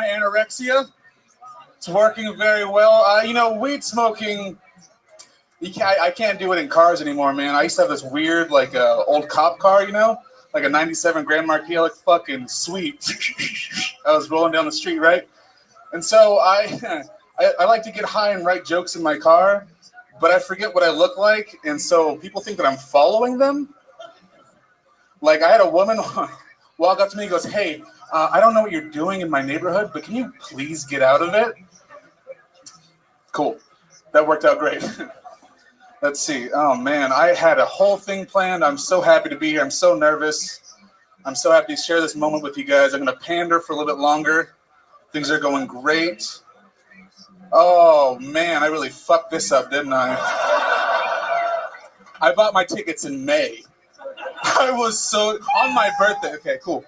my anorexia. It's working very well. Weed smoking, I can't do it in cars anymore, man. I used to have this weird, old cop car, like a 97 Grand Marquis, like fucking sweet. I was rolling down the street, right? And so I like to get high and write jokes in my car, but I forget what I look like, and so people think that I'm following them. Like, I had a woman walk up to me and goes, hey, I don't know what you're doing in my neighborhood, but can you please get out of it? Cool. That worked out great. Let's see. Oh, man, I had a whole thing planned. I'm so happy to be here. I'm so nervous. I'm so happy to share this moment with you guys. I'm going to pander for a little bit longer. Things are going great. Oh, man, I really fucked this up, didn't I? I bought my tickets in May. I was so... On my birthday. Okay, cool.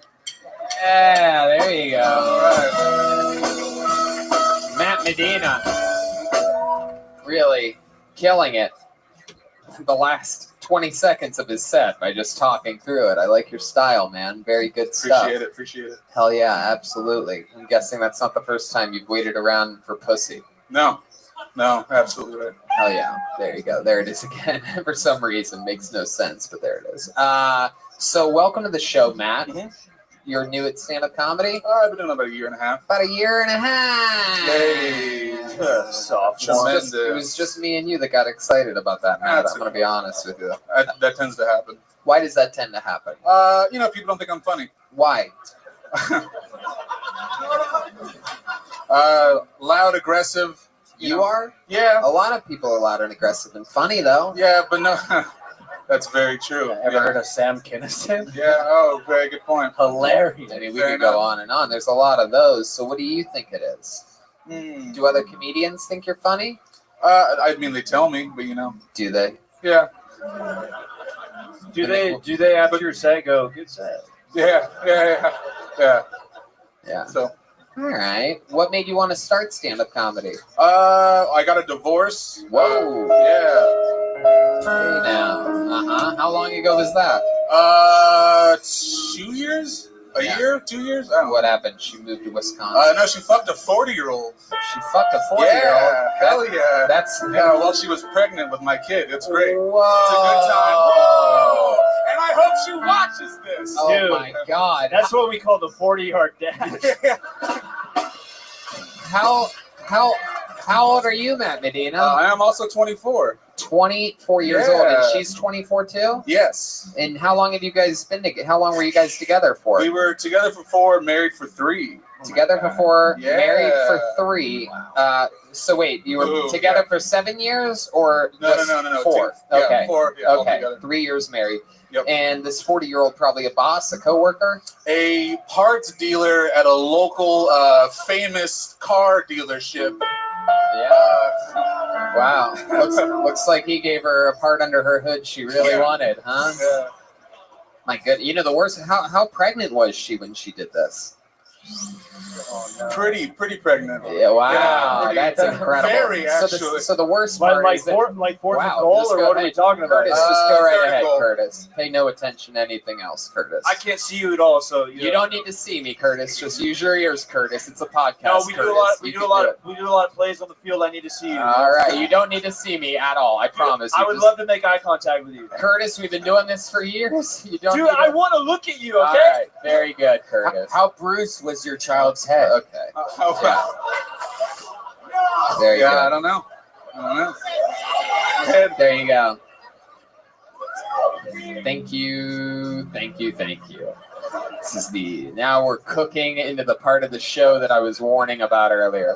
Yeah, there you go. All right. Matt Medina. Really killing it. The last 20 seconds of his set by just talking through it. I like your style, man. Very good stuff. Appreciate it. Hell yeah, absolutely. I'm guessing that's not the first time you've waited around for pussy. No, absolutely right. Hell yeah. There you go. There it is again. For some reason. Makes no sense, but there it is. So welcome to the show, Matt. Mm-hmm. You're new at stand-up comedy? I've been doing it about a year and a half. About a year and a half. Hey. Soft. It was just me and you that got excited about that, Matt. I'm going to be honest with you. That tends to happen. Why does that tend to happen? People don't think I'm funny. Why? Loud, aggressive. You are? Yeah. A lot of people are loud and aggressive and funny, though. Yeah, but no. That's very true. Ever heard of Sam Kinison? Yeah, oh, very good point. Hilarious. I mean, we could go on and on. There's a lot of those. So what do you think it is? Do other comedians think you're funny? I mean, they tell me, but Do they? Yeah. Do they after your set go, good set? Yeah. So. All right. What made you want to start stand-up comedy? I got a divorce. Whoa. Hey now. How long ago was that? 2 years? A year? 2 years? I don't know. What happened? She moved to Wisconsin. No, she fucked a 40-year-old. She fucked a 40-year-old? Yeah, hell yeah. Well, she was pregnant with my kid. It's great. Whoa. It's a good time. Whoa. And I hope she watches this. Oh, Dude, my God. That's what we call the 40-yard dash. How old are you, Matt Medina? I am also 24. 24 years old, and she's 24 too? Yes. And how long have you guys been together? How long were you guys together for? We were together for 4, married for 3. Together for 4, married for 3. Wow. So wait, you were together for 7 years or just No. 4? Okay. 4. Yeah, okay. Altogether. 3 years married. Yep. And this 40-year-old probably a boss, a coworker? A parts dealer at a local famous car dealership. Yeah. Wow. Looks like he gave her a part under her hood she really wanted, huh? Yeah. My good. The worst. How pregnant was she when she did this? Oh, no. Pretty pregnant. Yeah. Wow. Yeah, that's incredible. Very actually. So the worst part like is that, fourth wow, goal, or what are we talking about? Curtis, just go right ahead, goal. Curtis. Pay no attention to anything else, Curtis. I can't see you at all, so you don't need to see me, Curtis. Just use your ears, Curtis. It's a podcast. No, we Curtis. do a lot of plays on the field. I need to see you. All right, you don't need to see me at all. I promise. I would love to make eye contact with you, Curtis. We've been doing this for years. You don't. Dude, I want to look at you. Okay. All right, very good, Curtis. How bruised was your child's head? Okay. Wow. There you go. I don't know. There you go. Thank you. This is now we're cooking into the part of the show that I was warning about earlier.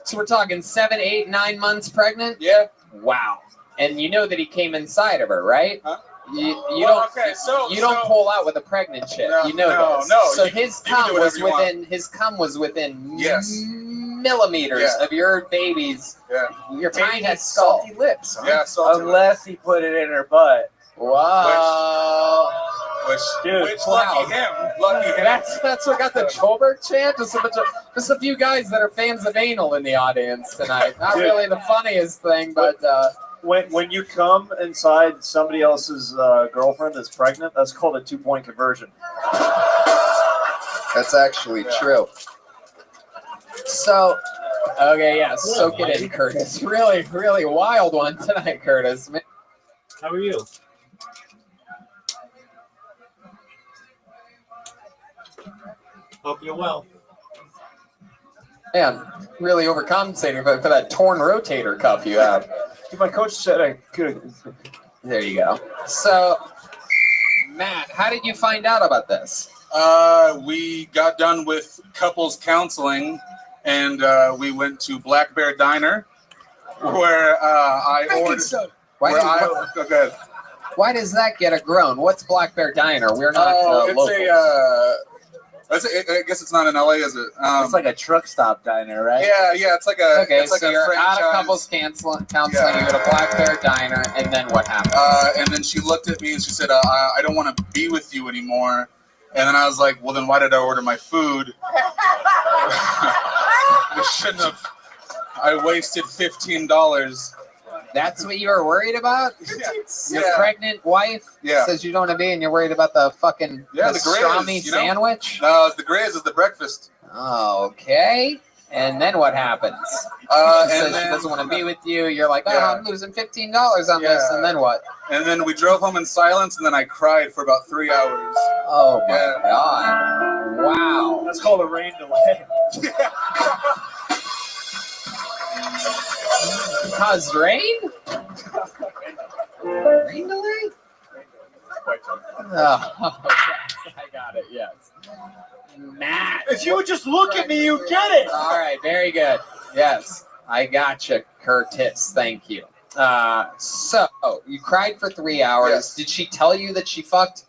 So we're talking 7, 8, 9 months pregnant? Yeah. Wow. And you know that he came inside of her, right? Huh? You You don't pull out with a pregnant chick. No, you know this. No. So his cum was within millimeters of your baby's. Yeah. Your tiny has skull. salty lips. Huh? Yeah. Salty Unless he put it in her butt. Wow. Which lucky him. Lucky him. That's what got the Joburg chant. Just a few guys that are fans of anal in the audience tonight. Not really the funniest thing, but. When you come inside somebody else's girlfriend that's pregnant, that's called a 2-point conversion. That's actually true. So, okay, yeah, soak it in, Curtis. Really, really wild one tonight, Curtis. How are you? Hope you're well. Man, really overcompensating for that torn rotator cuff you have. My coach said I could. There you go. So, Matt, how did you find out about this? We got done with couples counseling, and we went to Black Bear Diner, where I ordered. Why does that get a groan? What's Black Bear Diner? We're not locals. I guess it's not in LA, is it? It's like a truck stop diner, right? Yeah. It's like a. Okay, it's like so a you're franchise. out of couples counseling. Yeah. You go to Black Bear Diner, and then what happens? And then she looked at me and she said, "I don't want to be with you anymore." And then I was like, "Well, then why did I order my food? I shouldn't have. I wasted $15." That's what you were worried about? Your Yeah. pregnant wife Yeah. says you don't want to be, and you're worried about the fucking Yeah, the Grizz, pastrami you know? sandwich? No, it's the Grizz is the breakfast. Okay. And then what happens? She And says she then, doesn't want to be with you. You're like, oh, Yeah. I'm losing $15 on this. Yeah. And then what? and then we drove home in silence, and then I cried for about 3 hours. Oh, my Yeah. God. Wow. That's called a rain delay. Caused rain? Rain delay? Oh, okay. I got it, yes. Matt. If you would just look at me, you'd get it. All right, very good. Yes, I gotcha, Curtis. Thank you. So you cried for 3 hours. Yes. Did she tell you that she fucked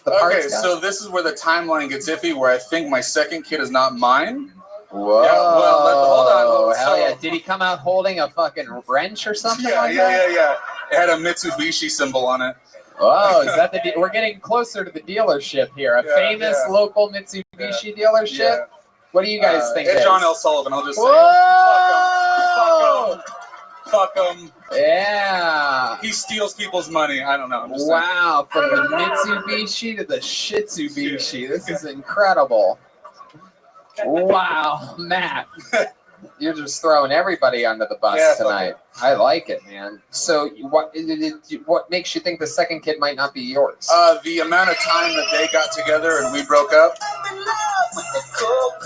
the parts Okay, guy? so this is where the timeline gets iffy, where I think my second kid is not mine. Whoa. Yeah, well, hold on. Hell So- yeah. Did he come out holding a fucking wrench or something Yeah. like that? It had a Mitsubishi symbol on it. Oh, is that the we're getting closer to the dealership here. A Yeah, famous yeah. local Mitsubishi dealership? Yeah. What do you guys think? It's it John is? L. Sullivan. I'll just say, Whoa! fuck him. Yeah. He steals people's money. I don't know. I'm just Wow, from the Mitsubishi to the Shitsubishi. This is incredible. Wow, Matt. You're just throwing everybody under the bus Yeah, fuck tonight. I like it, man. So, what makes you think the second kid might not be yours? The amount of time that they got together and we broke up.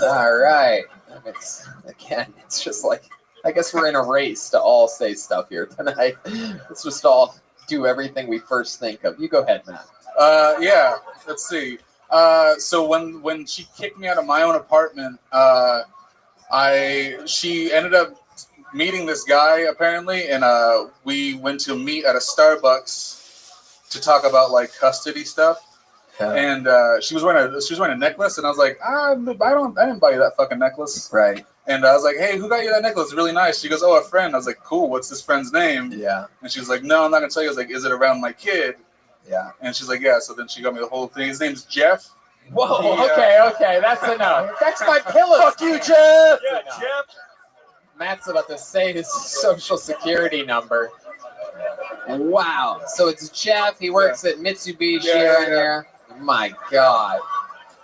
All right. It's just like, I guess we're in a race to all say stuff here tonight. Let's just all do everything we first think of. You go ahead, Matt. Yeah. Let's see. So when she kicked me out of my own apartment, she ended up meeting this guy apparently, and we went to meet at a Starbucks to talk about like custody stuff. Yeah. And she was wearing a necklace, and I was like, I didn't buy you that fucking necklace. Right. And I was like, hey, who got you that necklace? It's really nice. She goes, oh, a friend. I was like, cool. What's this friend's name? Yeah. And she was like, no, I'm not gonna tell you. I was like, is it around my kid? Yeah. And she's like, yeah. So then she got me the whole thing. His name's Jeff. Whoa. Yeah. Okay. That's enough. That's my pillow. Fuck you, Jeff. Yeah, Enough. Jeff. Matt's about to say his social security number. Wow. So it's Jeff. He works at Mitsubishi Yeah. here. My God.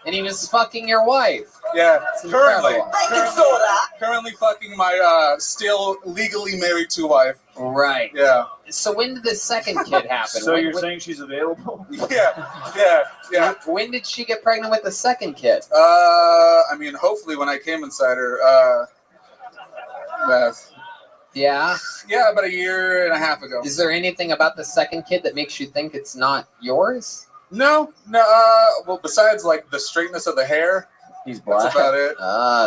And he was fucking your wife. Yeah. It's Currently incredible. fucking my still legally married to wife. Right. Yeah. So when did the second kid happen? So When- you're when- saying she's available? Yeah. When did she get pregnant with the second kid? I mean, hopefully when I came inside her. Yeah. Yeah, about a year and a half ago. Is there anything about the second kid that makes you think it's not yours? No. Well, besides like the straightness of the hair, He's that's about it.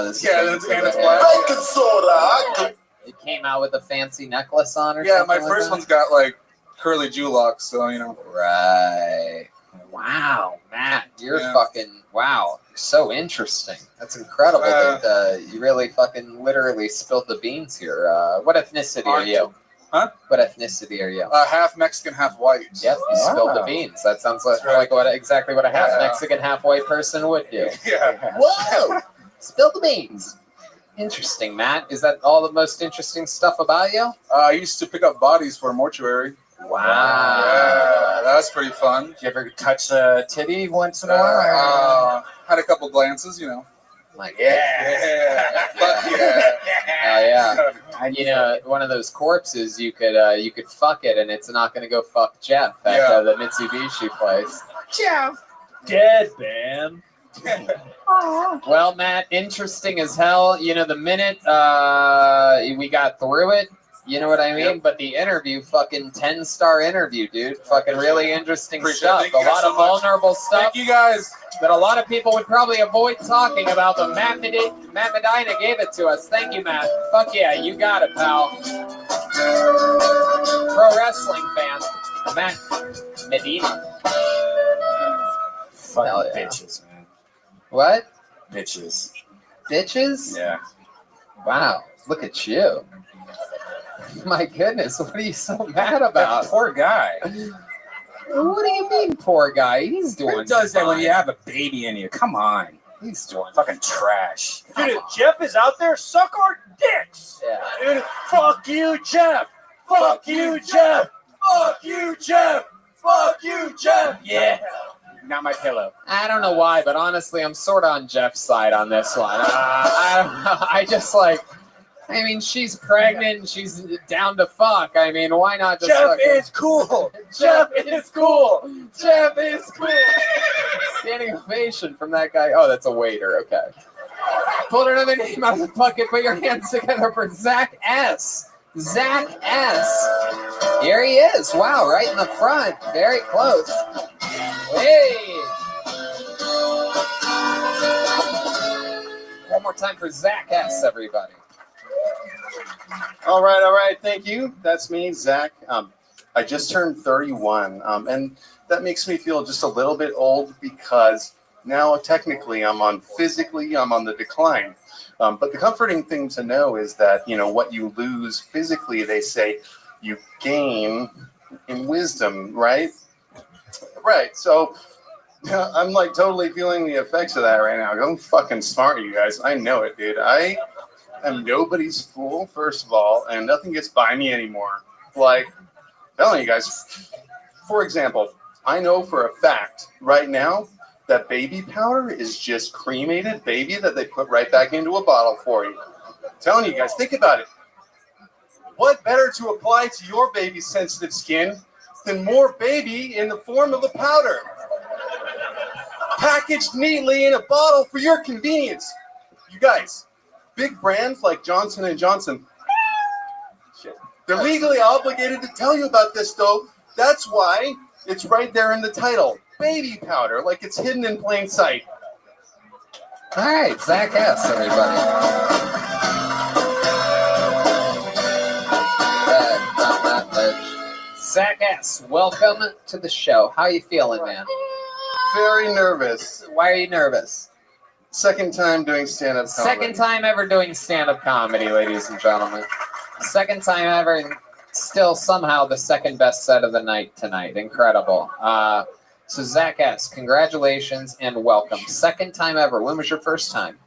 This Yeah, is- and it's black. It came out with a fancy necklace on or Yeah, something. my like first that? one's got like curly Jew-locks, so you know. Right. Wow, Matt, you're Yeah. fucking wow. You're so interesting. That's incredible. That you really fucking literally spilled the beans here. What ethnicity are you? Huh? What ethnicity are you? Half Mexican, half white. Yep, you spilled the Wow. beans. That sounds like, That's right. exactly what a half Yeah. Mexican, half white person would do. Yeah. Whoa! Spill the beans. Interesting, Matt. Is that all the most interesting stuff about you? I used to pick up bodies for a mortuary. Wow. Yeah, that's pretty fun. Did you ever touch a titty once in a while? Had a couple glances, you know. Like, Yeah. Fuck yeah. you know, one of those corpses, you could fuck it, and it's not going to go fuck Jeff at the Mitsubishi place. Jeff, dead man. Well, Matt, interesting as hell. You know, the minute we got through it, you know what I mean? Yep. But the interview, fucking 10-star interview, dude. Fucking really interesting stuff. A lot of vulnerable stuff. Thank you guys. That a lot of people would probably avoid talking about, but Matt Medina gave it to us. Thank you, Matt. Fuck yeah, you got it, pal. Pro wrestling fan, Matt Medina. Fucking yeah. bitches, man. What? Bitches. Bitches? Yeah. Wow, look at you. My goodness, what are you so mad about? That poor guy. What do you mean, poor guy? He's doing Who does that when fine. you have a baby in you? Come on. He's doing Fucking trash. Dude, if Jeff is out there, suck our dicks. Yeah. Dude, fuck you, Jeff. Fuck you, Jeff. Fuck you, Jeff. Fuck you, Jeff. Yeah. Not my pillow. I don't know why, but honestly, I'm sort of on Jeff's side on this one. I don't know. I just like, I mean, she's pregnant and she's down to fuck. I mean, why not just Jeff fuck is cool. Jeff is cool. Jeff is cool. Standing ovation from that guy. Oh, that's a waiter. Okay. Pull another name out of the bucket. Put your hands together for Zach S. Zach S. Here he is. Wow, right in the front. Very close. Hey. One more time for Zach S, everybody. All right. Thank you. That's me, Zach. I just turned 31, and that makes me feel just a little bit old because now technically I'm on the decline. But the comforting thing to know is that, you know, what you lose physically, they say you gain in wisdom, right? Right. So I'm like totally feeling the effects of that right now. I'm fucking smart, you guys. I know it, dude. I am nobody's fool, first of all, and nothing gets by me anymore. Like, telling you guys, for example, I know for a fact right now that baby powder is just cremated baby that they put right back into a bottle for you. I'm telling you guys, think about it. What better to apply to your baby's sensitive skin than more baby in the form of a powder? Packaged neatly in a bottle for your convenience. You guys, big brands like Johnson & Johnson, they're legally obligated to tell you about this, though. That's why it's right there in the title. Baby powder, like it's hidden in plain sight. All right, Zach S, everybody. Zach S, welcome to the show. How you feeling, man? Very nervous. Why are you nervous? Second time doing stand-up comedy. Second time ever doing stand-up comedy, ladies and gentlemen. Second time ever, and still somehow the second best set of the night tonight. Incredible. So Zach S, congratulations and welcome. Second time ever. When was your first time?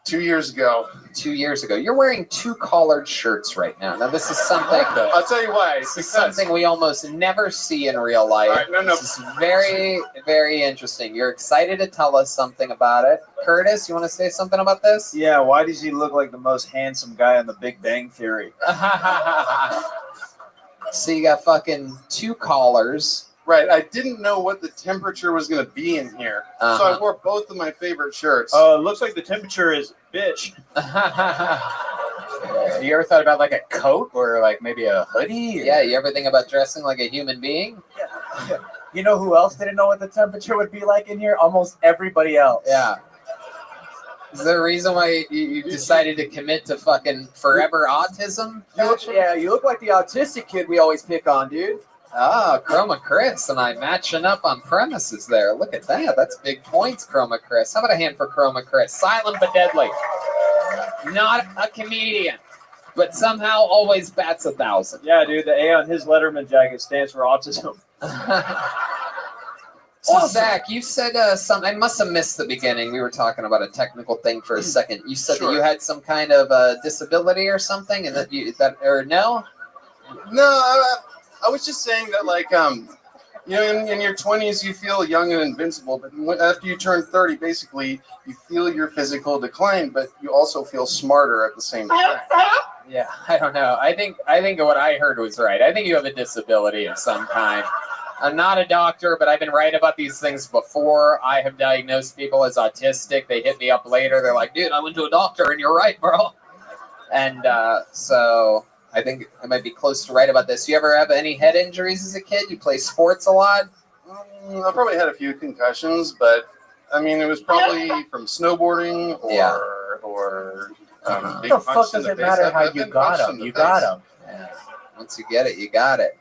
2 years ago. 2 years ago. You're wearing two collared shirts right now. Now this is something. I'll tell you why. This is something we almost never see in real life. All right, no. This is very, very interesting. You're excited to tell us something about it. Curtis, you want to say something about this? Yeah, why does he look like the most handsome guy on the Big Bang Theory? So you got fucking two collars. Right, I didn't know what the temperature was going to be in here, so I wore both of my favorite shirts. It looks like the temperature is bitch. You ever thought about like a coat or like maybe a hoodie? Yeah, you ever think about dressing like a human being? Yeah. You know who else didn't know what the temperature would be like in here? Almost everybody else. Yeah. Is there a reason why you decided to commit to fucking forever autism? You look like the autistic kid we always pick on, dude. Ah, Chroma Chris and I matching up on premises there. Look at that. That's big points, Chroma Chris. How about a hand for Chroma Chris? Silent but deadly. Not a comedian, but somehow always bats 1,000. Yeah, dude, the A on his Letterman jacket stands for autism. So, Awesome. Zach, you said something. I must have missed the beginning. We were talking about a technical thing for a second. You said Sure. that you had some kind of disability or something, and or no? No, I was just saying that, like, You know, in your 20s, you feel young and invincible, but after you turn 30, basically, you feel your physical decline, but you also feel smarter at the same time. Yeah, I don't know. I think what I heard was right. I think you have a disability of some kind. I'm not a doctor, but I've been right about these things before. I have diagnosed people as autistic. They hit me up later. They're like, dude, I went to a doctor, and you're right, bro. And so I think I might be close to right about this. You ever have any head injuries as a kid? You play sports a lot? I probably had a few concussions, but I mean, it was probably from snowboarding or What the fuck does it matter how you got them? You got them. Yeah. Once you get it, you got it.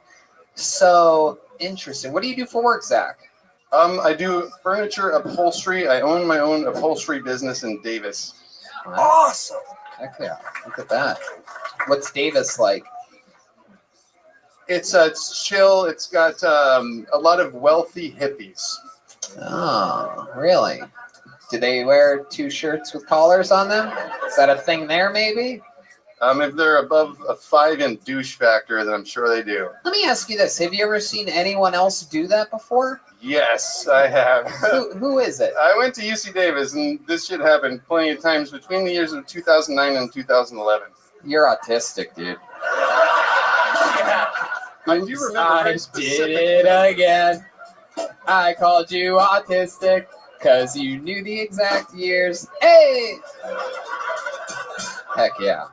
So interesting. What do you do for work, Zach? I do furniture upholstery. I own my own upholstery business in Davis. Awesome. Heck yeah. Look at that. What's Davis like? It's chill. It's got a lot of wealthy hippies. Oh, really? Do they wear 2 shirts with collars on them? Is that a thing there, maybe? If they're above a 5 in douche factor, then I'm sure they do. Let me ask you this. Have you ever seen anyone else do that before? Yes, I have. Who is it? I went to UC Davis, and this shit happened plenty of times between the years of 2009 and 2011. You're autistic, dude. I do remember I very did specifically. it again. I called you autistic because you knew the exact years. Hey! Heck yeah.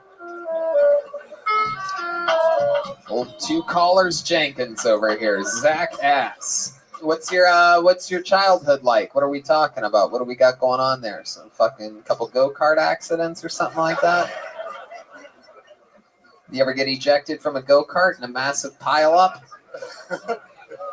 Old 2 collars Jenkins over here. Zach S. What's your childhood like? What are we talking about? What do we got going on there? Some fucking couple go-kart accidents or something like that? You ever get ejected from a go-kart in a massive pile-up? Am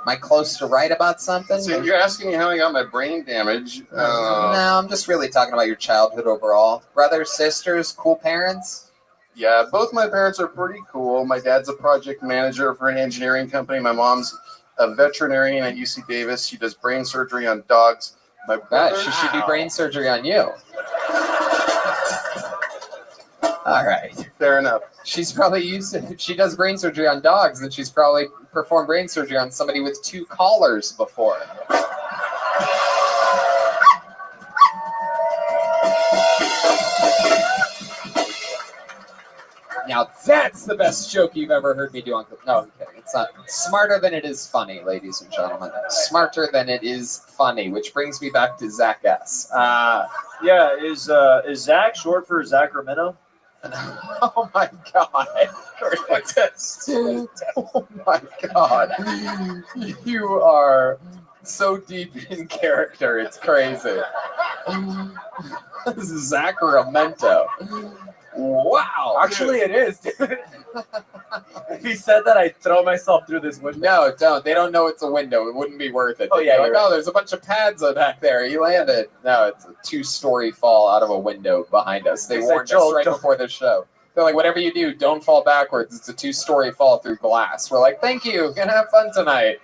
I close to right about something? So you're asking me how I got my brain damage. No, I'm just really talking about your childhood overall. Brothers, sisters, cool parents? Yeah, both my parents are pretty cool. My dad's a project manager for an engineering company. My mom's a veterinarian at UC Davis. She does brain surgery on dogs. My brother, She should do brain surgery on you. All right. fair enough. She's probably if she does brain surgery on dogs, then she's probably performed brain surgery on somebody with 2 collars before. Now that's the best joke you've ever heard me do on. No, I'm kidding. It's not. Smarter than it is funny, ladies and gentlemen. Smarter than it is funny, which brings me back to Zach S. Yeah, is Zach short for Sacramento? Oh my god. Oh my god. You are so deep in character. It's crazy. This is Sacramento. Wow. Actually, it is, dude. If he said that, I'd throw myself through this window. No, don't. They don't know it's a window. It wouldn't be worth it. Oh, yeah, Like, you're right. there's a bunch of pads back there. He landed. No, it's a 2-story fall out of a window behind us. They He said, warned us "Joel, right don't-" before the show. They're like, whatever you do, don't fall backwards. It's a 2-story fall through glass. We're like, thank you. Gonna have fun tonight.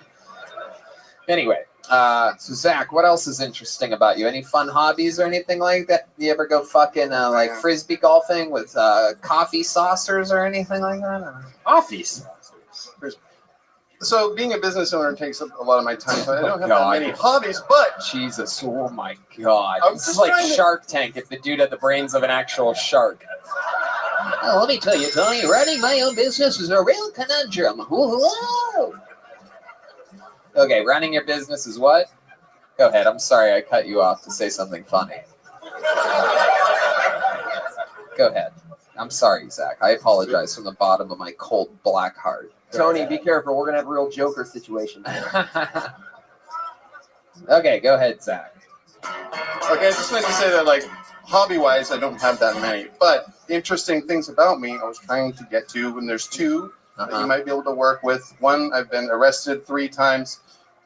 Anyway, so Zach, what else is interesting about you? Any fun hobbies or anything like that? You ever go fucking like frisbee golfing with coffee saucers or anything like that? Office. So being a business owner takes up a lot of my time, so I don't have God. that many hobbies, but Jesus, oh my God. I'm This is just like trying to- Shark Tank if the dude had the brains of an actual shark. Well, let me tell you, Tony, running my own business is a real conundrum. Whoa. Okay, running your business is what? Go ahead. I'm sorry I cut you off to say something funny. Go ahead. I'm sorry, Zach. I apologize from the bottom of my cold black heart. Tony, be careful. We're going to have a real Joker situation. Okay, go ahead, Zach. okay, I just meant to say that, like, hobby-wise, I don't have that many. But interesting things about me, I was trying to get to, and there's 2 that you might be able to work with. 1, I've been arrested 3 times.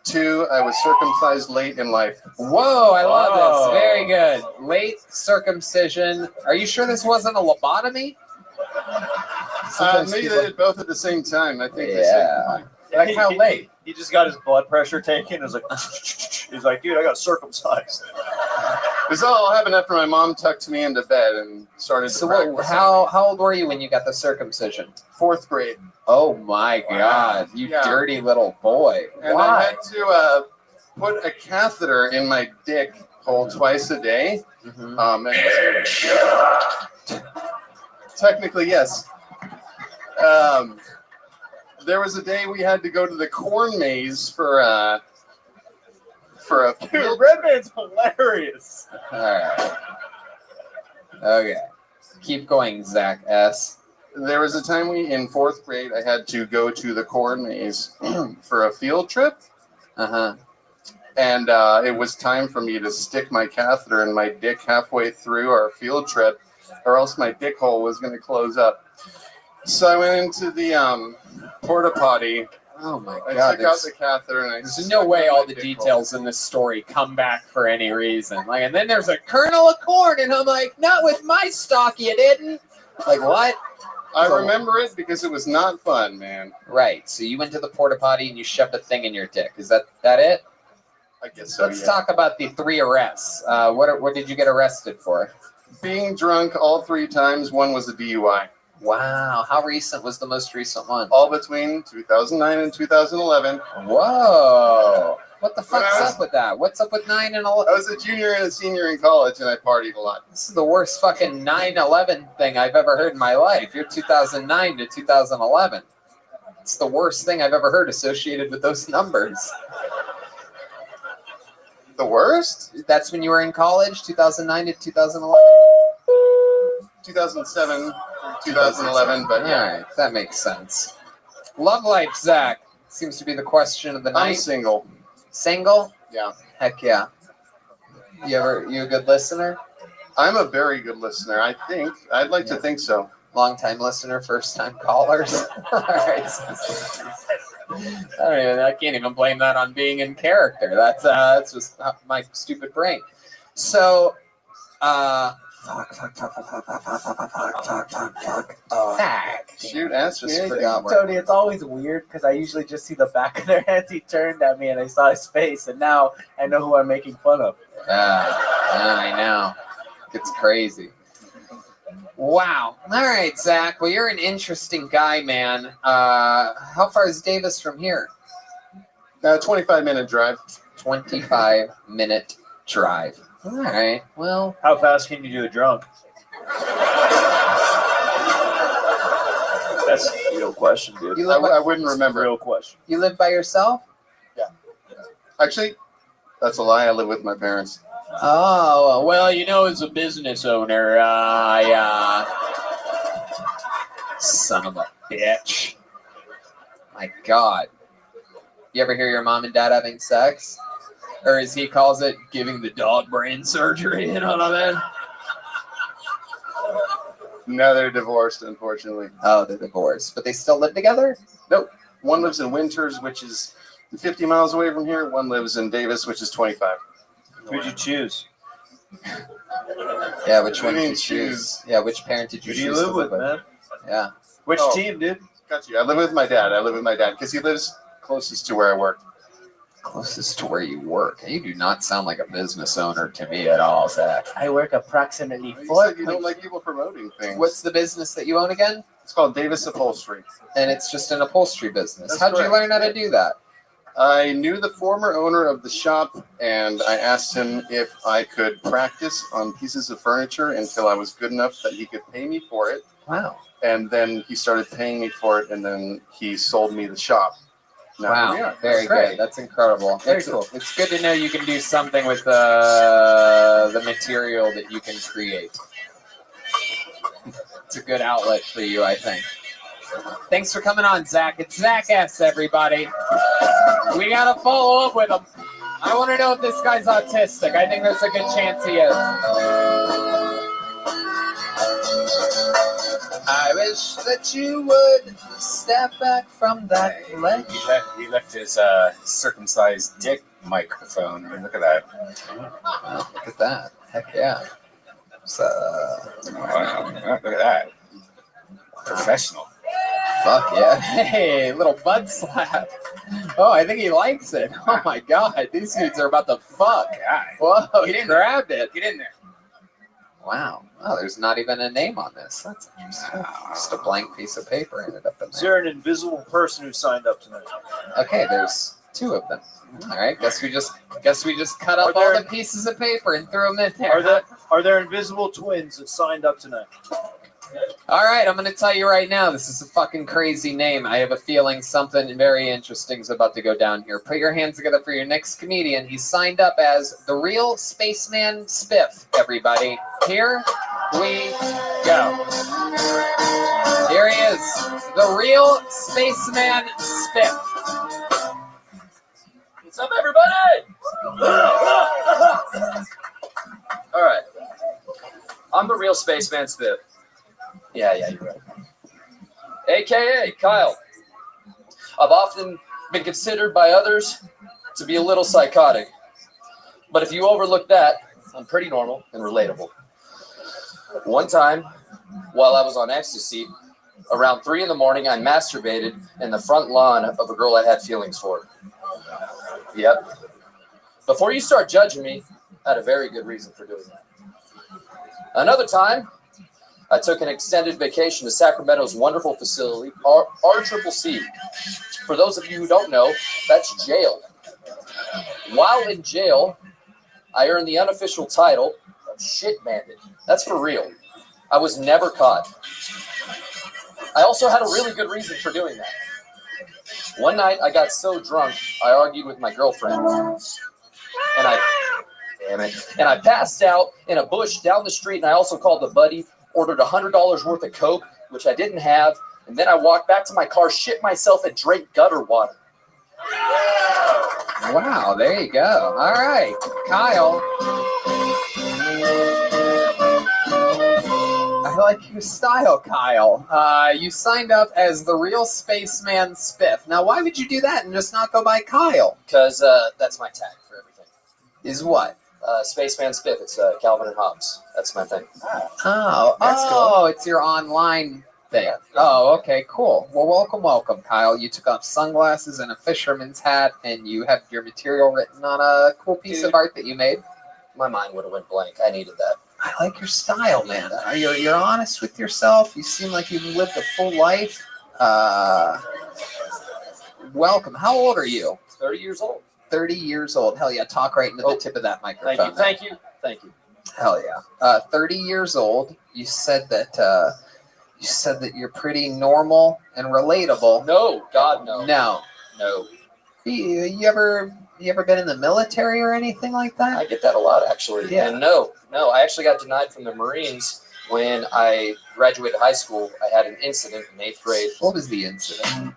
2, I was circumcised late in life. Whoa, I love Whoa. this. Very good. Late circumcision. Are you sure this wasn't a lobotomy? Maybe they did both at the same time. I think they Yeah. said, Like how late? He just got his blood pressure taken. It was like, he's like, dude, I got circumcised. This all happened after my mom tucked me into bed and started to So practice. how old were you when you got the circumcision? 4th grade. Oh my God, you Yeah. dirty little boy. And Why? I had to put a catheter in my dick hole twice a day. Mhm. And technically, yes. There was a day we had to go to the corn maze for a Dude, Redman's hilarious. All right. Okay. Keep going, Zach S. There was a time in 4th grade I had to go to the corn maze for a field trip, Uh-huh. and it was time for me to stick my catheter in my dick halfway through our field trip, or else my dick hole was going to close up. So I went into the porta potty. Oh my I God. took out the catheter and I. There's stuck no it way in all my the dick details in this story come back for any reason. Like, and then there's a kernel of corn, and I'm like, not with my stock, you didn't. Like, what? hole. I remember it because it was not fun, man. Right. So you went to the porta potty and you shoved a thing in your dick. Is that it? I guess so. Let's Yeah. talk about the 3 arrests. What did you get arrested for? Being drunk all 3 times. One was a DUI. Wow. How recent was the most recent one? All between 2009 and 2011. Whoa. What the When fuck's I was- up with that? What's up with 9 and I 11? was a junior and a senior in college, and I partied a lot. This is the worst fucking 9/11 thing I've ever heard in my life. You're 2009 to 2011. It's the worst thing I've ever heard associated with those numbers. The worst? That's when you were in college, 2009 to 2011? 2007, 2011, but All yeah. right, that makes sense. Love life, Zach. Seems to be the question of the I'm night. single. Single? Yeah. Heck yeah. You a good listener? I'm a very good listener, I think. I'd like to think so. Long time listener, first time callers. All right. I can't even blame that on being in character. That's just my stupid brain. So, Shoot, answer Seriously, forgot where- Tony, it's always weird because I usually just see the back of their heads. He turned at me and I saw his face, and now I know who I'm making fun of. I know. It's crazy. Wow. All right, Zach. Well, you're an interesting guy, man. How far is Davis from here? 25-minute drive. 25-minute drive. All right. Well, How fast can you do it drunk? That's a real question, dude. you I, live by, I wouldn't remember. Real question. you live by yourself? Actually, that's a lie. I live with my parents. Oh, well, as a business owner, son of a bitch. My God. You ever hear your mom and dad having sex? Or as he calls it, giving the dog brain surgery, you know what I mean? No, they're divorced, unfortunately. Oh, they're divorced. But they still live together? One lives in Winters, which is 50 miles away from here. One lives in Davis, which is 25. Who'd you choose? Yeah, which What one do you did mean you choose? choose? Yeah, which parent did you Who do you choose to live with, man? Yeah. Which Oh. team, dude? Got you. I live with my dad. Because he lives closest to where I work. Closest to where you work. You do not sound like a business owner to me at all, Zach. I work approximately You 4. said you don't like people promoting things. What's the business that you own again? It's called Davis Upholstery. And it's just an upholstery business. That's How'd you correct. learn how to do that? I knew the former owner of the shop, and I asked him if I could practice on pieces of furniture until I was good enough that he could pay me for it. Wow. And then he started paying me for it, and then he sold me the shop. Now here we Wow. are. Very That's great. good. That's incredible. Very it's, cool. It's good to know you can do something with the material that you can create. It's a good outlet for you, I think. Thanks for coming on, Zach. It's Zach S, everybody. We got to follow up with him. I want to know if this guy's autistic. I think there's a good chance he is. I wish that you would step back from that ledge. He left his circumcised dick microphone. I mean, look at that. Wow, look at that. Heck yeah. So, Wow. Look at that. Professional. fuck yeah. Hey, little bud slap. Oh, I think he likes it. Oh my God, these dudes are about to fuck. Whoa, he Get in grabbed it. Get in there. Wow. Oh, there's not even a name on this. That's interesting. Just a blank piece of paper ended up in Is there. there an invisible person who signed up tonight? Okay, there's 2 of them. All right, guess we just cut up Are there- all the pieces of paper and threw them in there. Are there invisible twins that signed up tonight? All right, I'm going to tell you right now, this is a fucking crazy name. I have a feeling something very interesting is about to go down here. Put your hands together for your next comedian. He's signed up as the real Spaceman Spiff, everybody. Here we go. Here he is, the real Spaceman Spiff. What's up, everybody? All right. I'm the real Spaceman Spiff. Yeah, you're right. AKA Kyle. I've often been considered by others to be a little psychotic. But if you overlook that, I'm pretty normal and relatable. One time, while I was on ecstasy, around 3 a.m, I masturbated in the front lawn of a girl I had feelings for. Yep. Before you start judging me, I had a very good reason for doing that. Another time, I took an extended vacation to Sacramento's wonderful facility, RCCC. For those of you who don't know, that's jail. While in jail, I earned the unofficial title of Shit Bandit. That's for real. I was never caught. I also had a really good reason for doing that. One night, I got so drunk, I argued with my girlfriend. And I passed out in a bush down the street, and I also called a buddy, ordered $100 worth of Coke, which I didn't have, and then I walked back to my car, shit myself, and drank gutter water. Wow, there you go. All right, Kyle. I like your style, Kyle. You signed up as the real Spaceman Spiff. Now, why would you do that and just not go by Kyle? Because that's my tag for everything. Is what? Spaceman Spiff. It's Calvin and Hobbes. That's my thing. Oh, That's oh, it's your online thing. Oh, okay, cool. Well, welcome, Kyle. You took off sunglasses and a fisherman's hat, and you have your material written on a cool piece of art that you made. My mind would have went blank. I needed that. I like your style, man. You're honest with yourself. You seem like you've lived a full life. Welcome. How old are you? 30 years old. 30 years old. Hell yeah. Talk right into the tip of that microphone. Thank you. Hell yeah. 30 years old. You said that you're pretty normal and relatable. No, God, no. No. No. You ever been in the military or anything like that? I get that a lot, actually. Yeah. And no, I actually got denied from the Marines when I graduated high school. I had an incident in 8th grade. What was the incident?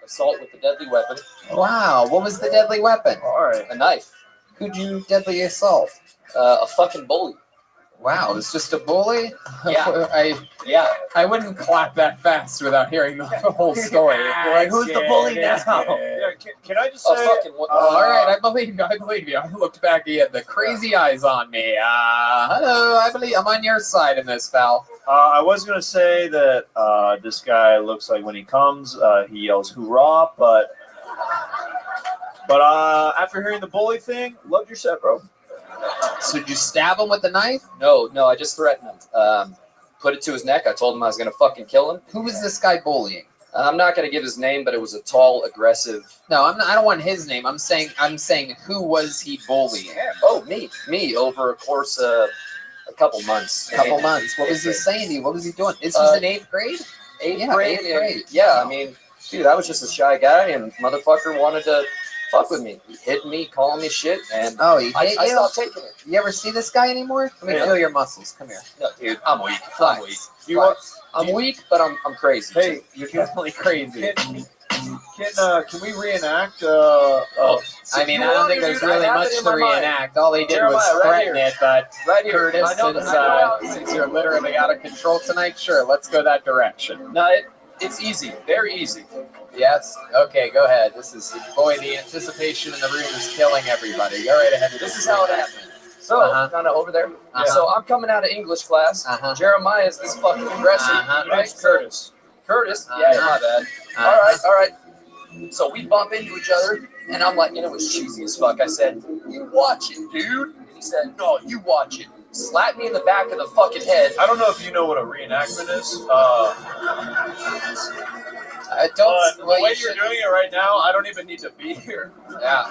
Assault with a deadly weapon. Wow. What was the deadly weapon? All right. A knife. Who'd you deadly assault? A fucking bully. Wow, it's just a bully? Yeah. I wouldn't clap that fast without hearing the whole story. Like, who's the bully now? Yeah, can I just say? All right, I believe you. I looked back, he had the crazy eyes on me. Hello, I'm on your side in this, pal. I was going to say that this guy looks like when he comes, he yells hoorah, but after hearing the bully thing, loved your set, bro. So did you stab him with the knife? No, I just threatened him. Put it to his neck. I told him I was going to fucking kill him. Who was this guy bullying? I'm not going to give his name, but it was a tall, aggressive. No, I don't want his name. I'm saying who was he bullying? Oh, me. Over a course of a couple months. What was he saying to you? What was he doing? This was in 8th grade? Eighth grade. Yeah, I mean, dude, I was just a shy guy, and motherfucker wanted to fuck with me. He hit me, calling me shit, and I stopped taking it. You ever see this guy anymore? Let me feel your muscles. Come here. No, dude, I'm weak. Flex. I'm weak, but I'm crazy. Hey, You're definitely crazy. Can we reenact? I mean, I don't think there's really much to reenact. All he did was threaten it, but Curtis, since you're literally out of control tonight, sure, let's go that direction. No, it's easy. Very easy. Yes? Okay, go ahead. Boy, the anticipation in the room is killing everybody. Go right ahead. This is how it happened. So, kind of over there. So, I'm coming out of English class. Jeremiah is this fucking aggressive. Right? Curtis. Yeah, my bad. All right. So we bump into each other, and I'm like, and it was cheesy as fuck. I said, "You watch it, dude." And he said, "No, you watch it." Slapped me in the back of the fucking head. I don't know if you know what a reenactment is. I don't. But the way you're doing it right now, I don't even need to be here. Yeah.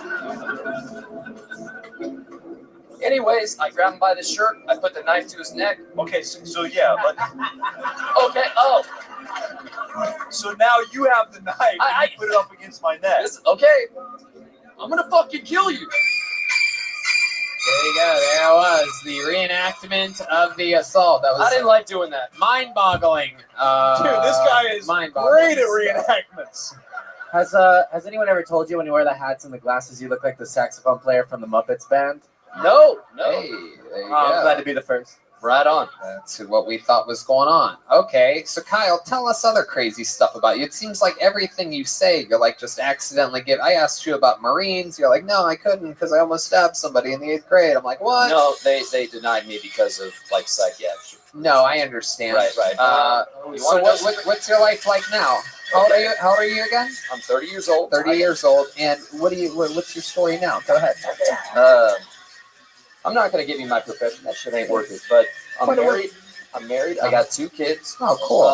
Anyways, I grabbed him by the shirt. I put the knife to his neck. Okay, so yeah, but Okay. Oh, so now you have the knife. And I- you put it up against my neck. okay. I'm gonna fucking kill you. There you go. There it was. The reenactment of the assault. That I was didn't like doing that. mind-boggling. Dude, this guy is mind-boggling great at stuff. reenactments. Has anyone ever told you when you wear the hats and the glasses you look like the saxophone player from the Muppets band? No. Hey, there you I'm go. glad to be the first. Right on. That's what we thought was going on. Okay, so Kyle, tell us other crazy stuff about you. It seems like everything you say, you're like just accidentally give. I asked you about Marines. You're like, no, I couldn't because I almost stabbed somebody in the 8th grade. I'm like, what? No, they denied me because of like psychiatry. No, I understand. Right. You So wanna know what's your life like now? How old are you? How old are you again? I'm 30 years old. 30 years old. And what's your story now? Go ahead. I'm not gonna give you my profession. That shit ain't worth it. But I'm What do married. I'm married. I got 2 kids. Oh, cool.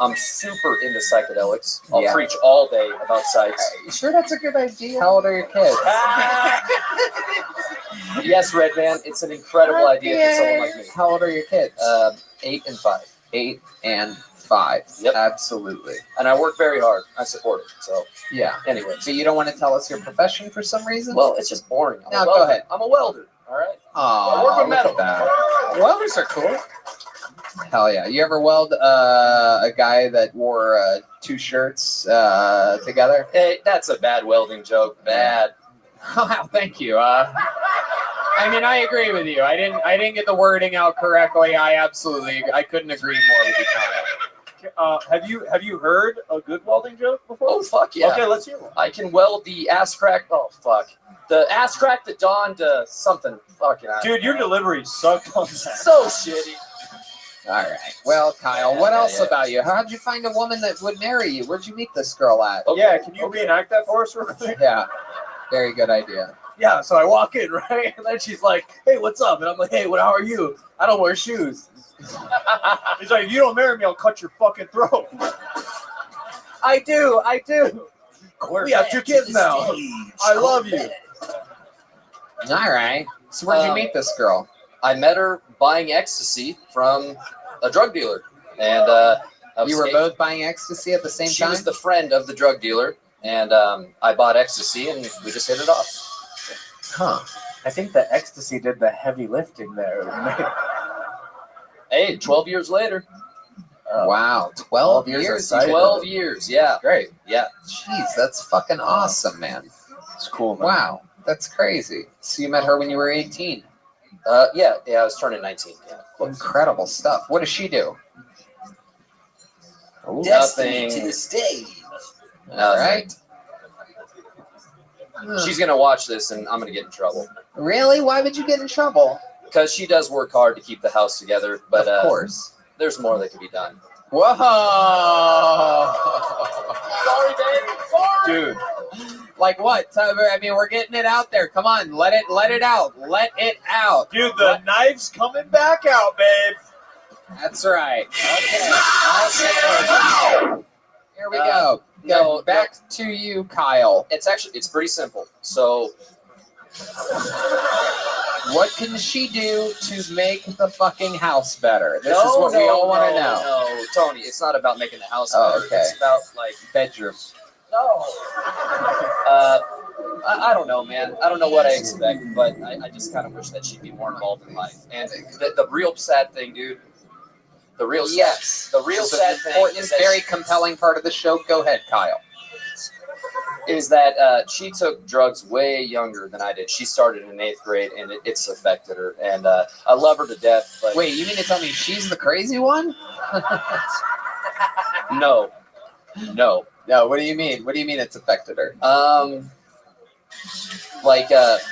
I'm super into psychedelics. I'll Yeah. preach all day about psychs. You sure that's a good idea? How old are your kids? Yes, Red Man, it's an incredible idea for someone like me. How old are your kids? 8 and 5. 8 and 5. Yep. Absolutely. And I work very hard. I support it. So, Yeah. anyways. So you don't want to tell us your profession for some reason? Well, it's just boring. I'm No, a go welder. ahead. I'm a welder. All right. Oh, I work with metal. Welders are cool. Hell yeah. You ever weld a guy that wore 2 shirts together? Hey, that's a bad welding joke. Bad. Wow, thank you. I mean, I agree with you. I didn't get the wording out correctly. I couldn't agree more with you, Kyle. Have you heard a good welding joke before? Oh, fuck yeah. Okay, let's hear one. I can weld the ass crack. Oh, fuck. The ass crack that dawned something. Fucking Dude, your delivery sucked on that. so shitty. All right. Well, Kyle, what else Yeah. about you? How'd you find a woman that would marry you? Where'd you meet this girl at? Okay. Yeah, can you reenact that for us real quick? Yeah. Very good idea. Yeah, so I walk in, right? And then she's like, hey, what's up? And I'm like, hey, how are you? I don't wear shoes. He's like, if you don't marry me, I'll cut your fucking throat. I do. We have 2 kids now. I love you. All right. So where'd you Um, meet this girl? I met her buying ecstasy from a drug dealer. And You were both buying ecstasy at the same She time? was the friend of the drug dealer. And I bought ecstasy and we just hit it off. Huh. I think the ecstasy did the heavy lifting there. Hey, 12 years later. Wow. 12 years years. of cycle. 12 years, yeah. Great. Yeah. Jeez, that's fucking awesome, man. It's cool, man. Wow. That's crazy. So you met her when you were 18. Yeah, I was turning 19. Yeah. Incredible stuff. What does she do? Nothing. stage. All right. She's going to watch this and I'm going to get in trouble. Really? Why would you get in trouble? Because she does work hard to keep the house together. But Of course. there's more that can be done. Whoa. Sorry, babe. Sorry. Dude, Like what? I mean, we're getting it out there. Come on, let it out. Let it out. dude, the knife's coming back out, babe. That's right. Okay. Here we go. no, Back to you, Kyle. It's pretty simple. So What can she do to make the fucking house better? This is what we all want to know. No, Tony, it's not about making the house Oh, better. okay. It's about like Bedroom. no. I don't know, man. I don't know what I expect, but I just kind of wish that she'd be more involved in life. And the real sad thing, dude. The real Yes. the real This is sad an thing important, is that very compelling part of the show. Go ahead, Kyle. she took drugs way younger than I did. She started in 8th grade, and it's affected her. And I love her to death. But Wait, you mean to tell me she's the crazy one? no. No, what do you mean? What do you mean it's affected her?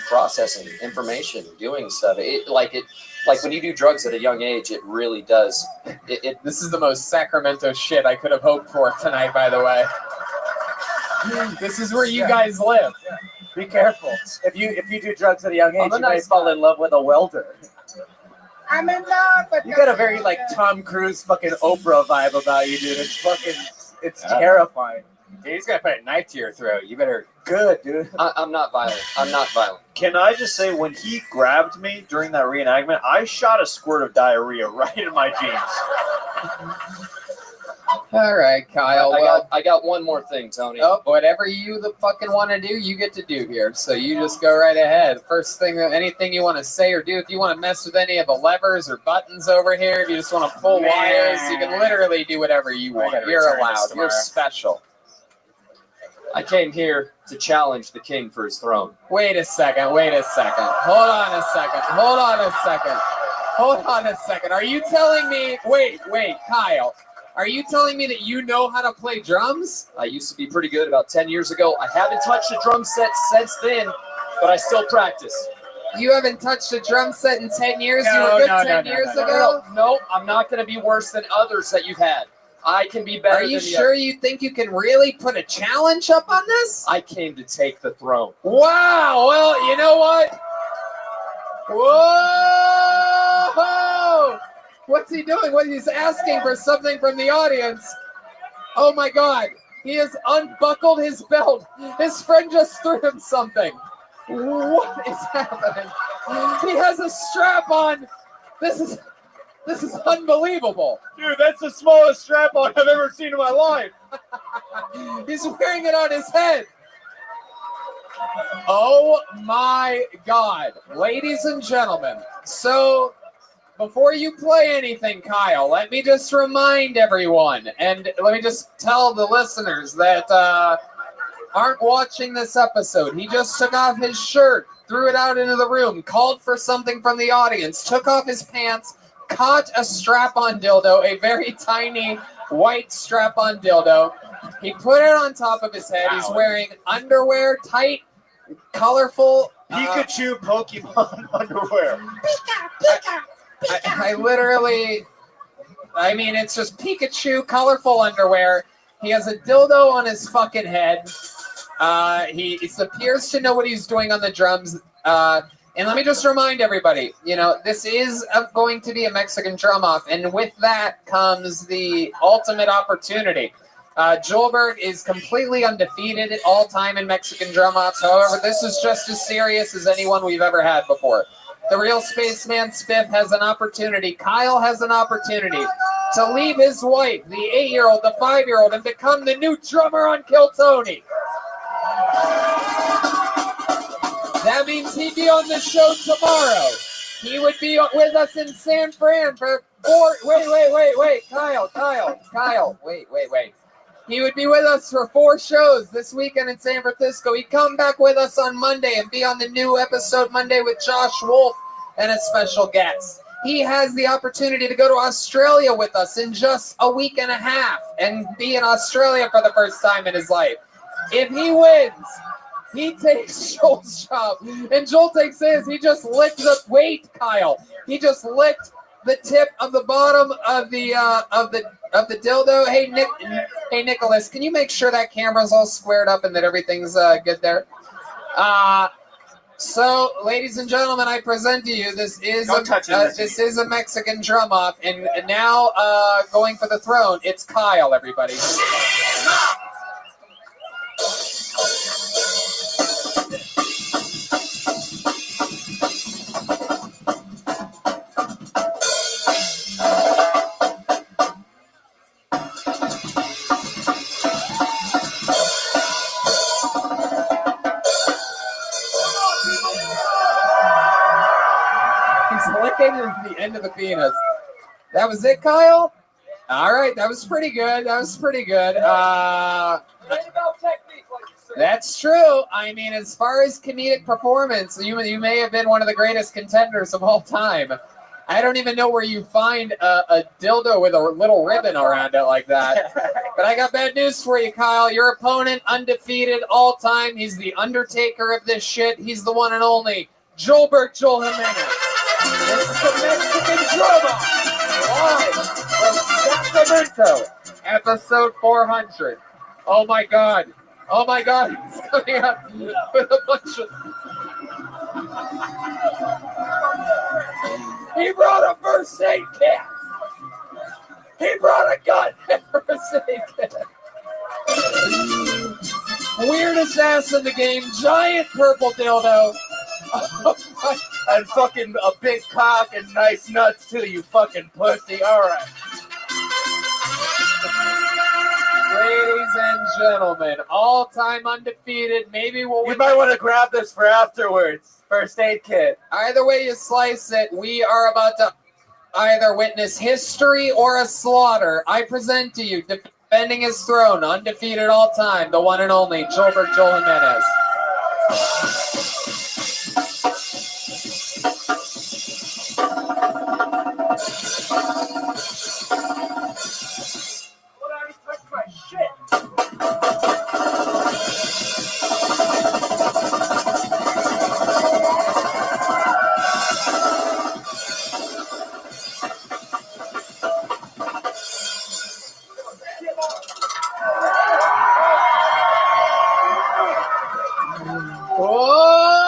Processing information, doing stuff. Like when you do drugs at a young age, it really does. This is the most Sacramento shit I could have hoped for tonight, by the way. This is where you guys live. Be careful. If you do drugs at a young age, I'm a you may nice fall guy. in love with a welder. I'm in love with You got a very like Tom Cruise fucking Oprah vibe about you, dude. It's terrifying. Dude, he's gonna put a knife to your throat. You better. Good, dude. I'm not violent. I'm not violent. Can I just say, when he grabbed me during that reenactment, I shot a squirt of diarrhea right in my jeans. All right, Kyle. I got one more thing, Tony. Oh, whatever you fucking want to do, you get to do here. So you just go right ahead. First thing, anything you want to say or do, if you want to mess with any of the levers or buttons over here, if you just want to pull wires, you can literally do whatever you want. gotta You're return this allowed. You're tomorrow. special. I came here to challenge the king for his throne. Wait a second. Hold on a second. Are you telling me, wait, Kyle, are you telling me that you know how to play drums? I used to be pretty good about 10 years ago. I haven't touched a drum set since then, but I still practice. You haven't touched a drum set in 10 years? You were good 10 years ago? No, I'm not going to be worse than others that you've had. I can be better Are than you the sure you think you can really put a challenge up on this? I came to take the throne. Wow. Well, you know what? Whoa! What's he doing? What he's asking for something from the audience. Oh my God. He has unbuckled his belt. His friend just threw him something. What is happening? He has a strap on. This is unbelievable. Dude, that's the smallest strap-on I've ever seen in my life. He's wearing it on his head. Oh my God. Ladies and gentlemen, so before you play anything, Kyle, let me just remind everyone, and let me just tell the listeners that aren't watching this episode, he just took off his shirt, threw it out into the room, called for something from the audience, took off his pants, caught a strap-on dildo, a very tiny white strap-on dildo. He put it on top of his head. He's wearing underwear, tight, colorful. Pikachu Pokemon underwear. I literally, it's just Pikachu, colorful underwear. He has a dildo on his fucking head. He appears to know what he's doing on the drums. And let me just remind everybody, this is going to be a Mexican drum off, and with that comes the ultimate opportunity. Joelberg is completely undefeated at all time in Mexican drum offs. However, this is just as serious as anyone we've ever had before. The real spaceman Spiff has an opportunity. Kyle has an opportunity to leave his wife, the 8-year-old, the 5-year-old, and become the new drummer on Kill Tony. That means he'd be on the show tomorrow. He would be with us in San Fran for 4. Wait, Kyle. Wait. He would be with us for 4 shows this weekend in San Francisco. He'd come back with us on Monday and be on the new episode Monday with Josh Wolf and a special guest. He has the opportunity to go to Australia with us in just a week and a half and be in Australia for the first time in his life. If he wins, he takes Joel's job, and Joel takes his. He just licked the Kyle. He just licked the tip of the bottom of the dildo. Hey Nicholas, can you make sure that camera's all squared up and that everything's good there? So, ladies and gentlemen, I present to you this is a Mexican drum off, and now going for the throne, it's Kyle. Everybody. Licking the end of the penis. That was it, Kyle? All right, that was pretty good. That's true. As far as comedic performance, you may have been one of the greatest contenders of all time. I don't even know where you find a dildo with a little ribbon around it like that. But I got bad news for you, Kyle. Your opponent, undefeated all time. He's the Undertaker of this shit. He's the one and only Joelberg Joel Jimenez. This is the Mexican Drama, live from Sacramento, episode 400. Oh my God. Oh my God, he's coming up with a bunch of. He brought a first aid kit. He brought a gun and first aid kit. Weirdest ass in the game, giant purple dildo. Oh my. And fucking a big cock and nice nuts too, you fucking pussy. All right. Ladies and gentlemen, all-time undefeated. Maybe we'll You win. might want to grab this for afterwards. First aid kit. Either way you slice it, we are about to either witness history or a slaughter. I present to you, defending his throne, undefeated all time, the one and only Gilbert Joel Jimenez.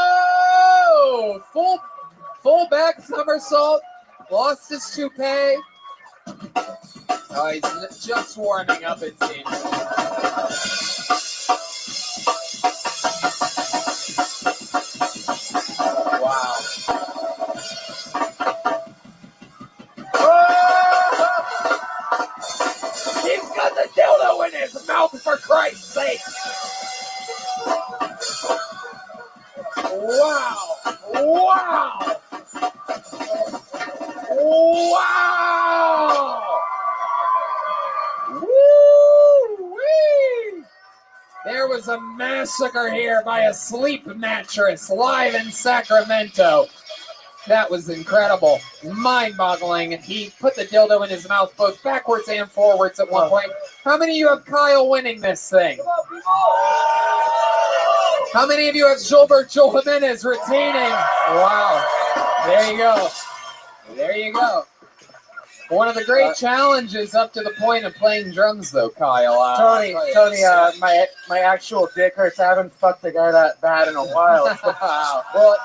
Whoa! Full back somersault. Lost his toupee. Oh, he's just warming up, it seems. Wow. He's got the dildo in his mouth, for Christ's sake. Wow. Wow. Wow. Woo-wee. There was a massacre here by a sleep mattress live in Sacramento. That was incredible. Mind-boggling. He put the dildo in his mouth both backwards and forwards at one point. How many of you have Kyle winning this thing? How many of you have Gilbert Joel Jimenez retaining? Wow. There you go. There you go. One of the great challenges up to the point of playing drums, though, Kyle. Tony, my actual dick hurts. I haven't fucked a guy that bad in a while. Well,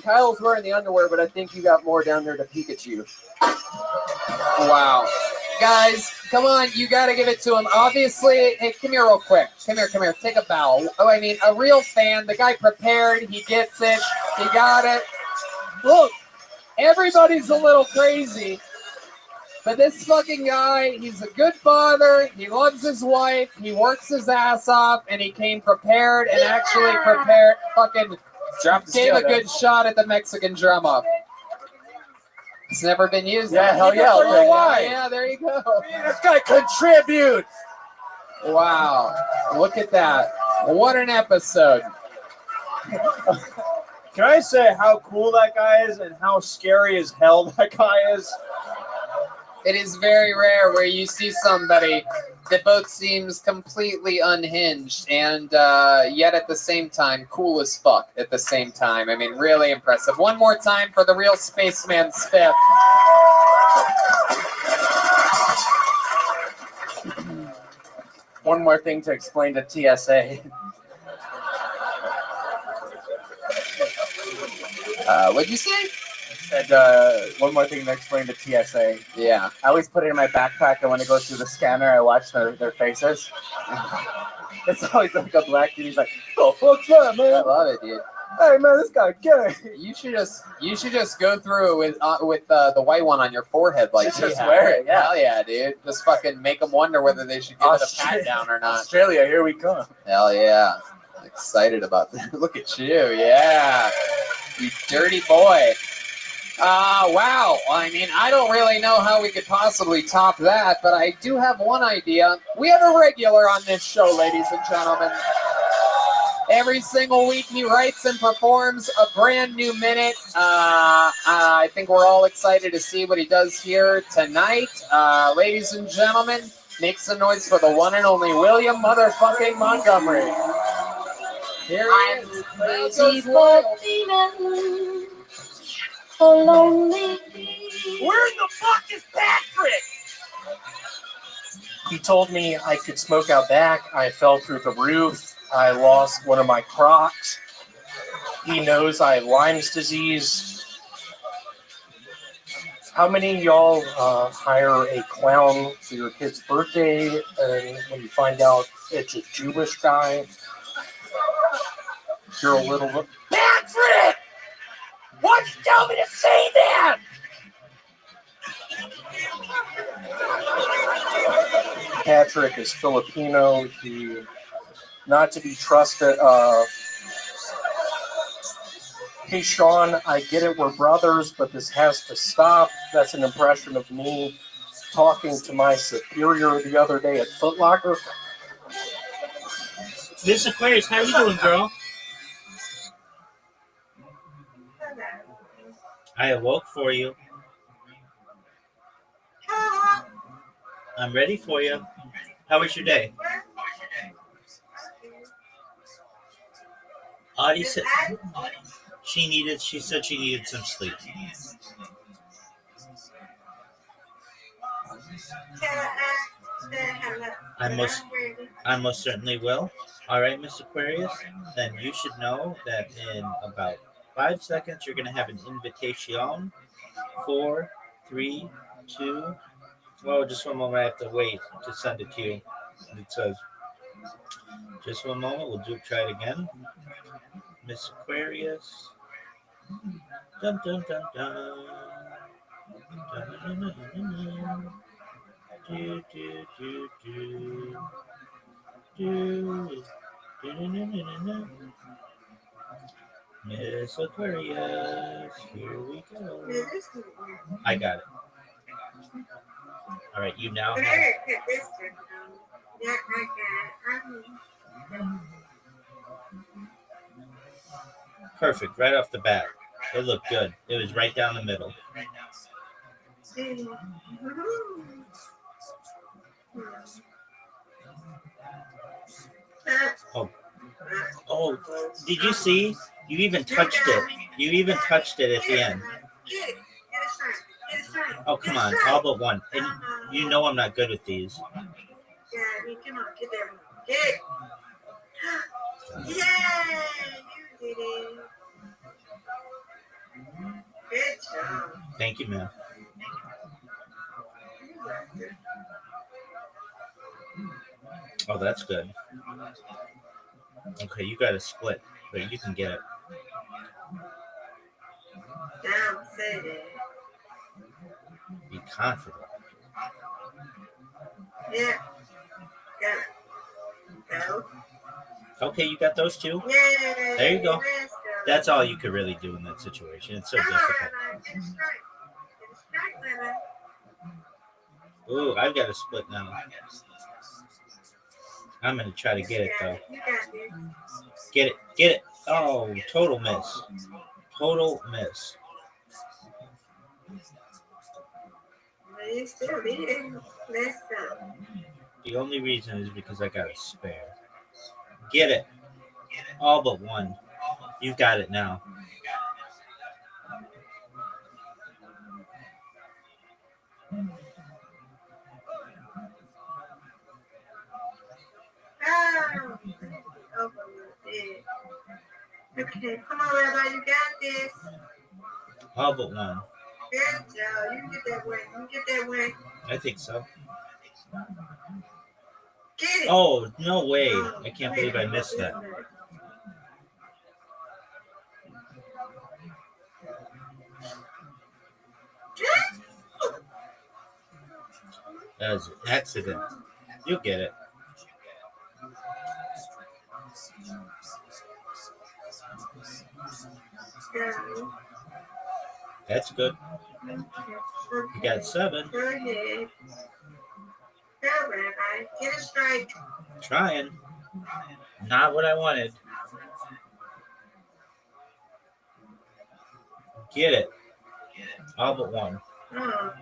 Kyle's wearing the underwear, but I think you got more down there to Pikachu. Wow. Guys, come on, you gotta give it to him. Obviously, hey, come here real quick. Come here. Take a bow. Oh, I mean, a real fan. The guy prepared. He gets it. He got it. Look, everybody's a little crazy. But this fucking guy, he's a good father. He loves his wife. He works his ass off. And he came prepared and actually fucking gave a good shot at the Mexican drum up. It's never been used. Yeah, hell yeah. For Okay. why? Yeah, there you go. This guy contributes. Wow. Look at that. What an episode. Can I say how cool that guy is and how scary as hell that guy is? It is very rare where you see somebody that both seems completely unhinged and yet at the same time cool as fuck at the same time. I mean, really impressive. One more time for the real spaceman Spiff. One more thing to explain to TSA. What'd you say? Said one more thing to explain to TSA. Yeah. I always put it in my backpack, and when it goes through the scanner, I watch their faces. It's always like a black dude. He's like, "Oh, fuck's that, I man? love it, dude. Hey, man, this guy gay." You should just go through it with the white one on your forehead like Just he had. wear it, yeah. Hell yeah, dude. Just fucking make them wonder whether they should give it a pat down or not. Australia, here we come. Hell yeah. I'm excited about that. Look at you. Yeah. You dirty boy. Wow. I mean, I don't really know how we could possibly top that, but I do have one idea. We have a regular on this show, ladies and gentlemen. Every single week he writes and performs a brand new minute. I think we're all excited to see what he does here tonight. Ladies and gentlemen, make some noise for the one and only William motherfucking Montgomery. Here he is. Crazy for feeling so lonely. Where the fuck is Patrick? He told me I could smoke out back. I fell through the roof. I lost one of my Crocs. He knows I have Lyme's disease. How many of y'all hire a clown for your kid's birthday, and when you find out it's a Jewish guy, you're a little bit, Patrick! Why'd you tell me to say that? Patrick is Filipino. He not to be trusted. Hey, Sean, I get it. We're brothers, but this has to stop. That's an impression of me talking to my superior the other day at Foot Locker. Miss Aquarius, how you doing, girl? I awoke for you. I'm ready for you. How was your day? Audie said she said she needed some sleep. I most certainly will. All right, Miss Aquarius. Then you should know that in about 5 seconds you're gonna have an invitation. 4, 3, 2. Well, just one moment. I have to wait to send it to you. It says, just one moment. We'll try it again. Miss Aquarius. Dun dun dun dun. Dun, dun, dun, dun, dun. Do, do, do, do. Do, do, do, do, do, do. Miss Aquarius, here we go. I got it. All right, you now have. Perfect, right off the bat. It looked good. It was right down the middle. Oh, did you see? You even touched it. You even touched it at the end. Oh, come on, all but one. And you know I'm not good with these. Yeah, come on, get there. Get it. Yay! You did it. Good job. Thank you, ma'am. Oh, that's good. Okay, you got a split, but you can get it. Down, say that. Be confident. Yeah. Got it. Go. Okay, you got those two? Yay! There you go. Let's go. That's all you could really do in that situation. It's so difficult. Get a strike. Get a strike, Rabbi. Ooh, I've got a split now. I'm going to try to get it, though. You got this. Get it. Get it. Oh, total miss. Total miss. But you still did it. Let's go. The only reason is because I got a spare. Get it. All but one. You got it now. Oh, over with it. Okay, come on, Rabbi, you got this. All but one. Good job. You can get that way. You can get that way. I think so. Get it. Oh, no way. I can't believe I missed that. That was an accident. You'll get it. Go. That's good. You got 7. Go ahead. Go, Rabbi. Get a strike. Trying. Not what I wanted. Get it. All but one. Oh,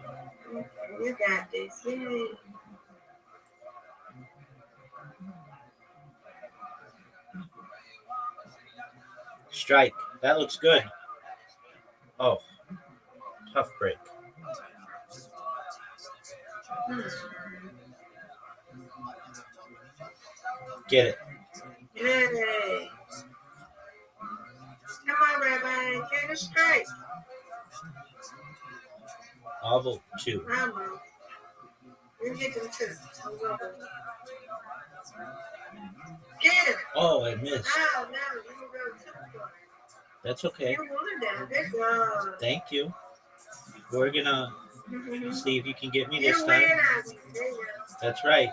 you got this. Yay. Strike. That looks good. Oh, tough break. Get it. Yay. Come on, Rabbi. Get a strike. All but 2. Come on. You get them too. Get him. Oh, I missed. No, you can go too far. That's okay. You won that. Good job. Thank you. We're gonna see if you can get me this You time. win, Abby. There you go. That's right.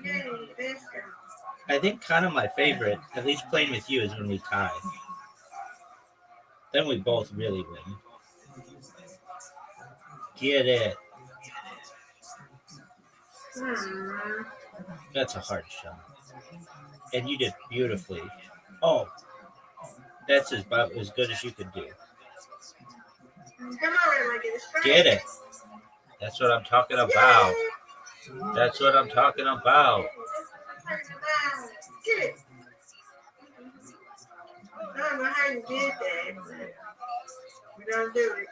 Yay, let's go. I think kind of my favorite, at least playing with you, is when we tie. Then we both really win. Get it. That's a hard shot. And you did beautifully. Oh, that's about as good as you could do. Come on, Rabbi. Get a strike. Get it. That's what I'm talking about. That's what I'm talking about. Get it. I don't know how you did that, but we don't do it.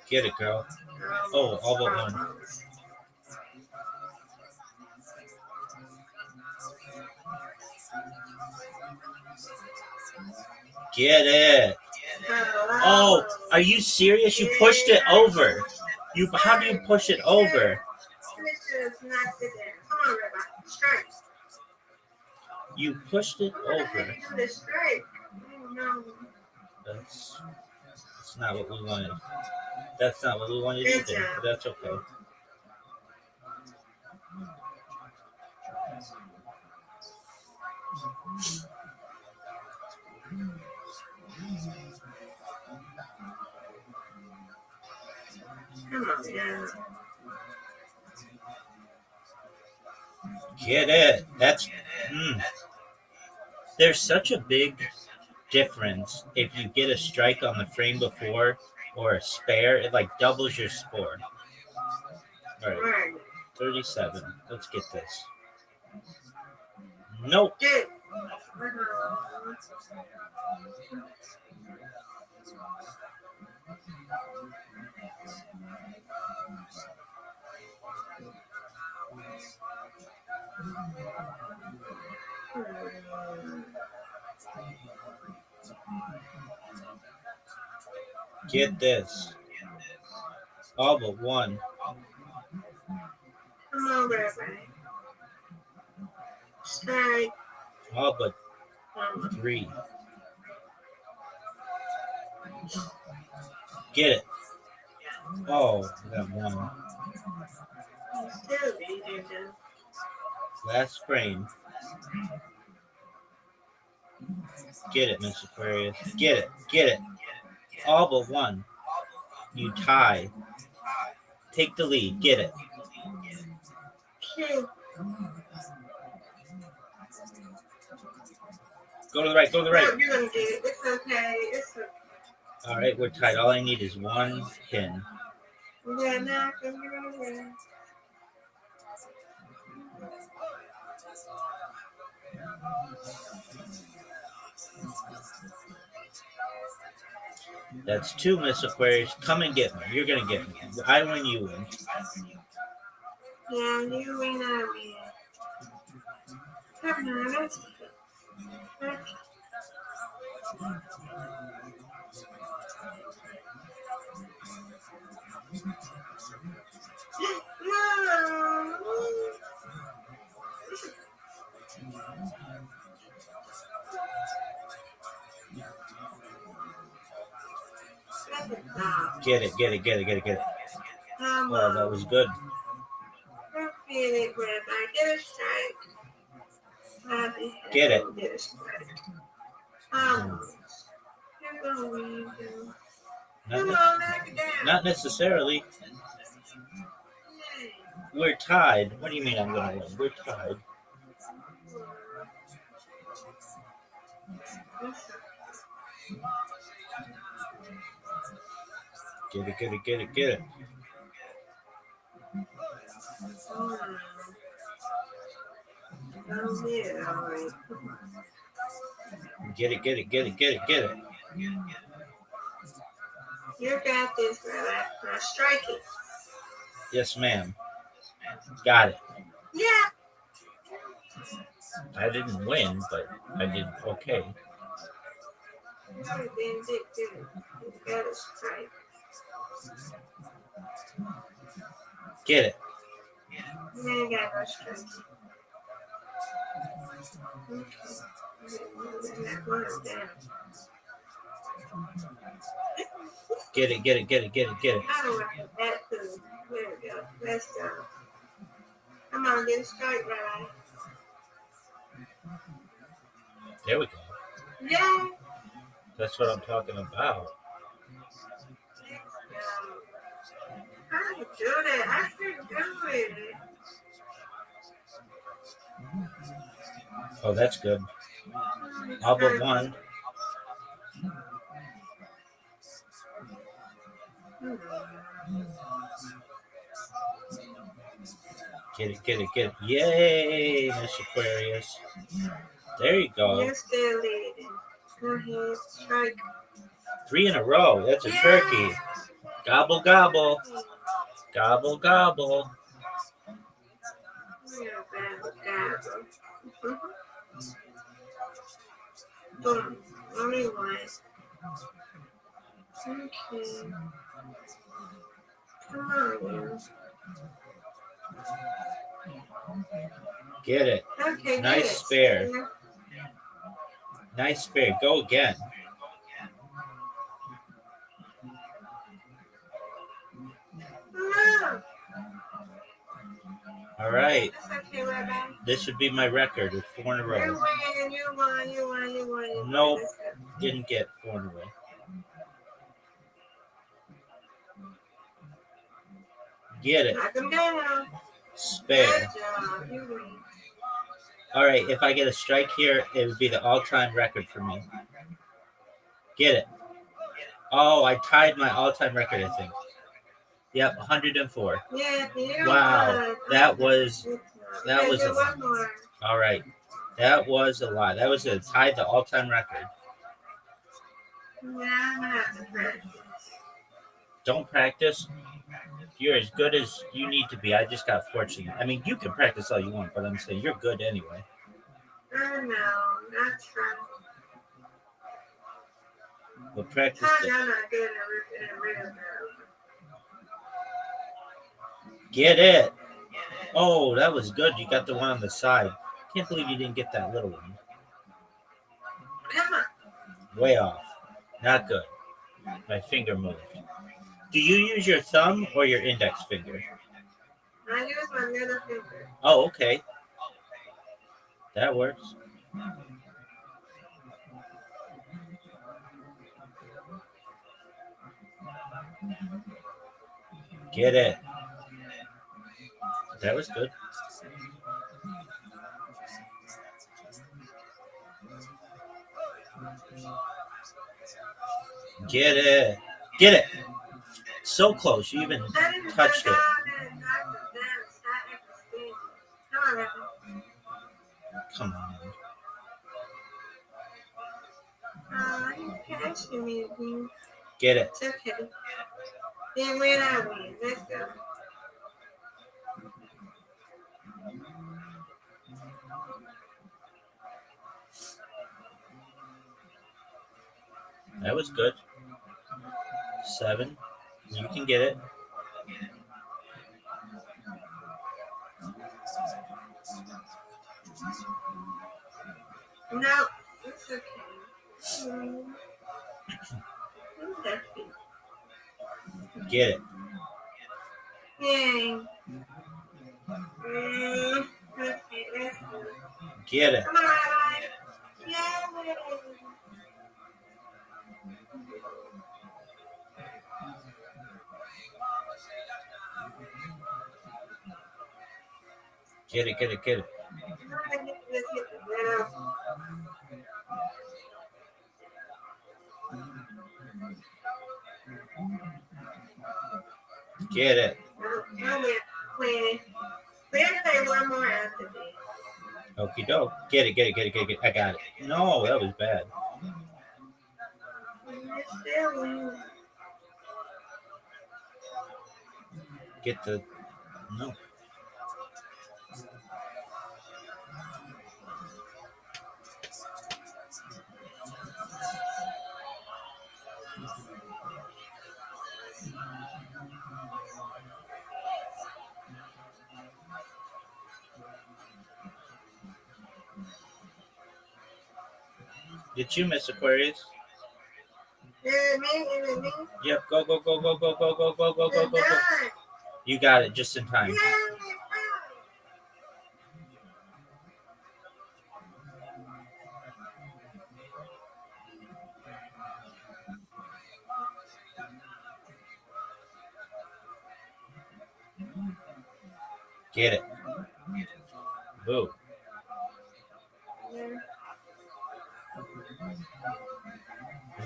Get it, girl. Oh, all but 1. Get it. Oh, are you serious? You pushed it over. How do you push it over? Come on, Rabbi. Strike. You pushed it over. Do the strike. Oh, no. That's not what we wanted. That's not what we wanted either. But that's okay. Come on, yeah. Get it. That's. There's such a big difference if you get a strike on the frame before or a spare. It like doubles your score. All right. 37. Let's get this. Nope. Get this. All but 1. Come on, Rabbi. Strike. All but 3. Get it. Oh, I got 1. Still beating them. Last frame. Get it, Miss Aquarius. Get it. Get it. All but 1. You tie. Take the lead. Get it. Go to the right. Go to the right. No, you're gonna get it. It's okay. It's okay. All right, we're tied. All I need is 1 pin. Yeah, now you're over. That's 2, Miss Aquarius. Come and get me. You're gonna get me. I win, you win. Yeah, you win, I win. Come on, let's go. No. Get it. Get it. Get it. Get it. Get it. Oh, that was good. Get it, Rabbi. Get a strike. Get it. Get a strike. You're gonna win. Come on, knock it down. Not necessarily. We're tied. What do you mean I'm going to win? We're tied. Get it, get it, get it, get it. Get it, get it, get it, get it, get it. You got this, brother. Now strike it. Yes, ma'am. Got it. Yeah. I didn't win, but I did okay. No, it didn't get good. You got a strike. Get it. You ain't got no strike. Okay. That one's down. Get it. Get it. Get it. Get it. Get it. I don't like that too. There we go. Let's go. Come on, get a strike, Rabbi. There we go. Yay! That's what I'm talking about. How do you do that? I can't do it. Oh, that's good. All but one. Get it. Get it. Get it. Yay, Miss Aquarius. There you go. You're still leading. Go ahead, strike. 3 in a row. That's a turkey. Gobble, gobble. Gobble, gobble. Boom. Only one. Okay. Come on, you. Get it. Okay, Nice good. spare. Yeah. Nice spare. Go again. No. All right. That's okay, Rabbi. This would be my record with 4 in a You row. win, you won, you won, you won. You won. Nope. Let's go. Didn't get 4 in a row. Get it. Knock him down. Spare. Good job. You win. All right. If I get a strike here, it would be the all-time record for me. Get it. Oh, I tied my all-time record, I think. Yep, 104. Yeah, you Wow. won. That was You a do lot. one more. All right. That was a lot. That was a tied the all-time record. Yeah, I'm gonna have to practice. Don't practice. You're as good as you need to be. I just got fortunate. I mean, you can practice all you want, but I'm saying you're good anyway. I know, not trying. But practice. I'm not good at a real girl. Get it. Oh, that was good. You got the one on the side. Can't believe you didn't get that little one. Come on. Way off. Not good. My finger moved. Do you use your thumb or your index finger? I use my middle finger. Oh, okay. That works. Get it. That was good. Get it. Get it. So close. You even touched it. Come on. You catching me again. Get it. It's okay. Then win, I win. Let's go. That was good. 7. You can get it. No, it's okay. Get it. Yay. Okay, let's go. Get it. Come on, Rabbi. Yay. Get it. Get it. Get it. Get it. We're gonna play one more after this. Okie doke. Get it. Get it. Get it. Get it. Get it. I got it. No, that was bad. Still win. Get the. No. It's you, Miss Aquarius. Is it me? Is it me? Yep, go, go, go, go, go, go, go, go, go, go, go, go. You got it just in time. Get it. Boo.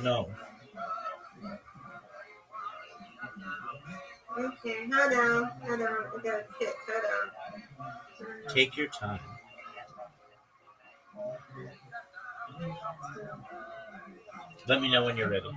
No. Okay, hold on. I gotta check. Hold on. Take your time. Let me know when you're ready.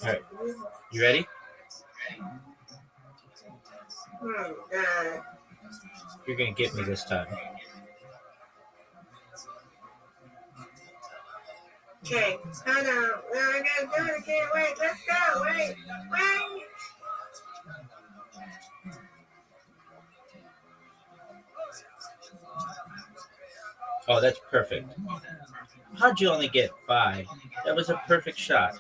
All right. You ready? Oh, God. You're going to get me this time. Okay, hold on. Well, I gotta do it again. Wait, let's go. Wait. Oh, that's perfect. How'd you only get 5? That was a perfect shot.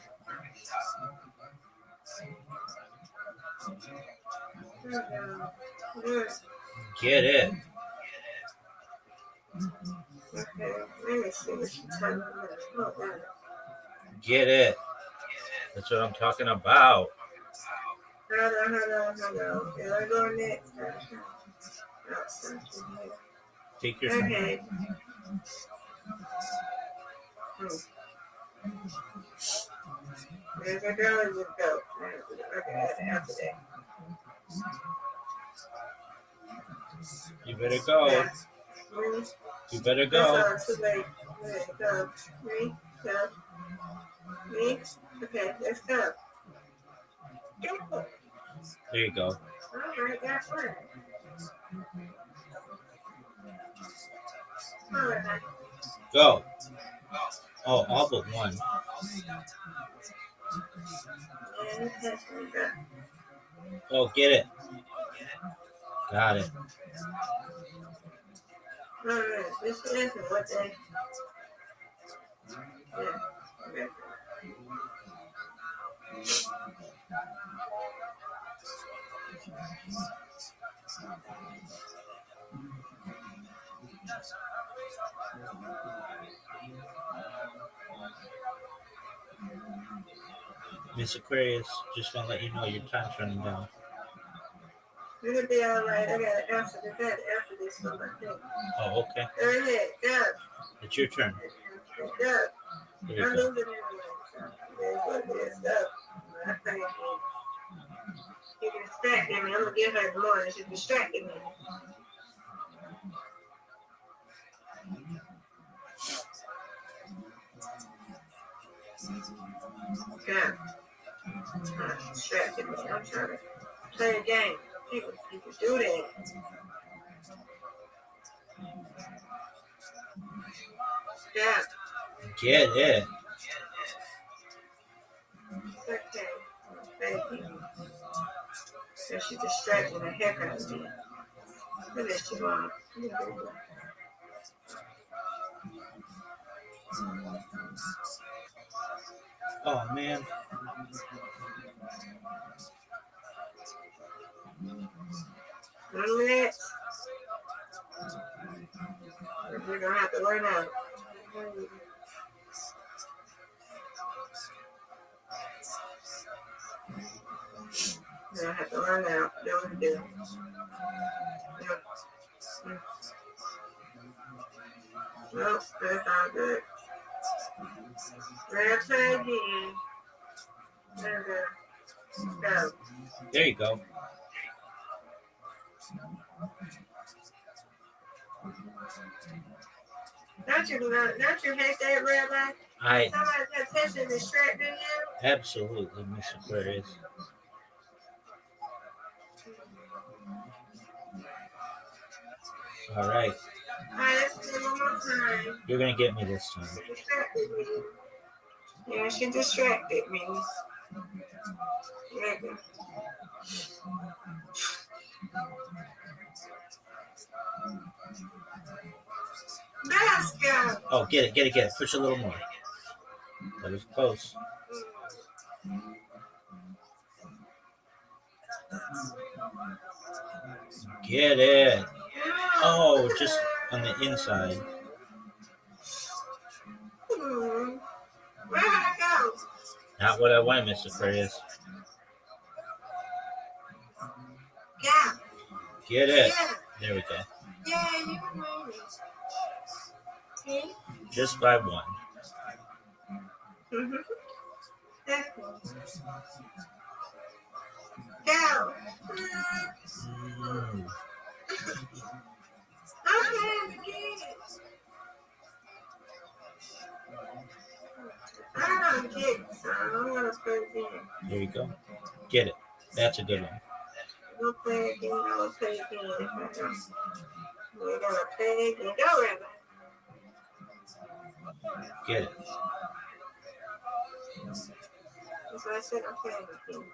Get it. Okay, let me see what you're talking about. Hold on. Get it. That's what I'm talking about. Hold on. Can I go next? Take your time. Okay. There's a girl in the goat. Okay, after that. You better go. Yeah. You better That's go. all, too late. Go. Me? Okay, let's go. Go. There you go. All right, that's right. All right. Go. Oh, all but one. Oh, get it. Got it. All right, this is what they. Yeah. Okay. Miss Aquarius, just want to let you know your time's running down. It'll be all right. I gotta answer this one, I think. Oh, okay. Go ahead, go. It's your turn. Go. There I'm you go. losing anyway. So there's what it is. Go. I think you distracted me. I'm gonna give her the morning. She distracted me. Go. Distracted me. I'm trying to play a game. People do that. Yeah. Get it. It's okay. Thank you. So she distracted the heck out of me. What is she on? Oh, man. 1 minute. We're gonna have to learn out. We're gonna have to learn out. Know what to do. Yep. Nope, that's all good. Let's try again. Go. There you go. Don't you hate that, Rabbi? I Somebody's attention distracting you? Absolutely, Miss Aquarius. All right. All right, let's do it one more time. You're going to get me this time. She distracted me. Yeah, she distracted me. There we go. Let's go. Oh, get it. Push a little more. That was close. Get it. Oh, just on the inside. Where did I go? Not what I want, Miss Aquarius. Yeah. Get it. Yeah. There we go. Yeah, you were moving. See? Just by one. Mm-hmm. That's cool. Go. Mm. Okay, again. I don't get it, so I'm gonna play again. There you go. Get it. That's a good one. We'll play again. I'll play again. We're gonna play again. Go, Rabbi. Get it. That's what I said. I'm playing again.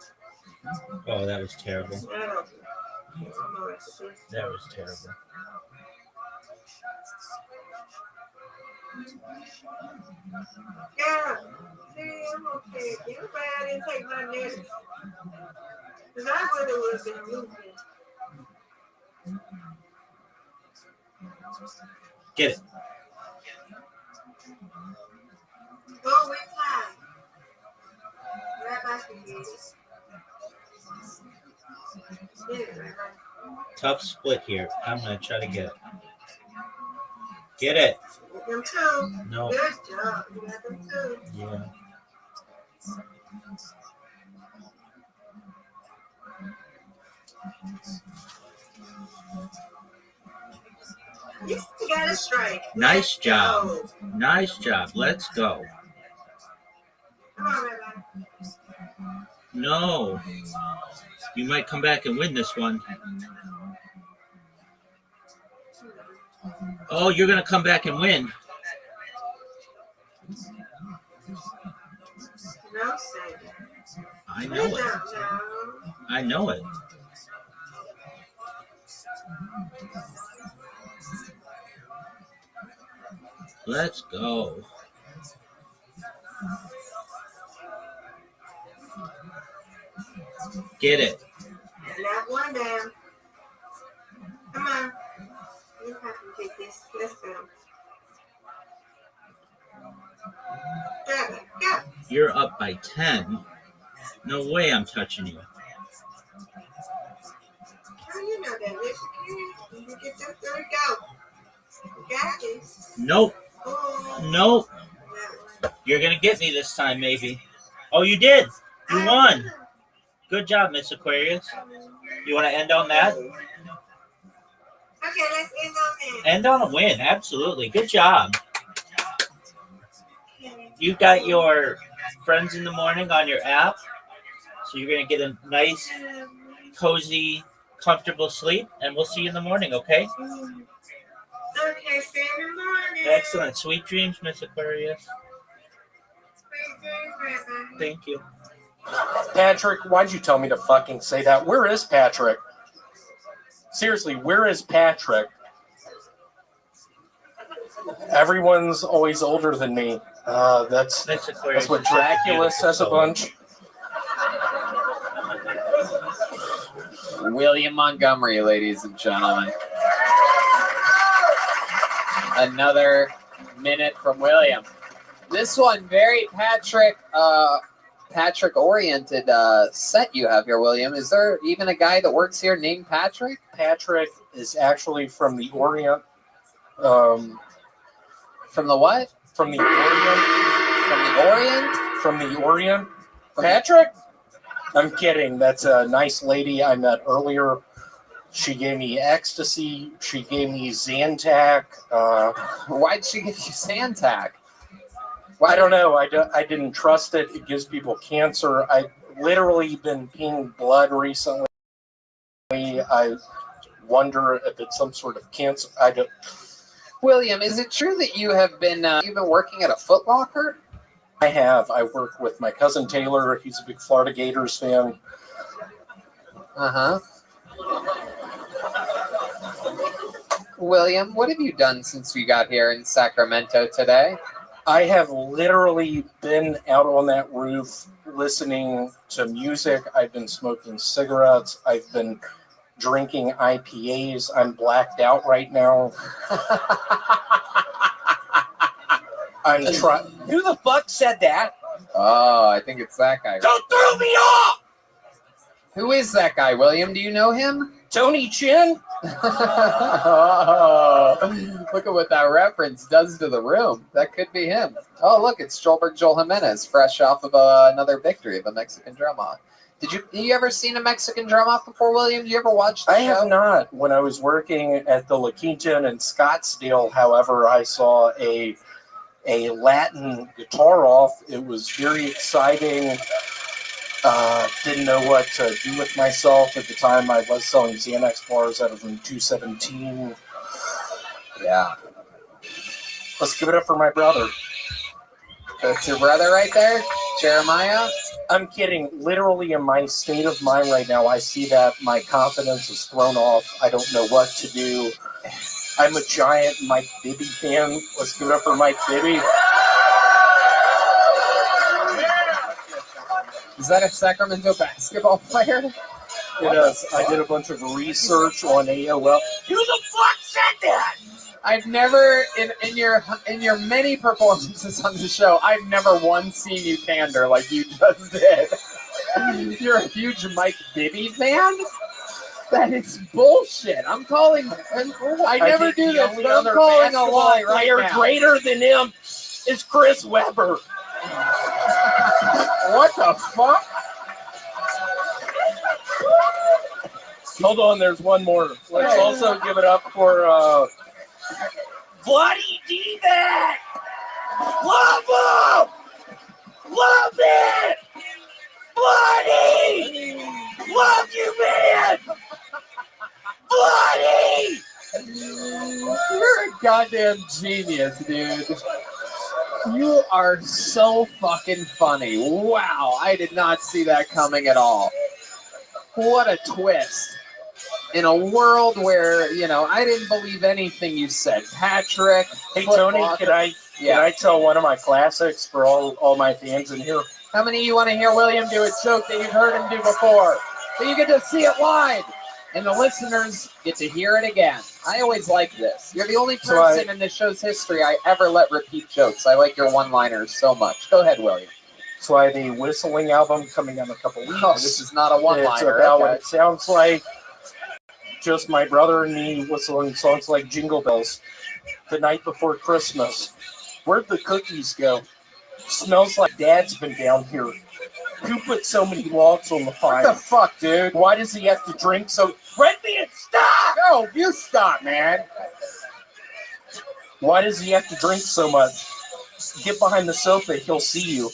Oh, that was terrible. I don't know what to do. That was terrible. Yeah. See, I'm okay again. I'm glad I didn't take my medicine. Because I really would have been moving. Get it. Go with time. Rabbi can get it. Get it, Rabbi. Tough split here. I'm going to try to get it. Get it. Them two. No. Good job. You got them two. Yeah. You got a strike. Nice Let's job. go. Nice job. Let's go. Come on, Rabbi. No. You might come back and win this one. Oh, you're going to come back and win. No, Savior. I know it. I know it. Let's go. Get it. Slap one down. Come on. You have to take this. Let's go. Grab it. Go. You're up by 10. No way I'm touching you. How do you know that? Yes, you can. You get this. There we go. You got this. Nope. Oh. Nope. You're going to get me this time, maybe. Oh, you did. You won. Good job, Miss Aquarius. You want to end on that? Okay, let's end on that. End on a win. Absolutely. Good job. You got your friends in the morning on your app. So you're going to get a nice, cozy, comfortable sleep. And we'll see you in the morning, okay? Okay, see you in the morning. Excellent. Sweet dreams, Miss Aquarius. Sweet dreams, Rabbi. Thank you. Patrick, why'd you tell me to fucking say that? Where is Patrick? Seriously, where is Patrick? Everyone's always older than me. That's what Dracula says a bunch. William Montgomery, ladies and gentlemen. Another minute from William. This one, very Patrick-oriented set you have here, William. Is there even a guy that works here named Patrick? Patrick is actually from the Orient. From the what? From the Orient. From the Orient? From the Orient. Patrick? I'm kidding. That's a nice lady I met earlier. She gave me ecstasy. She gave me Zantac. Why'd she give you Zantac? I don't know. I didn't trust it. It gives people cancer. I've literally been peeing blood recently. I wonder if it's some sort of cancer. I don't. William, is it true that you've been working at a Foot Locker? I have. I work with my cousin Taylor. He's a big Florida Gators fan. Uh-huh. William, what have you done since we got here in Sacramento today? I have literally been out on that roof listening to music. I've been smoking cigarettes. I've been drinking IPAs. I'm blacked out right now. I'm trying. Who the fuck said that? Oh, I think it's that guy. Don't throw me off! Who is that guy, William? Do you know him? Tony Chin? Oh, look at what that reference does to the room. That could be him. Oh, look, it's Joel Jimenez, fresh off of another victory of a Mexican drum-off. Have you ever seen a Mexican drum-off before, William? Did you ever watch the show? I have not. When I was working at the La Quinta in Scottsdale, however, I saw a Latin guitar off. It was very exciting. Didn't know what to do with myself at the time. I was selling Xanax bars out of room 217. Yeah. Let's give it up for my brother. That's your brother right there, Jeremiah? I'm kidding. Literally in my state of mind right now, I see that my confidence is thrown off. I don't know what to do. I'm a giant Mike Bibby fan. Let's give it up for Mike Bibby. Is that a Sacramento basketball player? It is. I did a bunch of research on AOL. Who the fuck said that? I've never, in your many performances on the show, I've never once seen you candor like you just did. You're a huge Mike Bibby fan? That is bullshit. I'm calling. I never do this, but I'm calling a lie right now. Greater than him is Chris Webber. What the fuck? Hold on, there's one more. Let's also give it up for Vladi Divac! Love him! Love it! Vladi! Love you, man! Vladi! You're a goddamn genius, dude. You are so fucking funny. Wow, I did not see that coming at all. What a twist. In a world where, I didn't believe anything you said. Patrick. Hey, Tony, can I tell one of my classics for all my fans in here? How many of you want to hear William do a joke that you've heard him do before? So you get to see it live. And the listeners get to hear it again. I always like this. You're the only person in this show's history I ever let repeat jokes. I like your one-liners so much. Go ahead, William. So I have a whistling album coming out in a couple weeks. Oh, this is not a one-liner. It's about what it sounds like. Just my brother and me whistling songs like Jingle Bells. The Night Before Christmas. Where'd the cookies go? Smells like Dad's been down here. Who put so many logs on the fire? What the fuck, dude? Why does he have to drink so... Red Man, stop! No, you stop, man. Why does he have to drink so much? Get behind the sofa, he'll see you.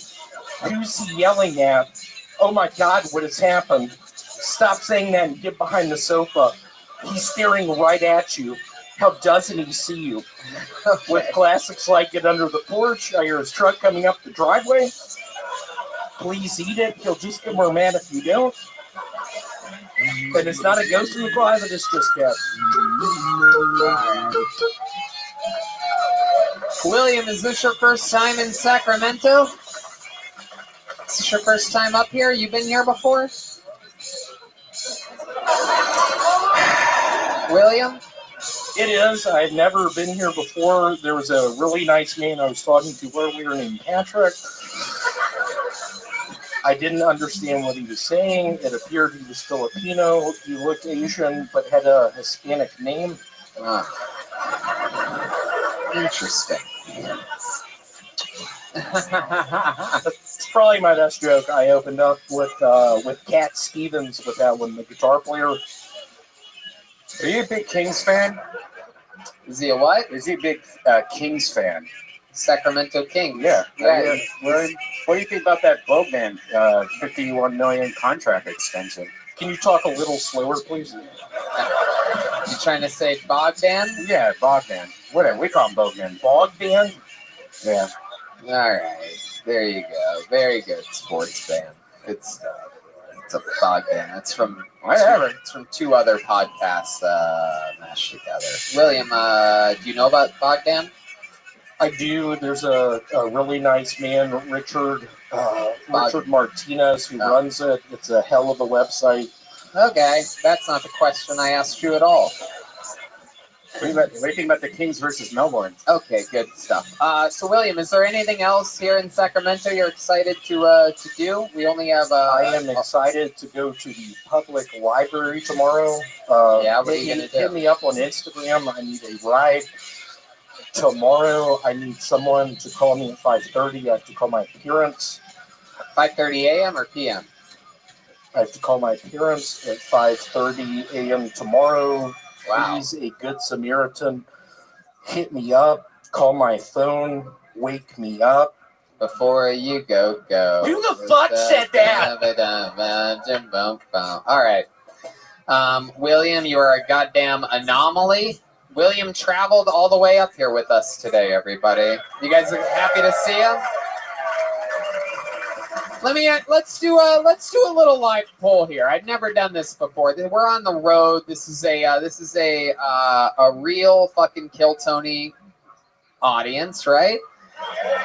Who's he yelling at? Oh my God, what has happened? Stop saying that and get behind the sofa. He's staring right at you. How doesn't he see you? Okay. With classics like Get Under the Porch, I hear his truck coming up the driveway. Please eat it. He'll just get more mad if you don't. And it's not a ghost in the closet, it's just cat. William, is this your first time in Sacramento? Is this your first time up here? You've been here before? William? It is. I've never been here before. There was a really nice man I was talking to earlier named Patrick. I didn't understand what he was saying. It appeared he was Filipino. He looked Asian, but had a Hispanic name. Interesting. It's probably my best joke. I opened up with Cat Stevens with that one, the guitar player. Are you a big Kings fan? Is he a what? Is he a big Kings fan? Sacramento Kings. Yeah. Yeah. What do you think about that Bogdan 51 million contract extension? Can you talk a little slower, please? You trying to say Bogdan? Yeah, Bogdan. Whatever, we call him Bogdan. Bogdan? Yeah. All right. There you go. Very good sports fan. It's a Bogdan. It's from whatever. It's from two other podcasts mashed together. William, do you know about Bogdan? I do. There's a really nice man, Richard Martinez, who runs it. It's a hell of a website. Okay, that's not the question I asked you at all. What do you think about the Kings versus Melbourne? Okay, good stuff. So, William, is there anything else here in Sacramento you're excited to do? We only have. I am excited to go to the public library tomorrow. Yeah, what are you gonna do? Hit me up on Instagram. I need a ride. Tomorrow, I need someone to call me at 5:30. I have to call my parents. 5:30 a.m. or p.m.? I have to call my parents at 5:30 a.m. tomorrow. Wow. Please, a good Samaritan, hit me up, call my phone, wake me up. Before you go. Who the fuck said that? All right. William, you are a goddamn anomaly. William traveled all the way up here with us today, everybody. You guys are happy to see him? Let's do a little live poll here. I've never done this before. We're on the road. This is a real fucking Kill Tony audience, right?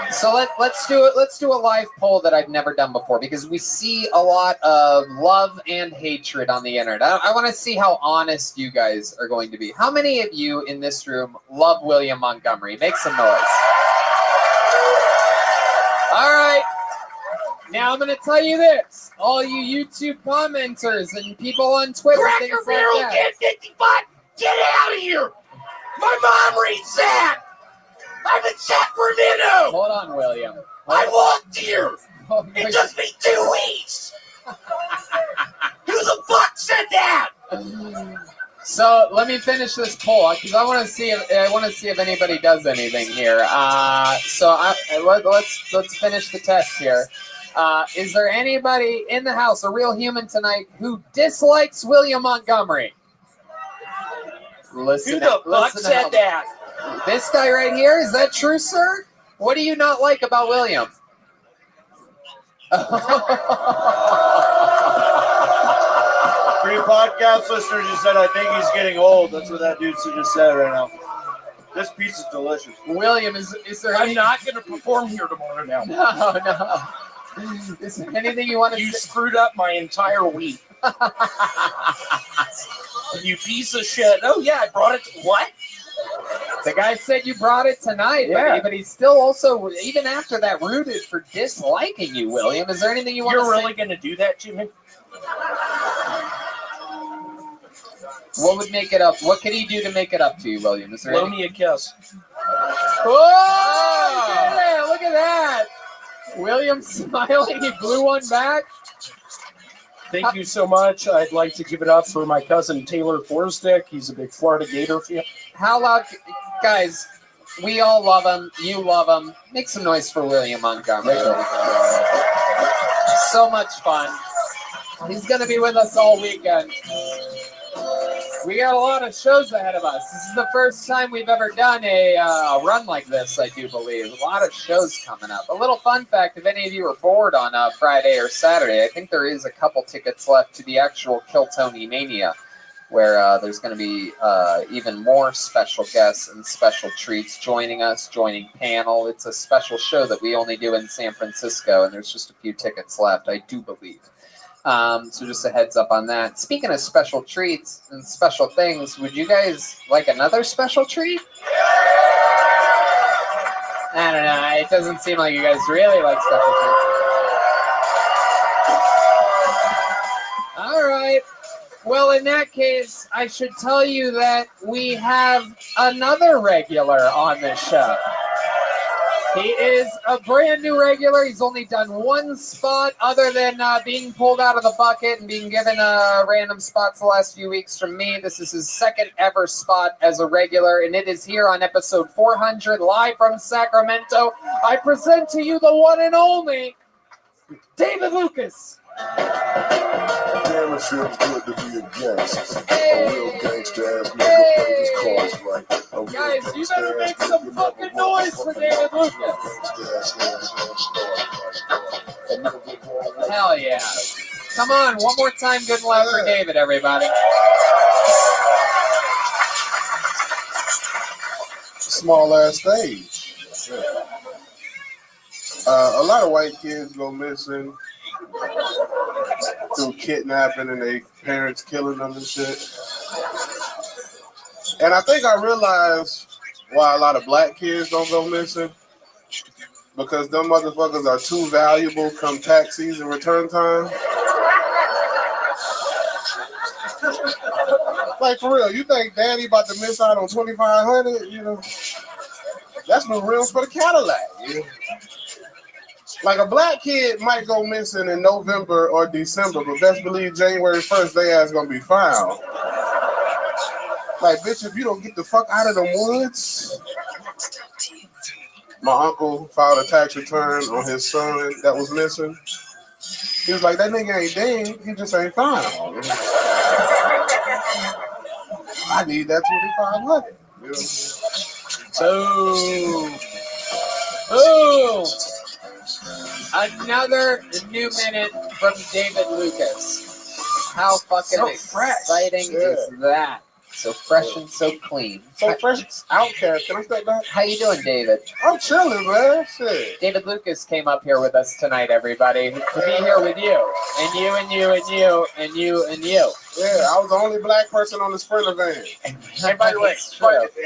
So let's do it. Let's do a live poll that I've never done before because we see a lot of love and hatred on the internet. I want to see how honest you guys are going to be. How many of you in this room love William Montgomery? Make some noise. All right. Now I'm going to tell you this. All you YouTube commenters and people on Twitter, things like that. Get 55! Get out of here! My mom reads that! I'm in Sacramento! Hold on, William. I walked here! Oh, It took me 2 weeks! Who the fuck said that? So let me finish this poll because I want to see if anybody does anything here. Let's finish the test here. Is there anybody in the house, a real human tonight, who dislikes William Montgomery? Listen, Who the fuck said that? This guy right here, is that true, sir? What do you not like about William? For you podcast listeners, you said, I think he's getting old. That's what that dude just said right now. This piece is delicious. William, is there I'm not going to perform here tomorrow now. No. Is there anything you want to You say? screwed up my entire week. You piece of shit. Oh, yeah, I brought it. What? The guy said you brought it tonight, Yeah. but he's still also, even after that, rooted for disliking you, William. Is there anything you want to You're say? really going to do that to me? What would make it up? What could he do to make it up to you, William? Is there Blow any- me a kiss. Oh! Look at that! William smiling. He blew one back. Thank you so much. I'd like to give it up for my cousin Taylor Forsdick. He's a big Florida Gator fan. How loud, guys? We all love him. You love him. Make some noise for William Montgomery. So much fun. He's going to be with us all weekend. We got a lot of shows ahead of us. This is the first time we've ever done a run like this, I do believe. A lot of shows coming up. A little fun fact, if any of you are bored on Friday or Saturday, I think there is a couple tickets left to the actual Kill Tony Mania, where there's going to be even more special guests and special treats joining us, joining panel. It's a special show that we only do in San Francisco, and there's just a few tickets left, I do believe. So just a heads up on that. Speaking of special treats and special things, would you guys like another special treat? I don't know. It doesn't seem like you guys really like special treats. All right. Well, in that case, I should tell you that we have another regular on this show. He is a brand new regular. He's only done one spot other than being pulled out of the bucket and being given random spots the last few weeks from me. This is his second ever spot as a regular, and it is here on episode 400, live from Sacramento. I present to you the one and only David Lucas. Damn, it feels good to be a gangster. Hey. A real gangster ass nigga plays his cards right. A real Guys, you gangster better ass make nigga some never fucking walk noise a for fucking David line. Lucas. Hell yeah. Come on, one more time, good and loud for David, everybody. Small ass stage. A lot of white kids go missing through kidnapping and their parents killing them and shit. And I think I realized why a lot of black kids don't go missing. Because them motherfuckers are too valuable come tax season return time. Like, for real, you think daddy about to miss out on $2,500? You know, that's new rims for the Cadillac. You know? Like, a black kid might go missing in November or December, but best believe January 1st, they ass gonna be found. Like, bitch, if you don't get the fuck out of the woods. My uncle filed a tax return on his son that was missing. He was like, that nigga ain't dead, he just ain't found. I need that $2,500. You know? Boom. Another new minute from David Lucas. How fucking So exciting fresh. is that? So fresh and so clean. So fresh outcast. Can I step back? How you doing, David? I'm chilling, man. Shit. David Lucas came up here with us tonight, everybody, to be here with you. And you, and you, and you, and you, and you. Yeah, I was the only black person on the Sprinter van. And by the way,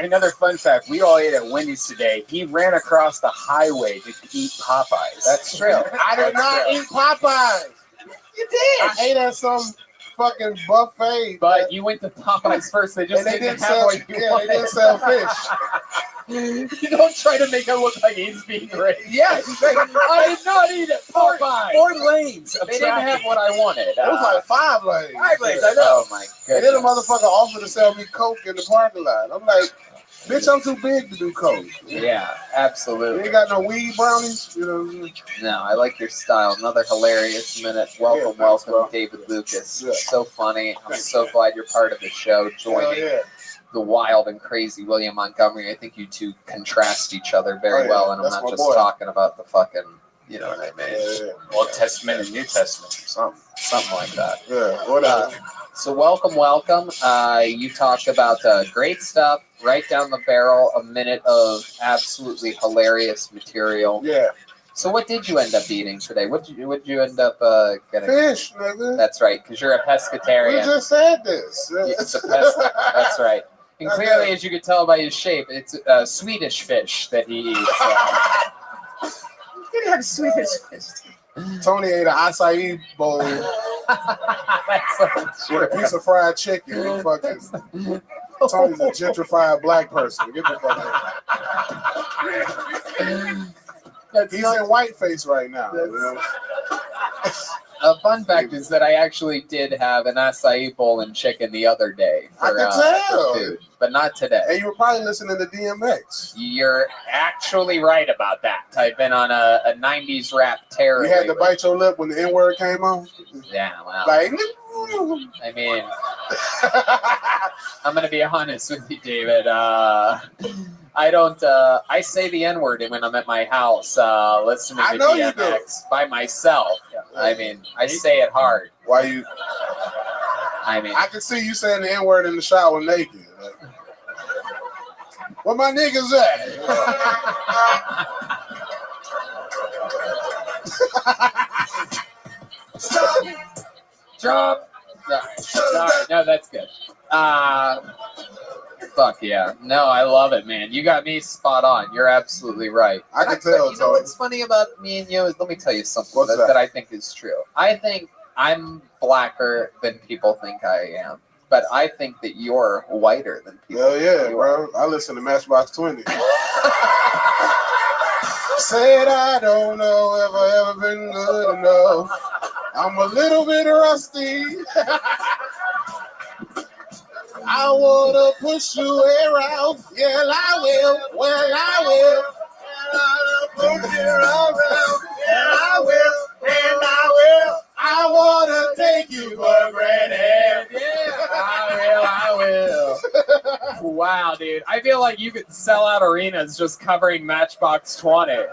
another fun fact: we all ate at Wendy's today. He ran across the highway to eat Popeyes. That's true. I did not eat Popeyes. You did. I ate at some fucking buffet. But you went to Popeyes first. They just and they didn't didn't have sell. what you Yeah, wanted. they didn't sell fish. You don't try to make it look like he's being racist. Yes, I did not eat at Popeyes. 4 lanes of They didn't traffic. have what I wanted. It was like 5 lanes. 5 lanes, I know. Oh my And then the goodness. motherfucker offered to sell me coke in the parking lot. I'm like, bitch, I'm too big to do coke. Yeah, You absolutely. ain't got no weed brownies, you know. No, I like your style. Another hilarious minute. Welcome, Yeah, thanks, welcome, bro. David Lucas. Yeah. So funny. I'm Thanks, so man. glad you're part of the show, Hell joining yeah. the wild and crazy William Montgomery. I think you two contrast each other very Oh, yeah. well, and I'm That's not my just boy. talking about the fucking, you know what I mean? Yeah, Old Testament and New Testament, or something. Something like that. yeah. Whatever. So welcome. You talked about great stuff, right down the barrel, a minute of absolutely hilarious material. Yeah. So what did you end up eating today? What did you end up getting? Fish, nigga. That's right, because you're a We pescatarian. just said this. It's a that's right. And clearly, as you could tell by his shape, it's Swedish fish that he eats. You have Swedish fish. Tony ate an acai bowl That's with a piece of fried chicken. He fucking Tony's a gentrified black person. Get the fuck out. He's in whiteface right now. You know? A fun fact is that I actually did have an acai bowl and chicken the other day I for, can tell. for food, but not today. And you were probably listening to DMX. You're actually right about that. I've been on a 90s rap tear. You had to lately. bite your lip when the N-word came on. Yeah, well, Like, I mean, I'm gonna be honest with you, David. I don't. I say the N-word when I'm at my house listening I to know you DMX by myself. I mean, I say it hard. why you? I mean, I can see you saying the N-word in the shower naked. Like, where my niggas at? drop. Sorry. No, that's good. Fuck yeah. No, I love it, man. You got me spot on. You're absolutely right. I can tell, You know Tony. what's funny about me and you is, let me tell you something What's that, that? that I think is true. I think I'm blacker than people think I am, but I think that you're whiter than people Hell yeah, think you are. bro. I listen to Matchbox 20. Said I don't know if I ever been good enough. I'm a little bit rusty. I wanna push you around. Yeah, I will. Well, I will. Push you around. Yeah, I will. And I will. I wanna take you for granted. Yeah, I will. Wow, dude. I feel like you could sell out arenas just covering Matchbox 20. I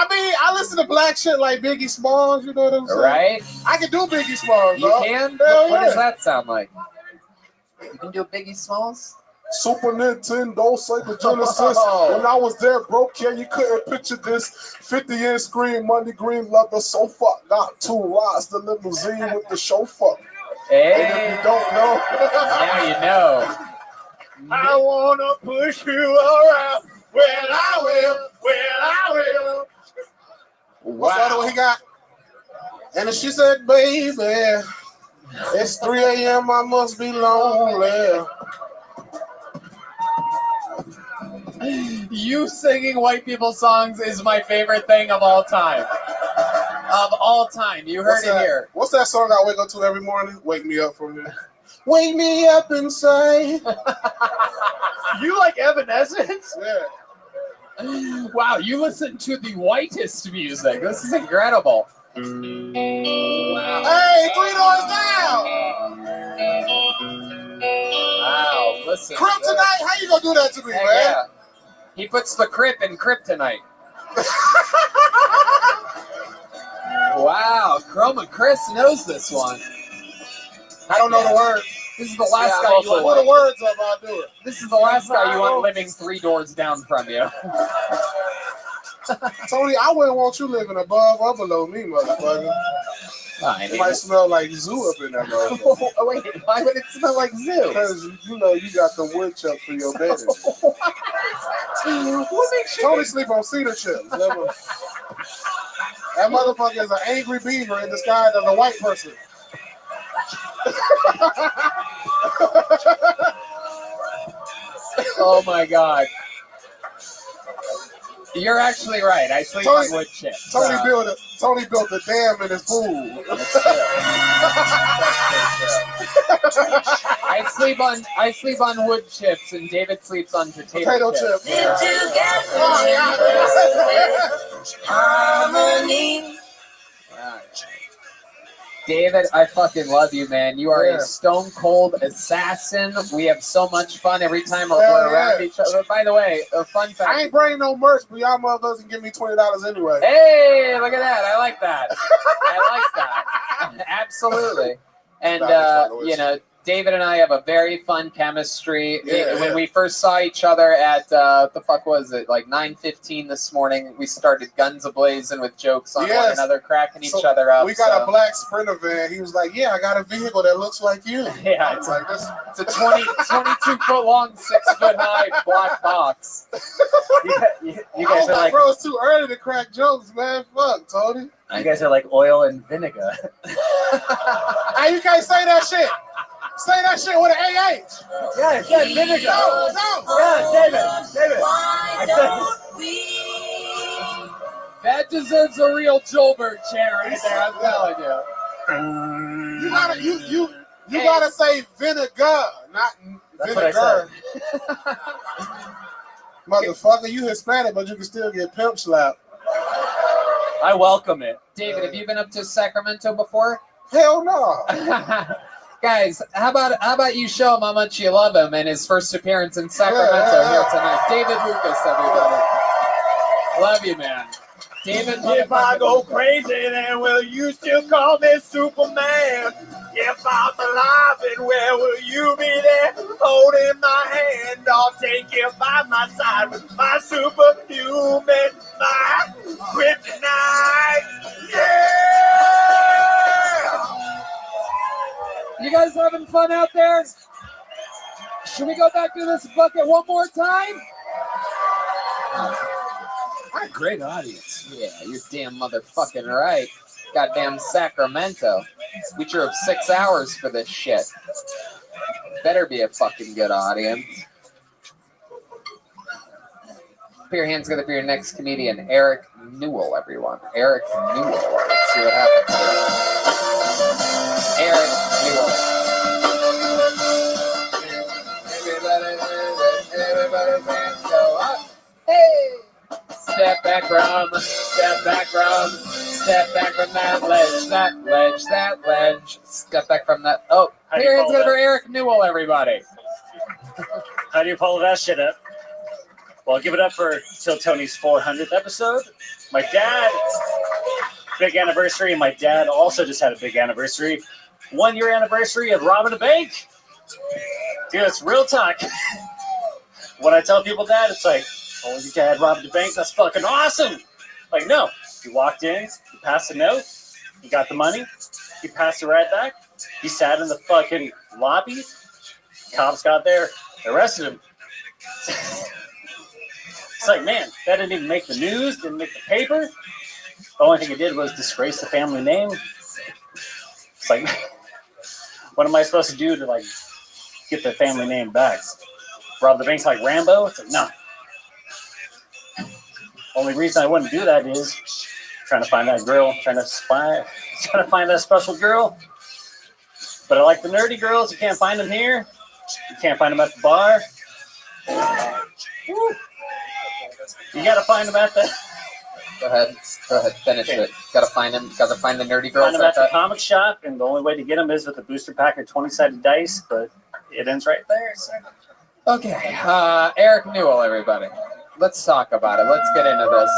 mean, I listen to black shit like Biggie Smalls, you know what I'm saying? Right? I can do Biggie Smalls, You dog. can? Hell What does yeah. that sound like? You can do Biggie Smalls? Super Nintendo, Sega Genesis. When I was there, broke, yeah, you couldn't picture this. 50-inch screen, money green leather sofa. Got 2 rides, the limousine with the chauffeur. Hey. And if you don't know, Now you know. I wanna push you around. well, I will. Well, I will. What's the other one he got? And then she said, baby, it's 3 a.m. I must be lonely. You singing white people songs is my favorite thing of all time. Of all time. You heard it here. What's that song I wake up to every morning? Wake me up from there. Wake me up inside. You like Evanescence? Yeah. Wow, you listen to the whitest music. This is incredible. Wow. Hey, 3 doors down. Wow, listen. Kryptonite, how you gonna do that to me, Heck man? yeah. He puts the Crip in Kryptonite. Wow, Chroma Chris knows this one. I don't know the words. This is the last guy you Put the want. words up, I'll do it. This is the last guy you want living 3 doors down from you. Tony, I wouldn't want you living above or below me, motherfucker. I It mean, might smell like zoo up in that motherfucker. oh, wait, why would it smell like zoo? Because you know you got the wood chips for your bedding. What makes you Tony sleep on cedar chips. Never. That motherfucker is an angry beaver in disguise as a white person. Oh my god. You're actually right. I sleep on wood chips. Tony built a dam in his pool. I sleep on wood chips and David sleeps on potato chips. Harmony. David, I fucking love you, man. You are a stone cold assassin. We have so much fun every time we're around each other. By the way, a fun fact. I ain't bringing no merch, but y'all motherfuckers can give me $20 anyway. Hey, look at that. I like that. I like that. Absolutely. And, you know, David and I have a very fun chemistry. When we first saw each other at, the fuck was it, like 9:15 this morning, we started guns a-blazing with jokes on one another, cracking each other up. We got a black Sprinter van. He was like, yeah, I got a vehicle that looks like you. Yeah, it's like this. It's a 22-foot long, 6-foot high black box. You guys are like, bro, it's too early to crack jokes, man. Fuck, Tony. you guys are like oil and vinegar. Hey, you can't say that shit. Say that shit with an AH. Yeah, vinegar. No. Yeah, David. Why don't we? That deserves a real Joelberg chair right there, I'm telling you. You gotta say vinegar, not That's what I vinegar. Motherfucker, you Hispanic, but you can still get pimp slapped. I welcome it. David, have you been up to Sacramento before? Hell no. Guys, how about you show him how much you love him in his first appearance in Sacramento here tonight. David Lucas, everybody. Love you, man. David, If I go crazy, then will you still call me Superman? If I'm alive, then where will you be there? Holding my hand, I'll take you by my side with my superhuman, my kryptonite. Yeah! you guys having fun out there? Should we go back to this bucket one more time? What a great audience. Yeah, you're damn motherfucking right. Goddamn Sacramento. We drove 6 hours for this shit. Better be a fucking good audience. Put your hands together for your next comedian, Eric Newell, everyone. Eric Newell. Let's see what happens here. Eric Newell. Everybody's hands go up. Hey! Step back from that ledge. Step back from that. Oh, put your hands together for Eric Newell, everybody. How do you follow that shit up? Well, give it up for Till Tony's 400th episode. My dad, big anniversary. My dad also just had a big anniversary. 1 year anniversary of robbing a bank. Dude, it's real talk. When I tell people that, it's like, oh, your dad robbed a bank? That's fucking awesome. Like, no. You walked in, you passed the note, you got the money, you passed it right back. He sat in the fucking lobby. Cops got there, arrested him. It's like, man, that didn't even make the news, didn't make the paper. The only thing it did was disgrace the family name. It's like, what am I supposed to do to, like, get the family name back? Rob the bank like Rambo? It's like, no. Only reason I wouldn't do that is trying to find that girl, trying to find that special girl. But I like the nerdy girls. You can't find them here. You can't find them at the bar. Woo. You gotta find them at the. Go ahead, finish it. Gotta find them. Gotta find the nerdy girls. Find them at the comic shop, and the only way to get them is with a booster pack of 20-sided dice. But it ends right there. So. Okay, Eric Newell, everybody. Let's talk about it. Let's get into this.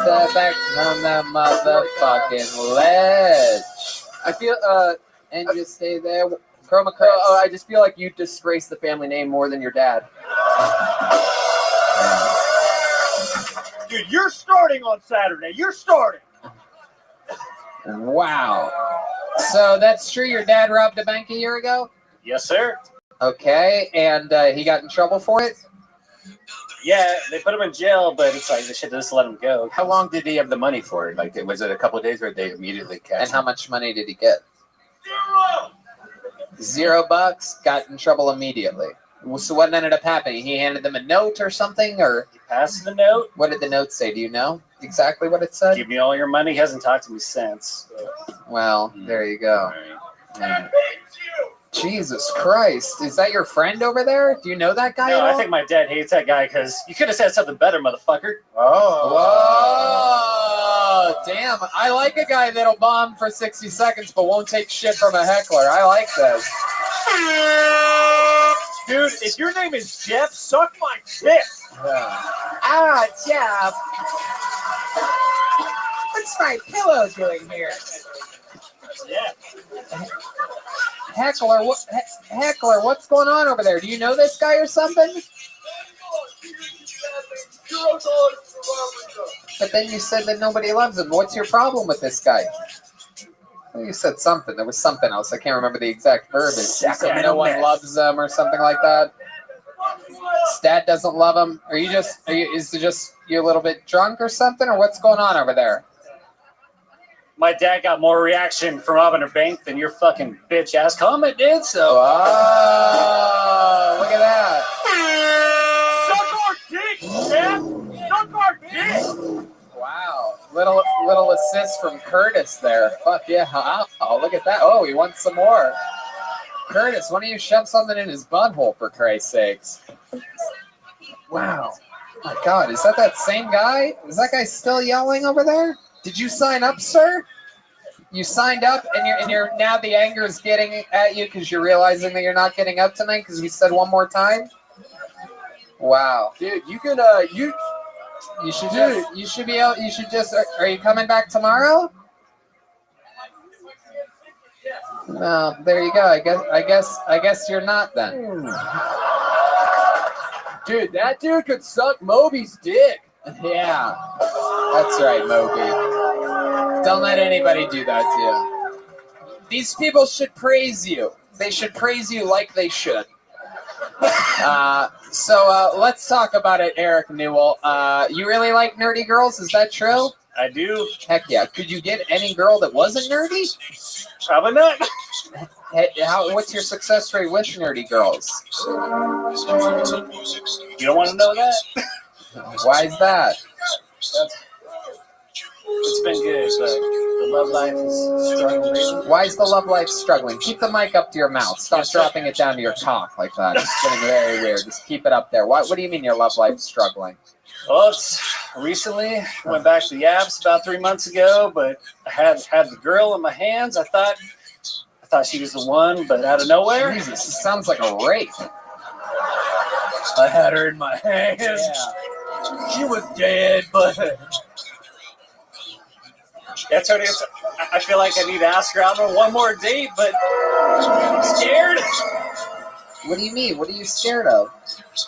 Step back from that motherfucking ledge. I feel, And just stay there. I just feel like you disgrace the family name more than your dad. Dude, you're starting on Saturday. You're starting. Wow. So that's true. Your dad robbed a bank a year ago? Yes, sir. Okay, and he got in trouble for it? Yeah, they put him in jail, but it's like they should just let him go. How long did he have the money for? Like, was it a couple of days, or they immediately cashed? And how much money did he get? $0. Got in trouble immediately. So what ended up happening? He handed them a note or something, or he passed the note. What did the note say? Do you know exactly what it said? Give me all your money. He hasn't talked to me since. Well, there you go. Jesus Christ. Is that your friend over there? Do you know that guy? No, I think my dad hates that guy because you could have said something better, motherfucker. Oh. Whoa. Damn. I like a guy that'll bomb for 60 seconds but won't take shit from a heckler. I like this. Dude, if your name is Jeff, suck my dick. Jeff. What's my pillow doing here? Yeah. Heckler, what's going on over there? Do you know this guy or something? But then you said that nobody loves him. What's your problem with this guy? Well, you said something. There was something else. I can't remember the exact verbiage. You said no one loves him or something like that. Stat doesn't love him. Is it just you a little bit drunk or something? Or what's going on over there? My dad got more reaction from robbing a bank than your fucking bitch ass comment did. So, look at that. Suck our dick, Jeff. Suck our dick. Wow, little assist from Curtis there. Fuck yeah! Oh, look at that. Oh, he wants some more. Curtis, why don't you shove something in his butthole for Christ's sakes? Wow. Oh my God, is that same guy? Is that guy still yelling over there? Did you sign up, sir? You signed up, and you're now the anger is getting at you because you're realizing that you're not getting up tonight because we said one more time. Wow, dude, you can you should be out. You should just. Are you coming back tomorrow? No, there you go. I guess you're not then. Dude, that dude could suck Moby's dick. Yeah, that's right, Moby. Don't let anybody do that to you. These people should praise you. They should praise you like they should. So let's talk about it, Eric Newell. You really like nerdy girls? Is that true? I do. Heck yeah. Could you get any girl that wasn't nerdy? Probably not. Hey, what's your success rate with nerdy girls? You don't want to know that? Why is that? It's been good, but the love life is struggling. Why is the love life struggling? Keep the mic up to your mouth. Stop dropping it down to your cock like that. It's getting very weird. Just keep it up there. What do you mean your love life's struggling? Well, it's recently went back to the apps about 3 months ago, but I had the girl in my hands. I thought she was the one, but out of nowhere, Jesus, this sounds like a rape. I had her in my hands. Yeah. She was dead, but yeah, Tony, I feel like I need to ask her out on one more date, but I'm scared. What do you mean? What are you scared of?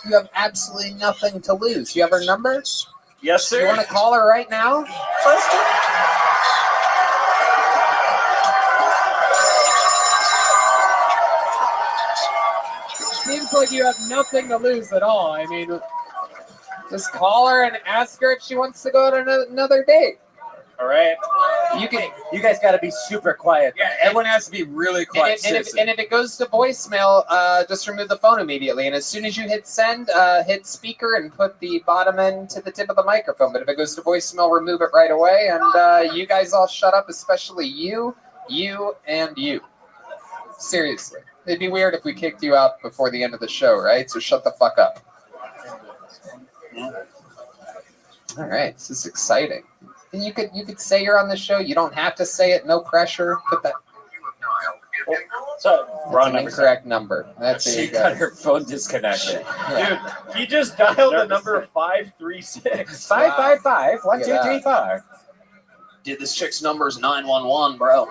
You have absolutely nothing to lose. You have her number? Yes, sir. You want to call her right now? Seems like you have nothing to lose at all. I mean, just call her and ask her if she wants to go on another date. All right. You guys got to be super quiet. Yeah, everyone has to be really quiet. And if it goes to voicemail, just remove the phone immediately. And as soon as you hit send, hit speaker and put the bottom end to the tip of the microphone. But if it goes to voicemail, remove it right away. And you guys all shut up, especially you, and you. Seriously. It'd be weird if we kicked you out before the end of the show, right? So shut the fuck up. All right, this is exciting. And you could say you're on the show. You don't have to say it. No pressure. Put that. So Wrong number. Incorrect number. That's it. She got her phone disconnected. Yeah. Dude, he just dialed the number 536. 555 1235. Dude, this chick's number's 911, bro.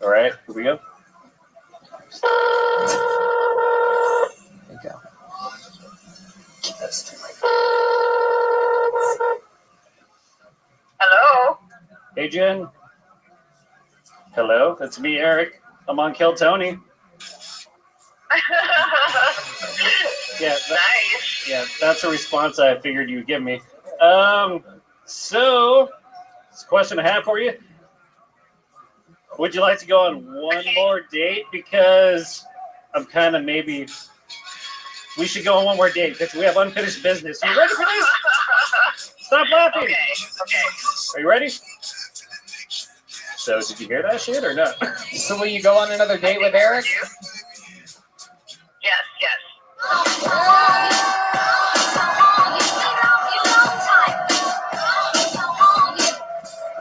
All right, here we go. There you go. Hello? Hey, Jen. Hello, it's me, Eric. I'm on Kill Tony. Nice. That's a response I figured you'd give me. So, it's a question I have for you. Would you like to go on one more date? Because I'm kind of maybe... We should go on one more date because we have unfinished business. You ready for this? Stop laughing. Okay. Are you ready? So, did you hear that shit or not? So will you go on another date with Eric? Yes.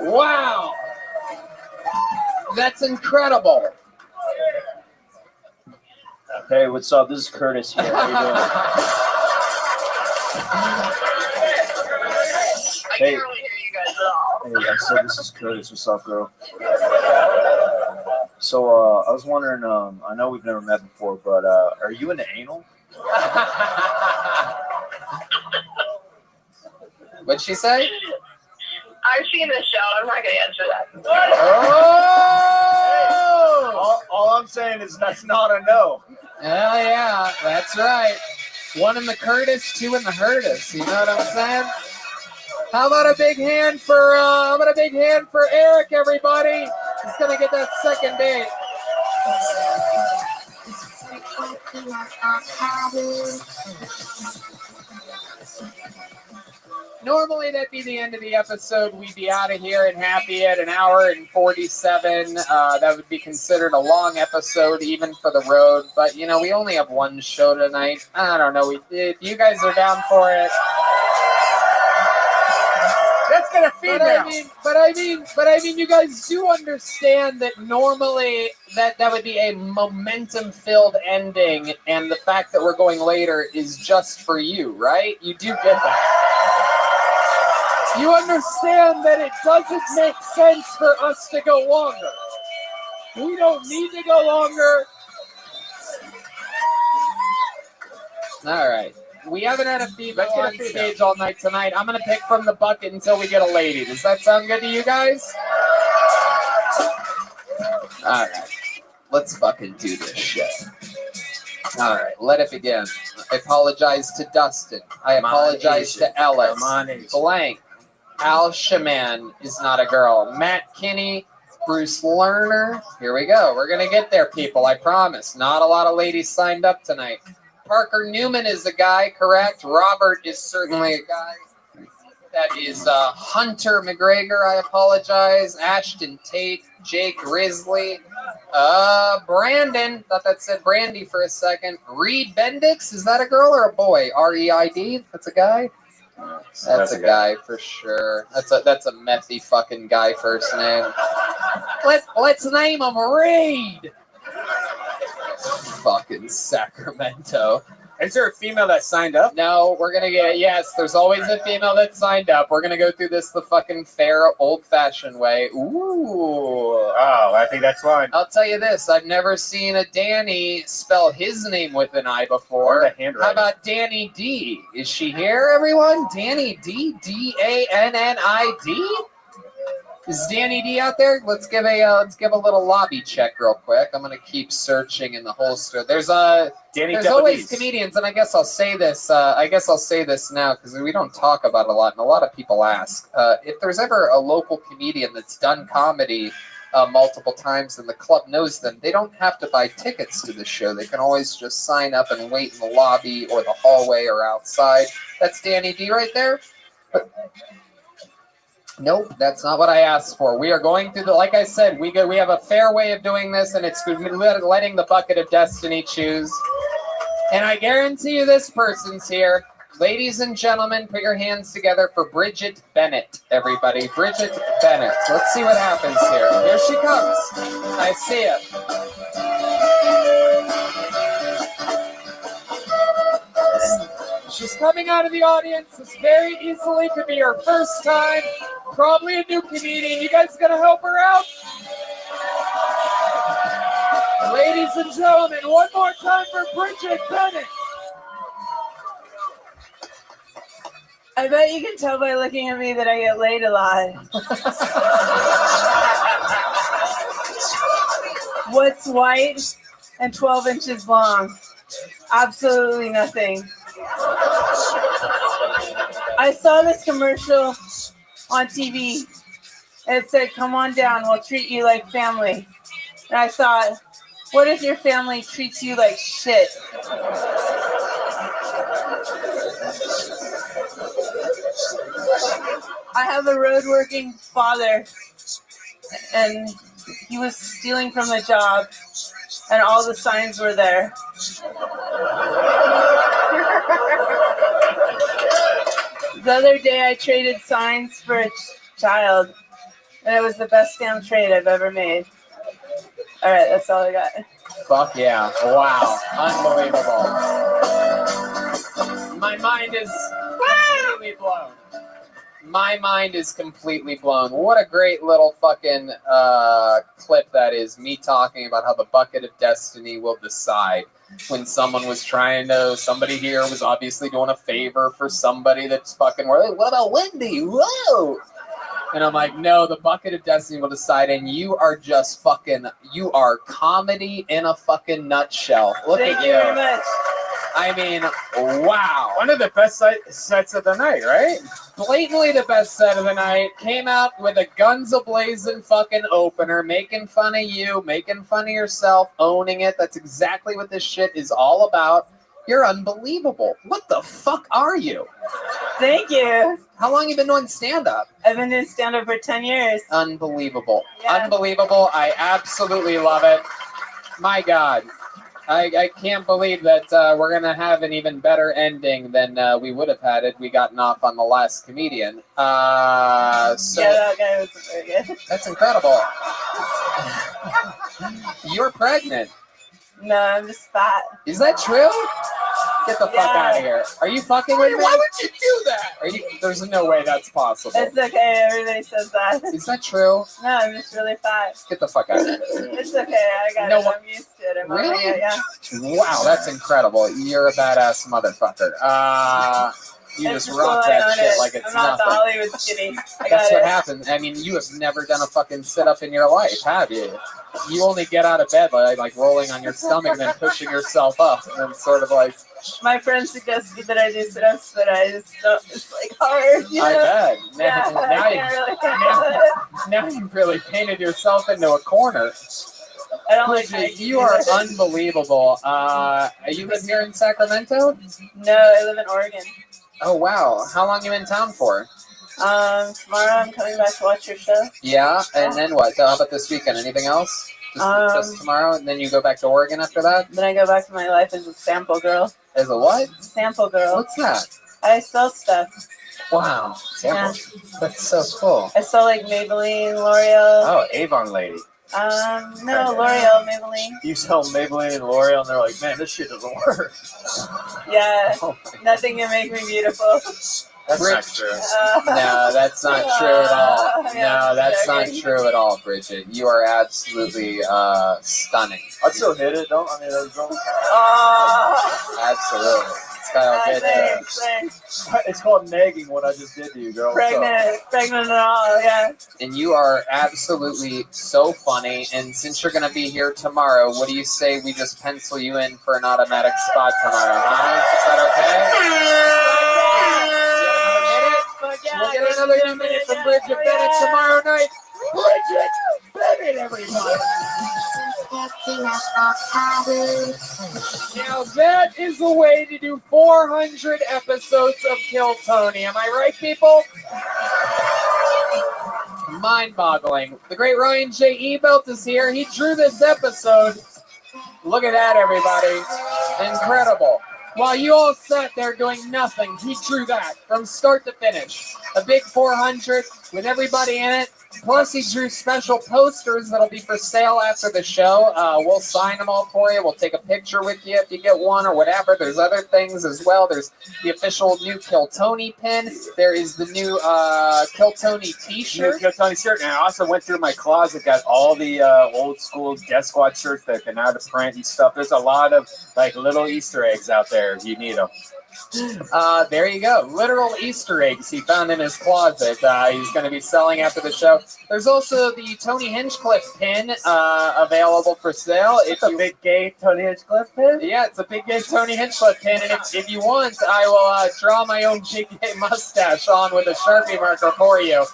Wow. That's incredible. Hey, what's up? This is Curtis here. How you doing? I can't really hear you guys at all. Hey, I said this is Curtis. What's up, girl? So, I was wondering, I know we've never met before, but are you into anal? What'd she say? I've seen this show. I'm not going to answer that. Oh! All I'm saying is that's not a no. Hell yeah, that's right. One in the Curtis, two in the Hurtis. You know what I'm saying? How about a big hand for Eric, everybody? He's gonna get that second date. Normally that'd be the end of the episode. We'd be out of here and happy at an hour and 47. That would be considered a long episode even for the road. But, you know, we only have one show tonight. I don't know. If you guys are down for it. Let's get a female. But I mean, you guys do understand that normally that would be a momentum-filled ending, and the fact that we're going later is just for you, right? You do get that. You understand that it doesn't make sense for us to go longer. We don't need to go longer. All right. We haven't had a female on stage all night tonight. I'm going to pick from the bucket until we get a lady. Does that sound good to you guys? All right. Let's fucking do this shit. All right. Let it begin. I apologize to Dustin. I apologize to Ellis. Blank. Al Shaman is not a girl. Matt Kinney Bruce Lerner. Here we go. We're going to get there, people. I promise. Not a lot of ladies signed up tonight. Parker Newman is a guy, correct? Robert is certainly a guy. That is Hunter McGregor, I apologize. Ashton Tate, Jake Grizzly. Brandon, thought that said Brandy for a second. Reed Bendix, is that a girl or a boy? R-E-I-D, that's a guy? That's a guy for sure. That's a methy fucking guy first name. Let's name him Reed. Fucking Sacramento. Is there a female that signed up? No, we're gonna get, yes, there's always a female that signed up. We're gonna go through this the fucking fair, old-fashioned way. Ooh. Oh, I think that's fine. I'll tell you this, I've never seen a Danny spell his name with an I before. Or the handwriting. How about Danny D? Is she here, everyone? Danny D? D-A-N-N-I-D? Is Danny D out there? Let's give a little lobby check real quick. I'm gonna keep searching in the holster. There's always comedians, and I guess I'll say this. Now because we don't talk about it a lot, and a lot of people ask if there's ever a local comedian that's done comedy multiple times, and the club knows them. They don't have to buy tickets to the show. They can always just sign up and wait in the lobby or the hallway or outside. That's Danny D right there. Nope, that's not what I asked for. We are going through like I said, we have a fair way of doing this, and it's letting the bucket of destiny choose. And I guarantee you this person's here. Ladies and gentlemen, put your hands together for Bridget Bennett, everybody. Bridget Bennett. Let's see what happens here. Here she comes. I see it. She's coming out of the audience. This very easily could be her first time. Probably a new comedian. You guys gonna help her out? Ladies and gentlemen, one more time for Bridget Bennett. I bet you can tell by looking at me that I get laid a lot. What's white and 12 inches long? Absolutely nothing. I saw this commercial on TV. It said, "Come on down, we'll treat you like family." And I thought, what if your family treats you like shit? I have a road-working father, and he was stealing from the job, and all the signs were there. The other day I traded signs for a child, and it was the best damn trade I've ever made. All right, that's all I got. Fuck yeah. Wow. Unbelievable. My mind is completely blown. My mind is completely blown. What a great little fucking clip that is. Me talking about how the bucket of destiny will decide. When somebody here was obviously doing a favor for somebody that's fucking, what about Wendy? Whoa! And I'm like, no, the bucket of destiny will decide, and you are just fucking, you are comedy in a fucking nutshell. Look at you. Thank you very much. I mean, wow. One of the best sets of the night, right? Blatantly the best set of the night. Came out with a guns a-blazing fucking opener, making fun of you, making fun of yourself, owning it. That's exactly what this shit is all about. You're unbelievable. What the fuck are you? Thank you. How long have you been doing stand-up? I've been doing stand-up for 10 years. Unbelievable. Yeah. Unbelievable. I absolutely love it. My God. I can't believe that we're going to have an even better ending than we would have had if we gotten off on the last comedian. So yeah, that guy was very good. That's incredible. You're pregnant. No, I'm just fat. Is that true? Get the fuck out of here. Are you fucking with me? Why would you do that? There's no way that's possible. It's okay. Everybody says that. Is that true? No, I'm just really fat. Get the fuck out of here. It's okay. I got it. I'm used to it. I'm Really? Yeah. Wow, that's incredible. You're a badass motherfucker. You It's just cool, rock I that own shit it. like it's I'm not nothing. the Hollywood skinny. I got That's what it. happens. I mean, you have never done a fucking sit up in your life, have you? You only get out of bed by like rolling on your stomach and then pushing yourself up, and then sort of like. My friend suggested that I do sit-ups, but I just don't. It's like hard. You know? I bet. Yeah, Now you've really painted yourself into a corner. I don't like Bridget, hiking you are either. unbelievable. You live here in Sacramento? No, I live in Oregon. Oh wow. How long you in town for? Tomorrow I'm coming back to watch your show. Yeah, and then what? So how about this weekend? Anything else? Just tomorrow, and then you go back to Oregon after that? Then I go back to my life as a sample girl. As a what? Sample girl. What's that? I sell stuff. Wow. Sample. Yeah. That's so cool. I sell like Maybelline, L'Oreal. Oh, Avon lady. No, L'Oreal, Maybelline. You sell Maybelline and L'Oreal, and they're like, man, this shit doesn't work. Yeah, Oh nothing can make me beautiful. That's not true. No, that's not true at all. Yeah, No, that's not joking. true at all, Bridget. You are absolutely stunning. I'd still hit it, don't I? Mean, don't. Absolutely. Kyle, get Thanks. It's called nagging what I just did to you, girl. What's up? Pregnant and all, yeah. And you are absolutely so funny. And since you're going to be here tomorrow, what do you say we just pencil you in for an automatic spot tomorrow, huh? Is that okay? We'll get another minute from Bridget Bennett tomorrow night. Bridget Bennett, everybody. Now that is a way to do 400 episodes of Kill Tony. Am I right, people? Mind-boggling. The great Ryan J. Ebelt is here. He drew this episode. Look at that, everybody. Incredible. While you all sat there doing nothing, he drew that from start to finish. A big 400 with everybody in it. Plus, he drew special posters that'll be for sale after the show. We'll sign them all for you. We'll take a picture with you if you get one or whatever. There's other things as well. There's the official new Kill Tony pin. There is the new Kill Tony t-shirt. Kill Tony shirt. And I also went through my closet, got all the old school Death Squad shirts that can out of print and stuff. There's a lot of like little Easter eggs out there if you need them. There you go. Literal Easter eggs he found in his closet. He's going to be selling after the show. There's also the Tony Hinchcliffe pin available for sale. It's a big gay Tony Hinchcliffe pin? Yeah, it's a big gay Tony Hinchcliffe pin. And if you want, I will draw my own big gay mustache on with a Sharpie marker for you.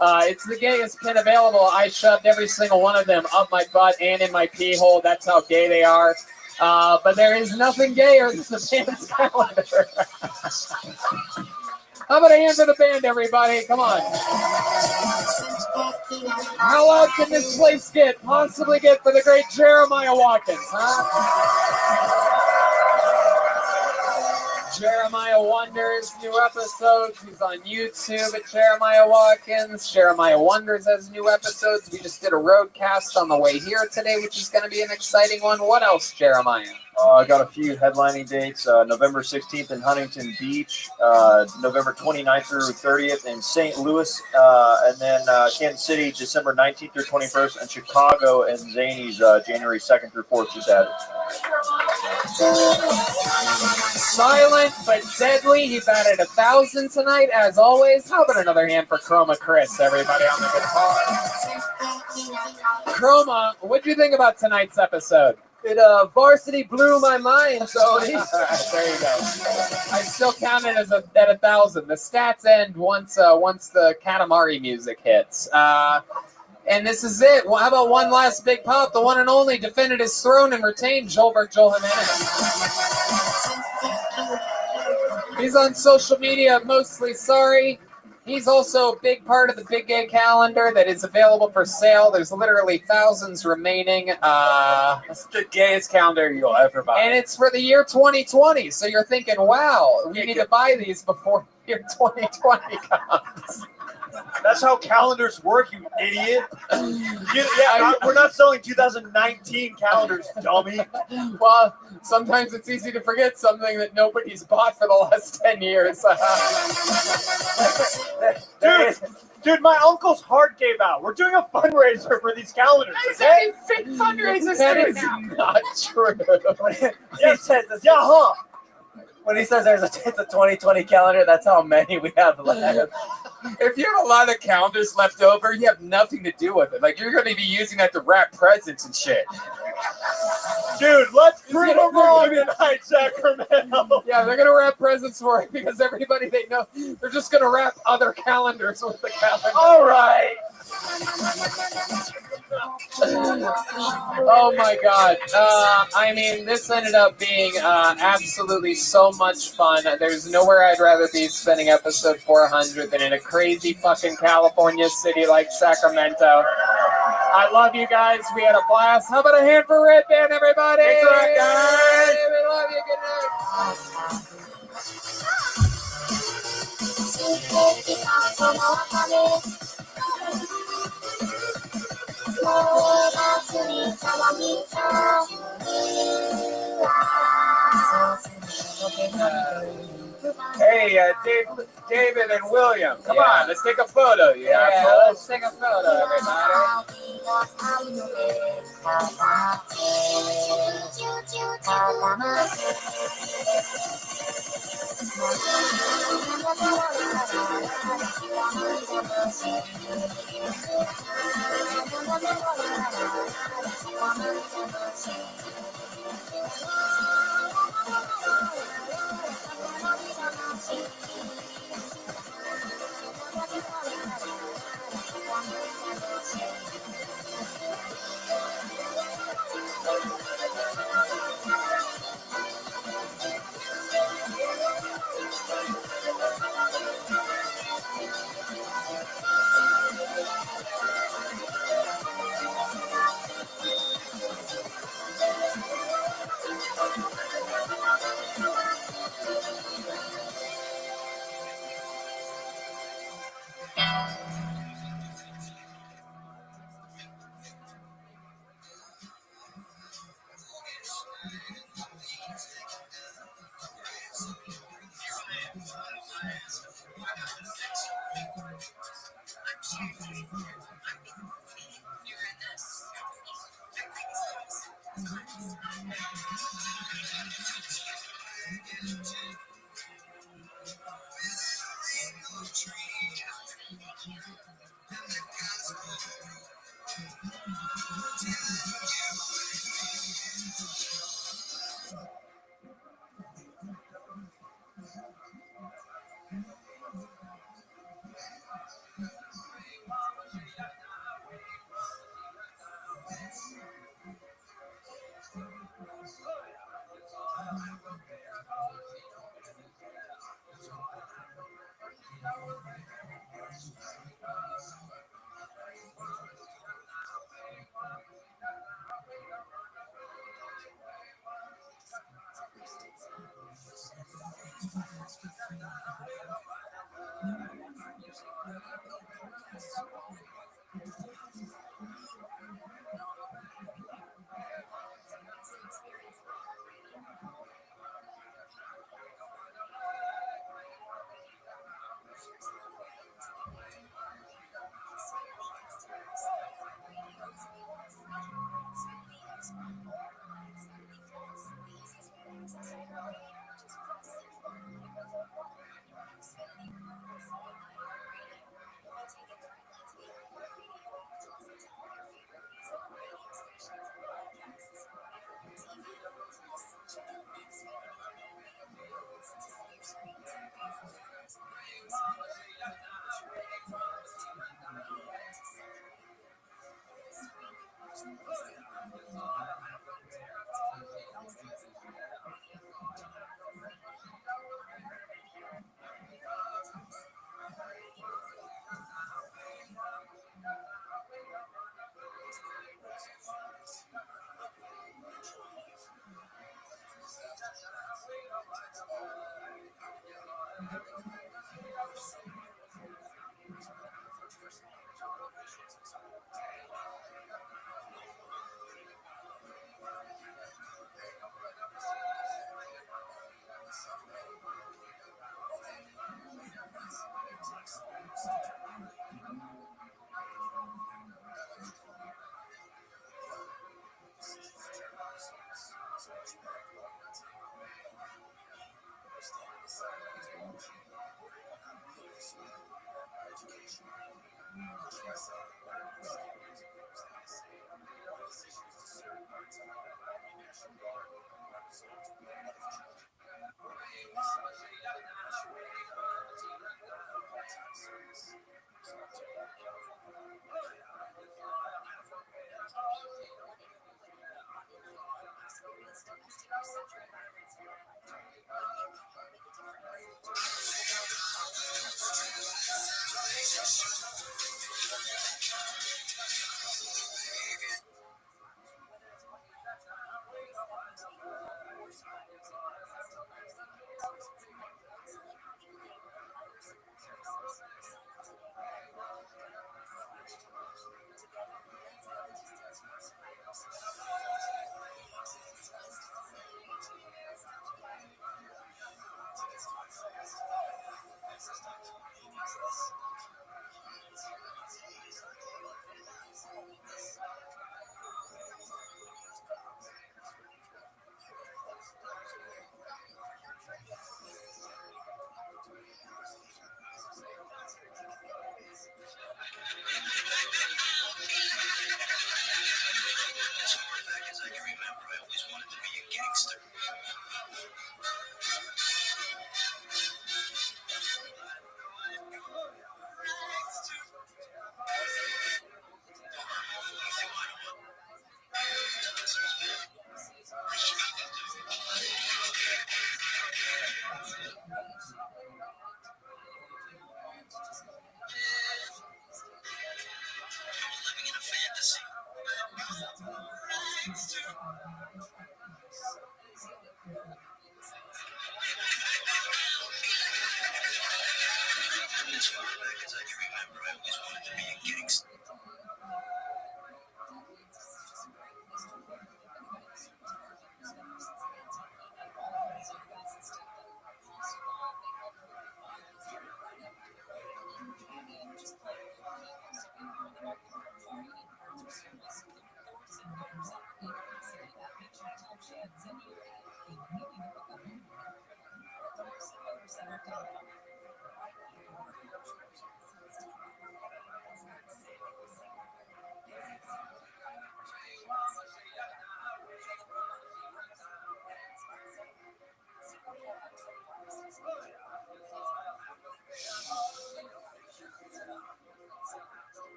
It's the gayest pin available. I shoved every single one of them up my butt and in my pee hole. That's how gay they are. But there is nothing gayer than the band's calendar. How about a hand for the band, everybody? Come on. How loud can this place possibly get for the great Jeremiah Watkins, huh? Jeremiah Wonders, new episodes. He's on YouTube at Jeremiah Watkins. Jeremiah Wonders has new episodes. We just did a roadcast on the way here today, which is going to be an exciting one. What else, Jeremiah? I got a few headlining dates. November 16th in Huntington Beach, November 29th through 30th in St. Louis, and then Kansas City, December 19th through 21st, and Chicago and Zany's January 2nd through 4th. Just added. Silent but deadly. He batted 1,000 tonight, as always. How about another hand for Chroma Chris, everybody on the guitar? Chroma, what do you think about tonight's episode? It varsity blew my mind, Tony. All right, there you go. I still count it as at 1,000. The stats end once the Katamari music hits. And this is it. Well, how about one last big pop? The one and only defended his throne and retained Joel Jimenez. He's on social media, mostly sorry. He's also a big part of the Big Gay Calendar that is available for sale. There's literally thousands remaining. It's the gayest calendar you'll ever buy. And it's for the year 2020. So you're thinking, wow, we need to buy these before year 2020 comes. That's how calendars work, you idiot. We're not selling 2019 calendars, dummy. Well, sometimes it's easy to forget something that nobody's bought for the last 10 years. Dude, my uncle's heart gave out. We're doing a fundraiser for these calendars. Is that a fake fundraiser? That is not true. Yeah, huh? When he says it's a 2020 calendar, that's how many we have left. If you have a lot of calendars left over, you have nothing to do with it. Like, you're going to be using that to wrap presents and shit. Dude, let's prove them wrong tonight, Sacramento. Yeah, they're going to wrap presents for it because everybody they know, they're just going to wrap other calendars with the calendar. All right. Oh my God. I mean, this ended up being absolutely so much fun. There's nowhere I'd rather be spending episode 400 than in a crazy fucking California city like Sacramento. I love you guys. We had a blast. How about a hand for Red Band, everybody? Thanks a lot, guys. We love you. Good night. Hey, David and William, come on, let's take a photo. Let's take a photo, everybody.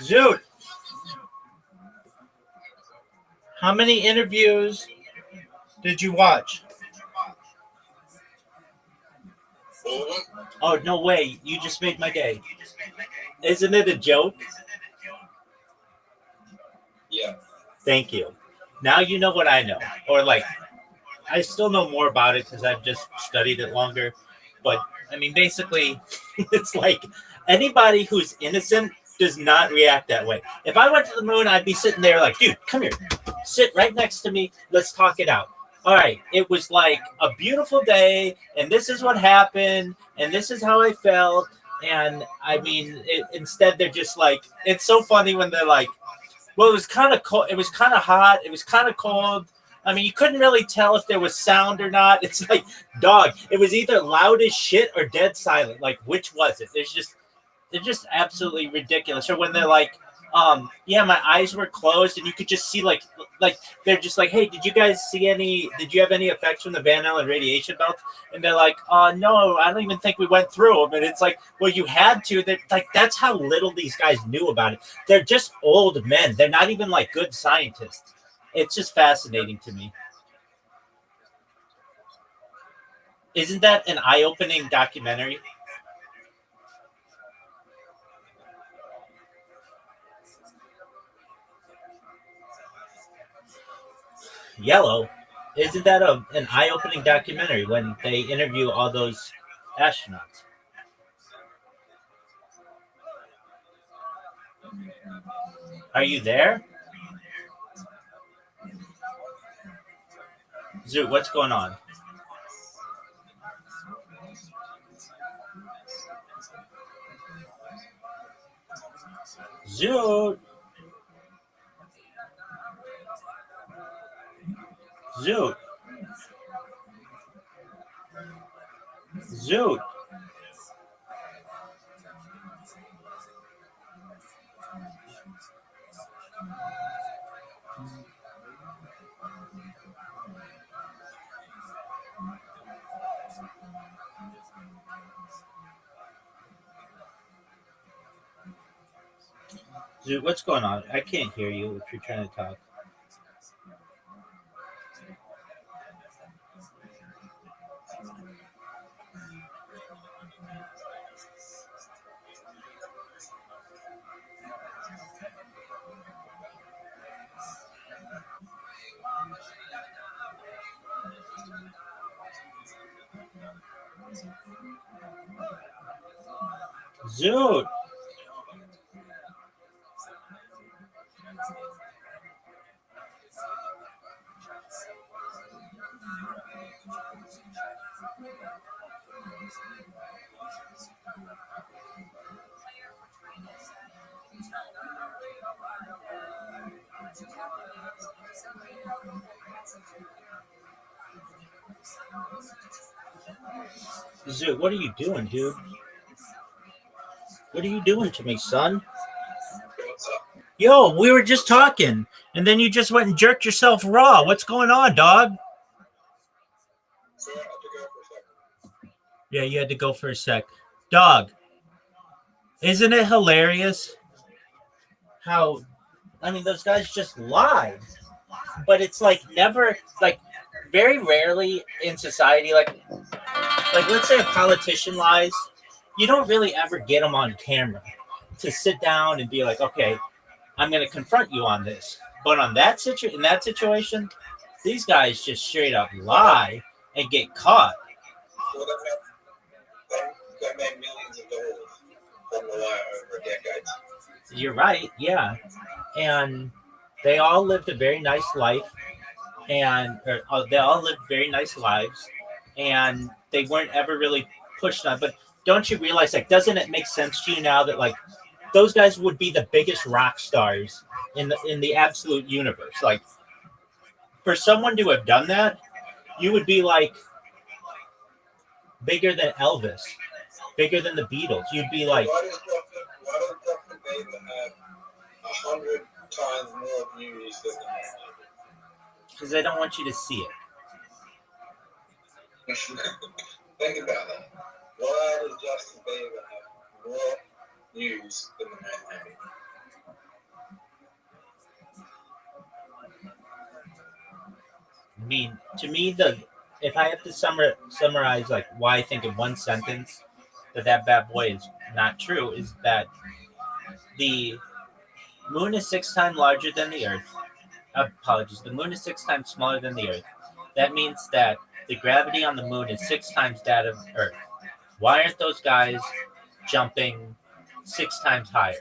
Zoot, how many interviews did you watch? Oh, no way. You just made my day. Isn't it a joke? Yeah. Thank you. Now you know what I know. Or, like, I still know more about it because I've just studied it longer. But, I mean, basically, it's like anybody who's innocent does not react that way. If I went to the moon, I'd be sitting there like, dude, come here. Sit right next to me. Let's talk it out. All right, it was like a beautiful day, and this is what happened, and this is how I felt. And, I mean, instead they're just like, it's so funny when they're like, well, it was kind of cold. It was kind of hot. It was kind of cold. I mean, you couldn't really tell if there was sound or not. It's like, dog, it was either loud as shit or dead silent. Like, which was it? They're just absolutely ridiculous. Or when they're like, Yeah, my eyes were closed, and you could just see like they're just like, hey, did you have any effects from the Van Allen radiation belts? And they're like, no, I don't even think we went through them. And it's like, well, you had to. That's how little these guys knew about it. They're just old men. They're not even like good scientists. It's just fascinating to me. Isn't that an eye-opening documentary? Yellow. Isn't that an eye-opening documentary when they interview all those astronauts? Are you there? Zoo, what's going on? Zoo. Zoo. Zoo. Zoo, what's going on? I can't hear you if you're trying to talk. Zoo. Zoo, what are you doing, dude? What are you doing to me, son? Yo, we were just talking, and then you just went and jerked yourself raw. What's going on, dog? Yeah, you had to go for a sec. Dog, isn't it hilarious how, I mean, those guys just lied. But it's like never, like very rarely in society, like let's say a politician lies, you don't really ever get them on camera to sit down and be like, okay, I'm going to confront you on this. But in that situation, these guys just straight up lie and get caught. Well, that made millions of dollars from the lie over decades. You're right, yeah. And they all lived a very nice life, and they all lived very nice lives, and they weren't ever really pushed on. But don't you realize, like, doesn't it make sense to you now that like those guys would be the biggest rock stars in the absolute universe? Like, for someone to have done that, you would be like bigger than Elvis, bigger than the Beatles. You'd be like, why does Justin Bieber have 100 times more views than the man? because they don't want you to see it. Think about that. Why does Justin Bieber have more views than the man? I mean, to me, if I have to summarize like why I think in one sentence that bad boy is not true, is that the moon is 6 times larger than the Earth. Apologies. The moon is 6 times smaller than the Earth. That means that the gravity on the moon is 6 times that of Earth. Why aren't those guys jumping 6 times higher?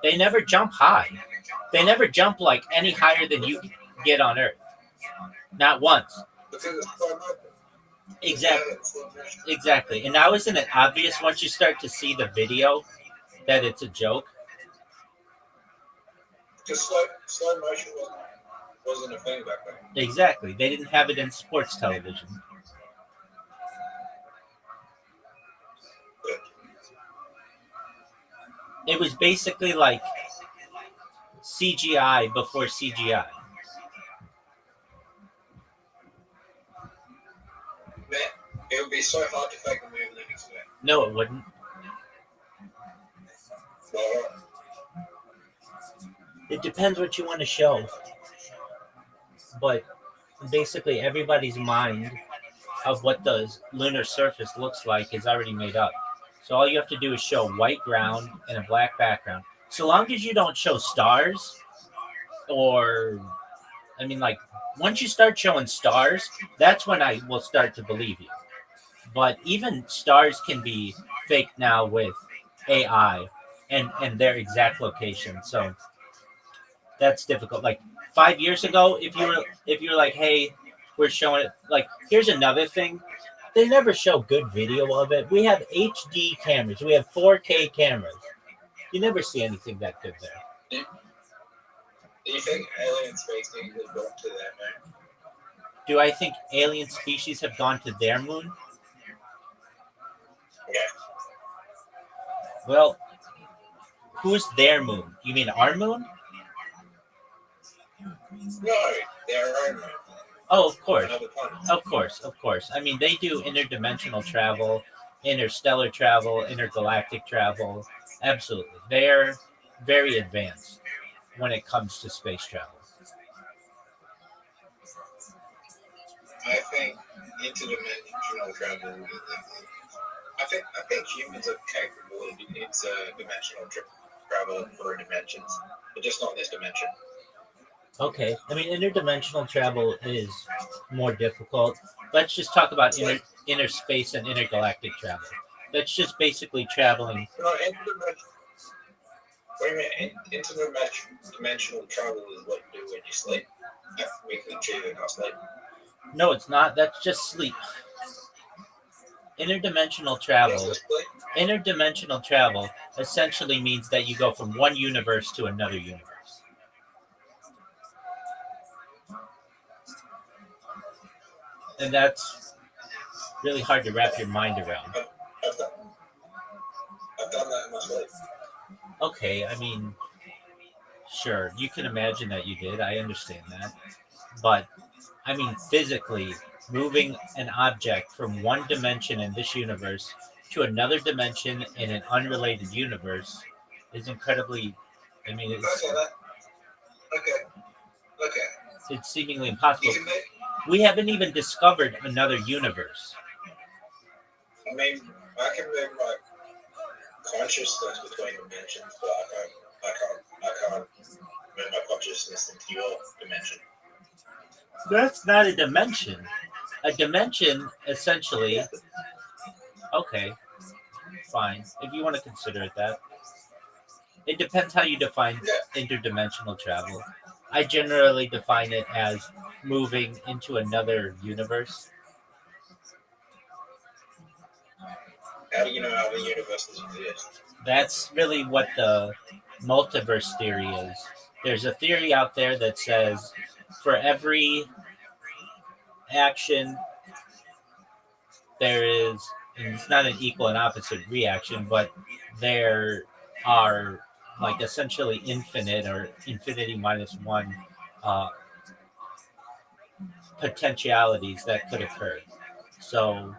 They never jump high. They never jump like any higher than you get on Earth. Not once. Exactly. And now isn't it obvious once you start to see the video that it's a joke? Because slow motion wasn't a thing back then. Exactly. They didn't have it in sports television. It was basically like CGI before CGI. Man, it would be so hard to fake a moon landing today. No, it wouldn't. It depends what you want to show. But basically, everybody's mind of what the lunar surface looks like is already made up. So all you have to do is show white ground and a black background. So long as you don't show stars, or, I mean, like, once you start showing stars, that's when I will start to believe you. But even stars can be faked now with AI and their exact location. So that's difficult. Like 5 years ago, if you were like, hey, we're showing it, like, here's another thing. They never show good video of it. We have HD cameras. We have 4K cameras. You never see anything that good there. Do you think alien space needs to go to that moon? Do I think alien species have gone to their moon? Yeah. Well, who's their moon? You mean our moon? No, they're our moon. Oh, of course. Of course. I mean, they do interdimensional travel, interstellar travel, intergalactic travel. Absolutely. They're very advanced when it comes to space travel. I think interdimensional travel. I think humans are capable of interdimensional travel for dimensions, but just not this dimension. Okay. I mean, interdimensional travel is more difficult. Let's just talk about inner space and intergalactic travel. That's just basically traveling. No, wait a minute. Interdimensional travel is what you do when you sleep. We can achieve it in our sleep. No, it's not. That's just sleep. Interdimensional travel essentially means that you go from one universe to another universe. And that's really hard to wrap your mind around. I've done that in my sleep. Okay, I mean, sure, you can imagine that you did. I understand that. But, I mean, physically, moving an object from one dimension in this universe to another dimension in an unrelated universe is incredibly, I mean, it's seemingly impossible. We haven't even discovered another universe. I mean, I can move my consciousness between dimensions, but I can't move my consciousness into your dimension. That's not a dimension. A dimension, essentially. Okay, fine. If you want to consider it that. It depends how you define interdimensional travel. I generally define it as moving into another universe. How do you know how the universes exist? That's really what the multiverse theory is. There's a theory out there that says for every action, there is, and it's not an equal and opposite reaction, but there are like essentially infinite or infinity minus one potentialities that could occur. So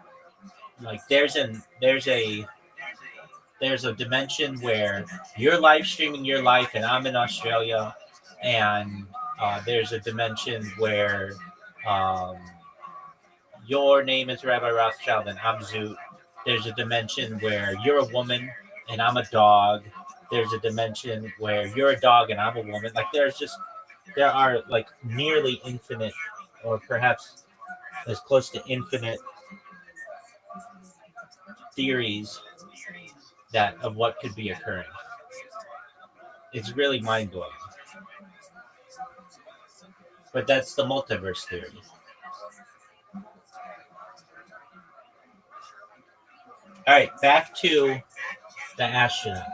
like there's a dimension where you're live streaming your life and I'm in Australia, and there's a dimension where your name is Rabbi Rothschild and I'm Zoot. There's a dimension where you're a woman and I'm a dog. There's a dimension where you're a dog and I'm a woman. Like there are like nearly infinite, or perhaps as close to infinite theories that of what could be occurring. It's really mind-blowing. But that's the multiverse theory. All right, back to the astronauts.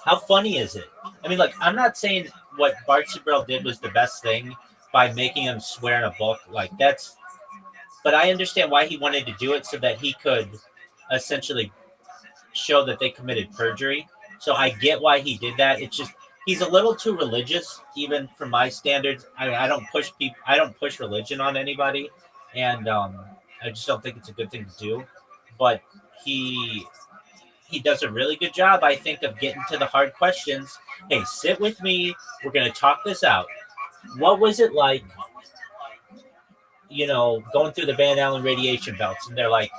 How funny is it? I mean, like, I'm not saying what Bart Sibrel did was the best thing by making him swear in a book. Like, that's... But I understand why he wanted to do it, so that he could essentially show that they committed perjury. So I get why he did that. It's just, he's a little too religious, even for my standards. I don't push people. I don't push religion on anybody, and I just don't think it's a good thing to do. But he does a really good job, I think, of getting to the hard questions. Hey, sit with me. We're going to talk this out. What was it like, going through the Van Allen radiation belts? And they're like,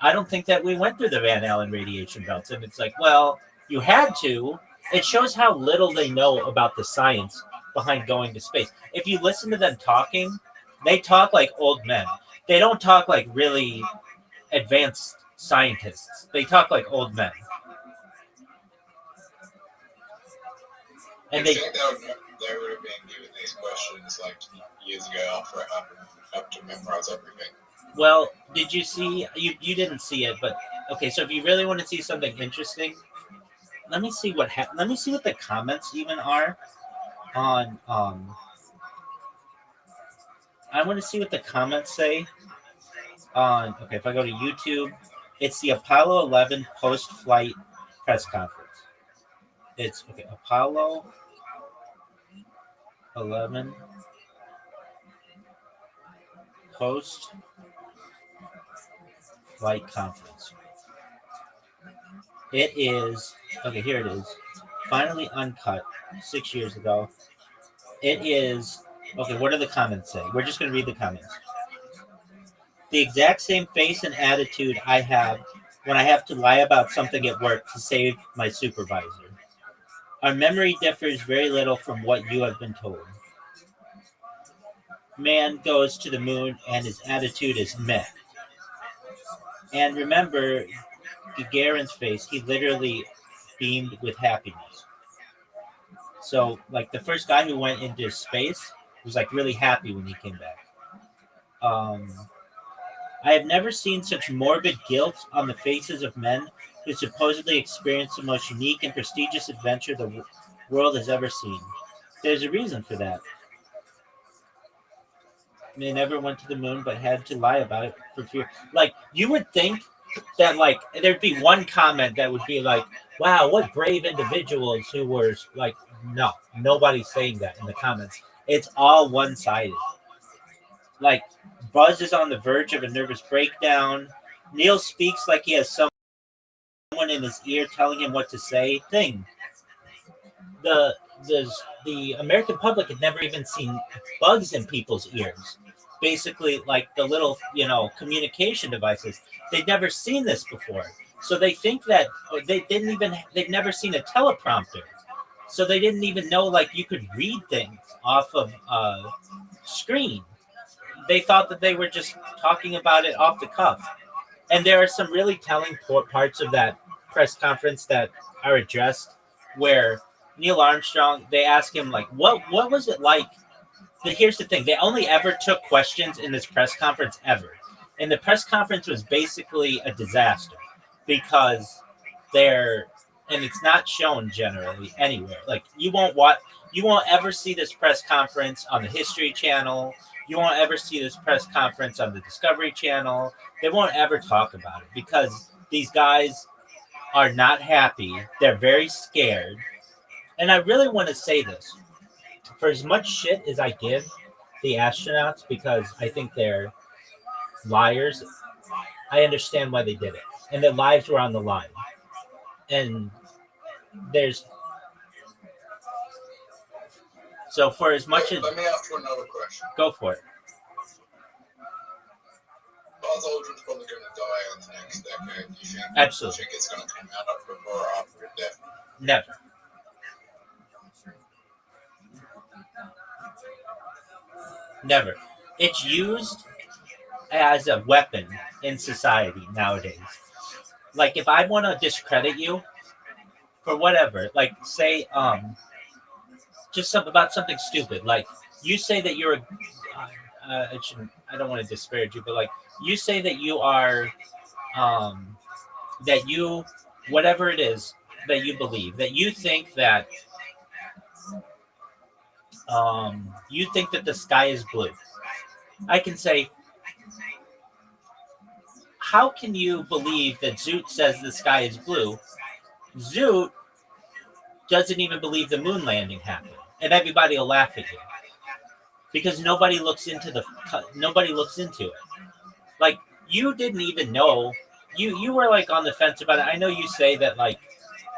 I don't think that we went through the Van Allen radiation belts. And it's like, well, you had to. It shows how little they know about the science behind going to space. If you listen to them talking, they talk like old men. They don't talk like really advanced scientists. They talk like old men. And I think they would have been given these questions like years ago for up to memorize everything. Well, did you see? You didn't see it, but okay. So if you really want to see something interesting, let me see what the comments even are on. I want to see what the comments say on. Okay, if I go to YouTube, it's the Apollo 11 post-flight press conference. It's okay. Apollo 11 post-flight conference. It is okay. Here it is. Finally uncut 6 years ago. It is okay. What do the comments say? We're just going to read the comments. The exact same face and attitude I have when I have to lie about something at work to save my supervisor. Our memory differs very little from what you have been told. Man goes to the moon and his attitude is meh. And remember Gagarin's face, he literally beamed with happiness. So, like, the first guy who went into space was, like, really happy when he came back. I have never seen such morbid guilt on the faces of men who supposedly experienced the most unique and prestigious adventure the world has ever seen. There's a reason for that. They never went to the moon, but had to lie about it for fear. Like, you would think that, like, there'd be one comment that would be like, wow, what brave individuals who were, like, no, nobody's saying that in the comments. It's all one-sided. Like, Buzz is on the verge of a nervous breakdown. Neil speaks like he has someone in his ear telling him what to say. The American public had never even seen bugs in people's ears. Basically, like the little, communication devices. They'd never seen this before. So they think that they'd never seen a teleprompter. So they didn't even know, like, you could read things off of a screen. They thought that they were just talking about it off the cuff. And there are some really telling parts of that press conference that are addressed where Neil Armstrong, they ask him, like, what was it like? But here's the thing. They only ever took questions in this press conference ever. And the press conference was basically a disaster because and it's not shown generally anywhere. Like, you won't ever see this press conference on the History Channel. You won't ever see this press conference on the Discovery Channel. They won't ever talk about it because these guys are not happy. They're very scared. And I really want to say this. For as much shit as I give the astronauts because I think they're liars, I understand why they did it. And their lives were on the line. And so for as much as... Let me ask you another question. Go for it. Buzz Aldrin's probably going to die in the next decade. Do you Absolutely. think it's going to come out of before or after his death? Never. Never. It's used as a weapon in society nowadays. Like, if I want to discredit you for whatever, like, say, just about something stupid. Like, you say that you're I don't want to disparage you, but, like, you say that you are, whatever it is that you believe, that you think that, the sky is blue. I can say, how can you believe that Zoot says the sky is blue? Zoot doesn't even believe the moon landing happened, and everybody will laugh at you because nobody looks into it. Like, you didn't even know. You were like on the fence about it. I know you say that like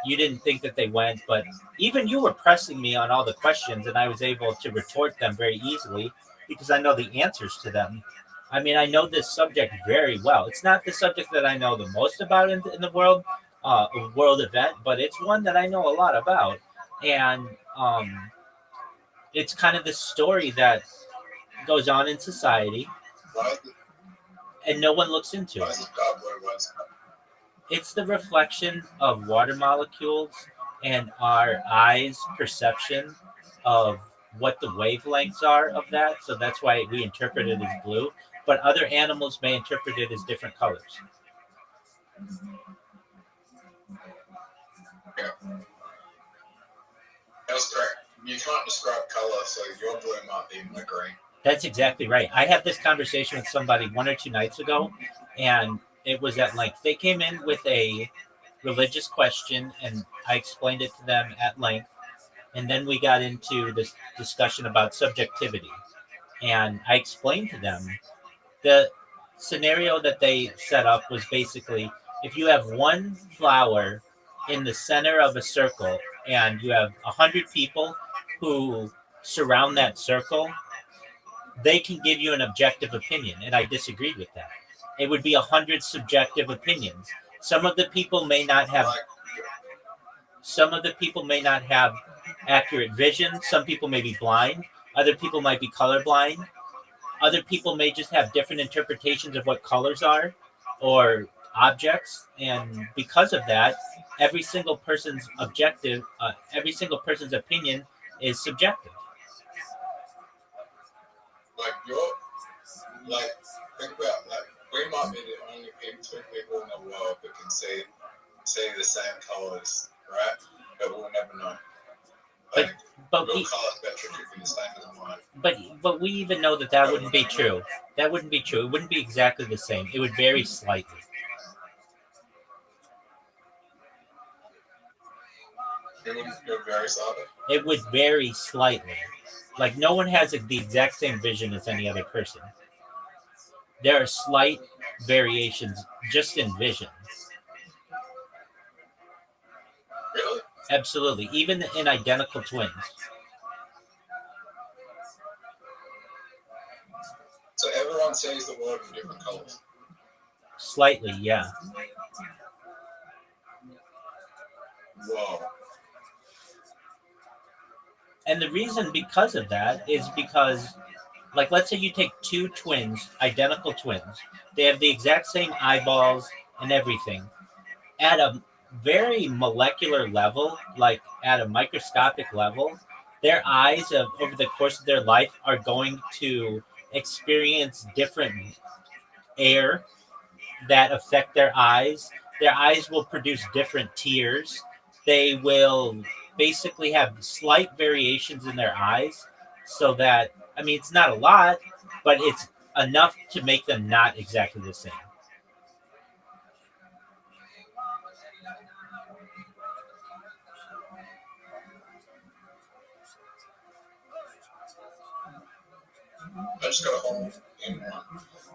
you didn't think that they went, but even you were pressing me on all the questions, and I was able to retort them very easily because I know the answers to them. I mean, I know this subject very well. It's not the subject that I know the most about in the world event, but it's one that I know a lot about, and it's kind of the story that goes on in society, and no one looks into it. It's the reflection of water molecules and our eyes' perception of what the wavelengths are of that. So that's why we interpret it as blue. But other animals may interpret it as different colors. Yeah. That's correct. You can't describe color, so your blue might be my green. That's exactly right. I had this conversation with somebody 1 or 2 nights ago, and it was at length. They came in with a religious question, and I explained it to them at length. And then we got into this discussion about subjectivity. And I explained to them the scenario that they set up was basically if you have one flower in the center of a circle and you have 100 people who surround that circle, they can give you an objective opinion. And I disagreed with that. It would be 100 subjective opinions. Some of the people may not have accurate vision. Some people may be blind. Other people might be colorblind. Other people may just have different interpretations of what colors are or objects. And because of that, every single person's opinion is subjective. Think about we might be the only two people in the world that can see the same colors, right? But we'll never know. Your color spectrum could be the same as mine. But we even know that wouldn't be true. That wouldn't be true. It wouldn't be exactly the same. It would vary slightly. It would vary slightly. It would vary slightly. Like no one has the exact same vision as any other person. There are slight variations just in vision. Really? Absolutely. Even in identical twins. So everyone sees the world in different colors? Slightly, yeah. Whoa. And the reason because of that is because, like, let's say you take 2 twins, identical twins. They have the exact same eyeballs and everything. At a very molecular level, like at a microscopic level, their eyes over the course of their life are going to experience different air that affect their eyes. Their eyes will produce different tears. They will basically have slight variations in their eyes so that, I mean, it's not a lot, but it's enough to make them not exactly the same. I just got a hole in one.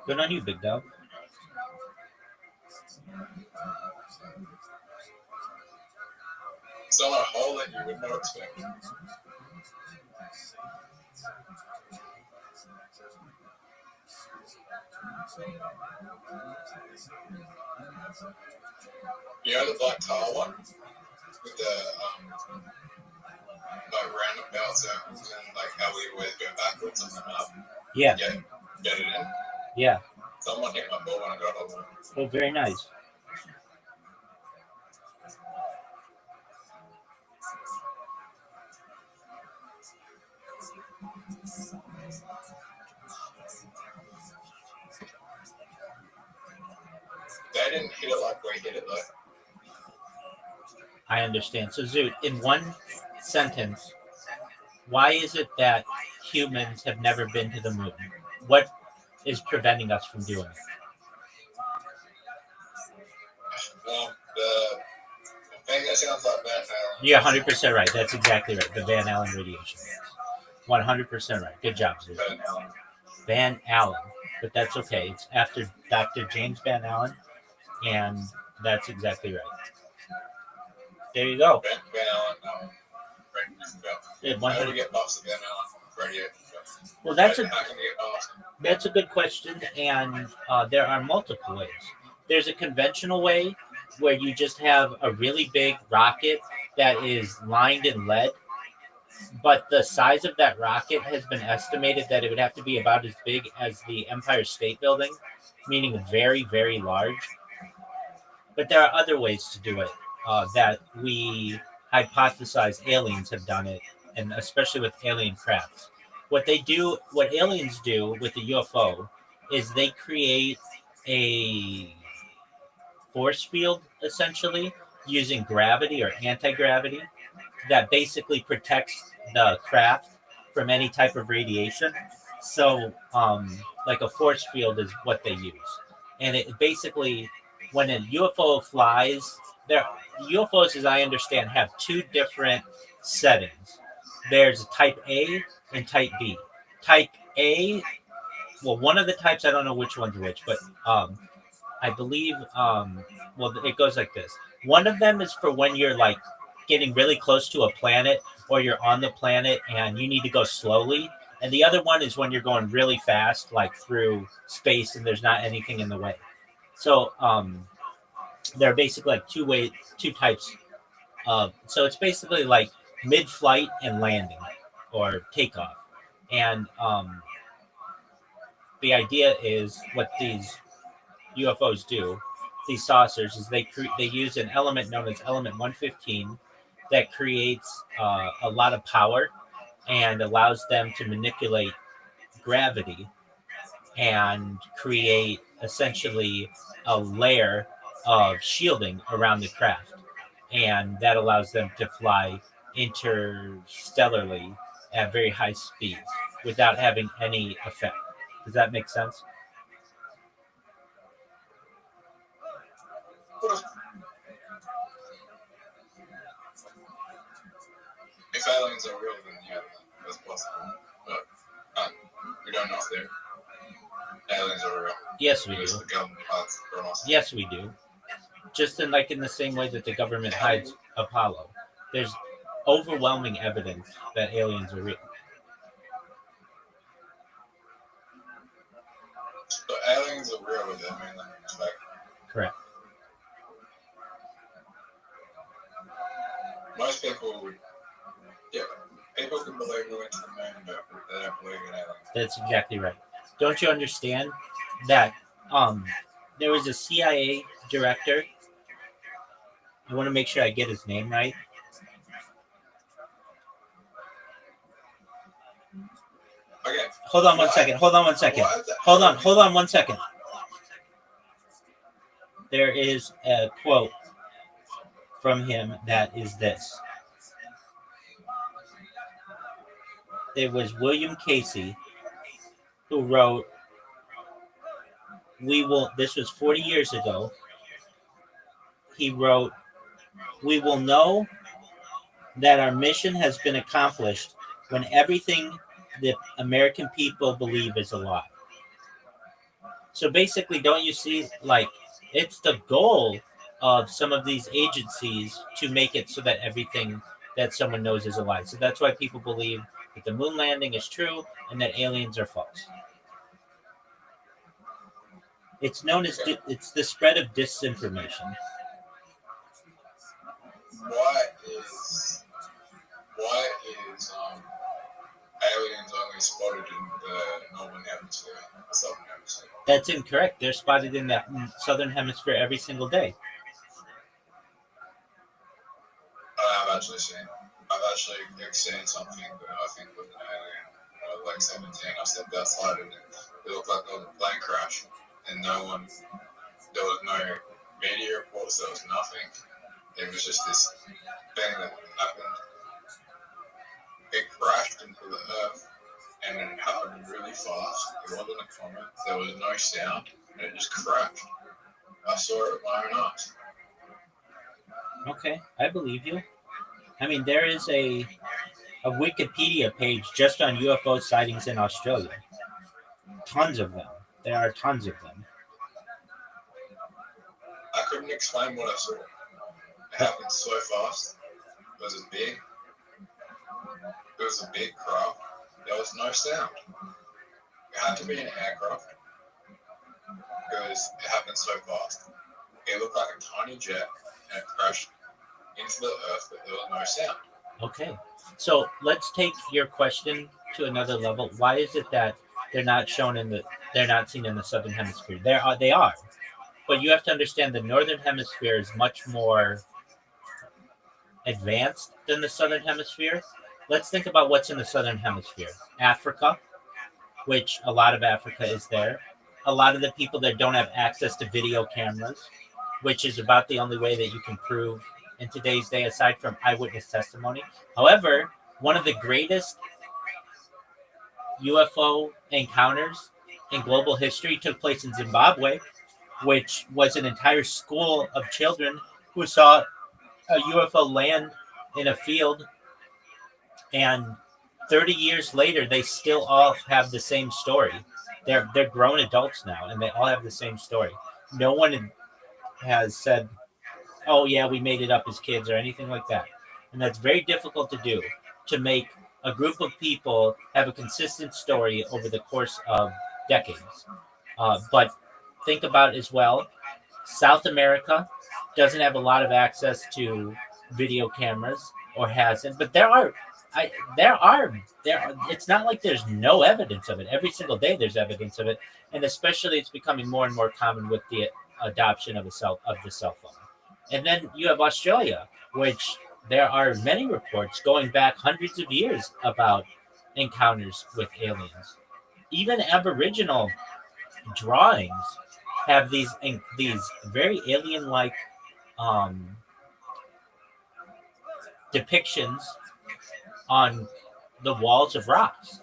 Good on you, big dog. It's not a hole that you would not expect. You know the black tile one? With the roundabout circles and like how we always go backwards and then up. Yeah. Get it in. Yeah. Someone hit my ball when I got over. Oh, very nice. They didn't hit it like we hit it though. I understand. So, Zoot, in one sentence, why is it that humans have never been to the moon? What is preventing us from doing it? Well, the think that sounds like that. You're 100% right. That's exactly right. The Van Allen radiation. 100% right. Good job, Zeus. Van Allen. But that's okay. It's after Dr. James Van Allen, and that's exactly right. There you go. Van Allen, Yeah, how do we get past the Van Allen radio? Well, that's How can we get past it? That's a good question, and there are multiple ways. There's a conventional way where you just have a really big rocket that is lined in lead, but the size of that rocket has been estimated that it would have to be about as big as the Empire State Building, meaning very, very large. But there are other ways to do it that we hypothesize aliens have done it, and especially with alien crafts. What aliens do with the UFO is they create a force field, essentially, using gravity or anti-gravity that basically protects the craft from any type of radiation. So, like a force field is what they use. And it basically, when a UFO flies, UFOs, as I understand, have two different settings. There's type A and type B. Type A, well, one of the types, I don't know which one's which, but I believe, well, it goes like this. One of them is for when you're like getting really close to a planet or you're on the planet and you need to go slowly. And the other one is when you're going really fast, like through space and there's not anything in the way. So there are basically like two types of, so it's basically like mid-flight and landing or takeoff. And the idea is what these UFOs do, these saucers, is they use an element known as element 115 that creates a lot of power and allows them to manipulate gravity and create essentially a layer of shielding around the craft. And that allows them to fly interstellarly at very high speeds without having any effect. Does that make sense? If aliens are real, then yeah, that's possible. But we don't know if they're aliens are real. Yes, we do. The government hides from us. Yes, we do. Just in the same way that the government hides Apollo. There's overwhelming evidence that aliens are real. But aliens are real with them, I mean, like, Correct. most people would, yeah, people can believe we went to the moon, but they don't believe in aliens. That's exactly right. Don't you understand that there was a CIA director? I want to make sure I get his name right. Okay. Hold on one second. Hold on one second. There is a quote from him that is this. It was William Casey who wrote, this was 40 years ago. He wrote, "We will know that our mission has been accomplished when everything the American people believe is a lie." So basically, don't you see, like, it's the goal of some of these agencies to make it so that everything that someone knows is a lie. So that's why people believe that the moon landing is true and that aliens are false. It's known as, it's the spread of disinformation. Why is aliens only spotted in the northern hemisphere, the southern hemisphere? That's incorrect. They're spotted in the southern hemisphere every single day. I've actually seen something that I think was an alien. When I was like 17, I stepped outside and it looked like there was a plane crash, and there was no media reports, there was nothing. It was just this thing that happened. It crashed into the earth, and it happened really fast. It wasn't a comet. There was no sound, and it just crashed. I saw it with my own eyes. Okay, I believe you. I mean, there is a Wikipedia page just on UFO sightings in Australia. Tons of them. There are tons of them. I couldn't explain what I saw. It happened so fast. It was a big craft. There was no sound. It had to be an aircraft because it happened so fast. It looked like a tiny jet and it crashed into the earth, but there was no sound. Okay, so let's take your question to another level. Why is it that they're not seen in the southern hemisphere? They are, but you have to understand the northern hemisphere is much more advanced than the southern hemisphere. Let's think about what's in the southern hemisphere. Africa, which a lot of Africa is there. A lot of the people there don't have access to video cameras, which is about the only way that you can prove in today's day, aside from eyewitness testimony. However, one of the greatest UFO encounters in global history took place in Zimbabwe, which was an entire school of children who saw a UFO land in a field, and 30 years later, they still all have the same story. They're grown adults now, and they all have the same story. No one has said, "Oh yeah, we made it up as kids" or anything like that. And that's very difficult to do, to make a group of people have a consistent story over the course of decades. But think about it as well. South America doesn't have a lot of access to video cameras, or hasn't, but it's not like there's no evidence of it. Every single day there's evidence of it, and especially it's becoming more and more common with the adoption of the cell phone. And then you have Australia, which there are many reports going back hundreds of years about encounters with aliens. Even Aboriginal drawings have these very alien-like depictions on the walls of rocks.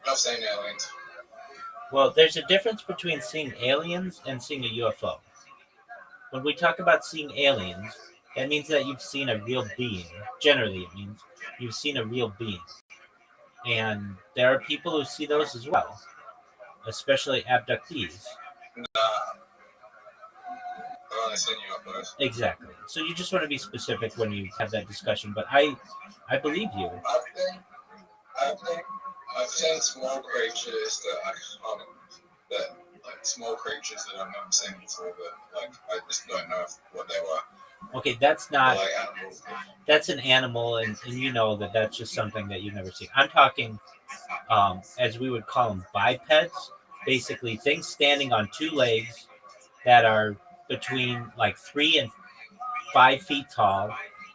I've seen aliens. Well, there's a difference between seeing aliens and seeing a UFO. When we talk about seeing aliens, that means that you've seen a real being. Generally, it means you've seen a real being. And there are people who see those as well, especially abductees. I've only seen UFOs. Exactly. So you just want to be specific when you have that discussion. But I believe you. I think I've seen small creatures small creatures that I've never seen before, but I just don't know what they were. Okay, that's not. Like animals. That's an animal, and you know that's just something that you've never seen. I'm talking, as we would call them, bipeds. Basically, things standing on two legs that are between 3 and 5 feet tall,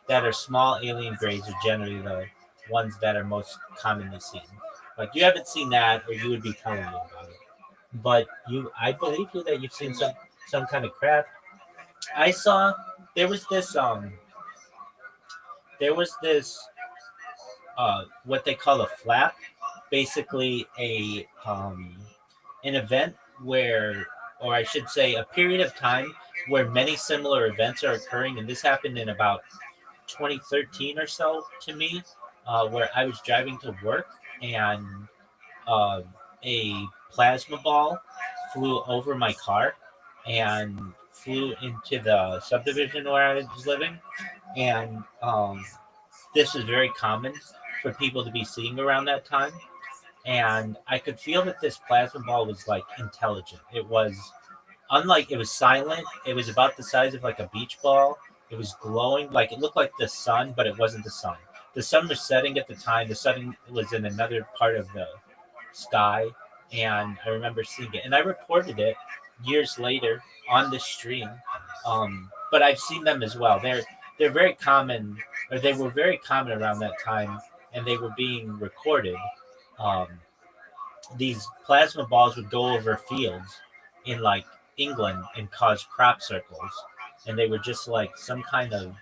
that are small alien grays, are generally the ones that are most commonly seen. Like, you haven't seen that, or you would be telling me about it. But I believe you that you've seen some kind of craft. I saw there was this what they call a flap, basically an event where, or I should say, a period of time where many similar events are occurring, and this happened in about 2013 or so to me, where I was driving to work, and a plasma ball flew over my car and flew into the subdivision where I was living. And this is very common for people to be seeing around that time. And I could feel that this plasma ball was intelligent. It was it was silent. It was about the size of a beach ball. It was glowing, it looked like the sun, but it wasn't the sun. The sun was setting at the time. The sun was in another part of the sky, and I remember seeing it. And I reported it years later on this stream. But I've seen them as well. They're very common, or they were very common around that time, and they were being recorded. These plasma balls would go over fields in England and cause crop circles, and they were just some kind of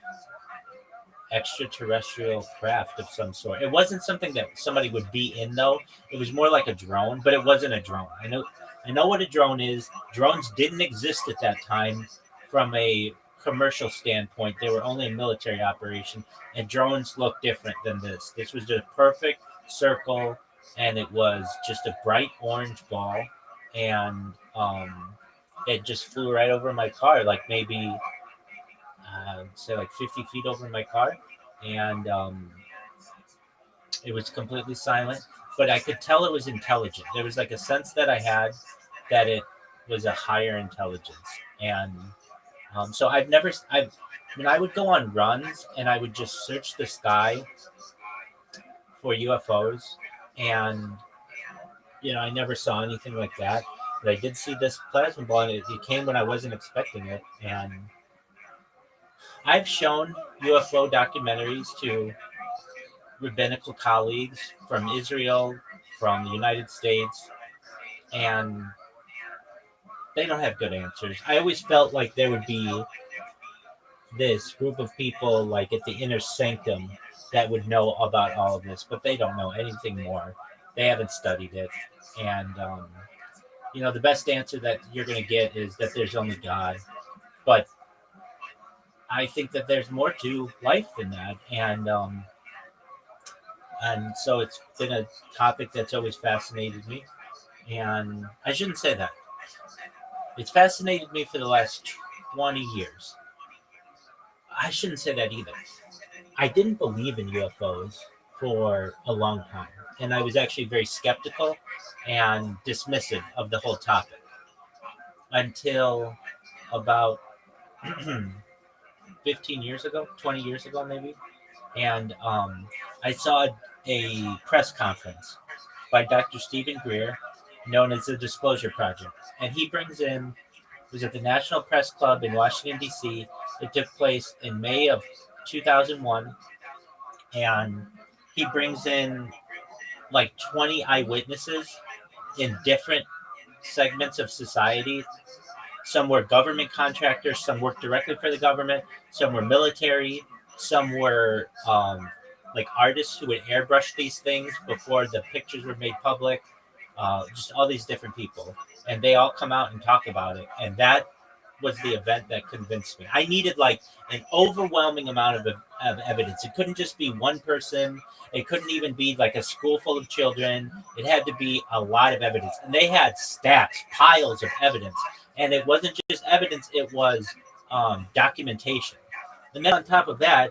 extraterrestrial craft of some sort. It wasn't something that somebody would be in though. It was more like a drone, but it wasn't a drone. I know what a drone is. Drones didn't exist at that time from a commercial standpoint. They were only a military operation, and drones look different than this. This was just a perfect circle, and it was just a bright orange ball, and it just flew right over my car, like maybe say like 50 feet over my car, and it was completely silent, but I could tell it was intelligent. There was like a sense that I had that it was a higher intelligence, and so I mean, I would go on runs and I would just search the sky for UFOs, and I never saw anything like that. But I did see this plasma ball, and it came when I wasn't expecting it, and I've shown UFO documentaries to rabbinical colleagues from Israel, from the United States, and they don't have good answers. I always felt like there would be this group of people like at the inner sanctum that would know about all of this, but they don't know anything more. They haven't studied it. And, the best answer that you're going to get is that there's only God. But I think that there's more to life than that. And so it's been a topic that's always fascinated me. And I shouldn't say that. It's fascinated me for the last 20 years. I shouldn't say that either. I didn't believe in UFOs for a long time. And I was actually very skeptical and dismissive of the whole topic until about 15 years ago, 20 years ago, maybe. And I saw a press conference by Dr. Stephen Greer, known as the Disclosure Project. And he brings in, it was at the National Press Club in Washington, D.C. It took place in May of 2001. And he brings in like 20 eyewitnesses in different segments of society. Some were government contractors, some worked directly for the government, some were military, some were like artists who would airbrush these things before the pictures were made public. Just all these different people, and they all come out and talk about it. And that was the event that convinced me. I needed like an overwhelming amount of evidence. It couldn't just be one person. It couldn't even be like a school full of children. It had to be a lot of evidence. And they had stacks, piles of evidence. And it wasn't just evidence, it was documentation. And then on top of that,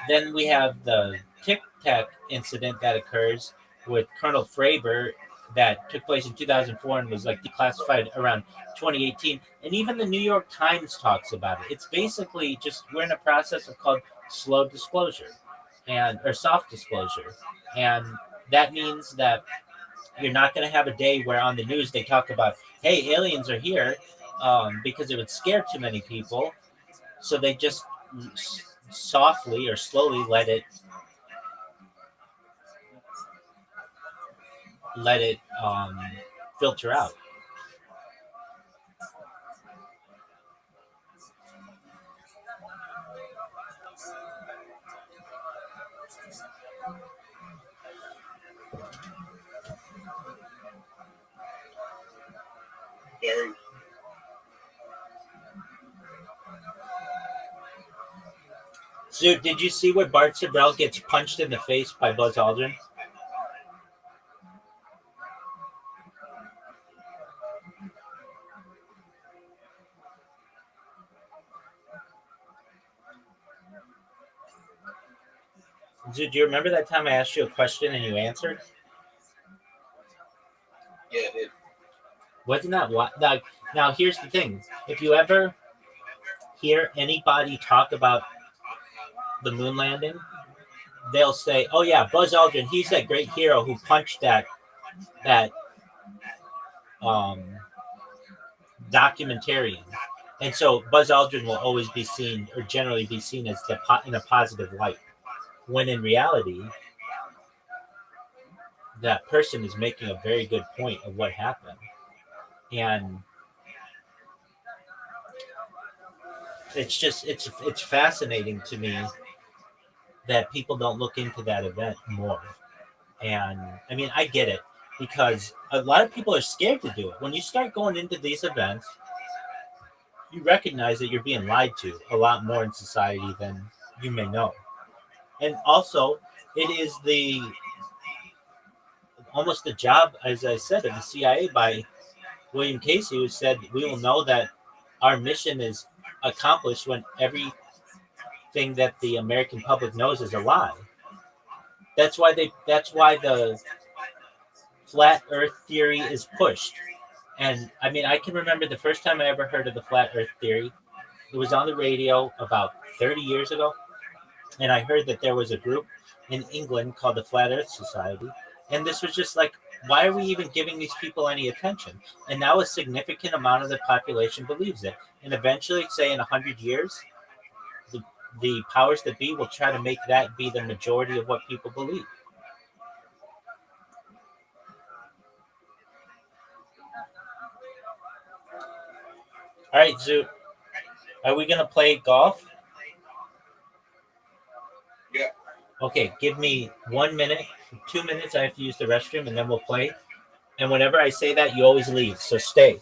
then we have the Tic Tac incident that occurs with Colonel Fravor that took place in 2004 and was like declassified around 2018. And even the New York Times talks about it. It's basically just, we're in a process of called slow disclosure or soft disclosure. And that means that you're not going to have a day where on the news they talk about, hey, aliens are here, because it would scare too many people. So they just softly or slowly let it filter out. Very. So did you see where Bart Sibrel gets punched in the face by Buzz Aldrin? Do you remember that time I asked you a question and you answered? Yeah, it did. Wasn't that what? Now, here's the thing. If you ever hear anybody talk about the moon landing, they'll say, oh, yeah, Buzz Aldrin, he's that great hero who punched that documentarian. And so Buzz Aldrin will always be seen, or generally be seen, as in a positive light. When in reality, that person is making a very good point of what happened. And it's just, it's fascinating to me that people don't look into that event more. And I mean, I get it because a lot of people are scared to do it. When you start going into these events, you recognize that you're being lied to a lot more in society than you may know. And also, it is almost the job, as I said, of the CIA by William Casey, who said, we will know that our mission is accomplished when everything that the American public knows is a lie. That's why the flat earth theory is pushed. And I mean, I can remember the first time I ever heard of the flat earth theory. It was on the radio about 30 years ago. And I heard that there was a group in England called the Flat Earth Society. And this was just like, why are we even giving these people any attention? And now a significant amount of the population believes it. And eventually, say in 100 years, the powers that be will try to make that be the majority of what people believe. All right, Zoo. Are we going to play golf? Yeah. Okay, give me 1 minute, 2 minutes. I have to use the restroom, and then we'll play. And whenever I say that, you always leave. So stay.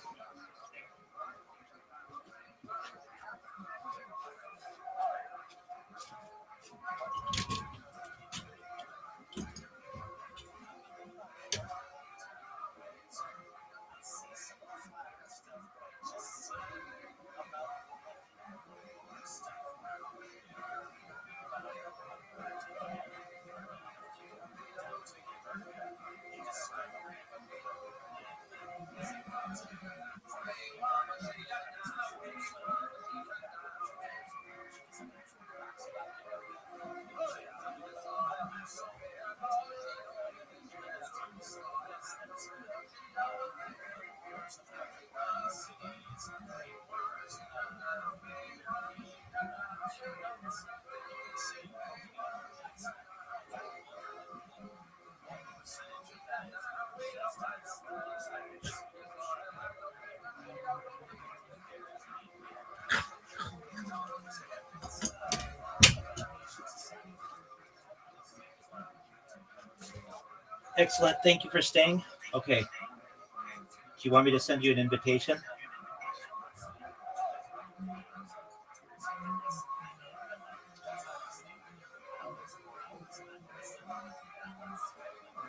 Excellent. Thank you for staying. Okay. Do you want me to send you an invitation?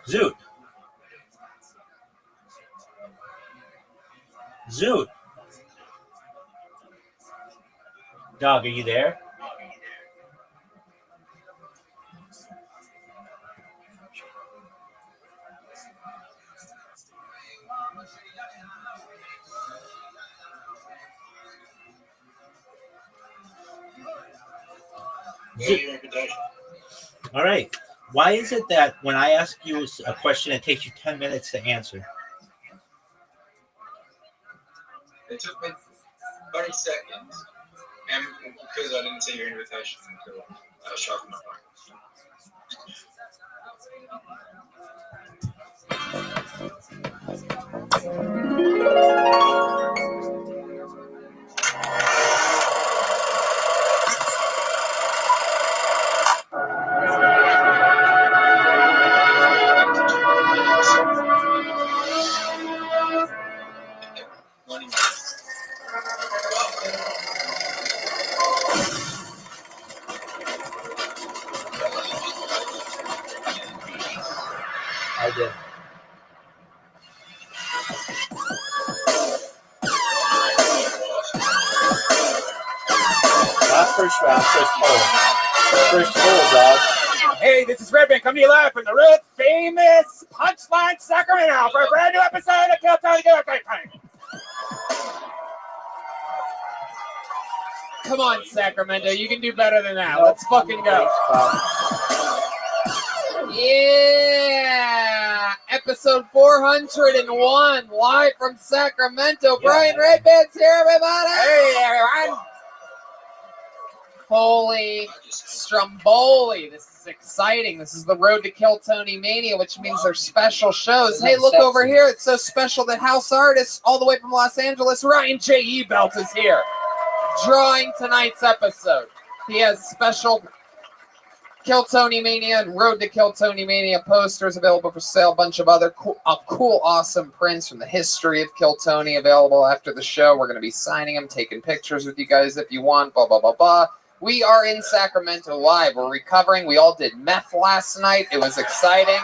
Zoot. Zoot. Dog, are you there? All right. Why is it that when I ask you a question, it takes you 10 minutes to answer? It took me 30 seconds, and because I didn't see your invitation until I was sharpening my phone. I did. Not first round, first hole. First hole, dog. Hey, this is Rabbi coming to you live from the world famous Punchline Sacramento for a brand new episode of Kill Tony Get Great Time. Come on, Sacramento. You can do better than that. Let's fucking go. Yeah. Episode 401, live from Sacramento. Brian Redband's here, everybody. Hey, everyone. Holy Stromboli. This is exciting. This is the Road to Kill Tony Mania, which means there's special shows. Hey, look over here. It's so special that house artist all the way from Los Angeles, Ryan J.E. Belt, is here, drawing tonight's episode. He has special Kill Tony Mania and Road to Kill Tony Mania posters available for sale. A bunch of other cool, awesome prints from the history of Kill Tony available after the show. We're going to be signing them, taking pictures with you guys if you want, blah, blah, blah, blah. We are in Sacramento live. We're recovering. We all did meth last night. It was exciting.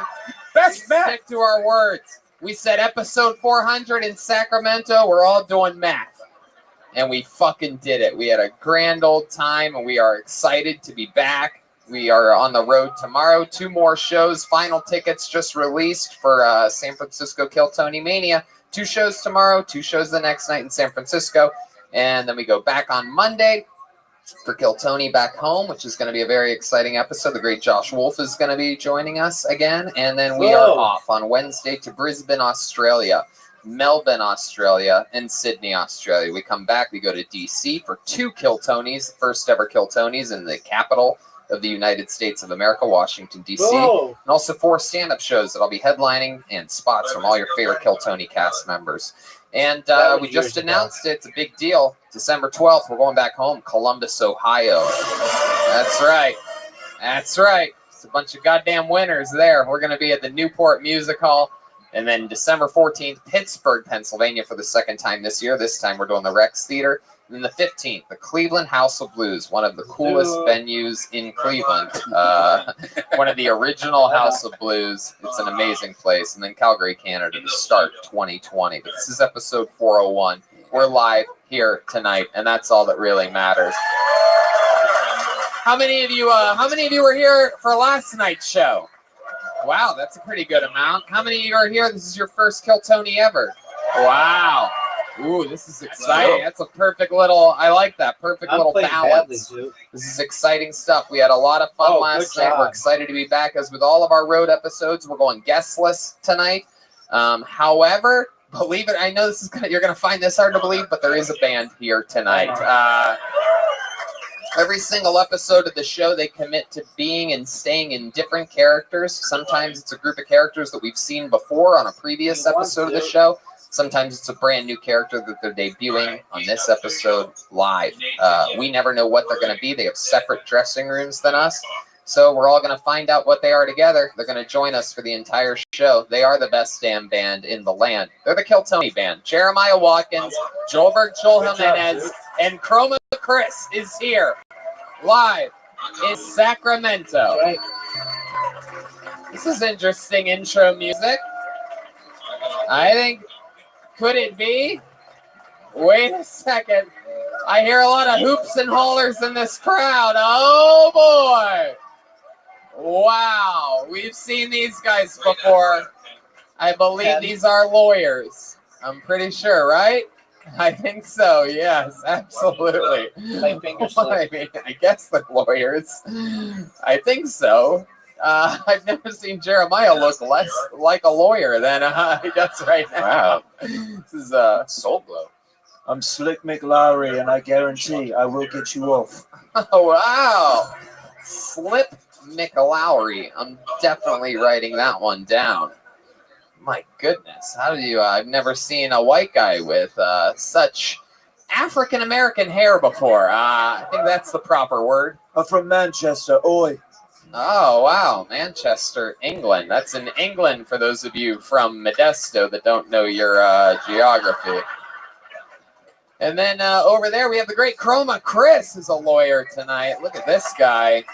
Best meth. Stick to our words. We said episode 400 in Sacramento. We're all doing math. And we fucking did it. We had a grand old time, and we are excited to be back. We are on the road tomorrow. 2 more shows. Final tickets just released for San Francisco Kill Tony Mania. 2 shows tomorrow, 2 shows the next night in San Francisco. And then we go back on Monday for Kill Tony back home, which is going to be a very exciting episode. The great Josh Wolf is going to be joining us again. And then we are off on Wednesday to Brisbane, Australia, Melbourne, Australia, and Sydney, Australia. We come back, we go to DC for 2 Kill Tonys, first ever Kill Tonys in the capital of the United States of America, Washington, D.C., and also 4 stand-up shows that I'll be headlining and spots from all your favorite Kill Tony cast members. And we just announced it. It's a big deal. December 12th, we're going back home, Columbus, Ohio. That's right. That's right. It's a bunch of goddamn winners there. We're going to be at the Newport Music Hall. And then December 14th, Pittsburgh, Pennsylvania for the 2nd time this year. This time we're doing the Rex Theater. And then the 15th, the Cleveland House of Blues, one of the coolest venues in Cleveland. One of the original House of Blues. It's an amazing place. And then Calgary, Canada to start 2020. But this is episode 401. We're live here tonight, and that's all that really matters. How many of you were here for last night's show? Wow, that's a pretty good amount. How many of you are here? This is your first Kill Tony ever. Wow. Ooh, this is exciting. That's a perfect little, I like that. Perfect little balance. This is exciting stuff. We had a lot of fun last night. We're excited to be back. As with all of our road episodes, we're going guestless tonight. However, believe it, I know this is you're going to find this hard to believe, but there is a band here tonight. Every single episode of the show, they commit to being and staying in different characters. Sometimes it's a group of characters that we've seen before on a previous episode of the show. Sometimes it's a brand new character that they're debuting on this episode live. We never know what they're going to be. They have separate dressing rooms than us. So we're all going to find out what they are together. They're going to join us for the entire show. They are the best damn band in the land. They're the Kill Tony band. Jeremiah Watkins, Joelberg Joel Jimenez, and Chroma Chris is here live in Sacramento. This is interesting intro music. I think, could it be? Wait a second. I hear a lot of hoops and hollers in this crowd. Oh boy. Wow. We've seen these guys before. I believe these are lawyers. I'm pretty sure, right? I think so. Yes, absolutely. My fingers slip. I mean, I guess they're lawyers. I think so. I've never seen Jeremiah look less like a lawyer than he does right now. Wow. This is Soul Glow. I'm Slick McLaury, and I guarantee I will get you off. Oh, wow. Slip McLaury. I'm definitely writing that one down. My goodness. How do you... I've never seen a white guy with such African-American hair before. I think that's the proper word. I'm from Manchester. Oi. Oh, wow. Manchester, England. That's in England for those of you from Modesto that don't know your geography. And then over there, we have the great Chroma Chris is a lawyer tonight. Look at this guy.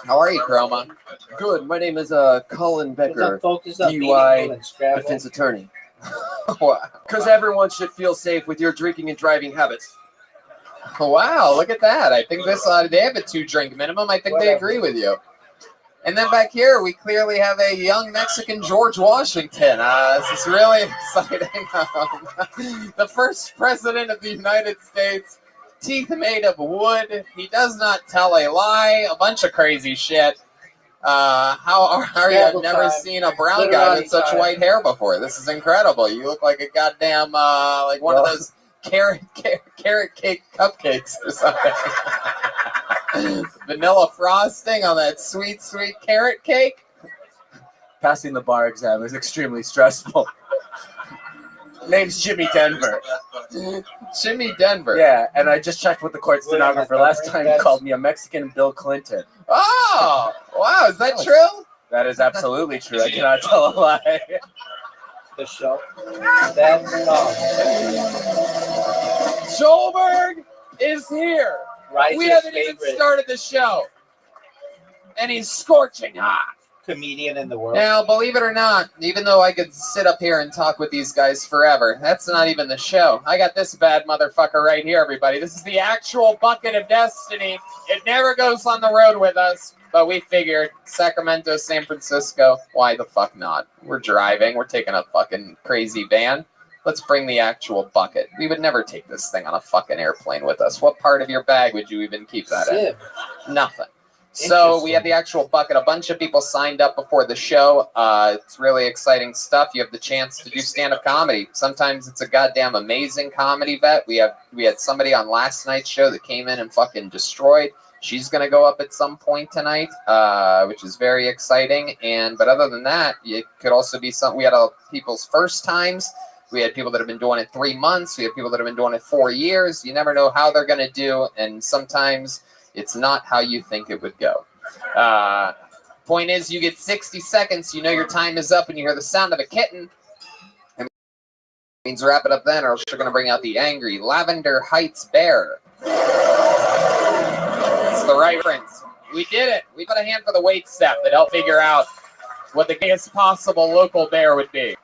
How are you, Chroma? Good. My name is Colin Becker, DUI defense attorney. Because everyone should feel safe with your drinking and driving habits. Wow, look at that. I think this they have a 2-drink minimum. I think they agree with you. And then back here, we clearly have a young Mexican George Washington. This is really exciting. The first president of the United States, teeth made of wood. He does not tell a lie. A bunch of crazy shit. How are you? I've never seen a brown guy with such white hair before. This is incredible. You look like a goddamn, like one of those carrot cake cupcakes or something. Vanilla frosting on that sweet carrot cake. Passing the bar exam is extremely stressful. Name's Jimmy Denver. Jimmy Denver. Yeah, and I just checked with the court stenographer last time. He called me a Mexican Bill Clinton. Oh, wow, is that true? That is absolutely true. I cannot tell a lie. The show. That's Joelberg is here. Right. We haven't even started the show. And he's scorching hot. Comedian in the world. Now, believe it or not, even though I could sit up here and talk with these guys forever, that's not even the show. I got this bad motherfucker right here, everybody. This is the actual bucket of destiny. It never goes on the road with us, but we figured Sacramento, San Francisco, why the fuck not? We're driving. We're taking a fucking crazy van. Let's bring the actual bucket. We would never take this thing on a fucking airplane with us. What part of your bag would you even keep that in? Nothing. So we have the actual bucket. A bunch of people signed up before the show. It's really exciting stuff. You have the chance to do stand-up comedy. Sometimes it's a goddamn amazing comedy vet. We had somebody on last night's show that came in and fucking destroyed. She's gonna go up at some point tonight, which is very exciting. But other than that, it could also be something. We had people's first times. We had people that have been doing it 3 months. We have people that have been doing it 4 years. You never know how they're gonna do, and sometimes it's not how you think it would go. Point is, you get 60 seconds. You know your time is up, and you hear the sound of a kitten. It means wrap it up then, or else you're going to bring out the angry Lavender Heights bear. It's the right reference. We did it. We put a hand for the wait staff that helped figure out what the gayest possible local bear would be.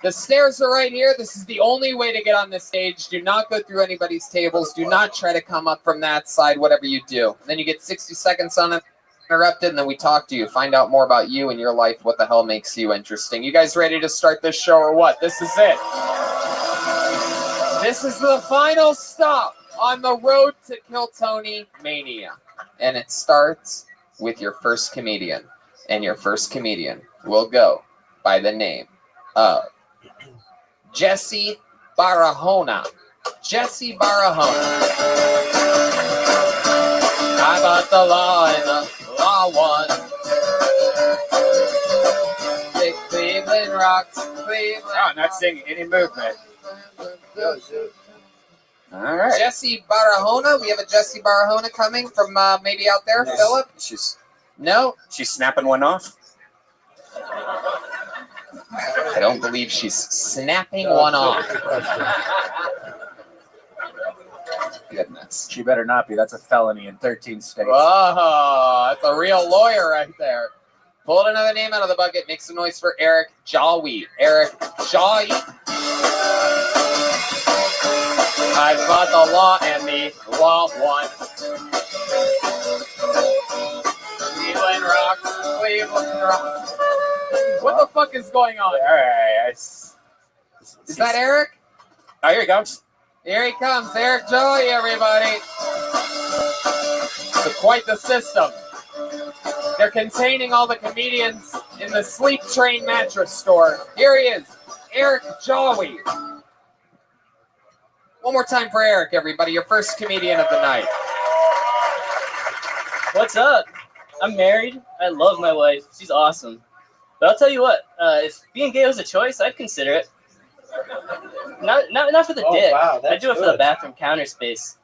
The stairs are right here. This is the only way to get on this stage. Do not go through anybody's tables. Do not try to come up from that side, whatever you do. Then you get 60 seconds uninterrupted, and then we talk to you, find out more about you and your life, what the hell makes you interesting. You guys ready to start this show or what? This is it. This is the final stop on the road to Kill Tony Mania. And it starts with your first comedian. And your first comedian will go by the name of Jesse Barahona. Jesse Barahona. I bought the law and the law won. Big Cleveland rocks, Cleveland. Oh, I'm not singing any movement. All right. Jesse Barahona. We have a Jesse Barahona coming from maybe out there, Yes. Philip. No. She's snapping one off. I don't believe she's snapping one off. Goodness. She better not be. That's a felony in 13 states. Oh, that's a real lawyer right there. Pulled another name out of the bucket. Make some noise for Eric Jawi. Eric Jawi. I fought the law and the law won. Cleveland rocks. Cleveland rocks. What the fuck is going on? All right. Is that Eric? Oh, here he comes. Here he comes. Eric Joey, everybody. So quite the system. They're containing all the comedians in the Sleep Train mattress store. Here he is. Eric Joey. One more time for Eric, everybody. Your first comedian of the night. What's up? I'm married. I love my wife. She's awesome. But I'll tell you what, if being gay was a choice, I'd consider it. Not for the dick. Wow, I that's do it for good. the bathroom counter space.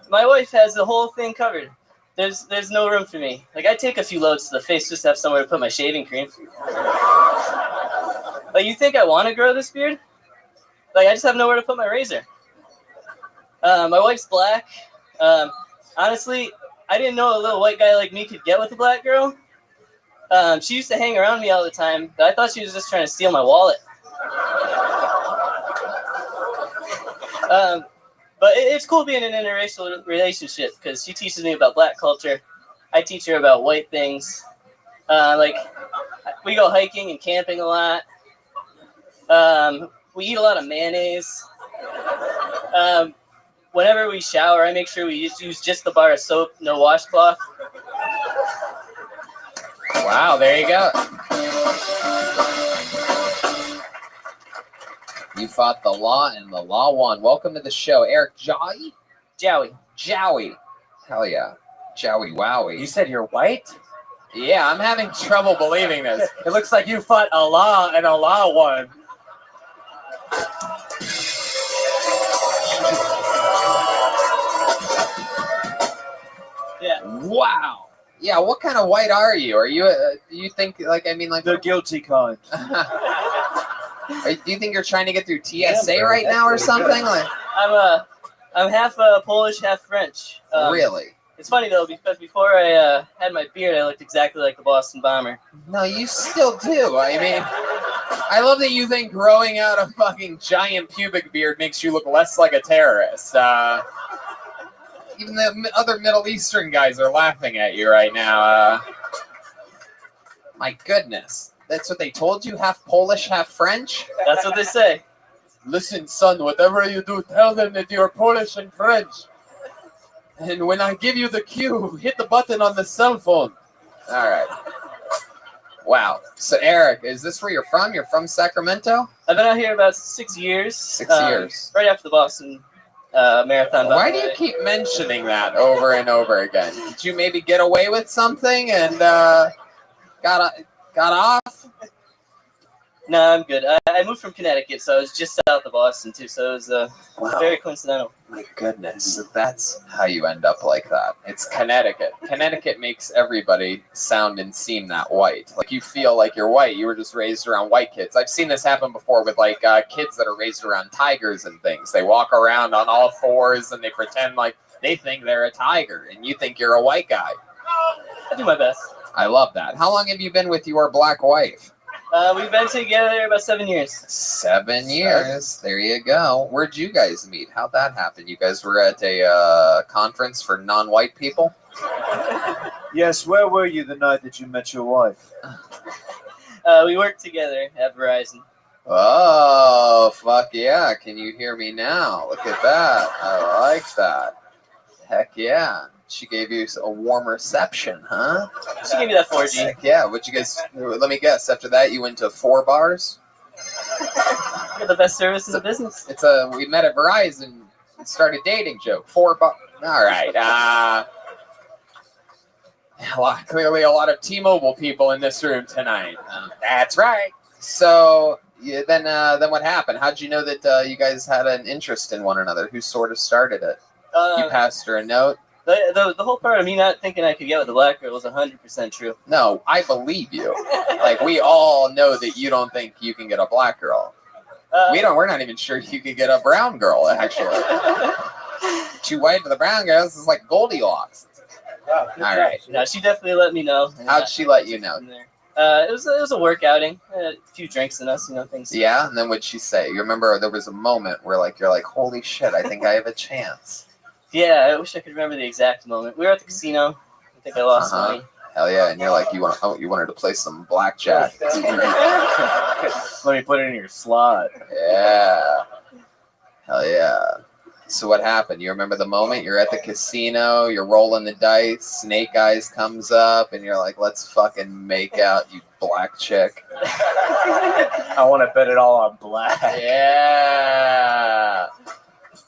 My wife has the whole thing covered. There's no room for me. Like, I take a few loads to the face just to have somewhere to put my shaving cream. Like, you think I want to grow this beard? Like, I just have nowhere to put my razor. My wife's black. Honestly, I didn't know a little white guy like me could get with a black girl. She used to hang around me all the time, but I thought she was just trying to steal my wallet. But it's cool being in an interracial relationship because she teaches me about black culture. I teach her about white things. Like, we go hiking and camping a lot. We eat a lot of mayonnaise. Whenever we shower, I make sure we use just the bar of soap, no washcloth. Wow, there you go. You fought the law and the law won. Welcome to the show, Eric Jowie? Jowie. Jowie. Hell yeah. Jowie wowie. You said you're white? Yeah, I'm having trouble believing this. It looks like you fought Allah and Allah won. Yeah. Wow. Yeah, what kind of white are you? Are you, do you think, like, I mean, like... The guilty kind. Do you think you're trying to get through TSA right now or something? Like, I'm half Polish, half French. Really? It's funny though because before I had my beard, I looked exactly like the Boston Bomber. No, you still do. I mean, I love that you think growing out a fucking giant pubic beard makes you look less like a terrorist. Even the other Middle Eastern guys are laughing at you right now. My goodness. That's what they told you? Half Polish, half French? That's what they say. Listen, son, whatever you do, tell them that you're Polish and French. And when I give you the cue, hit the button on the cell phone. All right. Wow. So, Eric, is this where you're from? You're from Sacramento? I've been out here about 6 years. 6 years. Right after the Boston Marathon. Why do you keep mentioning that over and over again? Did you maybe get away with something and got off? No, I'm good. I moved from Connecticut, so I was just south of Boston, too, so it was very coincidental. My goodness, that's how you end up like that. It's Connecticut. Connecticut makes everybody sound and seem that white. Like, you feel like you're white. You were just raised around white kids. I've seen this happen before with, like, kids that are raised around tigers and things. They walk around on all fours, and they pretend like they think they're a tiger, and you think you're a white guy. I do my best. I love that. How long have you been with your black wife? We've been together about 7 years. 7 years. There you go. Where'd you guys meet? How'd that happen? You guys were at a conference for non-white people? Yes, where were you the night that you met your wife? We worked together at Verizon. Oh, fuck yeah. Can you hear me now? Look at that. I like that. Heck yeah. She gave you a warm reception, huh? She gave me that 4G. Heck yeah. What'd you guys, let me guess, after that you went to 4 bars? You're the best service in the business. We met at Verizon and started dating joke. 4 bars. All right. Clearly a lot of T-Mobile people in this room tonight. That's right. So then what happened? How'd you know that you guys had an interest in one another? Who sort of started it? You passed her a note? The whole part of me not thinking I could get with a black girl was 100% true. No, I believe you. Like, we all know that you don't think you can get a black girl. We're not even sure you could get a brown girl, actually. Too white for the brown girls is like Goldilocks. Wow, all right. No, she definitely let me know. How'd she let you know? It was a work outing. A few drinks in us, things. Yeah, and then what'd she say? You remember there was a moment where you're like, holy shit, I think I have a chance. Yeah, I wish I could remember the exact moment. We were at the casino. I think I lost money. Hell yeah, and you're like, you wanted to play some blackjack. Let me put it in your slot. Yeah. Hell yeah. So what happened? You remember the moment? You're at the casino, you're rolling the dice, Snake Eyes comes up, and you're like, let's fucking make out, you black chick. I want to bet it all on black. Yeah.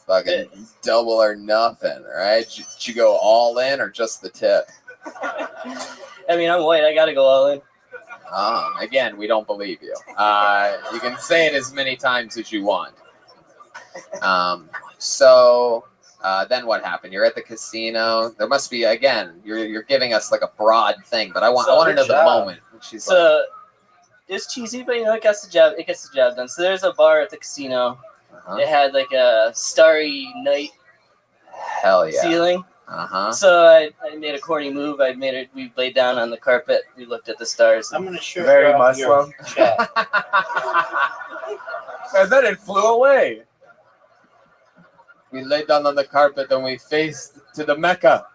Fucking double or nothing, right? Did you go all in or just the tip? I mean, I'm white. I got to go all in. Again, we don't believe you. You can say it as many times as you want. So then what happened? You're at the casino. There must be, again, you're giving us like a broad thing, but I want to know the moment. She's like, it's cheesy, but it gets the job done. So there's a bar at the casino. It had like a starry night ceiling. So I made a corny move. We laid down on the carpet. We looked at the stars. I'm gonna show Very you Muslim. And then it flew away. We laid down on the carpet and we faced to the Mecca.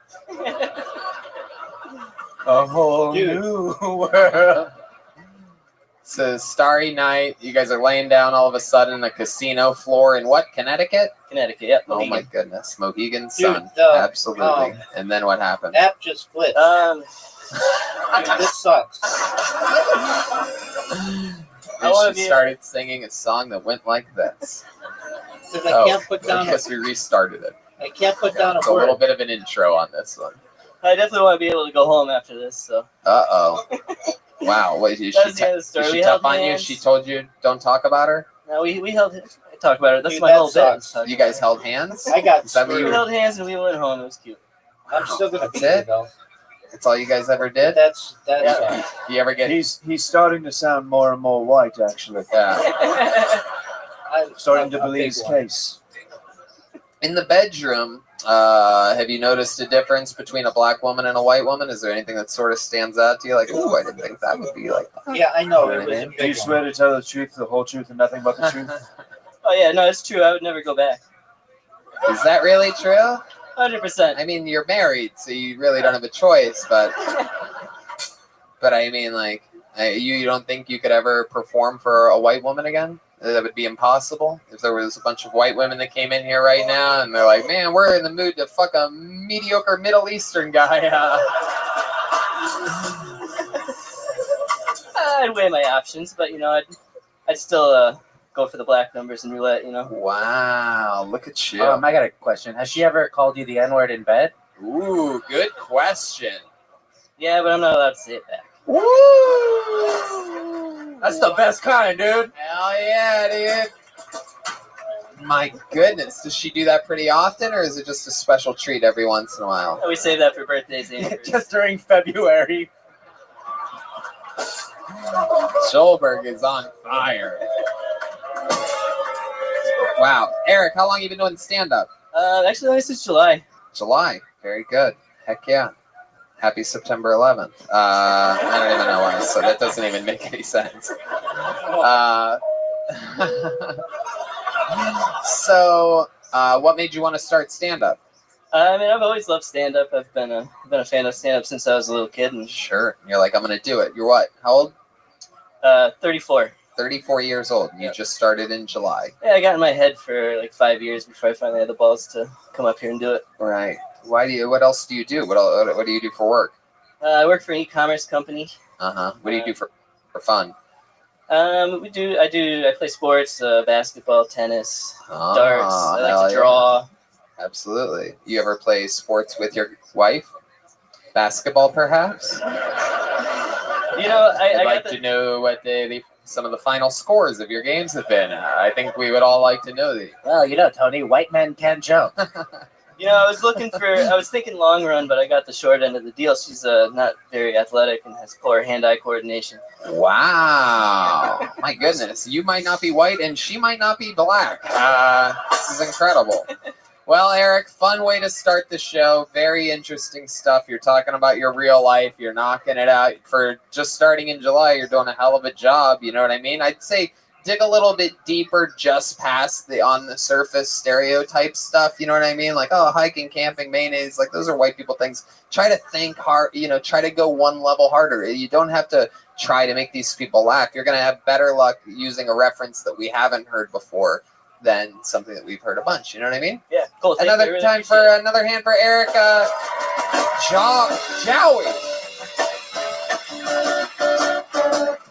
A whole new world. It's a starry night. You guys are laying down all of a sudden on a casino floor in what? Connecticut? Connecticut, yep. Oh my goodness. Mohegan Sun. Dude, absolutely. And then what happened? App just flipped. Dude, this sucks. And she started singing a song that went like this. Because I can't put down I guess we restarted it. I can't put down It's a a word. little bit of an intro on this one. I definitely want to be able to go home after this. So. Uh-oh. Wow. Wait, is That's the end of the story. she We tough held on you? hands. She told you don't talk about her? No, we held. I talked about it. That's Dude, my that whole sucks. bit. You guys held hands? I got Is that what We you held hands and we went home. It was cute. I'm still gonna That's it? That's all you guys ever did? That's You ever get? He's starting to sound more and more white, actually. Yeah. Starting to believe his case. In the bedroom, have you noticed a difference between a black woman and a white woman? Is there anything that sort of stands out to you? Like, ooh, I didn't think that would be like that. Yeah, I know. You It what was I a mean? Do you big swear to tell the truth, the whole truth, and nothing but the truth? Oh yeah, no, it's true. I would never go back. Is that really true? 100%. I mean, you're married, so you really don't have a choice. But I mean, like, you don't think you could ever perform for a white woman again? That would be impossible. If there was a bunch of white women that came in here right now and they're like, "Man, we're in the mood to fuck a mediocre Middle Eastern guy." I'd weigh my options, but I'd still go for the black numbers and roulette. Wow, look at you. I got a question. Has she ever called you the N-word in bed? Ooh, good question. Yeah, but I'm not allowed to say it back. Woo! That's the best kind, dude. Hell yeah, dude. My goodness, does she do that pretty often, or is it just a special treat every once in a while? We save that for birthdays and Just during February. Schulberg is on fire. Wow. Eric, how long have you been doing stand-up? Actually, only since July. July. Very good. Heck yeah. Happy September 11th. I don't even know why, so that doesn't even make any sense. So, what made you want to start stand-up? I mean, I've always loved stand-up. I've been a fan of stand-up since I was a little kid. And Sure. You're like, I'm going to do it. You're what? How old? 34. 34 years old. You just started in July. Yeah, I got in my head for like 5 years before I finally had the balls to come up here and do it. Right. What else do you do? What do you do for work? I work for an e-commerce company. Uh-huh. What do you do for fun? I play sports, basketball, tennis, darts. I like hell to draw. Yeah. Absolutely. You ever play sports with your wife? Basketball, perhaps? I'd like to know what some of the final scores of your games have been. I think we would all like to know these. Well, Tony, white men can't jump. I was thinking long run, but I got the short end of the deal. She's not very athletic and has poor hand-eye coordination. Wow. My goodness. You might not be white and she might not be black. This is incredible. Well, Eric, fun way to start the show. Very interesting stuff. You're talking about your real life. You're knocking it out. For just starting in July, you're doing a hell of a job. You know what I mean? I'd say dig a little bit deeper just past the on the surface stereotype stuff. You know what I mean? Like, oh, hiking, camping, mayonnaise. Like, those are white people things. Try to think hard. Try to go one level harder. You don't have to try to make these people laugh. You're going to have better luck using a reference that we haven't heard before than something that we've heard a bunch. You know what I mean? Yeah, cool. Another hand for Eric Jowie.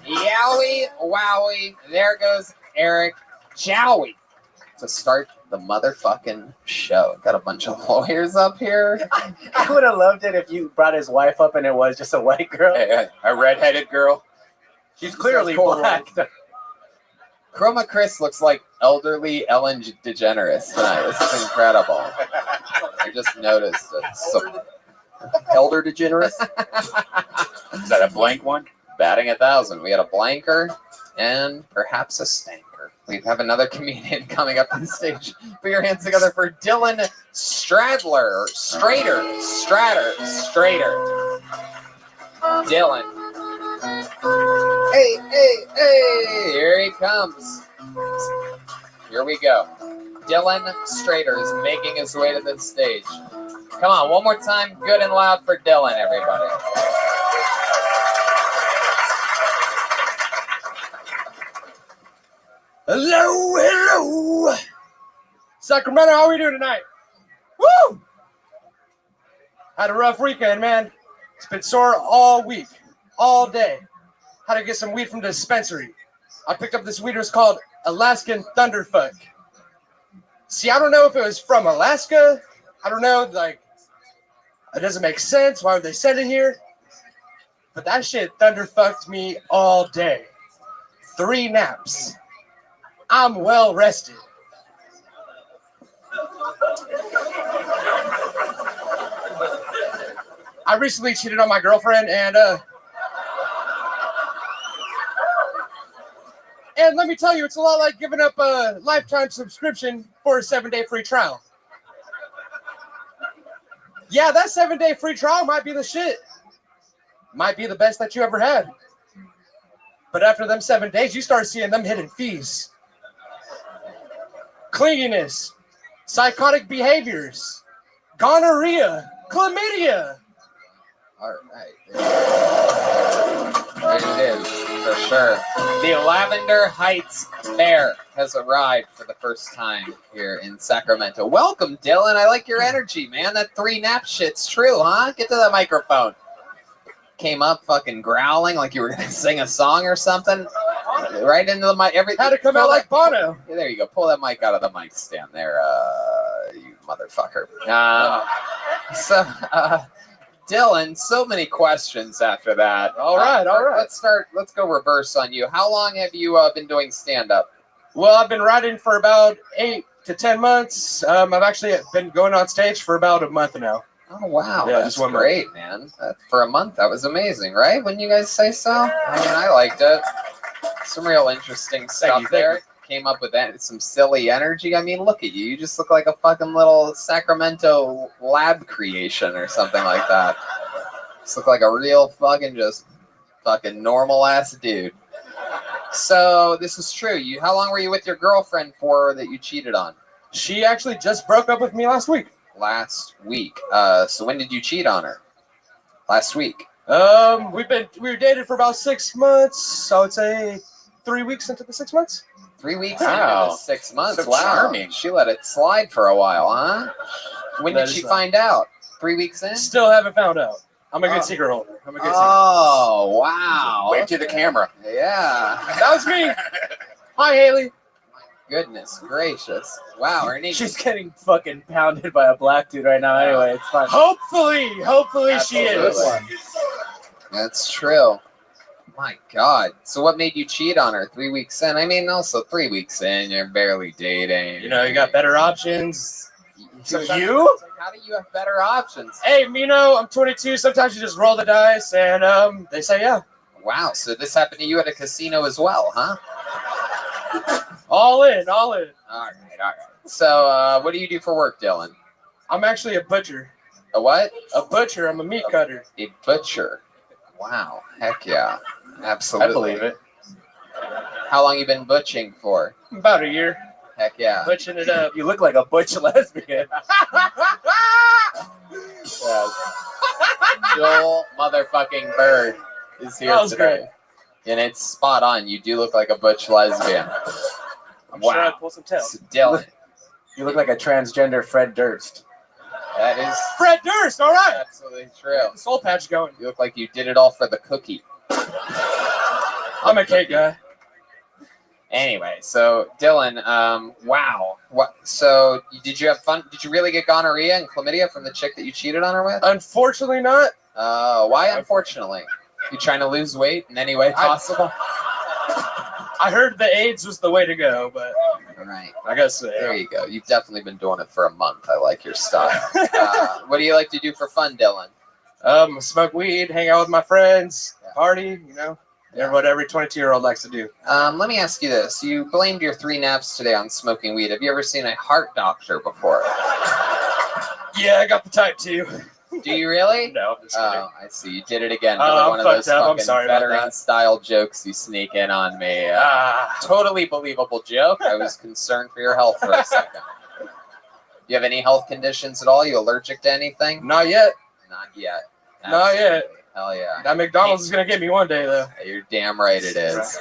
Yowie, wowie. There goes Eric Jowie to start the motherfucking show. Got a bunch of lawyers up here. I would have loved it if you brought his wife up and it was just a white girl. A redheaded girl. She's clearly black. Chroma Chris looks like elderly Ellen DeGeneres tonight. This is incredible. I just noticed it. So, Elder DeGeneres? Is that a blank one? Batting 1,000. We had a blanker and perhaps a stanker. We have another comedian coming up on stage. Put your hands together for Dylan Strader. Dylan. Hey, here he comes. Here we go. Dylan Strader is making his way to the stage. Come on, one more time, good and loud for Dylan, everybody. Hello. Sacramento, how are we doing tonight? Woo! Had a rough weekend, man. It's been sore all week, all day. Had to get some weed from the dispensary. I picked up this weed. It was called Alaskan Thunderfuck. See, I don't know if it was from Alaska. I don't know, like, it doesn't make sense. Why would they send it here? But that shit thunderfucked me all day. 3 naps. I'm well rested. I recently cheated on my girlfriend, and let me tell you, it's a lot like giving up a lifetime subscription for a 7-day free trial. Yeah, that 7-day free trial might be the shit. Might be the best that you ever had. But after them 7 days, you start seeing them hidden fees. Clinginess, psychotic behaviors, gonorrhea, chlamydia. All right. There it is, for sure. The Lavender Heights Bear has arrived for the first time here in Sacramento. Welcome, Dylan. I like your energy, man. That 3-nap shit's true, huh? Get to the microphone. Came up fucking growling like you were going to sing a song or something. Right into the mic. Had to come out like Bono. There you go. Pull that mic out of the mic stand there, you motherfucker. Dylan, so many questions after that. All right. Let's go reverse on you. How long have you been doing stand-up? Well, I've been writing for about 8 to 10 months. I've actually been going on stage for about a month now. Oh, wow. Yeah, that's great, man. For a month, that was amazing, right? Wouldn't you guys say so? I mean, I liked it. Some real interesting stuff there. Came up with that, some silly energy. I mean, look at you. You just look like a fucking little Sacramento lab creation or something like that. Just look like a real fucking normal ass dude. So this is true. How long were you with your girlfriend for that you cheated on? She actually just broke up with me last week. Last week. So when did you cheat on her? Last week. We were dated for about 6 months. So I would say 3 weeks into the 6 months. 3 weeks into the 6 months. So wow. charming. She let it slide for a while, huh? When did she find out? 3 weeks in? Still haven't found out. I'm a good secret holder. Oh, wow. Wave to the camera. Yeah. That was me. Hi, Haley. Goodness gracious. Wow, her name. She's getting fucking pounded by a black dude right now anyway. It's fine. Hopefully she is. That's true. My God. So what made you cheat on her 3 weeks in? I mean, also 3 weeks in, you're barely dating. You know, you got better options. You? How do you have better options? Hey, you know, I'm 22. Sometimes you just roll the dice and they say yeah. Wow, so this happened to you at a casino as well, huh? All in. All right. So what do you do for work, Dylan? I'm actually a butcher. A what? A butcher. I'm a meat cutter. A butcher. Wow. Heck yeah. Absolutely. I believe it. How long you been butching for? About a year. Heck yeah. Butching it up. You look like a butch lesbian. Joel motherfucking Bird is here That was today. great. And it's spot on. You do look like a butch lesbian. I'm sure I'd pull some tail. So Dylan. You look like a transgender Fred Durst. That is Fred Durst, all right. absolutely true. The soul patch going. You look like you did it all for the cookie. I'm a cake guy. Anyway, so Dylan, wow. What? So did you have fun? Did you really get gonorrhea and chlamydia from the chick that you cheated on her with? Unfortunately not. Why unfortunately? You trying to lose weight in any way possible? I heard the AIDS was the way to go, but right. I guess there you go. You've definitely been doing it for a month. I like your style. What do you like to do for fun, Dylan? Smoke weed, hang out with my friends, party, you know. What every 22-year-old likes to do. Let me ask you this. You blamed your 3 naps today on smoking weed. Have you ever seen a heart doctor before? Yeah, I got the type 2. Do you really? No, I'm just kidding. Oh, I see. You did it again. Oh, Another I'm one of fucked those up. I'm fucking sorry about that. veteran-style jokes you sneak in on me. Totally believable joke. I was concerned for your health for a second. Do you have any health conditions at all? You allergic to anything? Not yet. Not yet. Not yet. Hell yeah. That McDonald's is going to get me one day, though. You're damn right it is.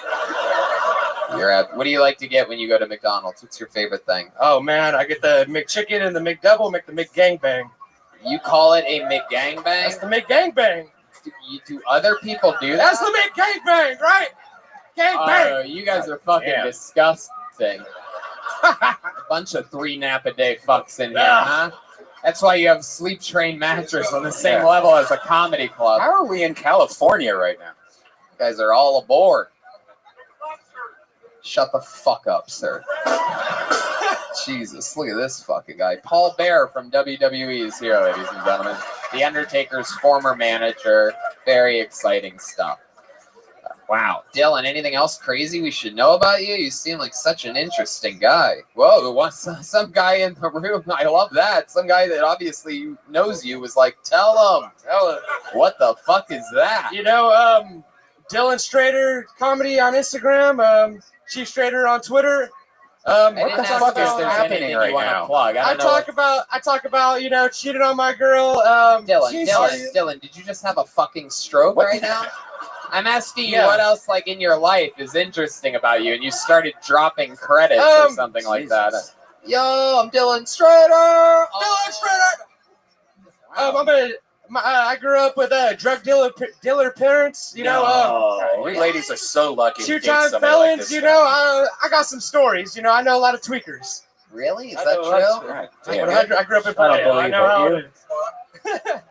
What do you like to get when you go to McDonald's? What's your favorite thing? Oh, man, I get the McChicken and the McDouble, make the McGangbang. You call it a McGangbang? That's the McGangbang. Do other people do that? That's the McGangbang, right? Gangbang. Oh, you guys are fucking disgusting. A bunch of 3 nap a day fucks in here, huh? That's why you have Sleep Train mattress on the same level as a comedy club. How are we in California right now? You guys are all aboard. Shut the fuck up, sir. Jesus, look at this fucking guy. Paul Bear from WWE is here, ladies and gentlemen. The Undertaker's former manager. Very exciting stuff. Wow. Dylan, anything else crazy we should know about you? You seem like such an interesting guy. Whoa, some guy in the room. I love that. Some guy that obviously knows you was like, tell him. What the fuck is that? You know, Dylan Strader comedy on Instagram, Chief Strader on Twitter. What the fuck is happening right now? I talk about, you know, cheating on my girl. Dylan, did you just have a fucking stroke right now? I'm asking you what else, like, in your life is interesting about you, and you started dropping credits or something like that. Yo, I'm Dylan Strader. Dylan Strader. I grew up with drug dealer parents. You know, we ladies are so lucky. 2-time felons. Like, you know, I got some stories. You know, I know a lot of tweakers. Really? Is that true? Right. I grew up in Paleo. I know how it is.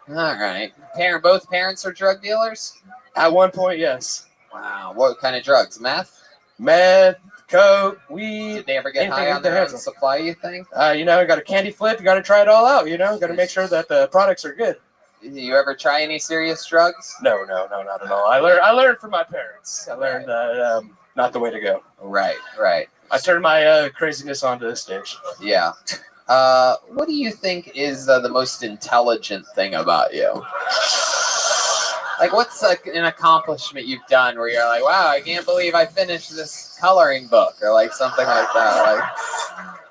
All right. Both parents are drug dealers? At one point, yes. Wow. What kind of drugs? Meth, coke, weed. Did they ever get high on their own supply, you think? You know, got a candy flip. You got to try it all out. You know, got to make sure that the products are good. Did you ever try any serious drugs? No, not at all. I learned from my parents. I learned that not the way to go. Right. I turned my craziness onto the stage. Yeah. What do you think is the most intelligent thing about you? Like, what's an accomplishment you've done where you're like, wow, I can't believe I finished this coloring book, or like something like that?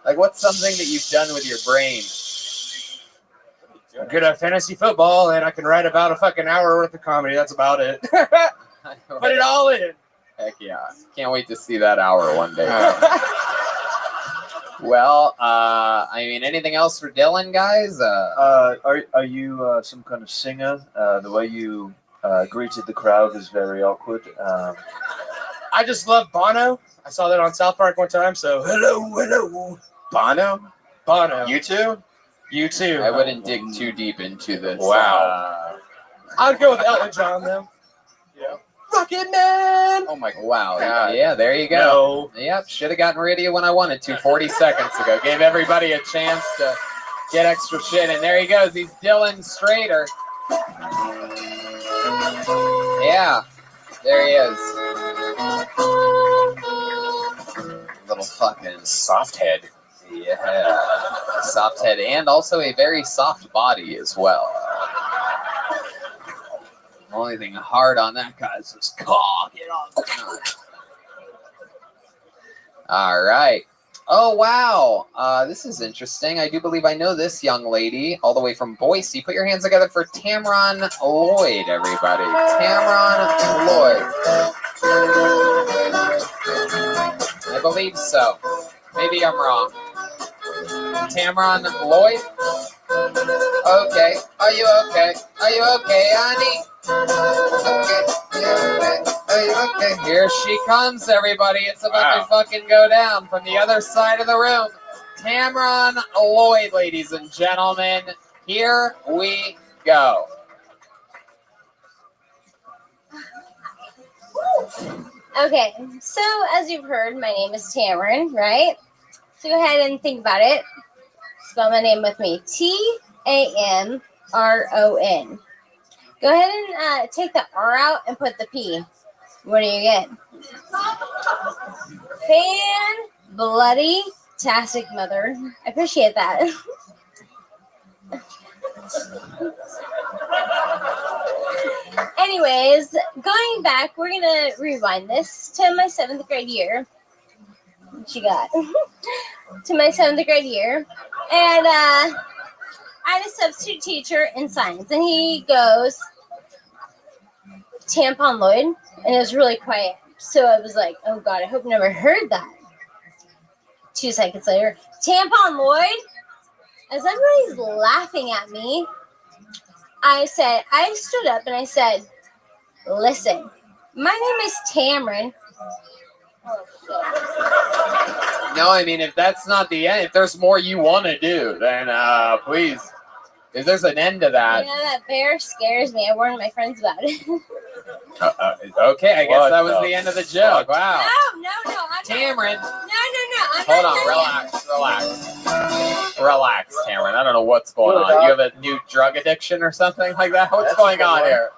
Like what's something that you've done with your brain? I'm good at fantasy football, and I can write about a fucking hour worth of comedy. That's about it. Put it all in. Heck yeah. Can't wait to see that hour one day. Well, I mean, anything else for Dylan, guys? Are you some kind of singer? The way you greeted the crowd was very awkward. I just love Bono. I saw that on South Park one time, so hello. Bono. You too? You too. I wouldn't dig too deep into this. Wow. I'd go with Elton John, though. Yeah. Rocket Man! Oh my wow. Yeah, there you go. No. Yep, should have gotten rid of you when I wanted to 40 seconds ago. Gave everybody a chance to get extra shit, and there he goes. He's Dylan Strader. Yeah, there he is. Little fucking soft head. Yeah, soft head, and also a very soft body as well. The only thing hard on that guy is his cock. Get on. All right. Oh, wow. This is interesting. I do believe I know this young lady all the way from Boise. Put your hands together for Tamron Lloyd, everybody. Tamron Lloyd. I believe so. Maybe I'm wrong. Tamron Lloyd? Okay. Are you okay? Are you okay, honey? Okay. Are you okay? Here she comes, everybody. It's about to fucking go down from the other side of the room. Tamron Lloyd, ladies and gentlemen. Here we go. Okay, so as you've heard, my name is Tamron, right? So go ahead and think about it. Spell my name with me. Tamron. Go ahead and take the R out and put the P. What do you get? Bloody-tastic mother. I appreciate that. Anyways, going back, we're going to rewind this to my 7th grade year. What you got? To my 7th grade year. And I had a substitute teacher in science, and he goes, Tampon Lloyd, and it was really quiet. So I was like, oh God, I hope I never heard that. 2 seconds later, Tampon Lloyd? As everybody's laughing at me, I stood up and I said, listen, my name is Tamron. No, I mean, if that's not the end, if there's more you want to do, then please, if there's an end to that. You know, that bear scares me. I warned my friends about it. Okay, I guess that was the end of the joke. Wow. No, I'm Tamron. No. I'm Hold not on, done relax, Tamron. I don't know what's going on. You have a new drug addiction or something like that? What's going on here?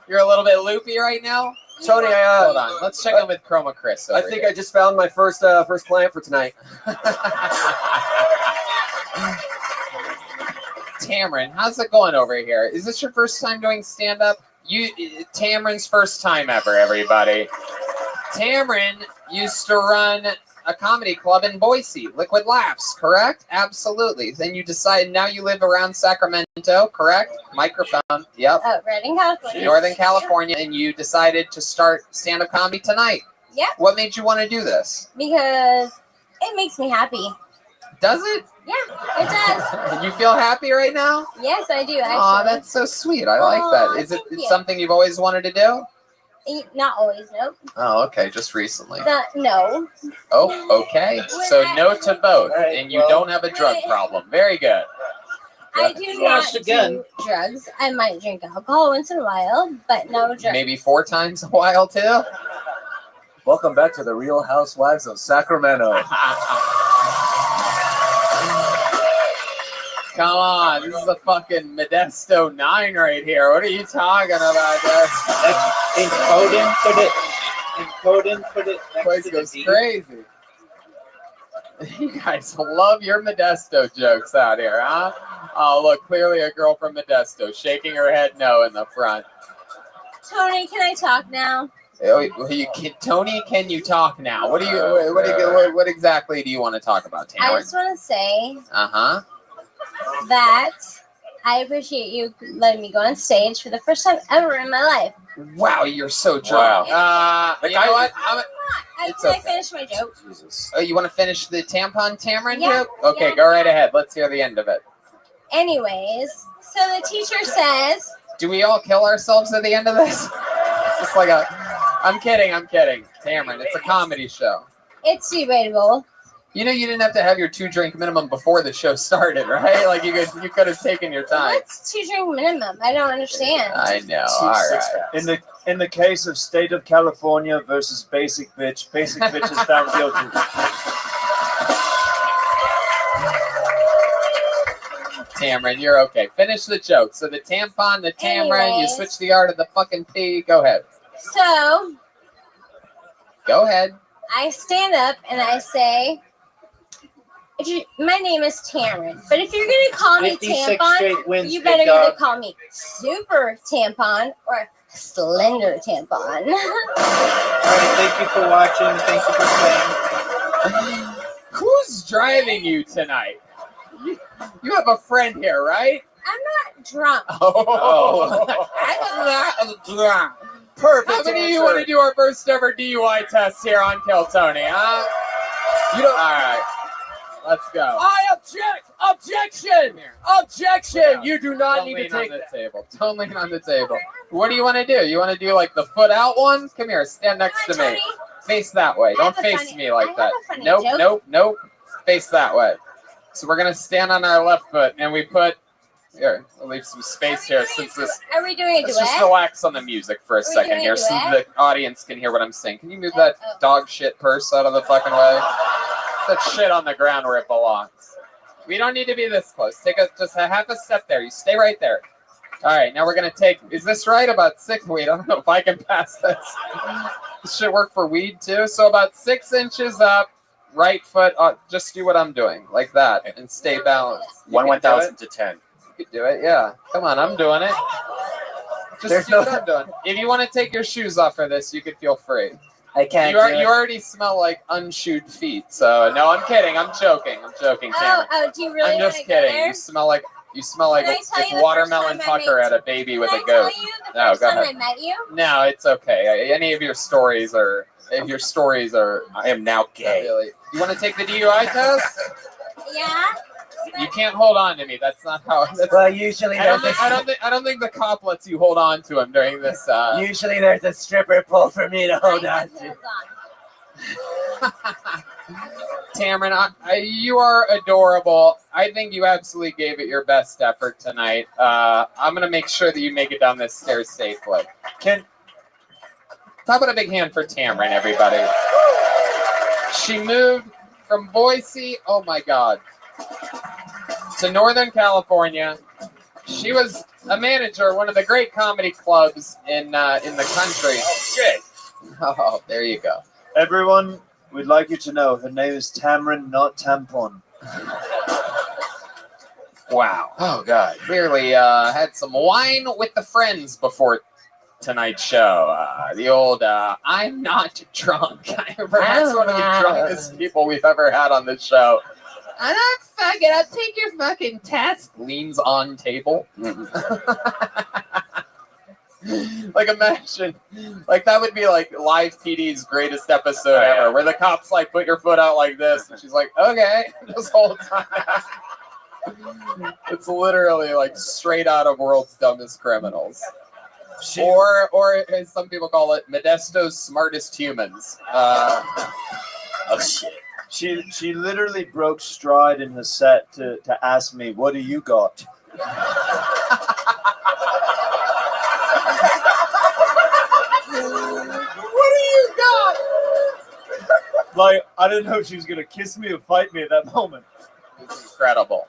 You're a little bit loopy right now? Tony, Hold on. Let's check in with Chroma Chris. I think I just found my first client for tonight. Tamron, how's it going over here? Is this your first time doing stand-up? Tamron's first time ever, everybody. Tamron used to run a comedy club in Boise, Liquid Laughs, correct? Absolutely. Then you decided now you live around Sacramento, correct? Microphone, yep. Oh, Redding, California. Northern California, and you decided to start stand-up comedy tonight. Yep. What made you want to do this? Because it makes me happy. Does it? Yeah, it does. You feel happy right now? Yes, I do, actually. Aw, that's so sweet. I like that. Is it something you've always wanted to do? Not always, nope. Oh, okay, just recently. No. Oh, okay. So no to both, and you don't have a drug problem. Very good. I do not do drugs. I might drink alcohol once in a while, but no drugs. Maybe 4 times a while, too? Welcome back to the Real Housewives of Sacramento. Come on, this is a fucking Modesto 9 right here. What are you talking about, guys? Encode put it. Place goes crazy. You guys love your Modesto jokes out here, huh? Oh, look, clearly a girl from Modesto shaking her head no in the front. Tony, can I talk now? Tony, can you talk now? What exactly do you want to talk about, Tamron? I just want to say Uh-huh. that I appreciate you letting me go on stage for the first time ever in my life. Wow, you're so drunk. You know what? Can I finish my joke? Oh, you want to finish the tampon Tamron Yeah, joke? Okay, yeah. go right ahead. Let's hear the end of it. Anyways, so the teacher says, Do we all kill ourselves at the end of this? Just like I'm kidding. Tamron, it's a comedy show. it's debatable. You know you didn't have to have your 2-drink minimum before the show started, right? Like you could have taken your time. What's 2-drink minimum? I don't understand. I know. All right. In the case of State of California versus Basic Bitch is found guilty. Tamron, you're okay. Finish the joke. So the tampon, the Tamron, you Anyways. switch the R to the fucking P. Go ahead. So Go ahead. I stand up and I say, my name is Tamron, but if you're gonna call me 56 straight tampon, wins, you big better dog. either call me super tampon or slender tampon. All right, thank you for watching. Thank you for playing. Who's driving you tonight? You have a friend here, right? I'm not drunk. Oh. I'm not drunk. Perfect. How many of you want to do our first ever DUI test here on Kill Tony, huh? You don't. All right. Let's go. I object! Objection! Objection! You do not need to take the table. Don't lean on the table. What do you want to do? You want to do like the foot out one? Come here, stand next to me. Face that way. Don't face me like that. Nope. Face that way. So we're gonna stand on our left foot and we put here. We'll leave some space here since this. Are we doing a duet? Let's just relax on the music for a second here so the audience can hear what I'm saying. Can you move that dog shit purse out of the fucking way? That shit on the ground where it belongs. We don't need to be this close. Take just a half a step there. You stay right there. All right, now we're gonna take. Is this right? About 6. Wait, I don't know if I can pass this. This should work for weed too. So about 6 inches up, right foot. Just do what I'm doing, like that, and stay balanced. 1/1000 to 10. You could do it. Yeah. Come on, I'm doing it. Just do what I'm doing. If you want to take your shoes off for this, you could feel free. I can't. You already smell like unshoed feet. So no, I'm kidding. I'm joking. Tamron. Oh, do you really I'm just want to go kidding. there? You smell like Can I tell if you the Watermelon first time I Tucker met- had a baby with Can a I goat. tell you the No, first go time ahead. I met you? No, it's okay. Any of your stories are. If your stories are, I am now gay. Really. You want to take the DUI test? Yeah. You can't hold on to me. That's not how. Well, usually I don't think the cop lets you hold on to him during this. Usually there's a stripper pole for me to hold on to. Tamron, you are adorable. I think you absolutely gave it your best effort tonight. I'm gonna make sure that you make it down this stairs safely. How about a big hand for Tamron, everybody? She moved from Boise, oh my God, to Northern California. She was a manager at one of the great comedy clubs in the country. Oh, shit. Oh, there you go. Everyone, we'd like you to know her name is Tamron, not Tampon. Wow. Oh, God. Clearly had some wine with the friends before tonight's show. The old I'm not drunk. Perhaps one of the drunkest people we've ever had on this show. I'm not fucking, I'll take your fucking test. Leans on table. Like, imagine, like, that would be like live PD's greatest episode ever, where the cops like put your foot out like this, and she's like, okay, this whole time. It's literally like straight out of World's Dumbest Criminals. Or as some people call it, Modesto's Smartest Humans. Oh shit. She literally broke stride in her set to ask me, what do you got? What do you got? Like, I didn't know if she was going to kiss me or fight me at that moment. It's incredible.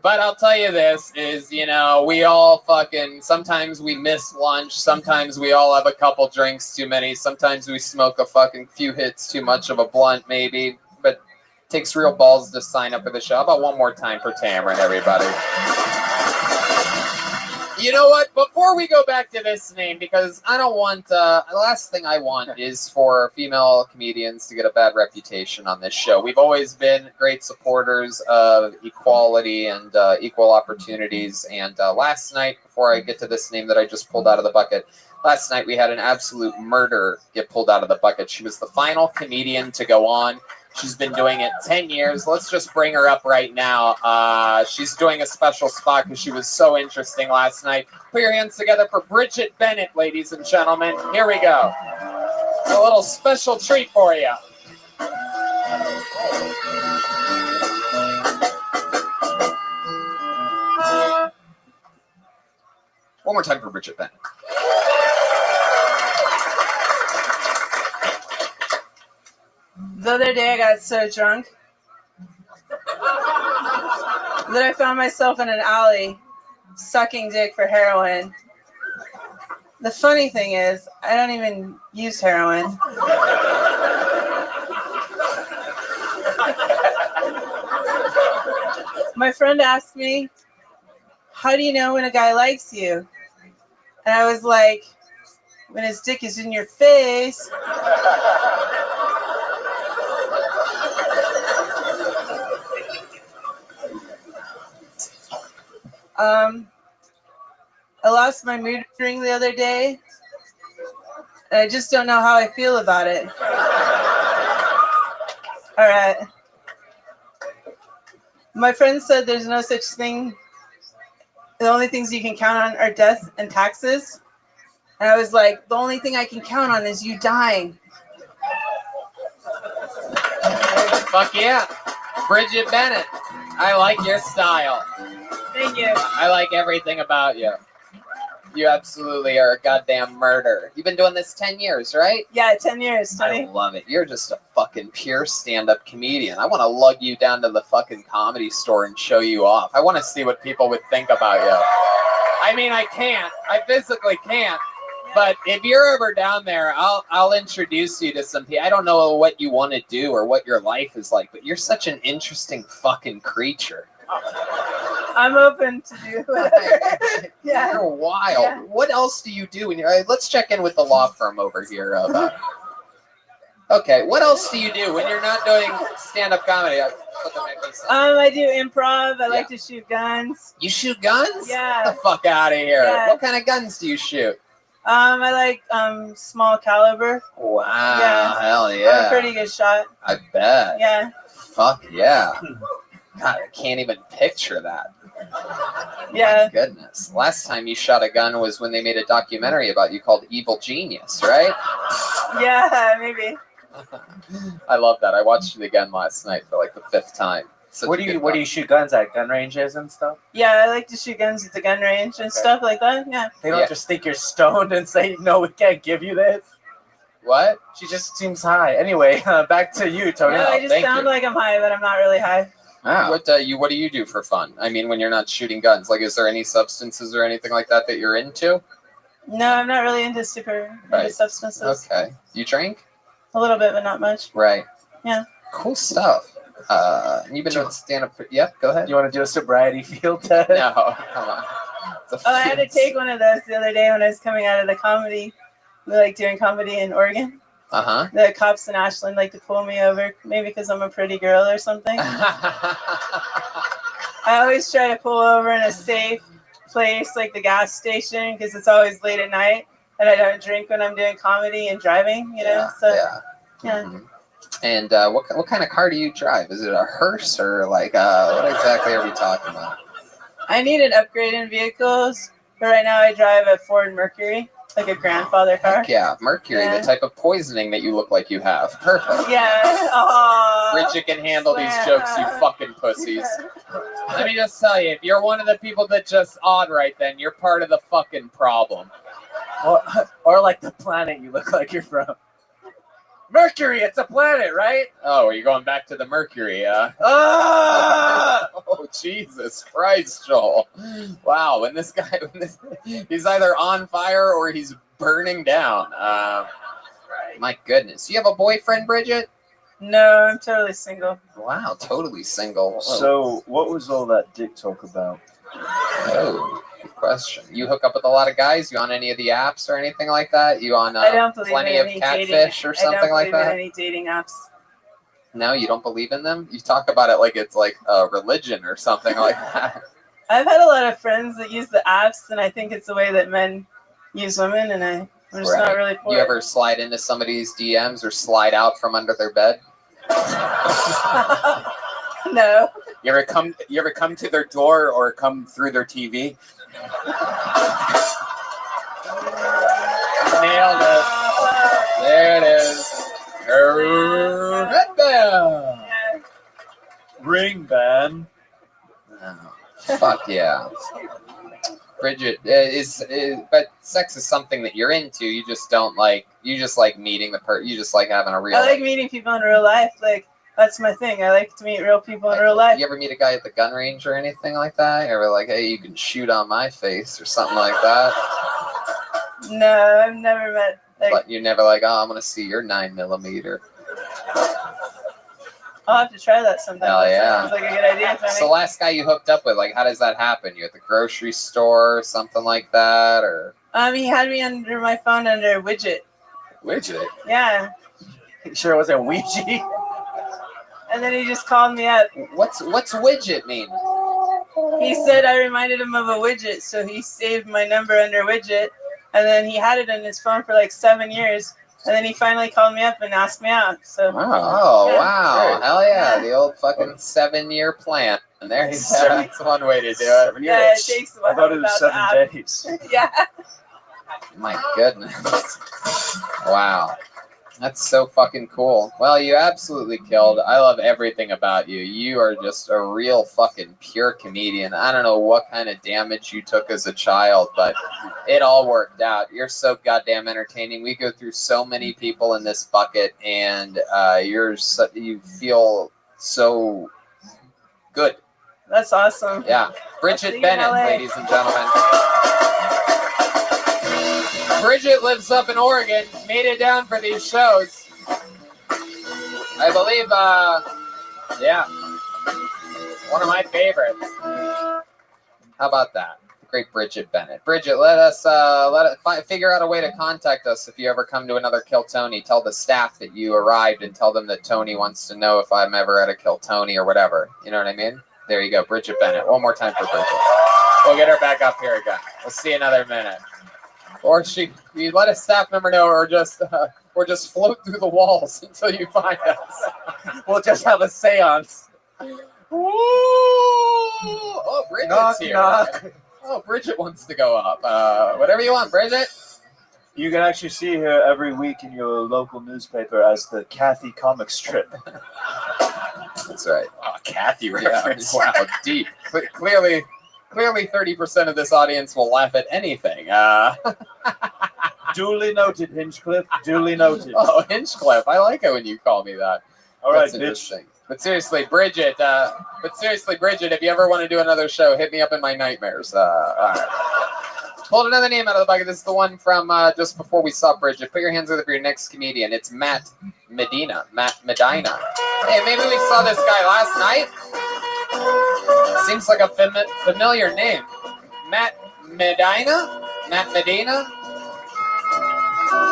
But I'll tell you this is, you know, we all fucking, sometimes we miss lunch. Sometimes we all have a couple drinks too many. Sometimes we smoke a fucking few hits too much of a blunt, maybe. But it takes real balls to sign up for the show. How about one more time for Tamron, everybody? You know what? Before we go back to this name, because I don't want, the last thing I want is for female comedians to get a bad reputation on this show. We've always been great supporters of equality and equal opportunities. And last night, before I get to this name that I just pulled out of the bucket, last night we had an absolute murder get pulled out of the bucket. She was the final comedian to go on. She's been doing it 10 years. Let's just bring her up right now. She's doing a special spot because she was so interesting last night. Put your hands together for Bridget Bennett, ladies and gentlemen. Here we go. A little special treat for you. One more time for Bridget Bennett. The other day I got so drunk that I found myself in an alley sucking dick for heroin. The funny thing is, I don't even use heroin. My friend asked me, how do you know when a guy likes you? And I was like, when his dick is in your face. I lost my mood ring the other day, and I just don't know how I feel about it. All right. My friend said there's no such thing. The only things you can count on are death and taxes. And I was like, the only thing I can count on is you dying. Fuck yeah. Bridget Bennett. I like your style. Thank you. I like everything about you. You absolutely are a goddamn murder. You've been doing this 10 years, right? Yeah, 10 years, I Tony. love it. You're just a fucking pure stand-up comedian. I want to lug you down to the fucking Comedy Store and show you off. I want to see what people would think about you. I mean, I can't. I physically can't. But if you're ever down there, I'll introduce you to some people. I don't know what you want to do or what your life is like, but you're such an interesting fucking creature. I'm open to do whatever. Yeah. You're wild. Yeah. What else do you do? Let's check in with the law firm over here. Okay, what else do you do when you're not doing stand-up comedy? I do improv. I like to shoot guns. You shoot guns? Yeah. Get the fuck out of here. Yeah. What kind of guns do you shoot? I like small caliber. Wow. Yeah. Hell yeah. I'm a pretty good shot. I bet. Yeah. Fuck yeah. God, I can't even picture that. Yeah. My goodness. Last time you shot a gun was when they made a documentary about you called Evil Genius, right? Yeah, maybe. I love that. I watched it again last night for like the 5th time. Where do you shoot guns at? Gun ranges and stuff? Yeah, I like to shoot guns at the gun range and stuff like that. Yeah. They don't just think you're stoned and say, no, we can't give you this. What? She just seems high. Anyway, back to you, Tony. No, I just sound like I'm high, but I'm not really high. What do you do for fun? I mean, when you're not shooting guns, like, is there any substances or anything like that you're into? No, I'm not really into substances. Okay. You drink? A little bit, but not much. Right. Yeah. Cool stuff. You've been doing stand-up. Yep. Go ahead. Do you want to do a sobriety field test? No. Come on. I had to take one of those the other day when I was coming out of the comedy, like doing comedy in Oregon. Uh-huh. The cops in Ashland like to pull me over, maybe because I'm a pretty girl or something. I always try to pull over in a safe place, like the gas station, because it's always late at night, and I don't drink when I'm doing comedy and driving, you know? Yeah. Mm-hmm. And what kind of car do you drive? Is it a hearse or like what exactly are we talking about? I need an upgrade in vehicles, but right now I drive a Ford Mercury, like a grandfather car. Heck yeah, Mercury, the type of poisoning that you look like you have. Perfect. Yeah. Oh, Bridget can handle these jokes, you fucking pussies. Let me just tell you, if you're one of the people that just odd right then, you're part of the fucking problem. Or like the planet you look like you're from. Mercury, it's a planet, right? Oh, are you going back to the Mercury, Oh, Jesus Christ, Joel. Wow, when this guy, he's either on fire or he's burning down. My goodness. You have a boyfriend, Bridget? No, I'm totally single. Wow, totally single. So, what was all that dick talk about? Oh, good question. You hook up with a lot of guys? You on any of the apps or anything like that? You on I don't believe Plenty in of any Catfish dating, or something like I don't believe that? in any dating apps. No, you don't believe in them? You talk about it like it's like a religion or something like that. I've had a lot of friends that use the apps, and I think it's the way that men use women, and I'm just not really for You it. ever slide into somebody's DMs or slide out from under their bed? No. You ever come to their door or come through their TV? Nailed it. There it is. Red bell. Ring band. Fuck yeah. Bridget, but sex is something that you're into. You just don't like. You just like meeting the person. You just like having a real. I like meeting people in real life. Like, that's my thing. I like to meet real people in real life. You ever meet a guy at the gun range or anything like that? You ever like, hey, you can shoot on my face or something like that? No, I've never met. But you're never like, oh, I'm gonna see your 9mm. I'll have to try that sometime. Hell That yeah. sounds like a good idea, Tony. So last guy you hooked up with, like, how does that happen? You at the grocery store or something like that, or? He had me under my phone under widget. Widget? Yeah. Sure it wasn't Ouija? And then he just called me up. What's widget mean? He said I reminded him of a widget, so he saved my number under widget, and then he had it in his phone for like 7 years, and then he finally called me up and asked me out. So. Oh, yeah. wow. Hell yeah. The old fucking 7-year plan. And there you go. That's one way to do it. Yeah, it takes a while. I thought it was 7 days. Yeah. My goodness. Wow. That's so fucking cool. Well, you absolutely killed. I love everything about you. You are just a real fucking pure comedian. I don't know what kind of damage you took as a child, but it all worked out. You're so goddamn entertaining. We go through so many people in this bucket, and you feel so good. That's awesome. Yeah. Bridget Bennett, ladies and gentlemen. Bridget lives up in Oregon, made it down for these shows. I believe, yeah, one of my favorites. How about that? The great Bridget Bennett. Bridget, let us figure out a way to contact us if you ever come to another Kill Tony. Tell the staff that you arrived and tell them that Tony wants to know if I'm ever at a Kill Tony or whatever. You know what I mean? There you go, Bridget Bennett. One more time for Bridget. We'll get her back up here again. We'll see another minute. Or you let a staff member know, or just float through the walls until you find us. We'll just have a seance. Ooh! Oh, Bridget's Knock, here. knock. Oh, Bridget wants to go up. Whatever you want, Bridget. You can actually see her every week in your local newspaper as the Kathy comic strip. That's right. Oh, Kathy reference. Yeah. Wow, deep. Clearly 30% of this audience will laugh at anything. Duly noted, Hinchcliffe. Duly noted. Oh, Hinchcliffe. I like it when you call me that. All right, That's interesting. But seriously, Bridget. If you ever want to do another show, hit me up in my nightmares. All right. Pulled another name out of the bucket. This is the one from just before we saw Bridget. Put your hands up for your next comedian. It's Matt Medina. Matt Medina. Hey, maybe we saw this guy last night. Seems like a familiar name. Matt Medina? Matt Medina?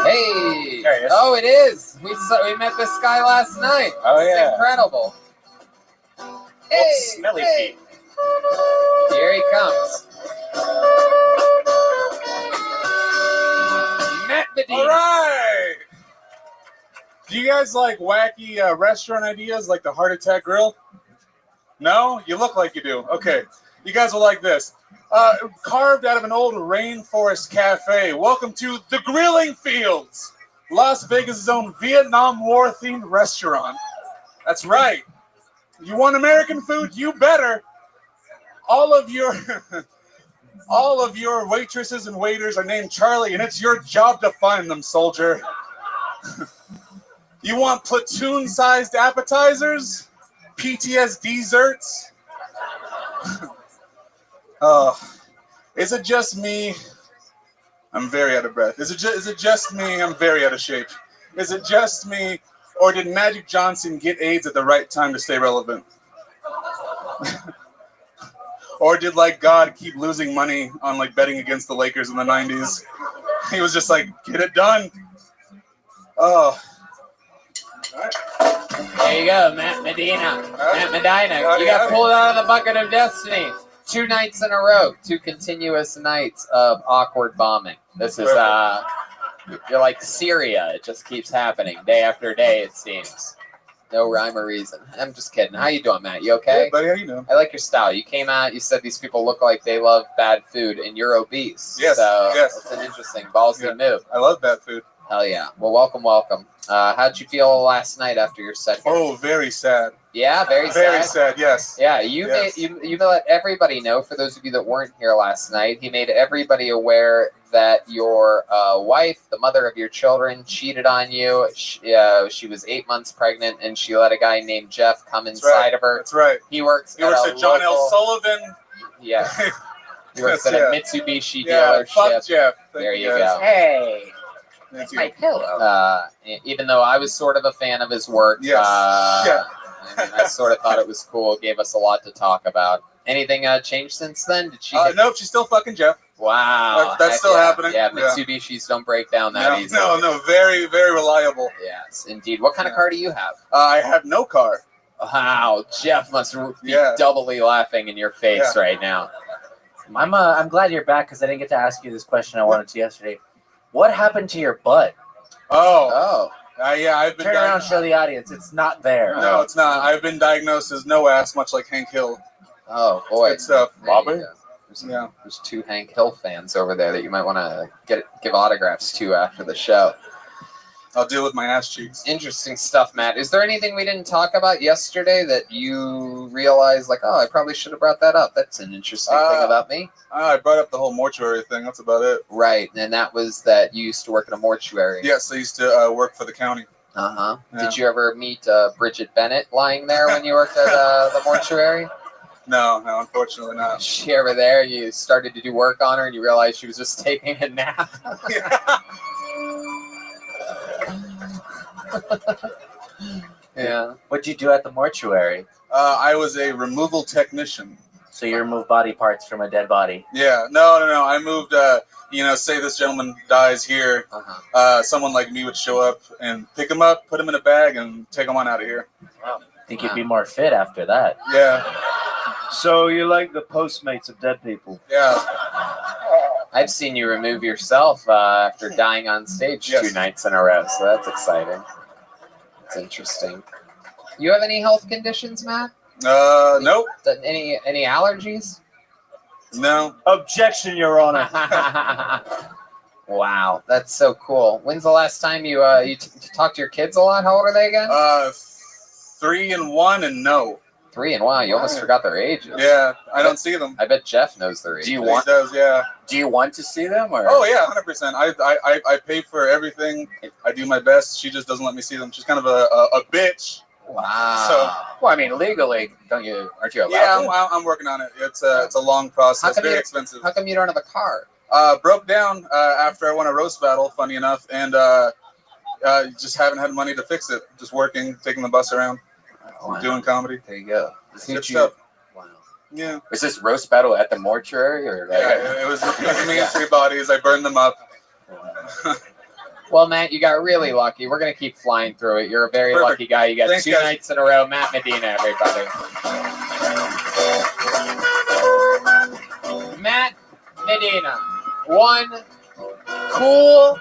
Hey. There he is. Oh, it is. We met this guy last night. Oh, It's yeah. incredible. Hey. Smelly hey. feet. Here he comes. Matt Medina. All right. Do you guys like wacky restaurant ideas like the Heart Attack Grill? No? You look like you do. Okay. You guys will like this. Carved out of an old rainforest cafe. Welcome to the Grilling Fields, Las Vegas' own Vietnam War-themed restaurant. That's right. You want American food? You better. All of your waitresses and waiters are named Charlie, and it's your job to find them, soldier. You want platoon-sized appetizers? PTSD desserts? Is it just me? I'm very out of breath. Is it just me? I'm very out of shape. Is it just me, or did Magic Johnson get AIDS at the right time to stay relevant? Or did God keep losing money on betting against the Lakers in the 90s? He was just like, get it done. Oh. All right. There you go, Matt Medina. Matt Medina. You got pulled out of the bucket of destiny. 2 nights in a row. 2 continuous nights of awkward bombing. This is, you're like Syria. It just keeps happening day after day, it seems. No rhyme or reason. I'm just kidding. How you doing, Matt? You okay? Yeah, buddy, how you doing? I like your style. You came out, you said these people look like they love bad food, and you're obese. Yes, So yes. it's an interesting ballsy move. I love bad food. Hell yeah. Well, welcome. How'd you feel last night after your set here? Oh, very sad. Yeah, very Very sad, yes. Yeah, you let everybody know, for those of you that weren't here last night, he made everybody aware that your wife, the mother of your children, cheated on you. She was 8 months pregnant, and she let a guy named Jeff come inside of her. That's right. He works at John L. Sullivan. Yeah. He works at a Mitsubishi Yeah, dealership. fuck Jeff. There you guys. go. Hey. Thank you. My pillow. Even though I was sort of a fan of his work, Yes. I sort of thought it was cool. Gave us a lot to talk about. Anything changed since then? Did she? Nope, she's still fucking Jeff. Wow, That's still happening. Yeah, Mitsubishis don't break down that easily. No, very, very reliable. Yes, indeed. What kind of car do you have? I have no car. Wow, Jeff must be doubly laughing in your face right now. I'm glad you're back because I didn't get to ask you this question I wanted to yesterday. What happened to your butt? Oh. I've been Turn around, show the audience. It's not there. No, it's not. I've been diagnosed as no ass, much like Hank Hill. Oh boy, good stuff. Robert. There's 2 Hank Hill fans over there that you might want to give autographs to after the show. I'll deal with my ass cheeks. Interesting stuff, Matt. Is there anything we didn't talk about yesterday that you realized, I probably should have brought that up? That's an interesting thing about me. I brought up the whole mortuary thing. That's about it. Right, and that was that you used to work at a mortuary. Yes, I used to work for the county. Uh-huh. Yeah. Did you ever meet Bridget Bennett lying there when you worked at the mortuary? No, unfortunately not. Was she ever there? You started to do work on her and you realized she was just taking a nap? Yeah. What'd you do at the mortuary? I was a removal technician. So you remove body parts from a dead body? Yeah. No. I moved, say this gentleman dies here. Someone like me would show up and pick him up, put him in a bag, and take him on out of here. Wow. I think you'd be more fit after that. Yeah. So you like the Postmates of dead people? Yeah. I've seen you remove yourself after dying on stage 2 nights in a row, so that's exciting. That's interesting. You have any health conditions, Matt? Nope. Any allergies? No. Objection, Your Honor. Wow, that's so cool. When's the last time you talked to your kids a lot? How old are they again? 3 and 1 and no. 3 and wow, you almost forgot their ages. Yeah, I don't see them. I bet Jeff knows their ages. Do you He want? does, yeah. Do you want to see them? Or? Oh yeah, 100%. I pay for everything. I do my best. She just doesn't let me see them. She's kind of a bitch. Wow. So, well, I mean, legally, aren't you allowed? Yeah, I'm working on it. It's a long process. Very expensive. How come you don't have a car? Broke down after I won a roast battle. Funny enough, and just haven't had money to fix it. Just working, taking the bus around, doing comedy. There you go. Good stuff. Wow. Yeah. Was this roast battle at the mortuary or? Like, Yeah, it was me and 3 bodies. I burned them up. Well, Matt, you got really lucky. We're going to keep flying through it. You're a very Perfect. lucky guy. You got Thanks, 2 guys. nights in a row. Matt Medina, everybody. Matt Medina. One cool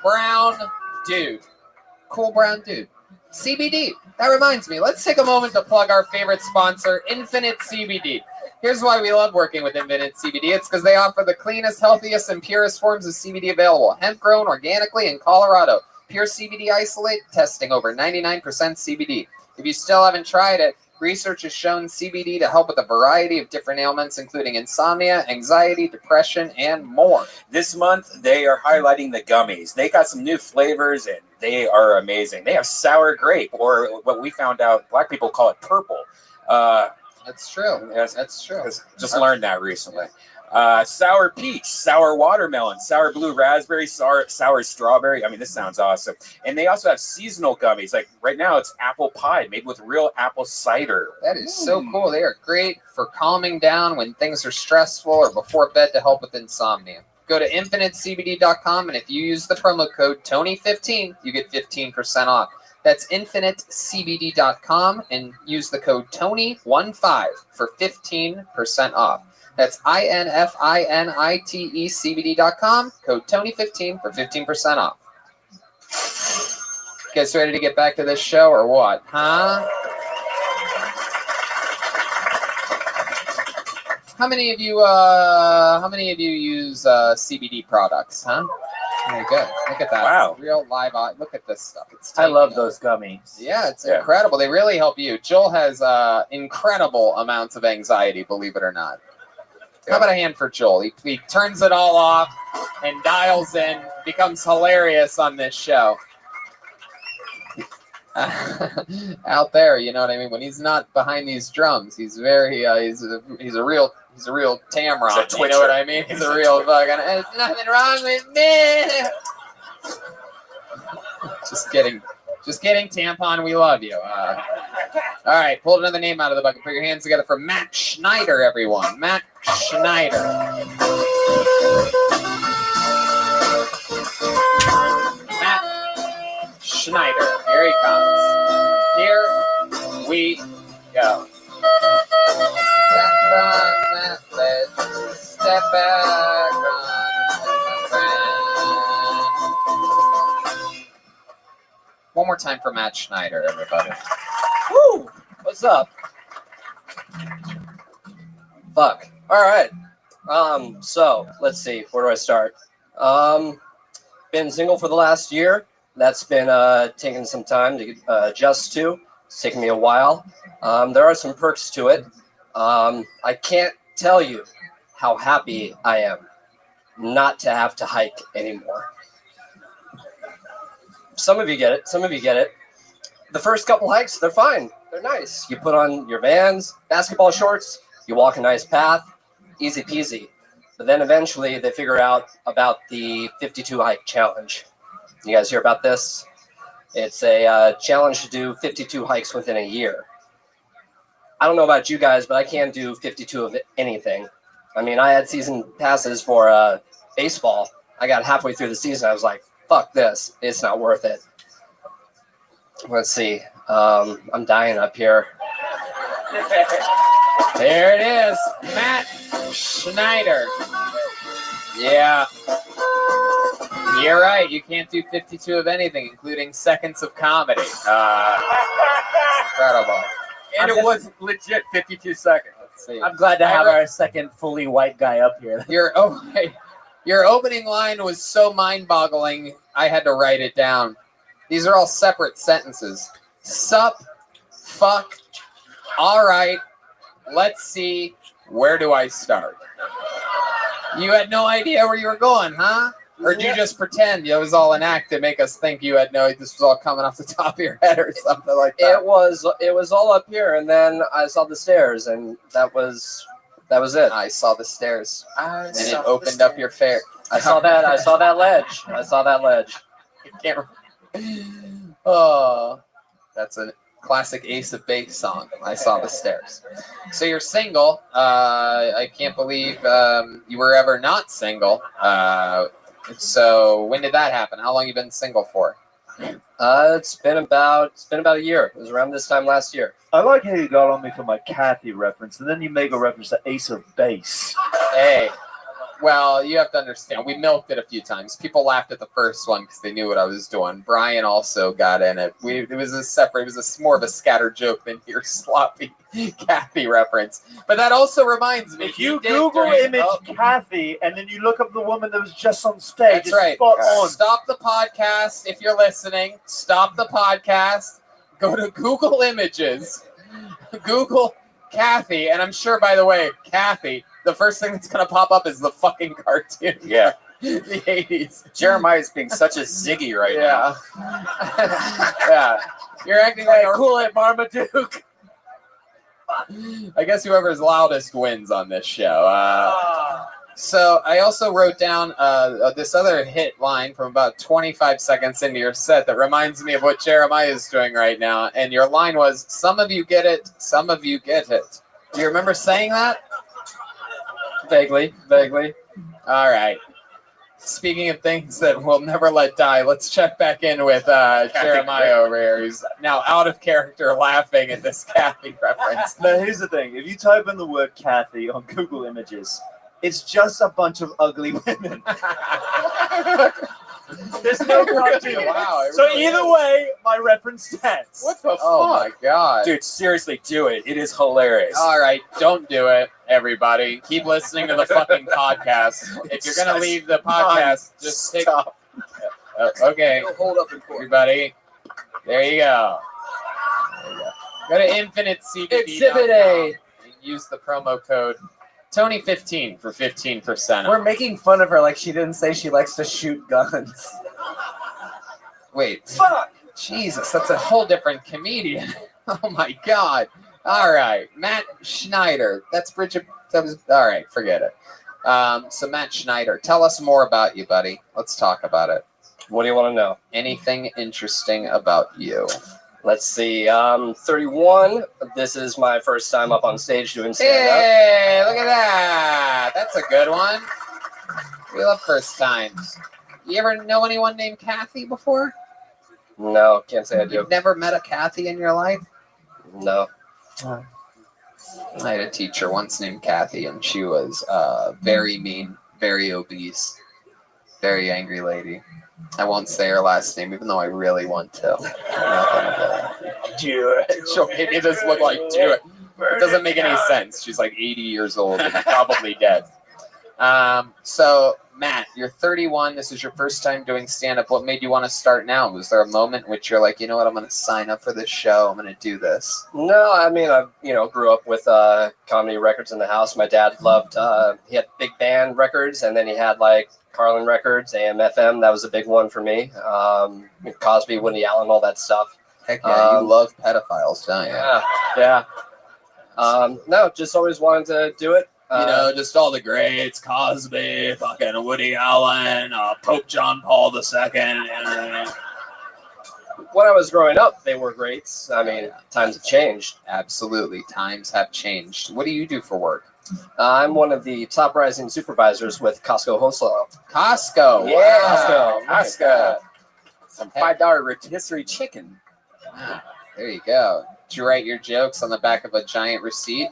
brown dude. Cool brown dude. CBD. That reminds me. Let's take a moment to plug our favorite sponsor, Infinite CBD. Here's why we love working with Infinite CBD. It's because they offer the cleanest, healthiest, and purest forms of CBD available. Hemp grown organically in Colorado. Pure CBD isolate, testing over 99% CBD. If you still haven't tried it, research has shown CBD to help with a variety of different ailments, including insomnia, anxiety, depression, and more. This month, they are highlighting the gummies. They got some new flavors, and they are amazing. They have sour grape, or what we found out, black people call it purple. That's true. Yes, that's true. Just learned that recently. Sour peach, sour watermelon, sour blue raspberry, sour strawberry. I mean, this sounds awesome. And they also have seasonal gummies. Like right now, it's apple pie made with real apple cider. That is so cool. They are great for calming down when things are stressful or before bed to help with insomnia. Go to infinitecbd.com, and if you use the promo code TONY15, you get 15% off. That's infinitecbd.com and use the code TONY15 for 15% off. That's INFINITECBD.com, code TONY15 for 15% off. Guys ready to get back to this show or what? Huh? How many of you use CBD products, huh? Very good. Look at that. Wow. Real live. Look at this stuff. It's I love those gummies. Yeah, it's incredible. They really help you. Joel has incredible amounts of anxiety, believe it or not. How about a hand for Joel? He turns it all off and dials in, becomes hilarious on this show. Out there, you know what I mean? When he's not behind these drums, he's very he's a real Tamron. You know what I mean? He's a real fucking. There's nothing wrong with me. Just kidding, Tampon. We love you. All right, pull another name out of the bucket. Put your hands together for Matt Schneider, everyone. Matt Schneider. Matt Schneider. Here he comes. Here we go. Step on that ledge. Step back on my friend. One more time for Matt Schneider, everybody. Woo! What's up? Fuck. All right. So let's see. Where do I start? Been single for the last year. That's been taking some time to adjust to. It's taken me a while. There are some perks to it. I can't tell you how happy I am not to have to hike anymore. Some of you get it. Some of you get it. The first couple hikes, they're fine. They're nice. You put on your Vans, basketball shorts, you walk a nice path, easy peasy. But then eventually they figure out about the 52 hike challenge. You guys hear about this? It's a challenge to do 52 hikes within a year. I don't know about you guys, but I can't do 52 of anything. I mean, I had season passes for baseball. I got halfway through the season. I was like, fuck this. It's not worth it. Let's see. I'm dying up here. There it is. Matt Schneider. Yeah. You're right. You can't do 52 of anything, including seconds of comedy. Incredible. And it was legit 52 seconds. Let's see. I'm glad to have our second fully white guy up here. Your opening line was so mind-boggling, I had to write it down. These are all separate sentences. Sup, fuck, All right, let's see. Where do I start? You had no idea where you were going, huh? Or did you just pretend it was all an act to make us think you had this was all coming off the top of your head or something like that? It was all up here, and then I saw the stairs, and that was it. I saw the stairs, and it opened up your face. I saw that ledge. I saw that ledge. I can't. Oh, that's a classic Ace of Base song. I saw the stairs. So you're single. I can't believe you were ever not single. So when did that happen? How long you been single for? It's been about a year. It was around this time last year. I like how you got on me for my Kathy reference, and then you make a reference to Ace of Base. Hey, well, you have to understand, we milked it a few times. People laughed at the first one because they knew what I was doing. Brian also got in it. It was more of a scattered joke than your sloppy Kathy reference. But that also reminds me. If you Google image Kathy and then you look up the woman that was just on stage, that's it's right. spot on. Stop the podcast if you're listening. Stop the podcast. Go to Google Images. Google Kathy, and I'm sure, by the way, Kathy, the first thing that's going to pop up is the fucking cartoon. Yeah. The 80s. Jeremiah's being such a Ziggy right now. Yeah. You're acting like cool it, Marmaduke. I guess whoever's loudest wins on this show. So I also wrote down this other hit line from about 25 seconds into your set that reminds me of what Jeremiah is doing right now. And your line was, "Some of you get it, some of you get it." Do you remember saying that? Vaguely. All right. Speaking of things that we'll never let die, let's check back in with Jeremiah over here. He's now out of character laughing at this Kathy reference. Now, here's the thing. If you type in the word Kathy on Google Images, it's just a bunch of ugly women. There's no cartoon. Wow. So either way, my reference stands. What the fuck? Oh my god. Dude, seriously, do it. It is hilarious. All right, don't do it, everybody. Keep listening to the fucking podcast. If you're going to leave the podcast, just stop. Okay. Hold up in court. Everybody. There you go. Go to InfiniteCBD.com. Exhibit A. And use the promo code Tony15 for 15%. We're making fun of her like she didn't say she likes to shoot guns. Wait. Fuck! Jesus, that's a whole different comedian. Oh my god. All right. Matt Schneider. That's Bridget. All right, forget it. So Matt Schneider, tell us more about you, buddy. Let's talk about it. What do you want to know? Anything interesting about you? Let's see. 31. This is my first time up on stage doing stand-up. Hey, look at that. That's a good one. We love first times. You ever know anyone named Kathy before? No, can't say I do. You've never met a Kathy in your life? No. I had a teacher once named Kathy, and she was very mean, very obese, very angry lady. I won't say her last name, even though I really want to. Do it. She'll make me just look like do it. It doesn't make any sense. She's like 80 years old and probably dead. So, Matt, you're 31. This is your first time doing stand-up. What made you want to start now? Was there a moment in which you're like, you know what, I'm going to sign up for this show. I'm going to do this. No, I mean, I grew up with comedy records in the house. My dad loved, he had big band records, and then he had like Carlin Records, AM, FM. That was a big one for me. Cosby, Woody Allen, all that stuff. Heck yeah, you love pedophiles, don't you? Yeah. No, just always wanted to do it. Just all the greats, Cosby, fucking Woody Allen, Pope John Paul II. When I was growing up, they were greats. I mean, times have changed. Absolutely, times have changed. What do you do for work? I'm one of the top rising supervisors with Costco Wholesale. Costco? Yeah, Costco. Some $5 rotisserie chicken. There you go. Did you write your jokes on the back of a giant receipt?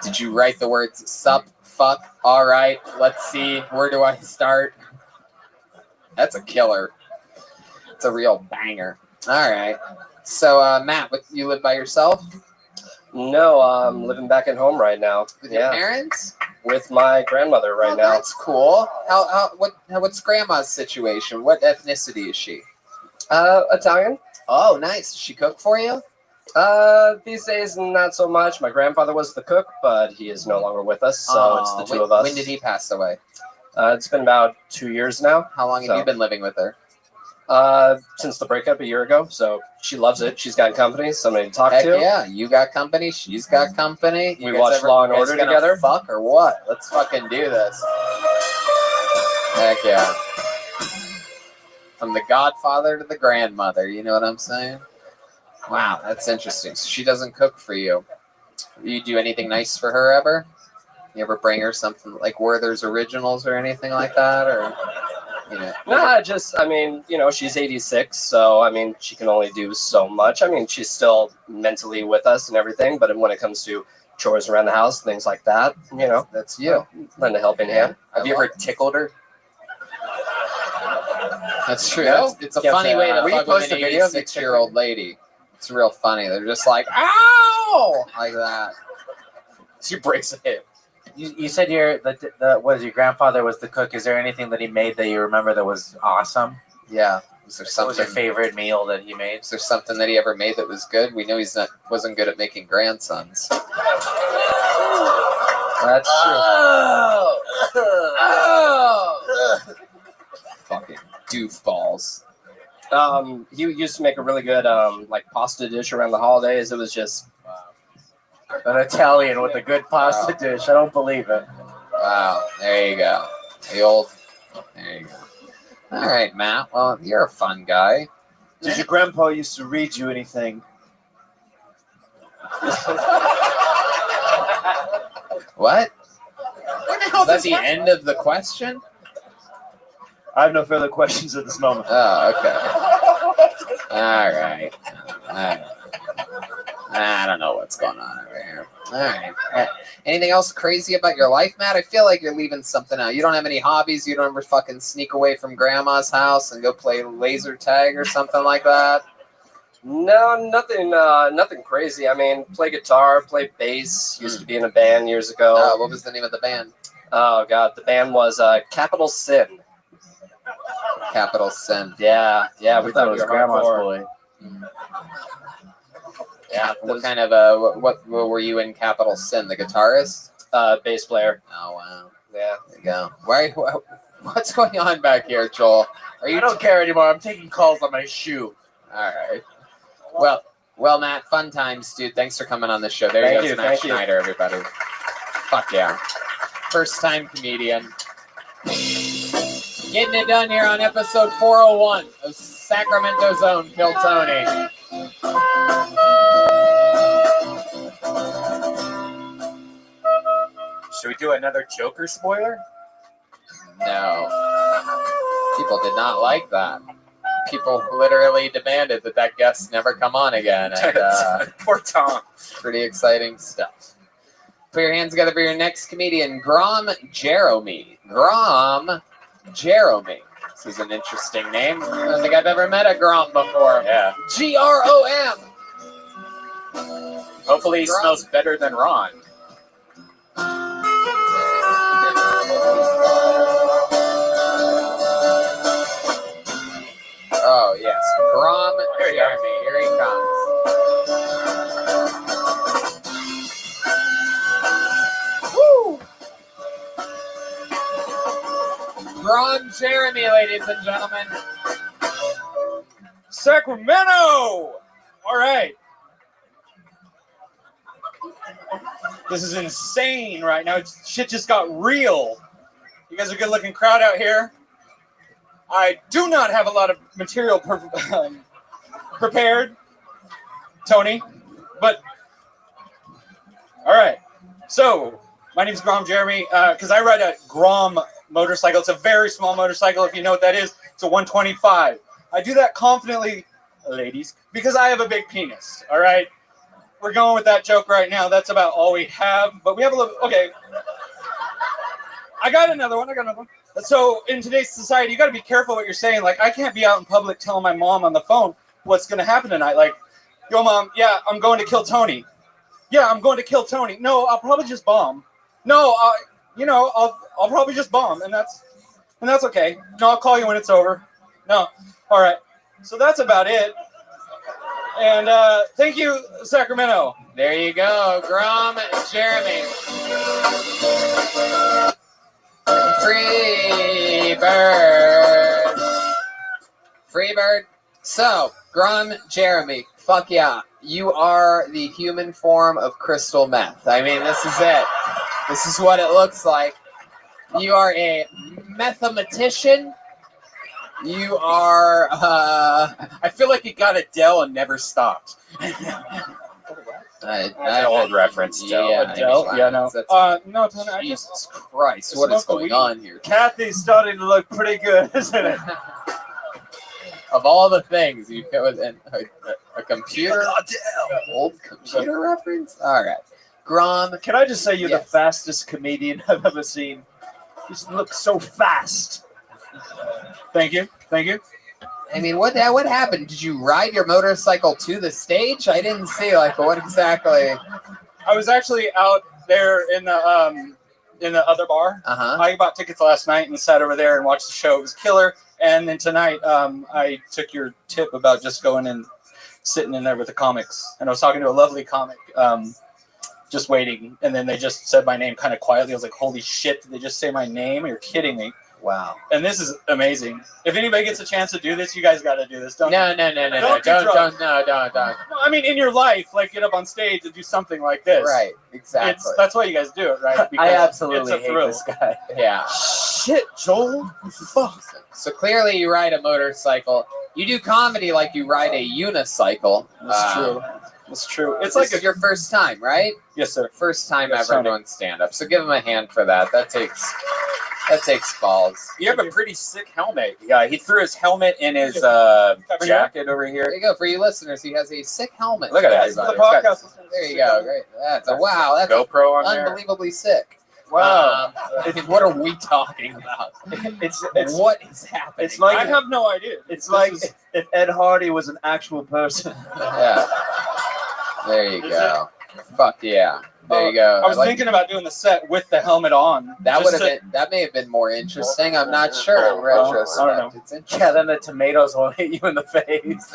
Did you write the words sup, fuck, all right, let's see, where do I start? That's a killer. It's a real banger. All right. So, Matt, you live by yourself? No, I'm living back at home right now. With your parents? With my grandmother right now. That's cool. What's grandma's situation? What ethnicity is she? Italian. Oh, nice. Does she cook for you? These days, not so much. My grandfather was the cook, but he is no longer with us, so it's the two of us. When did he pass away? It's been about 2 years now. How long have you been living with her? Since the breakup a year ago. So she loves it. She's got company, somebody to talk Heck to. yeah, you got company. She's got company. We watch Law and Order together. Fuck or what? Let's fucking do this. Heck yeah. From the godfather to the grandmother. You know what I'm saying? Wow, that's interesting. So she doesn't cook for you. You do anything nice for her ever? You ever bring her something like Werther's Originals or anything like that, or? You know, Nah, just, I mean, you know, she's 86, so, I mean, she can only do so much. I mean, she's still mentally with us and everything, but when it comes to chores around the house, things like that, you know. That's you. Lend a helping hand. Have you ever tickled her? That's true. No? It's a funny way to fuck with an 86-year-old lady. It's real funny. They're just like, ow! Like that. She breaks a hip. You said your grandfather was the cook. Is there anything that he made that you remember that was awesome? Yeah. Was there something? What was your favorite meal that he made? Is there something that he ever made that was good? We know wasn't good at making grandsons. That's true. Oh! Fucking doofballs. He used to make a really good like pasta dish around the holidays. It was just an Italian with a good pasta dish. I don't believe it. Wow, there you go. There you go. All right, Matt. Well, you're a fun guy. Did your grandpa used to read you anything? What? Is that the end of the question? I have no further questions at this moment. Oh, okay. All right. I don't know what's going on over here. All right. Anything else crazy about your life, Matt? I feel like you're leaving something out. You don't have any hobbies? You don't ever fucking sneak away from grandma's house and go play laser tag or something like that? No, nothing crazy. I mean, play guitar, play bass. Used to be in a band years ago. What was the name of the band? Oh, God. The band was Capital Sin. Capital Sin. Yeah. We thought it was grandma's boy. Yeah. What kind of what were you in Capital Sin? The guitarist? Bass player. Oh wow. Yeah. There you go. What's going on back here, Joel? I don't care anymore. I'm taking calls on my shoe. All right. Well, Matt, fun times, dude. Thanks for coming on the show. There you go, Matt Schneider, everybody. Fuck yeah. First time comedian. Getting it done here on episode 401 of Sacramento's own Kill Tony. Should we do another Joker spoiler? No. People did not like that. People literally demanded that guest never come on again. And, poor Tom. Pretty exciting stuff. Put your hands together for your next comedian, Grom Jeremy. Grom Jeremy. This is an interesting name. I don't think I've ever met a Grom before. Yeah. Grom. Hopefully he smells better than Ron. Oh, yes. Grom Jeremy. Here he comes. Woo! Grom Jeremy, ladies and gentlemen. Sacramento! All right. This is insane right now. Shit just got real. You guys are a good-looking crowd out here. I do not have a lot of material prepared, Tony, but all right. So my name is Grom Jeremy because I ride a Grom motorcycle. It's a very small motorcycle. If you know what that is, it's a 125. I do that confidently, ladies, because I have a big penis. All right. We're going with that joke right now. That's about all we have, but we have a little. Okay. I got another one. So in today's society, you got to be careful what you're saying. Like, I can't be out in public telling my mom on the phone what's going to happen tonight. Like, yo, Mom, yeah, I'm going to kill Tony. Yeah, I'm going to kill Tony. No, I'll probably just bomb. No, I'll probably just bomb, and that's okay. No, I'll call you when it's over. No, all right. So that's about it. And thank you, Sacramento. There you go, Grom, Jeremy. Free bird. Free bird. So, Grom, Jeremy, fuck yeah. You are the human form of crystal meth. I mean, this is it. This is what it looks like. You are a mathematician. You are, I feel like you got Adele and never stopped. That's an old reference, Joe. Yeah, Adele? Yeah, no. No, Tony, I just... Jesus Christ, what is going on here? Kathy's starting to look pretty good, isn't it? Of all the things you fit within a computer, old computer reference? All right. Grom. Can I just say you're Yes. the fastest comedian I've ever seen? You just look so fast. Thank you. Thank you. I mean, what happened? Did you ride your motorcycle to the stage? I didn't see, like, what exactly. I was actually out there in the other bar. Uh-huh. I bought tickets last night and sat over there and watched the show. It was killer. And then tonight, I took your tip about just going and sitting in there with the comics. And I was talking to a lovely comic, just waiting. And then they just said my name kind of quietly. I was like, holy shit, did they just say my name? You're kidding me. Wow. And this is amazing. If anybody gets a chance to do this, you guys got to do this. Don't. No. Don't. I mean, in your life, like, get up on stage and do something like this. Right, exactly. That's why you guys do it, right? Because I absolutely it's a hate thrill. this guy. Yeah. Shit, Joel. So clearly you ride a motorcycle. You do comedy like you ride a unicycle. That's true. That's true. It's This like is your first time, right? Yes, sir. First time Yes, ever honey. doing stand-up. So give him a hand for that. That takes balls. You have a pretty sick helmet. Yeah, he threw his helmet in his jacket over here. There you go. For you listeners, he has a sick helmet. Look at that. everybody. The podcast. There you go. Great. That's a wow. That's GoPro on there. unbelievably sick. Wow. What are we talking about? It's What is happening? It's like I have no idea. it's like if Ed Hardy was an actual person. Yeah. There you go. Fuck yeah. There you go. I was thinking about doing the set with the helmet on. That just would have been. That may have been more interesting. I'm not sure. In retrospect, I don't know. it's interesting. Yeah, then the tomatoes will hit you in the face.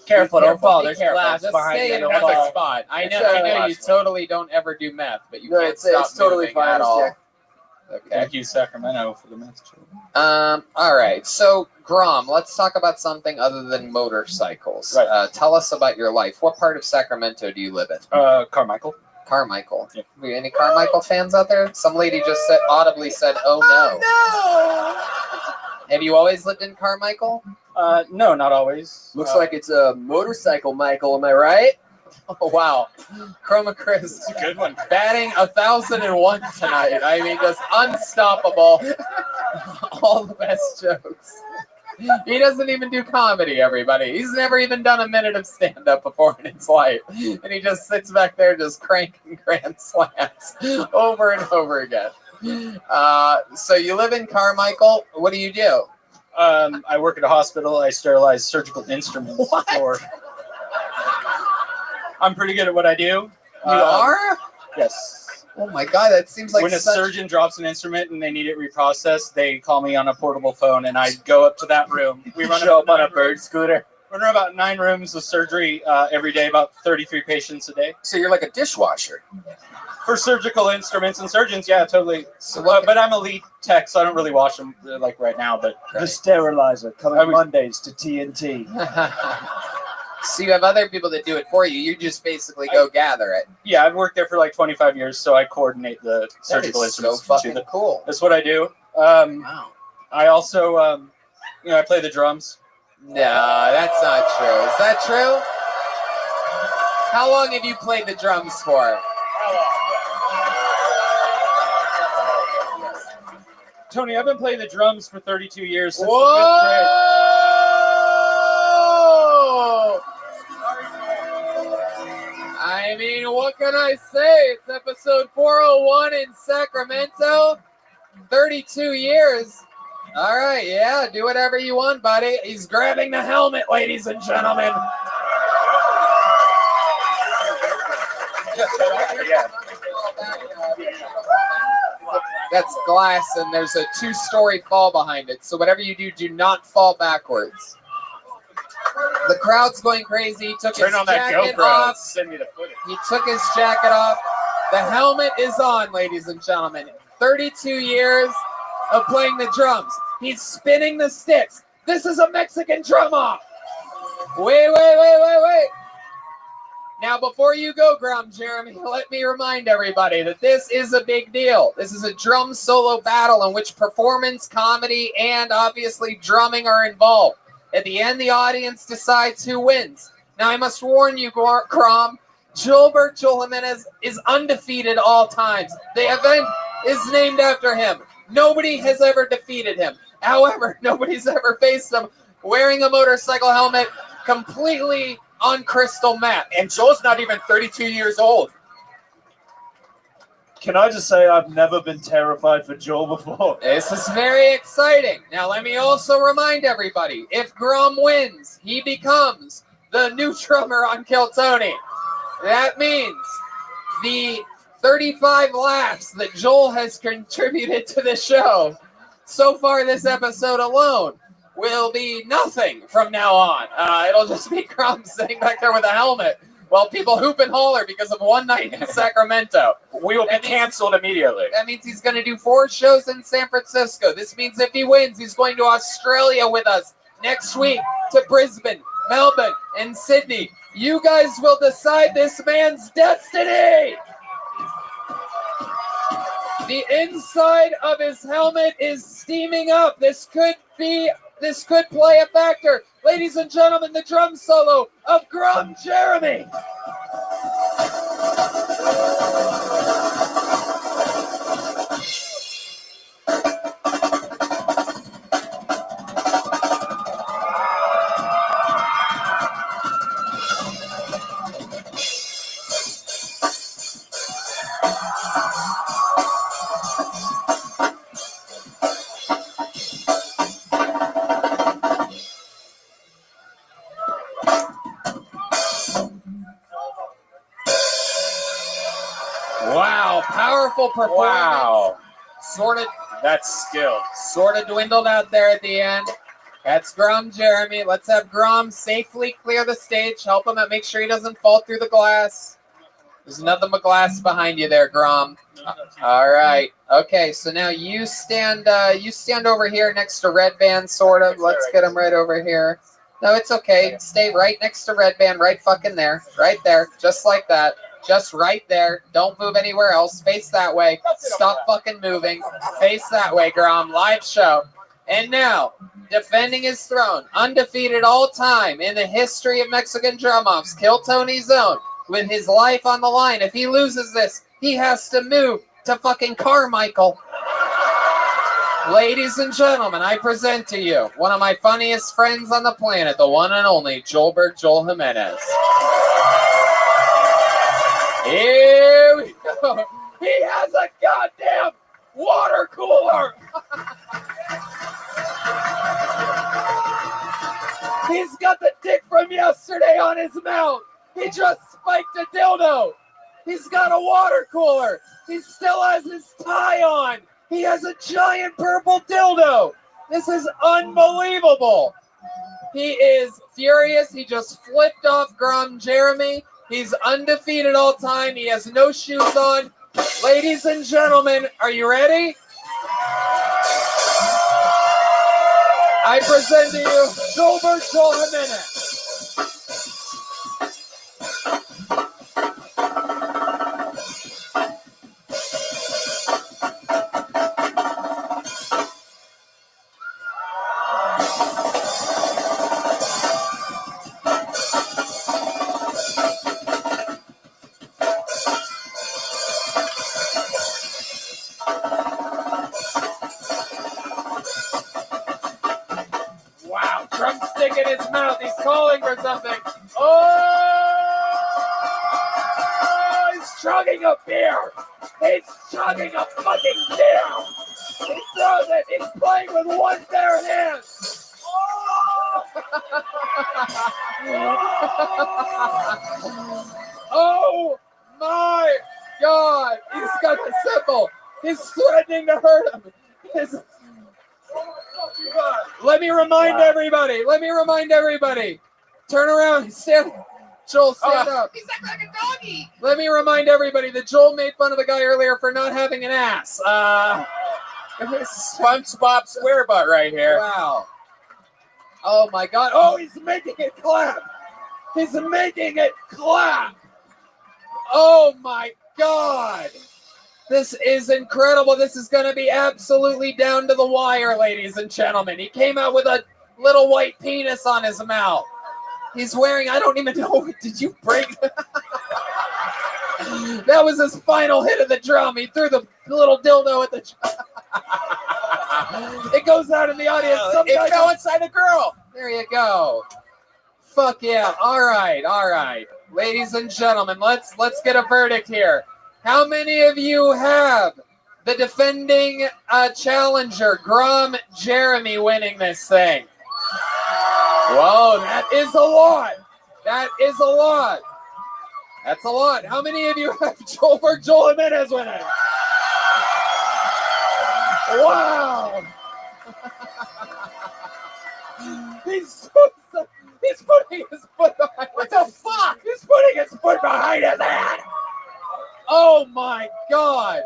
Careful, don't fall. Be There's careful. glass Just behind stay you. in Don't one fall. spot. I It's know. I know a- you totally don't ever do meth, but you No, can't it's totally moving fine, at all. Jack. Okay. Thank you, Sacramento, for the message. All right. So, Grom, let's talk about something other than motorcycles. Right. Tell us about your life. What part of Sacramento do you live in? Carmichael. Carmichael. Yeah. Any Carmichael fans out there? Some lady just audibly said, "Oh no." Have you always lived in Carmichael? No, not always. Looks like it's a motorcycle, Michael. Am I right? Oh, wow. Chroma Chris. a good one. Batting 1,001 tonight. I mean, just unstoppable. All the best jokes. He doesn't even do comedy, everybody. He's never even done a minute of stand-up before in his life. And he just sits back there just cranking grand slams over and over again. So you live in Carmichael. What do you do? I work at a hospital. I sterilize surgical instruments. What? I'm pretty good at what I do. You are? Yes. Oh my God, that seems like when a such... surgeon drops an instrument and they need it reprocessed, they call me on a portable phone and I go up to that room. We run Show up on a nine bird rooms. scooter. Run about 9 rooms of surgery every day, about 33 patients a day. So you're like a dishwasher. For surgical instruments and surgeons, yeah, totally. So But I'm a lead tech, so I don't really wash them like right now. But The sterilizer coming I was- Mondays to TNT. So you have other people that do it for you. You just basically go gather it. yeah, I've worked there for like 25 years, so I coordinate the surgical That is so instruments. fucking to the- cool. That's what I do. Wow. I also, I play the drums. No, that's not true. Is that true? How long have you played the drums for? Tony, I've been playing the drums for 32 years since the Whoa! 5th grade. I mean, what can I say? It's episode 401 in Sacramento. 32 years. All right, yeah, do whatever you want, buddy. He's grabbing the helmet, ladies and gentlemen. That's glass, and there's a 2-story fall behind it. So whatever you do, do not fall backwards. The crowd's going crazy. He took Turn his on that jacket GoPro. off. Send me the footage. He took his jacket off. The helmet is on, ladies and gentlemen. 32 years of playing the drums. He's spinning the sticks. This is a Mexican drum off. Wait. Now, before you go, Grum Jeremy, let me remind everybody that this is a big deal. This is a drum solo battle in which performance, comedy, and obviously drumming are involved. At the end, the audience decides who wins. Now, I must warn you, Grum, Joel Jimenez is undefeated all times. The event is named after him. Nobody has ever defeated him. However, nobody's ever faced him wearing a motorcycle helmet completely on crystal meth. And Joel's not even 32 years old. Can I just say I've never been terrified for Joel before? This is very exciting. Now, let me also remind everybody, if Grum wins, he becomes the new drummer on Kill Tony. That means the 35 laughs that Joel has contributed to the show so far this episode alone will be nothing from now on. It'll just be Grum sitting back there with a helmet while people hoop and holler because of one night in Sacramento. We will be canceled immediately. That means he's going to do 4 shows in San Francisco. This means if he wins, he's going to Australia with us next week, to Brisbane, Melbourne, and Sydney. You guys will decide this man's destiny. The inside of his helmet is steaming up. This could play a factor. Ladies and gentlemen, the drum solo of Grum Jeremy. Wow, powerful performance. Wow. That's skill. Sort of dwindled out there at the end. That's Grum Jeremy. Let's have Grum safely clear the stage. Help him out. Make sure he doesn't fall through the glass. There's nothing but glass behind you there, Grum. All right. Okay, so now you stand over here next to Red Band, sort of. Let's get him right over here. No, it's okay. Stay right next to Red Band, right fucking there. Right there. Just like that. Just right there. Don't move anywhere else. Face that way. Stop fucking moving. Face that way, Grum. Live show. And now, defending his throne, undefeated all time in the history of Mexican drum-offs, Kill Tony's Zone, with his life on the line. If he loses this, he has to move to fucking Carmichael. Ladies and gentlemen, I present to you one of my funniest friends on the planet, the one and only Joel Jimenez. Here we go. He has a goddamn water cooler. He's got the dick from yesterday on his mouth. He just spiked a dildo. He's got a water cooler. He still has his tie on. He has a giant purple dildo. This is unbelievable. He is furious. He just flipped off Grum Jeremy. He's undefeated all time. He has no shoes on. Ladies and gentlemen, are you ready? I present to you Joel Jimenez. Wow, drumstick in his mouth. He's calling for something. Oh, he's chugging a beer. He's chugging a fucking beer. He throws it. He's playing with one bare hand. Oh my God. He's got the symbol. He's threatening to hurt him. Let me remind everybody. turn around. Stand. Joel, stand up. He's acting like a doggy. Let me remind everybody that Joel made fun of the guy earlier for not having an ass. SpongeBob SquareButt right here. Wow. Oh my God. Oh, he's making it clap. He's making it clap. Oh my God. This is incredible. This is going to be absolutely down to the wire, ladies and gentlemen. He came out with a little white penis on his mouth. He's wearing, I don't even know, did you break? That was his final hit of the drum. He threw the little dildo at the It goes out in the audience. It fell inside a girl. There you go. Fuck yeah. All right. Ladies and gentlemen, let's get a verdict here. How many of you have the defending challenger, Grom Jeremy, winning this thing? Whoa, that is a lot. That's a lot. How many of you have Joel Jimenez winning? Wow. He's putting his foot behind. What the fuck? He's putting his foot behind his head. Oh my God.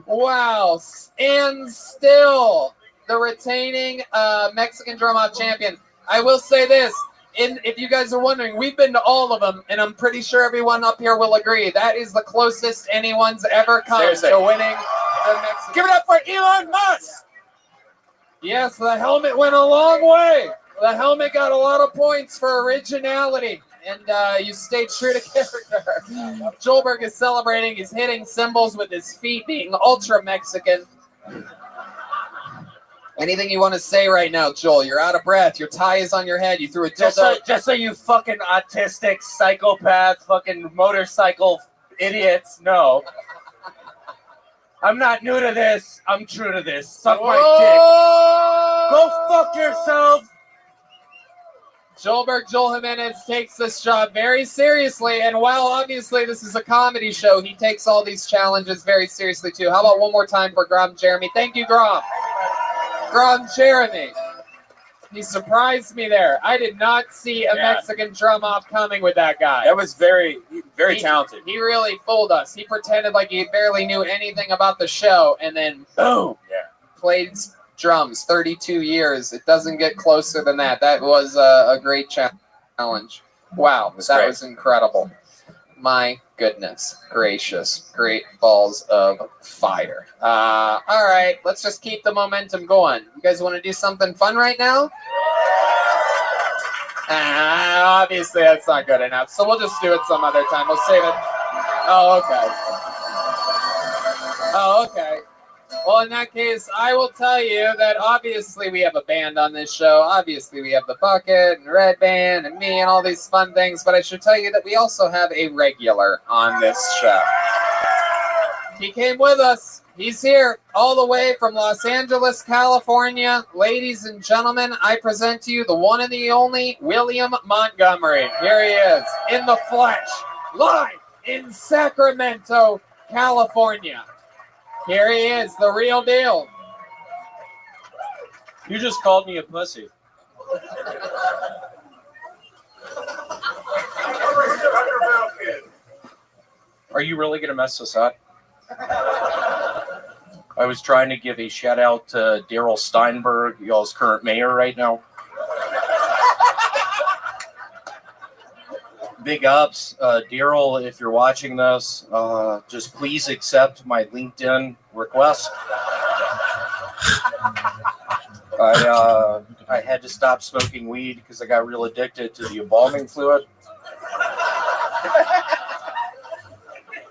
Wow. And still the retaining Mexican drum-off champion. I will say this. If you guys are wondering, we've been to all of them, and I'm pretty sure everyone up here will agree. That is the closest anyone's ever come to winning the Mexican. Give it up for Elon Musk. Yes, the helmet went a long way. The helmet got a lot of points for originality, and you stayed true to character. Joelberg is celebrating. He's hitting cymbals with his feet, being ultra Mexican. Anything you want to say right now, Joel? You're out of breath. Your tie is on your head. You threw a dildo. Just so you fucking autistic psychopath fucking motorcycle idiots know. I'm not new to this. I'm true to this. Suck my dick. Go fuck yourself. Joel Jimenez takes this job very seriously, and while obviously this is a comedy show, he takes all these challenges very seriously too. How about one more time for Grom Jeremy? Thank you, Grom. Grom Jeremy. He surprised me there. I did not see a Mexican drum off coming with that guy. That was very talented. He really fooled us. He pretended like he barely knew anything about the show, and then boom, played drums. 32 years. It doesn't get closer than that. That was a great challenge. Wow, that was incredible. My goodness gracious. Great balls of fire. All right, let's just keep the momentum going. You guys want to do something fun right now? Obviously, that's not good enough. So we'll just do it some other time. We'll save it. Oh, okay. Well, in that case, I will tell you that obviously we have a band on this show. Obviously, we have the Bucket and Red Band and me and all these fun things. But I should tell you that we also have a regular on this show. He came with us. He's here all the way from Los Angeles, California. Ladies and gentlemen, I present to you the one and the only William Montgomery. Here he is in the flesh, live in Sacramento, California. Here he is, the real deal. You just called me a pussy. Are you really going to mess this up? I was trying to give a shout out to Daryl Steinberg, y'all's current mayor right now. Big ups. Daryl, if you're watching this, just please accept my LinkedIn request. I had to stop smoking weed because I got real addicted to the embalming fluid.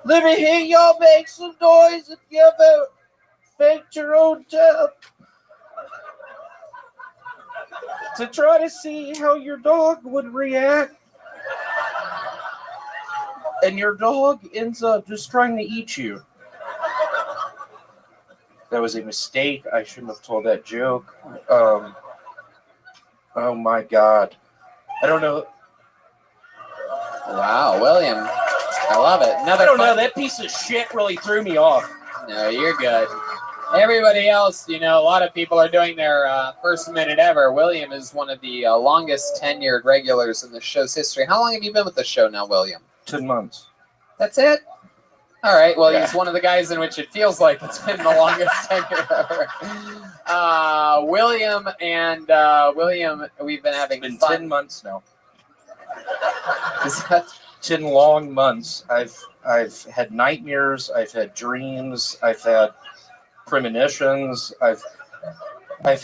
Let me hear y'all make some noise if you ever faked your own death. To try to see how your dog would react. And your dog ends up just trying to eat you. That was a mistake. I shouldn't have told that joke. Oh my God. I don't know. Wow, William. I love it. I don't know. That piece of shit really threw me off. No, you're good. Everybody else, a lot of people are doing their first minute ever. William is one of the longest tenured regulars in the show's history. How long have you been with the show now, William? 10 months. That's it? All right. Well, he's one of the guys in which it feels like it's been the longest tenure ever. William, we've been having It's been fun. 10 months now. Is that 10 long months. I've had nightmares. I've had dreams. I've had premonitions. I've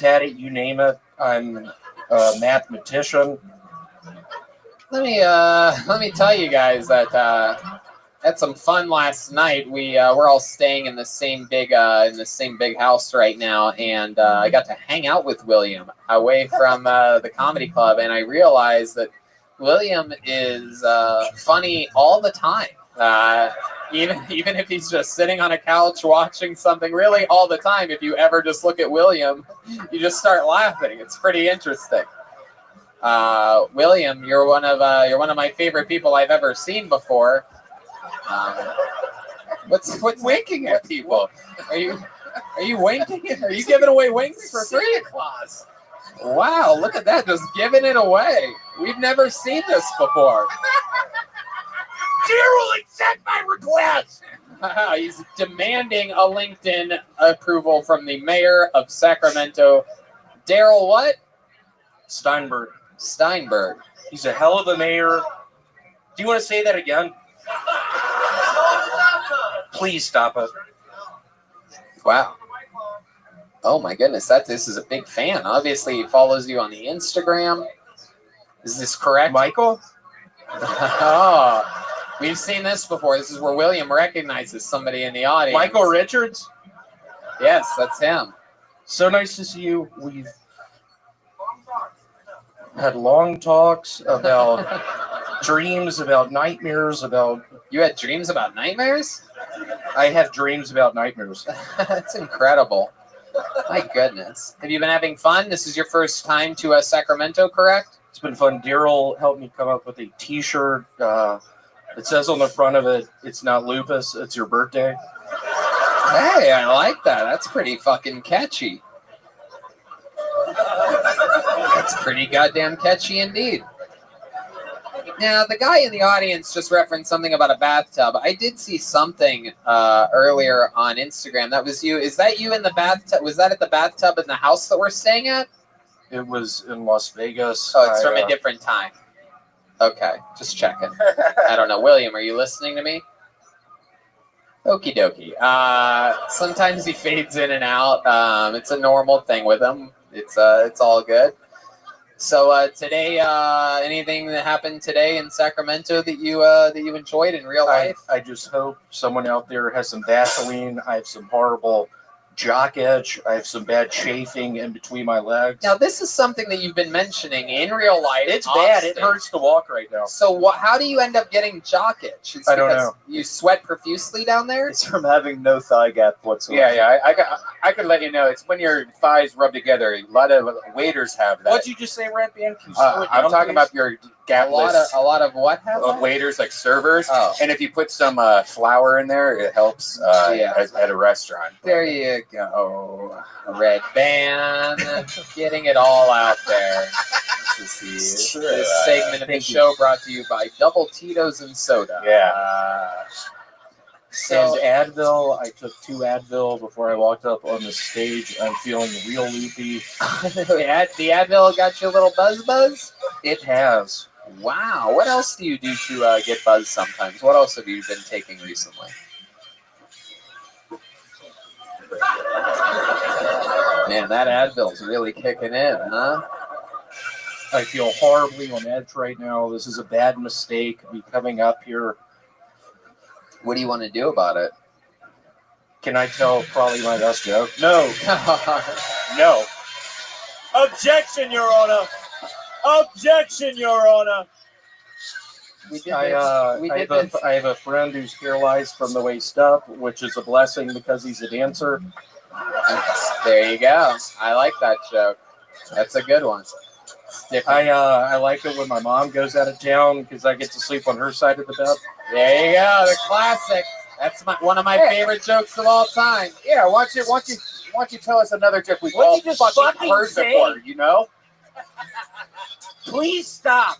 had it. You name it. I'm a mathematician. Let me tell you guys that had some fun last night. We're all staying in the same big house right now, and I got to hang out with William away from the comedy club, and I realized that William is funny all the time. Even if he's just sitting on a couch watching something, really all the time. If you ever just look at William, you just start laughing. It's pretty interesting. William, you're one of my favorite people I've ever seen before. What's winking at people? Are you winking? Are you giving away wings for free? Claus. Wow, look at that, just giving it away. We've never seen this before. Daryl, accept my request. He's demanding a LinkedIn approval from the mayor of Sacramento. Daryl what? Steinberg. He's a hell of a mayor. Do you want to say that again? Please stop it. Wow. Oh my goodness, this is a big fan. Obviously, he follows you on the Instagram. Is this correct? Michael? Oh, we've seen this before. This is where William recognizes somebody in the audience. Michael Richards? Yes, that's him. So nice to see you. We've had long talks about dreams, about nightmares, about... You had dreams about nightmares? I have dreams about nightmares. That's incredible. My goodness. Have you been having fun? This is your first time to Sacramento, correct? It's been fun. Daryl helped me come up with a T-shirt. It says on the front of it, it's not lupus, it's your birthday. Hey, I like that. That's pretty fucking catchy. That's pretty goddamn catchy indeed. Now, the guy in the audience just referenced something about a bathtub. I did see something earlier on Instagram. That was you. Is that you in the bathtub? Was that at the bathtub in the house that we're staying at? It was in Las Vegas. Oh, it's from a different time. Okay, just checking. I don't know. William, are you listening to me? Okie dokie. Sometimes he fades in and out. It's a normal thing with him. It's all good. So today, anything that happened today in Sacramento that you enjoyed in real life? I just hope someone out there has some Vaseline. I have some horrible jock itch. I have some bad chafing in between my legs. Now, this is something that you've been mentioning in real life. It's bad. It hurts to walk right now. So how do you end up getting jock itch? It's I don't because know. You sweat profusely down there? It's from having no thigh gap whatsoever. Yeah. I could let you know. It's when your thighs rub together. A lot of waiters have that. What'd you just say, Red Band? Can you slow it I'm down, talking please? about your gapless. A lot of what have that? Waiters, like servers. Oh. And if you put some flour in there, it helps at a restaurant. There you go. Red Band, getting it all out there. This segment of the show brought to you by Double Tito's and Soda. Yeah. So, and Advil. I took 2 Advil before I walked up on the stage. I'm feeling real loopy. the Advil got you a little buzz? It has. Wow. What else do you do to get buzzed sometimes? What else have you been taking recently? Man, that Advil's really kicking in, huh? I feel horribly on edge right now. This is a bad mistake, me coming up here. What do you want to do about it? Can I tell probably my best joke? No. No. Objection, Your Honor. Objection, Your Honor. I have a friend who's paralyzed from the waist up, which is a blessing because he's a dancer. There you go. I like that joke. That's a good one. I like it when my mom goes out of town because I get to sleep on her side of the bed. There you go. The classic. That's one of my favorite jokes of all time. Yeah, watch it. Why don't you tell us another joke we've What'd all you just fucking fucking heard say? before, you know? Please stop.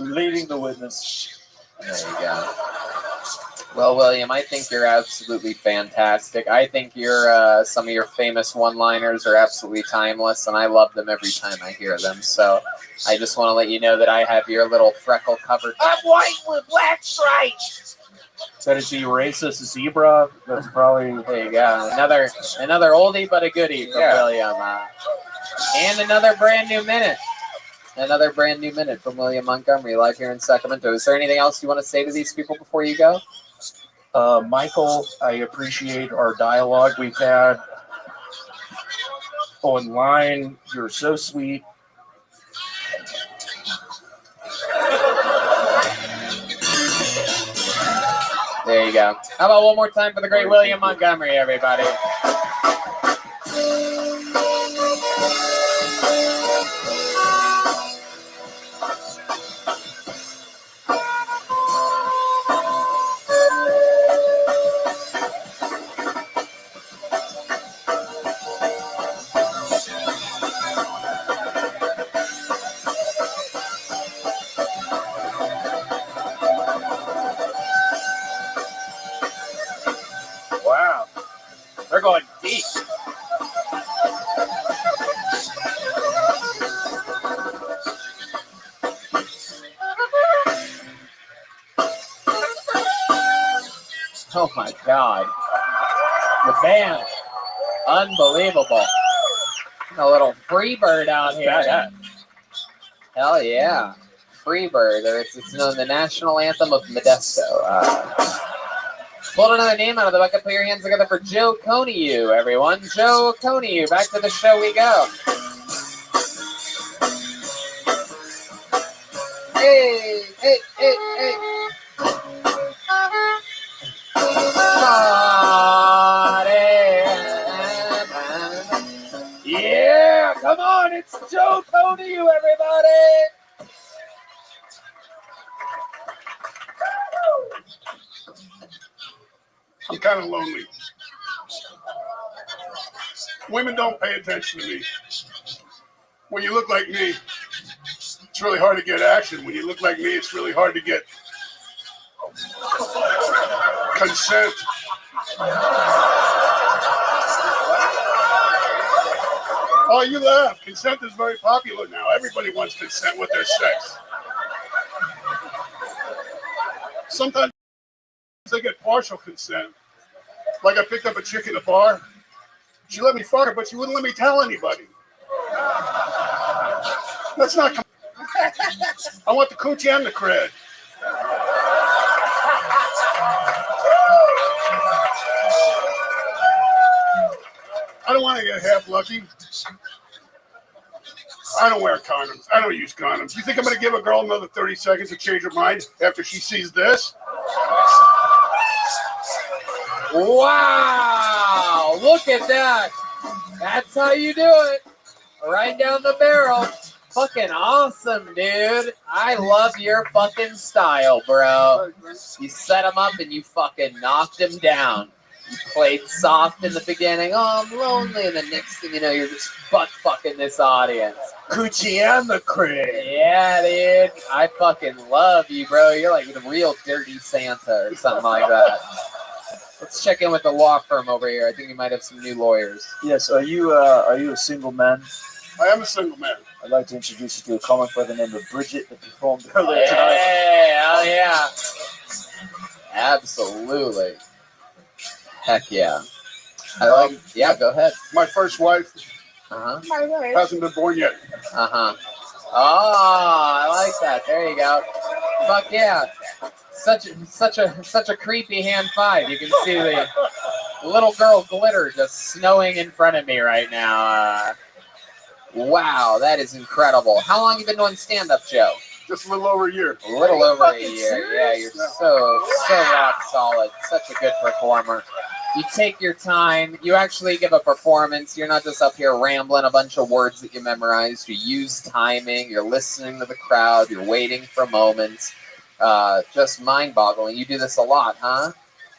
Leading the witness. There you go. Well, William, I think you're absolutely fantastic. I think some of your famous one-liners are absolutely timeless, and I love them every time I hear them. So I just want to let you know that I have your little freckle-covered. I'm white with black stripes. Said it's a racist zebra. That's probably. There you go. Another oldie but a goodie from William. And another brand new minute. Another brand new minute from William Montgomery live here in Sacramento. Is there anything else you want to say to these people before you go? Michael, I appreciate our dialogue we've had online. You're so sweet. There you go. How about one more time for the great William Montgomery, everybody? Wow. They're going deep. Oh my God. The band. Unbelievable. A little Freebird out here. Yeah. Hell yeah. Freebird. It's known the national anthem of Modesto. Pulled another name out of the bucket. Put your hands together for Joe Coniu, everyone. Joe Coniu. Back to the show we go. Hey, hey, hey, hey. Yeah, come on, it's Joe Coniu, everybody. I'm kind of lonely. Women don't pay attention to me. When you look like me, it's really hard to get action. When you look like me, it's really hard to get consent. Oh, you laugh. Consent is very popular now. Everybody wants consent with their sex. Sometimes they get partial consent. Like I picked up a chick in a bar. She let me fuck her, but she wouldn't let me tell anybody. That's not. I want the coochie and the cred. I don't want to get half lucky. I don't wear condoms. I don't use condoms. You think I'm going to give a girl another 30 seconds to change her mind after she sees this? Wow! Look at that. That's how you do it. Right down the barrel. Fucking awesome, dude. I love your fucking style, bro. You set him up and you fucking knocked him down. You played soft in the beginning. Oh, I'm lonely. And the next thing you know, you're just butt fucking this audience. Coochie and the crib. Yeah, dude. I fucking love you, bro. You're like the real dirty Santa or something like that. Let's check in with the law firm over here. I think you might have some new lawyers. Yes, are you a single man? I am a single man. I'd like to introduce you to a comic by the name of Bridget that performed earlier tonight. Hey, hell yeah. Absolutely. Heck yeah. Yeah, go ahead. My first wife Uh-huh. hasn't been born yet. Uh-huh. Oh, I like that. There you go. Fuck yeah. Such a creepy hand five. You can see the little girl glitter just snowing in front of me right now. Wow, that is incredible. How long have you been doing stand-up, Joe? Just a little over a year. A little over a year. Yeah, you're so rock solid. Such a good performer. You take your time. You actually give a performance. You're not just up here rambling a bunch of words that you memorized. You use timing. You're listening to the crowd. You're waiting for moments. Just mind-boggling. You do this a lot, huh?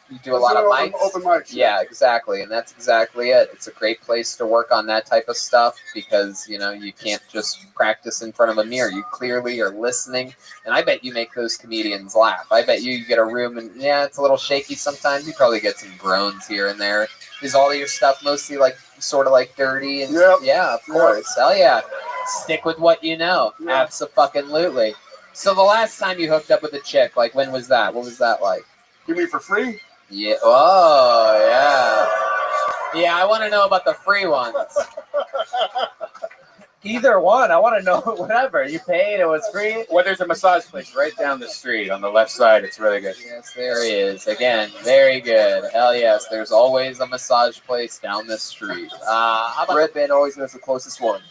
You do a lot of mics. Open mics. Yeah, exactly, and that's exactly it. It's a great place to work on that type of stuff because you can't just practice in front of a mirror. You clearly are listening, and I bet you make those comedians laugh. I bet you get a room and it's a little shaky sometimes. You probably get some groans here and there. Is all of your stuff mostly like sort of like dirty? And yeah, of course. Hell yeah. Stick with what you know. Abso-fucking-lutely. So the last time you hooked up with a chick, like when was that? What was that like? You mean for free? Yeah. Oh, yeah. Yeah, I want to know about the free ones. Either one. I want to know whatever. You paid, it was free. Well, there's a massage place right down the street on the left side. It's really good. Yes, there is. Again, very good. Hell yes, there's always a massage place down the street. How about Red Band always knows the closest one.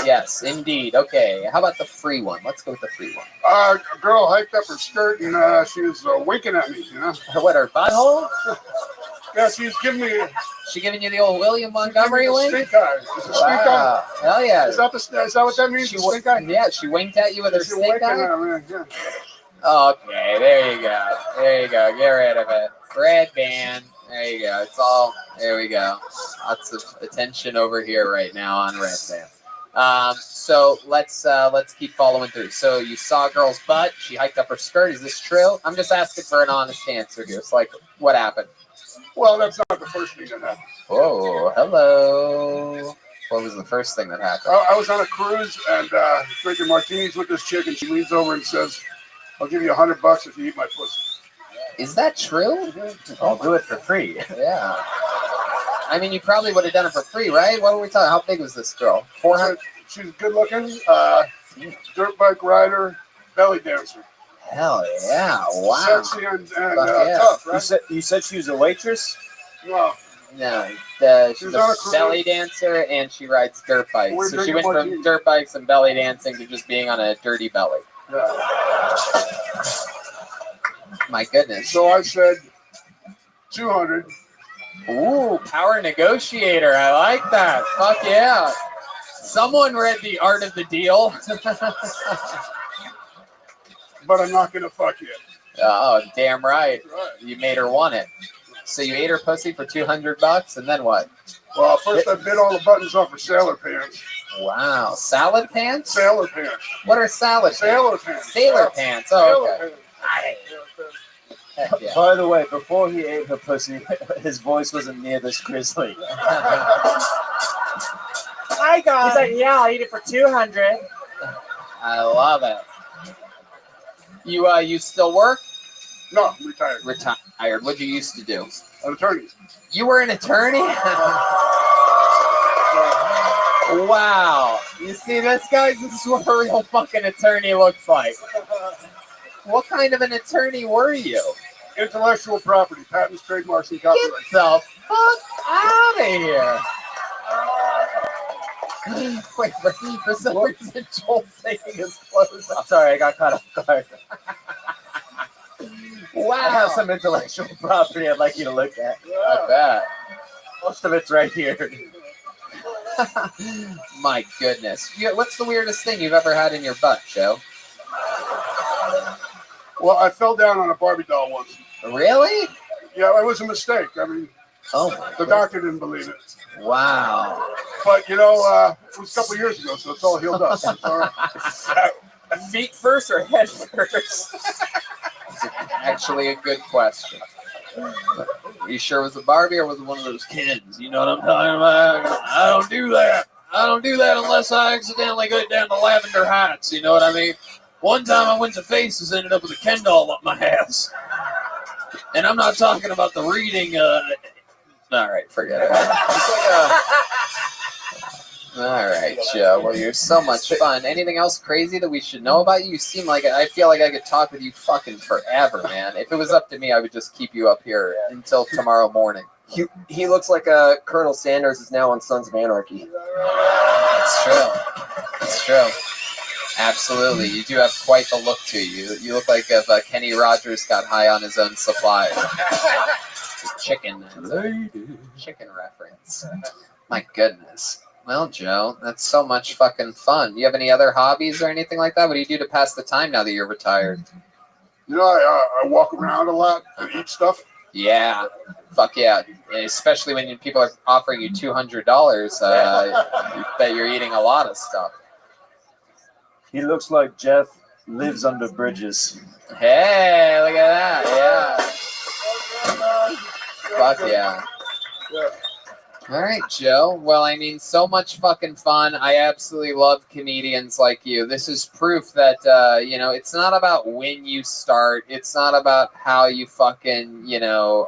Yes, indeed. Okay, how about the free one? Let's go with the free one. A girl hiked up her skirt and she was winking at me. What, her butthole? Yeah, she was giving me. She giving you the old William Montgomery wink? Stink eye. Is it stink eye? Hell yeah. Is that what that means? Stink eye? Yeah, she winked at you with her stink eye? Yeah. Okay, there you go. There you go. Get rid of it. Red Band. There you go. It's all. There we go. Lots of attention over here right now on Red Band. So let's keep following through. So you saw a girl's butt. She hiked up her skirt. Is this true? I'm just asking for an honest answer here. It's like, what happened? Well, that's not the first thing that happened. Oh, hello. What was the first thing that happened? I was on a cruise and drinking martinis with this chick, and she leans over and says, "I'll give you $100 if you eat my pussy." Is that true? I'll do it for free. Yeah. I mean, you probably would have done it for free, right? What were we talking? How big was this girl? 400? She's good looking, dirt bike rider, belly dancer. Hell yeah! Wow. Sexy and yeah. tough, right? You said she was a waitress? No. No, she's a belly dancer and she rides dirt bikes. So she went from dirt bikes and belly dancing to just being on a dirty belly. Yeah. My goodness. So I said 200. Ooh, power negotiator. I like that. Fuck yeah. Someone read The Art of the Deal. But I'm not going to fuck you. Oh, damn right. You made her want it. So you ate her pussy for $200, and then what? Well, first I bit all the buttons off her sailor pants. Wow. Salad pants? Sailor pants. What are salad Sailor pants? pants. Sailor pants. Oh, okay. Yeah. By the way, before he ate her pussy, his voice wasn't near this grizzly. Hi, guys. He's like, yeah, I'll eat it for 200. I love it. You still work? No, I'm retired. Retired. What'd you used to do? An attorney. You were an attorney? Wow. You see this, guys? This is what a real fucking attorney looks like. What kind of an attorney were you? Intellectual property, patents, trademarks, and copyrights. Get the fuck out of here. Wait, for some reason, Joel's taking his clothes off. Sorry, I got caught off guard. Wow. I have some intellectual property I'd like you to look at. I bet. Most of it's right here. My goodness. What's the weirdest thing you've ever had in your butt, Joe? Well, I fell down on a Barbie doll once. Really? Yeah, it was a mistake. I mean, the doctor didn't believe it. Wow. But, it was a couple of years ago, so it's all healed up. So it's all right. Feet first or head first? Actually a good question. Are you sure it was a Barbie or was it one of those kids? You know what I'm talking about? I don't do that. I don't do that unless I accidentally go down to Lavender Heights. You know what I mean? One time I went to Faces, ended up with a Ken doll up my ass. And I'm not talking about the reading. All right, forget it. All right, Joe. Well, you're so much fun. Anything else crazy that we should know about you? You seem like I feel like I could talk with you fucking forever, man. If it was up to me, I would just keep you up here until tomorrow morning. He looks like Colonel Sanders is now on Sons of Anarchy. It's true. It's true. Absolutely. You do have quite the look to you. You look like if Kenny Rogers got high on his own supply. Chicken reference. My goodness. Well, Joe, that's so much fucking fun. Do you have any other hobbies or anything like that? What do you do to pass the time now that you're retired? I walk around a lot and eat stuff. Yeah, fuck yeah. Especially when people are offering you $200, you bet you're eating a lot of stuff. He looks like Jeff lives under bridges. Hey, look at that. Yeah. Fuck yeah. All right, Joe. Well, I mean, so much fucking fun. I absolutely love comedians like you. This is proof that, it's not about when you start. It's not about how you fucking,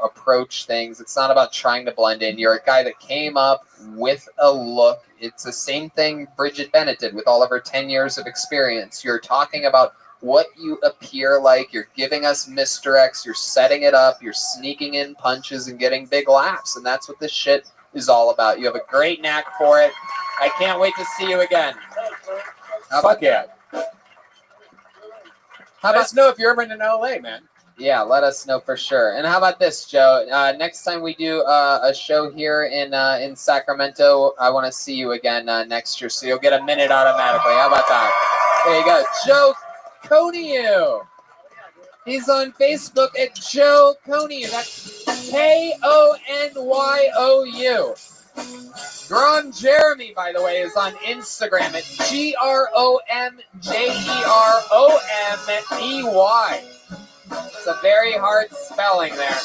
approach things. It's not about trying to blend in. You're a guy that came up with a look. It's the same thing Bridget Bennett did with all of her 10 years of experience. You're talking about what you appear like. You're giving us misdirects. You're setting it up. You're sneaking in punches and getting big laughs. And that's what this shit is all about. You have a great knack for it. I can't wait to see you again. Fuck yeah. Let us know if you're ever in LA, man. Yeah, let us know for sure. And how about this, Joe? Next time we do a show here in Sacramento, I want to see you again next year, so you'll get a minute automatically. How about that? There you go. Joe Konyu. He's on Facebook at Joe Konyu. That's Konyu. Grom Jeremy, by the way, is on Instagram at GromJeromey. It's a very hard spelling there.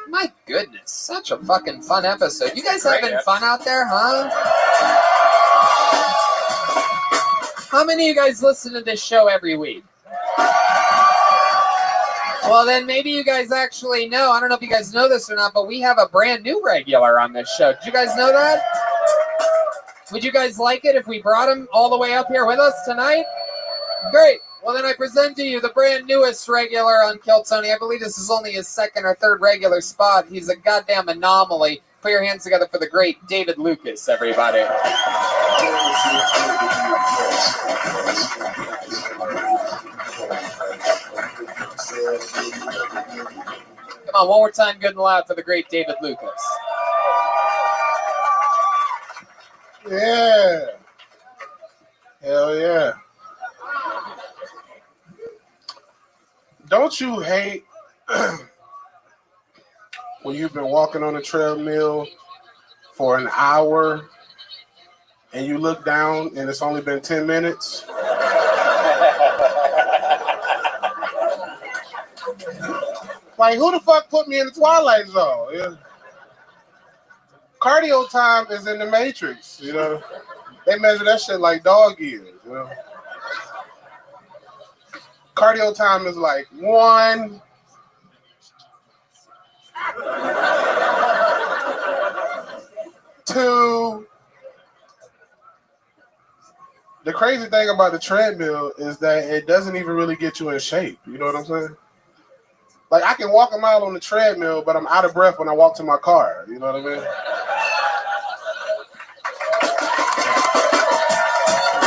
My goodness, such a fucking fun episode. You guys having fun out there, huh? How many of you guys listen to this show every week? Well, then maybe you guys actually know. I don't know if you guys know this or not, but we have a brand new regular on this show. Did you guys know that? Would you guys like it if we brought him all the way up here with us tonight? Great. Well, then I present to you the brand newest regular on Kill Tony. I believe this is only his second or third regular spot. He's a goddamn anomaly. Put your hands together for the great David Lucas, everybody. Come on, one more time, good and loud for the great David Lucas. Yeah. Hell yeah. Don't you hate when you've been walking on a treadmill for an hour and you look down and it's only been 10 minutes? Like, who the fuck put me in the Twilight Zone? Yeah. Cardio time is in the Matrix, They measure that shit like dog years, Cardio time is like 1, 2. The crazy thing about the treadmill is that it doesn't even really get you in shape. You know what I'm saying? Like, I can walk a mile on the treadmill, but I'm out of breath when I walk to my car. You know what I mean?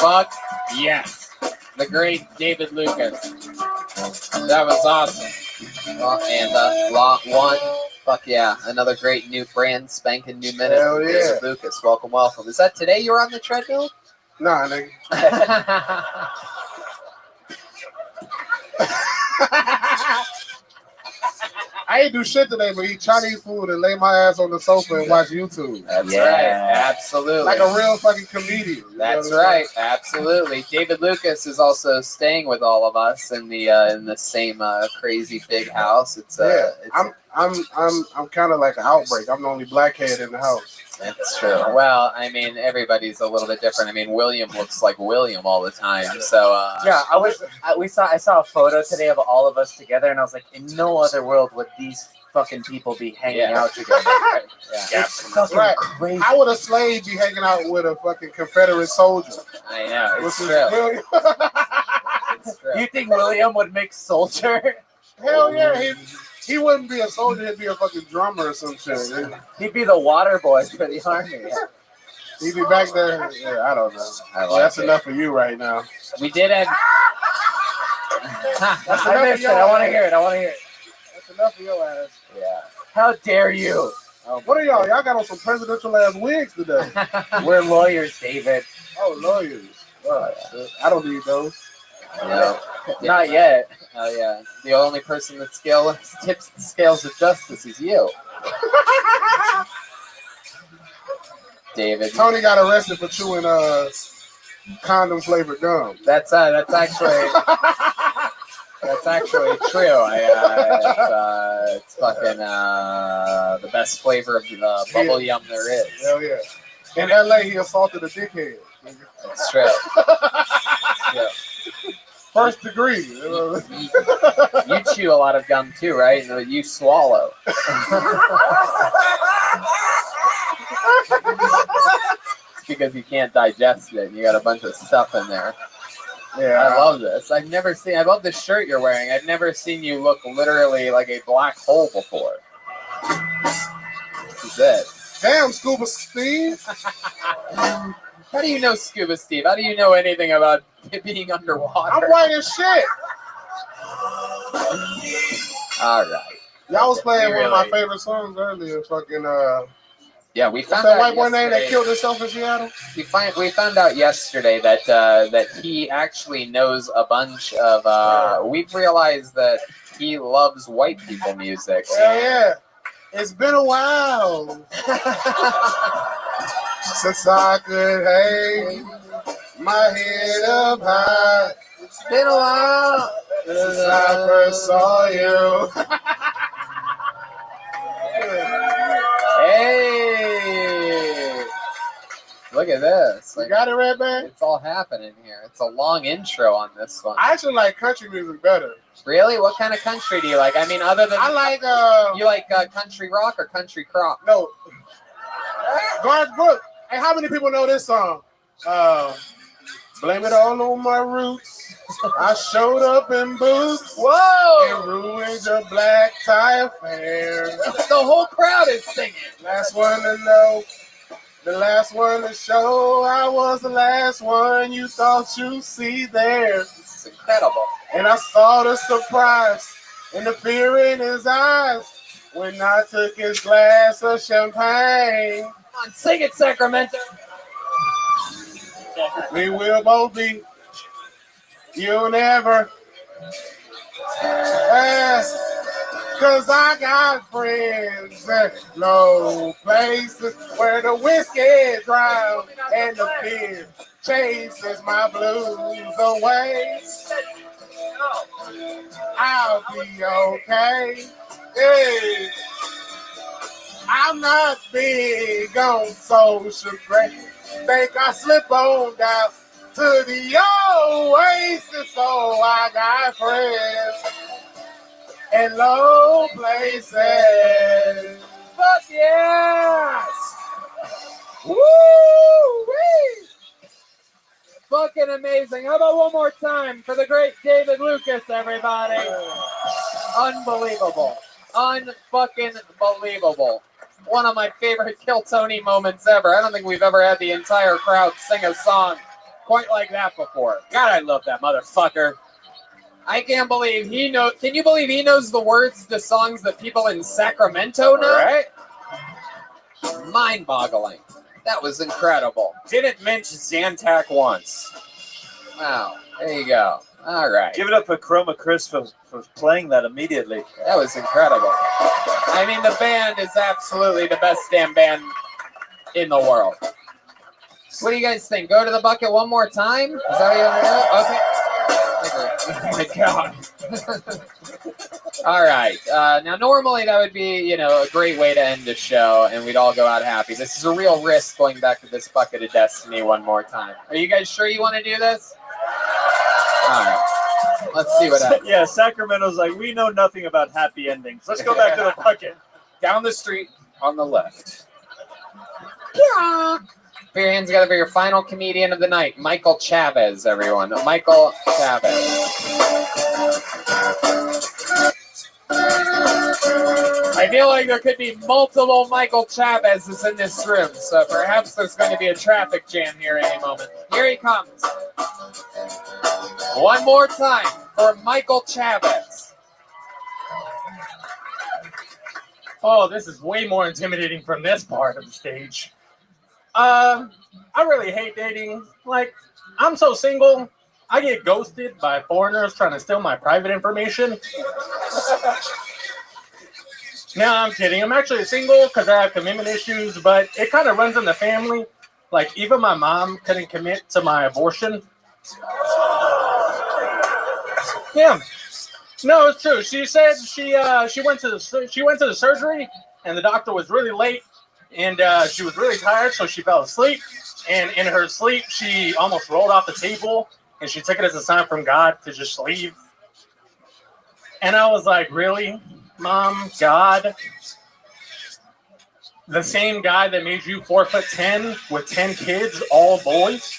Fuck yes. The great David Lucas. That was awesome. And lot one. Fuck yeah. Another great new brand spanking new minute. Hell yeah. David Lucas. Welcome, welcome. Is that today you were on the treadmill? Nah, nigga. I ain't do shit today but eat Chinese food and lay my ass on the sofa and watch YouTube. That's right. Absolutely. Like a real fucking comedian. That's right. Absolutely. David Lucas is also staying with all of us in the same crazy big house. I'm kind of like an outbreak. I'm the only blackhead in the house. That's true. Well, I mean, everybody's a little bit different. I mean, William looks like William all the time. So yeah, I saw a photo today of all of us together, and I was like, in no other world would these fucking people be hanging out together. Right? Yeah. It's fucking crazy. How would a slave be hanging out with a fucking Confederate soldier? I know. It's true. William. It's true. You think William would make soldier? Hell yeah. He wouldn't be a soldier. He'd be a fucking drummer or some shit. He'd be the water boy for the army. Yeah. He'd be back there. Yeah, I don't know. That's enough for you right now. We did have. I missed it. I want to hear it. That's enough for your ass. Yeah. How dare you? What are y'all? Y'all got on some presidential ass wigs today. We're lawyers, David. Oh, lawyers. Oh, I don't need those. No. Not yet. Oh yeah. The only person that tips the scales of justice is you, David. Tony got arrested for chewing condom flavored gum. That's actually true. It's fucking the best flavor of bubble yum there is. Hell yeah. In LA, he assaulted a dickhead. That's true. Yeah. First degree. You chew a lot of gum too, right? No, you swallow. It's because you can't digest it. You got a bunch of stuff in there. Yeah. I love this. I love the shirt you're wearing. I've never seen you look literally like a black hole before. This is it. Damn, Scuba Steve. How do you know Scuba Steve? How do you know anything about being underwater? I'm white as shit. All right. Y'all was playing one of my favorite songs earlier. Fucking yeah, we what's found that out white boy name that yesterday- killed himself in Seattle? We found out yesterday that he actually knows a bunch of. We've realized that he loves white people music. Hell yeah. It's been a while since I could hang my head up high. It's been a while since I first saw you. Hey, look at this! You got it, Redman? It's all happening here. It's a long intro on this one. I actually like country music better. Really? What kind of country do you like? I mean, other than I like you like country rock or country crop? No. Garth Brooks. Hey, how many people know this song? Blame it all on my roots. I showed up in boots. Whoa! And ruined your black tie affair. The whole crowd is singing. Last one to know. The last one to show. I was the last one you thought you'd see there. This is incredible. And I saw the surprise and the fear in his eyes when I took his glass of champagne. Come on, sing it, Sacramento. We will both be. You'll never ask. Cause I got friends at low places where the whiskey drowns and the beer chases my blues away. I'll be okay. Hey, I'm not big on social grace. Think I slip on down to the oasis, so I got friends in low places. Fuck yes! Woo-wee! Fucking amazing. How about one more time for the great David Lucas, everybody? Unbelievable. Unfucking believable. One of my favorite Kill Tony moments ever. I don't think we've ever had the entire crowd sing a song quite like that before. God, I love that motherfucker. I can't believe he knows. Can you believe he knows the words to songs that people in Sacramento know? All right. Mind-boggling. That was incredible. Didn't mention Zantac once. Wow. There you go. All right. Give it up for Chroma Chris for playing that immediately. That was incredible. I mean, the band is absolutely the best damn band in the world. What do you guys think? Go to the bucket one more time? Is that what you want to do? Okay. Oh, my God. All right. Now, normally that would be, a great way to end the show, and we'd all go out happy. This is a real risk going back to this bucket of destiny one more time. Are you guys sure you want to do this? All right. Let's see what happens. Yeah, Sacramento's like, we know nothing about happy endings. Let's go back to the bucket. Down the street on the left. Put your hands together for your final comedian of the night, Michael Chavez, everyone. Michael Chavez. I feel like there could be multiple Michael Chavezes in this room, so perhaps there's going to be a traffic jam here any moment. Here he comes. One more time for Michael Chavez. Oh, this is way more intimidating from this part of the stage. I really hate dating. Like, I'm so single. I get ghosted by foreigners trying to steal my private information. No, I'm kidding. I'm actually single because I have commitment issues, but it kind of runs in the family. Like, even my mom couldn't commit to my abortion. Yeah. No, it's true. She said she went to the surgery, and the doctor was really late, and she was really tired, so she fell asleep. And in her sleep, she almost rolled off the table, and she took it as a sign from God to just leave. And I was like, really, Mom, God? The same guy that made you 4'10" with 10 kids, all boys?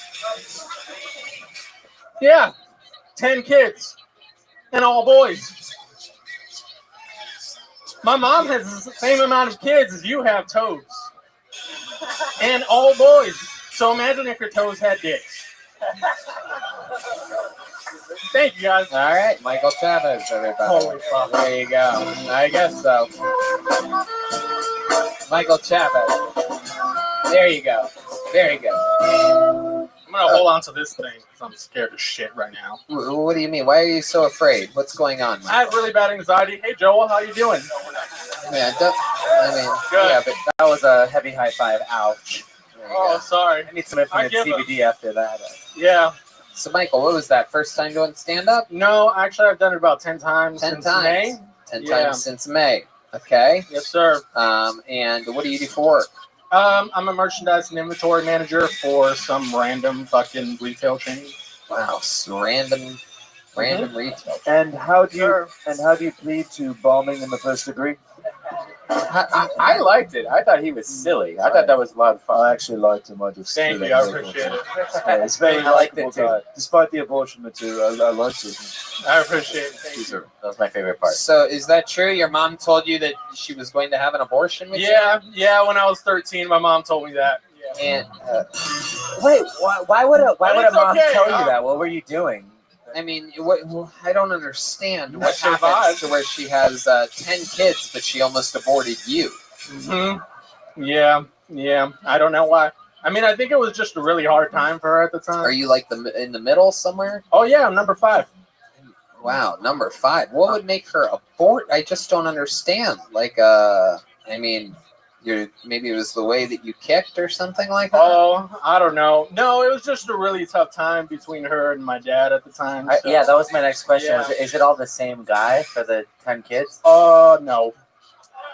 Yeah, 10 kids and all boys. My mom has the same amount of kids as you have toes. And all boys. So imagine if your toes had dicks. Thank you, guys. All right, Michael Chavez, everybody. Holy fuck. There you go. I guess so. Michael Chavez. There you go. Very good. I'm going to hold on to this thing because I'm scared as shit right now. What do you mean? Why are you so afraid? What's going on, Michael? I have really bad anxiety. Hey, Joel, how you doing? Yeah, Good. Yeah, but that was a heavy high five. Ouch. Oh, sorry. I need some infinite CBD after that. Yeah. So, Michael, what was that? First time doing stand-up? No, actually, I've done it about 10 times 10 since times. May. 10 times since May. Okay. Yes, sir. And what do you do for work? I'm a merchandise and inventory manager for some random fucking retail chain. Wow, random retail. And how do you plead to bombing in the first degree? I liked it. I thought he was silly. I thought that was a lot of fun. I actually liked him. I just Thank you. I appreciate it. Yeah, it's very I liked it likable too. guy. Despite the abortion material, I liked it. I appreciate it. Thank you. That was my favorite part. So, is that true? Your mom told you that she was going to have an abortion with you? Yeah. When I was 13, my mom told me that. Yeah. And Wait, why would a it's mom okay. tell you that? What were you doing? I mean, I don't understand what survived. happens to where she has 10 kids, but she almost aborted you. Mm-hmm. Yeah. I don't know why. I mean, I think it was just a really hard time for her at the time. Are you like in the middle somewhere? Oh, yeah, I'm number 5. Wow, number 5. What would make her abort? I just don't understand. Like, I mean, maybe it was the way that you kicked or something like that? Oh, I don't know. No, it was just a really tough time between her and my dad at the time. So. Yeah, that was my next question. Yeah. Is it all the same guy for the 10 kids? No.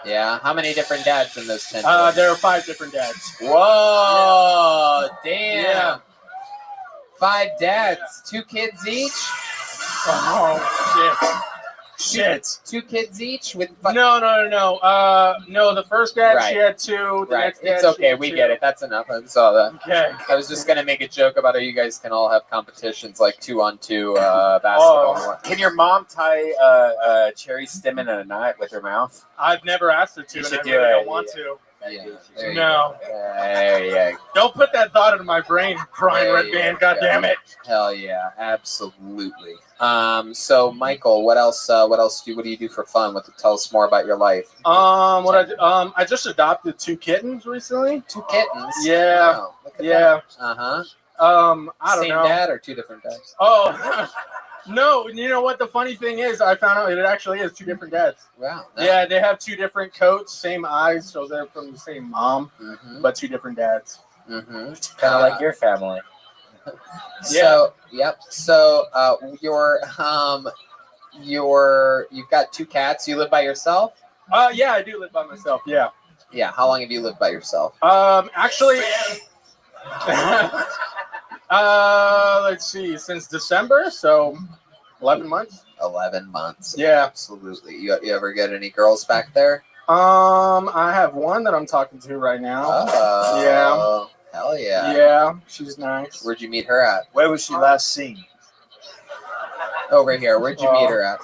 Yeah. How many different dads in those 10? There are 5 different dads. Whoa! Damn. Yeah. 5 dads, 2 kids each. Oh shit! 2 kids each with. No. No, the first dad Right. she had 2. The Right. next dad It's she okay. had We 2. get it. That's enough. I saw that. Okay. I was just gonna make a joke about how you guys can all have competitions like 2-on-2 basketball. Can your mom tie a cherry stem in a knot with her mouth? I've never asked her to, You and should I do really it, don't want yeah. to. Yeah. There you No. There you go. Don't put that thought into my brain, Brian There Red you Band. go. God damn it. Hell yeah, absolutely. So Michael, what else? What do you do for fun? Tell us more about your life. What I do, I just adopted 2 kittens recently. 2 kittens. Yeah. Wow, look at Yeah. that. Uh-huh. I don't Same know. dad or 2 different dads? Oh. No, you know what the funny thing is? I found out it actually is 2 different dads. Wow. Yeah, they have 2 different coats, same eyes, so they're from the same mom, but 2 different dads. Mm-hmm. Kind of like your family. So, yep. So, you've got 2 cats. You live by yourself? Yeah, I do live by myself. Yeah. Yeah. How long have you lived by yourself? Actually, let's see, since December, so 11 months. 11 months. Yeah. Absolutely. You ever get any girls back there? I have one that I'm talking to right now. Oh. Hell yeah. Yeah, she's nice. Where'd you meet her at? Where was she last seen? Over here. Where'd you meet her at?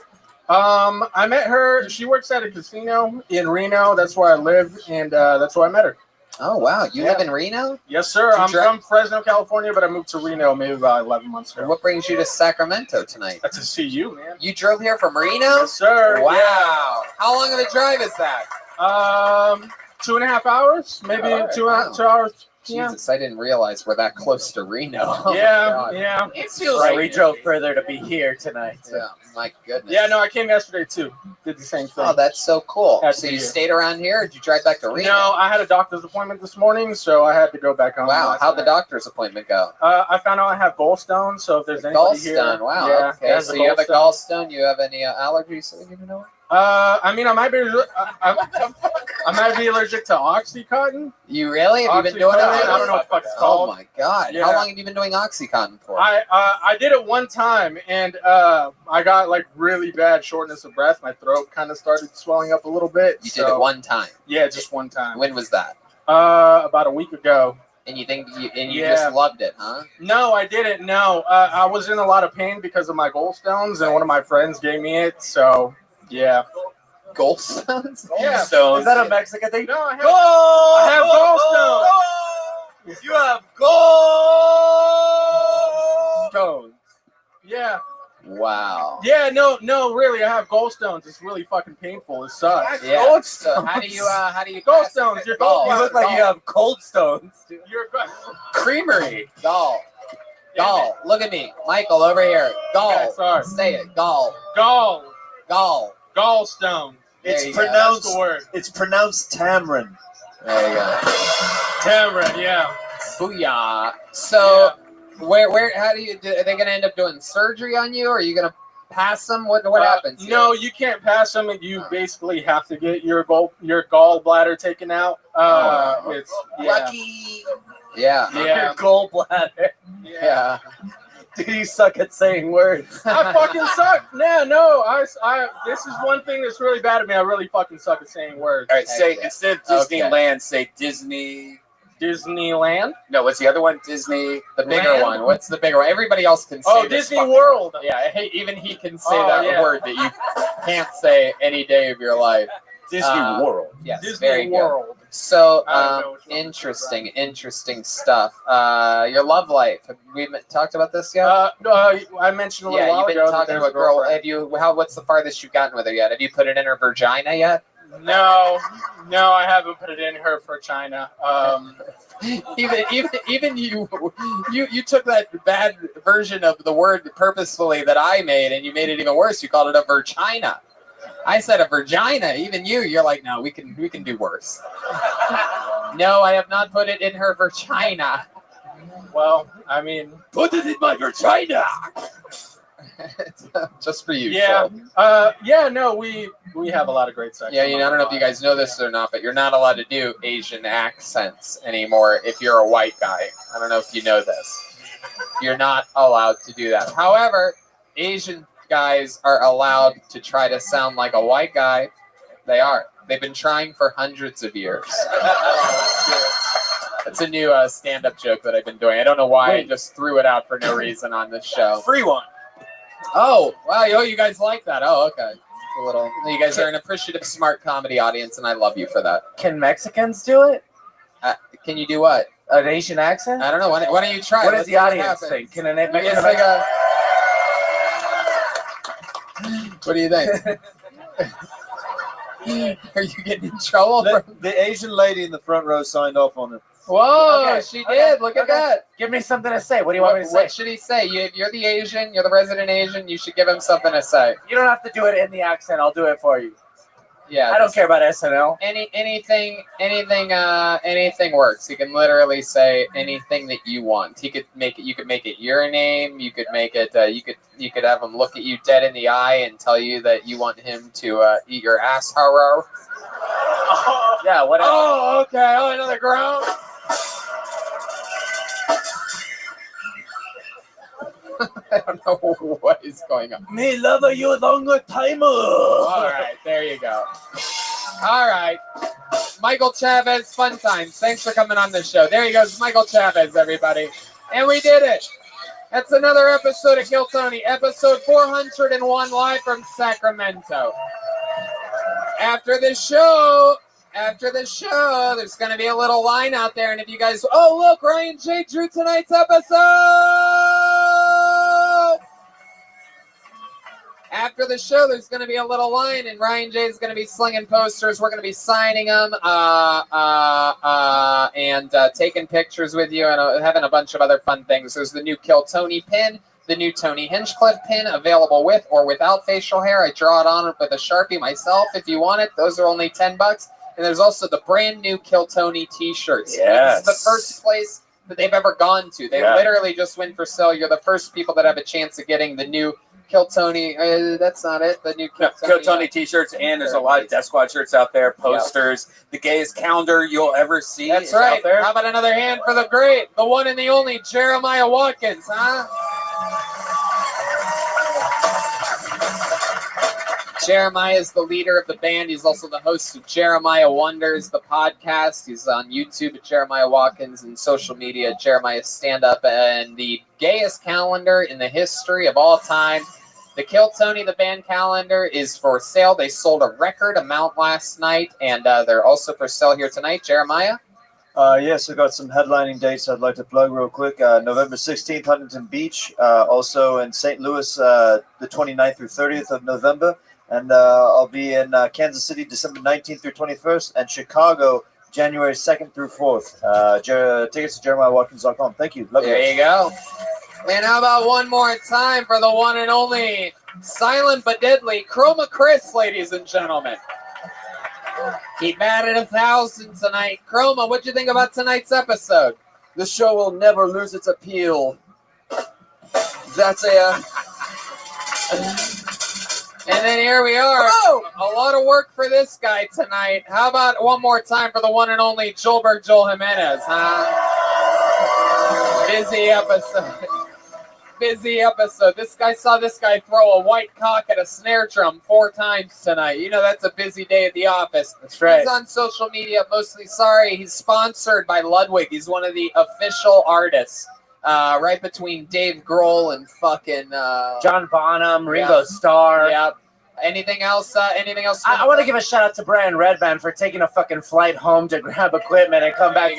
I met her. She works at a casino in Reno. That's where I live, and that's where I met her. Oh wow, you live in Reno? Yes, sir. I'm from Fresno, California, but I moved to Reno maybe about 11 months ago. What brings you to Sacramento tonight? To see you, man. You drove here from Reno? Yes, sir. Wow. Yeah. How long of a drive is that? 2.5 hours, maybe All right, 2 wow. 2 hours, Jesus, I didn't realize we're that close to Reno. Oh, Yeah, God. yeah. It feels like we drove further to be here tonight. Yeah, my goodness. Yeah, no, I came yesterday too. Did the same thing. Oh, that's so cool. Had So to you be here. stayed around here, or did you drive back to Reno? No, I had a doctor's appointment this morning, so I had to go back home. Wow, last how'd the night. doctor's appointment go? I found out I have gallstones, so if there's anybody here, Gallstone. Wow. yeah, Okay. has So a you have a gallstone. gallstone. You have any allergies that we need to know? I mean, I might be. I might be allergic to OxyContin. You really? Have you been doing it? Oxycontin? I don't know what the fuck it's Oh called. my God! Yeah. How long have you been doing OxyContin for? I did it one time, and I got like really bad shortness of breath. My throat kind of started swelling up a little bit. You did it one time. Yeah, just one time. When was that? About a week ago. And you think you Yeah. just loved it, huh? No, I didn't. No, I was in a lot of pain because of my gallstones, and one of my friends gave me it. So, yeah. Gallstones? Yeah. Is that a Mexican thing? No, I have, I have gallstones. You have gallstones. Yeah. Wow. Yeah, no, really, I have gallstones. It's really fucking painful. It sucks. Yeah. So how do you gallstones? You're Gall. gallstones. You look like you have cold stones. You're Creamery. Gall. Gall. Look at me. Michael, over here. Gall. Okay, sorry. Say it. Gall. Gall. Gall. Gallstone. There It's you go. pronounced. That's the word. It's pronounced tamarind. There you go. Tamarind, yeah. Booyah. So, where, how do you, are they going to end up doing surgery on you, or are you going to pass them? What happens? No, you can't pass them, and you basically have to get your gallbladder taken out. It's Lucky. Yeah. Yeah. Your gallbladder. Yeah. Dude, you suck at saying words. I fucking suck. No, I. This is one thing that's really bad at me. I really fucking suck at saying words. All right, say instead of Okay. Disneyland, say Disney. Disneyland. No, what's the other one? Disney. The bigger Land? one. What's the bigger one? Everybody else can say Oh, this Disney fucking World. word. Yeah, even he can say Oh, that yeah. word that you can't say any day of your life. Disney World. Yes, Disney very World. good. So, I don't know which one. interesting stuff. Your love life. Have we talked about this yet? I mentioned a little Yeah, while you've been ago that talking there's a about girl. girlfriend. Have you? What's the farthest you've gotten with her yet? Have you put it in her vagina yet? No, I haven't put it in her for China. Even you took that bad version of the word purposefully that I made, and you made it even worse. You called it a virgina. I said a vagina. Even you're like, no, we can do worse. No, I have not put it in her vagina. Well, I mean, Put it in my vagina. Just for you. yeah, Phil. no, we have a lot of great sex. Yeah, I don't know if you guys know this or not, but you're not allowed to do Asian accents anymore if you're a white guy. I don't know if you know this. You're not allowed to do that. However, Asian guys are allowed to try to sound like a white guy. They are. They've been trying for hundreds of years. It's a new stand-up joke that I've been doing. I don't know why. I just threw it out for no reason on this show. Free one. Oh, wow. You guys like that. Oh, okay. A little. You guys are an appreciative, smart comedy audience, and I love you for that. Can Mexicans do it? Can you do what? An Asian accent? I don't know. Why don't you try? What Let's does the see what audience happens. think? Can an It's Mexican? like a. What do you think? Are you getting in trouble? The Asian lady in the front row signed off on it. Whoa, Okay, she did. Look at that. Give me something to say. What do you want me to say? What should he say? You're the Asian. You're the resident Asian. You should give him something to say. You don't have to do it in the accent. I'll do it for you. Yeah. I don't care about SNL. Anything works. He can literally say anything that you want. He could make it. You could make it your name. You could make it. You could have him look at you dead in the eye and tell you that you want him to eat your ass harrow. Yeah. Whatever. Oh, okay. Oh, another groan. I don't know what is going on. Me love you longer time. All right, there you go. All right. Michael Chavez, fun times. Thanks for coming on the show. There he goes, Michael Chavez, everybody. And we did it. That's another episode of Kill Tony, episode 401, live from Sacramento. After the show, there's going to be a little line out there. And if you guys, oh, look, Ryan J. drew tonight's episode. after the show, there's going to be a little line, and Ryan J is going to be slinging posters. We're going to be signing them and taking pictures with you and having a bunch of other fun things. There's the new Kill Tony pin, the new Tony Hinchcliffe pin, available with or without facial hair. I draw it on with a Sharpie myself if you want it. Those are only $10. And there's also the brand new Kill Tony t-shirts. Yes. This is the first place that they've ever gone to. They literally just went for sale. You're the first people that have a chance of getting the new Kill Tony. That's not it. The new Kill Tony t-shirts, and there's a lot of Death Squad shirts out there, posters, the gayest calendar you'll ever see. That's is right. out there. How about another hand for the great, the one and the only Jeremiah Watkins, huh? Jeremiah is the leader of the band. He's also the host of Jeremiah Wonders, the podcast. He's on YouTube at Jeremiah Watkins and social media at Jeremiah Stand Up. And the gayest calendar in the history of all time, the Kill Tony, the band calendar, is for sale. They sold a record amount last night, and they're also for sale here tonight. Jeremiah? Yes, I got some headlining dates I'd like to plug real quick. November 16th, Huntington Beach. Also in St. Louis, the 29th through 30th of November. And I'll be in Kansas City, December 19th through 21st, and Chicago, January 2nd through 4th. Tickets to JeremiahWatkins.com. Thank you. Love you. There you go. And how about one more time for the one and only silent but deadly Chroma Chris, ladies and gentlemen. Keep at it 1,000 tonight. Chroma, what'd you think about tonight's episode? The show will never lose its appeal. That's And then here we are. A lot of work for this guy tonight. How about one more time for the one and only Joelberg Joel Jimenez, huh? Busy episode. Busy episode. This guy saw this guy throw a white cock at a snare drum 4 times tonight. You know, that's a busy day at the office. That's right. He's on social media, mostly sorry. He's sponsored by Ludwig. He's one of the official artists. Right between Dave Grohl and fucking John Bonham, Ringo Starr. Yep. Anything else? I want to give a shout out to Brian Redband for taking a fucking flight home to grab equipment and come back.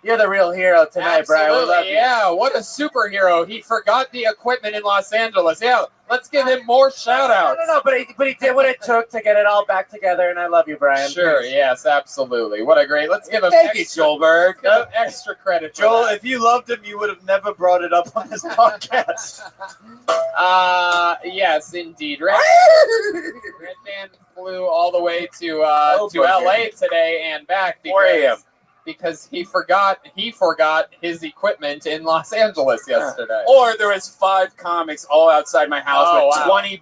You're the real hero tonight, Brian. We love you. Yeah, what a superhero. He forgot the equipment in Los Angeles. Yeah, let's give him more shout outs. No, but he did what it took to get it all back together, and I love you, Brian. Sure, yes, absolutely. What a great. Let's give him Thank you, Joelberg. Extra credit for Joel, that. if you loved him, you would have never brought it up on this podcast. Yes, indeed. Redband flew all the way to LA today and back because he forgot his equipment in Los Angeles yesterday. Or there was 5 comics all outside my house with wow. 20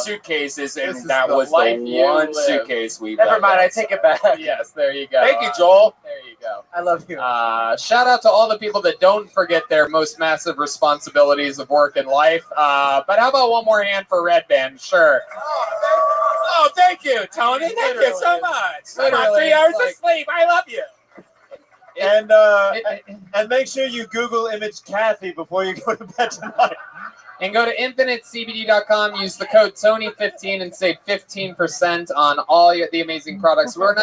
suitcases, and that the was life the you one live. suitcase we Never left mind, I outside. take it back. Yes, there you go. Thank you, Joel. There you go. I love you. Shout out to all the people that don't forget their most massive responsibilities of work and life. But how about one more hand for Redband? Sure. Oh, thank you, Tony. Thank you so much. I'm on 3 hours of sleep. I love you. And make sure you Google image Kathy before you go to bed tonight. And go to infinitecbd.com, use the code Tony15 and save 15% on all the amazing products. We're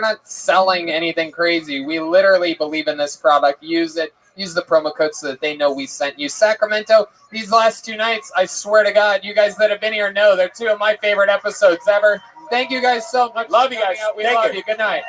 not selling anything crazy. We literally believe in this product. Use it. Use the promo code so that they know we sent you. Sacramento, these last 2 nights, I swear to God, you guys that have been here know they're 2 of my favorite episodes ever. Thank you guys so much. Love you guys. We Thank love you. you. Good night.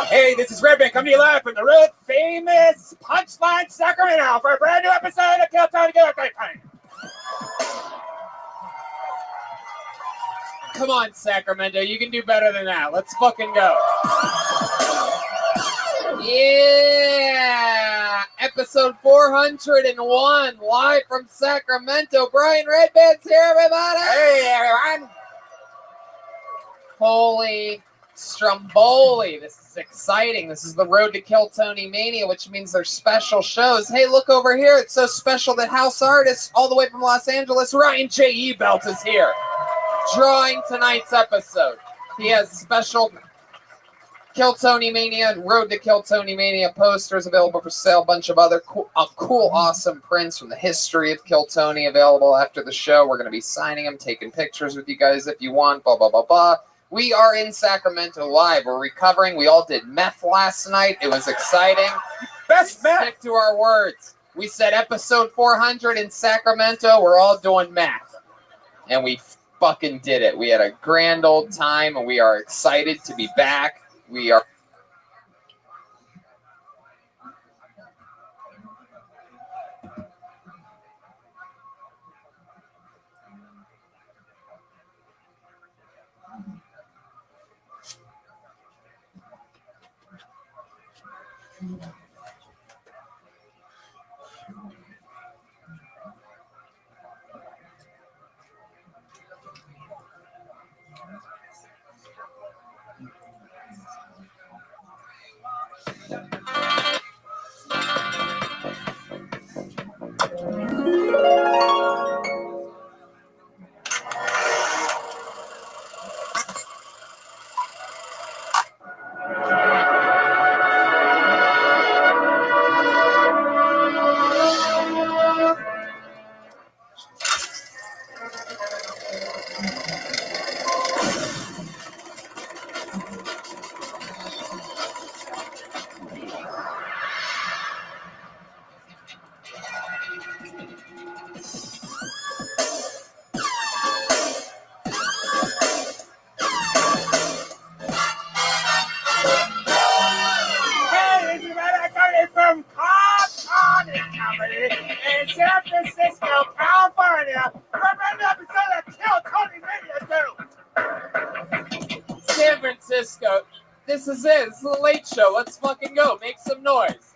Hey, this is Rabbi coming to you live from the road famous Punchline Sacramento for a brand new episode of Kill Tony Get Time. Come on, Sacramento, you can do better than that. Let's fucking go. Yeah, episode 401, live from Sacramento. Brian Redband's here, everybody. Hey, everyone. Holy Stromboli, this is exciting. This is the Road to Kill Tony Mania, which means there's special shows. Hey, look over here. It's so special that house artist all the way from Los Angeles, Ryan J.E. Belt, is here, drawing tonight's episode. He has special Kill Tony Mania and Road to Kill Tony Mania posters available for sale. A bunch of other cool, awesome prints from the history of Kill Tony available after the show. We're going to be signing them, taking pictures with you guys if you want, blah, blah, blah, blah. We are in Sacramento live. We're recovering. We all did meth last night. It was exciting. Best meth. Stick to our words. We said episode 400 in Sacramento. We're all doing meth. And we fucking did it. We had a grand old time, and we are excited to be back. We are... From Cotton Company in San Francisco, California, for an episode of Kill Tony Mania 2. San Francisco, this is it. This is the late show. Let's fucking go. Make some noise.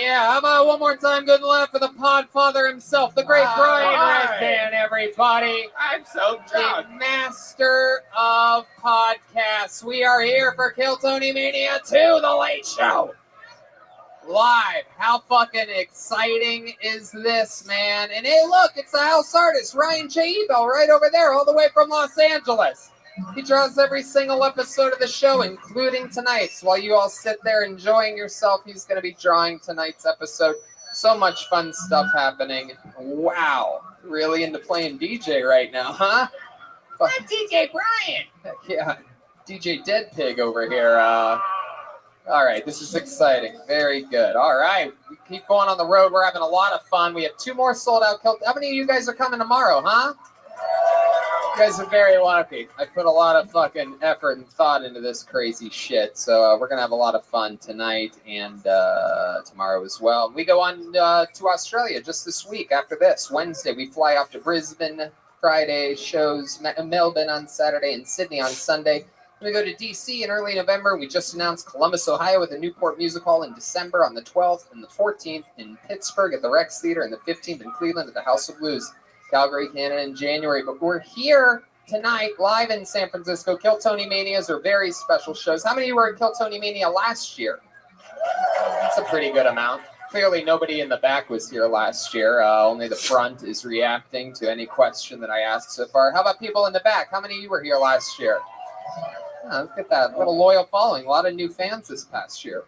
Yeah, how about one more time? Good laugh for the Podfather himself, the great Brian right. Redban, everybody. I'm so drunk. The master of podcasts. We are here for Kill Tony Mania 2, The Late Show. Live. How fucking exciting is this, man? And hey, look, it's the house artist, Ryan J. Ebel, right over there, all the way from Los Angeles. He draws every single episode of the show, including tonight's. While you all sit there enjoying yourself, he's going to be drawing tonight's episode. So much fun stuff happening. Wow. Really into playing DJ right now, huh? I'm DJ Brian. Yeah, DJ Dead Pig over here. All right, this is exciting. Very good. All right, we keep going on the road. We're having a lot of fun. We have 2 more sold out. How many of you guys are coming tomorrow, huh? You guys are very lucky. I put a lot of fucking effort and thought into this crazy shit. So we're going to have a lot of fun tonight and tomorrow as well. We go on to Australia just this week after this. Wednesday, we fly off to Brisbane. Friday, shows Melbourne on Saturday and Sydney on Sunday. We go to DC in early November. We just announced Columbus, Ohio at the Newport Music Hall in December on the 12th and the 14th, in Pittsburgh at the Rex Theater, and the 15th in Cleveland at the House of Blues, Calgary, Canada in January. But we're here tonight live in San Francisco. Kill Tony Manias are very special shows. How many of you were at Kill Tony Mania last year? That's a pretty good amount. Clearly nobody in the back was here last year. Only the front is reacting to any question that I asked so far. How about people in the back? How many of you were here last year? Oh, look at that little loyal following. A lot of new fans this past year.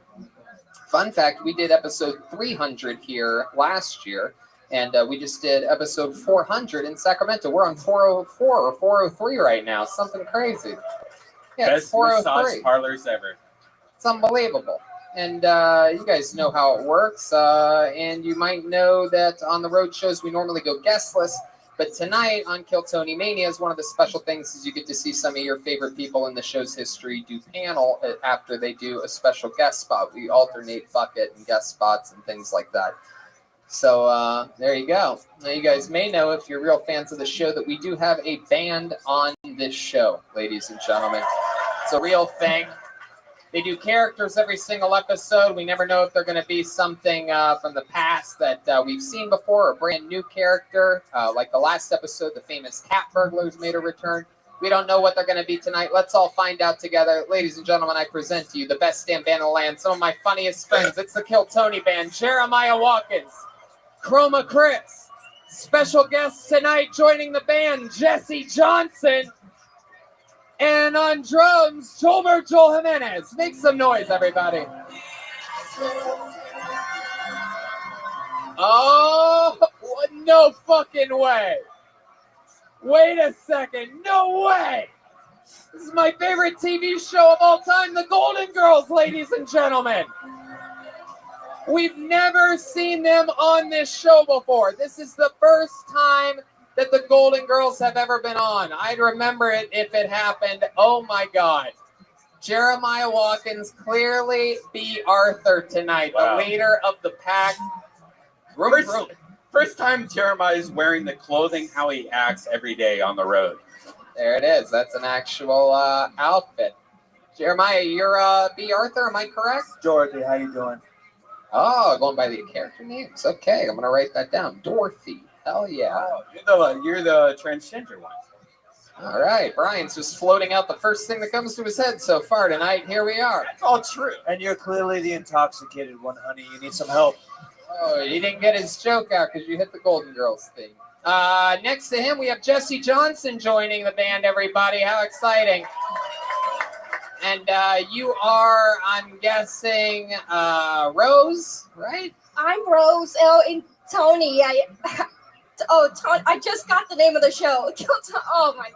Fun fact, we did episode 300 here last year, and we just did episode 400 in Sacramento. We're on 404 or 403 right now. Something crazy. Yeah, Best 403. massage parlors ever. It's unbelievable. And you guys know how it works. And you might know that on the road shows, we normally go guestless. But tonight on Kill Tony Mania is one of the special things is you get to see some of your favorite people in the show's history do panel after they do a special guest spot. We alternate bucket and guest spots and things like that. So there you go. Now you guys may know, if you're real fans of the show, that we do have a band on this show, ladies and gentlemen. It's a real thing. They do characters every single episode. We never know if they're going to be something from the past that we've seen before, or a brand new character. Like the last episode, the famous cat burglars made a return. We don't know what they're going to be tonight. Let's all find out together. Ladies and gentlemen, I present to you the best damn band in the land, some of my funniest friends. It's the Kill Tony Band, Jeremiah Watkins, Chroma Chris. Special guests tonight joining the band, Jesse Johnson. And on drums, Joel Jimenez. Make some noise, everybody. Oh, no fucking way. Wait a second. No way. This is my favorite TV show of all time, The Golden Girls, ladies and gentlemen. We've never seen them on this show before. This is the first time that the Golden Girls have ever been on. I'd remember it if it happened. Oh my God. Jeremiah Watkins, clearly B. Arthur tonight, the leader of the pack. First time Jeremiah is wearing the clothing how he acts every day on the road. There it is. That's an actual outfit. Jeremiah, you're B. Arthur, am I correct? Dorothy, how you doing? Oh, going by the character names. Okay, I'm going to write that down. Dorothy. Hell yeah. Oh, you're the transgender one. All right. Brian's just floating out the first thing that comes to his head so far tonight. Here we are. That's all true. And you're clearly the intoxicated one, honey. You need some help. Oh, he didn't get his joke out because you hit the Golden Girls thing. Next to him, we have Jesse Johnson joining the band, everybody. How exciting. And you are, I'm guessing, Rose, right? I'm Rose. And Tony. Tony, I just got the name of the show. Oh my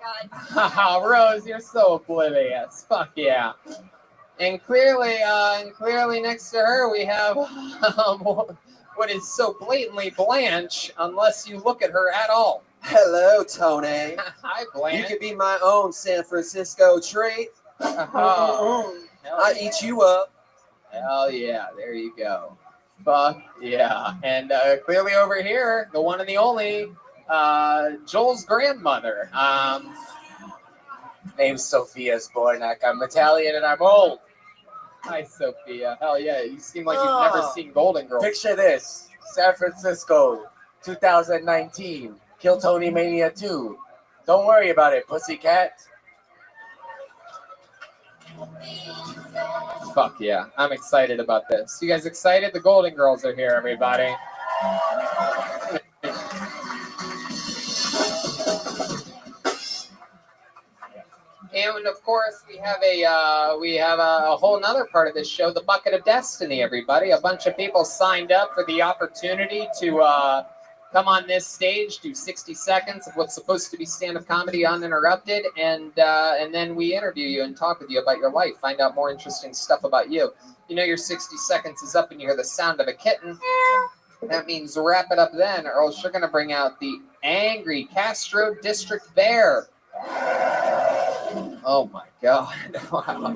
God. Rose, you're so oblivious. Fuck yeah. And clearly next to her we have what is so blatantly Blanche, unless you look at her at all. Hello, Tony. Hi, Blanche. You could be my own San Francisco treat. I eat you up. Hell yeah, there you go. Fuck yeah. And clearly over here, the one and the only, Joel's grandmother. Name's Sophia Zbornak. I'm Italian and I'm old. Hi, Sophia. Hell yeah, you seem like you've never seen Golden Girls. Picture this: San Francisco, 2019, Kill Tony Mania 2. Don't worry about it, pussycat. Fuck yeah, I'm excited about this. You guys excited? The Golden Girls are here, everybody. And of course, we have a whole nother part of this show, the Bucket of Destiny. Everybody, a bunch of people signed up for the opportunity to come on this stage, do 60 seconds of what's supposed to be stand-up comedy uninterrupted, and then we interview you and talk with you about your life, find out more interesting stuff about you. You know, your 60 seconds is up, and you hear the sound of a kitten. That means wrap it up then, or else you're gonna bring out the angry Castro District Bear. Oh my God. Wow.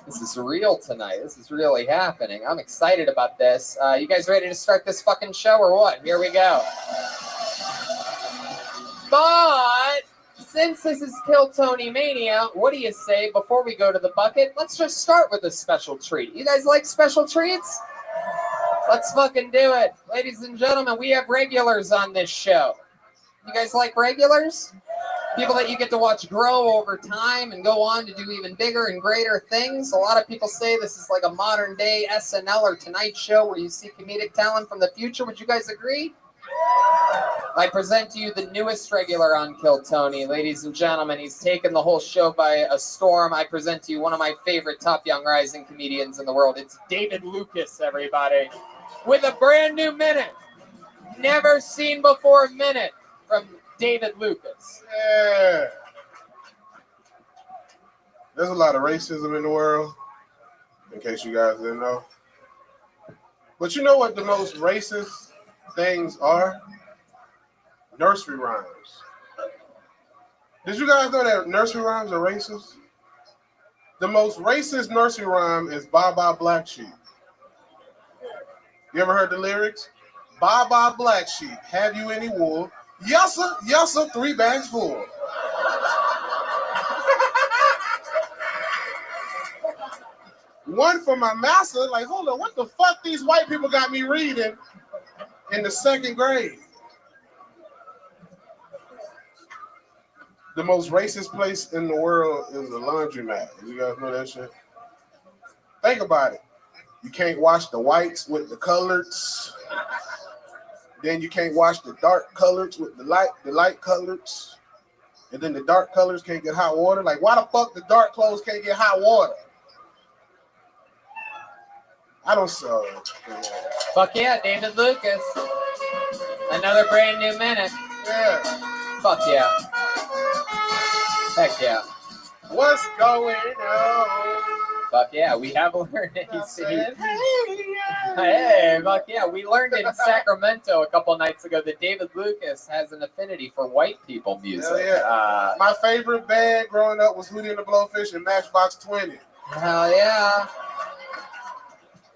This is real tonight. This is really happening. I'm excited about this. You guys ready to start this fucking show or what? Here we go. But since this is Kill Tony Mania, what do you say before we go to the bucket? Let's just start with a special treat. You guys like special treats? Let's fucking do it. Ladies and gentlemen, we have regulars on this show. You guys like regulars? People that you get to watch grow over time and go on to do even bigger and greater things. A lot of people say this is like a modern day SNL or Tonight Show where you see comedic talent from the future. Would you guys agree? I present to you the newest regular on Kill Tony. Ladies and gentlemen, he's taken the whole show by a storm. I present to you one of my favorite top young rising comedians in the world. It's David Lucas, everybody, with a brand new minute. Never seen before minute from David Lucas. Yeah. There's a lot of racism in the world, in case you guys didn't know. But you know what the most racist things are? Nursery rhymes. Did you guys know that nursery rhymes are racist? The most racist nursery rhyme is Bye Bye Black Sheep. You ever heard the lyrics? Bye Bye Black Sheep, have you any wool? Yes sir, 3 bags full. One for my master, like, hold on, what the fuck these white people got me reading in the 2nd grade? The most racist place in the world is a laundromat. You guys know that shit? Think about it. You can't wash the whites with the coloreds. Then you can't wash the dark colors with the light colors. And then the dark colors can't get hot water. Like, why the fuck the dark clothes can't get hot water? I don't know. Fuck yeah, David Lucas. Another brand new minute. Yeah. Fuck yeah. Heck yeah. What's going on? Fuck yeah, we have learned. Hey, fuck yeah, we learned in Sacramento a couple nights ago that David Lucas has an affinity for white people music. Hell yeah. My favorite band growing up was Hootie and the Blowfish and Matchbox 20. Hell yeah.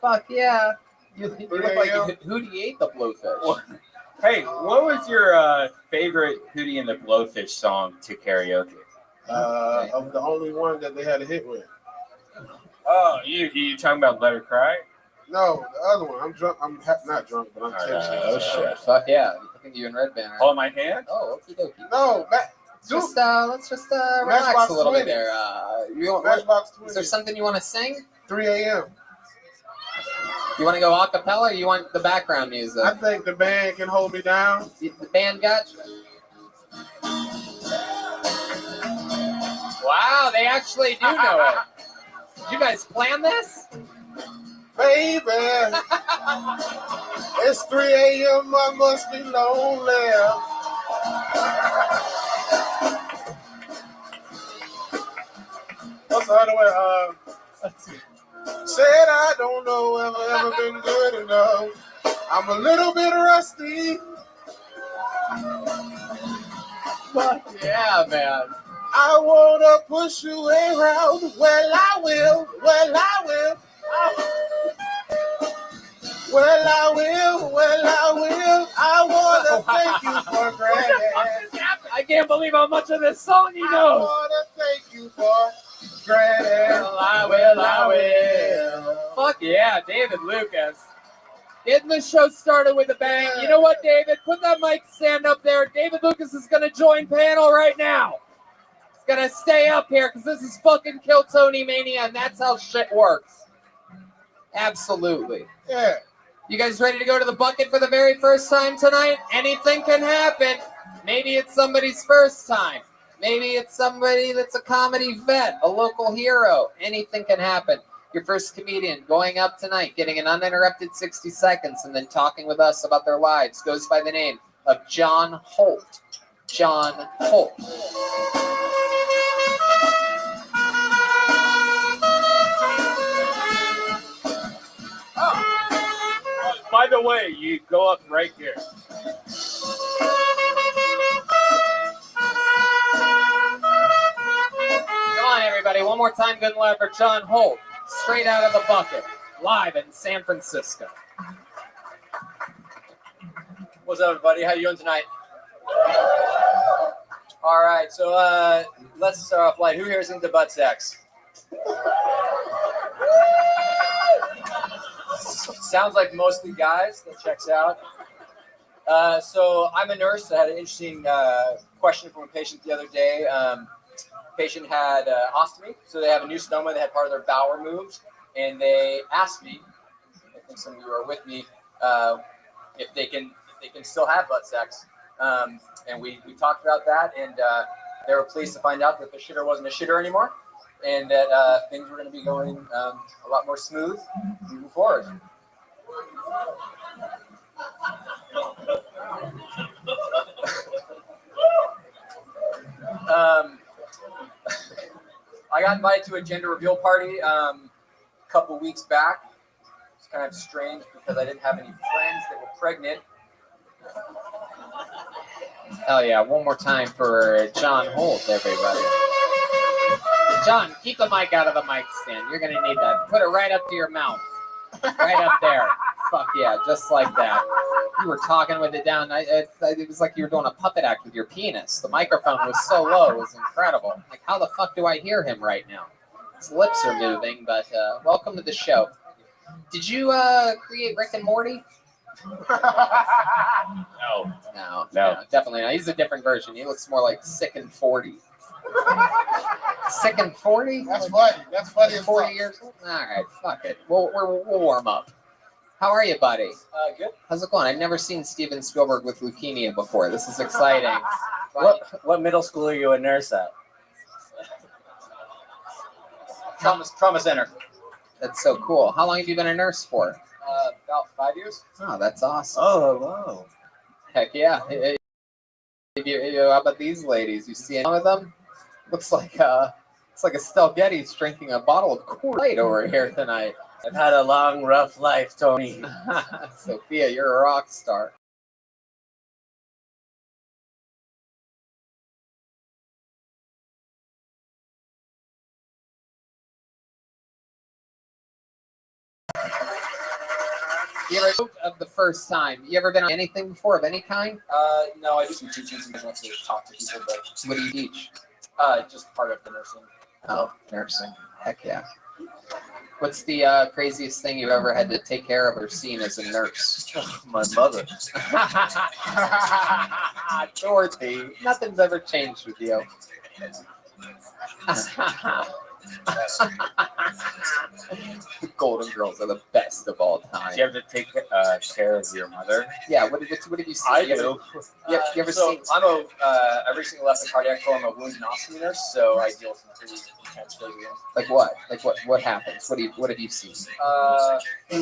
Fuck yeah. You look like Hootie ate the Blowfish. Hey, what was your favorite Hootie and the Blowfish song to karaoke? Of the only one that they had a hit with. Oh, you talking about Let Her Cry? No, the other one. I'm drunk. I'm not drunk, but I'm tipsy. Oh shit! Fuck yeah! I think you and Red Band. Hold my hand. Oh, okie dokie. No, let's just relax a little bit there. Is there something you want to sing? 3 a.m. You want to go a cappella, or you want the background music? I think the band can hold me down. The band got you. Wow, they actually do know it. Did you guys plan this? Baby, it's 3 a.m. I must be lonely. What's the other way? Let's see. Said I don't know if I've ever been good enough. I'm a little bit rusty. Fuck yeah, man. I wanna push you around. Well, I will. Well, I will. Well, I will. Well, I will. I wanna thank you for granted. I can't believe how much of this song he knows. I wanna thank you for granted. Well, I will. I will. Fuck yeah, David Lucas. Getting the show started with a bang. You know what, David? Put that mic stand up there. David Lucas is going to join panel right now. He's going to stay up here because this is fucking Kill Tony Mania, and that's how shit works. Absolutely. Yeah. You guys ready to go to the bucket for the very first time tonight? Anything can happen. Maybe it's somebody's first time. Maybe it's somebody that's a comedy vet, a local hero. Anything can happen. Your first comedian going up tonight, getting an uninterrupted 60 seconds, and then talking with us about their lives, goes by the name of John Holt. John Holt. By the way, you go up right here. Come on, everybody. One more time, good and loud for John Holt. Straight out of the bucket. Live in San Francisco. What's up, everybody? How you doing tonight? All right, so let's start off light. Who here is into butt sex? Sounds like mostly guys. That checks out. So I'm a nurse. I had an interesting question from a patient the other day. Patient had ostomy, so they have a new stoma. They had part of their bowel removed, and they asked me, I think some of you are with me, if they can still have butt sex. And we talked about that, and they were pleased to find out that the shitter wasn't a shitter anymore, and that things were going to be going a lot more smooth moving forward. I got invited to a gender reveal party a couple weeks back. It's kind of strange because I didn't have any friends that were pregnant. Hell yeah, one more time for John Holt, everybody. John, keep the mic out of the mic stand. You're going to need that. Put it right up to your mouth. Right up there. Fuck yeah, just like that. You were talking with it down. It was like you were doing a puppet act with your penis. The microphone was so low, it was incredible. Like, how the fuck do I hear him right now? His lips are moving, but welcome to the show. Did you create Rick and Morty? No, definitely not. He's a different version. He looks more like Sick and 40. Sick and 40? That's funny. That's funny. 40 years old? All right, fuck it. We'll warm up. How are you, buddy? Good. How's it going? I've never seen Steven Spielberg with leukemia before. This is exciting. What middle school are you a nurse at? Trauma center. That's so cool. How long have you been a nurse for? About 5 years. Oh, that's awesome. Oh, wow. Heck yeah. How about these ladies? You see any of them? Looks like Estelle Getty's drinking a bottle of Kool-Aid over here tonight. I've had a long, rough life, Tony. Sophia, you're a rock star. You ever of the first time? You ever been on anything before of any kind? No, I do some teaching, sometimes to talk to people, but What do you teach? just part of the nursing. Oh, nursing. Heck yeah. What's the craziest thing you've ever had to take care of or seen as a nurse? My mother. Dorothy, nothing's ever changed with you. The Golden Girls are the best of all time. Do you have to take care of your mother? Yeah, what have you seen? I You do. You ever so seen? I recently left the cardiac floor. I'm a wound and ostomy nurse, so I deal with some pretty intense crazy things. Like what? Like what happens? What have you seen? Hey,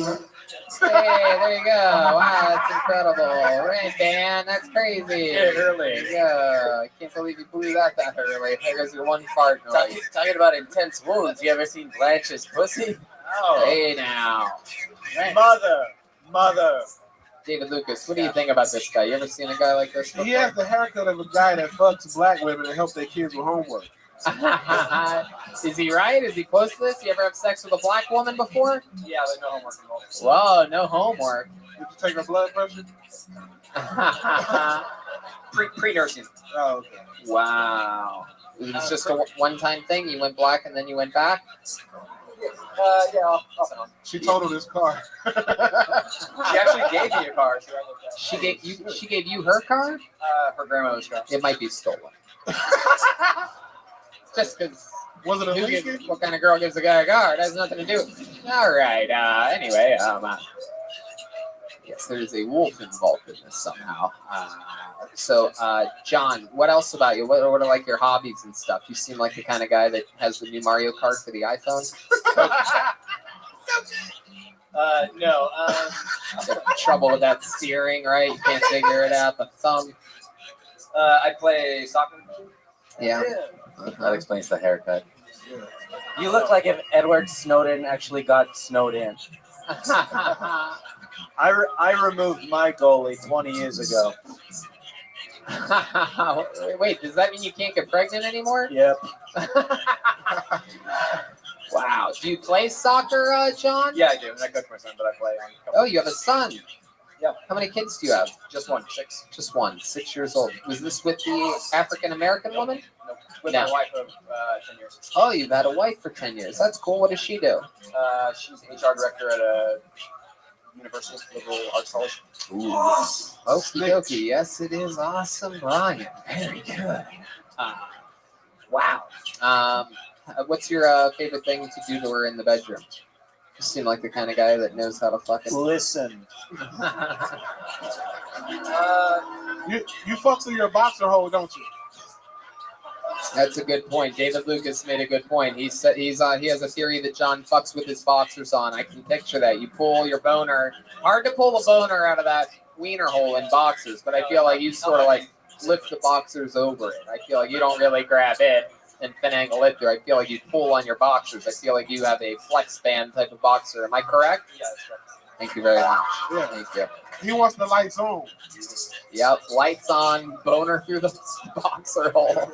there you go. Wow, that's incredible. Right, Dan, that's crazy. Yeah, early. There you go. I can't believe you blew that early. There goes your one fart noise. Talking about intense wounds. You ever seen Blanche's pussy? Oh. Hey now. Mother. David Lucas, what do you think about this guy? You ever seen a guy like this before? He has the haircut of a guy that fucks black women and helps their kids with homework. Is he right? Is he close to this? You ever have sex with a black woman before? Yeah, there's no homework involved. Whoa, no homework. Did you take her blood pressure? Pre-nursing. Oh, okay. Wow. It was just a one-time thing? You went black and then you went back? Yeah, off and on. She totaled his car. She actually gave me a car. So I looked at it. She gave you. She gave you her car. Her grandmother's car. It might be stolen. Just because. Was it a leaking? What kind of girl gives a guy a car? It has nothing to do. All right. Anyway. Yes, there's a wolf involved in this somehow. So, John, what else about you? What are like your hobbies and stuff? You seem like the kind of guy that has the new Mario Kart for the iPhone. No. Trouble with that steering, right? You can't figure it out. The thumb. I play soccer. Yeah. That explains the haircut. You look like if Edward Snowden actually got snowed in. I removed my goalie 20 years ago. Wait, does that mean you can't get pregnant anymore? Yep. Wow. Do you play soccer, John? Yeah, I do. And I coach my son, but I play. Oh, you have a son. Yeah. How many kids do you have? Just one, 6. Just one. 6 years old. Was this with the African American woman? Nope. With No. my wife of 10 years. Oh, you've had a wife for 10 years. That's cool. What does she do? She's HR director at a university, liberal arts college. Ooh. Okie dokie. Yes, it is awesome, Ryan. Very good. Wow. What's your favorite thing to do to her in the bedroom? You seem like the kind of guy that knows how to fucking listen. You fuck through your boxer hole, don't you? That's a good point. David Lucas made a good point. He said he has a theory that John fucks with his boxers on. I can picture that. You pull your boner. Hard to pull a boner out of that wiener hole in boxers, but I feel like you sort of like lift the boxers over it. I feel like you don't really grab it and finagle it through. I feel like you pull on your boxers. I feel like you have a flex band type of boxer. Am I correct? Yeah, that's correct. Thank you very much. Yeah. Thank you. He wants the lights on. Yep, lights on, boner through the boxer hole.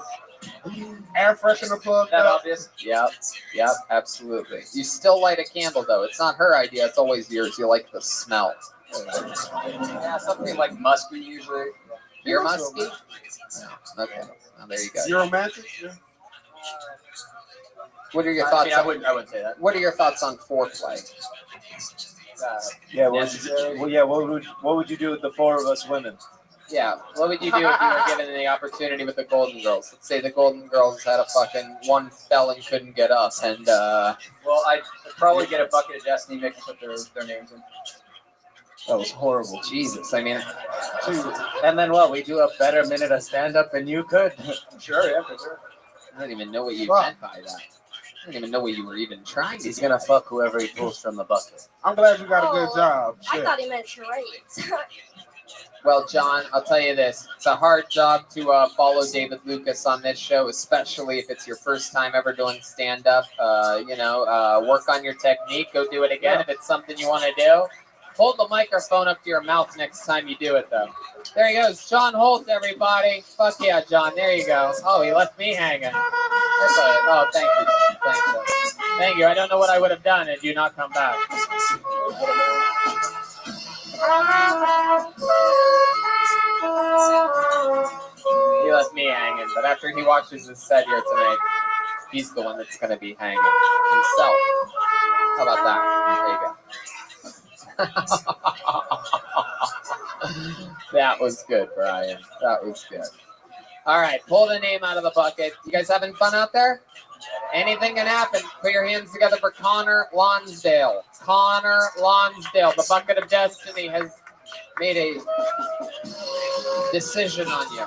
Air freshener plug. That obvious. Yep, absolutely. You still light a candle though. It's not her idea. It's always yours. You like the smell. Yeah, something like musky usually. You're musky? No. Okay. Well, there you go. You're romantic? Yeah. What are your I thoughts? mean, I wouldn't say that. What are your thoughts on foreplay? What would you do with the 4 of us women? Yeah. What would you do if you were given the opportunity with the Golden Girls? Let's say the Golden Girls had a fucking one fell and couldn't get up, and Well, I'd probably get a bucket of Destiny mix and put their names in. That was horrible. Jesus. I mean, And then what? We do a better minute of stand up than you could. Sure, yeah, for sure. I don't even know what you meant by that. I don't even know what you were even trying to He's do. gonna fuck whoever he pulls from the bucket. I'm glad you got a good job. I Shit. thought he meant charades. Well, John, I'll tell you this. It's a hard job to follow David Lucas on this show, especially if it's your first time ever doing stand-up. Work on your technique. Go do it again if it's something you want to do. Hold the microphone up to your mouth next time you do it, though. There he goes. John Holt, everybody. Fuck yeah, John. There you go. Oh, he left me hanging. Oh, thank you. Thank you. I don't know what I would have done had you not come back. He left me hanging, but after he watches this set here tonight, he's the one that's going to be hanging himself. How about that? There you go. That was good, Brian. That was good. All right, pull the name out of the bucket. You guys having fun out there? Anything can happen. Put your hands together for Connor Lonsdale. Connor Lonsdale, the bucket of destiny, has made a decision on you.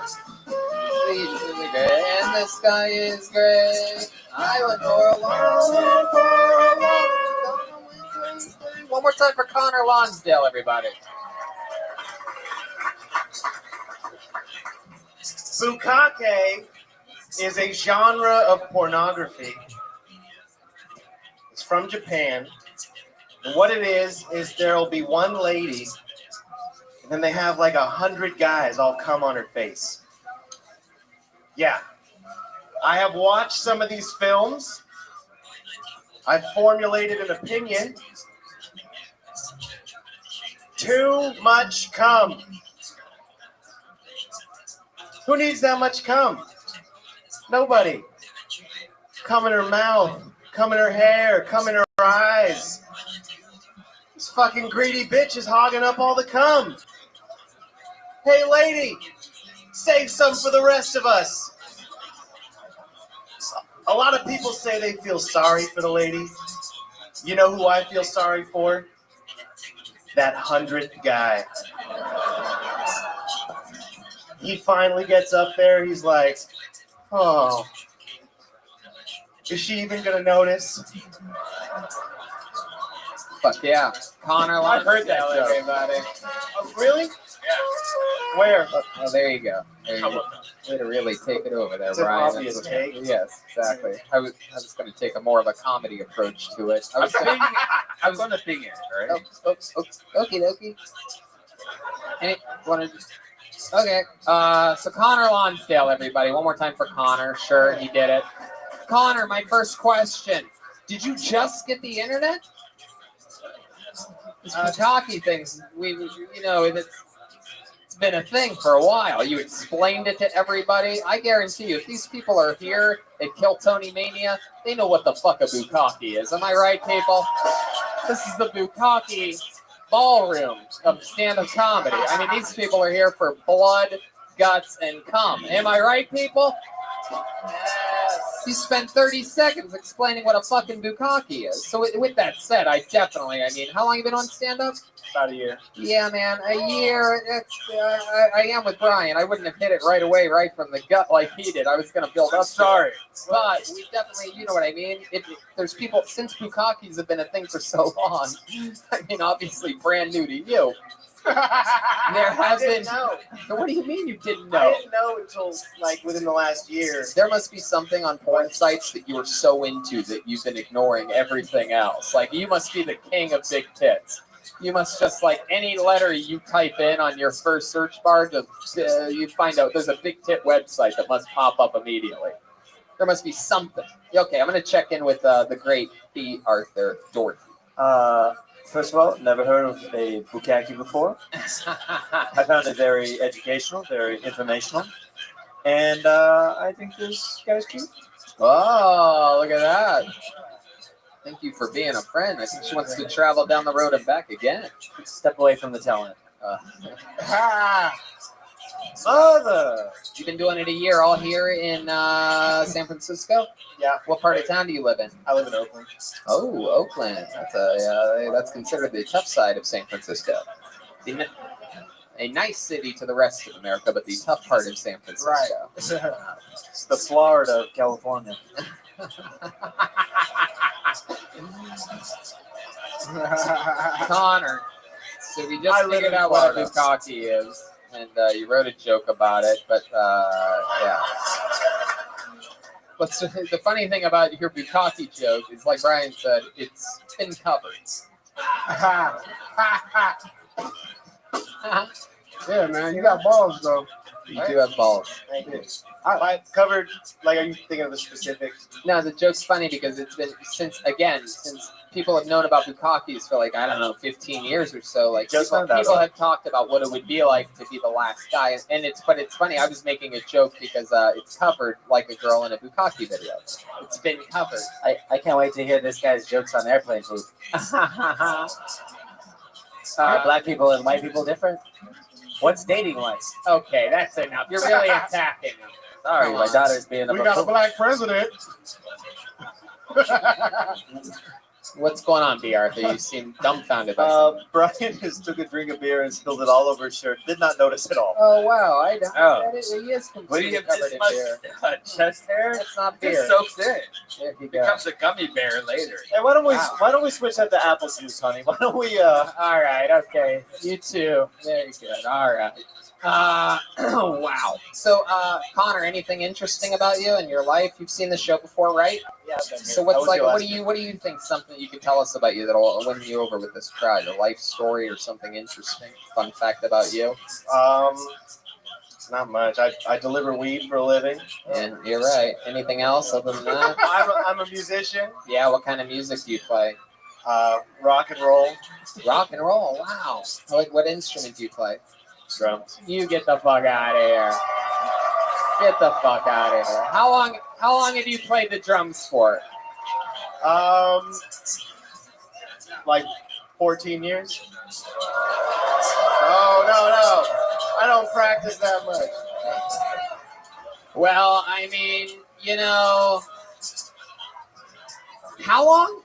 And the sky is gray. I went for a long. One more time for Connor Lonsdale, everybody. Bukkake is a genre of pornography. It's from Japan. And what it is there'll be one lady, and then they have like 100 guys all come on her face. Yeah. I have watched some of these films. I've formulated an opinion. Too much cum. Who needs that much cum? Nobody. Cum in her mouth, cum in her hair, cum in her fries. This fucking greedy bitch is hogging up all the cum. Hey, lady, save some for the rest of us. A lot of people say they feel sorry for the lady. You know who I feel sorry for? That 100th guy. He finally gets up there. He's like, oh, is she even going to notice? Fuck yeah. Connor, I've heard that joke. everybody. Oh, really? Yeah. Where? Oh, there you go. There you go. Way to really take it over there, It's an Brian. obvious That's take. Yes, exactly. I was going to take a more of a comedy approach to it. I was going to ping it, right? Okie dokie. Okay. So Connor Lonsdale, everybody. One more time for Connor. Sure, he did it. Connor, my first question. Did you just get the internet? This Bukkake things, it's been a thing for a while. You explained it to everybody. I guarantee you, if these people are here at Kill Tony Mania, they know what the fuck a Bukkake is. Am I right, people? This is the Bukkake ballroom of stand-up comedy. I mean, these people are here for blood, guts, and cum. Am I right, people? You spent 30 seconds explaining what a fucking Bukkake is. So with that said, how long have you been on stand-up? About a year. Yeah, man, a year. I am with Brian. I wouldn't have hit it right away, right from the gut like he did. I was going to build up. Sorry. But we definitely, you know what I mean? There's people, since Bukkakes have been a thing for so long, obviously brand new to you. There have been. Know. What do you mean you didn't know? I didn't know until within the last year. There must be something on porn sites that you are so into that you've been ignoring everything else. Like you must be the king of big tits. You must just any letter you type in on your first search bar, you find out there's a big tit website that must pop up immediately. There must be something. Okay, I'm going to check in with the great B. Arthur Dorothy. First of all, never heard of a Bukkake before. I found it very educational, very informational, and I think this guy's cute. Oh, look at that. Thank you for being a friend. I think she wants to travel down the road and back again. Step away from the talent. Mother! You've been doing it a year, all here in San Francisco? Yeah. What part of town do you live in? I live in Oakland. Oh, Oakland. That's considered the tough side of San Francisco. A nice city to the rest of America, but the tough part of San Francisco. Right. It's the Florida of California. Connor, so we just figured out what a Bukkake is, and you wrote a joke about it, but yeah. What's the funny thing about your Bukkake joke is, like Brian said, it's been covered. Yeah, man, you got balls though. You do have balls. Thank you. I covered, are you thinking of the specifics? No, the joke's funny because it's been since people have known about Bukkakes for 15 years or so. People have talked about what it would be like to be the last guy, and it's funny. I was making a joke because it's covered like a girl in a Bukkake video. It's been covered. I can't wait to hear this guy's jokes on airplane food. Are black people and white people different? What's dating like? Okay, that's enough. You're really attacking me. Sorry, my daughter's being We got a black president. What's going on, B. Arthur? You seem dumbfounded by something. Brian just took a drink of beer and spilled it all over his shirt. Did not notice at all. Oh, wow. I don't. Oh. He is What do you completely have covered this in much beer. chest hair? That's not It beer. soaks in. There you go. Becomes a gummy bear later. Hey, why don't we switch that to apple juice, honey? Why don't we All right, okay. You too. Very good. All right. Wow. So, Connor, anything interesting about you and your life? You've seen the show before, right? Yeah. So what do you think? Something you can tell us about you that'll win you over with this crowd? A life story or something interesting? Fun fact about you? Not much. I deliver weed for a living. And you're right. Anything else other than that? I'm a musician. Yeah. What kind of music do you play? Rock and roll. Rock and roll. Wow. What instrument do you play? Drums. You get the fuck out of here. Get the fuck out of here. How long have you played the drums for? Like 14 years? Oh, no. I don't practice that much. Well, I mean, you know, how long?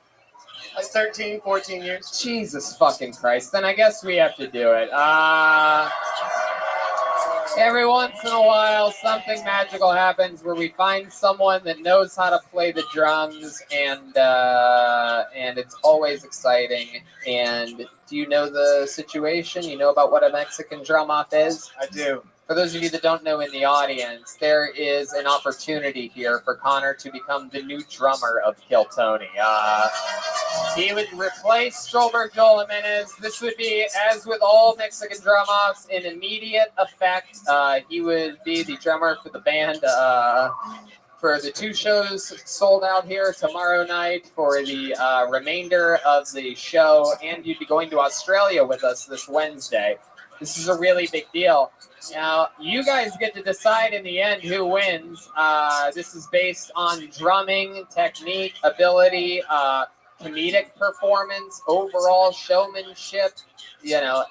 Like 13, 14 years. Jesus fucking Christ. Then I guess we have to do it. Every once in a while, something magical happens where we find someone that knows how to play the drums, and it's always exciting. And do you know the situation? You know about what a Mexican drum-off is? I do. For those of you that don't know in the audience, there is an opportunity here for Connor to become the new drummer of Kill Tony. He would replace Stolberg Joel Jimenez. This would be, as with all Mexican drum-offs, an immediate effect. He would be the drummer for the band for the 2 shows sold out here tomorrow night, for the remainder of the show, and you'd be going to Australia with us this Wednesday. This is a really big deal. Now, you guys get to decide in the end who wins. This is based on drumming, technique, ability, comedic performance, overall showmanship,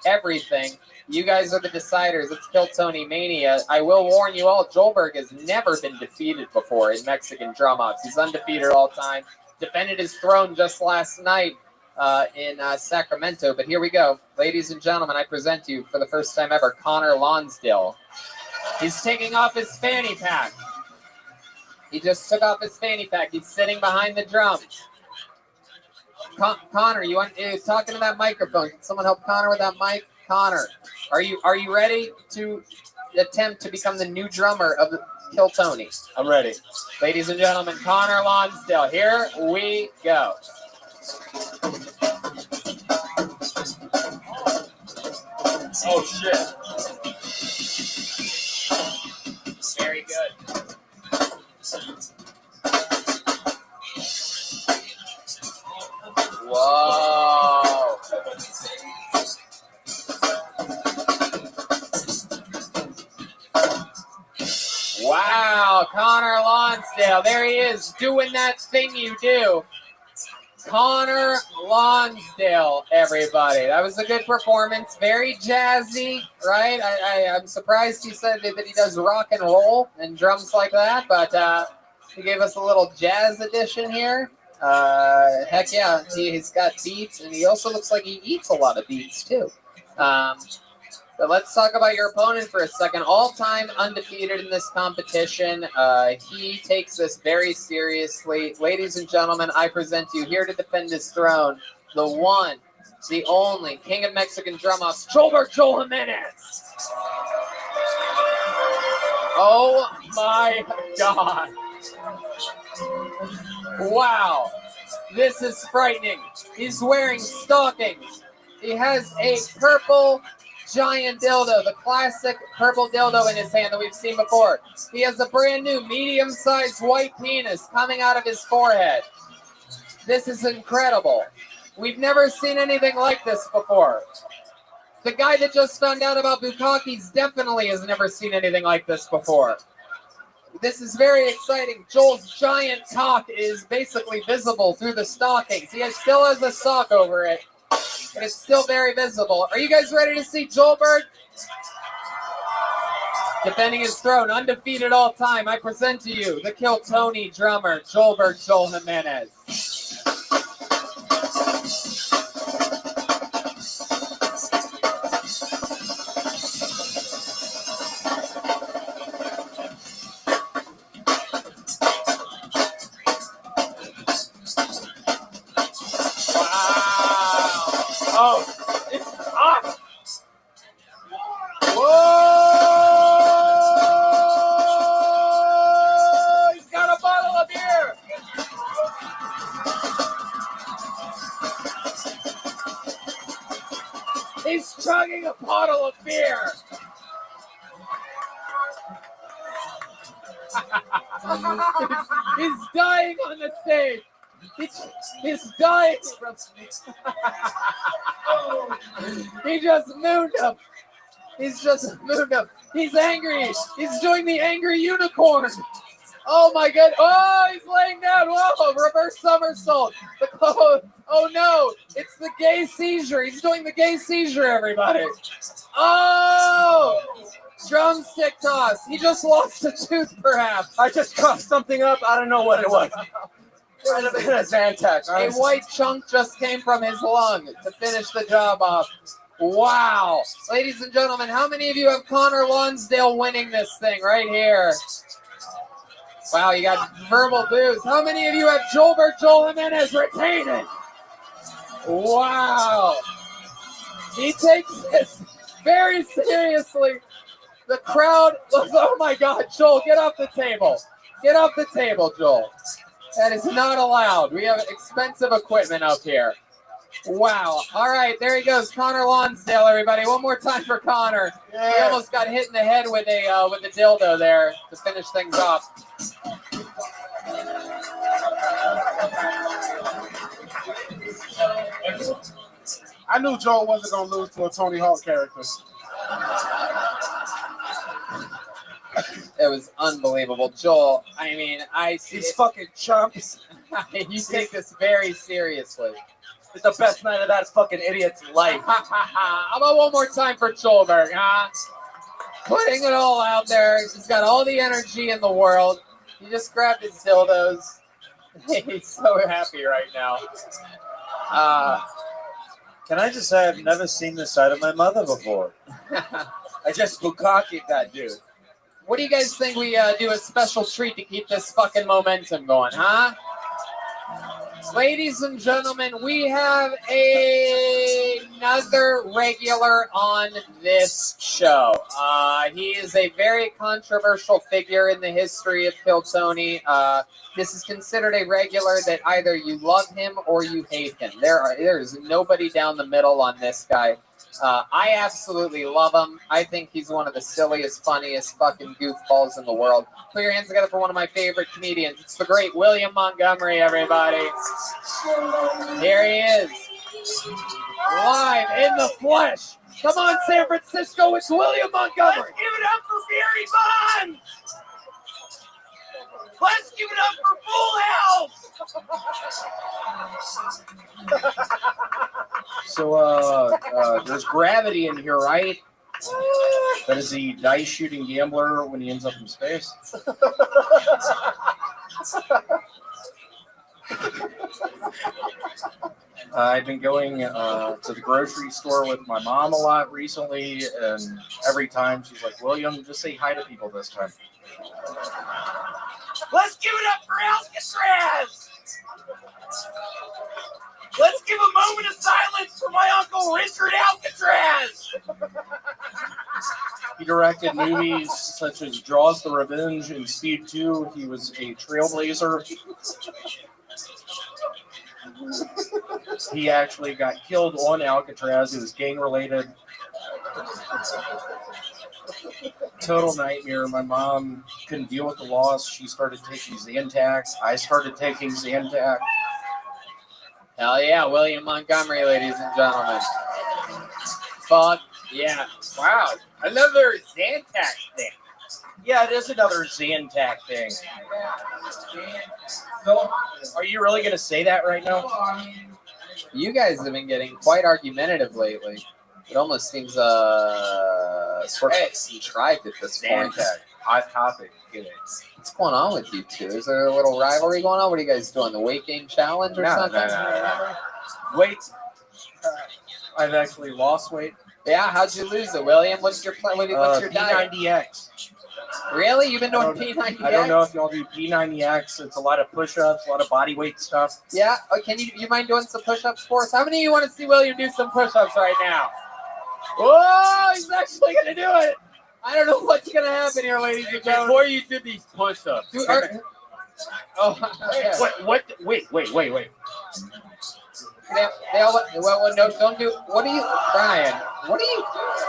everything. You guys are the deciders. It's Kill Tony Mania. I will warn you all, Joelberg has never been defeated before in Mexican drum-offs. He's undefeated all time. Defended his throne just last night in Sacramento. But here we go. Ladies and gentlemen, I present to you for the first time ever, Connor Lonsdale. He's taking off his fanny pack. He just took off his fanny pack. He's sitting behind the drums. Connor, you talking to that microphone? Can someone help Connor with that mic? Connor, are you ready to attempt to become the new drummer of Kill Tony? I'm ready. Ladies and gentlemen, Connor Lonsdale. Here we go. Oh, shit. Very good. Whoa. Wow, Connor Lonsdale. There he is, doing that thing you do. Connor Lonsdale, everybody. That was a good performance. Very jazzy, right? I'm surprised he said that he does rock and roll and drums like that, but he gave us a little jazz edition here. Heck yeah, he's got beats, and he also looks like he eats a lot of beats, too. But let's talk about your opponent for a second. All-time undefeated in this competition. He takes this very seriously. Ladies and gentlemen, I present to you here to defend his throne, the one, the only king of Mexican drum-offs, Joelberg Joel Jimenez. Oh my God. Wow. This is frightening. He's wearing stockings. He has a purple giant dildo, the classic purple dildo in his hand that we've seen before. He has a brand new medium-sized white penis coming out of his forehead. This is incredible. We've never seen anything like this before. The guy that just found out about Bukakis definitely has never seen anything like this before. This is very exciting. Joel's giant cock is basically visible through the stockings. He still has a sock over it, and it's still very visible. Are you guys ready to see Joelberg? Defending his throne, undefeated all time, I present to you the Kill Tony drummer, Joelberg Joel Jimenez. Oh, it's hot. Whoa! He's got a bottle of beer. He's chugging a bottle of beer. He's dying on the stage. He's dying. He just mooned him. He's just mooned him. He's angry. He's doing the angry unicorn. Oh my god! Oh, he's laying down. Whoa! Reverse somersault. Oh no! It's the gay seizure. He's doing the gay seizure, everybody. Oh! Drumstick toss. He just lost a tooth, perhaps. I just coughed something up. I don't know what it was. Might have been a Zantac. A white chunk just came from his lung to finish the job off. Wow. Ladies and gentlemen, how many of you have Connor Lonsdale winning this thing right here? Wow, you got verbal boos. How many of you have Joel Jimenez retaining? Wow. He takes this very seriously. The crowd, oh my God, Joel, get off the table. Get off the table, Joel. That is not allowed. We have expensive equipment up here. Wow. All right, there he goes. Connor Lonsdale, everybody. One more time for Connor. Yeah. He almost got hit in the head with a dildo there to finish things off. I knew Joel wasn't going to lose to a Tony Hawk character. It was unbelievable. Joel, I mean, I see these fucking chumps. You take this very seriously. It's the best night of that fucking idiot's life. How about one more time for Joelberg, huh? Putting it all out there. He's got all the energy in the world. He just grabbed his dildos. He's so happy right now. Can I just say I've never seen this side of my mother before. I just bukkakied that dude. What do you guys think we do a special treat to keep this fucking momentum going, huh? Ladies and gentlemen, we have another regular on this show. He is a very controversial figure in the history of Kill Tony. This is considered a regular that either you love him or you hate him. There is nobody down the middle on this guy. I absolutely love him. I think he's one of the silliest, funniest fucking goofballs in the world. Put your hands together for one of my favorite comedians. It's the great William Montgomery, everybody. Here he is. Live in the flesh. Come on, San Francisco. It's William Montgomery. Let's give it up for Barry Bonds. Let's give it up for Full House. So, there's gravity in here, right? That is the dice shooting gambler when he ends up in space. I've been going to the grocery store with my mom a lot recently, and every time she's like, William, just say hi to people this time. Let's give it up for Alcatraz. Let's give a moment of silence for my Uncle Richard Alcatraz. He directed movies such as Jaws the Revenge and Speed 2. He was a trailblazer. He actually got killed on Alcatraz. It was gang-related. Total nightmare. My mom couldn't deal with the loss. She started taking Zantac. I started taking Zantac. Hell yeah, William Montgomery, ladies and gentlemen. Fuck yeah. Wow, another Zantac thing. Yeah, it is another Zantac thing. So, are you really going to say that right now? You guys have been getting quite argumentative lately. It almost seems sort of contrived at this point. Zantac, hot topic. What's going on with you two? Is there a little rivalry going on? What are you guys doing? The weight gain challenge or something? No. Weight. I've actually lost weight. Yeah, how'd you lose it, William? What's your plan? What's your diet? P90X. Really? You've been doing P90X? I don't know if y'all do P90X. It's a lot of push-ups, a lot of body weight stuff. Yeah. Can you mind doing some push-ups for us? How many of you want to see William do some push-ups right now? Oh, he's actually going to do it. I don't know what's going to happen here, ladies and gentlemen. Before you do these push-ups. Wait. No, don't do. What are you, Brian? What are you doing?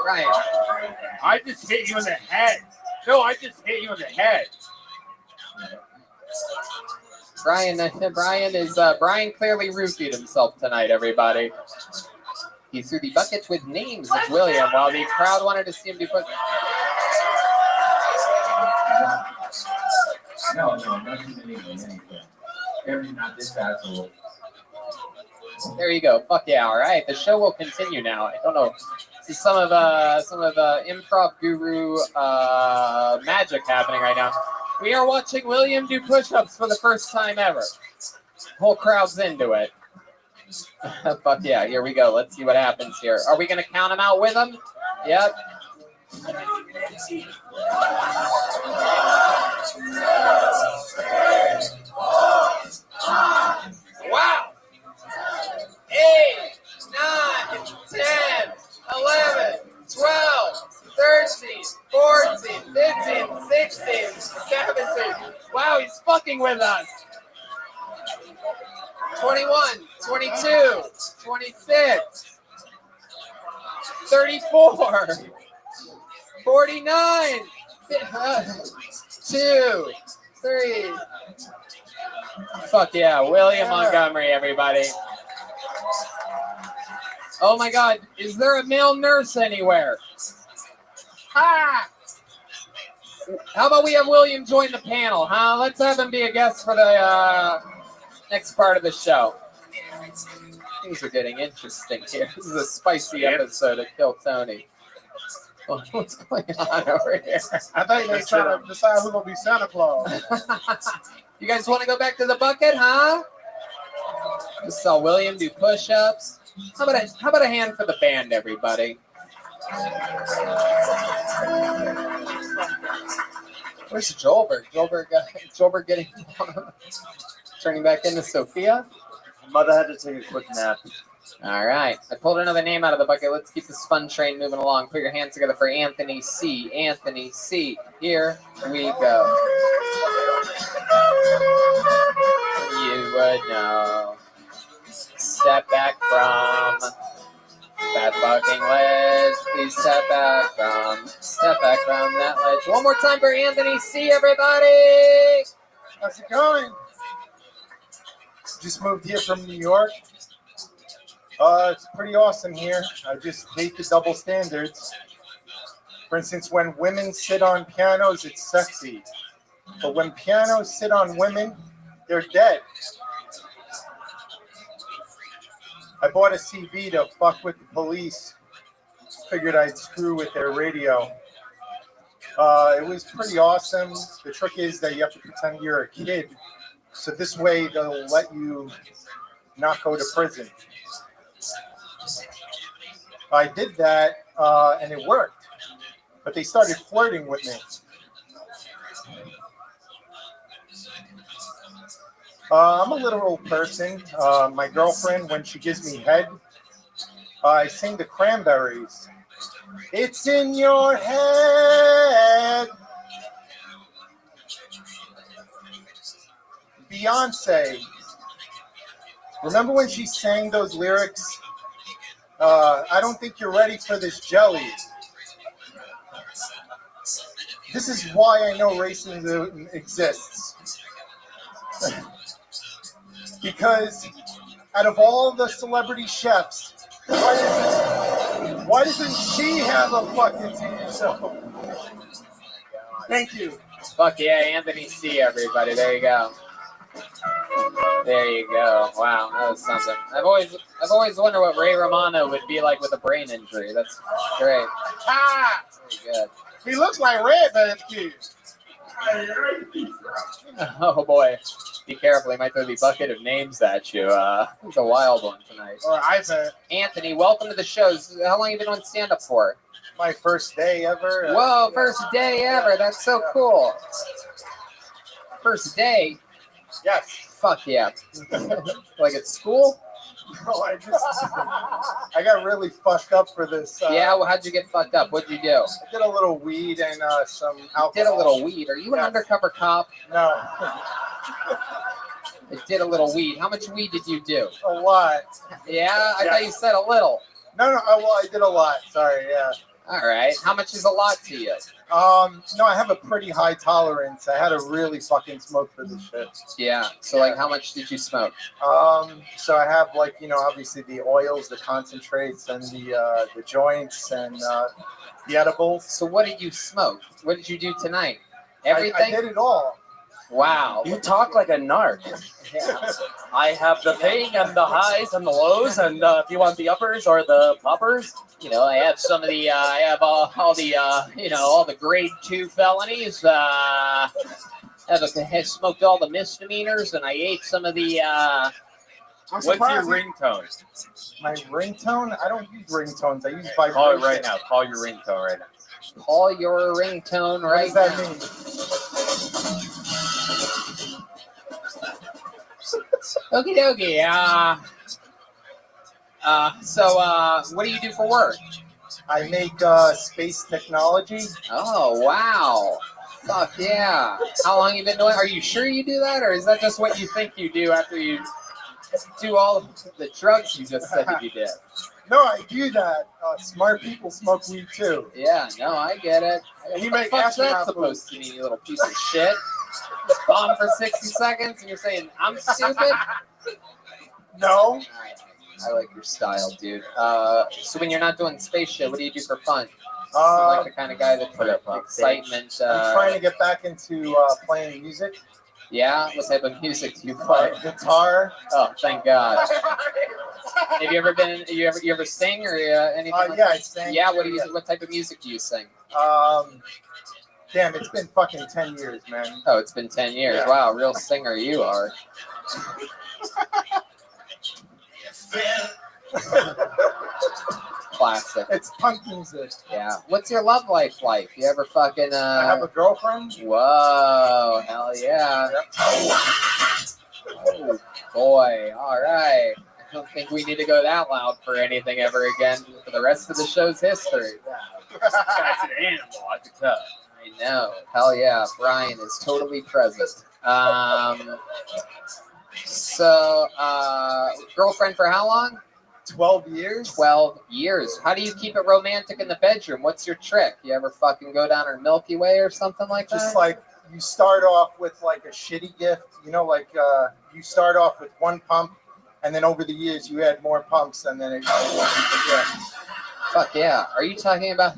Brian. I just hit you in the head. No, I just hit you in the head. Brian clearly roofied himself tonight, everybody. He threw the buckets with names of William while the crowd wanted to see him do push. No, not too many of anything. Everything not this fast. There you go. Fuck yeah! All right, the show will continue now. I don't know. This is some of improv guru magic happening right now. We are watching William do push-ups for the first time ever. Whole crowd's into it. Fuck yeah! Here we go. Let's see what happens here. Are we gonna count him out with him? Yep. Wow! 8, 9, 10, 11, 12, 13, 14, 15, 16, 17. Wow, he's fucking with us. 21, 22, 26, 34, 49, 2, 3. Fuck yeah, William Montgomery, everybody. Oh my God, is there a male nurse anywhere? Ha! How about we have William join the panel, huh? Let's have him be a guest for the next part of the show. Things are getting interesting here. This is a spicy episode of Kill Tony. Oh, what's going on over here? I think they're trying to decide who's gonna be Santa Claus. You guys want to go back to the bucket, huh? Just saw William do push-ups. How about a hand for the band, everybody? Where's Joelberg? Joelberg getting turning back into Sophia. Mother had to take a quick nap. All right, I pulled another name out of the bucket. Let's keep this fun train moving along. Put your hands together for Anthony C. Anthony C. Here we go. You would know. Step back from that fucking ledge. Please step back from that ledge. One more time for Anthony C. Everybody. How's it going? Just moved here from New York. It's pretty awesome here. I just hate the double standards. For instance, when women sit on pianos, it's sexy. But when pianos sit on women, they're dead. I bought a CV to fuck with the police. Figured I'd screw with their radio. It was pretty awesome. The trick is that you have to pretend you're a kid. So this way they'll let you not go to prison. I did that and it worked. But they started flirting with me. I'm a literal person. My girlfriend, when she gives me head, I sing the Cranberries. It's in your head. Beyonce. Remember when she sang those lyrics? I don't think you're ready for this jelly. This is why I know racism exists. Because out of all the celebrity chefs, why doesn't she have a fucking TV show? Thank you. Fuck yeah, Anthony C. Everybody, there you go. There you go. Wow, that was something. I've always wondered what Ray Romano would be like with a brain injury. That's great. Ah, very good. He looks like Red Band's kid. Oh boy, be careful. He might throw the bucket of names at you. It's a wild one tonight. Or iPad. Anthony, welcome to the show. How long have you been on stand-up for? My first day ever. Whoa, first day ever. That's so cool. First day? Yes. Fuck yeah. Like at school? No, I got really fucked up for this. Yeah, well, how'd you get fucked up? What'd you do? I did a little weed and some alcohol. Did a little weed. Are you an undercover cop? No. I did a little weed. How much weed did you do? A lot. Yeah? I thought you said a little. No. Well, I did a lot. Sorry, yeah. All right. How much is a lot to you? No, I have a pretty high tolerance. I had to really fucking smoke for this shit. Yeah. So, like, how much did you smoke? So I have, like, obviously the oils, the concentrates, and the joints, and the edibles. So what did you smoke? What did you do tonight? Everything? I did it all. Wow. You talk like a narc. Yeah. I have the thing and the highs and the lows, and if you want the uppers or the poppers, You know, I have some of the, I have all the, all the grade 2 felonies. Have smoked all the misdemeanors, and I ate some of the. What's your ringtone? My ringtone? I don't use ringtones. I use Call vibration. it right now. Call your ringtone right now. Call your ringtone What right does that now. Okie dokie. So, what do you do for work? I make space technology. Oh, wow. Fuck yeah. How long you been doing? Are you sure you do that, or is that just what you think you do after you do all of the drugs you just said that you did? No, I do that. Smart people smoke weed too. Yeah, no, I get it. And you What the make fuck's that astronaut supposed to mean, you little piece of shit? Just bomb for 60 seconds and you're saying I'm stupid? No. I like your style, dude. So when you're not doing space shit, what do you do for fun? Uh, Like the kind of guy that put up excitement. I'm trying to get back into playing music. Yeah? What type of music do you play? Guitar. Oh, thank God. Have you ever been? You ever sing or anything? Like Yeah, that? I sing. Yeah. What type of music do you sing? Damn, it's been fucking 10 years, man. Oh, it's been 10 years. Yeah. Wow, real singer you are. Classic. It's punk music. Yeah. What's your love life like? You ever fucking? I have a girlfriend. Whoa, hell yeah. Yep. Oh boy. All right. I don't think we need to go that loud for anything ever again for the rest of the show's history. This guy's an animal, I can tell. I know. Hell yeah. Brian is totally present. So, girlfriend for how long? 12 years. 12 years. How do you keep it romantic in the bedroom? What's your trick? You ever fucking go down her Milky Way or something like that? Just like you start off with like a shitty gift, you start off with one pump, and then over the years you add more pumps, and then it. Yeah. Fuck yeah. Are you talking about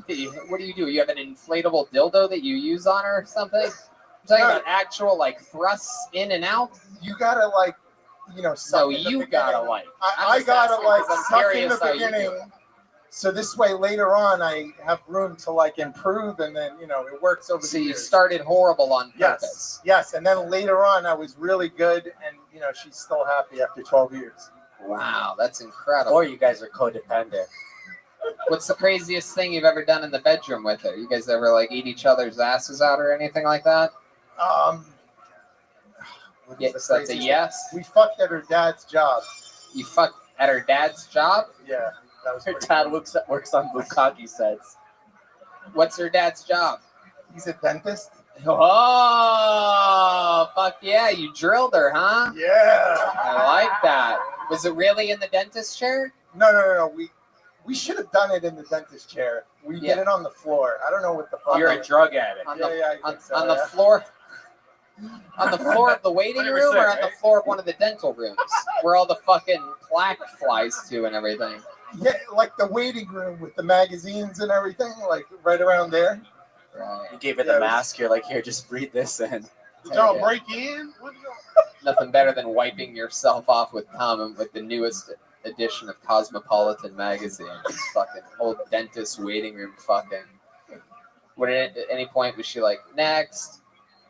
what do? You have an inflatable dildo that you use on her or something? You're talking about actual like thrusts in and out? You gotta like, suck No, in the you beginning. gotta like. I gotta like I'm suck in curious the how you do beginning. it. So this way later on I have room to like improve, and then it works over So the you years. started horrible on purpose. Yes, and then later on I was really good, and she's still happy after 12 years. Wow, that's incredible. Or you guys are codependent. What's the craziest thing you've ever done in the bedroom with her? You guys ever like eat each other's asses out or anything like that? Yeah, so that's a yes. We fucked at her dad's job. You fucked at her dad's job? Yeah, that was Her pretty dad cool. works on bukkake sets. What's her dad's job? He's a dentist. Oh, fuck yeah. You drilled her, huh? Yeah. I like that. Was it really in the dentist chair? No. We should have done it in the dentist chair. We did it on the floor. I don't know what the fuck. You're a drug addict. On Yeah, the, yeah, I on, think so, on the yeah. floor? On the floor of the waiting room 100%, or on the right? floor of one of the dental rooms where all the fucking plaque flies to and everything? Yeah, like the waiting room with the magazines and everything, like right around there. Right. You gave her Yeah, the it was- mask. You're like, here, just breathe this in. Did y'all Yeah. break in? Nothing better than wiping yourself off with cum with the newest edition of Cosmopolitan magazine. It's fucking old dentist waiting room fucking. What at any point was she like, next?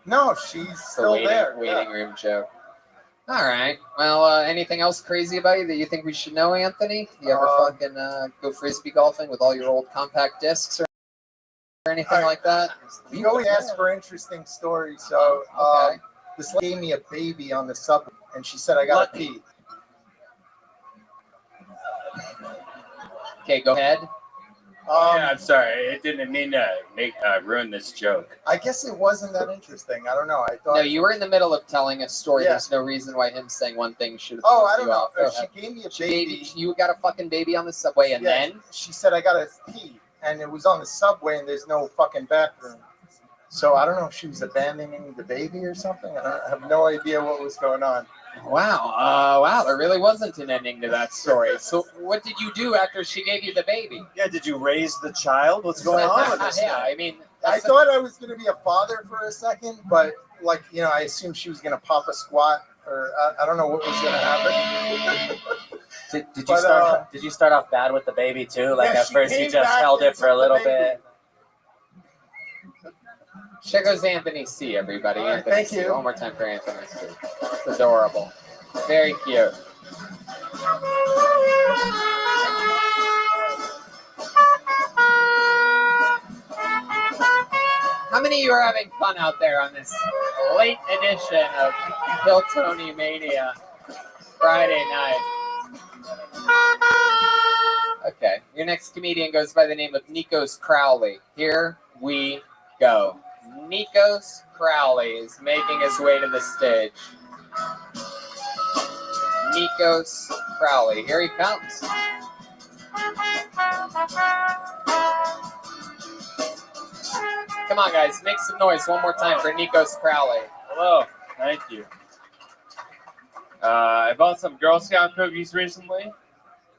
No, she's The still waiting, there. waiting room joke. All right. Well, anything else crazy about you that you think we should know, Anthony? You ever fucking go frisbee golfing with all your old compact discs or anything like that? We always ask for interesting stories. So Okay. this lady gave me a baby on the subway, and she said, I got to pee. Okay, go ahead. Yeah, I'm sorry. I didn't mean to ruin this joke. I guess it wasn't that interesting. I don't know. I thought. No, you were in the middle of telling a story. Yeah. There's no reason why him saying one thing should have. Oh, thrown I don't you know. off. Go She ahead. gave me a She baby. gave you got a fucking baby on the subway, and Yeah, then she said, I got to pee. And it was on the subway, and there's no fucking bathroom. So I don't know if she was abandoning the baby or something. I have no idea what was going on. wow, there really wasn't an ending to that story. So what did you do after she gave you the baby? Yeah, did you raise the child? What's going on with this Yeah, guy? I mean, I thought I was going to be a father for a second, but like, you know, I assumed she was gonna pop a squat, or I don't know what was gonna happen. Did you But, start? Did you start off bad with the baby too? Like yeah, at she first you came just back held and it for a took the little baby. bit. There goes Anthony C, everybody. right, Anthony thank C. you. One more time for Anthony C. It's adorable. Very cute. How many of you are having fun out there on this late edition of Kill Tony Mania Friday night? Okay, your next comedian goes by the name of Nikos Crowley. Here we go. Nikos Crowley is making his way to the stage. Nikos Crowley, here he comes. Come on, guys, make some noise one more time for Nikos Crowley. Hello, thank you. I bought some Girl Scout cookies recently.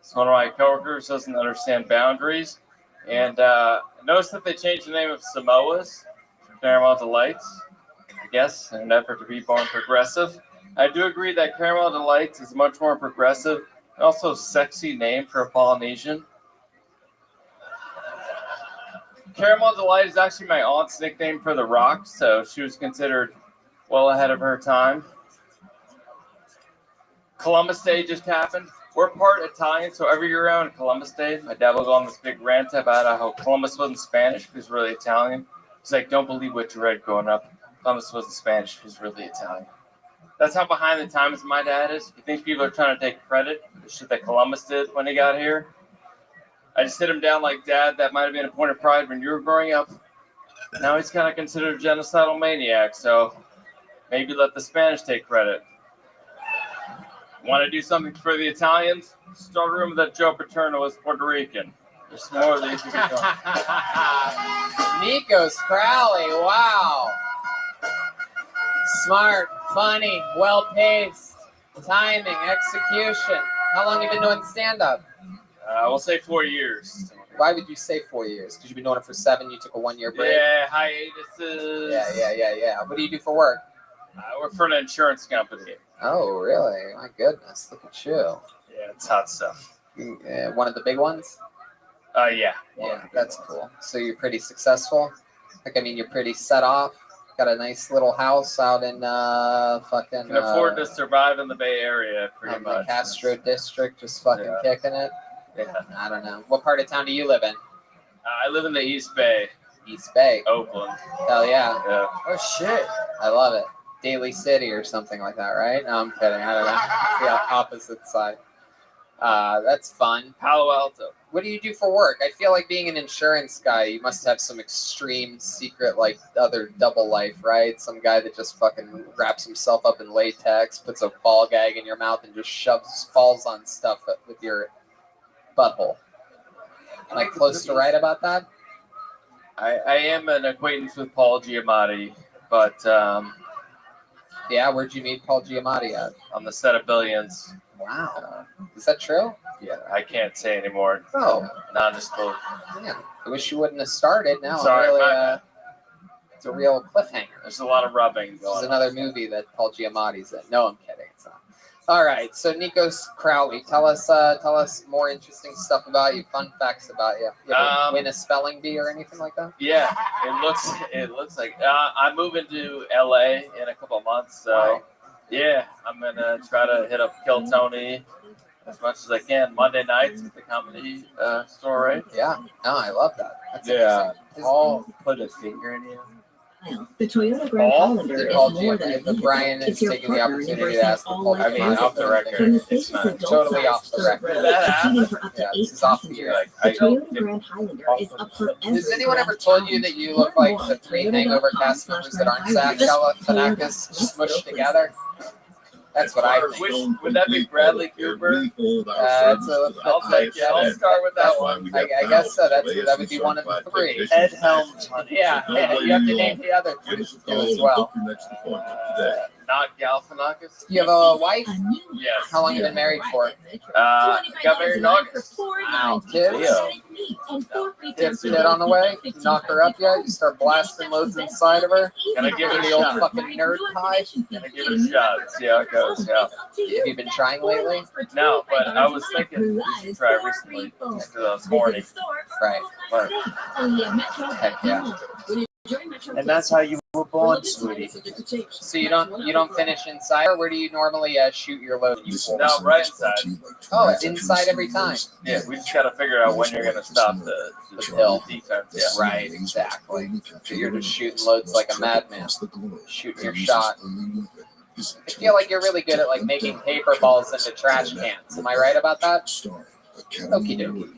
So one of my coworkers doesn't understand boundaries, and I noticed that they changed the name of Samoas to Caramel Delights, I guess, in an effort to be more progressive. I do agree that Caramel Delights is much more progressive and also a sexy name for a Polynesian. Caramel Delight is actually my aunt's nickname for the rock, so she was considered well ahead of her time. Columbus Day just happened. We're part Italian, so every year around Columbus Day, my dad was on this big rant about how Columbus wasn't Spanish, he was really Italian. He's like, don't believe what you read growing up. Columbus wasn't Spanish, he was really Italian. That's how behind the times my dad is. He thinks people are trying to take credit for the shit that Columbus did when he got here. I just hit him down like, Dad, that might have been a point of pride when you were growing up. Now he's kind of considered a genocidal maniac, so maybe let the Spanish take credit. Want to do something for the Italians? Start a room that Joe Paterno was Puerto Rican. There's more of these. Nikos Crowley, wow. Smart, funny, well-paced, timing, execution. How long have you been doing stand-up? We'll say 4 years. Why would you say 4 years? Because you've been doing it for 7, you took a 1-year break? Yeah, hiatuses. Yeah. What do you do for work? I work for an insurance company. Oh, really? My goodness, look at you. Yeah, it's hot stuff. One of the big ones? Yeah. Yeah, that's cool. So you're pretty successful? Like, I mean, you're pretty set off? Got a nice little house out in fucking... Can afford to survive in the Bay Area, pretty much. The Castro district, just fucking kicking it? Yeah. I don't know. What part of town do you live in? I live in the East Bay. East Bay? Oakland. Hell yeah. Yeah. Oh, shit. I love it. Daly City or something like that, right? No, I'm kidding. I don't know. It's the opposite side. That's fun. Palo Alto. What do you do for work? I feel like being an insurance guy, you must have some extreme secret, like, other double life, right? Some guy that just fucking wraps himself up in latex, puts a ball gag in your mouth, and just falls on stuff with your butthole. Am I close to right about that? I am an acquaintance with Paul Giamatti, but yeah, where'd you meet Paul Giamatti at? On the set of Billions. Wow. Is that true? Yeah, I can't say anymore. Oh. Non-disclosure. Yeah. I wish you wouldn't have started. Now Sorry, I'm really, it's a real cliffhanger. There's a lot of rubbing This going is on. another movie that Paul Giamatti's in. No, I'm kidding. It's not. All right. So Nikos Crowley, tell us more interesting stuff about you, fun facts about you. You ever win a spelling bee or anything like that? Yeah, it looks like I'm moving to LA in a couple of months, so Wow. yeah, I'm gonna try to hit up Kill Tony as much as I can Monday nights at the comedy store, right? Yeah, no, I love that. That's Yeah, interesting. Paul put a finger in you. The Toyota Grand Highlander is Paul more than a Giamatti, vehicle. Brian is It's your taking the partner in opportunity to embracing ask the all Paul life Giamatti. off the record. From the It's spacious not adult totally size off the third record. row to seating for up to Yeah, 8 this is off the passengers, air. the Toyota Grand Highlander is up for every Has anyone ever grand told you challenge. that you look like the 3 Hangover Toyota.com/Grand cast members that aren't Zach Highlander. Galifianakis smushed together? That's what I think. Would that be Bradley Cooper? I'll take it. I'll start with that one. I guess so. That would be one of the 3. Ed Helms. Yeah, you have to name the other 2 as well. not Galifianakis. You have a wife? Yes. How long have you been married for? Got married in August. Wow, kids? Kids dead on the way? You knock her up yet? You start blasting loads inside of her? Gonna give it the a old shot. fucking nerd pie? Gonna give it a shot. See how it goes. Yeah. Have you been trying lately? No, but I was thinking you should try recently after I was horny. Right. But Heck yeah. And that's how you were born, sweetie. So you don't finish inside, or where do you normally shoot your load? no, right inside. Oh, it's inside every time. Yeah, we just gotta figure out when you're gonna stop the pill. defense. Yeah. Right, exactly. So you're just shooting loads like a madman. Shooting your shot. I feel like you're really good at like making paper balls into trash cans. Am I right about that? Okie dokie.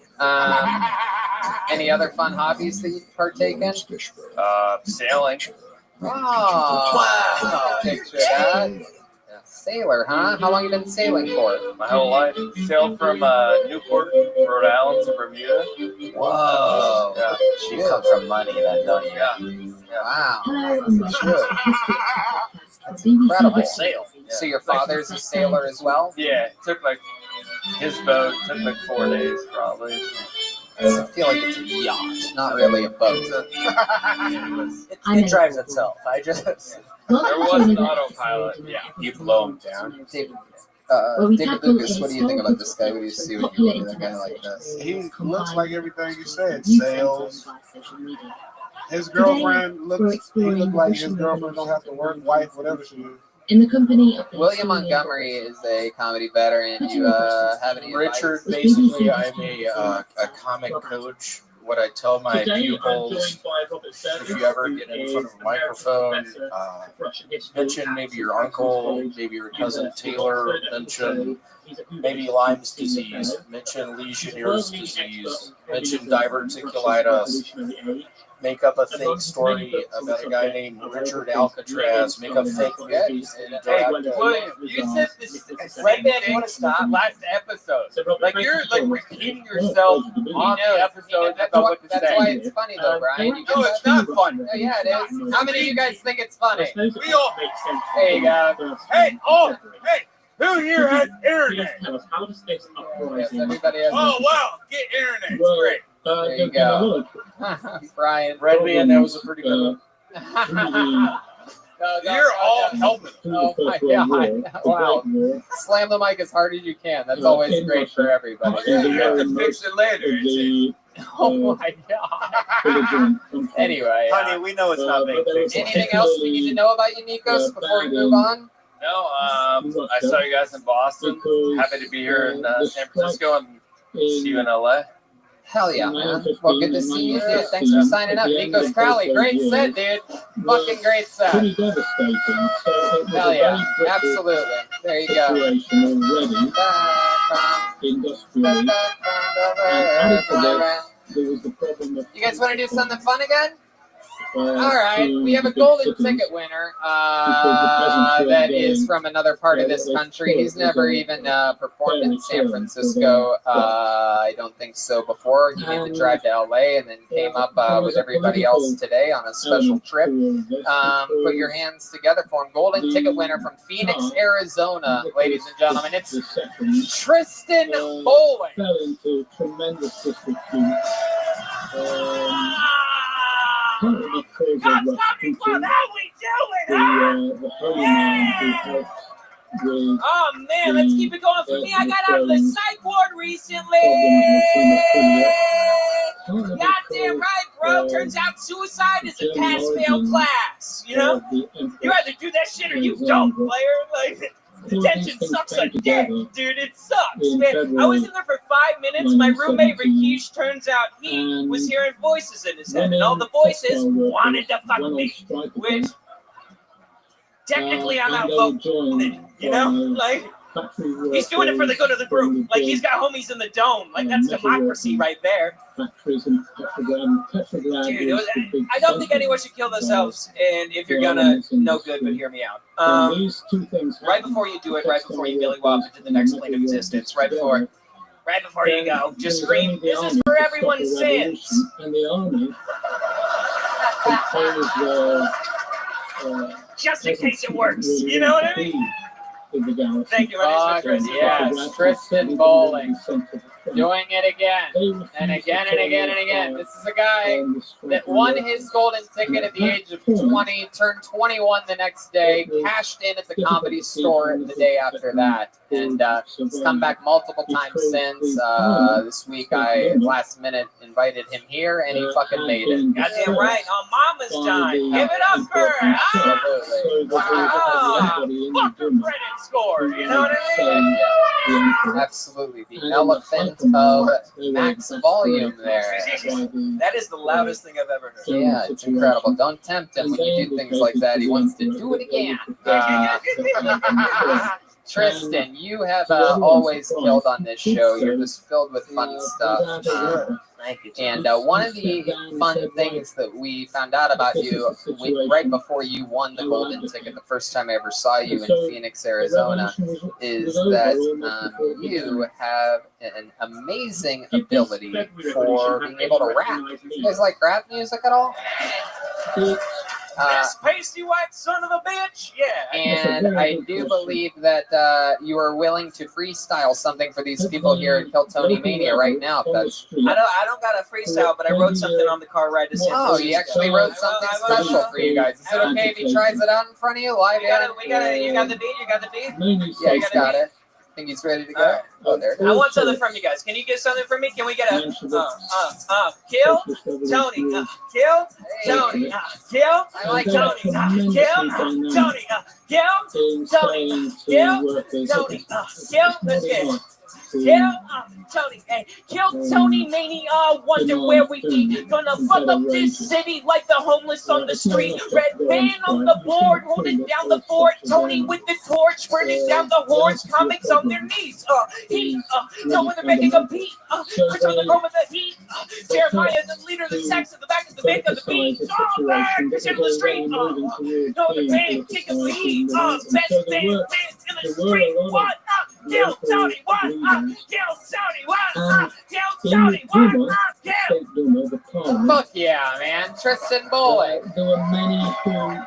Any other fun hobbies that you partake in? Sailing. Oh, wow. Picture that. Sailor, huh? How long you been sailing for? My whole life. Sailed from Newport, Rhode Island to Bermuda. Whoa. Yeah. You come from money, then, don't you? Yeah. Wow. Hello and welcome to That's incredible. Sail. So your father's a sailor as well? Yeah, it took like his boat took like 4 days probably. I feel like it's a yacht, not really a boat. It drives itself. I just. There was an autopilot. Yeah. You blow them down. David Lucas, what do you think about this guy? What do you see when you look at a guy like this? He looks like everything you said. Sales. His girlfriend looks. He looked like his girlfriend don't have to work. Wife, whatever she is. In the company of William Montgomery is a comedy veteran. You have any Richard, advice? basically, I'm a comic coach. What I tell my pupils, if you ever get in front of a microphone, mention maybe your uncle, maybe your cousin Taylor, mention maybe Lyme's disease, mention Legionnaire's disease, mention diverticulitis, make up a fake story about a guy named Richard Alcatraz, make up fake movies. Hey, William, you said this Red Man, you want to stop? Last episode. Like, you're like repeating yourself on the episode. That's why it's funny, though, Brian. You No, it's not funny. Oh, yeah, it is. How many of you guys think it's funny? We all. There you go. Hey, hey, who here has internet? Yes, everybody has. Oh, wow, get internet. It's great. There you go. Brian. Red Man, that was a pretty good No, You're all helping. Oh my god. Wow. Slam the mic as hard as you can. That's always great for everybody. You have to fix it later. Oh my god. Anyway. Honey, we know it's not big fix. Anything else we need to know about you, Nikos, before we move on? No, I saw you guys in Boston. Happy to be here in San Francisco and see you in LA. Hell yeah, man. Well, good to see you, dude. Thanks for signing up. Nikos Crowley, great set, dude. Fucking great set. Hell yeah. Absolutely. There you go. You guys want to do something fun again? All right, we have a golden ticket winner that is from another part of this country. He's never even performed in San Francisco. I don't think so before. He made the drive to LA and then came up with everybody else today on a special trip. Put your hands together for him. Golden ticket winner from Phoenix, Arizona, ladies and gentlemen. It's Tristan Bowling. Oh man, let's keep it going for me. I got out of the psych ward recently. Goddamn right, bro. Turns out suicide is a pass-fail class. You know, you either do that shit or you don't, player. Like, detention sucks a dick, dude. It sucks, man. I was in there for 5 minutes. My roommate Rakesh, turns out he was hearing voices in his head, and all the voices wanted to fuck me, which technically I'm outvoted, you know? Like, he's doing it for the good of the group. Like, he's got homies in the dome. Like, that's democracy right there. Dude, I don't think anyone should kill themselves, and if you're gonna, no good, but hear me out. Right before you do it, right before you Billy Wop into the next plane of existence, right before you go, just scream, this is for everyone's sins. just in case it works. You know what I mean? Thank you. My name's Chris. Yes, Tristan Bowling. Doing it again and again and again and again. This is a guy that won his golden ticket at the age of 20, turned 21 the next day, cashed in at the Comedy Store the day after that, and he's come back multiple times since. This week I last minute invited him here, and he fucking made it. Goddamn right, on Mama's time. Give it up for her. Fuck her credit score. You know what I mean? Absolutely. The elephant of max volume there. That is the loudest thing I've ever heard. Yeah, it's incredible. Don't tempt him when you do things like that. He wants to do it again. Tristan, you have always killed on this show. You're just filled with fun stuff. Thank you. And one of the fun things that we found out about you right before you won the golden ticket, the first time I ever saw you in Phoenix, Arizona, is that you have an amazing ability for being able to rap. You guys like rap music at all? This pasty white son of a bitch. Yeah. And I do believe that you are willing to freestyle something for these people here at Kill Tony Mania right now. If that's I don't got a freestyle, but I wrote something on the car ride to San Oh, you actually wrote something special for you guys. Is it okay if he tries it out in front of you live? You got the beat. You got the beat. Yeah, he's got it. I think he's ready to go. Oh, there it is. I want something from you guys. Can you get something from me? Can we get a kill Tony, kill Tony, kill I like Tony, kill Tony, kill Tony, kill Tony, kill. Let's get it. Kill Tony, hey, kill Tony Mania, wonder where we eat. Gonna fuck up this city like the homeless on the street. Red band on the board, holding down the fort. Tony with the torch, burning down the hordes. Comics on their knees. No one they're making a beat. Chris on the road with the heat. Jeremiah, the leader of the sex at the back of the bank of the beat. Oh man, Chris in the street. No, the band kicking the heat. Best band in the street. What? Kill Tony. What? Kill Tony. What? Kill Tony. What? Kill. Fuck yeah, man. Tristan Bowling. There were many who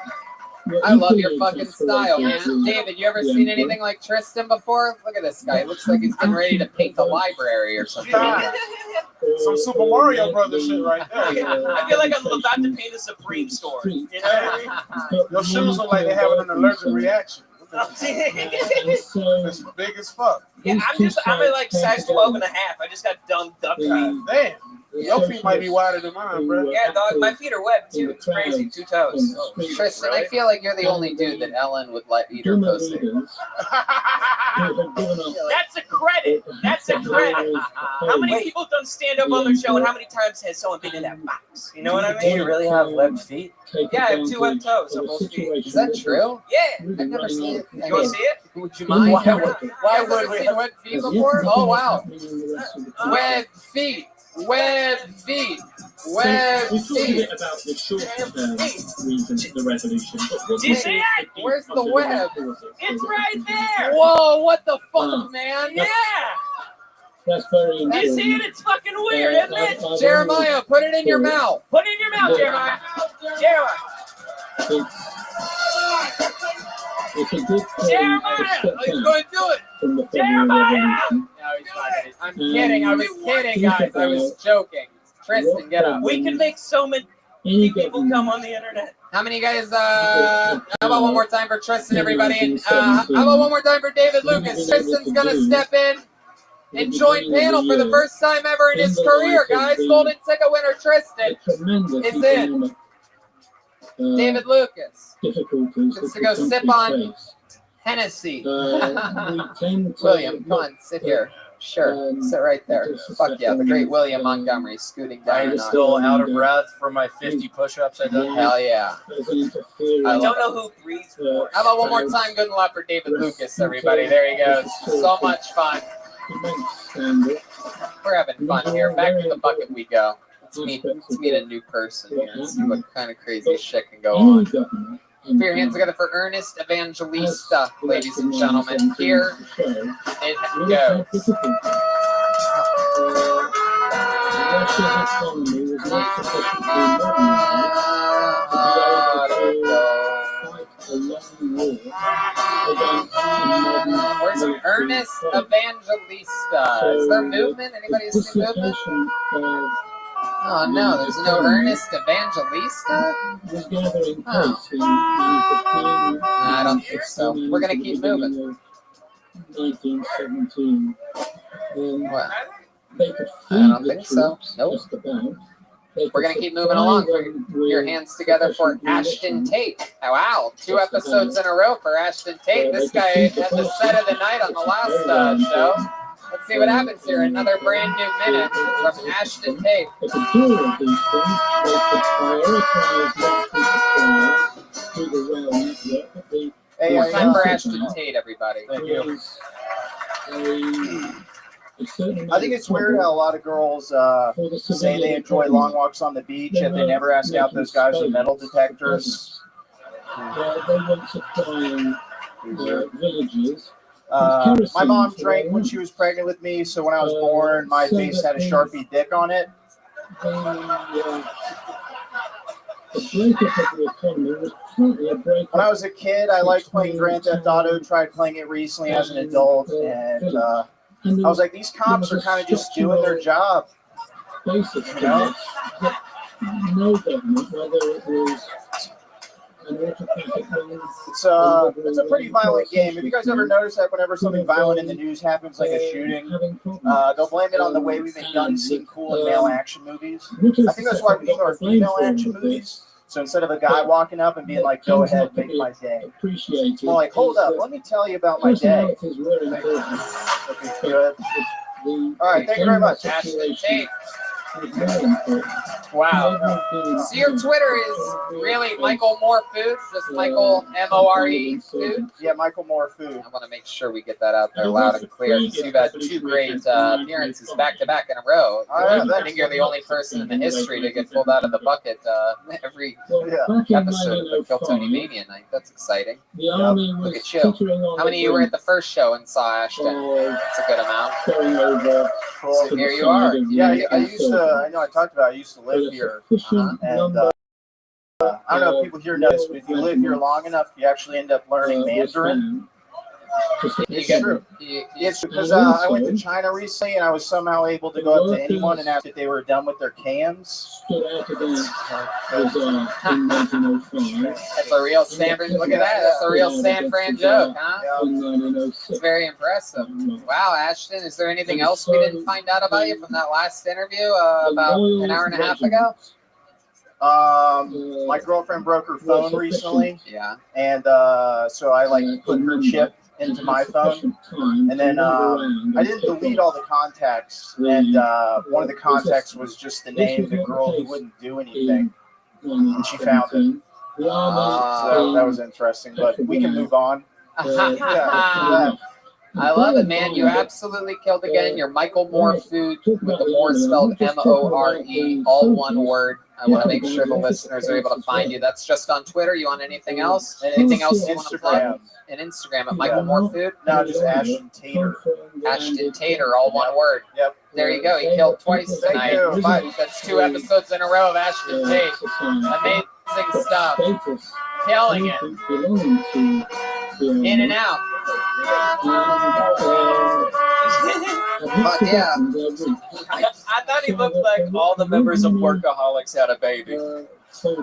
I love your fucking style, man. David, you ever seen anything like Tristan before? Look at this guy. He looks like he's getting ready to paint the library or something. Some Super Mario Brothers shit right there. I feel like I'm about to paint a Supreme store. You know what I mean? Your shoes look like they having an allergic reaction. It's big as fuck. Yeah, I'm at like size 12 and a half. I just got dumb duck feet. Damn. Your feet might be wider than mine, bro. Yeah, dog. My feet are webbed too. It's crazy. 2 toes. Tristan, I feel like you're the only dude that Ellen would let eat her pussy. That's a credit. That's a credit. How many people have done stand up on their show, and how many times has someone been in that box? You know what I mean? Do you really have webbed feet? Yeah, I have 2 webbed toes on both feet. Is that true? Yeah. I've never seen it. You want to see it? Would you mind? Why would we have webbed feet before? Oh, wow. Webbed feet. Webbed feet. Webbed We talked a feet. bit about the short-term reasons of the resolution. Do you see it? Where's the web? It's right there. Whoa, what the fuck, man? Yeah. That's very You important. see it? It's fucking weird, isn't it? Jeremiah, put it in your mouth. Put it in your mouth, Jeremiah. Jeremiah. It's a good thing Jeremiah! to step He's back going to do it. from the Jeremiah! Revolution. No, he's not. I'm kidding. I was kidding, guys. I was joking. Tristan, get up. We can make so many people come on the internet. How many guys, how about one more time for Tristan, everybody? And how about one more time for David Lucas? Tristan's going to step in and join panel for the first time ever in his career, guys. Golden ticket winner Tristan is in. David Lucas gets to go sip on Hennessy. William, come on, sit here. Sure, sit right there. Fuck yeah, the great William Montgomery scooting down. I'm still out of breath from my 50 push-ups I did. Hell yeah. I don't know who breathes more. How about one more time? Good luck for David Lucas, everybody. There he goes. So much fun. We're having fun here. Back to the bucket we go. Let's meet a new person here and see what kind of crazy shit can go on. Put your hands together for Ernest Evangelista, ladies and gentlemen. Here it goes. Where's Ernest Evangelista? Is there movement? Anybody see movement? Oh no, there's no Ernest Evangelista? Oh. I don't think so. We're gonna keep moving. 1917. What? They could I don't think so. Nope. We're gonna keep moving along. Put your hands together for Ashton Tate. Oh, wow, 2 episodes in a row for Ashton Tate. This guy had the set of the night on the last show. Let's see what happens here. Another brand new minute from Ashton Tate. They could do all of these things. They could prioritize monthly supplies through the rail network. But the Hey, more time for Ashton Tate, everybody. Thank you. I think it's weird how a lot of girls say they enjoy long walks on the beach, yet they never ask out those guys with metal detectors. They want supplying villages. My mom drank when she was pregnant with me, so when I was born, my face had a Sharpie dick on it. The breakup of the economy was partly a breakup. When I was a kid, I liked playing Grand Theft Auto, tried playing it recently as an adult, and I was like, these cops are kind of just doing their job. Basically, no government, whether it was an autocratic one. It's a pretty violent game. Have you guys ever noticed that whenever something violent in the news happens, like a shooting, they'll blame it on the way we make guns seem cool in male action movies? I think that's why we ignore female action movies. So instead of a guy walking up and being like, go ahead, make my day. It's more like, hold up, let me tell you about my day. Okay, good. All right, thank you very much. Ashton Tate. Wow. So your Twitter is really Michael Moore Food? Just Michael M-O-R-E Food? Yeah, Michael Moore Food. I want to make sure we get that out there loud and clear because you've had 2 great appearances back to back in a row. I think you're the only person in the history to get pulled out of the bucket every episode of the Kill Tony Mania night. That's exciting. Look at you. How many of you were at the first show and saw Ashton? That's a good amount. So here you are. Yeah, I used to. I know I talked about. I used to live here, and I don't know if people here know this, but if you live here long enough, you actually end up learning Mandarin. It's true. It's because I went to China recently, and I was somehow able to go up to anyone and ask if they were done with their cans. That's a real San Fran. Look at that. That's a real San Fran joke, huh? It's very impressive. Wow, Ashton, is there anything else we didn't find out about you from that last interview about an hour and a half ago? My girlfriend broke her phone recently. Yeah. And so I put her chip into my phone, and then I didn't delete all the contacts, and one of the contacts was just the name of the girl who wouldn't do anything, and she found it. So that was interesting, but we can move on. I love it, man. You absolutely killed again. You're Michael Moore Food with the Moore spelled M-O-R-E, all one word. I want to make sure the listeners are able to find you. That's just on Twitter. You want anything else? Anything else you want to plug? And Instagram at Michael Moore Food? No, just Ashton Tater. Ashton Tater, all one word. Yep. There you go. He killed twice tonight. That's 2 episodes in a row of Ashton Tate. Amazing stuff. Killing it. In and out. Yeah. I thought he looked like all the members of Workaholics had a baby. He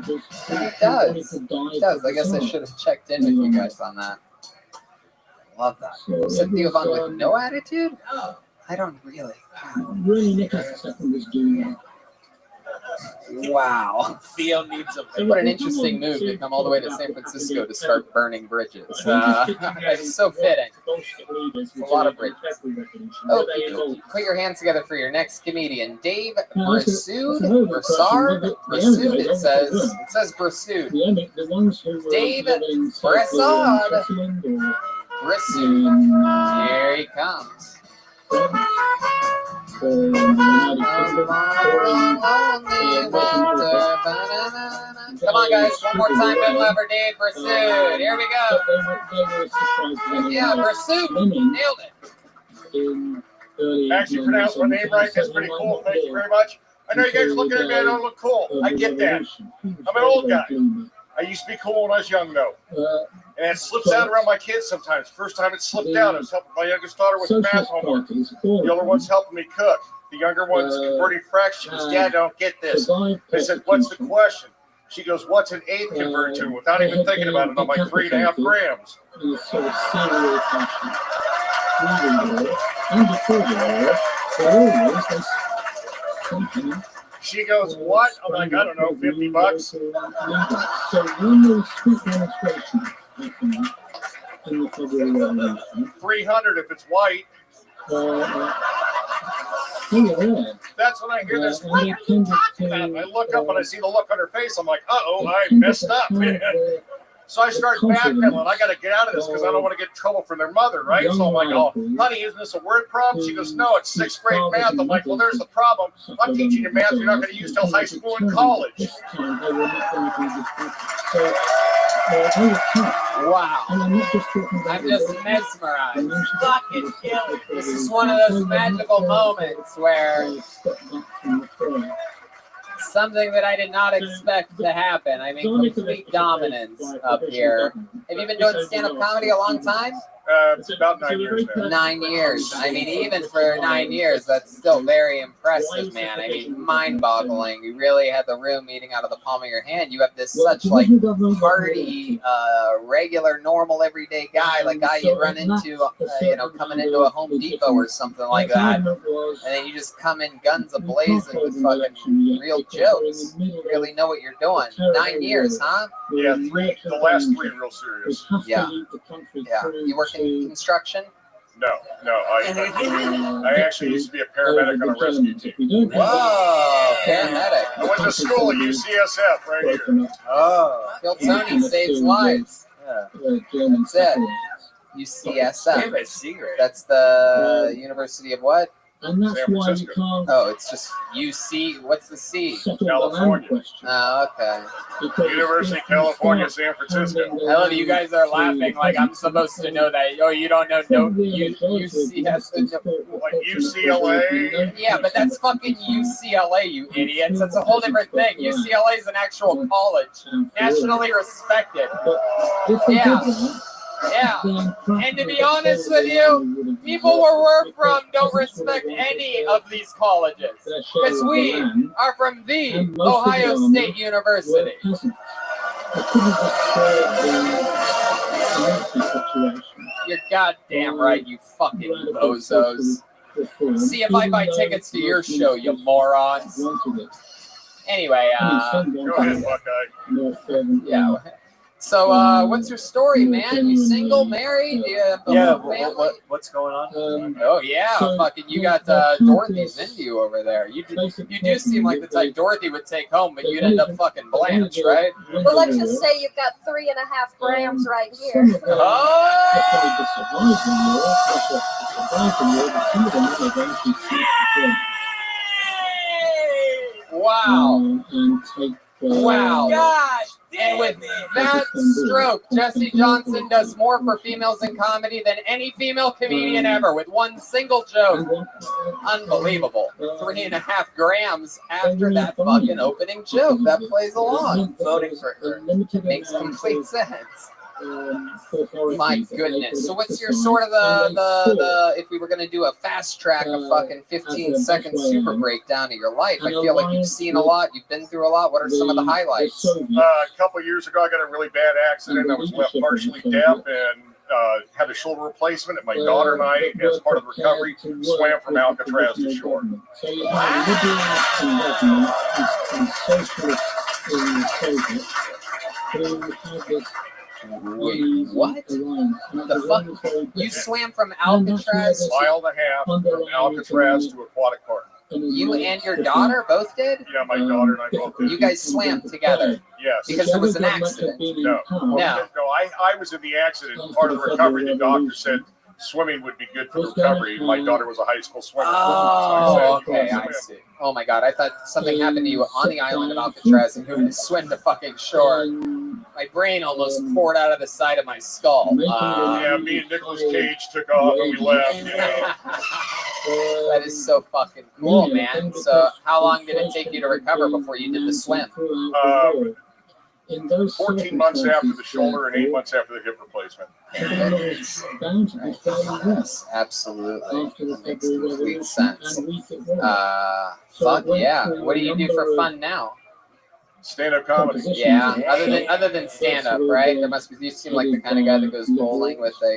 does. He does. I guess I should have checked in with you guys on that. Love that. So Theovan with no attitude? I don't really. Really, Nicholas II was doing that. Wow. Theo needs a What an interesting move to come all the way to San Francisco to start burning bridges. It's so fitting. It's a lot of bridges. Oh, put your hands together for your next comedian. Dave Brissoud? Broussard? Brissoud, it says. It says Brissoud. Dave Brissoud. Brissoud. Here he comes. Come on, guys. One more time. Good lover, Dave Brissoud. Here we go. Yeah, Brissoud. Nailed it. Actually pronounced my name right. That's pretty cool. Thank you very much. I know you guys are looking at me. I don't look cool. I get that. I'm an old guy. I used to be cool when I was young, though. And it slips out around my kids sometimes. First time it slipped out, I was helping my youngest daughter with math homework. The older one's helping me cook. The younger one's converting fractions. Dad, I don't get this. I said, what's the question? She goes, what's an eighth convert to? Without even thinking about it, I'm like 3.5 grams. In a sort of serial fashion. During the war and before the war, but always there's something. She goes, what? I'm like, I don't know, $50. So when those street demonstrations happen in the February Revolution, 300 if it's white. That's when I hear this. What are you talking about? And I look up and I see the look on her face. I'm like, uh-oh, I messed up. So I start backpedaling. I got to get out of this because I don't want to get in trouble from their mother, right? So I'm like, oh, honey, isn't this a word problem? She goes, no, it's 6th grade math. I'm like, well, there's the problem. I'm teaching you math you're not going to use till high school and college. Wow. I'm just mesmerized. Fucking kill. This is one of those magical moments where something that I did not expect to happen. I mean, complete dominance up here. Have you been doing stand-up comedy a long time? It's about 9 years now. 9 years. I mean, even for 9 years, that's still very impressive, man. I mean, mind-boggling. You really had the room eating out of the palm of your hand. You have this such, like, hearty, regular, normal, everyday guy, like guy you'd run into, you know, coming into a Home Depot or something like that. And then you just come in guns a-blazing with fucking real jokes. You really know what you're doing. 9 years, huh? Yeah, the last 3 real serious. Yeah. Yeah. You work in construction? No. I actually used to be a paramedic on a rescue team. Whoa, paramedic. I went to school at UCSF right here. Oh, Bill Tony saves lives. Yeah. That's it. UCSF. Favorite secret. That's the University of what? And that's why you can't. Oh, it's just UC. What's the C? California. Oh, okay. University of California, San Francisco. I love you guys are laughing like I'm supposed to know that. Oh, you don't know UCSF. Like UCLA? Yeah, but that's fucking UCLA, you idiots. That's a whole different thing. UCLA is an actual college, nationally respected. Yeah. Yeah, and to be honest with you, people where we're from don't respect any of these colleges because we are from the Ohio State University. You're goddamn right, you fucking bozos. See if I buy tickets to your show, you morons. Anyway, go ahead, Buckeye. Yeah. So, what's your story, man? You single, married? Do you have a family? What's going on? Oh yeah, fucking, you got Dorothy's into you over there. You do seem like the type Dorothy would take home, but you'd end up fucking Blanche, right? Well, let's just say you've got 3.5 grams right here. Wow. Wow. Gosh. And with that stroke, Jesse Johnson does more for females in comedy than any female comedian ever with one single joke. Unbelievable. 3.5 grams after that fucking opening joke. That plays along. Voting for her makes complete sense. My goodness. So what's your sort of the if we were going to do a fast track, a fucking 15-second super breakdown of your life? I feel like you've seen a lot, you've been through a lot. What are some of the highlights? A couple of years ago, I got a really bad accident. I was left partially deaf and had a shoulder replacement. And my daughter and I, as part of the recovery, swam from Alcatraz to shore. Wait, what? The fuck? You swam from Alcatraz? Mile and a half from Alcatraz to Aquatic Park. You and your daughter both did? Yeah, my daughter and I both did. You guys swam together? Yes. Because it was an accident? No. I was in the accident. Part of the recovery, the doctor said swimming would be good for the recovery. My daughter was a high school swimmer. Oh, okay, I see. Oh my god, I thought something happened to you on the island of Alcatraz and you had to swim to fucking shore. My brain almost poured out of the side of my skull. Yeah, me and Nicolas Cage took off and we left. Yeah. That is so fucking cool, man. So how long did it take you to recover before you did the swim? in those 14 months after the shoulder and 8 months after the hip replacement. bound to be fairly well Yes, absolutely. after the That makes February complete Revolution sense. and week it was. Fuck yeah. What do you do for fun now? Stand-up comedy. Yeah, other than stand up, right? There must be. You seem like the kind of guy that goes bowling with a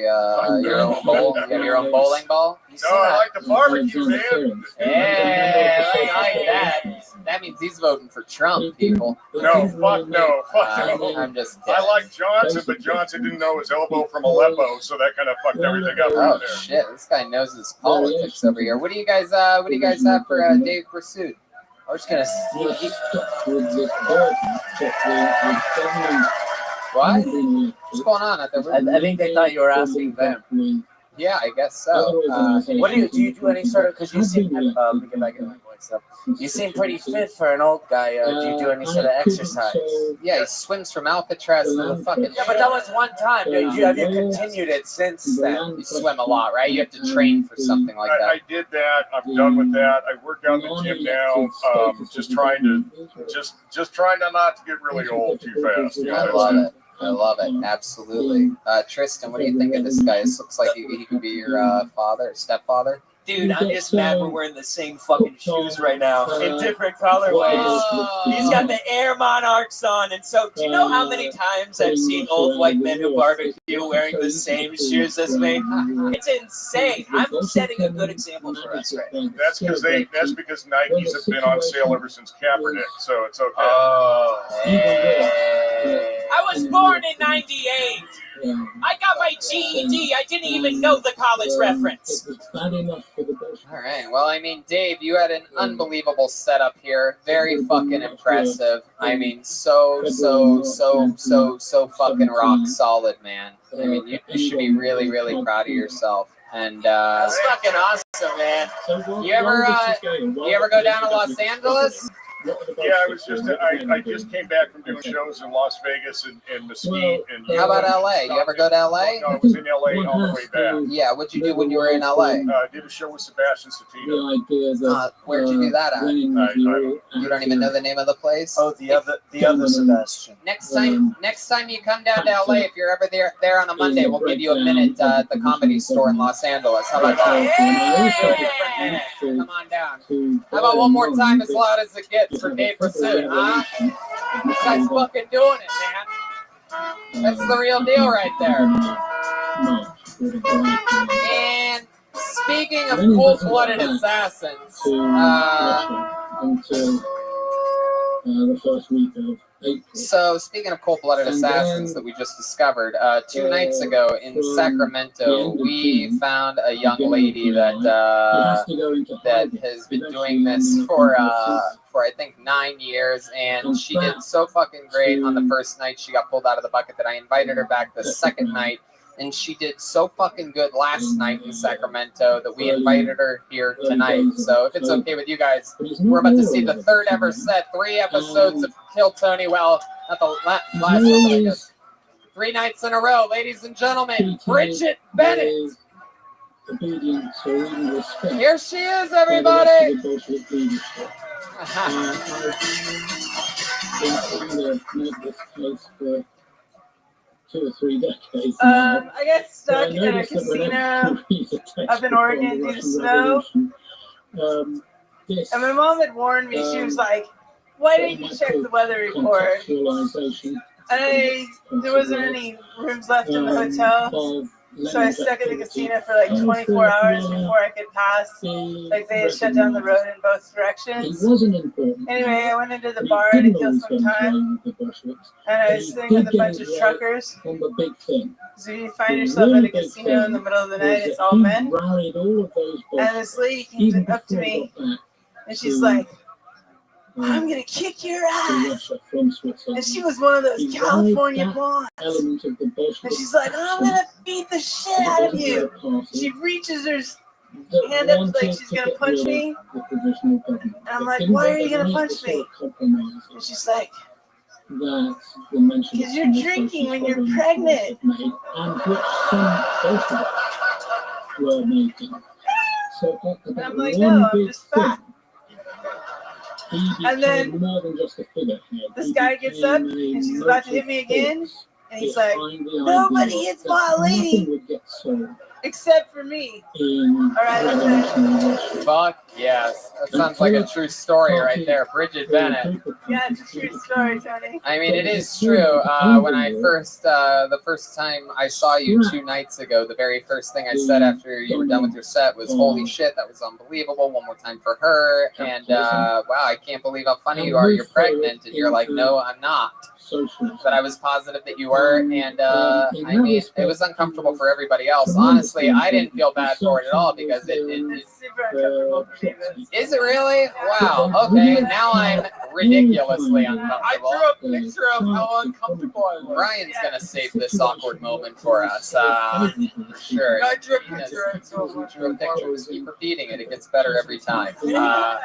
your own bowl. You have your own bowling ball. No, I like the barbecue, man. Yeah, I like that. That means he's voting for Trump, people. No, fuck no, fuck no. I'm just I kidding. like Johnson, but Johnson didn't know his elbow from Aleppo, so that kind of fucked everything up right Oh there. shit, this guy knows his politics over here. What do you guys have for Dave Pursuit? I was gonna see. What? What's going on out there? I think they thought you were asking them. Yeah, I guess so. What do you do any sort of? Because you seem let me get back in my voice up. You seem pretty fit for an old guy. Do you do any sort of exercise? Yeah, he swims from Alcatraz to the fucking. Yeah, but that was one time. Have you continued it since then? You swim a lot, right? You have to train for something like that. I did that. I'm done with that. I work out in the gym now. Just trying to not to get really old too fast. You know, I love it. I love it. Absolutely. Tristan, what do you think of this guy? This looks like he could be your father, stepfather. Dude, I'm just mad we're wearing the same fucking shoes right now in different colorways. He's got the Air Monarchs on, and so do you know how many times I've seen old white men who barbecue wearing the same shoes as me? It's insane. I'm setting a good example for us right now. That's because Nikes have been on sale ever since Kaepernick, so it's okay. I was born in '98. I got my GED. I didn't even know the college reference. All right. Well, I mean, Dave, you had an unbelievable setup here. Very fucking impressive. I mean, so fucking rock solid, man. I mean, you should be really, really proud of yourself. And That's fucking awesome, man. You ever go down to Los Angeles? Yeah, I just came back from doing shows in Las Vegas and Mesquite. And How about LA? You ever go to LA? No, I was in LA on the way back. Yeah, what'd you do when you were in LA? I did a show with Sebastian Satina. Where'd you do that at? You don't even know the name of the place? Oh, the other Sebastian. Next time you come down to LA, if you're ever there on a Monday, we'll give you a minute at the Comedy Store in Los Angeles. How about that? Come on down. How about one more time as loud as it gets for Dave Pursuit, huh? This guy's fucking doing it, man. That's the real deal right there. And speaking of cold-blooded assassins, the first week of April. So, speaking of cold-blooded assassins that we just discovered, 2 nights ago in Sacramento, we found a young lady that has been doing this for I think 9 years, and she did so fucking great on the first night. She got pulled out of the bucket that I invited her back the second night, and she did so fucking good last night in Sacramento that we invited her here tonight. So if it's okay with you guys, we're about to see the third ever set, 3 episodes of Kill Tony. Well, not the last one, but I guess 3 nights in a row. Ladies and gentlemen, Bridget Bennett. Here she is, everybody. Two or 3 decades. I got stuck in a casino up in Oregon due to snow. And my mom had warned me. She was like, "Why didn't you check the weather report?" And there wasn't any rooms left in the hotel. So I stuck at the casino for like 24 hours before I could pass. Like they had shut down the road in both directions. Anyway, I went into the bar to kill some time, and I was sitting with a bunch of truckers. So you find yourself at a casino in the middle of the night, it's all men. And this lady came up to me, and she's like, "I'm gonna kick your ass." And she was one of those California blondes. And she's like, "I'm gonna beat the shit out of you." She reaches her hand up like she's gonna punch me. And I'm like, "Why are you gonna punch me?" And she's like, "Because you're drinking when you're pregnant." And I'm like, "No, I'm just fat." And then more than just a figurehead. this guy gets up and she's about to hit me again, and he's like, "Nobody hits my lady except for me." All right, that's it. Fuck yes. That sounds like a true story right there. Bridget Bennett. Yeah, it's a true story, Tony. I mean, it is true. When I first, the first time I saw you 2 nights ago, the very first thing I said after you were done with your set was, "Holy shit, that was unbelievable. One more time for her." And wow, I can't believe how funny you are. You're pregnant. And you're like, "No, I'm not." But I was positive that you were. And I mean, it was uncomfortable for everybody else. Honestly, I didn't feel bad for it at all because It's super uncomfortable for me. is it really? Wow. Okay. Now I'm ridiculously I uncomfortable. drew a picture of how uncomfortable I was. Brian's gonna save this awkward moment for us. For sure. I drew a picture. Drew a picture. Just keep repeating it. It gets better every time. So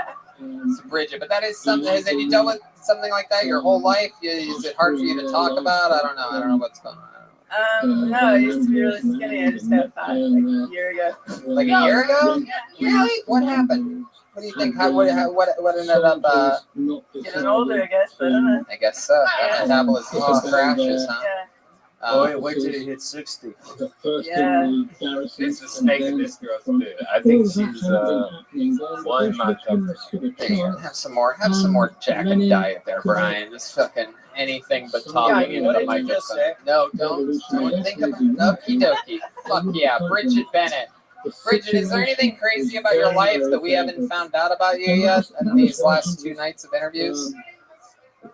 Bridget, but that is something. Have you dealt with something like that your whole life? Is it hard for you to talk about? I don't know. I don't know what's going on. No, I used to be really skinny. I just got fat like a year ago. Like a year ago? Really? What happened? What do you think? What ended up? Getting older, I guess. I don't know. I guess so. Metabolism just crashes, huh? Yeah. Wait till you hit 60. Yeah. This is making this girl's dude. I think she's 1 month up. Have some more Jack and Diet there, Brian. Just fucking anything but talking into the microphone. No, don't think of okie dokie. Fuck yeah, Bridget Bennett. Bridget, is there anything crazy about your life that we haven't found out about you yet in these last 2 nights of interviews?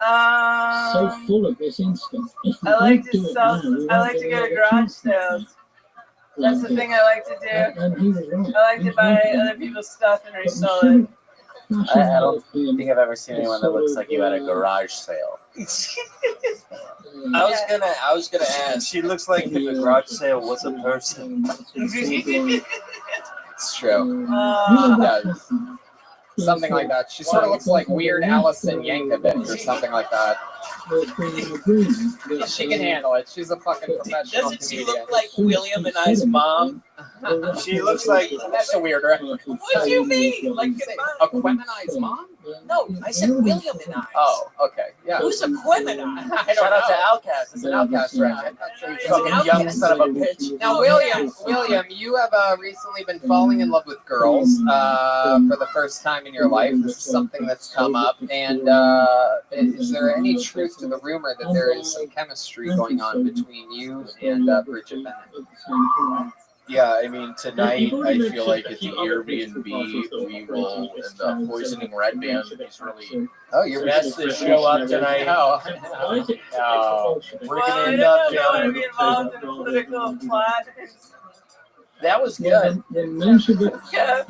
So full of this instinct. I like to go to garage sales. That's the thing I like to do. I like to buy other people's stuff and resell it. I don't think I've ever seen anyone that looks like you at a garage sale. I was gonna ask. She looks like if a garage sale was a person. It's true. She does. Something like that. She sort of looks like Weird Allison Yankovic or something like that. She can handle it. She's a fucking professional Doesn't she comedian. look like William and I's mom? She looks like That's a weird reference. What do you mean? Like A Quemenai's mom? No, I said William and I. Oh, okay. Yeah. Who's a Quemenai? Shout out to Outcast. It's an Outcast record. It's Fucking an young Outcast. son of a bitch. Now, William, you have recently been falling in love with girls for the first time in your life. This is something that's come up. And is there any truth to the rumor that there is some chemistry going on between you and Bridget Bennett? Yeah, I mean, tonight I feel like at the Airbnb we will end up poisoning Red Band. He's really best to show up tonight. No. We're Well, gonna I end don't up want to down. be involved in a political plot. That was good. Yeah.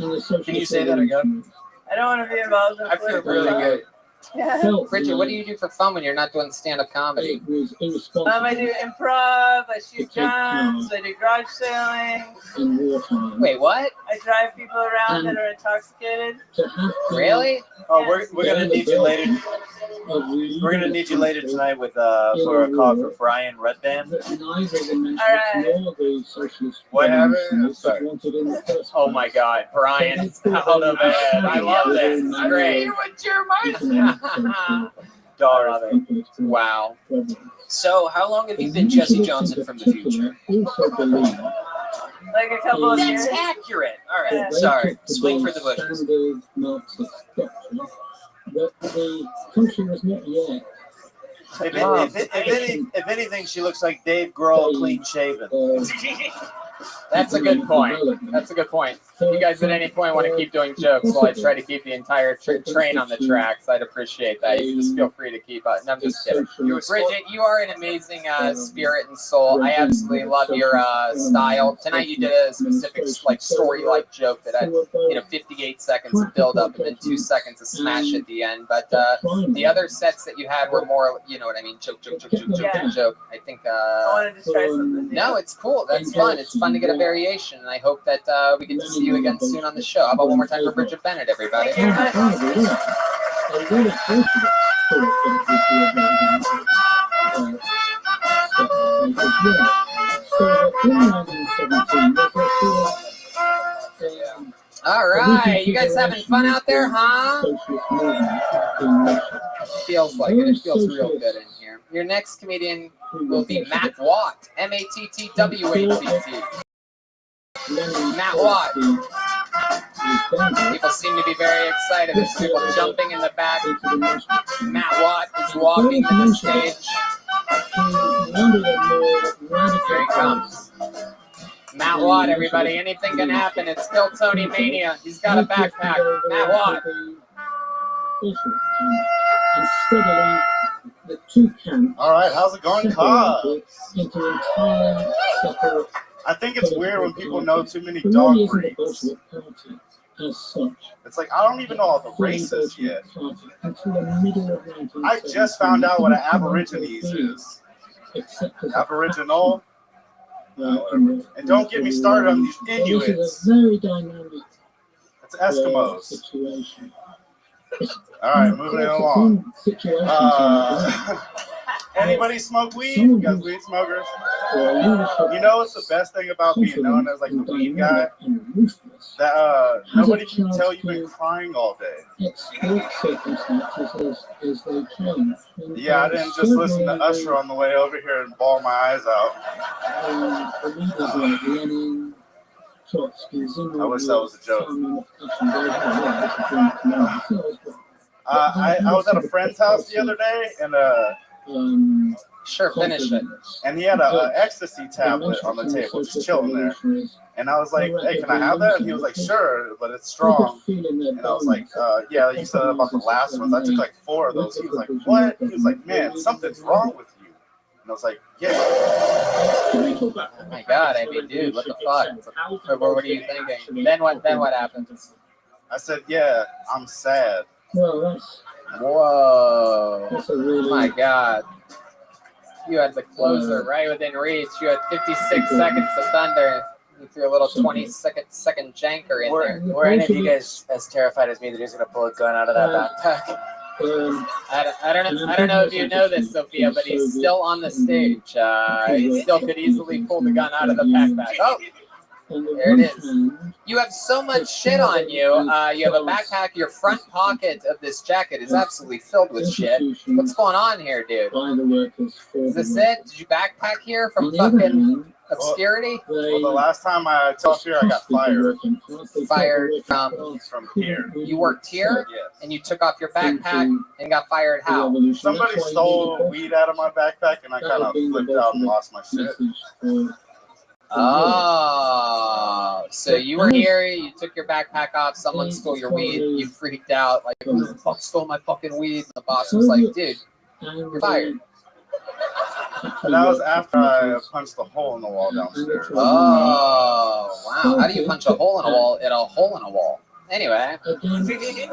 Can you say that again? I don't want to be involved in a I feel political really plot. good. Yeah. Bridget, what do you do for fun when you're not doing stand-up comedy? I do improv, I shoot drums, I do garage selling. Wait, what? I drive people around that are intoxicated. Really? Oh, we're gonna need you later. We're gonna need you later tonight with for a call for Brian Redband. What happened? Sorry. Oh my God, Brian, out of bed. I love this. It's great. Wow. So, how long have you been Jesse Johnson from the future? Like a couple of years. That's accurate. All right. Sorry. Swing for the bushes. The country was not yet. If anything, she looks like Dave Grohl, clean shaven. That's a good point. That's a good point. If you guys at any point want to keep doing jokes while I try to keep the entire train on the tracks, I'd appreciate that. You can just feel free to keep no, I'm just kidding. Bridget, you are an amazing spirit and soul. I absolutely love your style. Tonight you did a specific story-like joke that had 58 seconds of build up and then 2 seconds of smash at the end. But the other sets that you had were more, you know what I mean, joke. I think. I wanted to try something. No, it's cool. That's fun. It's fun to get a variation, and I hope that we get to see you again soon on the show. How about one more time for Bridget Bennett, everybody? All right, you guys having fun out there, huh? Feels like it. It feels real good in here. Your next comedian will be Matt Watt. Mattwatt. Matt Watt. People seem to be very excited. There's people jumping in the back. Matt Watt is walking to the stage. Here he comes. Matt Watt, everybody. Anything can happen. It's still Tony Mania. He's got a backpack. Matt Watt. All right, how's it going, Cubs? I think it's weird when people know too many dog breeds. It's like, I don't even know all the races yet. I just found out what an Aborigines is. Aboriginal. And don't get me started on these Inuits. It's Eskimos. All right, moving it along. Anybody smoke weed? You guys weed smokers? You know what's the best thing about being known as like the weed guy? That nobody can tell you've been crying all day. Yeah, I didn't just listen to Usher on the way over here and bawl my eyes out. I wish that was a joke. I was at a friend's house the other day, and sure, finish it. And he had a ecstasy tablet on the table, just chilling there. And I was like, "Hey, can I have that?" And he was like, "Sure, but it's strong." And I was like, "Yeah, you said about the last ones. I took like 4 of those." He was like, "What?" He was like, "Man, something's wrong with you." And I was like, "Yeah." Oh my God, I mean, dude, what the fuck? What are you thinking? Then what happened? I said, "Yeah, I'm sad." Whoa. Oh my God. You had the closer right within reach. You had 56 seconds of thunder. You threw a little 20-second janker in there. Were any of you guys as terrified as me that he's going to pull a gun out of that backpack? I don't know if you know this, Sophia, but he's still on the stage. He still could easily pull the gun out of the backpack. Oh, there it is. You have so much shit on you. You have a backpack. Your front pocket of this jacket is absolutely filled with shit. What's going on here, dude? Is this it? Did you backpack here from fucking obscurity? Well, the last time I talked here, I got fired. Fired from here. You worked here? Yes. And you took off your backpack and got fired how? Somebody stole weed out of my backpack, and I kind of flipped out and lost my shit. Oh, so you were here, you took your backpack off, someone stole your weed, you freaked out, like, who the fuck stole my fucking weed? And the boss was like, dude, you're fired. And that was after I punched the hole in the wall downstairs. Oh, wow. How do you punch a hole in a wall at a hole in a wall? Anyway. I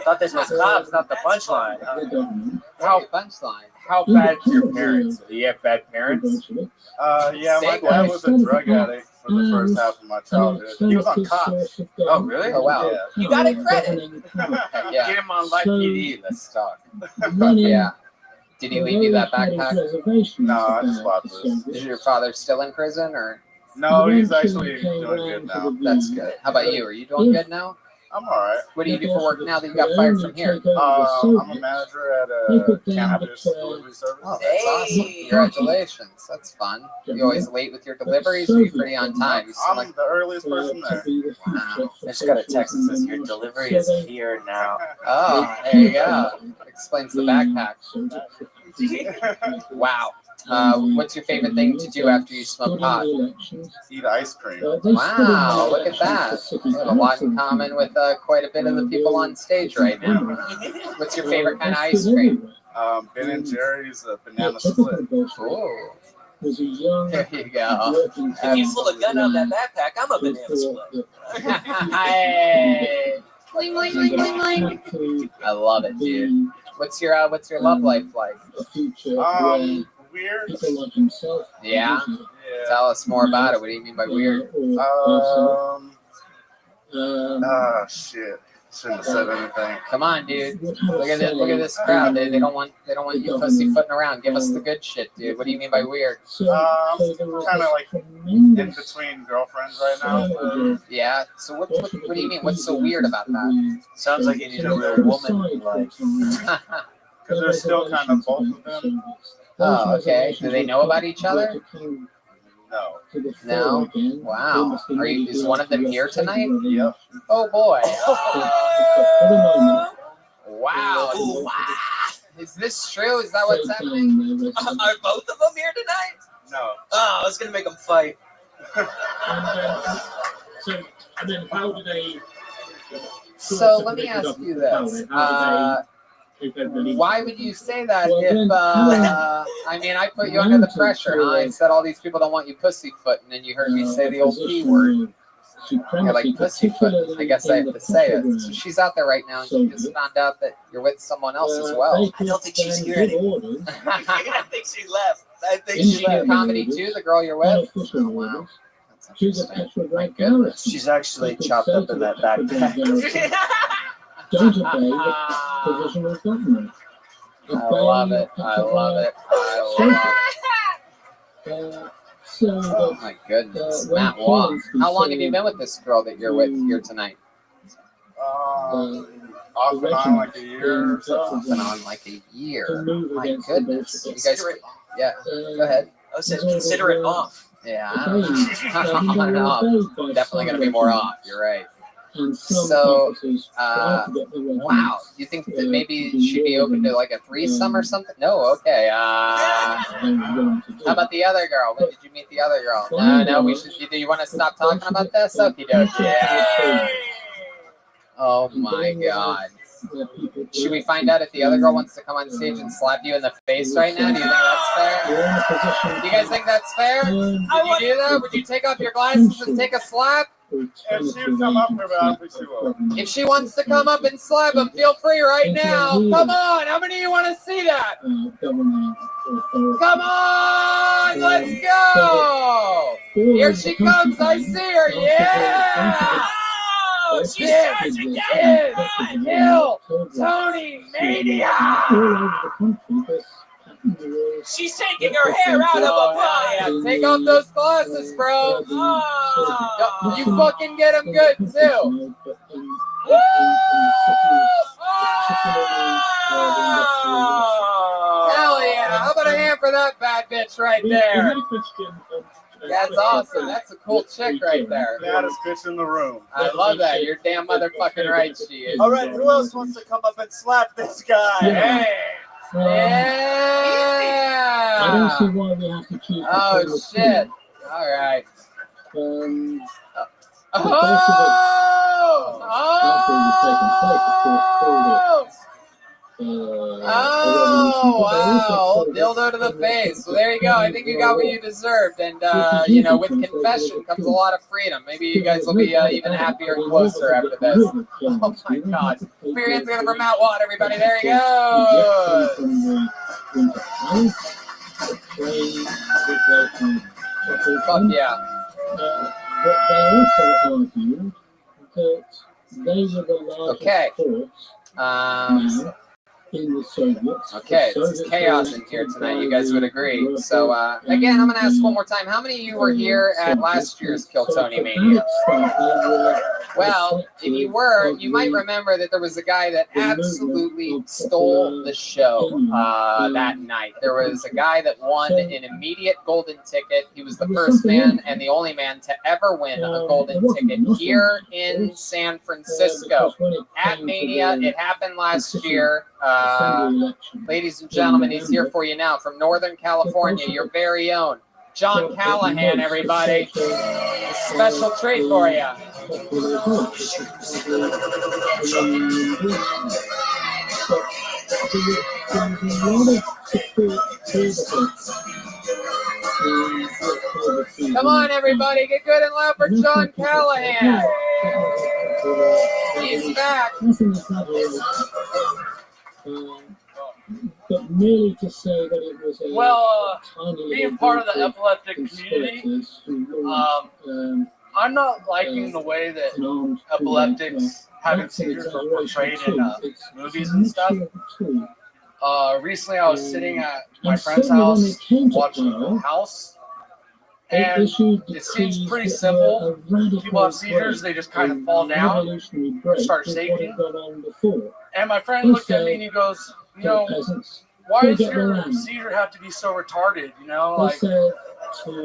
thought this was Cobbs, not the punchline. How punchline? How bad are your parents? Do you have bad parents? Yeah, my dad was a drug addict for the first half of my childhood. He was on cops. Oh, really? Oh, wow. Yeah. You got it credit. Yeah. Get him on live PD. Let's talk. Yeah. Did he leave you that backpack? No, I just bought this. Is your father still in prison, or? No, he's actually doing good now. That's good. How about you? Are you doing good now? I'm all right. What do you do for work now that you got fired from here? I'm a manager at a cannabis delivery service. Oh, that's awesome. Congratulations. That's fun. You always late with your deliveries, or are you pretty on time? I'm the earliest person there. Wow. I just got a text that says your delivery is here now. Oh, there you go. Explains the backpack. Wow. What's your favorite thing to do after you smoke pot? Eat ice cream. Wow, look at that. You have a lot in common with quite a bit of the people on stage right now. What's your favorite kind of ice cream? Ben and Jerry's banana split. Cool. There you go. If you pull a gun out of that backpack, I'm a banana split. Hey. I love it, dude. What's your love life like? Weird. Yeah. Tell us more about it. What do you mean by weird? Shit. Shouldn't have said anything. Come on, dude. Look at this crowd. They don't want you pussyfooting around. Give us the good shit, dude. What do you mean by weird? Kind of like in between girlfriends right now. Yeah. So what do you mean? What's so weird about that? Sounds like you need a real woman in your life. Because they're still kind of both of them. Oh, okay. Do they know about each other? No. No? Wow. Is one of them here tonight? Yep. Oh boy. Wow. Is this true? Is that what's happening? Are both of them here tonight? No. Oh, I was gonna make them fight. And then how do they? So let me ask you this. Why would you say that if, I mean, I put you under the pressure, huh? I said all these people don't want you pussyfooting, and you heard me say the old P word. You're like, pussyfoot. I guess I have to say it. So she's out there right now, and she just found out that you're with someone else as well. I don't think she's here anymore. I think she left. I think Is she she in left. comedy too, the girl you're with? Oh, wow. That's interesting. My goodness. She's actually chopped up in that backpack. Don't obey provisional government. I love it. I love it. I love it. Oh my goodness. Matt Waugh. How long have you been with this girl that you're with here tonight? Off and on like a year or so. Off and on like a year. My goodness. You guys, yeah, go ahead. I said consider it off. Yeah, I don't know. Definitely going to be more off. You're right. So, wow. You think that maybe she'd be open to like a threesome or something? No, okay. How about the other girl? When did you meet the other girl? No, we should. Do you want to stop talking about this? Okie dokie. Yeah. Oh my God. Should we find out if the other girl wants to come on stage and slap you in the face right now? Do you think that's fair? Do you guys think that's fair? Would you do that? Would you take off your glasses and take a slap? If she would come up here, obviously she will. If she wants to come up and slap him, feel free right now. Come on. How many of you want to see that? Come on. Let's go. Here she comes. I see her. Yeah. Oh, she's trying to get it. Kill Tony Mania. She's taking her hair out of a bun. Yeah, take off those glasses, bro. Oh. You fucking get them good too. Woo! Oh. Hell yeah! How about a hand for that bad bitch right there? That's awesome. That's a cool chick right there. Baddest bitch in the room. I love that. You're damn motherfucking right, she is. All right, who else wants to come up and slap this guy? Hey. Yeah. I don't see why we have to choose. Oh shit! All right. Oh wow! Dildo to the face. So there you go. I think you got what you deserved, and you know, with confession comes a lot of freedom. Maybe you guys will be even happier and closer after this. Oh my God! Put your hands together for Matt Watt, everybody. There you go. Fuck yeah. But they also argued that they were the largest force now in the Soviets. Okay, this is chaos in here tonight. You guys would agree. So again, I'm going to ask one more time. How many of you were here at last year's Kill Tony Mania? Well, if you were, you might remember that there was a guy that absolutely stole the show that night. There was a guy that won an immediate golden ticket. He was the first man and the only man to ever win a golden ticket here in San Francisco at Mania. It happened last year. Ladies and gentlemen, he's here for you now from Northern California, your very own John Callahan, everybody. A special treat for you. Come on, everybody, get good and loud for John Callahan. He's back. But merely to say that it was a being part of the epileptic community, I'm not liking the way that epileptics having seizures were portrayed in movies and stuff. Recently, I was sitting at my friend's house watching The House, and it seems pretty simple. People have seizures, they just kind of fall down, start shaking. And my friend looked at me and he goes, you know, why does your seizure have to be so retarded? You know, like,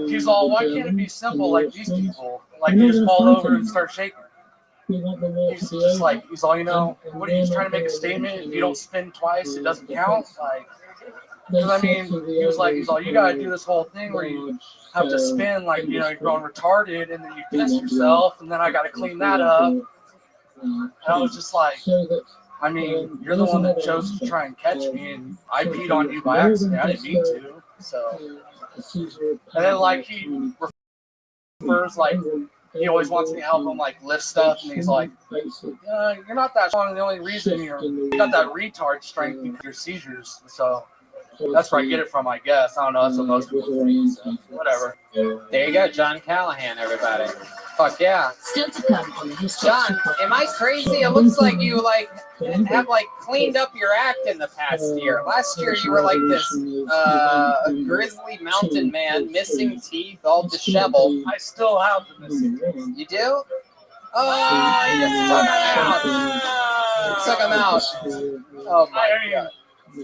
he's all, why can't it be simple like these people? Like, you just fall over and start shaking. He's just like, he's all, you know, what are you trying to make a statement? If you don't spin twice, it doesn't count. Like, because I mean, he was like, he's all, you gotta do this whole thing where you have to spin like, you know, you're going retarded, and then you piss yourself, and then I gotta clean that up. And I was just like, I mean, you're the one that chose to try and catch me, and I peed on you by accident. I didn't mean to. So, and then like he refers, like, he always wants me to help him like lift stuff, and he's like, you're not that strong. The only reason you got that retard strength because your seizures. So that's where I get it from, I guess. I don't know. That's what most people think. So whatever. There you go, John Callahan, everybody. Fuck yeah. Still to come on the history. John, am I crazy? It looks like you like have like cleaned up your act in the past year. Last year you were like this grizzly mountain man, missing teeth, all disheveled. I still have the missing teeth. You do? Oh, you just took them out. You took them out. Oh my God.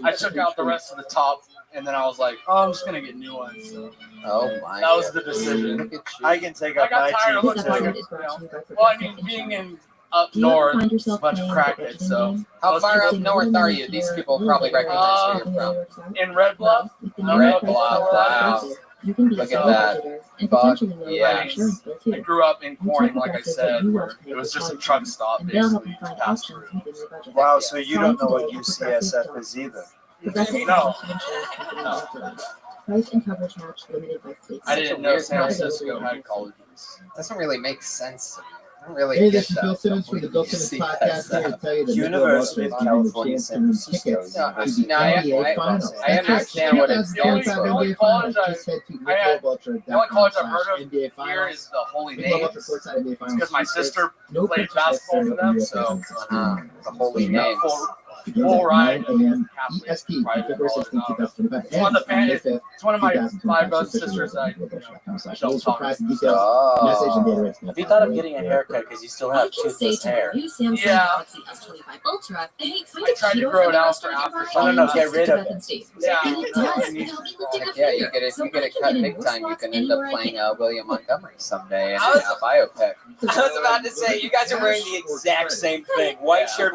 I took out the rest of the top, and then I was like, oh, I'm just gonna get new ones. So oh my! That was the decision. I can take out I got my tired of teeth. looking like a, you know, well, I mean, being in up north, it's a bunch of crackheads. So how far up north are you? These people probably recognize where you're from. In Red Bluff. Red Bluff. Wow. Look at that. Fuck yes. I grew up in Corning, like I said, where it was just a truck stop, basically. Pass through. Wow, so you don't know what UCSF is either. No. Price and coverage match limited by state. I didn't know San Francisco had colleges. Doesn't really make sense. I don't really get that. Bill Simmons from the Bill Simmons podcast here to tell you that University of California, San Francisco. No, I understand what it's doing. The only college I've heard of here is the Holy Names. It's because my sister played basketball for them, so the Holy Names. Full ride of Catholic private college. It's one of my 5 brothers and sisters that I don't talk to. Have you thought of getting a haircut because you still have toothless hair? Yeah. I tried to grow it out for after. No, get rid of it. Yeah. Yeah, you get it cut big time. You can end up playing William Montgomery someday in a biopic. I was about to say, you guys are wearing the exact same thing. White shirt,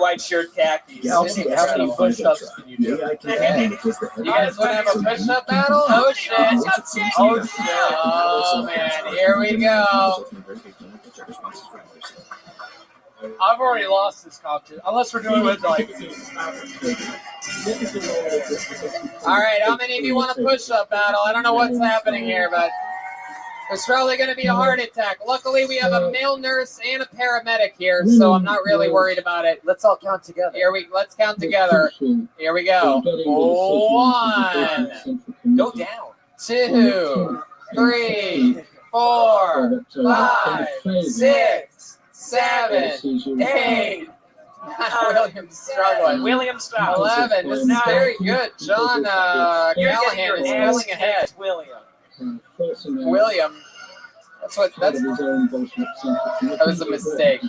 khakis. How many push-ups can you do? You guys want to have a push-up battle? Oh shit! Oh shit! Oh man, here we go. I've already lost this competition, unless we're doing it like. All right, how many of you want a push-up battle? I don't know what's happening here, but there's probably going to be a heart attack. Luckily, we have a male nurse and a paramedic here, so I'm not really worried about it. Let's all count together. Let's count together. Here we go. 1. Go down. 2, 3, 4, 5, 6, 7, 8. William's struggling. William's struggling. 11. This is very good. John Callahan is pulling ahead. William. That was a mistake.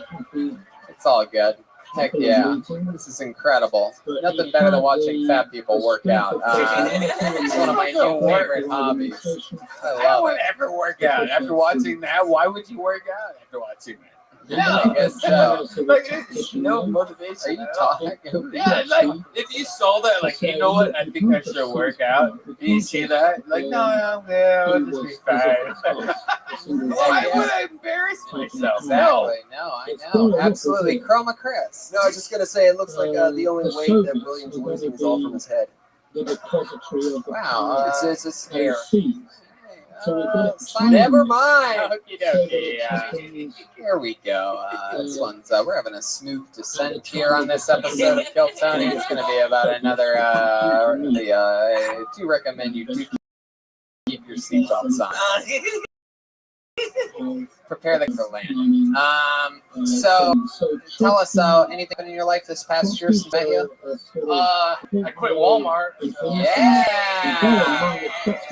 It's all good. Heck yeah. This is incredible. Nothing better than watching fat people work out. It's one of my new favorite hobbies. I would ever work out. After watching that, why would you work out after watching that? Yeah, I guess so. Like, it's no motivation. Are you talking? Yeah, like, if you saw that, like, you know what, I think I should work out. Do you see that? Like, no, I'll just be fine. Why would I embarrass myself? Exactly. No, I know. Absolutely. Chroma Chris. No, I was just going to say, it looks like the only weight that William's losing is all from his head. Wow. It's his hair. Never mind. Here we go. This one's we're having a smooth descent here on this episode of Kill Tony. It's going to be about another. I do recommend you do keep your seatbelts on. prepare the land. So tell us anything in your life this past year since I met you. I quit Walmart. Yeah.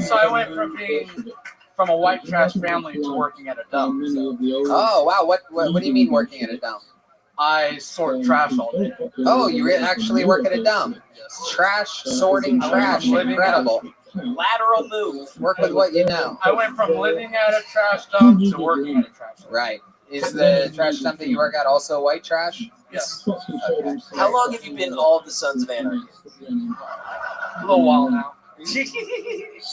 So I went from a white trash family to working at a dump. So. Oh wow! What do you mean working at a dump? I sort trash all day. Oh, you actually work at a dump? Trash sorting trash. Incredible. Lateral move. Work with what you know. I went from living at a trash dump to working at a trash dump. Right. Is the trash dump that you work at also white trash? Yes. Okay. How long have you been all of the Sons of Anarchy? A little while now.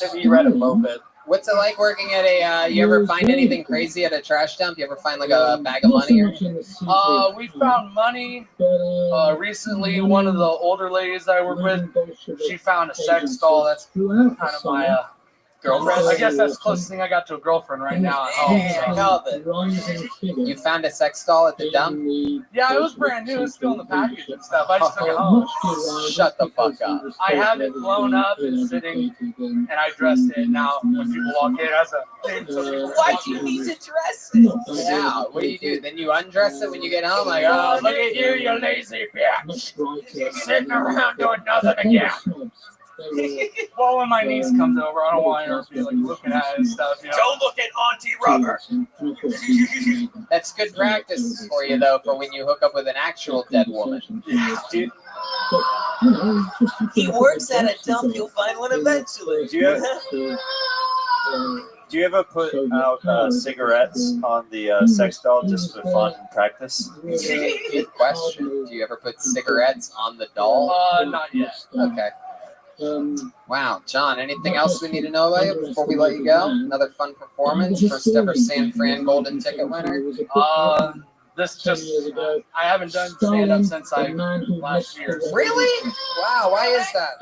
Have you read a moped? What's it like working at a? You ever find anything crazy at a trash dump? You ever find like a bag of money or anything? We found money. Recently, one of the older ladies I work with, she found a sex doll. That's kind of my girlfriend. I guess that's the closest thing I got to a girlfriend right now at home. You found a sex doll at the dump? Yeah, it was brand new. It's still in the package and stuff. I just took it home. Shut the fuck up. I have it blown up and sitting, and I dressed it. Now, when people walk in, that's a thing. Why do you need to dress it? Yeah, what do you do? Then you undress it when you get home? Like, oh, look at you, you lazy bitch. Sitting around doing nothing again. Well, when my niece comes over, I don't want her to be like looking at it and stuff. You know? Don't look at Auntie Rubber. That's good practice for you, though, for when you hook up with an actual dead woman. Dude. He works at a dump. You'll find one eventually. Do you ever put out cigarettes on the sex doll just for fun and practice? Good question. Do you ever put cigarettes on the doll? Not yet. Okay. Wow, John, anything else we need to know about you before we let you go? Another fun performance, first ever San Fran Golden Ticket winner? This just, I haven't done stand-up since last year. Really? Wow, why is that?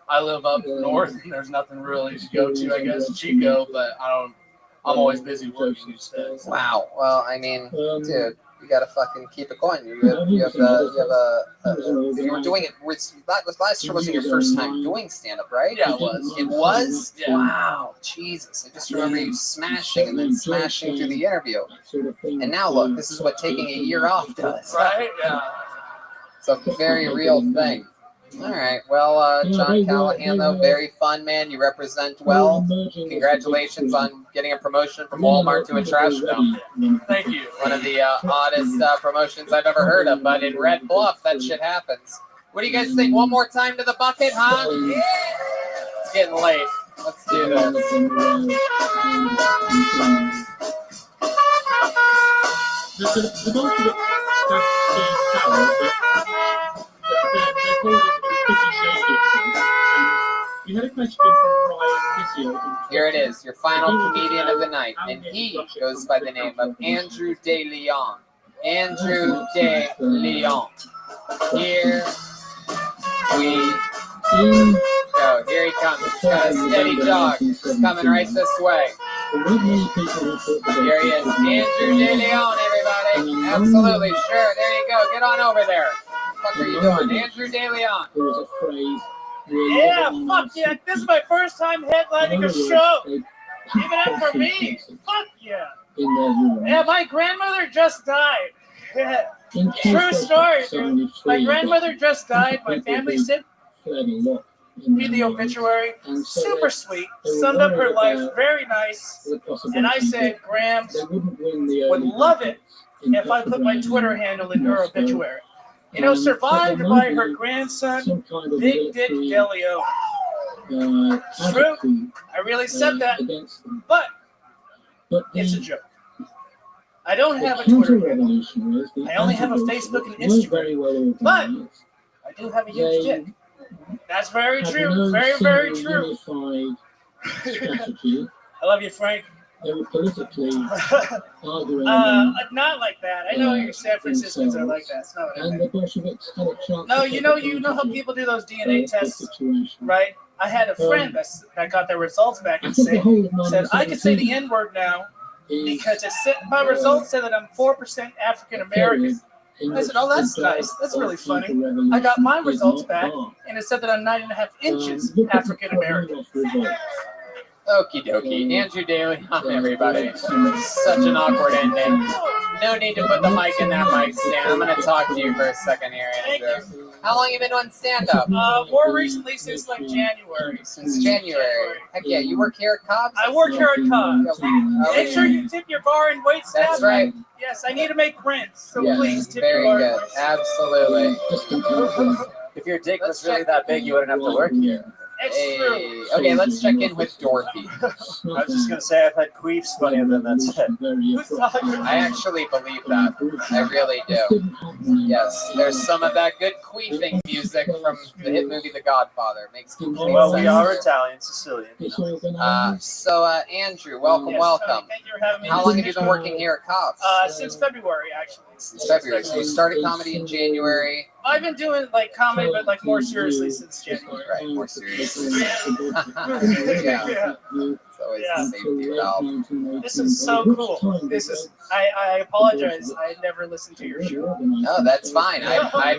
I live up north and there's nothing really to go to, I guess, Chico, but I'm always busy working instead. Wow, well, I mean, dude. You gotta fucking keep it going. You were doing it. Last year wasn't your first time doing stand-up, right? Yeah, it was. It was? Yeah. Wow, Jesus! I just remember you smashing and then smashing through the interview. And now look, this is what taking a year off does. Right? Yeah. It's a very real thing. All right. Well, John Callahan, though, very fun, man. You represent well. Congratulations on getting a promotion from Walmart to a trash dump. Thank you. One of the oddest promotions I've ever heard of, but in Red Bluff, that shit happens. What do you guys think? One more time to the bucket, huh? Yeah. It's getting late. Let's do You had a question from Brian Physio. Here it is, your final comedian of the night, and he goes by the name of Andrew De Leon. Andrew De Leon. Here we go. Here he comes. He's got a steady jog. He's coming right this way. Here he is. Andrew De Leon, everybody. Absolutely. Sure. There you go. Get on over there. What the fuck are you doing? Andrew De Leon. There was a phrase. Yeah, fuck yeah. This is my first time headlining a show. Give it up for me. Fuck yeah. Yeah, my grandmother just died. True story, dude. My grandmother just died. My family sent me the obituary. Super sweet. Summed up her life. Very nice. And I said, Grams would love it if I put my Twitter handle in her obituary. You know, survived by her grandson, Big Dick DeLeon. True. I really said that. But it's a joke. I don't have a Twitter handle. I only have a Facebook and Instagram. But I do have a huge dick. That's very true. Very, very true. I love you, Frank. They were politically arguing. Not like that. I know your San Franciscans are like that. It's not what I and mean. the Bolsheviks had a chance. No, you know how people do those DNA tests, right? I had a friend that got their results back and said I can say the N-word now because my results said that I'm 4% African American. I said, oh, that's nice. That's really funny. I got my results back, and it said that I'm 9.5 inches African American. Okie dokie. Andrew Daly on everybody. Such an awkward ending. No need to put the mic in that mic stand. I'm going to talk to you for a second here, Andrew. How long you been doing stand-up? More recently, since like January. Since January. Heck yeah, you work here at Cobb's? I work here at Cobb's. Make sure you tip your bar and wait staff. That's right. Yes, I need to make rent, so Yes, please tip very your bar. good. Absolutely. If your dick was really that big, you wouldn't have to work here. It's true. Okay, let's check in with Dorothy. I was just gonna say I've had queefs funnier than that's it. I actually believe that. I really do. Yes, there's some of that good queefing music from the hit movie The Godfather. It makes complete Well, sense. we are Italian, Sicilian. So, Andrew, welcome, welcome. Thank you for having me. How long have you been working here at Cobb's? Since February, actually. Since February. So you started comedy in January. I've been doing like comedy, but like more seriously since January. Right, more seriously. Yeah. It's always the safety valve. This is so cool. This is. I apologize. I never listened to your show. No, that's fine. I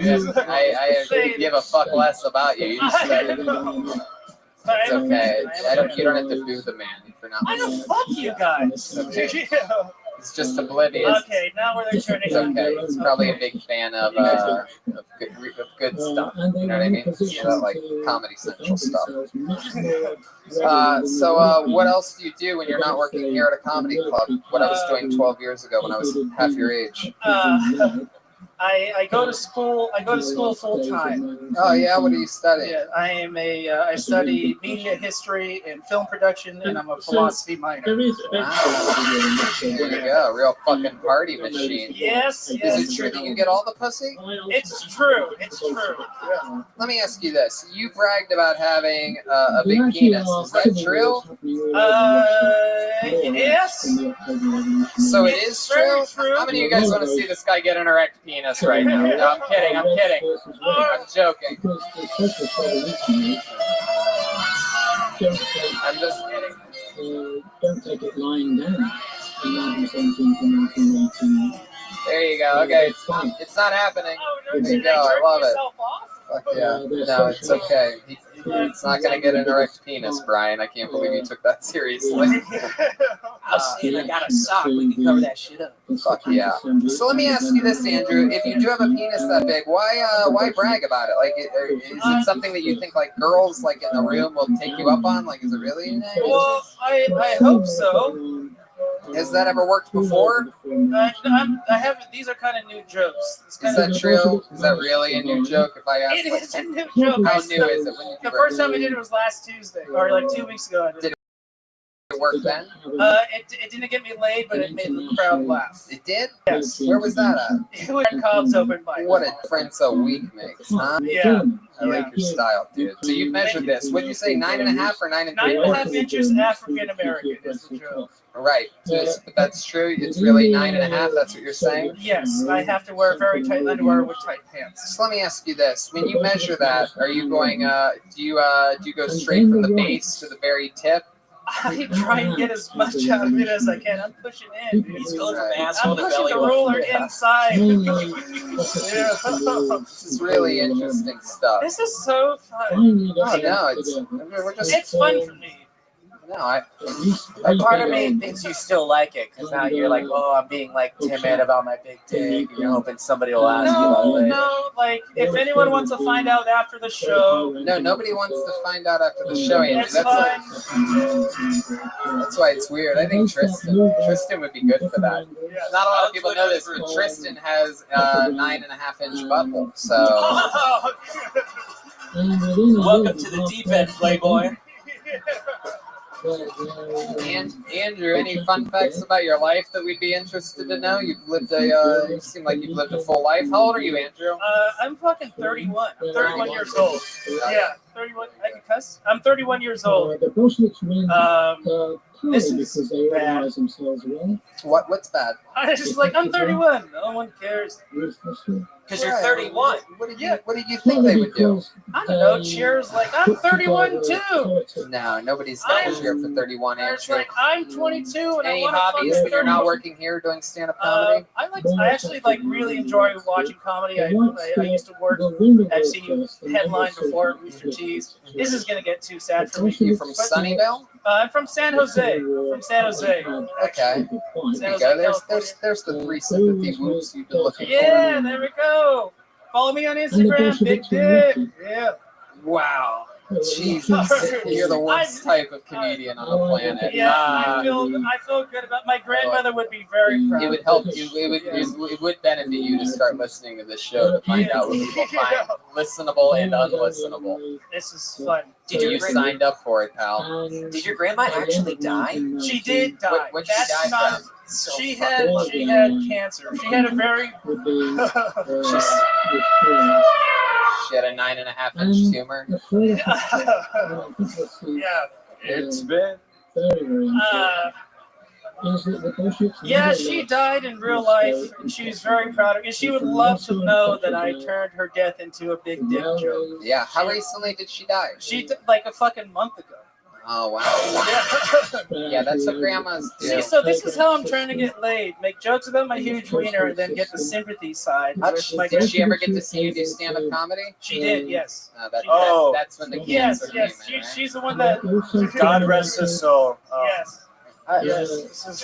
give a fuck less about you. You just said it. It's okay. You don't have to boo the man for not. I don't fuck you guys. Okay. It's just oblivious. Okay, now we're turning. It's okay. He's probably a big fan of good stuff. You know what I mean? Like Comedy Central stuff. So what else do you do when you're not working here at a comedy club? What I was doing 12 years ago when I was half your age. I go to school. I go to school full time. Oh yeah, what are you studying? Yeah, I study media history and film production, and I'm a philosophy minor. There you go, real fucking party machine. Yes. Is it true that you get all the pussy? It's true. It's true. Let me ask you this: you bragged about having a big penis. Is that true? Yes. So it is true. How many of you guys want to see this guy get an erect penis right now? No, I'm kidding. I'm kidding. I'm joking. I'm just kidding. Don't take it lying down. 1917 to 1918. There you go. Okay, it's not happening. There you go. I love it. Fuck yeah. No, it's okay. It's not gonna get an erect penis, Brian. I can't believe you took that seriously. I'll see if I got a sock. We can cover that shit up. Fuck yeah. So let me ask you this, Andrew. If you do have a penis that big, why brag about it? Like, is it something that you think like girls like in the room will take you up on? Like, is it really? Well, I hope so. Has that ever worked before? I haven't. These are kind of new jokes. Is that true? Is that really a new joke? If I ask, it is a new joke. How new is it? The first time I did it was last Tuesday, or like 2 weeks ago. Did it work then? It didn't get me laid, but it made the crowd laugh. It did? Yes. Where was that at? It was at Cobb's open mic. What a difference a week makes, huh? Yeah. I like your style, dude. So you measured this. What'd you say, 9.5 or 9 3/4? 9.5 inches African American is the joke. Right. So that's true. It's really 9.5. That's what you're saying. Yes, I have to wear very tight underwear with tight pants. So let me ask you this: when you measure that, are you going? Do you go straight from the base to the very tip? I try and get as much out of it as I can. I'm pushing in. He's going from asshole to I'm pushing belly the button. roller inside. This is really interesting stuff. This is so fun. Oh no, it's fun for me. No, part of me thinks you still like it because now you're like, oh, I'm being like timid about my big dick, and you're hoping somebody will ask you about it. No, like if anyone wants to find out after the show. No, nobody wants to find out after the show, Andrew. It's fine. That's why it's weird. I think Tristan would be good for that. Not a lot of people know this, but Tristan has a 9.5-inch butthole. So. Welcome to the deep end, Playboy. And Andrew, any fun facts about your life that we'd be interested to know? You seem like you've lived a full life. How old are you, Andrew? I'm fucking 31. I'm 31 years old. Yeah, 31. I can cuss. I'm 31 years old. This is bad. What's bad? I just like I'm 31. No one cares. Because you're 31. What did you think they would do? I don't know. Cheers like I'm 31 too. No, nobody's going to cheer for 31, It's Andrew. like I'm 22 and Any I want hobbies to when you're not working here doing stand-up comedy? I actually really enjoy watching comedy. I used to work. I've seen you headline before Rooster Teeth. This is gonna get too sad for me. You from Sunnyvale? I'm from San Jose. From San Jose. Okay. There you go. There's the 3 sympathy moves you've been looking for. Yeah, there we go. Follow me on Instagram, Big Dick. Yeah. Wow. Jesus, you're the worst type of comedian on the planet. Yeah, I feel good about. My grandmother would be very proud. It would help you. It would benefit you to start listening to this show to find out what people find listenable and unlistenable. This is fun. Did you signed up for it, pal? Did your grandma actually die? She did die. What she died from? She had cancer. She had a very. She had a 9.5-inch tumor. Yeah. It's been. Yeah, she died in real life, and she was very proud of it. And she would love to know that I turned her death into a big dick joke. Yeah. How recently did she die? She like a fucking month ago. Oh wow. Yeah, that's what grandmas do. See, so this is how I'm trying to get laid. Make jokes about my huge wiener and then get the sympathy side. Did she ever get to see you do stand-up comedy? She did, yes. That's when the cancer came in, right? She's the one that. God rest his soul. Yes. Yes.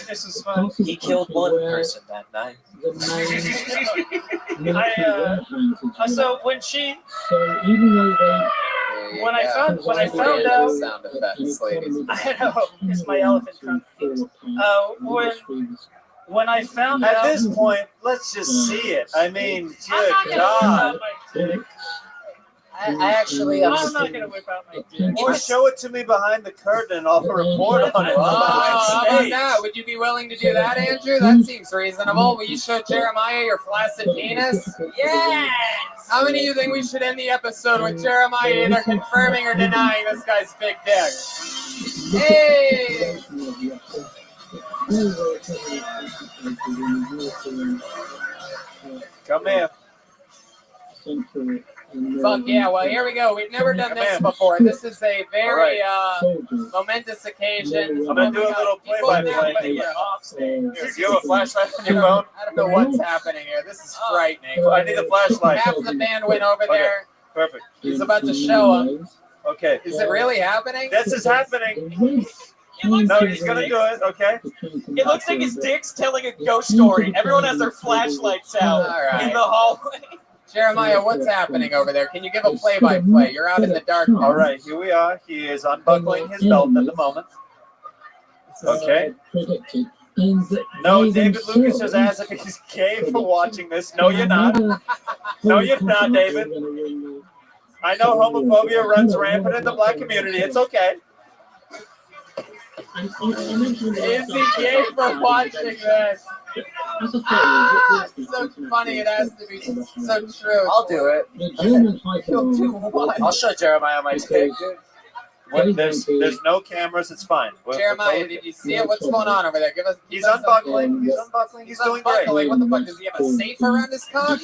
This is fun. He killed one person that night. So when she. So even though they. When I found out, sound effects, ladies. I know it's my elephant trunk. When I found out, at this point, let's just see it. I mean, good God. I actually, I'm not gonna whip out my dick. Or show it to me behind the curtain and I'll report on it. Oh, how about that? Would you be willing to do that, Andrew? That seems reasonable. Will you show Jeremiah your flaccid penis? Yes! How many of you think we should end the episode with Jeremiah either confirming or denying this guy's big dick? Hey! Come here. Fuck yeah, well, here we go. We've never done this before. This is a very momentous occasion. I'm going to do a little play-by-play. Do you have a flashlight on your phone? I don't know what's happening here. This is frightening. I need a flashlight. Half the band went over there. Perfect. He's about to show him. Okay. Is it really happening? This is happening. No, he's going to do it, okay? It looks like his dick's telling a ghost story. Everyone has their flashlights out in the hallway. Jeremiah, what's happening over there? Can you give a play-by-play? You're out in the dark. All right, here we are. He is unbuckling his belt at the moment. Okay. No, David Lucas just asked if he's gay for watching this. No, you're not. No, you're not, David. I know homophobia runs rampant in the black community. It's okay. Is he gay for watching this? So funny, it has to be so true. I'll do it. You'll do what? I'll show Jeremiah my dick. There's no cameras. It's fine. Jeremiah, did you see it? What's going on over there? Give us. He's unbuckling. He's unbuckling. He's doing great. What the fuck? Does he have a safe around his cock?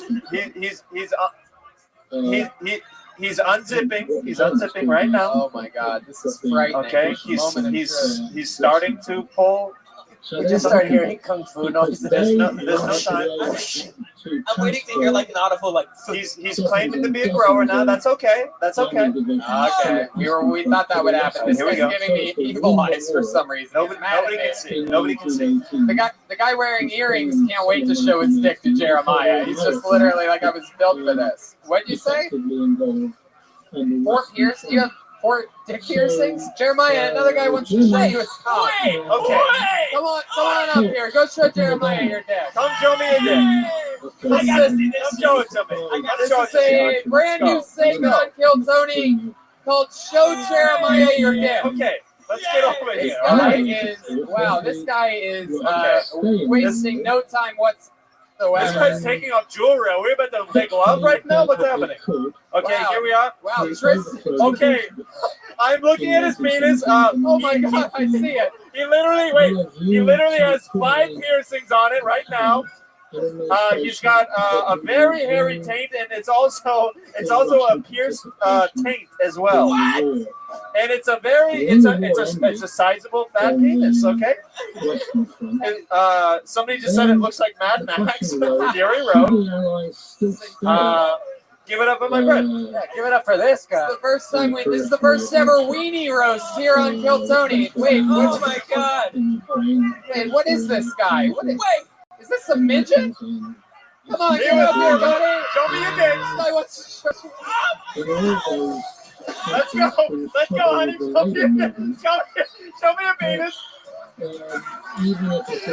He's unzipping. He's unzipping right now. Oh my God, this is frightening. Okay, he's starting to pull. We just started hearing kung fu noises. There's no time. I'm waiting to hear like an audible like. He's claiming to be a grower now. That's okay. That's okay. Okay, we thought that would happen. This guy's giving me evil eyes for some reason. Nobody can see. Nobody can see. The guy wearing earrings can't wait to show his dick to Jeremiah. He's just literally like, I was built for this. What'd you say? 4 piercings? You have 4 dick piercings? Jeremiah, another guy wants to show you his cock. Okay. Come on up here. Go show Jeremiah your dick. Come show me your dick. I gotta see this. Come show it to me. This is a brand new segment on Kill Tony called Show Jeremiah Your Dick. Okay. Let's get over here. This guy is wasting no time whatsoever. This guy's taking off jewelry. Are we about to make love right now? What's happening? Okay, here we are. Wow, Tristan. Okay, I'm looking at his penis. Oh my God, I see it. He literally has 5 piercings on it right now. He's got a very hairy taint, and it's also a pierced taint as well. What? And it's a sizable fat penis. Okay. Somebody just said it looks like Mad Max, Fury Road. Give it up for my friend. Yeah, give it up for this guy. This is the first ever weenie roast here on Kill Tony. Wait, Oh my God! wait, what is this guy? Wait, is this a midget? Come on, get up here, buddy. Show me your dick. Let's go, honey. Show me your penis.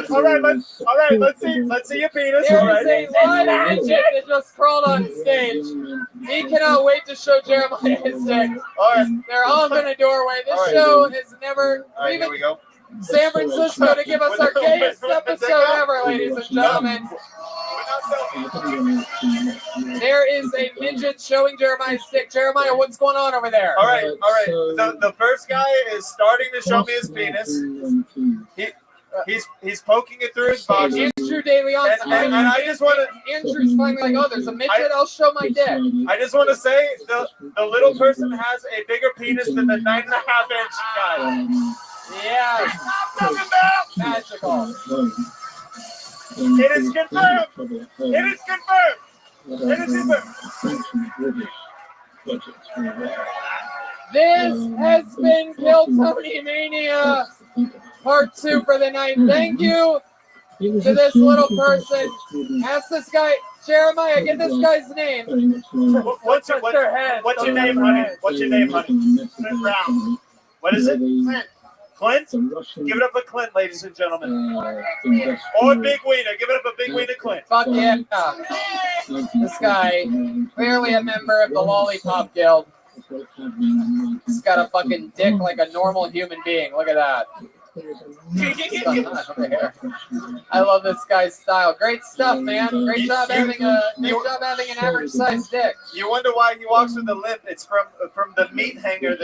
All right, let's see your penis. There All right. is a live midget that just crawled on stage. He cannot wait to show Jeremiah his dick. All right. They're off in a doorway. This All right. show has never All right, here we go. San Francisco to give us our gayest episode ever, ladies and gentlemen. There is a midget showing Jeremiah's dick. Jeremiah, what's going on over there? All right. The first guy is starting to show me his penis. He's poking it through his box. Andrew DeLeon. And I just want to. Andrew's finally like, oh, there's a midget. I'll show my dick. I just want to say the little person has a bigger penis than the 9.5-inch guy. Yeah. Magical. It is confirmed. It is confirmed. It is confirmed. This has been Kill Tony Mania Part 2 for the night. Thank you to this little person. Ask this guy, Jeremiah, get this guy's name. What's your name, honey? What's your name, honey? Clint Brown. What is it? Clint? Give it up for Clint, ladies and gentlemen. Or Big Wiener. Give it up for Big Wiener Clint. Fuck yeah. This guy, clearly a member of the Lollipop Guild. He's got a fucking dick like a normal human being. Look at that. I love this guy's style. Great stuff, man. Great job having an average sized dick. You wonder why he walks with a limp. It's from the meat hanger.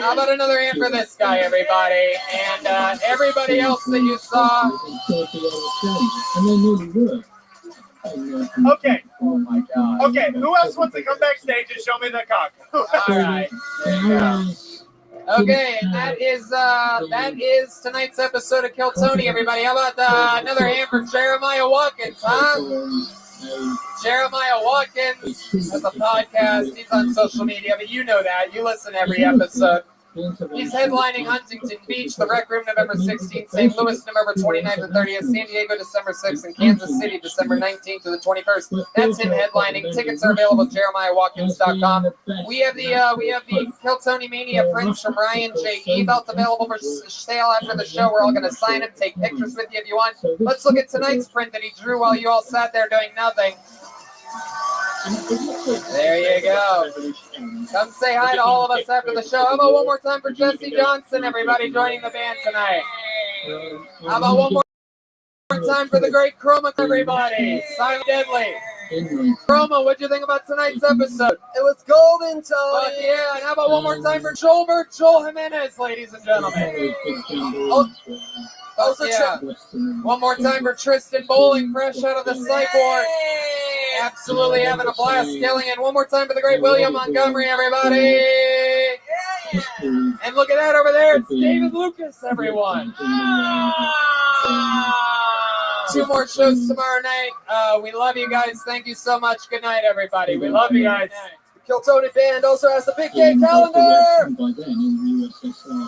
How about another hand for this guy, everybody? And everybody else that you saw. Okay. Oh my God. Okay, who else wants to come backstage and show me the cock? All right. Okay, and that is tonight's episode of Kill Tony, everybody. How about another hand for Jeremiah Watkins, huh? Jeremiah Watkins has a podcast. He's on social media, but you know that. You listen to every episode. He's headlining Huntington Beach, the Rec Room, November 16th, St. Louis, November 29th and 30th, San Diego, December 6th, and Kansas City, December 19th to the 21st. That's him headlining. Tickets are available at JeremiahWatkins.com. We have the Kill Tony Mania prints from Ryan J.E. Belt available for sale after the show. We're all going to sign them, take pictures with you if you want. Let's look at tonight's print that he drew while you all sat there doing nothing. There you go. Come say hi to all of us after the show. How about one more time for Jesse Johnson, everybody joining the band tonight? How about one more time for the great Chroma, everybody? Silent Deadly. Chroma, what'd you think about tonight's episode? It was golden, Tony. Fuck yeah, and how about one more time for Joel Jimenez, ladies and gentlemen? Yeah. One more time for Tristan Bowling, fresh out of the psych ward. Absolutely having a blast killing it. One more time for the great William Montgomery, everybody. And look at that over there. It's David Lucas, everyone. 2 more shows tomorrow night. We love you guys. Thank you so much. Good night, everybody. We love you guys. The Kill Tony Band also has the Big Gay Calendar.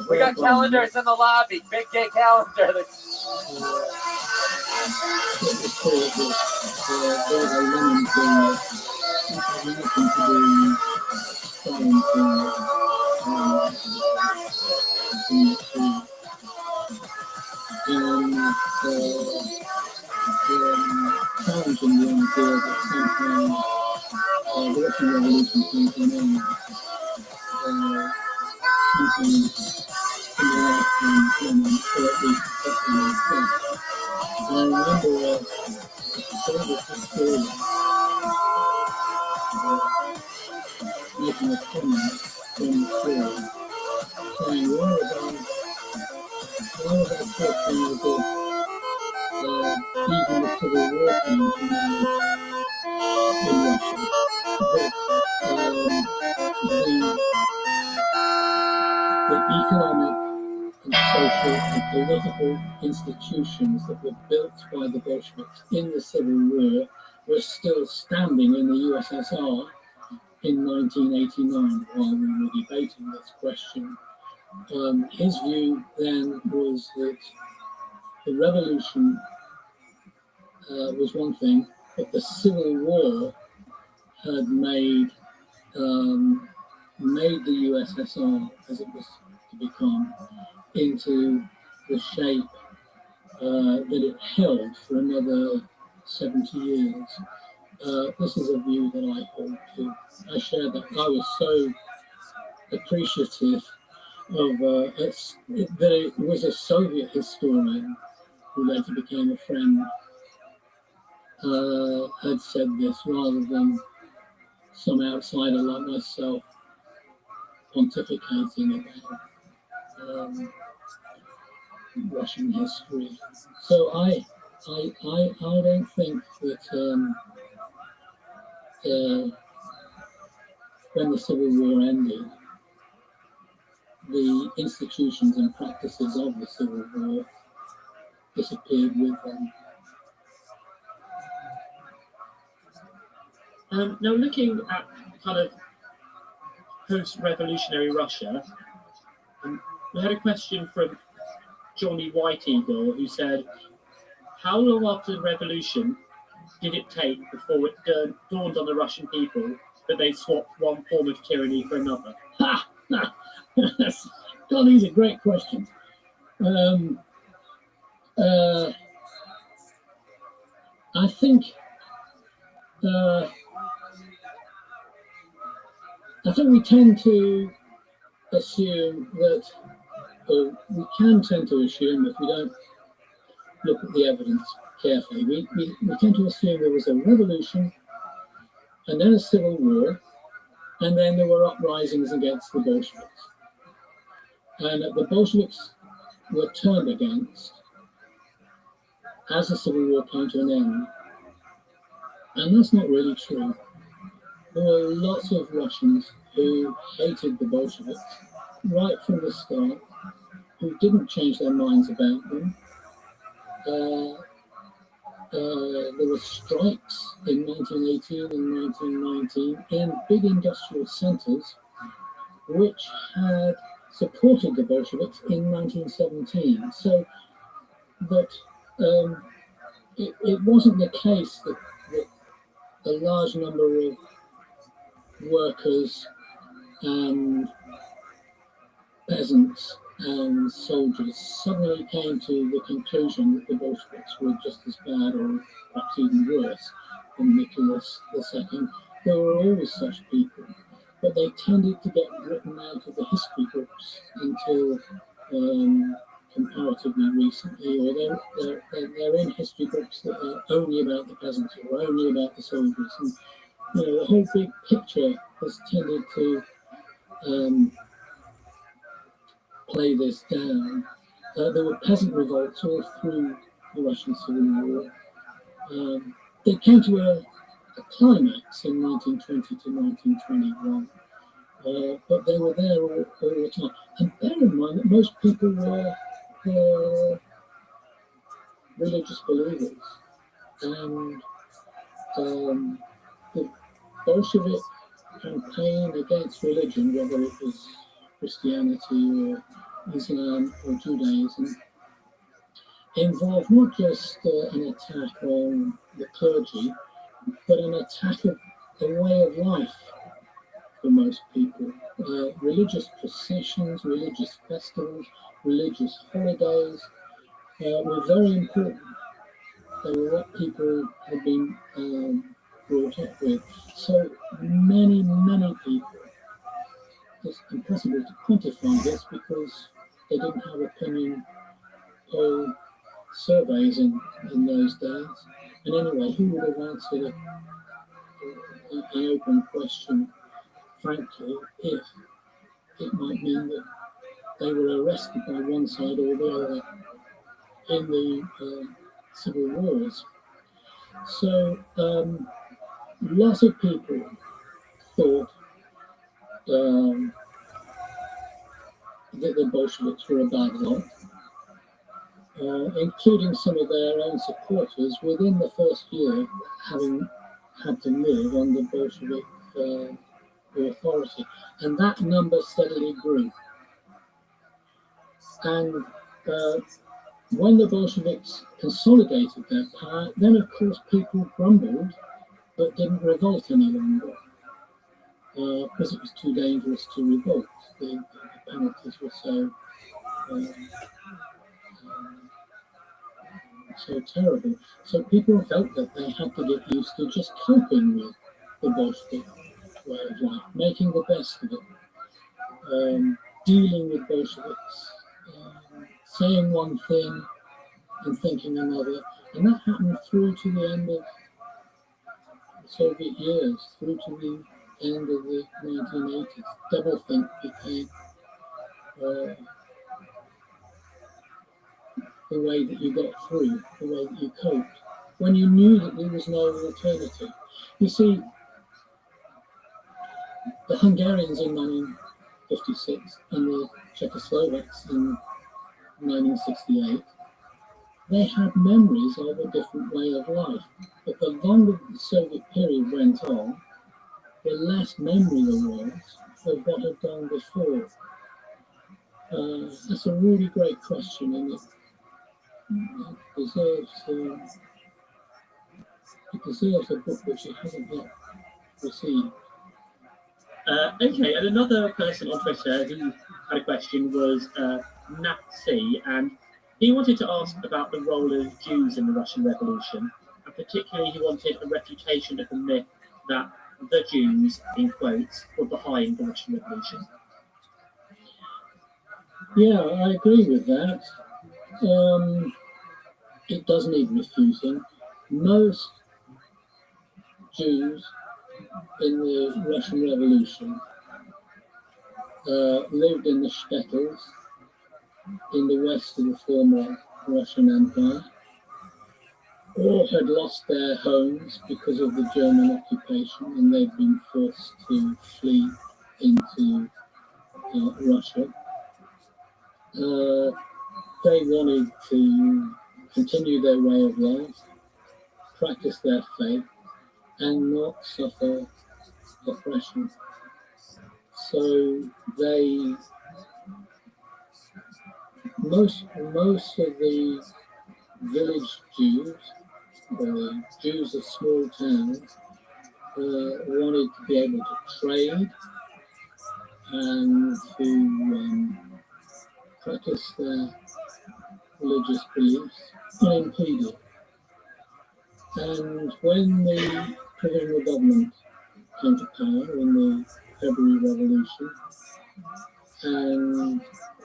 We got calendars in the lobby. Big Gay Calendar. Making a comment from the show saying one of our questions was even the civil war times in Russia. The economic and social and political institutions that were built by the Bolsheviks in the Civil War was still standing in the USSR in 1989 while we were debating this question. His view then was that the revolution was one thing, but the Civil War had made the USSR, as it was to become, into the shape that it held for another 70 years. This is a view that I hold too. I share that. I was so appreciative of that it was a Soviet historian who later became a friend had said this rather than some outsider like myself pontificating about Russian history. So I don't think that when the Civil War ended, the institutions and practices of the Civil War disappeared with them. Now, looking at kind of post-revolutionary Russia, we had a question from Johnny White Eagle, who said, how long after the revolution did it take before it dawned on the Russian people that they swapped one form of tyranny for another? God, these are great questions. I think we tend to assume that, or we can tend to assume, if we don't look at the evidence carefully, we tend to assume there was a revolution and then a civil war, and then there were uprisings against the Bolsheviks. And the Bolsheviks were turned against as the Civil War came to an end. And that's not really true. There were lots of Russians who hated the Bolsheviks right from the start, who didn't change their minds about them. There were strikes in 1918 and 1919 in big industrial centers, which had supported the Bolsheviks in 1917. So that it wasn't the case that a large number of workers and peasants and soldiers suddenly came to the conclusion that the Bolsheviks were just as bad, or perhaps even worse, than Nicholas II. There were always such people, but they tended to get written out of the history books until comparatively recently, or they're in history books that are only about the peasants or only about the soldiers. And the whole big picture has tended to play this down. There were peasant revolts all through the Russian Civil War. They came to a climax in 1920 to 1921, but they were there all the time. And bear in mind that most people were religious believers, and the Bolshevik campaign against religion, whether it was Christianity or Islam or Judaism, involved not just an attack on the clergy, but an attack of the way of life for most people. Religious processions, religious festivals, religious holidays were very important. They were what people had been brought up with. So many people, it's impossible to quantify this because they didn't have opinion poll surveys in those days. And anyway, who would have answered an open question, frankly, if it might mean that they were arrested by one side or the other in the civil wars? So lots of people thought that the Bolsheviks were a bad lot. including some of their own supporters, within the first year having had to live under Bolshevik authority. And that number steadily grew. And when the Bolsheviks consolidated their power, then of course people grumbled, but didn't revolt any longer, because it was too dangerous to revolt. The penalties were so terrible. So people felt that they had to get used to just coping with the Bolshevik way of life, making the best of it, dealing with Bolsheviks, saying one thing and thinking another. And that happened through to the end of the Soviet years, through to the end of the 1980s. Doublethink became the way that you got through, the way that you coped, when you knew that there was no alternative. You see, the Hungarians in 1956 and the Czechoslovaks in 1968, they had memories of a different way of life. But the longer the Soviet period went on, the less memory there was of what had gone before. That's a really great question, and it deserves a book which it hasn't yet received. Okay, and another person on Twitter who had a question was Nazi, and he wanted to ask about the role of Jews in the Russian Revolution, and particularly he wanted a refutation of the myth that the Jews, in quotes, were behind the Russian Revolution. Yeah, I agree with that. It does need refuting. Most Jews in the Russian Revolution lived in the shtetls in the west of the former Russian Empire, or had lost their homes because of the German occupation, and they'd been forced to flee into Russia. They wanted to continue their way of life, practice their faith, and not suffer oppression. So most of the village Jews, or the Jews of small towns, wanted to be able to trade and to practice their religious beliefs unimpeded. And when the provisional government came to power in the February Revolution and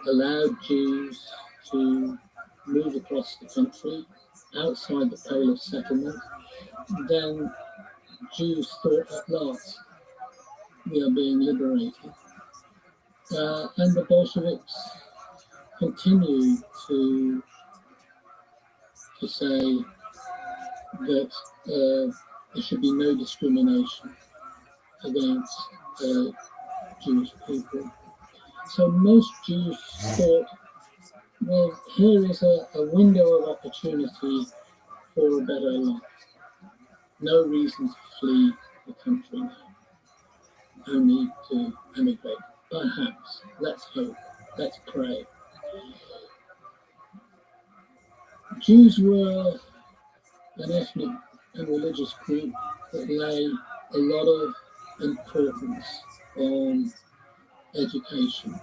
allowed Jews to move across the country outside the pale of settlement, then Jews thought, at last we are being liberated. And the Bolsheviks continued to say that there should be no discrimination against Jewish people. So most Jews thought, well, here is a window of opportunity for a better life. No reason to flee the country now. No need to emigrate. Perhaps. Let's hope. Let's pray. Jews were an ethnic and religious group that lay a lot of importance on education.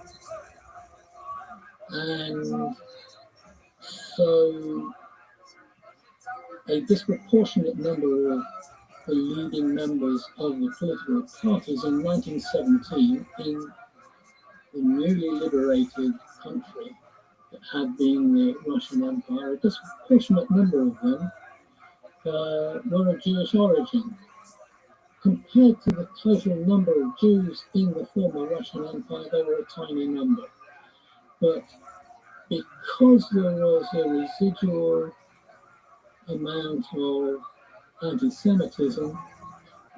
And so a disproportionate number of the leading members of the political parties in 1917 in the newly liberated country that had been the Russian Empire, a disproportionate number of them were of Jewish origin. Compared to the total number of Jews in the former Russian Empire, they were a tiny number. But because there was a residual amount of anti-Semitism,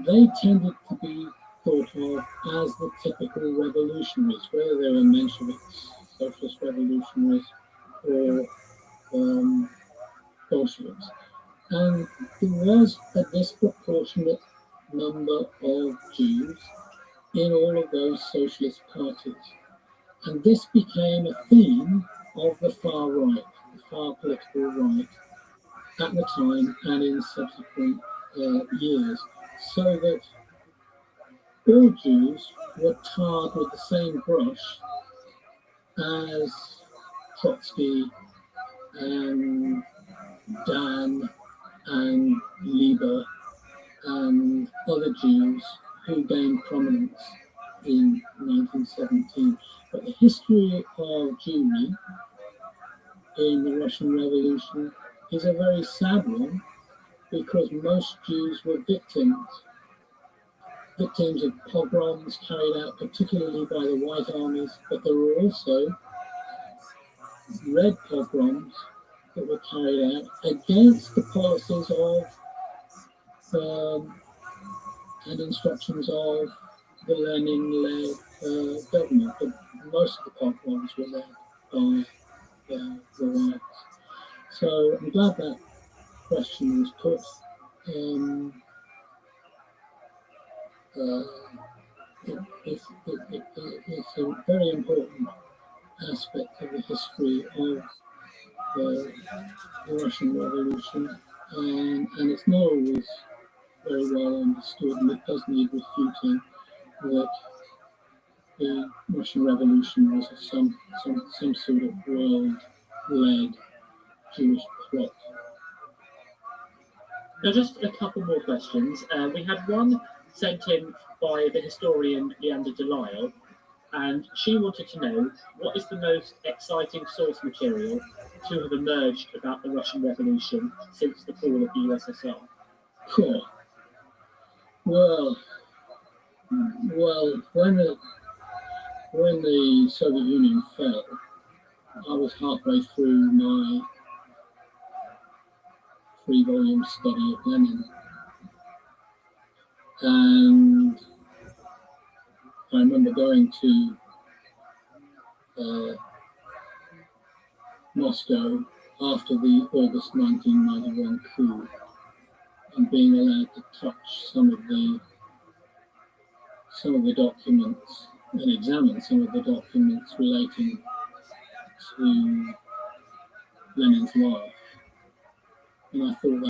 they tended to be thought of as the typical revolutionaries, whether they were Mensheviks, socialist revolutionaries, or Bolsheviks. And there was a disproportionate number of Jews in all of those socialist parties. And this became a theme of the far right, the far political right, at the time and in subsequent years, so that all Jews were tarred with the same brush as Trotsky and Dan and Lieber and other Jews who gained prominence in 1917. But the history of Jewry in the Russian Revolution is a very sad one, because most Jews were victims of pogroms carried out particularly by the White Armies, but there were also red pogroms that were carried out against the policies of and instructions of the Lenin-led government. But most of the pogroms were led by the whites. So I'm glad that question was put. It's a very important aspect of the history of the Russian Revolution, and it's not always very well understood, and it does need refuting that the Russian Revolution was some sort of world-led Jewish plot. Now, just a couple more questions. We had one sent in by the historian Leander Delisle, and she wanted to know what is the most exciting source material to have emerged about the Russian Revolution since the fall of the USSR? Cool. Well, when the Soviet Union fell, I was halfway through my 3-volume study of Lenin, and I remember going to Moscow after the August 1991 coup and being allowed to touch some of the documents and examine some of the documents relating to Lenin's life. And I thought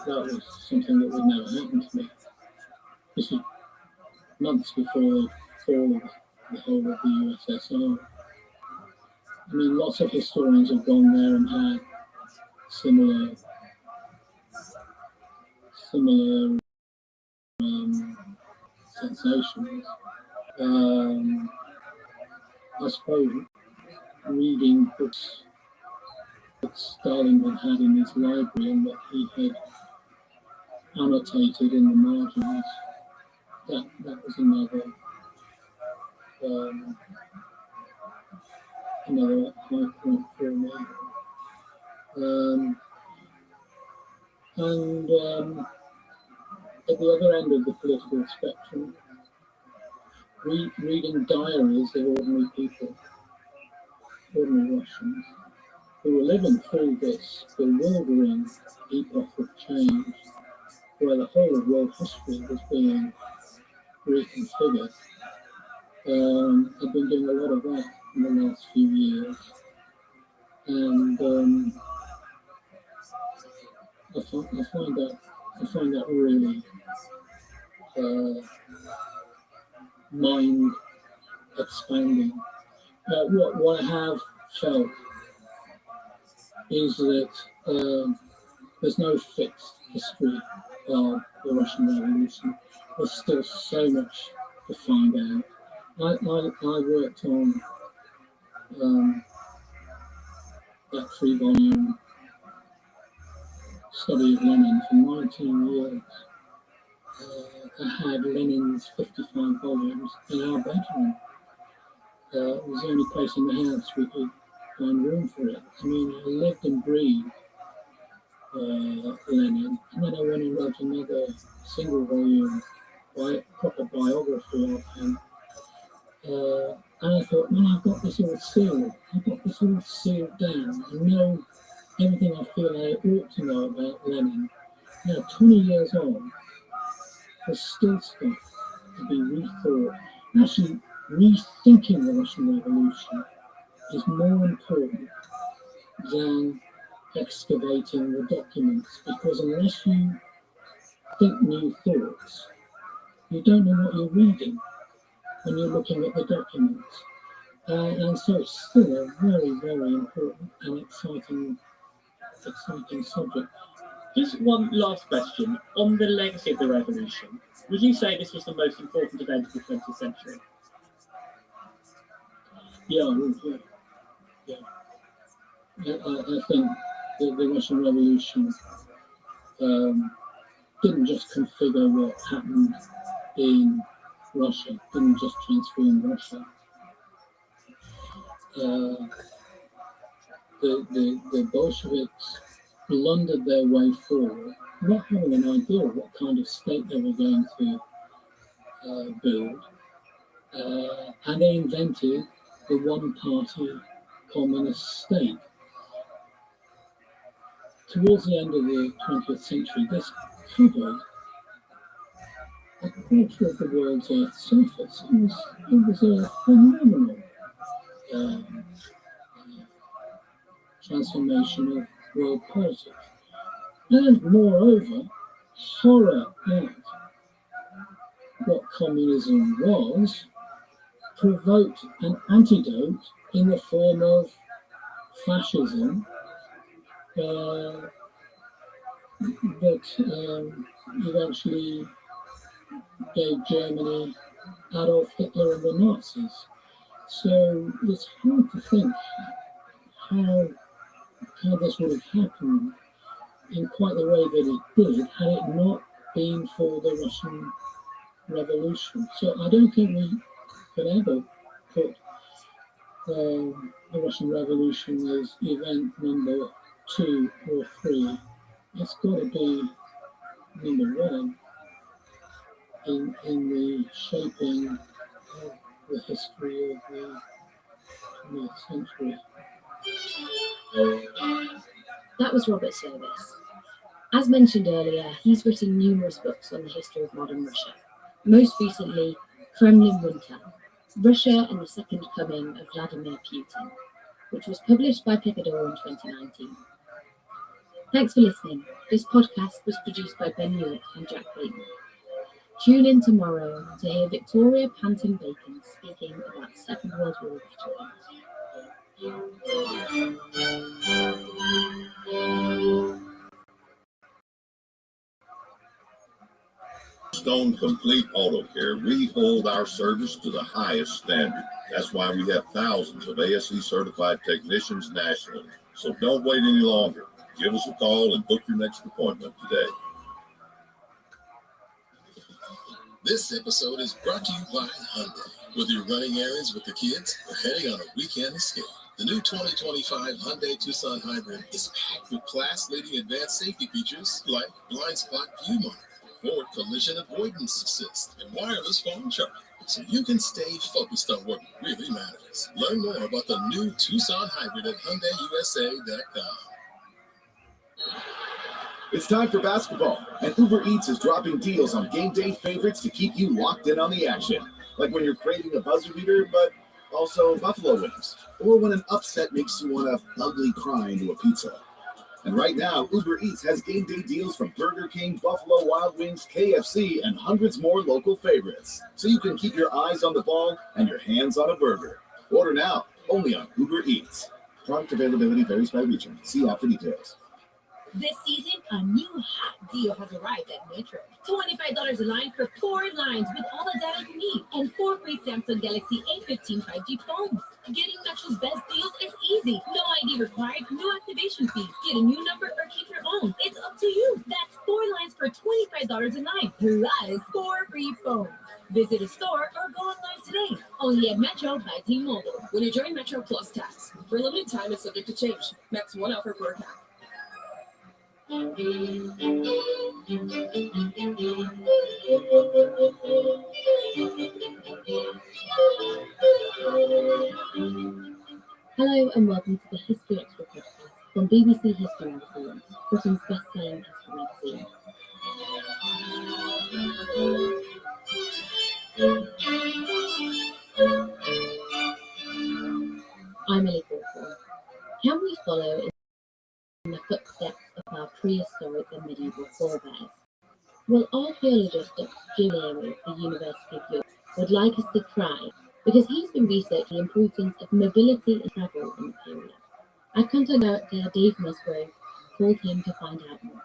that was something that would never happen to me. This was months before the fall of the whole of the USSR. I mean, lots of historians have gone there and had similar sensations. I suppose reading books that Stalin had in his library and that he had annotated in the margins, that was another high point for me. And at the other end of the political spectrum, reading diaries of ordinary people, ordinary Russians, who were living through this bewildering epoch of change, where the whole of world history was being reconfigured. I've been doing a lot of that in the last few years, and I find that really mind expanding. What I have felt is that there's no fixed history of the Russian Revolution. There's still so much to find out. I worked on that 3-volume study of Lenin for 19 years. I had Lenin's 55 volumes in our bedroom. It was the only place in the house we could find room for it. I mean, I lived and breathed Lenin, and then I went and wrote another single volume proper biography of him. And I thought, well, I've got this all sealed. I've got this all sealed down. I know everything I feel I ought to know about Lenin. Now, 20 years on, there's still stuff to be rethought. Actually, rethinking the Russian Revolution is more important than excavating the documents, because unless you think new thoughts, you don't know what you're reading when you're looking at the documents. And so it's still a very, very important and exciting subject. Just one last question. On the legacy of the revolution, would you say this was the most important event of the 20th century? Yeah, I would, yeah. I think the Russian Revolution didn't just configure what happened in Russia, didn't just transform Russia. The Bolsheviks blundered their way forward, not having an idea of what kind of state they were going to build, and they invented the one-party communist state. Towards the end of the 20th century, this covered a quarter of the world's Earth's surface. It was a phenomenal transformation of world politics. And moreover, horror at what communism was provoked an antidote in the form of fascism that eventually gave Germany Adolf Hitler and the Nazis. So it's hard to think how this would have happened in quite the way that it did had it not been for the Russian Revolution. So I don't think we could ever put the Russian Revolution as event number 2 or 3. It's got to be number 1 in the shaping of the history of the 20th century. That was Robert Service. As mentioned earlier, he's written numerous books on the history of modern Russia. Most recently, Kremlin Winter, Russia and the Second Coming of Vladimir Putin, which was published by Picador in 2019. Thanks for listening. This podcast was produced by Ben York and Jack Clayton. Tune in tomorrow to hear Victoria Panton Bacon speaking about Second World War veterans. Stone Complete Auto Care, we hold our service to the highest standard. That's why we have thousands of ASE certified technicians nationally. So don't wait any longer. Give us a call and book your next appointment today. This episode is brought to you by Hyundai. Whether you're running errands with the kids or heading on a weekend escape, the new 2025 Hyundai Tucson Hybrid is packed with class-leading advanced safety features like blind spot view monitor, forward collision avoidance assist, and wireless phone charging, so you can stay focused on what really matters. Learn more about the new Tucson Hybrid at HyundaiUSA.com. It's time for basketball, and Uber Eats is dropping deals on game day favorites to keep you locked in on the action. Like when you're craving a buzzer beater, but also buffalo wings. Or when an upset makes you want to ugly cry into a pizza. And right now, Uber Eats has game day deals from Burger King, Buffalo Wild Wings, KFC, and hundreds more local favorites. So you can keep your eyes on the ball and your hands on a burger. Order now, only on Uber Eats. Product availability varies by region. See app for details. This season, a new hot deal has arrived at Metro. $25 a line for 4 lines with all the data you need and 4 free Samsung Galaxy A15 5G phones. Getting Metro's best deals is easy. No ID required, no activation fees. Get a new number or keep your own. It's up to you. That's 4 lines for $25 a line, plus 4 free phones. Visit a store or go online today. Only at Metro by T-Mobile. When you join Metro Plus tax, for a limited time, it's subject to change. Max 1 offer per account. Hello and welcome to the History Extra podcast from BBC History Magazine, Britain's best-selling history magazine. I'm Ellie Crawford. Can we follow in the footsteps of our prehistoric and medieval forebears? Well, archaeologist Dr. Jim Leary of the University of York would like us to try, because he's been researching the importance of mobility and travel in the period. Our content director Dave Musgrove called him to find out more.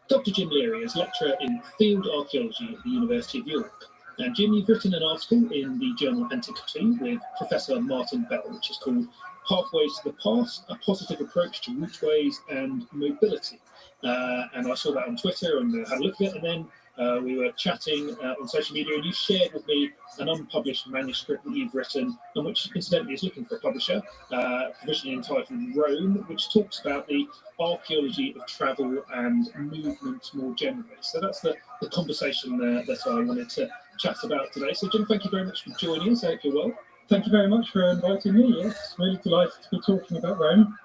Dr. Jim Leary is lecturer in field archaeology at the University of York. And Jim, you've written an article in the journal Antiquity with Professor Martin Bell, which is called Pathways to the Past, a positive approach to routeways and mobility. And I saw that on Twitter and had a look at it, and then we were chatting on social media, and you shared with me an unpublished manuscript that you've written, and which incidentally is looking for a publisher, provisionally entitled Rome, which talks about the archaeology of travel and movement more generally. So that's the conversation that I wanted to chat about today. So Jim, thank you very much for joining us. I hope you're well. Thank you very much for inviting me. Yes, really delighted to be talking about Rome.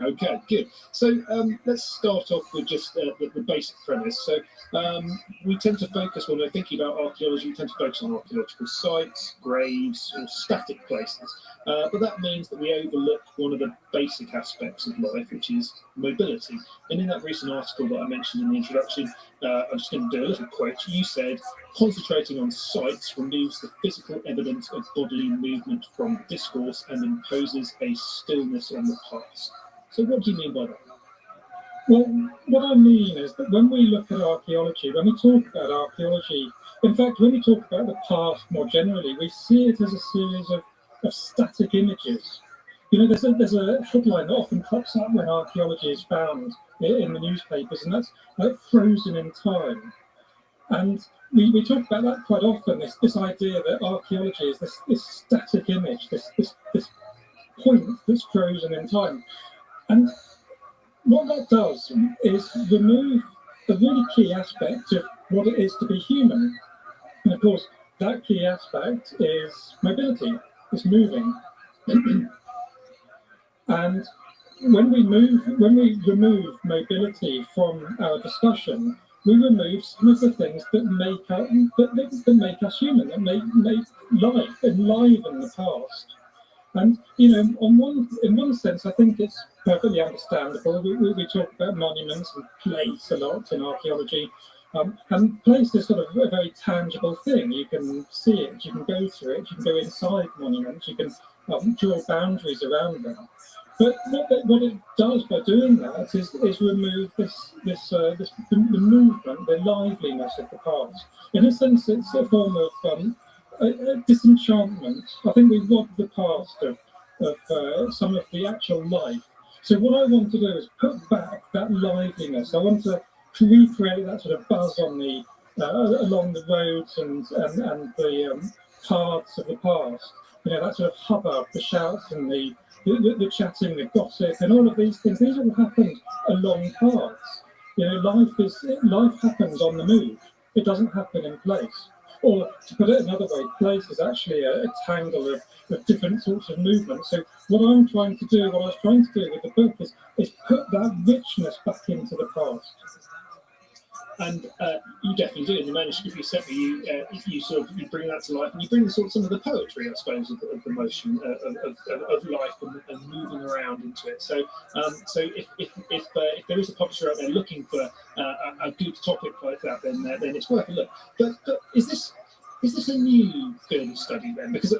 Okay, good. So let's start off with just the basic premise. So we tend to focus, when we're thinking about archaeology, we tend to focus on archaeological sites, graves, or static places. But that means that we overlook one of the basic aspects of life, which is mobility. And in that recent article that I mentioned in the introduction, I'm just going to do a little quote. You said, concentrating on sites removes the physical evidence of bodily movement from the discourse and imposes a stillness on the past. So what do you mean by that? Well, what I mean is that when we look at archaeology, when we talk about archaeology, in fact, when we talk about the past more generally, we see it as a series of static images. You know, there's a headline that often crops up when archaeology is found in the newspapers, and that's like frozen in time. And we talk about that quite often, this idea that archaeology is this static image, this point that's frozen in time. And what that does is remove a really key aspect of what it is to be human. And of course, that key aspect is mobility, it's moving. And when we remove mobility from our discussion, we remove some of the things that make us human, that make life enliven the past. And you know, in one sense, I think it's perfectly understandable. We talk about monuments and place a lot in archaeology, and place is sort of a very tangible thing. You can see it, you can go through it, you can go inside monuments, you can draw boundaries around them. But what it does by doing that is remove the movement, the liveliness of the past. In a sense, it's a form of disenchantment. I think we rob the past of some of the actual life. So what I want to do is put back that liveliness. I want to recreate that sort of buzz on the along the roads and the paths of the past. You know, that sort of hubbub, the shouts and the chatting, the gossip, and all of these things. These all happened along paths. You know, life happens on the move. It doesn't happen in place. Or to put it another way, place is actually a tangle of different sorts of movements. So what I was trying to do with the book is put that richness back into the past. And you definitely do. In the manuscript you sent me, you bring that to life, and you bring some of the poetry, I suppose, of the motion of life and moving around into it. So, if there is a publisher out there looking for a good topic like that, then it's worth a look. But is this a new field of study then? Because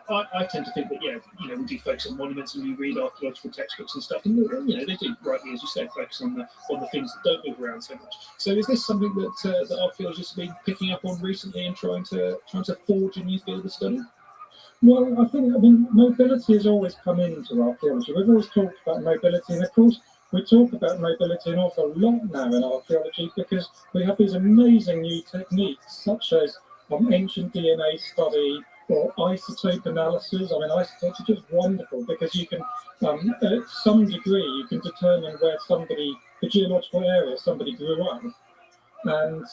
I tend to think that we do focus on monuments and we read archaeological textbooks and stuff, and they do rightly, as you say, focus on the things that don't move around so much. So is this something that archaeologists have been picking up on recently and trying to forge a new field of study? Well, I mean, mobility has always come into archaeology. We've always talked about mobility, and of course, we talk about mobility an awful lot now in archaeology because we have these amazing new techniques, such as ancient DNA study or isotope analysis. I mean, isotopes are just wonderful because you can, at some degree, you can determine where the geological area somebody grew up. And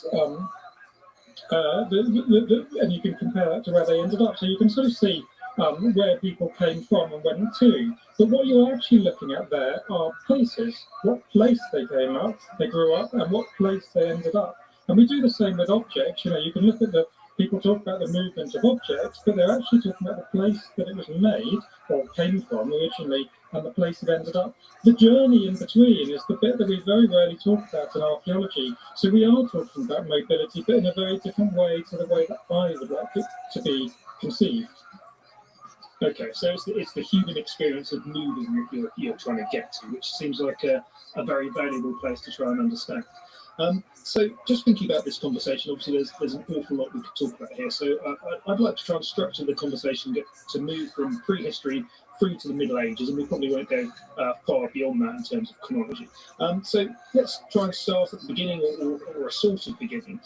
and you can compare that to where they ended up. So you can sort of see where people came from and went to. But what you're actually looking at there are places, what place they came up, they grew up, and what place they ended up. And we do the same with objects. You know, you can look at the people talk about the movement of objects, but they're actually talking about the place that it was made or came from originally and the place it ended up. The journey in between is the bit that we very rarely talk about in archaeology. So we are talking about mobility, but in a very different way to the way that I would like it to be conceived. Okay, so it's the human experience of moving that you're trying to get to, which seems like a very valuable place to try and understand. So just thinking about this conversation, obviously there's an awful lot we could talk about here. So I'd like to try and structure the conversation, get to move from prehistory through to the Middle Ages, and we probably won't go far beyond that in terms of chronology. So let's try and start at the beginning, or a sort of beginning,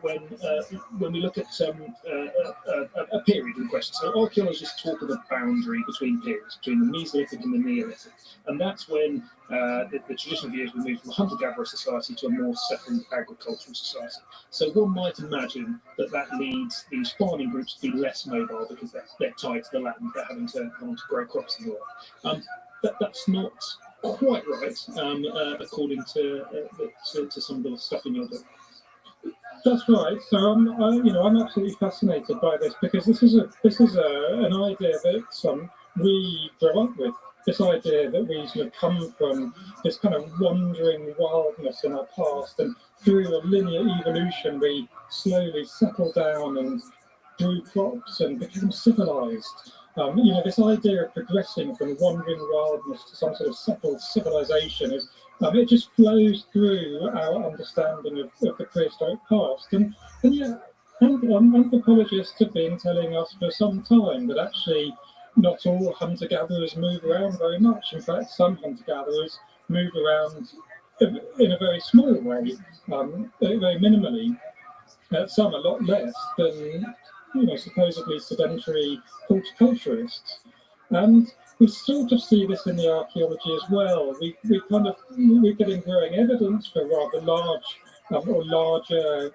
when we look at a period in question. So archaeologists talk of a boundary between periods, between the Mesolithic and the Neolithic, and that's when the traditional view is we move from a hunter-gatherer society to a more settled agricultural society. So one might imagine that leads these farming groups to be less mobile because they're tied to the land, they're having to grow crops in the world. That's not quite right, according to some of the stuff in your book. That's right. So I'm absolutely fascinated by this because this is an idea that we grow up with. This idea that we sort of come from this kind of wandering wildness in our past, and through a linear evolution, we slowly settle down and grew crops and became civilized. This idea of progressing from wandering wildness to some sort of settled civilization is it just flows through our understanding of the prehistoric past, and anthropologists have been telling us for some time that actually not all hunter-gatherers move around very much. In fact, some hunter-gatherers move around in a very small way, very minimally. Some a lot less than supposedly sedentary horticulturists. And we sort of see this in the archaeology as well. We're getting growing evidence for rather large or larger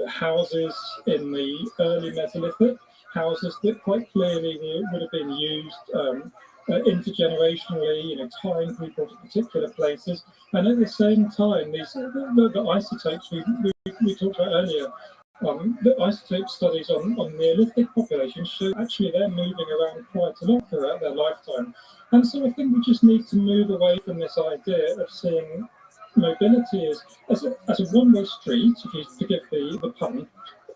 houses in the early Mesolithic, houses that quite clearly would have been used intergenerationally, tying people to particular places. And at the same time, the isotopes we talked about earlier, the isotope studies on Neolithic populations show actually they're moving around quite a lot throughout their lifetime. And so I think we just need to move away from this idea of seeing mobility as a one-way street, if you forgive the pun.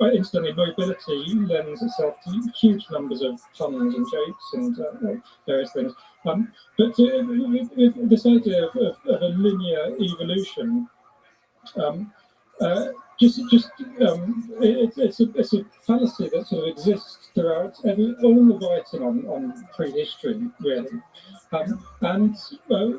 Instantly, mobility lends itself to huge numbers of tons and japes and various things. But this idea of a linear evolution, it's a fallacy that sort of exists throughout all the writing on prehistory, really.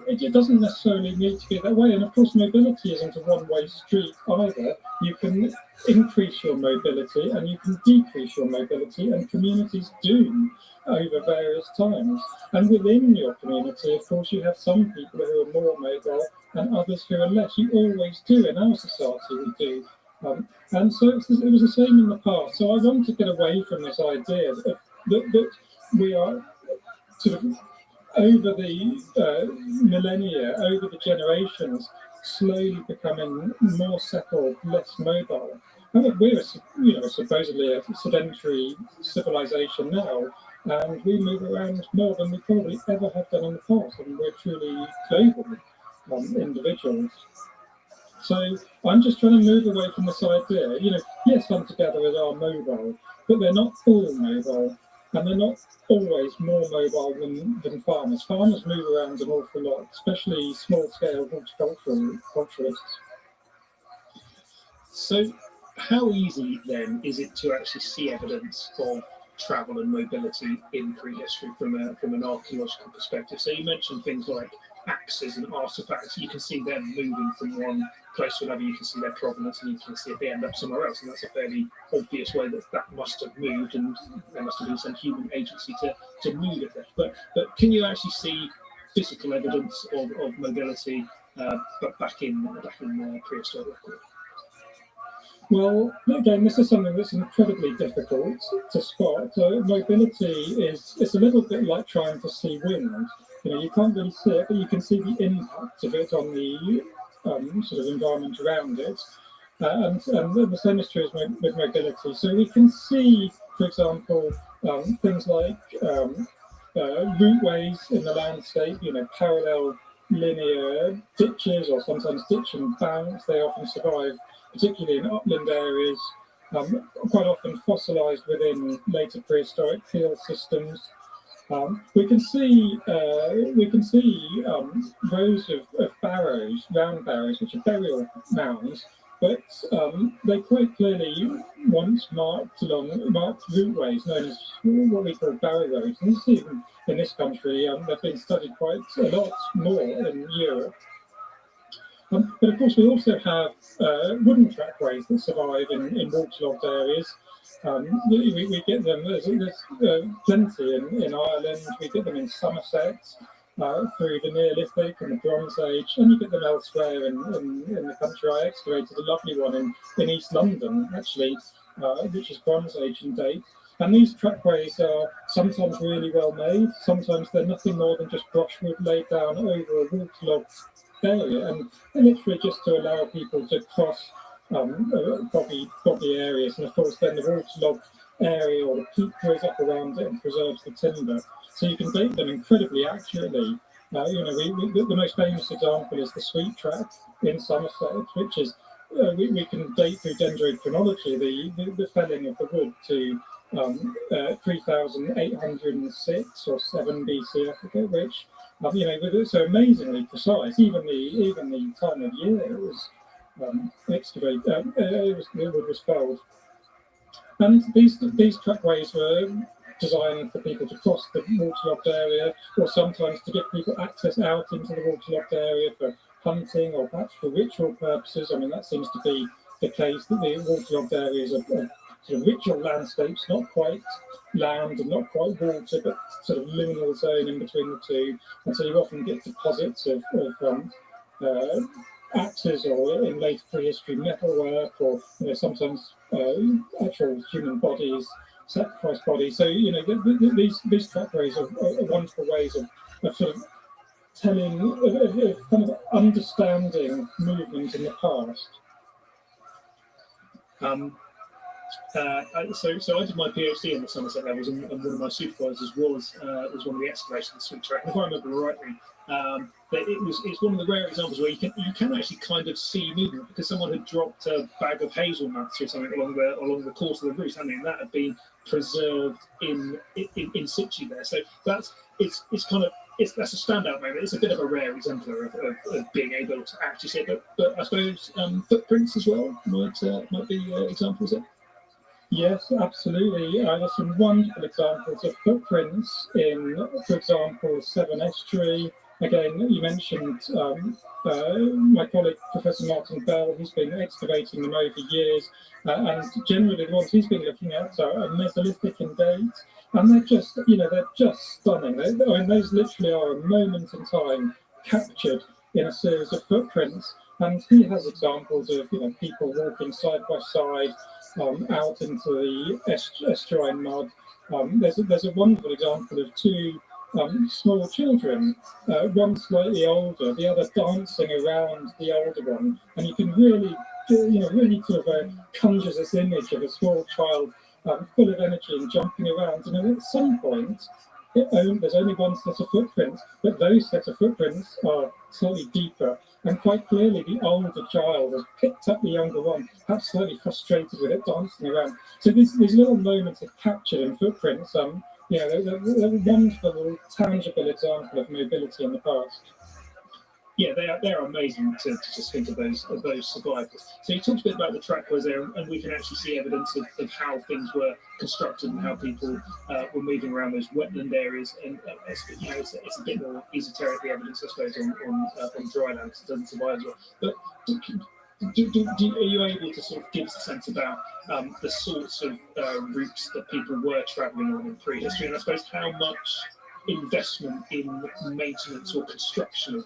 It doesn't necessarily need to be that way. And of course, mobility isn't a one-way street either. You can increase your mobility and you can decrease your mobility, and communities do over various times. And within your community, of course, you have some people who are more mobile and others who are less. You always do. In our society, we do. And so it was the same in the past. So I want to get away from this idea that we are sort of over the millennia, over the generations, slowly becoming more settled, less mobile. And we're supposedly a sedentary civilization now, and we move around more than we probably ever have done in the past. I mean, we're truly global individuals. So I'm just trying to move away from this idea. Yes, hunter-gatherers are mobile, but they're not all mobile, and they're not always more mobile than farmers. Farmers move around an awful lot, especially small-scale horticulturalists. So how easy, then, is it to actually see evidence of travel and mobility in prehistory from an archaeological perspective? So you mentioned things like axes and artifacts. You can see them moving from one place to another. You can see their provenance, and you can see if they end up somewhere else. And that's a fairly obvious way that must have moved, and there must have been some human agency to move it there. But can you actually see physical evidence of mobility, but back in prehistoric record? Well, again, this is something that's incredibly difficult to spot. Mobility it's a little bit like trying to see wind. You can't really see it, but you can see the impact of it on the sort of environment around it. And the same is true with mobility. So we can see, for example, things like routeways in the landscape, parallel linear ditches or sometimes ditch and banks. They often survive, particularly in upland areas, quite often fossilized within later prehistoric field systems. We can see rows of barrows, round barrows, which are burial mounds, but they quite clearly once marked routeways known as what we call barrow roads. And this even in this country, they've been studied quite a lot more in Europe. But of course, we also have wooden trackways that survive in waterlogged areas. We get them, there's plenty in Ireland, we get them in Somerset through the Neolithic and the Bronze Age, and you get them elsewhere in the country. I excavated a lovely one in East London, actually, which is Bronze Age in date. And these trackways are sometimes really well made, sometimes they're nothing more than just brushwood laid down over a waterlogged area, and literally just to allow people to cross boggy areas. And of course, then the waterlogged area or the peat grows up around it and preserves the timber. So you can date them incredibly accurately. The most famous example is the Sweet Track in Somerset, which is we can date through dendrochronology the felling of the wood to 3,806 or 7 BC, I forget which. So amazingly precise. Even the time of year it was excavated, the wood was felled. And these trackways were designed for people to cross the waterlogged area, or sometimes to give people access out into the waterlogged area for hunting or perhaps for ritual purposes. I mean, that seems to be the case, that the waterlogged areas are sort of ritual landscapes, not quite land and not quite water, but sort of liminal zone in between the two. And so you often get deposits of axes or in late prehistory metalwork, or sometimes actual human bodies, sacrifice bodies. So these trackways are wonderful ways of sort of telling, of kind of understanding movement in the past. So I did my PhD in the Somerset levels, and one of my supervisors was one of the excavations of the Sweet Track. And if I remember rightly, it's one of the rare examples where you can actually kind of see movement, because someone had dropped a bag of hazelnuts or something along the course of the route, and that had been preserved in situ there. So that's a standout moment. It's a bit of a rare exemplar of being able to actually see it. But I suppose footprints as well might be examples of. Yes, absolutely. There's some wonderful examples of footprints in, for example, Severn Estuary. Again, you mentioned my colleague, Professor Martin Bell, who's been excavating them over years, and generally the ones he's been looking at are Mesolithic in date, and they're just stunning. Those literally are a moment in time captured in a series of footprints, and he has examples of people walking side by side out into the estuarine mud. There's a wonderful example of two small children, one slightly older, the other dancing around the older one, and you can really sort of conjures this image of a small child full of energy and jumping around. At some point, there's only one set of footprints, but those set of footprints are slightly deeper, and quite clearly the older child has picked up the younger one, perhaps slightly frustrated with it, dancing around. So these little moments are captured in footprints. They're a wonderful, tangible example of mobility in the past. Yeah, they are amazing to just think of those survivors. So you talked a bit about the trackways there, and we can actually see evidence of how things were constructed and how people were moving around those wetland areas. And it's a bit more esoteric, the evidence, I suppose, on dry land, because it doesn't survive as well. But are you able to sort of give us a sense about the sorts of routes that people were travelling on in prehistory, and I suppose how much investment in maintenance or construction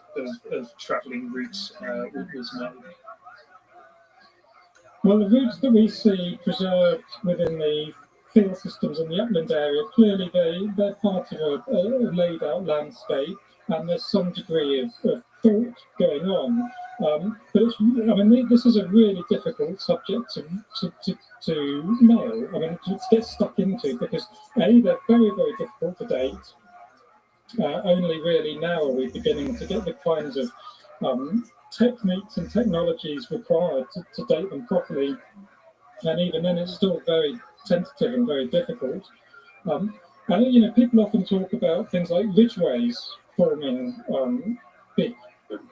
of travelling routes was made? Well, the routes that we see preserved within the field systems in the upland area, clearly they're part of a laid out landscape, and there's some degree of thought going on. But it's, I mean, this is a really difficult subject to nail. I mean, to get stuck into, because A, they're very, very difficult to date. Only really now are we beginning to get the kinds of techniques and technologies required to date them properly, and even then it's still very tentative and very difficult. And you know, people often talk about things like ridgeways forming big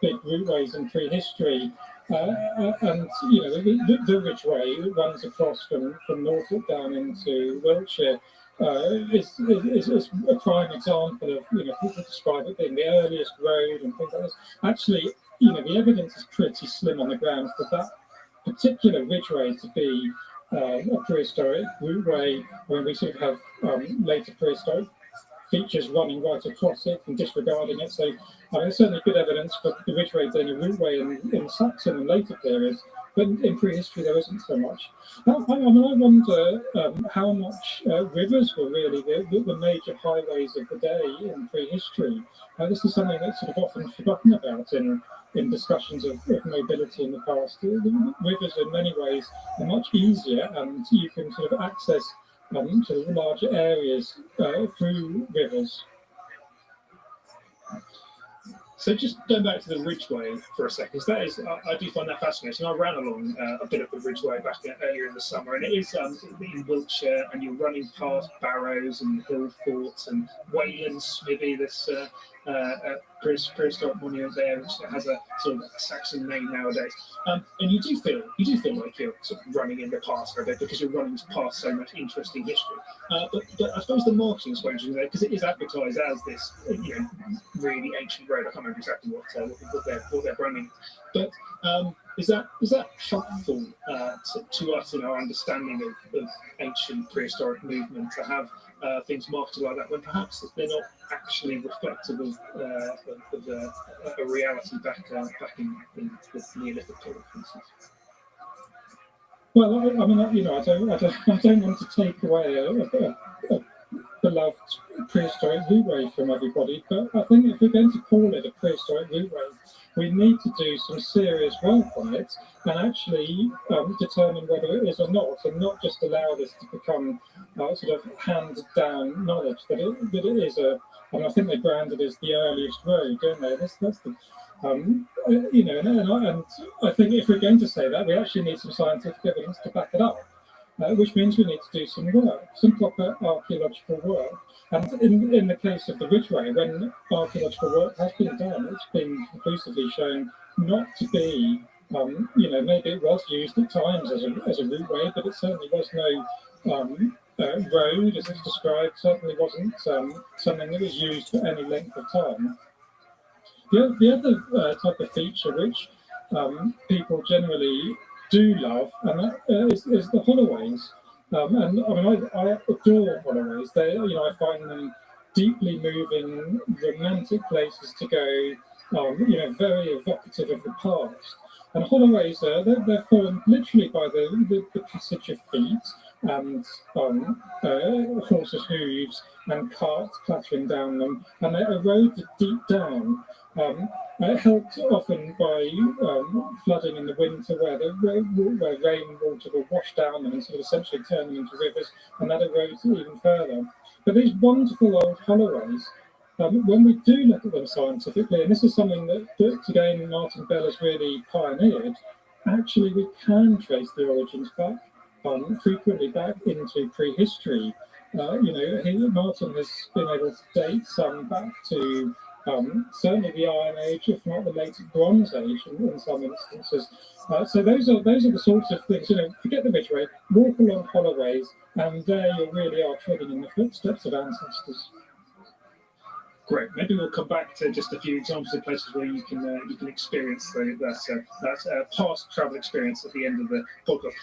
routeways in prehistory, and you know, the ridgeway that runs across from Norfolk down into Wiltshire is a prime example of, you know, people describe it being the earliest road and things like this. Actually, you know, the evidence is pretty slim on the ground for that particular ridgeway to be a prehistoric routeway, when we sort of have later prehistoric features running right across it and disregarding it. So there's certainly good evidence for the ridgeway being a routeway in Saxon and later periods, but in prehistory there isn't so much. I wonder how much rivers were really the major highways of the day in prehistory. This is something that's sort of often forgotten about in discussions of mobility in the past. The rivers in many ways are much easier, and you can sort of access sort of larger areas through rivers. So just going back to the ridgeway for a second, that is, I do find that fascinating. I ran along a bit of the ridgeway back earlier in the summer, and it is in Wiltshire, and you're running past barrows and hill forts and Wayland Smithy, this prehistoric monument there, which has a sort of a Saxon name nowadays. And you do feel like you're sort of running in the past for a bit, because you're running past so much interesting history. But I suppose the marketing is quite interesting there, because it is advertised as this, you know, really ancient road. I can't remember exactly what they're branding. But is that helpful to us in our understanding of ancient prehistoric movement, to have things marketed like that, when perhaps they're not actually reflective of a reality back in the Neolithic period, for instance? Well, I mean, you know, I don't want to take away a beloved prehistoric routeway from everybody, but I think if we're going to call it a prehistoric routeway, we need to do some serious work on it and actually determine whether it is or not, and not just allow this to become sort of handed-down knowledge that it is and I think they brand it as the earliest road, don't they? That's the you know, and I think if we're going to say that, we actually need some scientific evidence to back it up. Which means we need to do some work, some proper archaeological work. And in the case of the ridgeway, when archaeological work has been done, it's been conclusively shown not to be, you know, maybe it was used at times as a routeway, but it certainly was no road, as it's described, certainly wasn't something that was used for any length of time. The other type of feature which people generally do love, and that is the holloways. And I mean, I adore holloways. They, you know, I find them deeply moving, romantic places to go. You know, very evocative of the past. And holloways, they're formed literally by the passage of feet and horses' hooves and carts clattering down them, and they're eroded deep down. Helped often by flooding in the winter, where rainwater will wash down them and sort of essentially turn them into rivers, and that erodes even further. But these wonderful old holloways, when we do look at them scientifically, and this is something that again Martin Bell has really pioneered, actually we can trace the origins back, frequently back into prehistory. You know, Martin has been able to date some back to certainly the Iron Age, if not the late Bronze Age in some instances. So those are the sorts of things, you know, forget the ridgeway, walk along holloways, and there you really are treading in the footsteps of ancestors. Great. Maybe we'll come back to just a few examples of places where you can experience that past travel experience at the end of the podcast.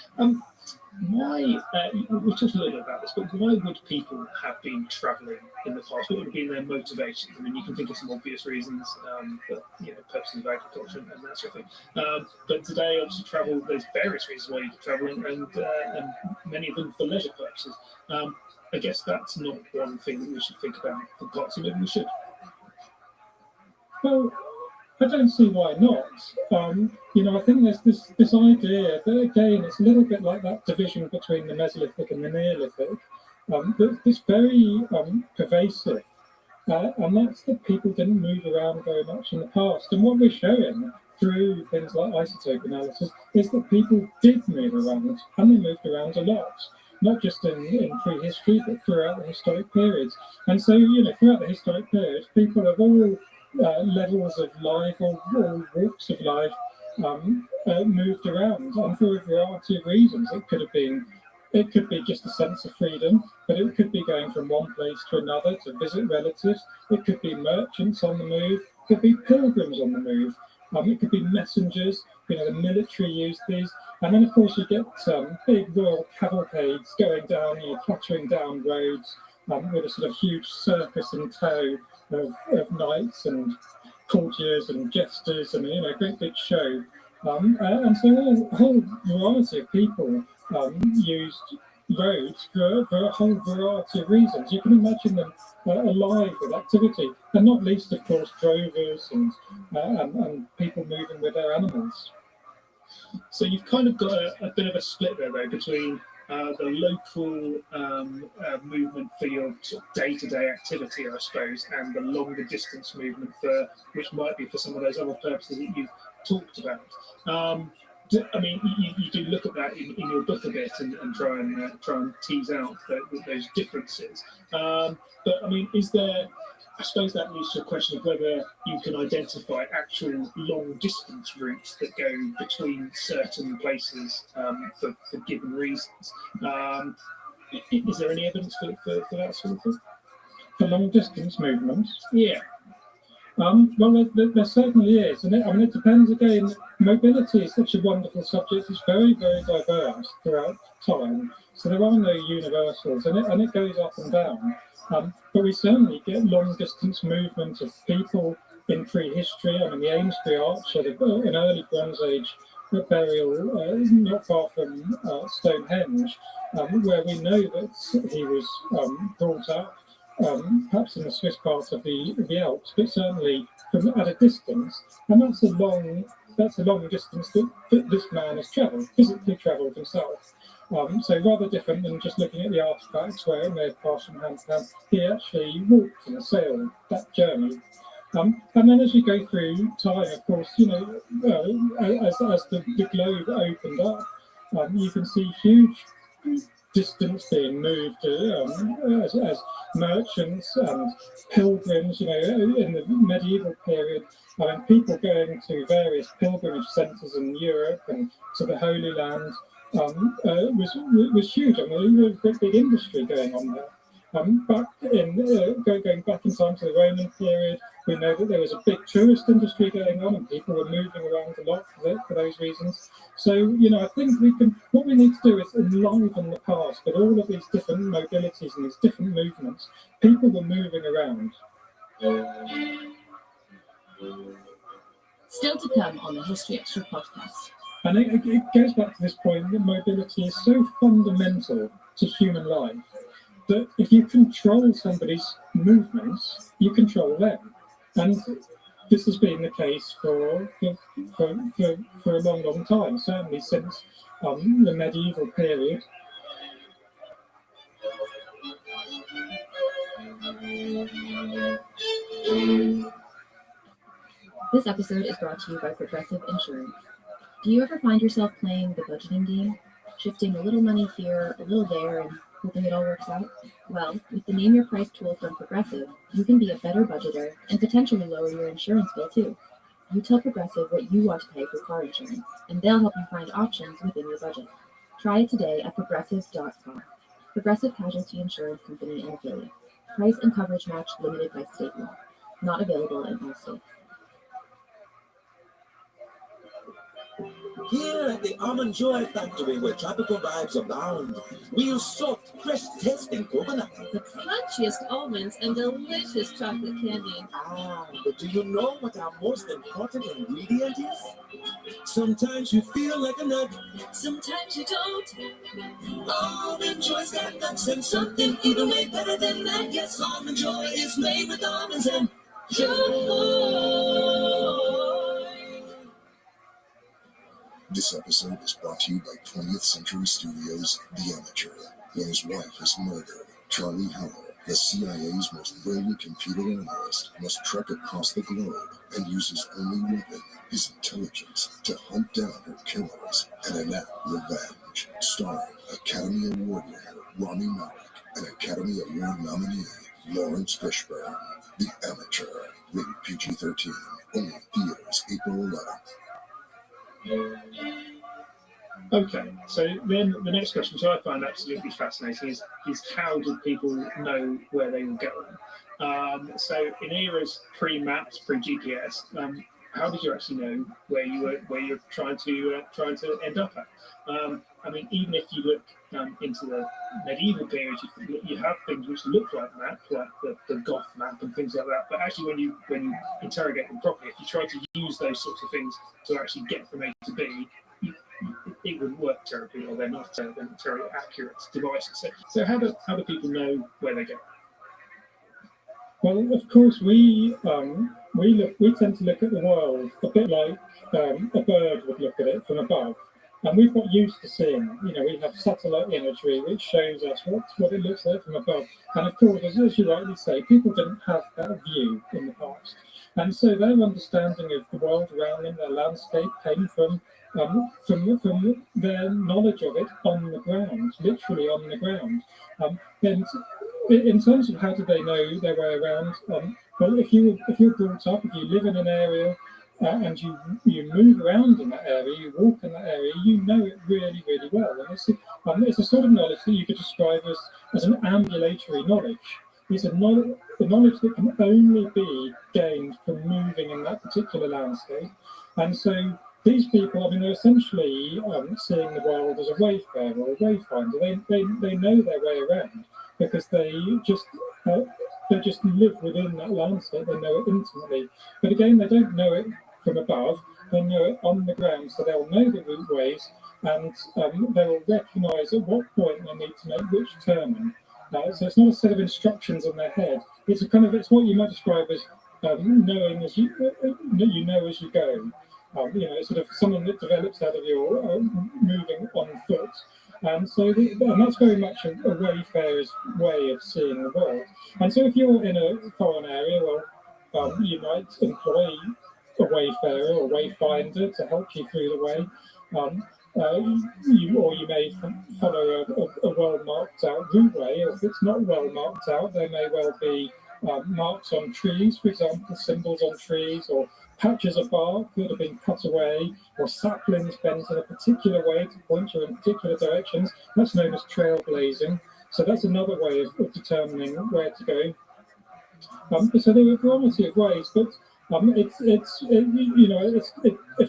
Why, we talked a little bit about this, but why would people have been travelling in the past? What would have been their motivations? I mean, you can think of some obvious reasons, but, purposes of agriculture and that sort of thing. But today, obviously, travel, there's various reasons why you can travel, and many of them for leisure purposes. I guess that's not one thing that we should think about for parts of it. We should. Well, I don't see why not. I think there's this idea that, again, it's a little bit like that division between the Mesolithic and the Neolithic, that's very pervasive. And that's that people didn't move around very much in the past. And what we're showing through things like isotope analysis is that people did move around, and they moved around a lot. Not just in prehistory, but throughout the historic periods. And so, throughout the historic periods, people of all levels of life, all walks of life, moved around, and for a variety of reasons. It could be just a sense of freedom, but it could be going from one place to another to visit relatives. It could be merchants on the move. It could be pilgrims on the move. It could be messengers. The military used these. And then, of course, you get big royal cavalcades going down, clattering down roads with a sort of huge circus in tow of knights and courtiers and jesters and, a great big show. And so a whole variety of people used roads for a whole variety of reasons. You can imagine them alive with activity, and not least, of course, drovers and people moving with their animals. So you've kind of got a bit of a split there, though, between the local movement for your sort of day-to-day activity, I suppose, and the longer distance movement which might be for some of those other purposes that you've talked about. I mean, you do look at that in your book a bit and try and tease out those differences. But I mean, is there? I suppose that leads to a question of whether you can identify actual long-distance routes that go between certain places for given reasons. Is there any evidence for that sort of thing? For long-distance movements? Yeah. Well, there certainly is. And it depends, again, mobility is such a wonderful subject. It's very, very diverse throughout time. So there are no universals, and it goes up and down. But we certainly get long-distance movement of people in prehistory. I mean, the Amesbury Arch at an early Bronze Age burial not far from Stonehenge, where we know that he was brought up, perhaps in the Swiss part of the Alps, but certainly from at a distance. And that's a long distance that this man has physically travelled himself. So rather different than just looking at the artifacts where it may have passed from hand to hand. He actually walked and sailed that journey. And then as you go through time, of course, as the globe opened up, you can see huge distance being moved as merchants and pilgrims, in the medieval period. I mean, people going to various pilgrimage centres in Europe and to the Holy Land was huge. I mean, there was a great big industry going on there. Going back in time to the Roman period, we know that there was a big tourist industry going on, and people were moving around a lot for those reasons. So, I think what we need to do is enliven the past with all of these different mobilities and these different movements. People were moving around. Still to come on the History Extra podcast. And it goes back to this point that mobility is so fundamental to human life that if you control somebody's movements, you control them. And this has been the case for a long, long time, certainly since the medieval period. This episode is brought to you by Progressive Insurance. Do you ever find yourself playing the budgeting game? Shifting a little money here, a little there, and hoping it all works out? Well, with the Name Your Price tool from Progressive, you can be a better budgeter and potentially lower your insurance bill too. You tell Progressive what you want to pay for car insurance, and they'll help you find options within your budget. Try it today at progressive.com. Progressive Casualty Insurance Company and Affiliates. Price and coverage match limited by state law. Not available in all states. Here at the Almond Joy Factory, where tropical vibes abound, we use soft, fresh-tasting coconut. The crunchiest almonds and delicious chocolate candy. Ah, but do you know what our most important ingredient is? Sometimes you feel like a nut. Sometimes you don't. Almond Joy's got nuts and something even way better than that. Yes, Almond Joy is made with almonds and joy. This episode is brought to you by 20th Century Studios' The Amateur. When his wife is murdered, Charlie Heller, the CIA's most brilliant computer analyst, must trek across the globe and use his only weapon, his intelligence, to hunt down her killers and enact revenge. Starring Academy Award winner Rami Malek and Academy Award nominee Lawrence Fishburne. The Amateur, rated PG-13, only theaters April 11th. Okay, so then the next question, which I find absolutely fascinating, is how did people know where they were going? So in eras pre-maps, pre-GPS, how did you actually know where you're trying to end up at? I mean, even if you look into the medieval period, you have things which look like that, like the Goth map and things like that. But actually, when you interrogate them properly, if you try to use those sorts of things to actually get from A to B, it wouldn't work terribly, or they're not very accurate devices. So how do people know where they go? Well, of course, we tend to look at the world a bit like a bird would look at it from above. And we've got used to seeing, we have satellite imagery which shows us what it looks like from above. And of course, as you rightly say, people didn't have that view in the past. And so their understanding of the world around them, their landscape, came from their knowledge of it on the ground, literally on the ground. And in terms of how do they know their way around, well, if you're brought up, if you live in an area, and you move around in that area, you walk in that area, you know it really, really well. And it's a sort of knowledge that you could describe as an ambulatory knowledge. It's a knowledge that can only be gained from moving in that particular landscape. And so these people, they're essentially seeing the world as a wayfarer or a wayfinder. They know their way around because they just live within that landscape. They know it intimately. But again, they don't know it from above. They know it on the ground, so they'll know the route ways, and they will recognise at what point they need to make which turning. So it's not a set of instructions in their head. It's what you might describe as knowing as you know as you go. It's sort of something that develops out of your moving on foot. And so, and that's very much a wayfarer's way of seeing the world. And so, if you're in a foreign area, well, you might employ a wayfarer or wayfinder to help you through the way. You may follow a well-marked out route way, or if it's not well marked out, there may well be marks on trees, for example, symbols on trees, or patches of bark that have been cut away, or saplings bent in a particular way to point you in particular directions. That's known as trailblazing. So that's another way of determining where to go. So there are a variety of ways, but if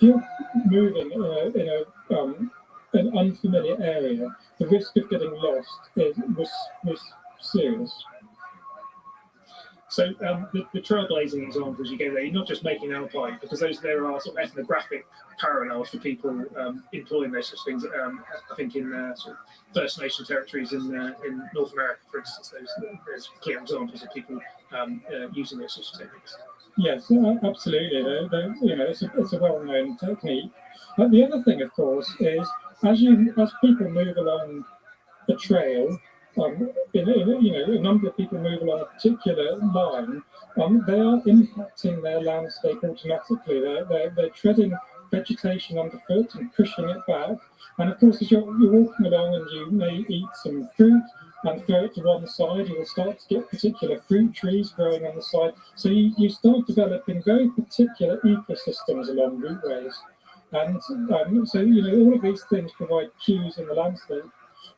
you're moving in an unfamiliar area, the risk of getting lost was serious. So the trailblazing examples you gave there, you're not just making Alpine, because there are sort of ethnographic parallels for people employing those sorts of things. I think in sort of First Nation territories in North America, for instance, there's clear examples of people using those sorts of techniques. Yes, absolutely. It's a well-known technique. But the other thing, of course, is as people move along the trail, a number of people move along a particular line, they are impacting their landscape automatically. They're treading vegetation underfoot and pushing it back. And of course, as you're walking along and you may eat some fruit and throw it to one side, you will start to get particular fruit trees growing on the side. So you start developing very particular ecosystems along routeways. And so all of these things provide cues in the landscape.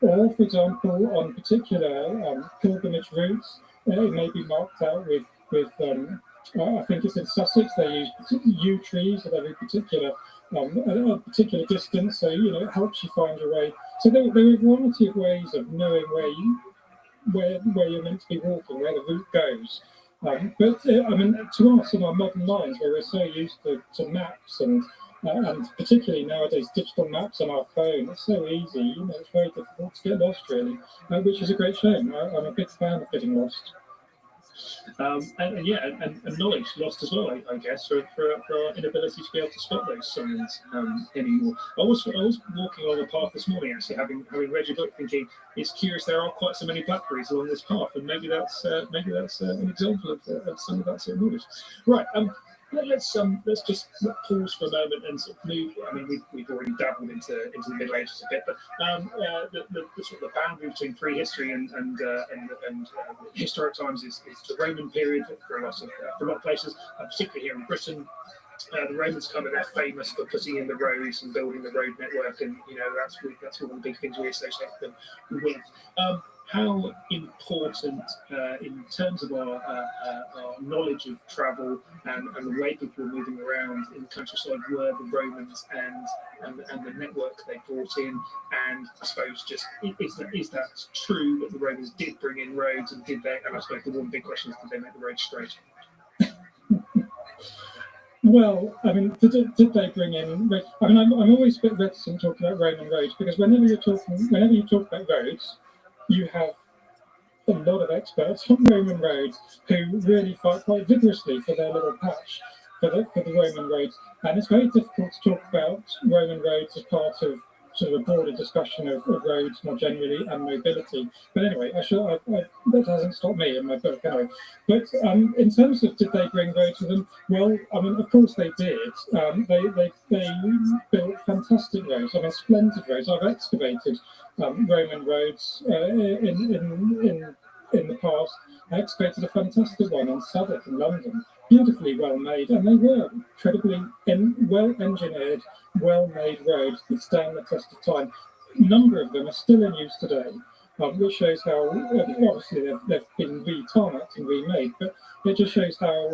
Or, for example, on particular pilgrimage routes, it may be marked out with I think it's in Sussex, they use yew trees at every particular a particular distance, so it helps you find your way. So there are a variety of ways of knowing where you're meant to be walking, where the route goes. But to us in our modern minds, where we're so used to maps and particularly nowadays digital maps on our phone, it's so easy. It's very difficult to get lost, really, which is a great shame. I'm a big fan of getting lost. And knowledge lost as well, I guess, for our inability to be able to spot those signs anymore. I was walking along a path this morning, actually, having read your book, thinking it's curious there are quite so many blackberries along this path, and maybe that's an example of some of that sort of knowledge. Right. Let's just pause for a moment and sort of move. I mean, we've already dabbled into the Middle Ages a bit, but the sort of the boundary between prehistory and historic times is the Roman period for a lot of places, particularly here in Britain. The Romans they're famous for putting in the roads and building the road network, and that's one of the big things we associate them with. How important, in terms of our knowledge of travel and the way people were moving around in the countryside, were the Romans and the network they brought in? And I suppose just is that true that the Romans did bring in roads, and did they? And I suppose the one big question is, did they make the roads straight? Well, I mean, did they bring in? I mean, I'm always a bit reticent talking about Roman roads, because whenever you talk about roads, you have a lot of experts on Roman roads who really fight quite vigorously for their little patch for the Roman roads, and it's very difficult to talk about Roman roads as part of sort of a broader discussion of roads more generally and mobility. But anyway, that hasn't stopped me in my book anyway. But in terms of did they bring roads with them? Well, I mean, of course they did. They built fantastic roads. I mean, splendid roads. I've excavated Roman roads in the past. I excavated a fantastic one in Southwark in London, beautifully well made, and they were incredibly well engineered, well made roads that stand the test of time. A number of them are still in use today, which shows how obviously they've been re-tarmacked and remade, but it just shows how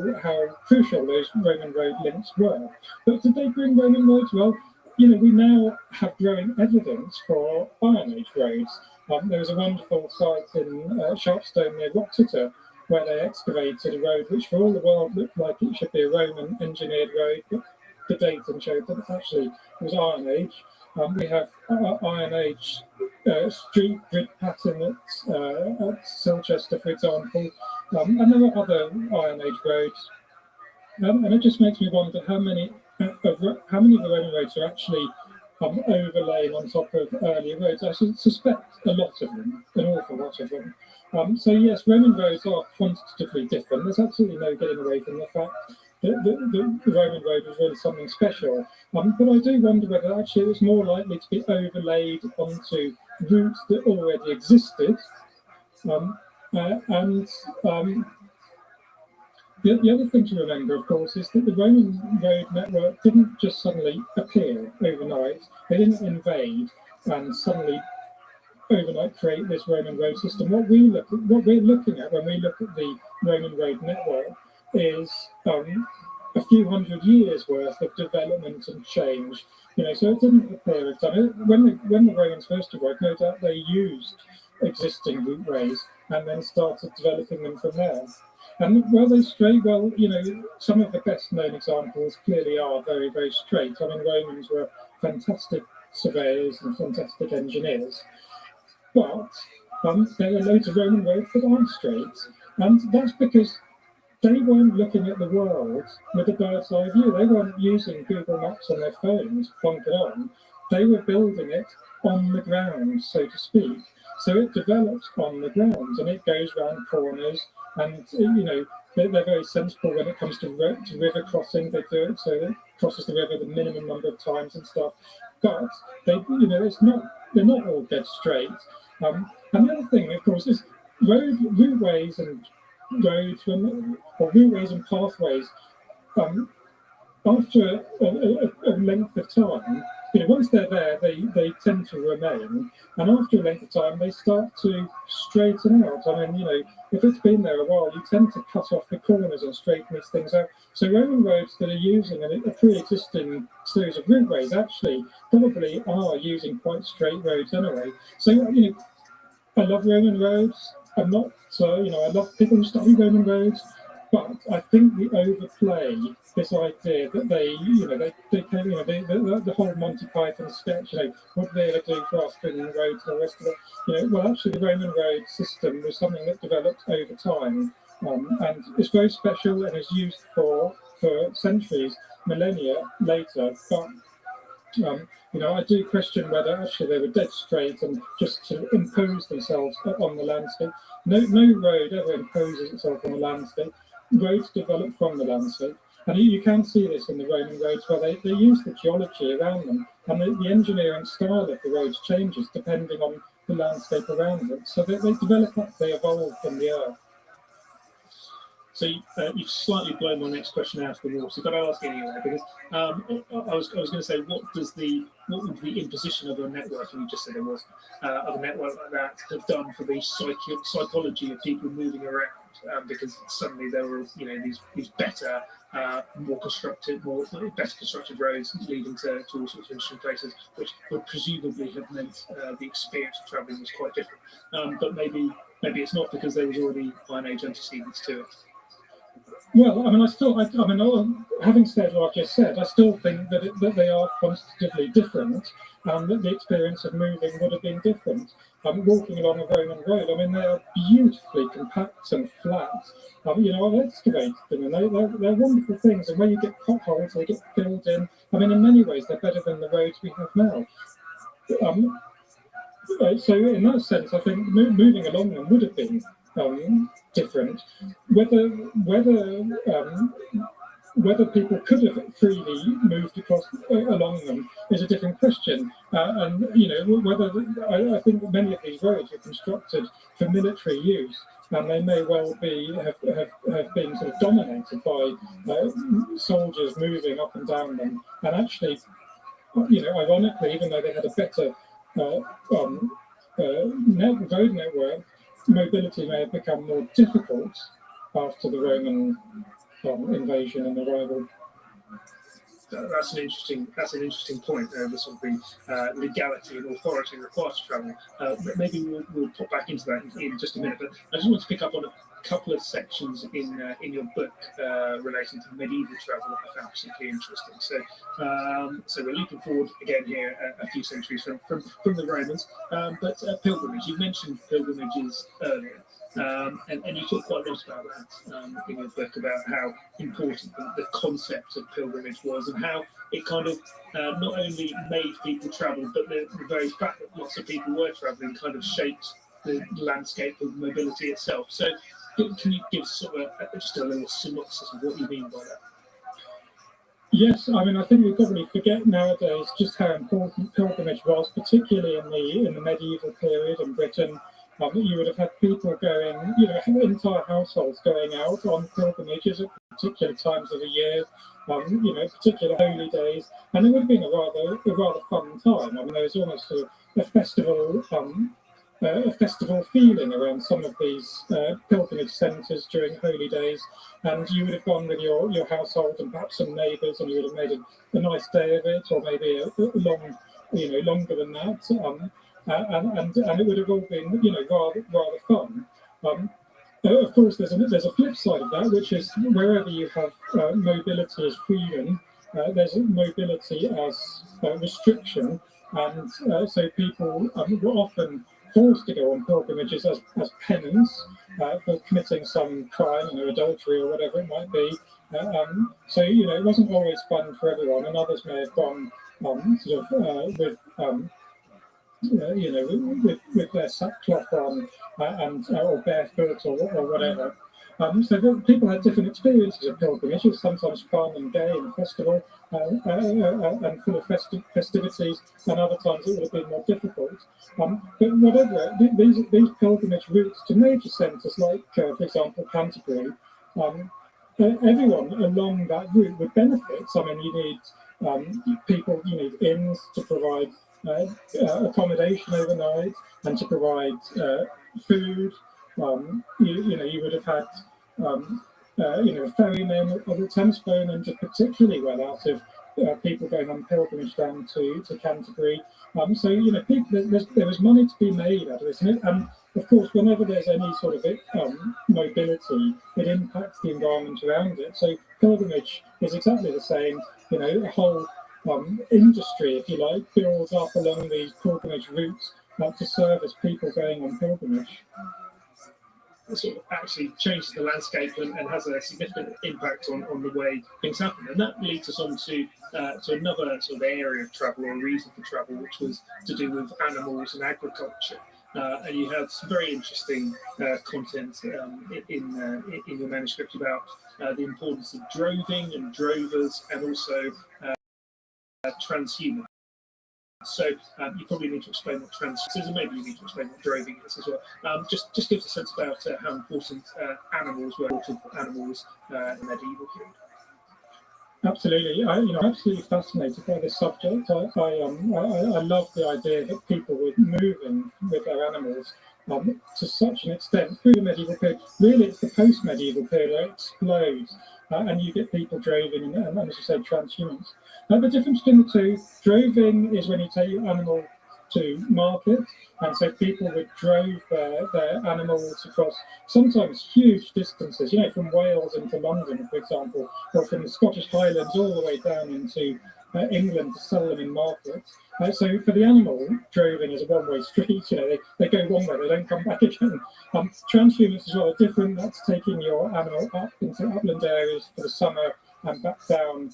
crucial those Roman road links were. But did they bring Roman roads? Well, we now have growing evidence for Iron Age roads. There was a wonderful site in Sharpstone near Rothschild where they excavated a road which for all the world looked like it should be a Roman engineered road, but the data showed that actually it was Iron Age. We have Iron Age street grid pattern at Silchester, for example, and there are other Iron Age roads. And it just makes me wonder how many of the Roman roads are actually overlaying on top of earlier roads. I suspect a lot of them, an awful lot of them. So yes, Roman roads are quantitatively different. There's absolutely no getting away from the fact that the Roman road was really something special. But I do wonder whether actually it was more likely to be overlaid onto routes that already existed. The other thing to remember, of course, is that the Roman road network didn't just suddenly appear overnight. They didn't invade and suddenly overnight create this Roman road system. What we're looking at when we look at the Roman road network is a few hundred years worth of development and change. So it didn't appear at time. When the Romans first arrived, no doubt they used existing routeways and then started developing them from there. And were they straight? Well, some of the best known examples clearly are very, very straight. I mean, Romans were fantastic surveyors and fantastic engineers. But there are loads of Roman roads that aren't straight. And that's because they weren't looking at the world with a bird's eye view. They weren't using Google Maps on their phones, plonk it on. They were building it on the ground, so to speak. So it develops on the ground and it goes round corners. And, they're very sensible when it comes to river crossing. They do it so it crosses the river the minimum number of times and stuff. But they're not all dead straight. And the other thing, of course, is routeways and routeways and pathways. After a length of time, once they're there, they tend to remain, and after a length of time, they start to straighten out. I mean, if it's been there a while, you tend to cut off the corners and straighten these things out. So Roman roads that are using a pre-existing series of routeways actually probably are using quite straight roads anyway. So, I love Roman roads. I'm not, I love people who study Roman roads, but I think we overplay this idea that they can, the whole Monty Python sketch, what they're going to do for us, building roads and the rest of it. Well, actually, the Roman road system was something that developed over time, and it's very special and is used for centuries, millennia later, but I do question whether actually they were dead straight and just to impose themselves on the landscape. No road ever imposes itself on the landscape. Roads develop from the landscape. And you can see this in the Roman roads where they use the geology around them, and the engineering style of the roads changes depending on the landscape around them. So they develop up, they evolve from the earth. So you've slightly blown my next question out of the water, but I'll ask anyway, because I was going to say, what would the imposition of a network, and you just said it was, of a network like that have done for the psychology of people moving around? Because suddenly there were, these better, better constructed roads leading to all sorts of interesting places, which would presumably have meant the experience of travelling was quite different. But maybe it's not, because there was already Iron Age antecedents to it. Well, having said what I just said, I still think that they are constitutively different, and that the experience of moving would have been different. Walking along a Roman road, they are beautifully compact and flat. I've excavated them, and they're wonderful things. And when you get potholes, they get filled in. In many ways, they're better than the roads we have now. So in that sense, I think moving along them would have been different. Whether people could have freely moved along them is a different question. I think many of these roads were constructed for military use, and they may well have been sort of dominated by soldiers moving up and down them. And actually, ironically, even though they had a better road network, mobility may have become more difficult after the Roman invasion and arrival. That's an interesting point. The sort of the legality and authority required to travel. Maybe we'll pop back into that in just a minute. But I just want to pick up on a couple of sections in your book relating to medieval travel that I found particularly interesting. So we're leaping forward again here a few centuries from the Romans, but pilgrimage. You mentioned pilgrimages earlier. And you talk quite a lot about that in your book, about how important the concept of pilgrimage was, and how it kind of not only made people travel, but the very fact that lots of people were travelling kind of shaped the landscape of mobility itself. So can you give sort of just a little synopsis of what you mean by that? Yes, I think we probably forget nowadays just how important pilgrimage was, particularly in the medieval period in Britain. You would have had people going, entire households going out on pilgrimages at particular times of the year, particular holy days, and it would have been a rather fun time. There was almost a festival feeling around some of these pilgrimage centres during holy days, and you would have gone with your household and perhaps some neighbours, and you would have made a nice day of it, or maybe a long, longer than that. And it would have all been, rather fun. Of course, there's a flip side of that, which is wherever you have mobility as freedom, there's mobility as restriction, and so people were often forced to go on pilgrimages as penance for committing some crime, adultery or whatever it might be. So it wasn't always fun for everyone, and others may have gone with their sackcloth on or barefoot or whatever. So people had different experiences of pilgrimages, sometimes fun and gay and festival and full of festivities, and other times it would have been more difficult. But whatever, these pilgrimage routes to major centres like, for example, Canterbury, everyone along that route would benefit. You need People, you need inns to provide accommodation overnight and to provide food. You would have had ferrymen, or the Thames ferrymen did particularly well out of people going on pilgrimage down to Canterbury. So there was money to be made out of this, and of course, whenever there's any sort of mobility, it impacts the environment around it. So pilgrimage is exactly the same. A whole industry, if you like, builds up along these pilgrimage routes to service people going on pilgrimage. It sort of actually changes the landscape and has a significant impact on the way things happen. And that leads us on to another sort of area of travel, or reason for travel, which was to do with animals and agriculture. And you have some very interesting content in your manuscript about the importance of droving and drovers, and also transhumance. So you probably need to explain what transhumance is, and maybe you need to explain what droving is as well. Just give us a sense about how important animals were for animals in the medieval period. Absolutely, I'm absolutely fascinated by this subject. I love the idea that people were moving with their animals to such an extent through the medieval period. Really, it's the post-medieval period where it explodes, and you get people droving and as you say, transhumance. Now, the difference between the two, droving is when you take your animal to market, and so people would drove their animals across sometimes huge distances, from Wales into London, for example, or from the Scottish Highlands all the way down into England to sell them in markets. So for the animal, droving is a one-way street. They go one way, they don't come back again. Transhumance is rather different. That's taking your animal up into upland areas for the summer and back down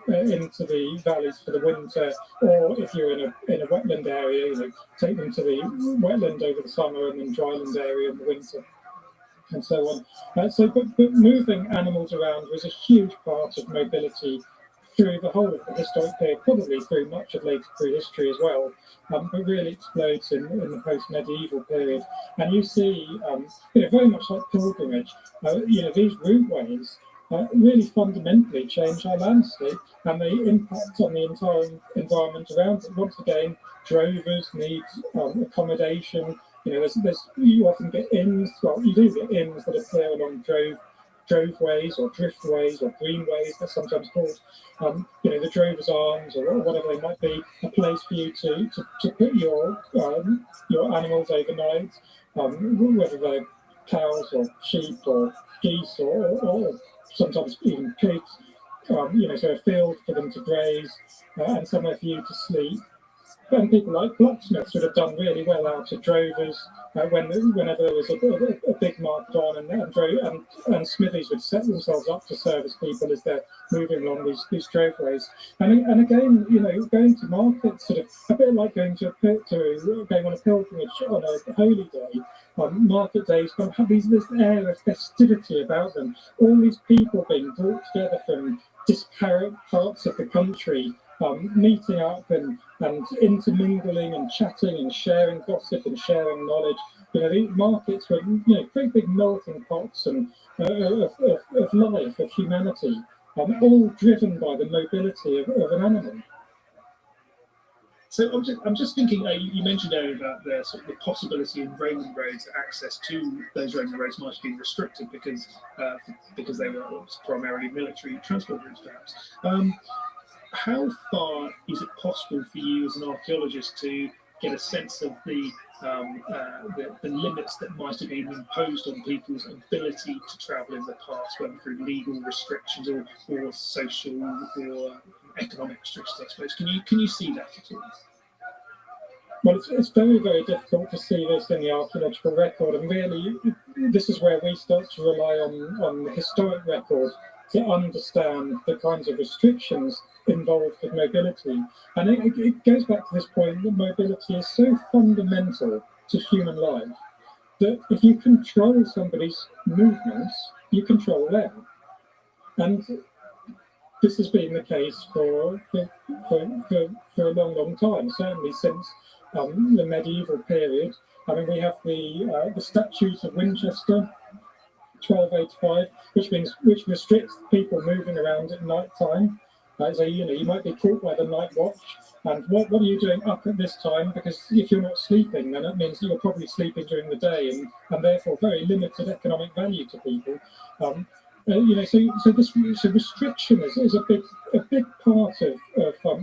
into the valleys for the winter, or if you're in a wetland area, take them to the wetland over the summer and then dryland area in the winter, and so on. But moving animals around was a huge part of mobility through the whole of the historic period, probably through much of later prehistory as well, but really explodes in the post-medieval period. And you see, very much like pilgrimage, these routeways really fundamentally change our landscape, and they impact on the entire environment around it. Once again, drovers need accommodation. You often get inns. Well, you do get inns that appear along droveways or driftways or greenways, they're sometimes called. The Drover's Arms or whatever they might be, a place for you to put your animals overnight, whether they're cows or sheep or geese or sometimes even pigs. So a field for them to graze and somewhere for you to sleep. And people like blacksmiths would have done really well out of drovers whenever there was a big market on, and smithies would set themselves up to service people as they're moving along these droveways. And again, going to market, sort of a bit like going on a pilgrimage on a holy day. Market days kind of have this air of festivity about them. All these people being brought together from disparate parts of the country, meeting up and intermingling and chatting and sharing gossip and sharing knowledge. These markets were pretty big melting pots and of life, of humanity, all driven by the mobility of an animal. So I'm just thinking, you mentioned earlier about the sort of the possibility in Roman roads that access to those Roman roads might have been restricted because they were primarily military transport routes, perhaps. How far is it possible for you as an archaeologist to get a sense of the limits that might have been imposed on people's ability to travel in the past, whether through legal restrictions or social or economic restrictions, I suppose? Can you see that at all? Well, it's very, very difficult to see this in the archaeological record, and really this is where we start to rely on the historic record to understand the kinds of restrictions involved with mobility. And it goes back to this point that mobility is so fundamental to human life that if you control somebody's movements, you control them. And this has been the case for a long, long time, certainly since the medieval period. We have the Statutes of Winchester, 1285, which restricts people moving around at night time. So you might be caught by the night watch. And what are you doing up at this time? Because if you're not sleeping, then that means that you're probably sleeping during the day, and therefore very limited economic value to people. So restriction is a big part of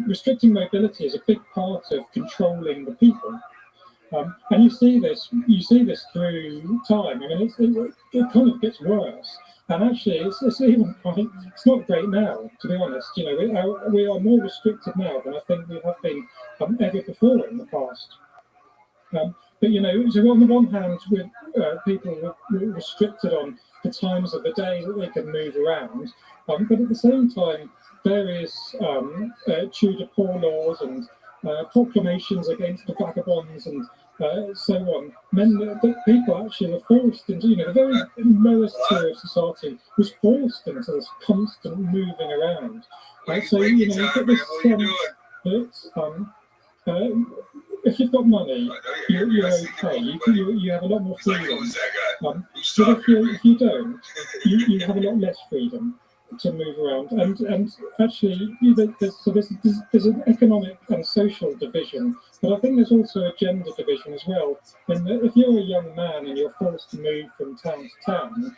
restricting mobility is a big part of controlling the people. And you see this through time. I mean, it kind of gets worse. And actually, it's even it's not great now, to be honest. We are more restricted now than I think we have been ever before in the past. But so on the one hand, with people were restricted on the times of the day that they can move around, but at the same time, various Tudor poor laws and proclamations against the vagabonds and so on meant that people actually were forced into, the very lowest tier of society was forced into this constant moving around. So you get this that if you've got money, you're okay. You have a lot more freedom. But if you don't, you have a lot less freedom to move around. And actually, there's an economic and social division, but I think there's also a gender division as well. And if you're a young man and you're forced to move from town to town,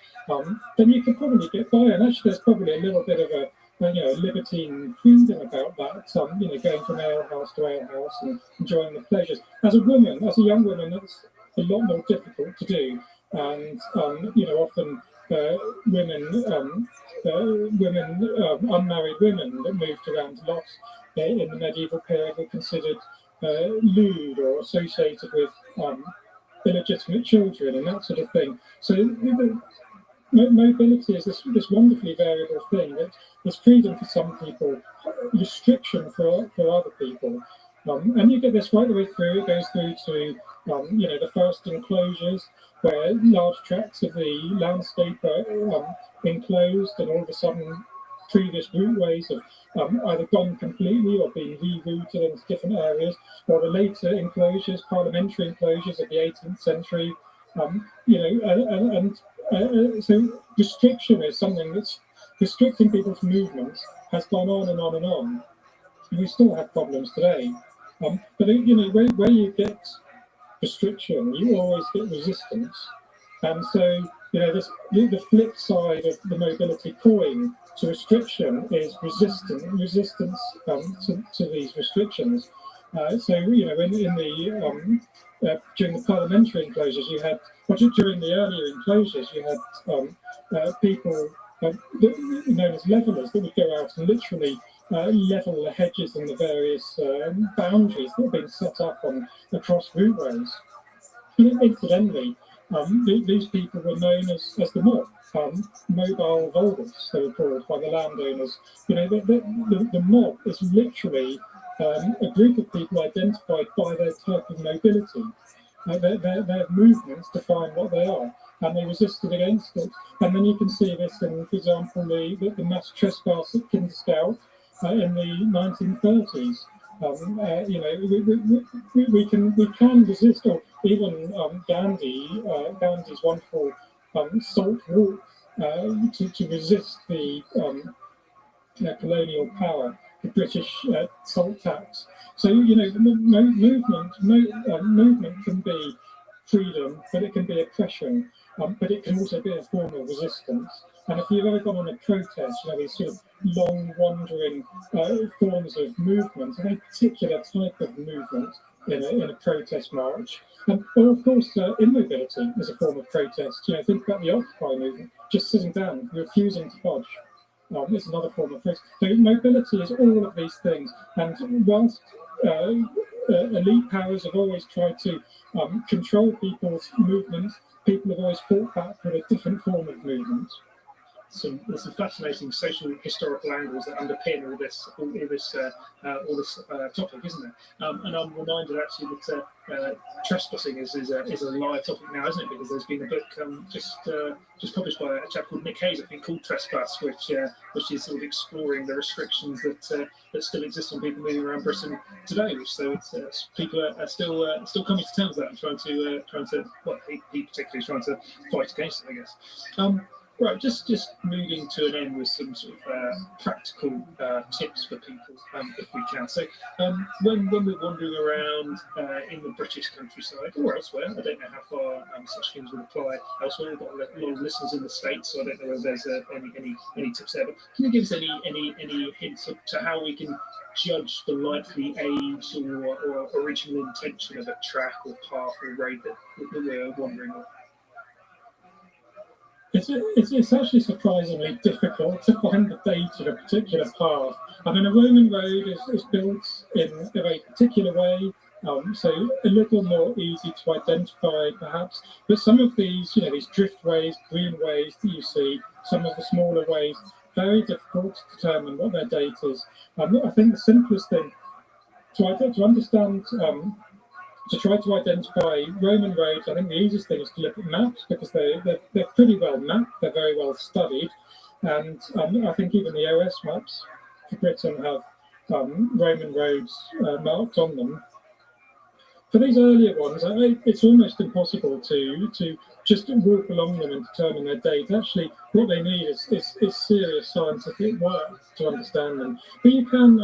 then you can probably get by. And actually, there's probably a little bit of a libertine freedom about that, going from alehouse to alehouse and enjoying the pleasures. As a young woman, that's a lot more difficult to do. And, often unmarried women that moved around a lot in the medieval period were considered lewd or associated with illegitimate children and that sort of thing. So mobility is this wonderfully variable thing that there's freedom for some people, restriction for other people. And you get this right the way through. It goes through to the first enclosures, where large tracts of the landscape are enclosed, and all of a sudden previous routeways have either gone completely or been rerouted into different areas, or the later enclosures, parliamentary enclosures of the 18th century. So restriction is something that's restricting people's movements has gone on and on and on. And we still have problems today. But where you get restriction, you always get resistance. And so, the flip side of the mobility coin to restriction is resistance to these restrictions. During the parliamentary enclosures, during the earlier enclosures, you had people known as levellers that would go out and literally level the hedges and the various boundaries that have been set up across routeways. And incidentally, these people were known as the mob, mobile vulgus, they were called by the landowners. The mob is literally a group of people identified by their type of mobility. Their movements define what they are, and they resisted against it. And then you can see this in, for example, the mass trespass at Kinderskow in the 1930s. We can resist, or even Gandhi's wonderful salt walk to resist the colonial power, the British salt tax. So movement can be freedom, but it can be oppression, but it can also be a form of resistance. And if you've ever gone on a protest, these sort of long wandering forms of movement, a very particular type of movement in a protest march. Or of course, immobility is a form of protest. Think about the Occupy movement, just sitting down, refusing to budge. It's another form of protest. So mobility is all of these things. And whilst elite powers have always tried to control people's movements, people have always fought back with a different form of movement. There's some fascinating social historical angles that underpin all this topic, isn't there? And I'm reminded actually that trespassing is a live topic now, isn't it? Because there's been a book just published by a chap called Nick Hayes, I think, called Trespass, which is sort of exploring the restrictions that still exist on people moving around Britain today. So people are still coming to terms with that and trying to he particularly is trying to fight against it, I guess. Right, just moving to an end with some sort of practical tips for people, if we can. So, when we're wandering around in the British countryside or elsewhere, I don't know how far such things would apply elsewhere. We've got a lot of listeners in the States, so I don't know whether there's any tips there. But can you give us any hints to how we can judge the likely age or original intention of a track or path or road that we're wandering on? It's actually surprisingly difficult to find the date of a particular path. I mean, a Roman road is built in a very particular way, so a little more easy to identify perhaps. But some of these, these driftways, greenways that you see, some of the smaller ways, very difficult to determine what their date is. I think the simplest thing to understand, to try to identify Roman roads, I think the easiest thing is to look at maps because they're pretty well mapped, they're very well studied, and I think even the OS maps for Britain have Roman roads marked on them. For these earlier ones, it's almost impossible to just walk along them and determine their date. Actually, what they need is serious scientific work to understand them. But you can,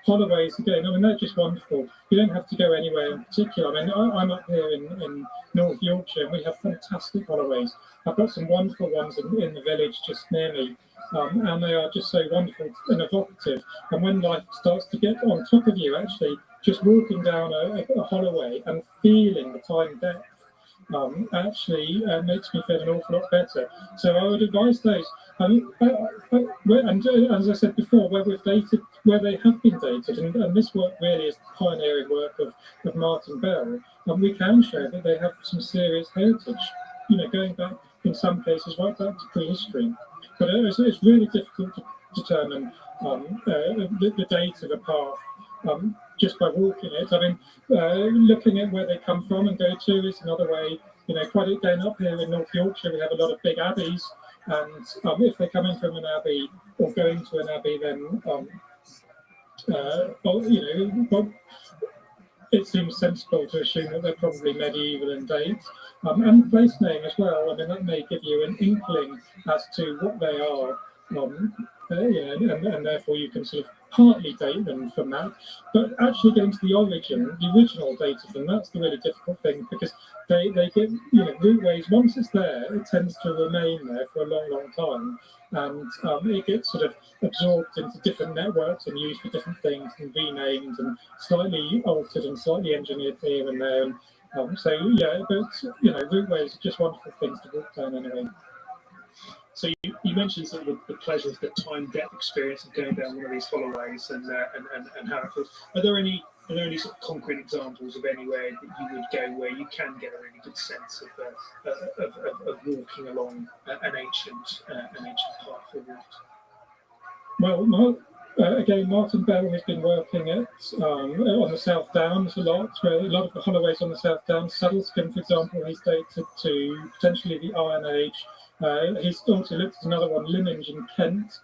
Hollowways, again, they're just wonderful. You don't have to go anywhere in particular. I'm up here in North Yorkshire, and we have fantastic Hollowways. I've got some wonderful ones in the village just near me, and they are just so wonderful and evocative. And when life starts to get on top of you, actually, just walking down a Holloway and feeling the time depth actually makes me feel an awful lot better. So I would advise those. And as I said before, where they have been dated, and this work really is pioneering work of Martin Bell, and we can show that they have some serious heritage, going back in some cases right back to prehistory. But it's really difficult to determine the date of a path just by walking it. Looking at where they come from and go to is another way. Quite again up here in North Yorkshire, we have a lot of big abbeys, and if they're coming from an abbey or going to an abbey, then it seems sensible to assume that they're probably medieval in date. And place name as well. That may give you an inkling as to what they are. And therefore you can sort of partly date them from that, but actually getting to the original date of them, that's the really difficult thing, because they get, routeways, once it's there, it tends to remain there for a long, long time, and it gets sort of absorbed into different networks and used for different things and renamed and slightly altered and slightly engineered here and there. Routeways are just wonderful things to walk down anyway. So you mentioned sort of the pleasures, the time depth experience of going down one of these Hollowways and how it feels. Are there any sort of concrete examples of anywhere that you would go where you can get a really good sense of walking along an ancient path or route? Well, again, Martin Bell has been working on the South Downs a lot, where a lot of the Hollowways on the South Downs. Saddlescombe, for example, he's dated to potentially the Iron Age. He's also looked at another one, Lyminge in Kent,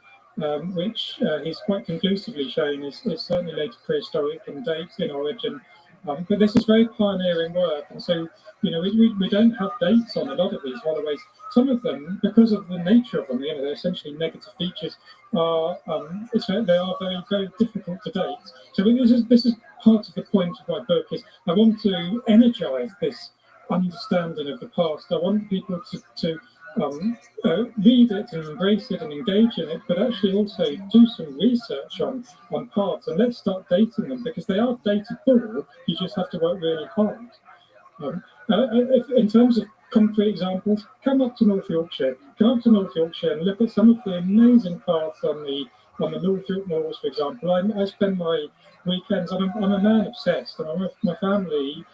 which he's quite conclusively shown is certainly later prehistoric in date, in origin. But this is very pioneering work, and so we don't have dates on a lot of these Hollowways. Some of them, because of the nature of them, they're essentially negative features. They are very, very difficult to date. So this is part of the point of my book. Is I want to energise this understanding of the past. I want people to read it and embrace it and engage in it, but actually also do some research on paths, and let's start dating them, because they are datable. You just have to work really hard. In terms of concrete examples, come up to North Yorkshire and look at some of the amazing paths on the North York Moors, for example. I spend my weekends, I'm a man obsessed, and my family,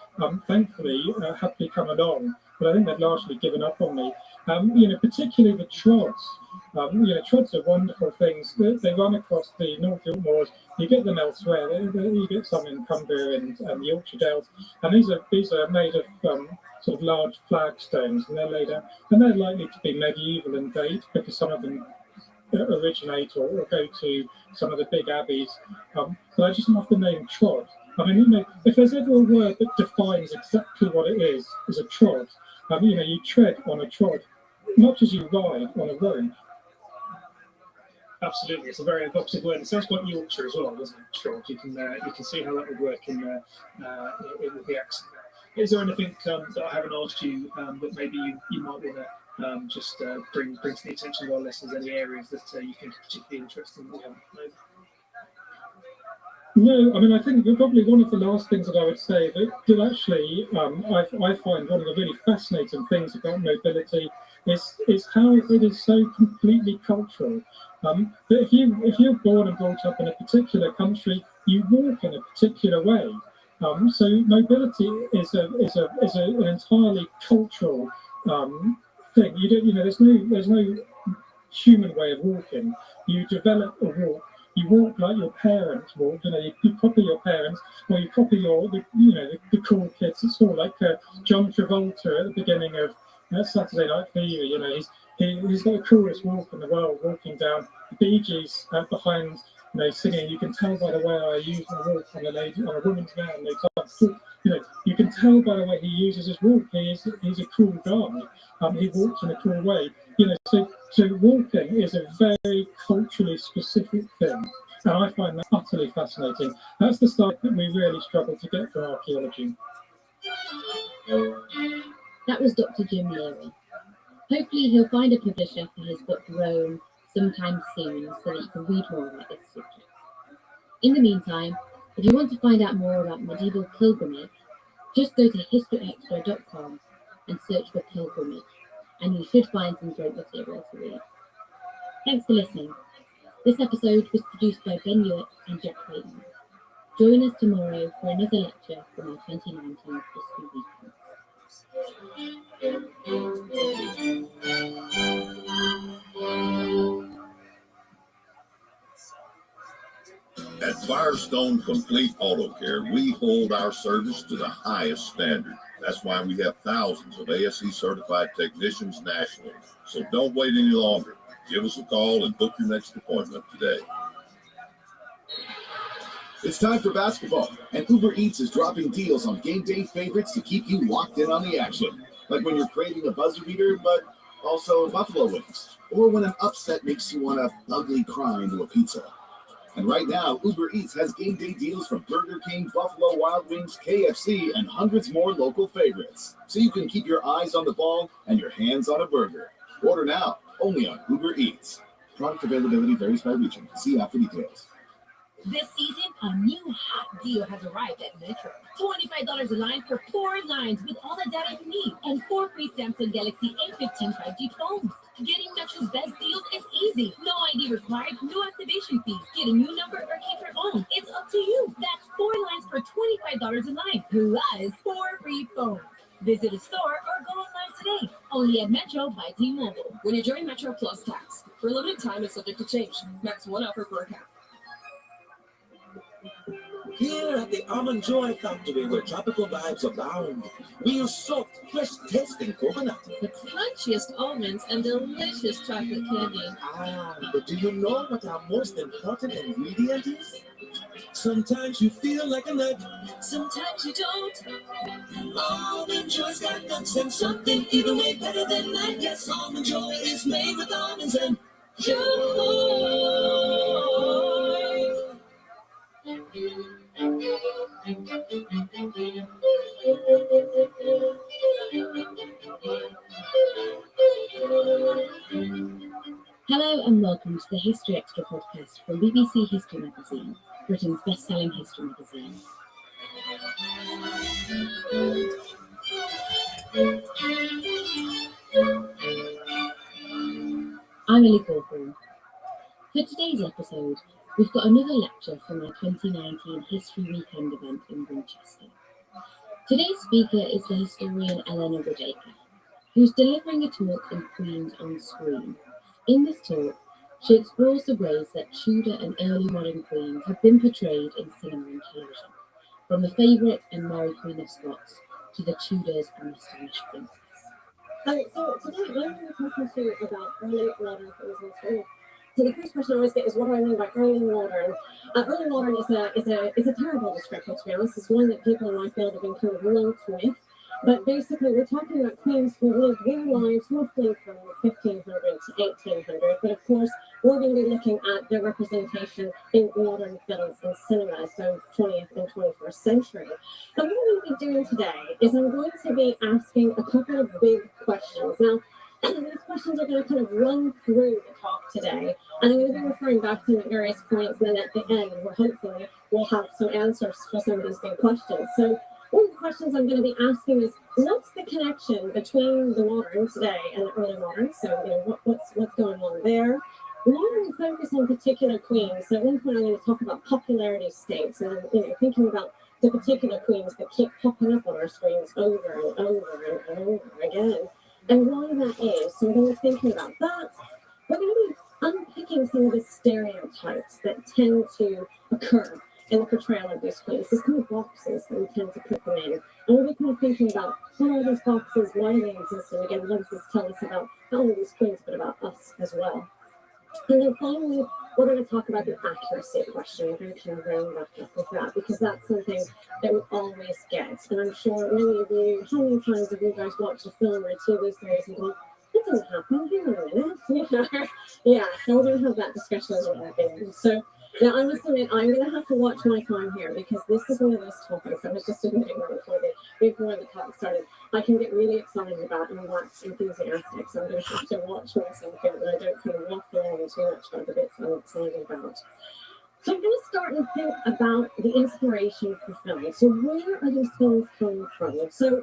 thankfully, happily come along, but I think they've largely given up on me. Particularly the trods. Trods are wonderful things. They run across the North York Moors. You get them elsewhere. You get some in Cumbria and Yorkshire Dales, and these are made of sort of large flagstones, and they're laid out, and they're likely to be medieval in date, because some of them originate or go to some of the big abbeys. But I just love the name trod. If there's ever a word that defines exactly what it is a trod. You tread on a trod. much as you ride on a road. Absolutely, it's a very evocative word. It sounds quite Yorkshire as well, doesn't it? Sure, you can see how that would work in with the accent. Is there anything that I haven't asked you that maybe you might want to just bring to the attention of our listeners? Any areas that you think are particularly interesting that we haven't known? No, I mean, I think probably one of the last things that I would say that actually I find one of the really fascinating things about mobility is how it is so completely cultural. That if you're born and brought up in a particular country, you walk in a particular way. So mobility is an entirely cultural thing. There's no human way of walking. You develop a walk. You walk like your parents walk. You copy your parents, or you copy the cool kids at school, like John Travolta at the beginning of Saturday Night Fever. He's got the coolest walk in the world, walking down the Bee Gees behind, singing. You can tell by the way I use my walk on a woman's man. You can tell by the way he uses his walk. He's a cool guy. He walks in a cool way. So walking is a very culturally specific thing, and I find that utterly fascinating. That's the stuff that we really struggle to get from archaeology. That was Dr. Jim Leary. Hopefully he'll find a publisher for his book Rome sometime soon so that you can read more about this subject. In the meantime, if you want to find out more about medieval pilgrimage, just go to historyextra.com and search for pilgrimage, and you should find some great material to read. Thanks for listening. This episode was produced by Ben Hewitt and Jack Clayton. Join us tomorrow for another lecture from our 2019 History Weekend. At Firestone Complete Auto Care, we hold our service to the highest standard. That's why we have thousands of ASE certified technicians nationally. So don't wait any longer. Give us a call and book your next appointment today. It's time for basketball, and Uber Eats is dropping deals on game day favorites to keep you locked in on the action. Like when you're craving a buzzer beater, but also buffalo wings. Or when an upset makes you want to ugly cry into a pizza. And right now, Uber Eats has game day deals from Burger King, Buffalo Wild Wings, KFC, and hundreds more local favorites. So you can keep your eyes on the ball and your hands on a burger. Order now, only on Uber Eats. Product availability varies by region. See app for details. This season, a new hot deal has arrived at Metro. $25 a line for 4 lines with all the data you need and 4 free Samsung Galaxy A15 5G phones. Getting Metro's best deals is easy. No ID required, no activation fees. Get a new number or keep your own. It's up to you. That's 4 lines for $25 a line, plus 4 free phones. Visit a store or go online today. Only at Metro by T-Mobile. When you join Metro Plus Tax, for a limited time it's subject to change. Max 1 offer per account. Here at the Almond Joy Factory, where tropical vibes abound, we use soft, fresh-tasting coconut. The crunchiest almonds and delicious chocolate candy. But do you know what our most important ingredient is? Sometimes you feel like a nut. Sometimes you don't. Almond Joy's got nuts and something even way better than that. Yes, Almond Joy is made with almonds and joy. Hello and welcome to the History Extra podcast from BBC History Magazine, Britain's best-selling history magazine. I'm Ellie Corcoran. For today's episode, we've got another lecture from our 2019 History Weekend event in Winchester. Today's speaker is the historian Eleanor Woodacre, who's delivering a talk in Queens on Screen. In this talk, she explores the ways that Tudor and early modern queens have been portrayed in cinema and television, from the favourite and Mary Queen of Scots to the Tudors and the Spanish princess. So today I'm going to talk to you about early modern queens on screen. So the first question I always get is, what do I mean by early modern? Early modern is a terrible description, to be honest. It's one that people in my field have been kind of linked with. But basically, we're talking about queens who lived their lives roughly from 1500 to 1800. But of course, we're going to be looking at their representation in modern films and cinema, so 20th and 21st century. And what I'm going to be doing today is I'm going to be asking a couple of big questions. Now, these questions are going to kind of run through the talk today, and I'm going to be referring back to the various points, and then at the end, where hopefully we'll have some answers for some of these big questions. So one of the questions I'm going to be asking is, what's the connection between the modern today and the early modern? So, what's going on there? Why do we focus on particular queens? So at one point I'm going to talk about popularity states, and thinking about the particular queens that keep popping up on our screens over and over and over again, and why that is. So we're going to be thinking about that. We're going to be unpicking some of the stereotypes that tend to occur in the portrayal of these queens. There's kind of boxes that we tend to put them in. And we'll be kind of thinking about what are these boxes, why do they exist, and again, what does this tell us about not only these queens, but about us as well. And then finally, we're going to talk about the accuracy question. We're going to kind of round back up with that, because that's something that we always get. And I'm sure many of you, how many times have you guys watched a film or a TV series and gone, that doesn't happen, hang on a minute. Yeah, so we're going to have that discussion as well. So now I must admit, I'm going to have to watch my time here, because this is one of those topics I was just admitting before the talk started. I can get really excited about and wax enthusiastic, so I'm going to have to watch myself here that I don't kind of waffle on too much about the bits I'm excited about. So I'm going to start and think about the inspiration for film. So where are these films coming from? So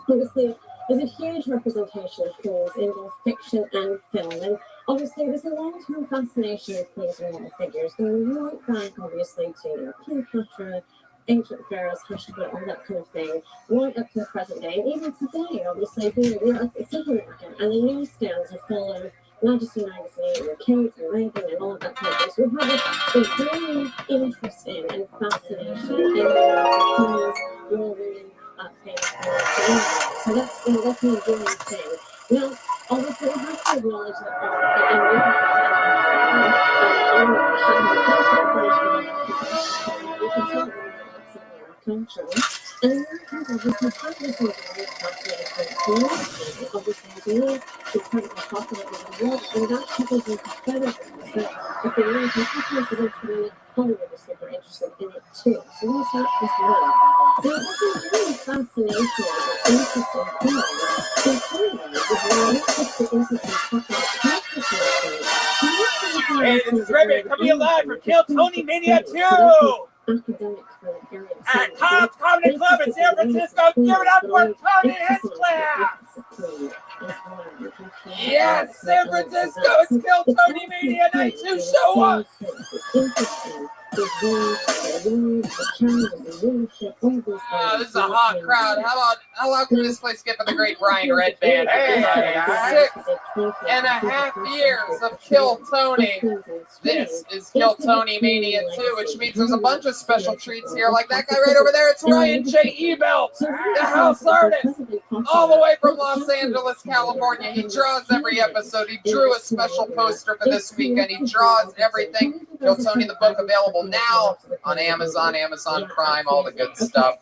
obviously, there's a huge representation of queens in both fiction and film, and obviously there's a long-term fascination with queens and male figures, going right back, obviously, to Cleopatra, ancient pharaohs, Heshbon, all that kind of thing, right up to the present day. And even today, obviously, we're at the supermarket, and the newsstands are full of Majesty magazine, and Kate and Meghan, and all of that kind of thing. So we have this very interesting and fascination in the queens, royal so that's an enduring thing. Now, obviously, we have to acknowledge the fact that in country, and Americans obviously have this enduring fascination with obviously being incredibly popular in the world, and that coupled with the photographs that if the American populace is interested, Hollywood is super interested in it too. So there's that as well. Now, what's really fascinating and interesting thing in China is why not just the interesting popular culture. Hey, this is Rabbi coming live from Kill Tony Mania 2! At Cobb's Comedy Club in San Francisco, give it up for Tony and his class! Yes, San Francisco, it's Kill Tony Mania Night 2, show up! This is a hot crowd. How long can this place get for the great Brian Red Band? Hey, 6.5 years of Kill Tony. This is Kill Tony Mania 2, which means there's a bunch of special treats here, like that guy right over there. It's Ryan J. Ebelt, the house artist, all the way from Los Angeles, California. He draws every episode. He drew a special poster for this weekend. He draws everything. Kill Tony the book available now on Amazon, Amazon Prime, all the good stuff.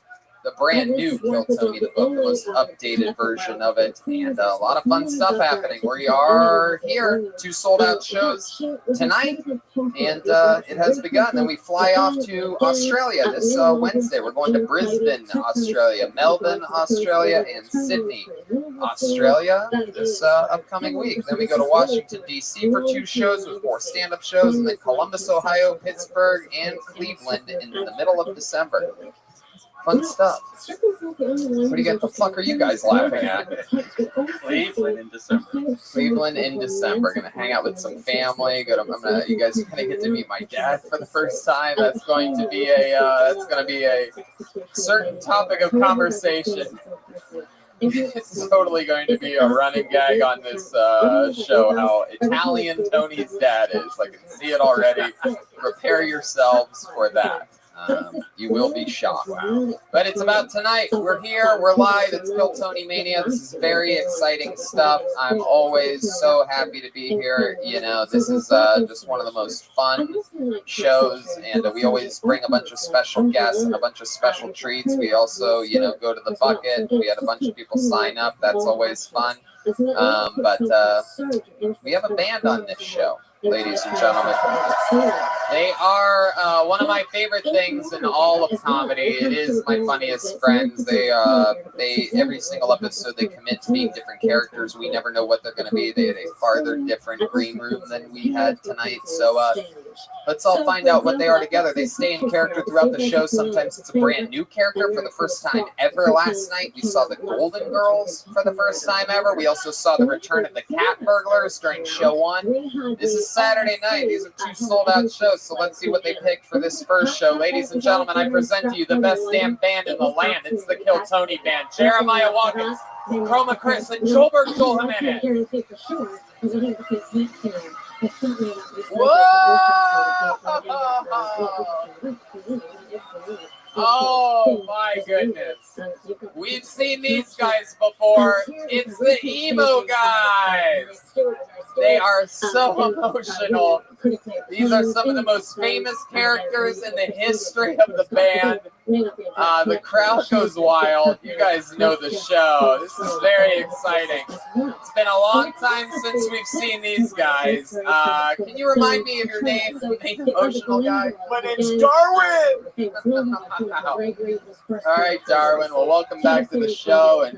The brand new Kill Tony the book, the most updated version of it, and a lot of fun stuff happening. We are here, 2 sold-out shows tonight, and it has begun. Then we fly off to Australia this Wednesday. We're going to Brisbane, Australia, Melbourne, Australia, and Sydney, Australia this upcoming week. Then we go to Washington, D.C. for 2 shows with 4 stand-up shows, and then Columbus, Ohio, Pittsburgh, and Cleveland in the middle of December. Fun stuff. What do you get? The fuck are you guys laughing at? Cleveland in December. Cleveland in December. Gonna hang out with some family. You guys are gonna get to meet my dad for the first time. That's going to be a certain topic of conversation. It's totally going to be a running gag on this show, how Italian Tony's dad is. I can see it already. Prepare yourselves for that. You will be shocked. But it's about tonight. We're here. We're live. It's Kill Tony Mania. This is very exciting stuff. I'm always so happy to be here. You know, this is just one of the most fun shows, and we always bring a bunch of special guests and a bunch of special treats. We also, you know, go to the bucket. We had a bunch of people sign up. That's always fun. But we have a band on this show, ladies and gentlemen. They are one of my favorite things in all of comedy. It is my funniest friends. They every single episode they commit to being different characters. We never know what they're going to be. They had a farther different green room than we had tonight. So let's all find out what they are together. They stay in character throughout the show. Sometimes it's a brand new character for the first time ever. Last night we saw the Golden Girls for the first time ever. We also saw the return of the Cat Burglars during show 1. This is Saturday night. These are 2 sold-out shows. So let's see what they picked for this first show. Ladies and gentlemen, I present to you the best damn band in the land. It's the Kill Tony Band. Jeremiah Watkins, Chroma Chris, and Joelberg Joel Jimenez. Whoa! Oh my goodness. We've seen these guys before. It's the emo guys. They are so emotional. These are some of the most famous characters in the history of the band. The crowd goes wild. You guys know the show. This is very exciting. It's been a long time since we've seen these guys. Can you remind me of your name, main emotional guy? My name's Darwin. All right, Darwin. Well, welcome back to the show.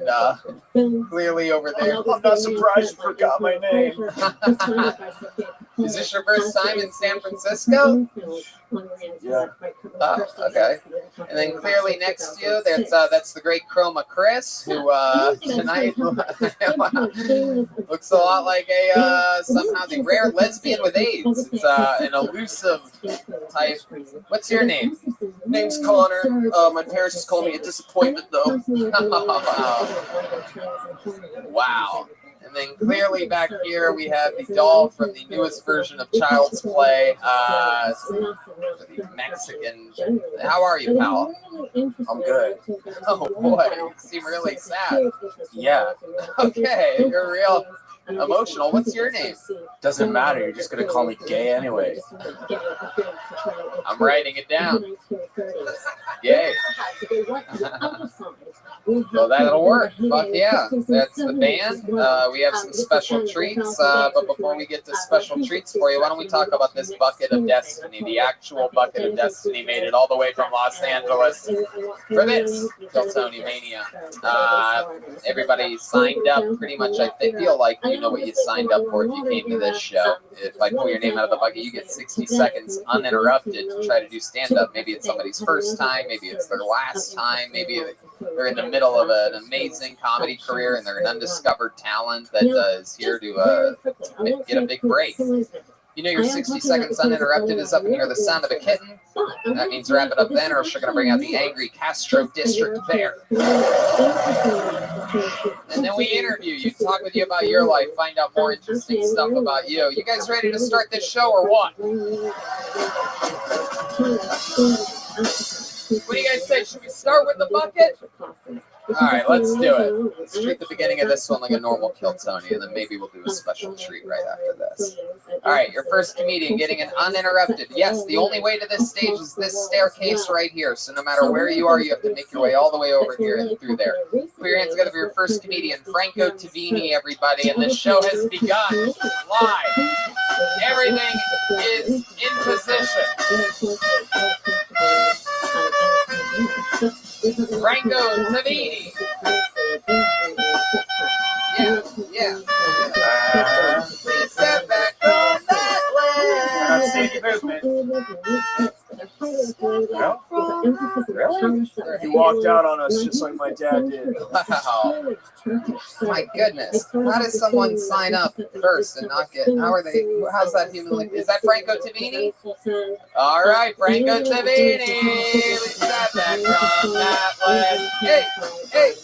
And clearly over there, I'm not surprised you forgot my name. Is this your first time in San Francisco? Yeah. Okay. And then clearly next to you, that's the great Chroma Chris, who tonight looks a lot like a somehow the rare lesbian with AIDS. It's an elusive type. What's your name? Name's Connor. My parents just call me a disappointment, though. Wow. And then clearly back here we have the doll from the newest version of Child's Play, the Mexican. How are you, pal? I'm good. Oh boy, you seem really sad. Yeah. Okay, you're real emotional. What's your name? Doesn't matter. You're just gonna call me gay anyway. I'm writing it down. Yay. Well, that'll work. Fuck yeah. That's the band. We have some special treats. But before we get to special treats for you, why don't we talk about this bucket of destiny? The actual bucket of destiny made it all the way from Los Angeles for this Kill Tony Mania. Everybody signed up pretty much. I feel like you know what you signed up for if you came to this show. If I pull your name out of the bucket, you get 60 seconds uninterrupted to try to do stand-up. Maybe it's somebody's first time. Maybe it's their last time. Maybe they're in the middle of an amazing comedy career and they're an undiscovered talent that is here to get a big break. You know your 60 seconds uninterrupted is up and you hear the sound of a kitten. That means wrap it up then, or else you're going to bring out the angry Castro District Bear. And then we interview you, talk with you about your life, find out more interesting stuff about you. You guys ready to start this show or what? What do you guys say? Should we start with the bucket? All right, let's do it. Let's treat the beginning of this one like a normal Kill Tony, and then maybe we'll do a special treat right after this. All right, your first comedian getting it uninterrupted. Yes, the only way to this stage is this staircase right here. So no matter where you are, you have to make your way all the way over here and through there. Put your hands together for your first comedian, Franco Tavini, everybody. And the show has begun live. Everything is in position. Franco Tavini. Yeah. Please step back on that way. Really? He walked out on us just like my dad did. Wow. My goodness. How does someone sign up first and not get, how's that humanly? Is that Franco Tavini? All right, Franco Tavini. Please step back on that way. Hey. Please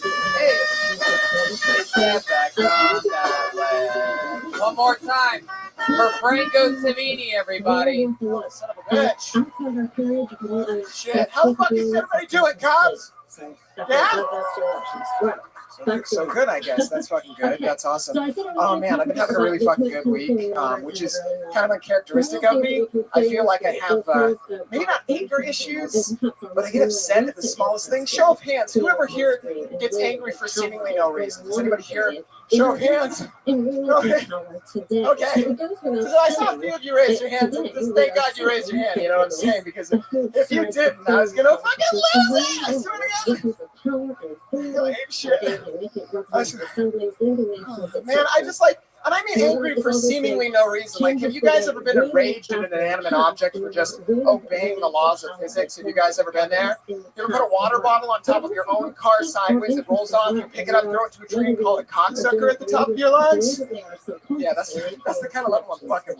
step back on that way. One more time. For Franco Savini, everybody. Son of a bitch. Shit. How the fuck is everybody doing, cops? Yeah? So good, I guess. That's fucking good. That's awesome. Oh man, I've been having a really fucking good week, which is kind of uncharacteristic of me. I feel like I have maybe not anger issues, but I get upset at the smallest thing. Show of hands. Whoever here gets angry for seemingly no reason? Does anybody here? Show of hands. Okay. So I saw a few of you raise your hands. And just thank God you raised your hand. You know what I'm saying? Because if you didn't, I was gonna fucking lose it. I swear to God. Shit. Man, I just like, and I mean angry for seemingly no reason. Like, have you guys ever been enraged at an inanimate object for just obeying the laws of physics? Have you guys ever been there? You ever put a water bottle on top of your own car sideways, it rolls off, you pick it up, throw it to a tree, and call it cocksucker at the top of your lungs? Yeah, that's the kind of level I'm fucking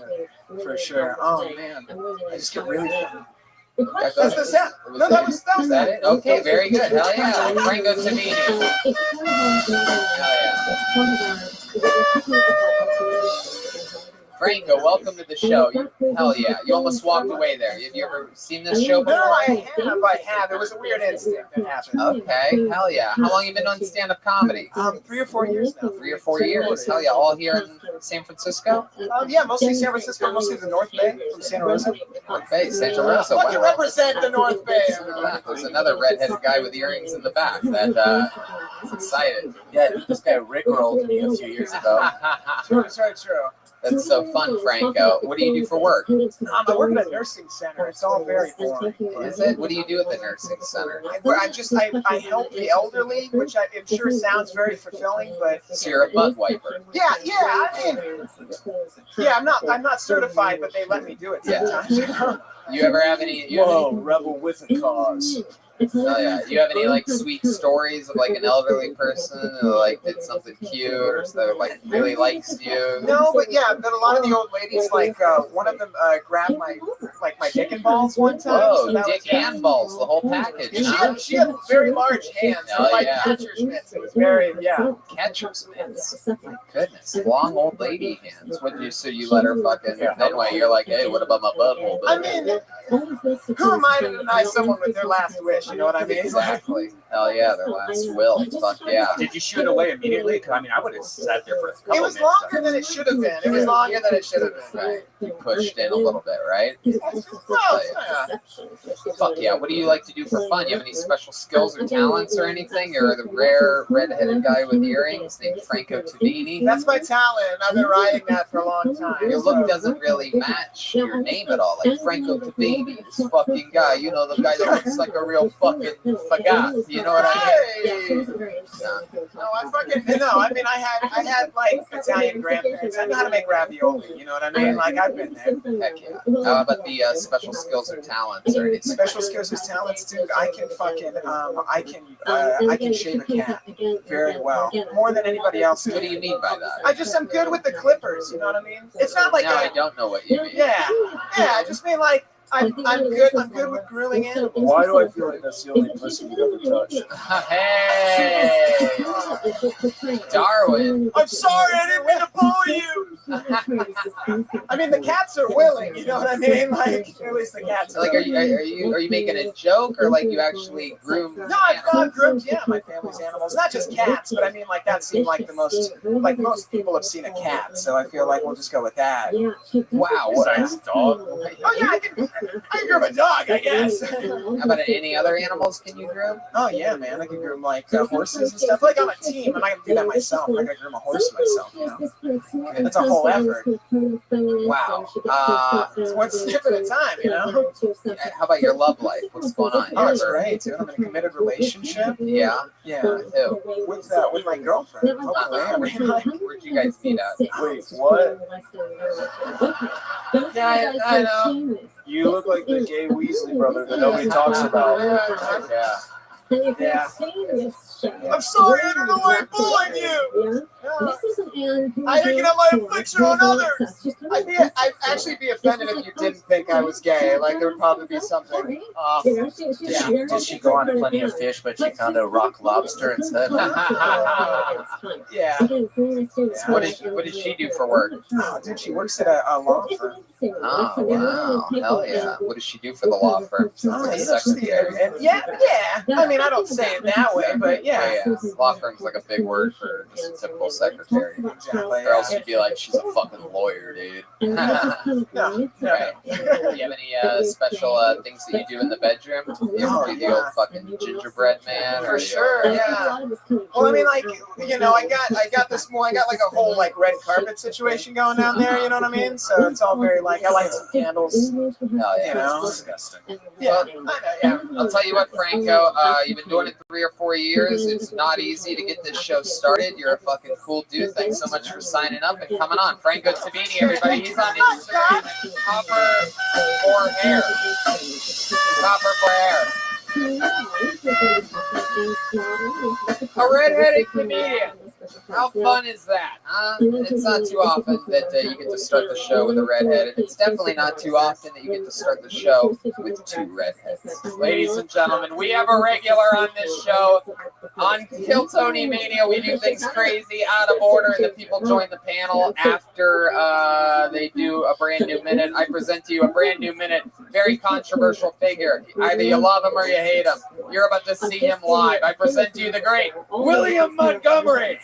with, for sure. Oh man, I just get really. That's the sound. No, that was that. It? Okay, very good. Hell yeah. Franco Savini. Hell yeah. Franco, welcome to the show. Hell yeah. You almost walked away there. Have you ever seen this show before? No, I have. It was a weird instinct that happened. Okay, hell yeah. How long have you been on stand-up comedy? 3 or 4 years now. 3 or 4 years. Hell yeah. All here in San Francisco? Yeah, mostly San Francisco, mostly the North Bay from Santa Rosa. North Bay, Santa Rosa. Fucking represent the North Bay. There's another redheaded guy with earrings in the back that is excited. Yeah, this guy rickrolled me a few years ago. True. That's so fun, Franco. What do you do for work? I work at a nursing center. It's all very boring. Is it? What do you do at the nursing center? I help the elderly, which it sure sounds very fulfilling, but so you're a butt wiper. Yeah. I mean, I'm not certified, but they let me do it sometimes. Yeah. You ever have any? Rebel with a cause. Oh yeah. Do you have any like sweet stories of like an elderly person who like did something cute or so like really likes you? No, but a lot of the old ladies like one of them grabbed my dick and balls one time. Oh, so dick and balls, the whole package. She had very large hands, catcher's mitts. It was very catcher's mitts. My goodness, long old lady hands. What did you? So you let her fucking? Anyway, you're like, hey, what about my butthole? I mean, who am I to deny someone with their last wish? You know what I mean? Exactly. Hell yeah, their last will. Fuck yeah. Did you shoot away immediately? I mean, I would have sat there for a couple minutes. It was longer than it should have been. It was longer than it should have been. Right. You pushed in a little bit, right? Well, Fuck yeah. What do you like to do for fun? You have any special skills or talents or anything? You're the rare red-headed guy with earrings named Franco Savini. That's my talent. I've been riding that for a long time. Your look doesn't really match your name at all. Like Franco Savini, this fucking guy. You know, the guy that looks like a real fucking fagot. You know what I mean? No, I mean, I had like Italian grandparents. I know how to make ravioli. You know what I mean? Like I've been there. Heck yeah. How about the special skills or talents or anything? Special skills or talents, dude. I can fucking I can shave a cat very well, more than anybody else. What do you mean by that? I'm good with the clippers. You know what I mean? It's not like I don't know what you mean. Yeah. I just mean like. I'm good with grilling animals. Why do I feel like that's the only pussy you've ever touched? Hey, Darwin. I'm sorry, I didn't mean to pull you. I mean, the cats are willing. You know what I mean? Like, at least the cats. Like, are you making a joke or like you actually groom? No, I've groomed my family's animals. Not just cats, but I mean, like that seemed like the most. Like most people have seen a cat, so I feel like we'll just go with that. Wow, what a dog! Oh yeah, I can groom a dog, I guess. How about any other animals can you groom? Oh yeah, man, I can groom like horses and stuff. Like on a team, I'm not gonna do that myself. I'm gonna groom a horse myself. You know, it's a whole effort. Wow. One step at a time, you know. How about your love life? What's going on? Oh, it's great, dude. I'm in a committed relationship. Yeah. Who? With my girlfriend. Where'd you guys meet at? Wait, what? Yeah, I know. You look like the gay Weasley brother that nobody talks about. Yeah. I'm sorry, I don't know why I'm bullying you. This is an Anne who I think I might inflict on others. I'd actually be offended if you didn't think I was gay. Like, there would probably be something off. Did she go on Plenty of Fish, but she found a rock lobster instead? Yeah. What did she do for work? Oh, dude, she works at a law firm. Oh, wow. Hell yeah. What does she do for the law firm? Sounds like a secretary. Yeah. I mean, I don't say it that way, but yeah. Law firm's like a big word for just a typical secretary. Exactly. Or else you'd be like, she's a fucking lawyer, dude. No. Right. Do you have any special things that you do in the bedroom? You ever do the old fucking gingerbread man? For sure, yeah. Well, I mean, like, you know, I got like a whole like red carpet situation going down there. You know what I mean? So it's all very like, I light some candles. Oh, yeah, You know? it's disgusting. Yeah. I'll tell you what, Franco, you've been doing it 3 or 4 years. It's not easy to get this show started. You're a fucking cool dude. Thanks so much for signing up and coming on. Franco Tabini, everybody. He's on Instagram. Copper for hair. Copper for hair. A redheaded comedian. How fun is that, huh? It's not too often that you get to start the show with a redhead, and it's definitely not too often that you get to start the show with 2 redheads. Ladies and gentlemen, we have a regular on this show. On Kill Tony Mania, we do things crazy, out of order, and the people join the panel after they do a brand new minute. I present to you a brand new minute, very controversial figure. Either you love him or you hate him. You're about to see him live. I present to you the great William Montgomery.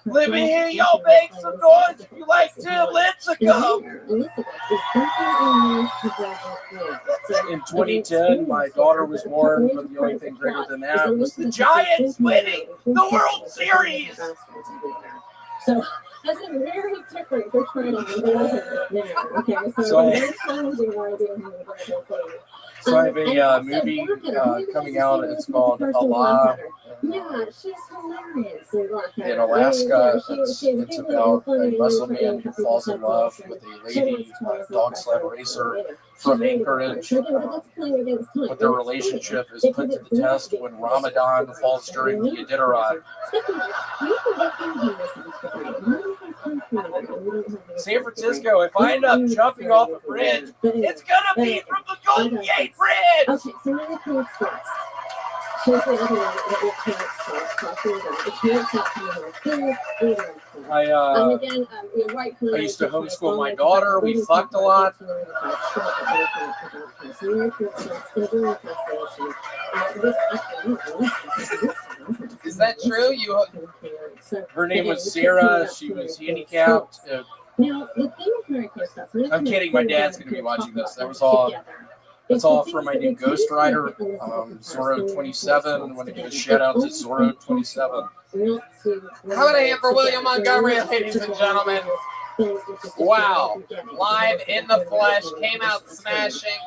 Let me hear y'all make some noise if you like 2 lips ago. In 2010, my daughter was born, but the only thing greater than that was The Giants winning the World Series. So that's a very different portrayal than it was now. Okay, so So- very challenging idea of having a thing. So I have a movie coming out. It's called Allah. Yeah, she's hilarious in Blackadder. In Alaska, it's about a Muslim man who falls in love with a lady dog sled racer from Anchorage. But their relationship is put to the test when Ramadan falls during the Iditarod. San Francisco, if I end up jumping off a bridge, It's gonna be from the Golden Gate Bridge. Okay, so now the kind of starts. Here's the other one that we can't stop talking about. The can't stop talking about. I used to homeschool my daughter. We fucked a lot. Is that true? Her name was Sarah. She was handicapped. Now, the thing with Mary Kay stuff, I'm kidding. My dad's going to be watching this. That's all for my new Ghost Rider, Zorro 27. I want to give a shout out to Zorro 27. How about a hand for William Montgomery, ladies and gentlemen? Wow. Live in the flesh, came out smashing,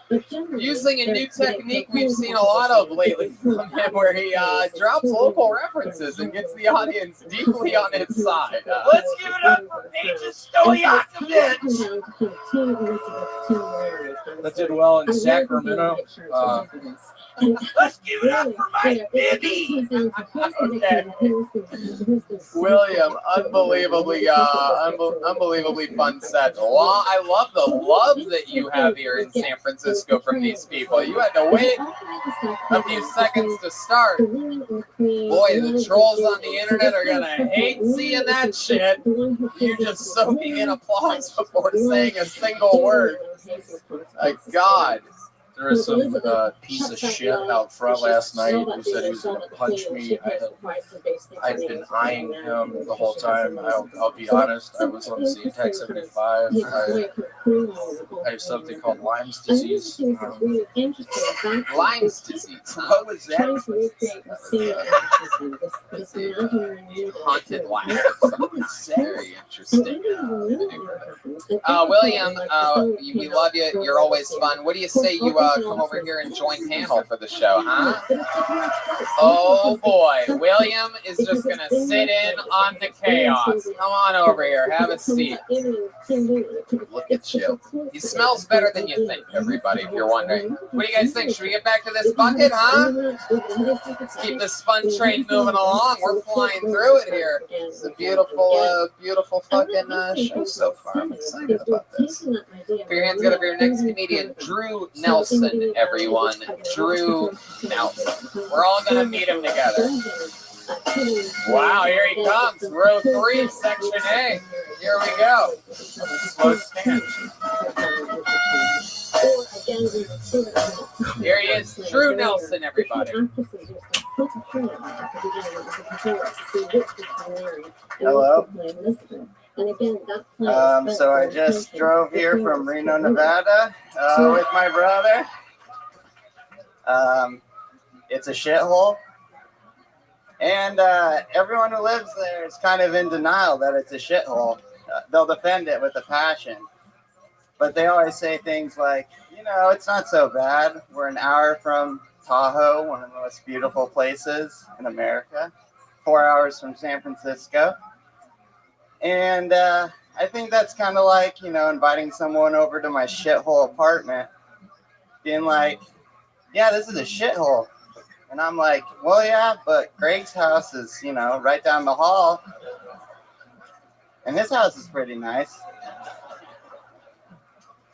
using a new technique we've seen a lot of lately from him, where he drops local references and gets the audience deeply on his side. Let's give it up for Paige Stoyakovich. That did well in Sacramento. Let's give it up for my Bibby. Okay. William, unbelievably fun set. I love the love that you have here in San Francisco from these people. You had to wait a few seconds to start. Boy, the trolls on the internet are gonna hate seeing that shit. You're just soaking in applause before saying a single word. My God. There was some piece of shit out front last night who said he was going to punch me. I've been eyeing him the whole time. I'll be honest, I was on Z-Tech 75. I have something called Lyme's disease. Lyme's disease. What was that? Haunted Lyme. Very interesting. William, we love you. You're always fun. What do you say you come over here and join panel for the show, huh? Oh boy, William is just gonna sit in on the chaos. Come on over here, have a seat. Look at you. He smells better than you think, everybody, if you're wondering. What do you guys think? Should we get back to this bucket, huh? Let's keep this fun train moving along. We're flying through it here. It's a beautiful, beautiful fucking show so far. I'm excited about this. Put your hands together for your next comedian, Drew Nelson, everyone. Drew Nelson. We're all going to meet him together. Wow, here he comes. Row 3, section A. Here we go. Slow stand. Here he is, Drew Nelson, everybody. Hello. So I just drove here from Reno, Nevada, with my brother. It's a shithole. And everyone who lives there is kind of in denial that it's a shithole. They'll defend it with a passion. But they always say things like, you know, it's not so bad. We're an hour from Tahoe, one of the most beautiful places in America. 4 hours from San Francisco. And I think that's kind of like, you know, inviting someone over to my shithole apartment, being like, yeah, this is a shithole. And I'm like, well, yeah, but Greg's house is, you know, right down the hall. And his house is pretty nice.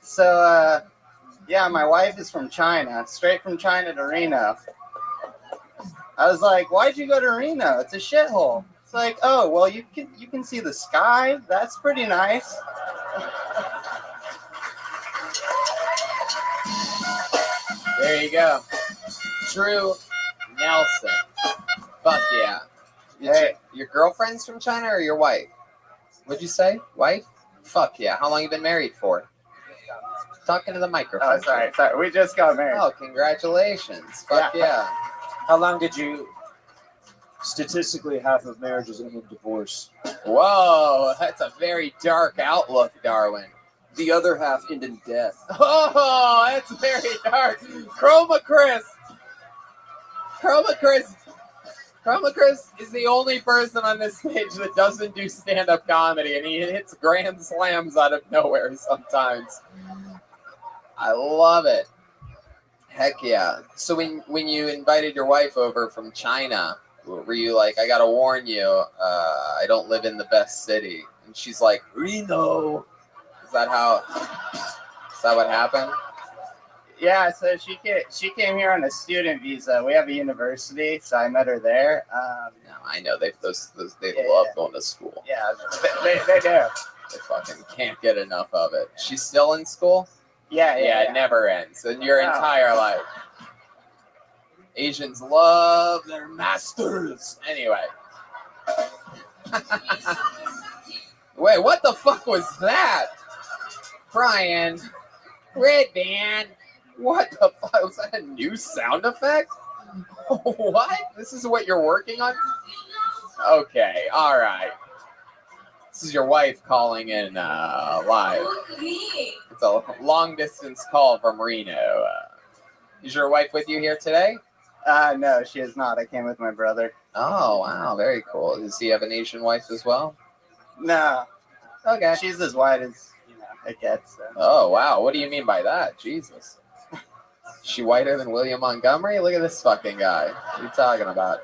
So, yeah, my wife is from China, straight from China to Reno. I was like, why'd you go to Reno? It's a shithole. It's like, oh, well, you can see the sky. That's pretty nice. There you go. Drew Nelson. Fuck yeah. Your girlfriend's from China or your wife? What'd you say? Wife? Fuck yeah. How long you been married for? Talking to the microphone. Oh, sorry. We just got married. Oh, congratulations. Fuck yeah. How long did you... Statistically, half of marriages end in divorce. Whoa, that's a very dark outlook, Darwin. The other half end in death. Oh, that's very dark. Chroma Chris is the only person on this stage that doesn't do stand-up comedy, and he hits grand slams out of nowhere sometimes. I love it. Heck yeah. So when you invited your wife over from China, were you like, I gotta warn you, I don't live in the best city? And she's like, Reno. Is that what happened? Yeah, so she came here on a student visa. We have a university, so I met her there. No, I know they love going to school. Yeah, they do. They fucking can't get enough of it. She's still in school? Yeah. It never ends in your entire life. Asians love their masters. Anyway. Wait, what the fuck was that? Brian. Red Band. What the fuck? Was that a new sound effect? What? This is what you're working on? Okay, all right. This is your wife calling in live. It's a long-distance call from Reno. Is your wife with you here today? No, she is not. I came with my brother. Oh, wow. Very cool. Does he have an Asian wife as well? No. Okay. She's as white as, it gets. So. Oh, wow. What do you mean by that? Jesus. Is she whiter than William Montgomery? Look at this fucking guy. What are you talking about?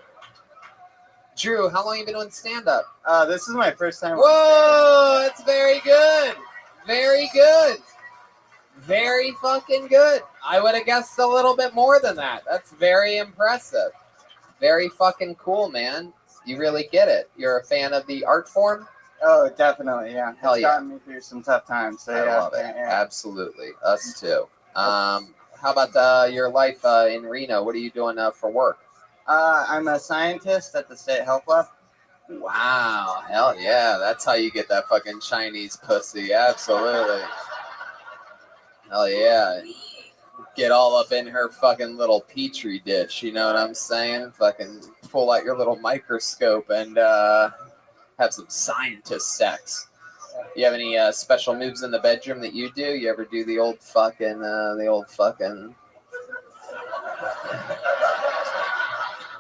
Drew, how long have you been doing stand-up? This is my first time. Whoa, that's very good. Very good. Very fucking good. I would have guessed a little bit more than that. That's very impressive. Very fucking cool, man. You really get it. You're a fan of the art form? Oh, definitely, yeah. Hell it's yeah. gotten me through some tough times. So I love it. Yeah. Absolutely. Us too. How about your life in Reno? What are you doing for work? I'm a scientist at the State Health Lab. Wow, hell yeah. That's how you get that fucking Chinese pussy. Absolutely. Hell yeah. Get all up in her fucking little petri dish, you know what I'm saying? Fucking pull out your little microscope and have some scientist sex. You have any special moves in the bedroom that you do? You ever do the old fucking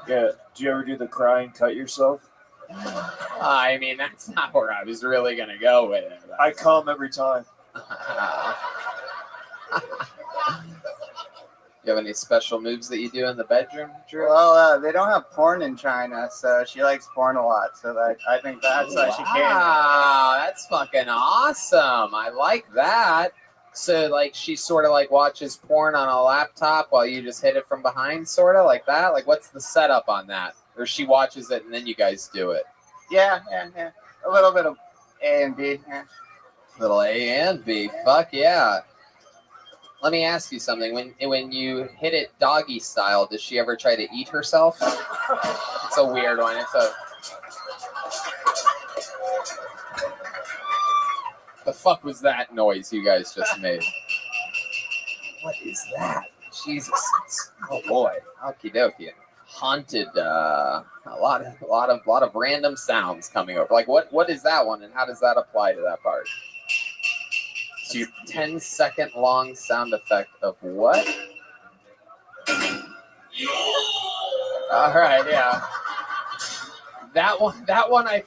Yeah. Do you ever do the cry and cut yourself? I mean, that's not where I was really gonna go with it. I come every time. You have any special moves that you do in the bedroom, Drew? Well, they don't have porn in China, so she likes porn a lot. So I think that's why she came. Wow, that's fucking awesome. I like that. So, like, she sort of, like, watches porn on a laptop while you just hit it from behind, sort of, like that? Like, what's the setup on that? Or she watches it and then you guys do it? Yeah. A little bit of A and B. Yeah. Little A and B. Fuck yeah. Let me ask you something. When you hit it doggy style, does she ever try to eat herself? It's a weird one. The fuck was that noise you guys just made? What is that? Jesus. Oh boy. Okie dokie. Haunted. A lot of random sounds coming over. Like what is that one, and how does that apply to that part? So your 10-second long sound effect of what? All right, yeah. That one I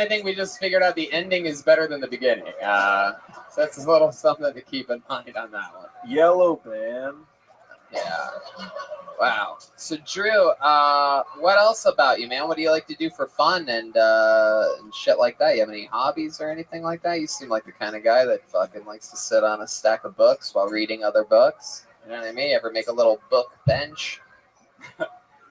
think we just figured out the ending is better than the beginning. So that's a little something to keep in mind on that one. Yellow band. Yeah. Wow. So Drew, what else about you, man? What do you like to do for fun and shit like that? You have any hobbies or anything like that? You seem like the kind of guy that fucking likes to sit on a stack of books while reading other books. You know what I mean? Ever make a little book bench?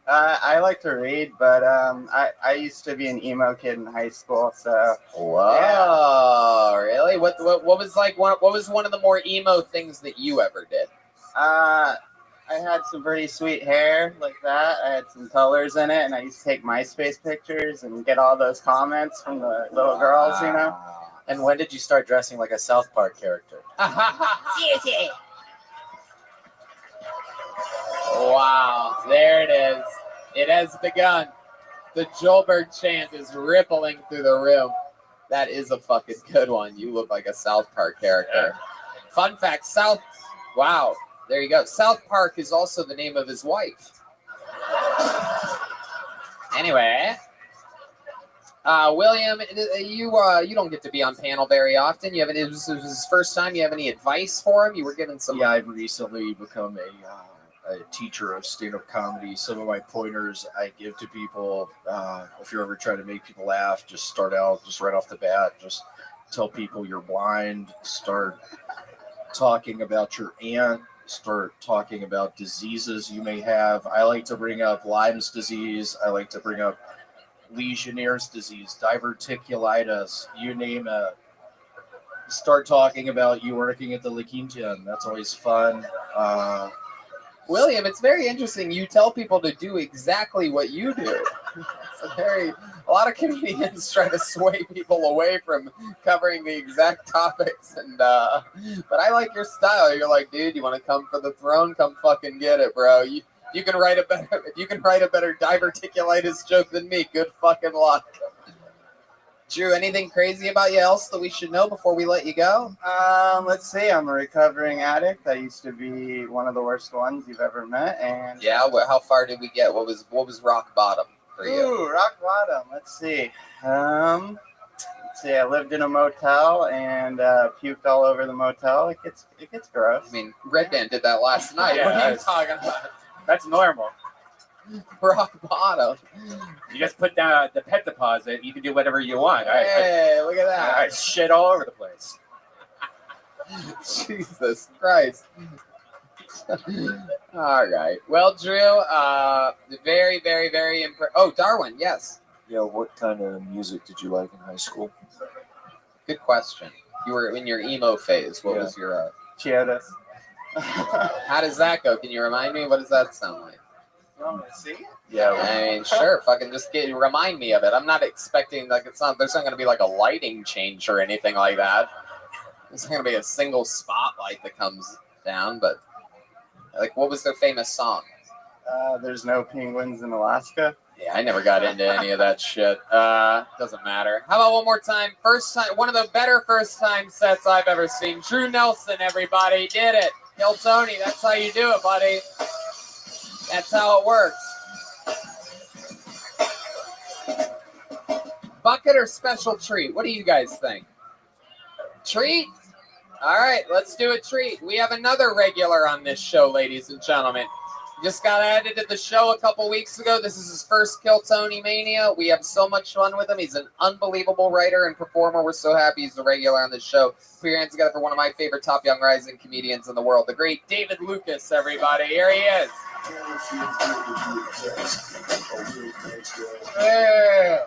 I like to read, but I used to be an emo kid in high school, so. Whoa, yeah. Really? What was one of the more emo things that you ever did? I had some pretty sweet hair like that. I had some colors in it, and I used to take MySpace pictures and get all those comments from the little girls, you know. And when did you start dressing like a South Park character? Wow, there it is. It has begun. The Joelberg chant is rippling through the room. That is a fucking good one. You look like a South Park character. Yeah. Fun fact, wow, there you go. South Park is also the name of his wife. Anyway, William, you don't get to be on panel very often. It was his first time. You have any advice for him? You were given some. Yeah, I've recently become a teacher of stand-up comedy. Some of my pointers I give to people, if you're ever trying to make people laugh, just start out, just right off the bat, just tell people you're blind, start talking about your aunt, start talking about diseases you may have. I like to bring up Lyme's disease. I like to bring up Legionnaire's disease, diverticulitis, you name it. Start talking about you working at the La Quinta. That's always fun. William, it's very interesting. You tell people to do exactly what you do. A lot of comedians try to sway people away from covering the exact topics, but I like your style. You're like, dude, you want to come for the throne? Come fucking get it, bro. You can write a better diverticulitis joke than me. Good fucking luck. Drew, anything crazy about you else that we should know before we let you go? Let's see. I'm a recovering addict. I used to be one of the worst ones you've ever met. And yeah, how far did we get? What was rock bottom for you? Ooh, rock bottom. Let's see. I lived in a motel and puked all over the motel. It gets gross. I mean, Red Band did that last night. Yeah, what are you talking about? That's normal. Rock bottom. You just put down the pet deposit. You can do whatever you want. Hey, look at that. Shit all over the place. Jesus Christ. All right. Well, Drew, very, very, very impressive. Oh, Darwin, yes. Yeah, what kind of music did you like in high school? Good question. You were in your emo phase. What was your... Chiodas. How does that go? Can you remind me? What does that sound like? You want me to see it? Yeah, I mean, sure. Fucking just remind me of it. I'm not expecting there's not going to be like a lighting change or anything like that. There's not going to be a single spotlight that comes down. But like, what was their famous song? There's no penguins in Alaska. Yeah, I never got into any of that shit. Doesn't matter. How about one more time? First time, one of the better first time sets I've ever seen. Drew Nelson, everybody, did it. Kill Tony, that's how you do it, buddy. That's how it works. Bucket or special treat? What do you guys think? Treat? All right, let's do a treat. We have another regular on this show, ladies and gentlemen. Just got added to the show a couple weeks ago. This is his first Kill Tony Mania. We have so much fun with him. He's an unbelievable writer and performer. We're so happy he's a regular on this show. Put your hands together for one of my favorite top young rising comedians in the world, the great David Lucas, everybody. Here he is. Yeah.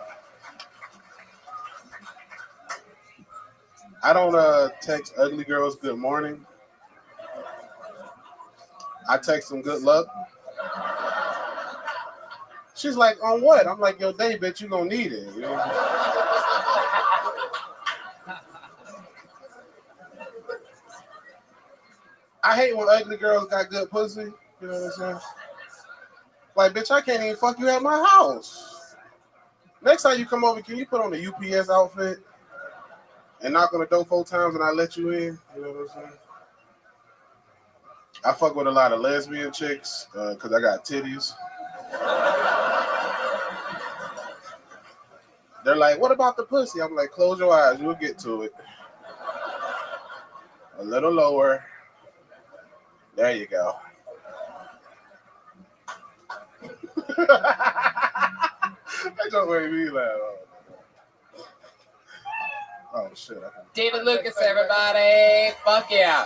I don't text ugly girls good morning. I text them good luck. She's like, on what? I'm like, yo, day, bitch, you gonna need it. You know? I hate when ugly girls got good pussy. You know what I'm saying? Like, bitch, I can't even fuck you at my house. Next time you come over, can you put on the UPS outfit and knock on the door 4 times and I let you in? You know what I'm saying? I fuck with a lot of lesbian chicks because I got titties. They're like, what about the pussy? I'm like, close your eyes. You'll get to it. A little lower. There you go. That just made me laugh. Oh, shit. David Lucas, everybody. Fuck yeah.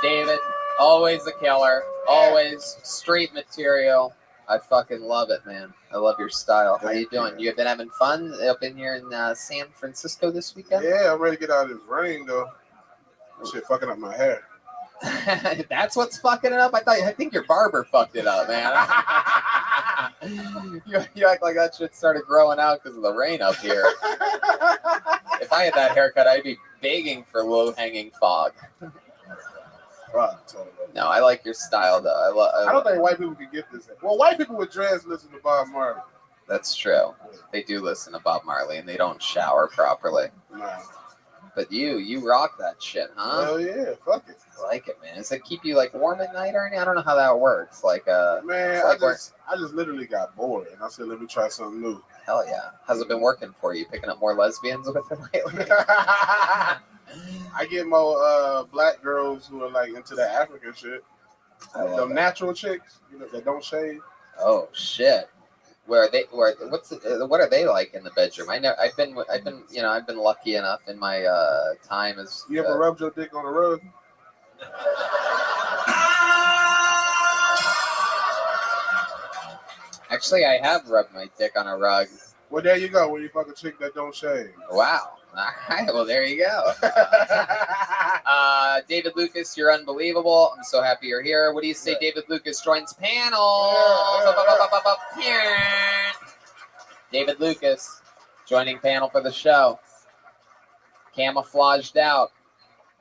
David, always a killer. Always straight material. I fucking love it, man. I love your style. How you doing? You have been having fun up in here in San Francisco this weekend? Yeah, I'm ready to get out of this rain, though. Shit fucking up my hair. That's what's fucking it up? I think your barber fucked it up, man. You act like that shit started growing out because of the rain up here. If I had that haircut, I'd be begging for low-hanging fog. No, I like your style, though. I don't think white people can get this. Well, white people with dreads listen to Bob Marley. That's true. They do listen to Bob Marley, and they don't shower properly. No. But you rock that shit, huh? Hell yeah, fuck it. I like it, man. Does it keep you like warm at night or anything? I don't know how that works. Like, man, like I just literally got bored, and I said, let me try something new. Hell yeah. How's it been working for you? Picking up more lesbians with it lately? I get more black girls who are like into the African shit. The natural chicks, you know, that don't shave. Oh shit. Where are they? What are they like in the bedroom? I've been lucky enough in my time as. You ever rubbed your dick on a rug? Actually, I have rubbed my dick on a rug. Well, there you go. When you fuck a chick that don't shave. Wow. All right. Well, there you go. David Lucas, you're unbelievable. I'm so happy you're here. What do you say, David Lucas joins panel? David Lucas joining panel for the show. Camouflaged out.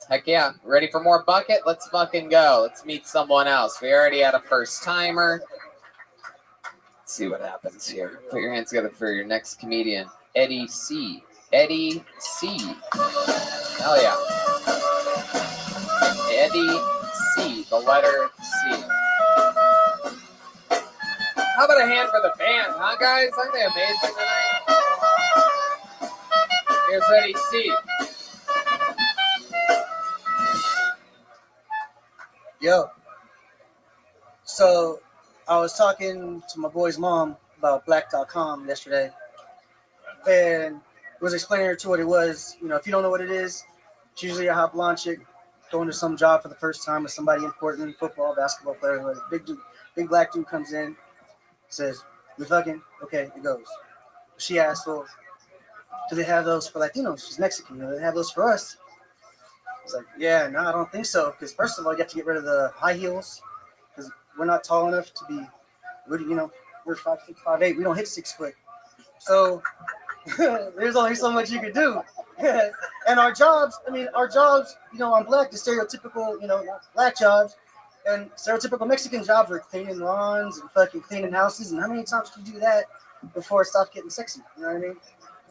Heck yeah. Ready for more bucket? Let's fucking go. Let's meet someone else. We already had a first timer. Let's see what happens here. Put your hands together for your next comedian, Eddie C. Eddie C. Hell yeah. Eddie C. The letter C. How about a hand for the band, huh, guys? Aren't they amazing tonight? Here's Eddie C. Yo. So I was talking to my boy's mom about black.com yesterday and was explaining her to what it was. You know, if you don't know what it is, it's usually a hot blonde chick going to some job for the first time with somebody important, football, basketball player, where the big black dude comes in, says, "We fucking?" Okay, it goes. She asked, "Well, do they have those for Latinos?" She's Mexican. You know, they have those for us. It's like, yeah, no, I don't think so. Because first of all, you have to get rid of the high heels. Because we're not tall enough to be, we're 5'6", 5'8". We don't hit 6 foot. So there's only so much you can do. And our jobs, I'm black, the stereotypical, black jobs. And stereotypical Mexican jobs are cleaning lawns and fucking cleaning houses. And how many times can you do that before it stops getting sexy? You know what I mean?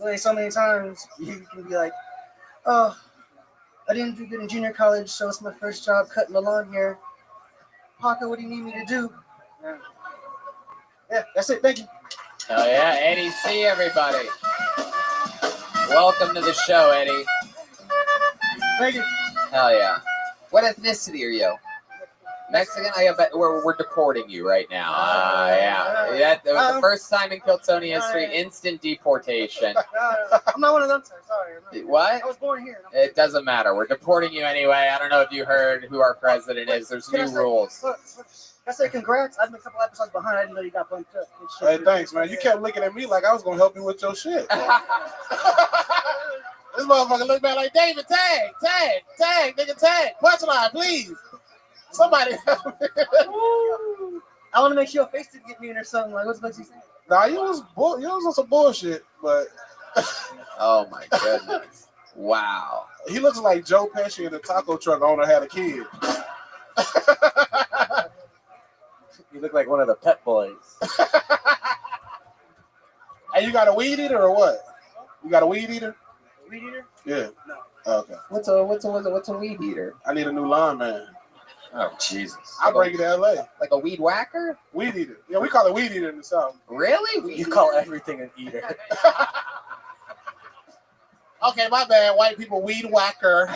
Only so many times you can be like, oh, I didn't do good in junior college, so it's my first job cutting the lawn here. Parker, what do you need me to do? Yeah, that's it. Thank you. Oh yeah, Eddie C, everybody. Welcome to the show, Eddie. Thank you. Hell yeah. What ethnicity are you? Mexican? I bet we're deporting you right now. The first time in Kiltony history, instant deportation. I'm not one of them. Sorry. What? I was born here. It doesn't matter. We're deporting you anyway. I don't know if you heard who our president is. There's new rules. I say congrats. I've been a couple episodes behind. I didn't know you got bumped up. Hey, thanks, man. You kept looking at me like I was gonna help you with your shit. This motherfucker looked back like, David, tag, nigga, tag. Punchline, please. Somebody help me. I want to make sure your face didn't get mean or something. Like, what's you saying? Nah, you was on some bullshit, but. Oh my goodness! Wow. He looks like Joe Pesci and the taco truck owner had a kid. You look like one of the Pet Boys. Hey, you got a weed eater or what? You got a weed eater? Weed eater? Yeah. No. Okay. What's a weed eater? I need a new lineman. Oh Jesus! I'll bring it to LA. Like a weed whacker? Weed eater. Yeah, we call it weed eater in the South. Really? You call everything an eater. Okay, my bad. White people, weed whacker.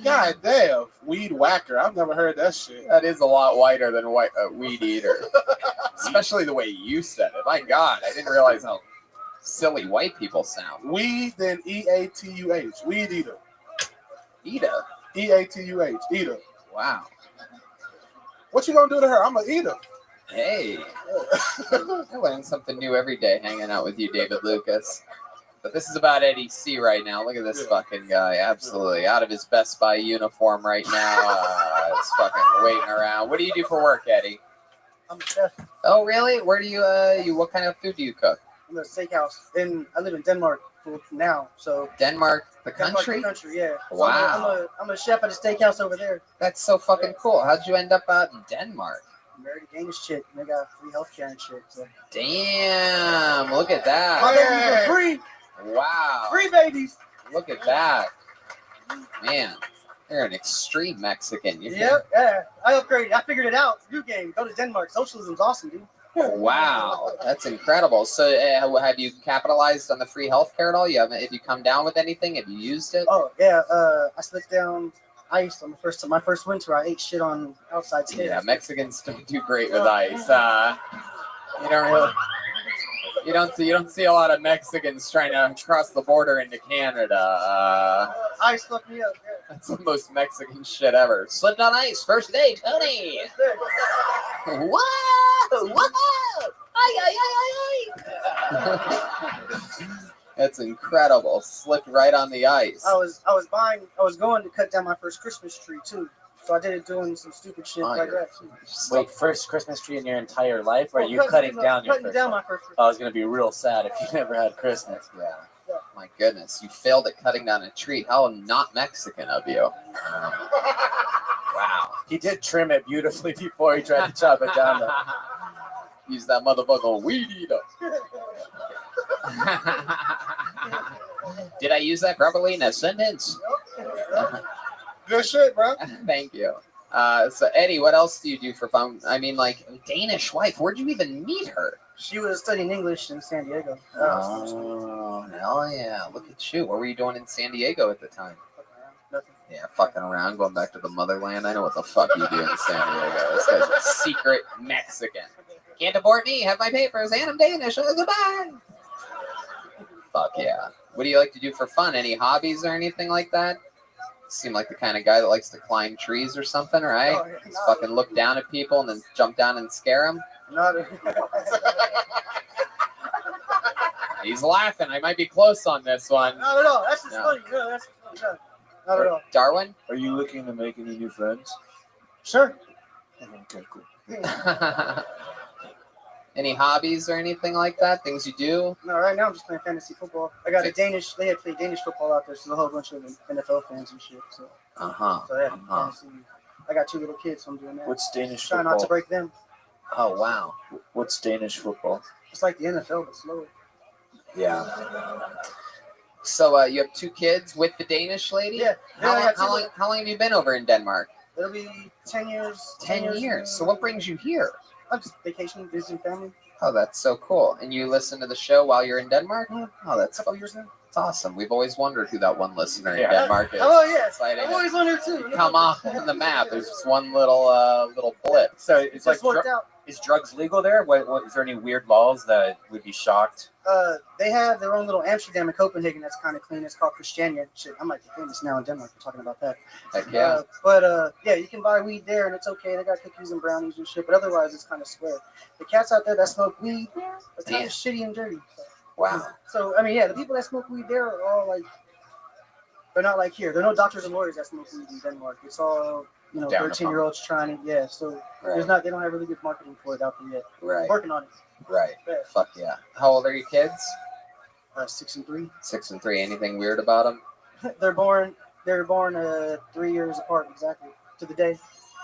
God damn, weed whacker. I've never heard that shit. That is a lot whiter than weed eater. Especially the way you said it. My God, I didn't realize how silly white people sound. Weed, then E-A-T-U-H. Weed eater. Eater? E-A-T-U-H. Eater. Wow. What you gonna do to her? I'm gonna eat her. Hey. I learn something new every day hanging out with you, David Lucas. But this is about Eddie C right now. Look at this fucking guy. Absolutely. Out of his Best Buy uniform right now. He's fucking waiting around. What do you do for work, Eddie? I'm a chef. Oh, really? Where do you what kind of food do you cook? I'm at a steakhouse. And I live in Denmark now, so. Denmark, the country? Denmark, the country, yeah. Wow. So I'm a chef at a steakhouse over there. That's so fucking cool. How'd you end up out in Denmark? I married a Danish chick, and they got free healthcare and shit. So. Damn, look at that. My babies are free. Wow. Free babies. Look at that. Man, you're an extreme Mexican. Yeah. I upgraded. I figured it out. New game. Go to Denmark. Socialism's awesome, dude. Wow, that's incredible. So have you capitalized on the free healthcare at all? Have you come down with anything? Have you used it? Oh, yeah. I slipped down ice on my first winter. I ate shit on outside stairs. Yeah, Mexicans don't do great with ice. You don't see a lot of Mexicans trying to cross the border into Canada. Ice slipped me up. Yeah. That's the most Mexican shit ever. Slipped on ice, first day, Tony. Whoa! Ay. That's incredible. Slipped right on the ice. I was going to cut down my first Christmas tree too. So I did it doing some stupid shit like that. Wait, first Christmas tree in your entire life? Or are you cutting down your first one? My first Christmas. I was going to be real sad if you never had Christmas. Yeah. My goodness, you failed at cutting down a tree. How not Mexican of you. Wow. He did trim it beautifully before he tried to chop it down. Use that motherfucker weed eater. Did I use that properly in a sentence? Good shit, bro. Thank you. So, Eddie, what else do you do for fun? I mean, like, Danish wife. Where'd you even meet her? She was studying English in San Diego. Oh, hell yeah. Look at you. What were you doing in San Diego at the time? Nothing. Yeah, fucking around, going back to the motherland. I know what the fuck you do in San Diego. This guy's a secret Mexican. Can't deport me. Have my papers. And I'm Danish. Goodbye. Fuck yeah. What do you like to do for fun? Any hobbies or anything like that? Seem like the kind of guy that likes to climb trees or something, right? Oh, yeah. Just fucking look down at people and then jump down and scare them. Not He's laughing. I might be close on this one. Not at all. That's just funny. No, that's just funny. Not at all. Darwin? Are you looking to make any new friends? Sure. Okay, cool. Any hobbies or anything like that? Things you do? No, right now I'm just playing fantasy football. I got a Danish. They had played Danish football out there, so a whole bunch of NFL fans and shit. So, so yeah, fantasy. I got 2 little kids, so I'm doing that. What's Danish Trying football? not to break them. Oh wow. What's Danish football? It's like the NFL, but slower. Yeah. So you have 2 kids with the Danish lady? Yeah. How long have you been over in Denmark? It'll be 10 years. 10 years. So what brings you here? I'm just vacationing, visiting family. Oh, that's so cool. And you listen to the show while you're in Denmark? Oh, that's a couple years now. It's awesome. We've always wondered who that one listener in Yeah. Denmark is. Oh, yes. Exciting. I've always wondered too. Come on the map. There's just one little blip. So it's like Just worked out. is drugs legal there? What is there any weird laws that would be shocked? They have their own little Amsterdam and Copenhagen that's kind of clean. It's called Christiania. Shit, I might be famous now in Denmark for talking about that. Heck yeah. Yeah, you can buy weed there and it's okay. They got cookies and brownies and shit, but otherwise it's kind of square. The cats out there that smoke weed, it's kind of shitty and dirty. Wow. So, I mean, yeah, the people that smoke weed there are all like, they're not like here. There are no doctors and lawyers that smoke weed in Denmark. It's all, 13-year-olds trying to, so there's not, they don't have really good marketing for it out there yet. Right. Working on it. Right. Yeah. Fuck yeah. How old are your kids? 6 and 3. 6 and 3. Anything weird about them? They're born 3 years apart exactly to the day.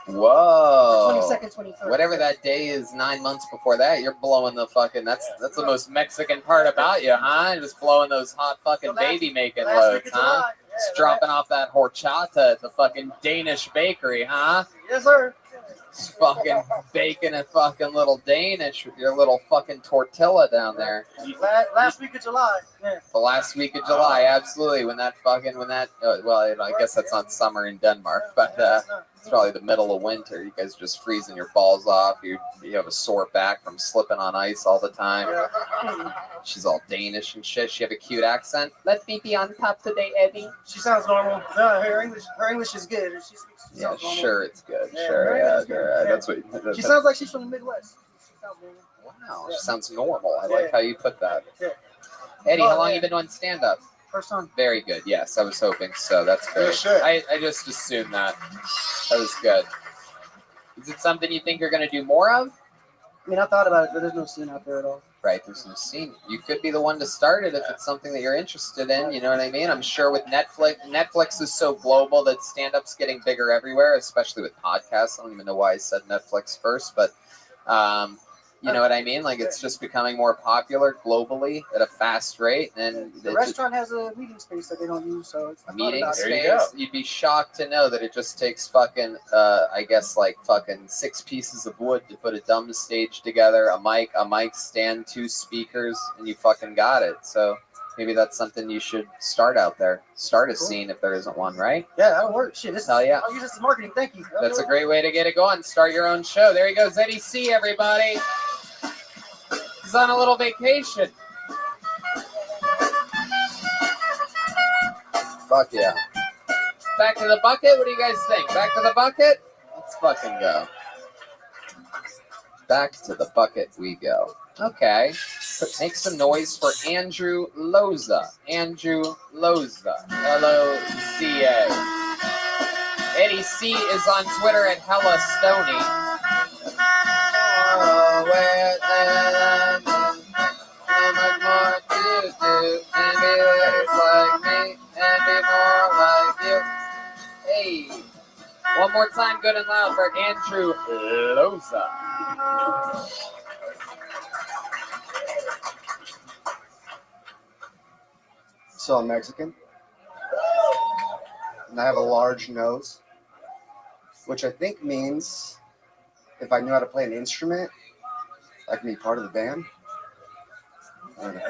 Whoa. 22nd, 23rd. Whatever that day is 9 months before that, you're blowing the fucking, that's the most Mexican part about you, huh? Just blowing those hot fucking baby making loads, huh? Just dropping off that horchata at the fucking Danish bakery, huh? Yes, sir. Just fucking baking a fucking little Danish with your little fucking tortilla down there. Last week of July. Yeah. The last week of July, absolutely. Well, I guess that's not summer in Denmark, but it's probably the middle of winter. You guys are just freezing your balls off. You have a sore back from slipping on ice all the time. She's all Danish and shit. She have a cute accent. Let me be on top today, Eddie. She sounds normal. No, her English is good. She sounds normal. Sure, it's good. Yeah, Sure, her yeah. English is good. She sounds like she's from the Midwest. She sounds normal. Wow, she sounds normal. I like how you put that. Yeah. Eddie, how long have you been doing stand-up? First time. Very good. Yes, I was hoping so. That's great. Good shit. I just assumed that. That was good. Is it something you think you're going to do more of? I mean, I thought about it, but there's no scene out there at all. Right, there's no scene. You could be the one to start it if it's something that you're interested in. You know what I mean? I'm sure with Netflix is so global that stand-up's getting bigger everywhere, especially with podcasts. I don't even know why I said Netflix first, but you know what I mean? Like, it's just becoming more popular globally at a fast rate. And the restaurant has a meeting space that they don't use, so it's meeting space. You'd be shocked to know that it just takes fucking, I guess, like fucking 6 pieces of wood to put a dumb stage together, a mic stand, 2 speakers, and you fucking got it. So maybe that's something you should start out there. Start a scene if there isn't one, right? Yeah, that'll work. Shit, Hell yeah. I'll use this as marketing. Thank you. That's a great way to get it going. Start your own show. There he goes, Eddie C, everybody. He's on a little vacation. Fuck yeah. Back to the bucket? What do you guys think? Back to the bucket? Let's fucking go. Back to the bucket we go. Okay. Make some noise for Andrew Loza. Andrew Loza. L-O-Z-A. Eddie C is on Twitter at Hella Stoney. How much more to do and be less like me and be more like you. Hey, one more time, good and loud for Andrew Loza. So I'm Mexican, and I have a large nose, which I think means if I knew how to play an instrument, I can be part of the band. I don't know.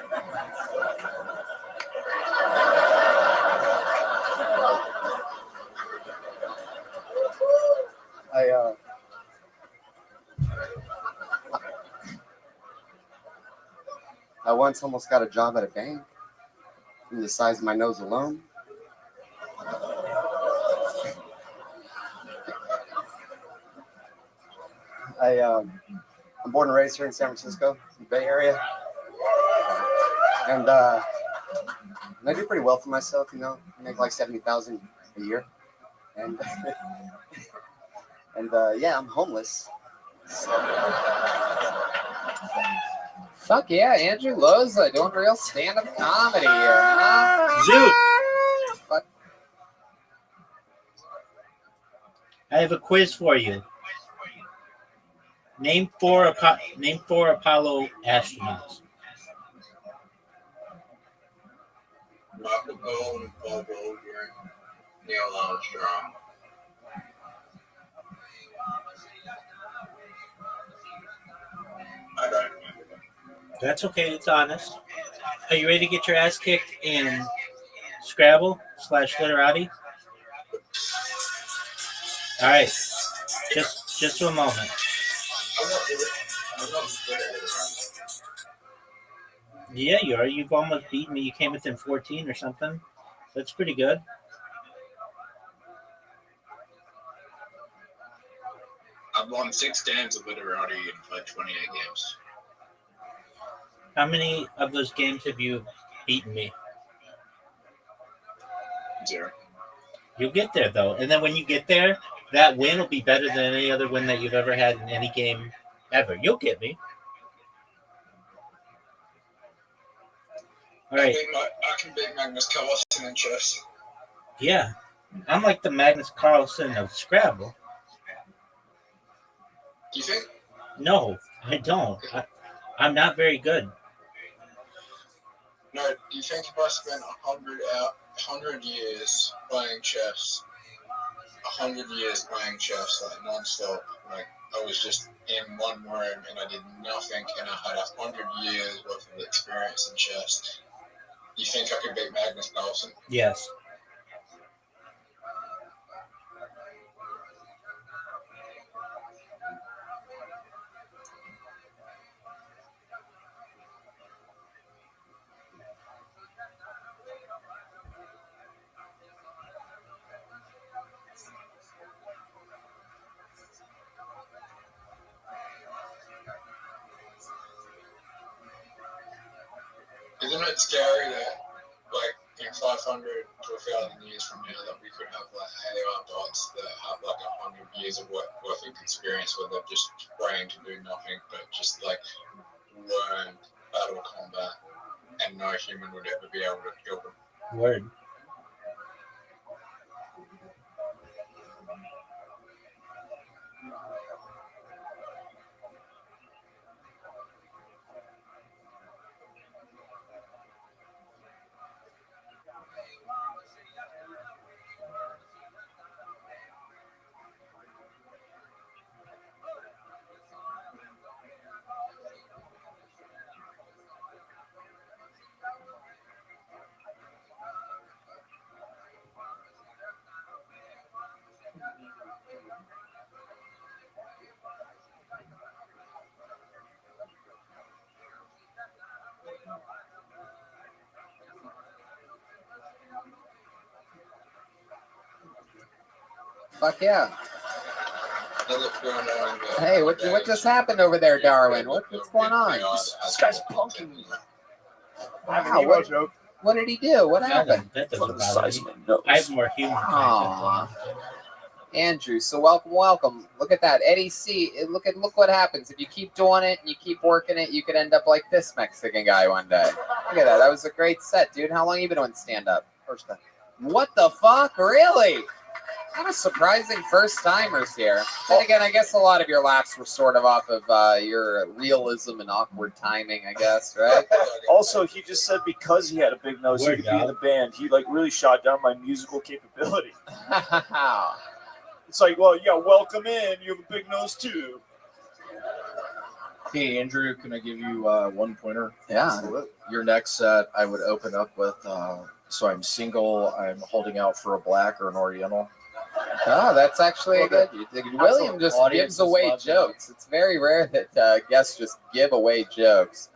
I once almost got a job at a bank from the size of my nose alone. I'm born and raised here in San Francisco, the Bay Area. And I do pretty well for myself, you know. I make like $70,000 a year, and yeah, I'm homeless. So. Fuck yeah, Andrew Loza doing real stand-up comedy here, huh? Zoot. I have a quiz for you. Name four Apollo astronauts. Michael Gold, Paul Goldberg, Neil Armstrong. I don't remember. That's okay. It's honest. Are you ready to get your ass kicked in Scrabble/Literati? All right. Just for a moment. I'm not good at it. Yeah, you are. You've almost beaten me. You came within 14 or something. That's pretty good. I've won 6 games of Literati and played 28 games. How many of those games have you beaten me? 0. You'll get there, though. And then when you get there, that win will be better than any other win that you've ever had in any game ever. You'll get me. All right. I can beat Magnus Carlsen in chess. Yeah. I'm like the Magnus Carlsen of Scrabble. Do you think? No, I don't. I'm not very good. No, do you think if I spent 100 years playing chess, 100 years playing chess, like non-stop, like I was just in one room and I did nothing and I had 100 years worth of experience in chess, do you think I could beat Magnus Carlsen? Yes. Isn't it scary that, like, in 500 to 1,000 years from now, that we could have, like, AI bots that have, like, 100 years of worth of experience where they're just trained to do nothing but just, like, learn battle combat and no human would ever be able to kill them? Word. Fuck yeah. Hey, what just happened over there, Darwin? What's going on? This guy's punking me. Wow, what did he do? What happened? That doesn't bother me. I have more humor. Andrew, so welcome. Look at that. Eddie C. Look what happens. If you keep doing it and you keep working it, you could end up like this Mexican guy one day. Look at that. That was a great set, dude. How long have you been doing stand-up? First time. What the fuck? Really? Kind of surprising first-timers here. Then again, I guess a lot of your laughs were sort of off of your realism and awkward timing, I guess, right? Also, he just said because he had a big nose, he could be in the band. He like really shot down my musical capability. It's like, well, yeah, welcome in. You have a big nose too. Hey, Andrew, can I give you one pointer? Yeah. Your next set, I would open up with, so I'm single, I'm holding out for a black or an oriental. Oh, that's actually a good. William just gives away jokes. It's very rare that guests just give away jokes.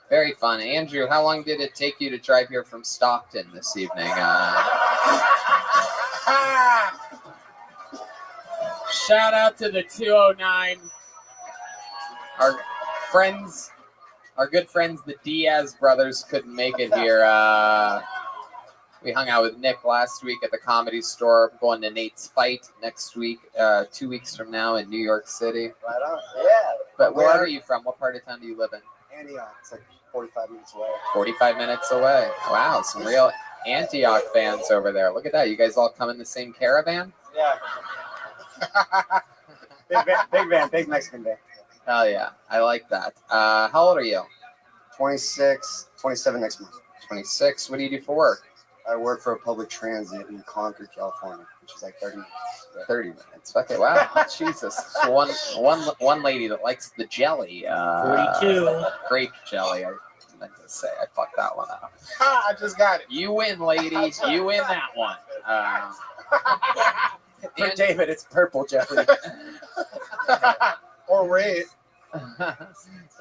Very fun. Andrew, how long did it take you to drive here from Stockton this evening? Shout out to the 209. Our friends Our good friends, the Diaz brothers, couldn't make it here. We hung out with Nick last week at the Comedy Store. I'm going to Nate's fight next week, 2 weeks from now in New York City. Right on. Yeah. But where are you from? What part of town do you live in? Antioch. It's like 45 minutes away. 45 minutes away. Wow, some real Antioch fans over there. Look at that. You guys all come in the same caravan? Yeah. Big Mexican van. Hell yeah. I like that. How old are you? 26, 27 next month. 26. What do you do for work? I work for a public transit in Concord, California, which is like 30 minutes. 30 minutes. Okay, wow. Jesus. So one lady that likes the jelly. 42. Grape jelly. I meant to say. I fucked that one up. I just got it. You win, lady. You win that one. For David, it's purple jelly. Or red.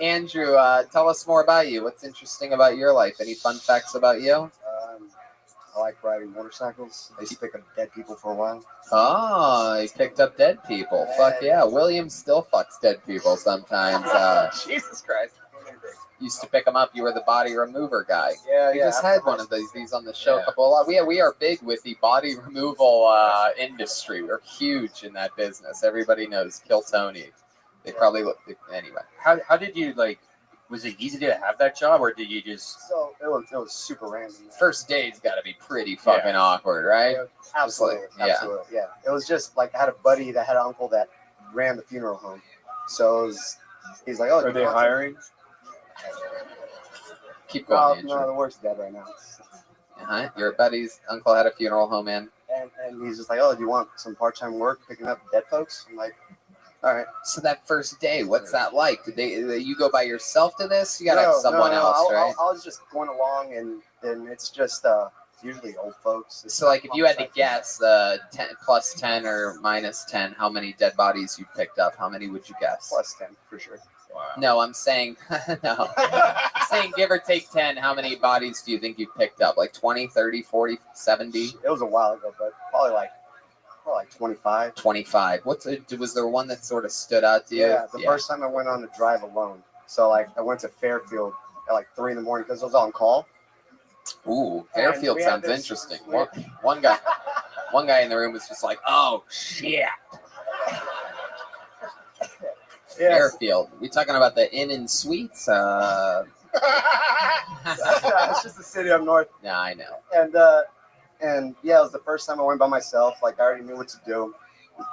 Andrew, tell us more about you. What's interesting about your life? Any fun facts about you? I like riding motorcycles. I used to pick up dead people for a while. Oh, he picked up dead people. Fuck yeah. William still fucks dead people sometimes. Jesus Christ. Used to pick them up. You were the body remover guy. Yeah, We just had one of these on the show. We are big with the body removal industry. We're huge in that business. Everybody knows Kill Tony. They probably look anyway. How did you like? Was it easy to have that job, or did you just? So it was super random. First day's got to be pretty fucking awkward, right? Absolutely. Yeah. It was just like I had a buddy that had an uncle that ran the funeral home. So he's like, "Oh, are they hiring?" Keep going. No, the work's dead right now. Your buddy's uncle had a funeral home in. And he's just like, "Oh, do you want some part-time work picking up dead folks?" I'm like, all right. So that first day, what's that like? Did you go by yourself to this? You gotta have someone else, right? I was just going along, and it's just usually old folks. So like, if you had to guess, 10 plus 10 or minus 10, how many dead bodies you picked up? How many would you guess? Plus 10 for sure. Wow. No, I'm saying no. I'm saying give or take 10. How many bodies do you think you picked up? Like 20, 30, 40, 70? It was a while ago, but probably like 25. 25. Was there one that sort of stood out to you? Yeah, the first time I went on a drive alone. So like I went to Fairfield at like 3 a.m. because I was on call. Ooh, Fairfield sounds interesting. One guy in the room was just like, "Oh shit." Fairfield. We talking about the Inn and Suites? It's just a city up north. Yeah, I know. And yeah, it was the first time I went by myself. Like I already knew what to do.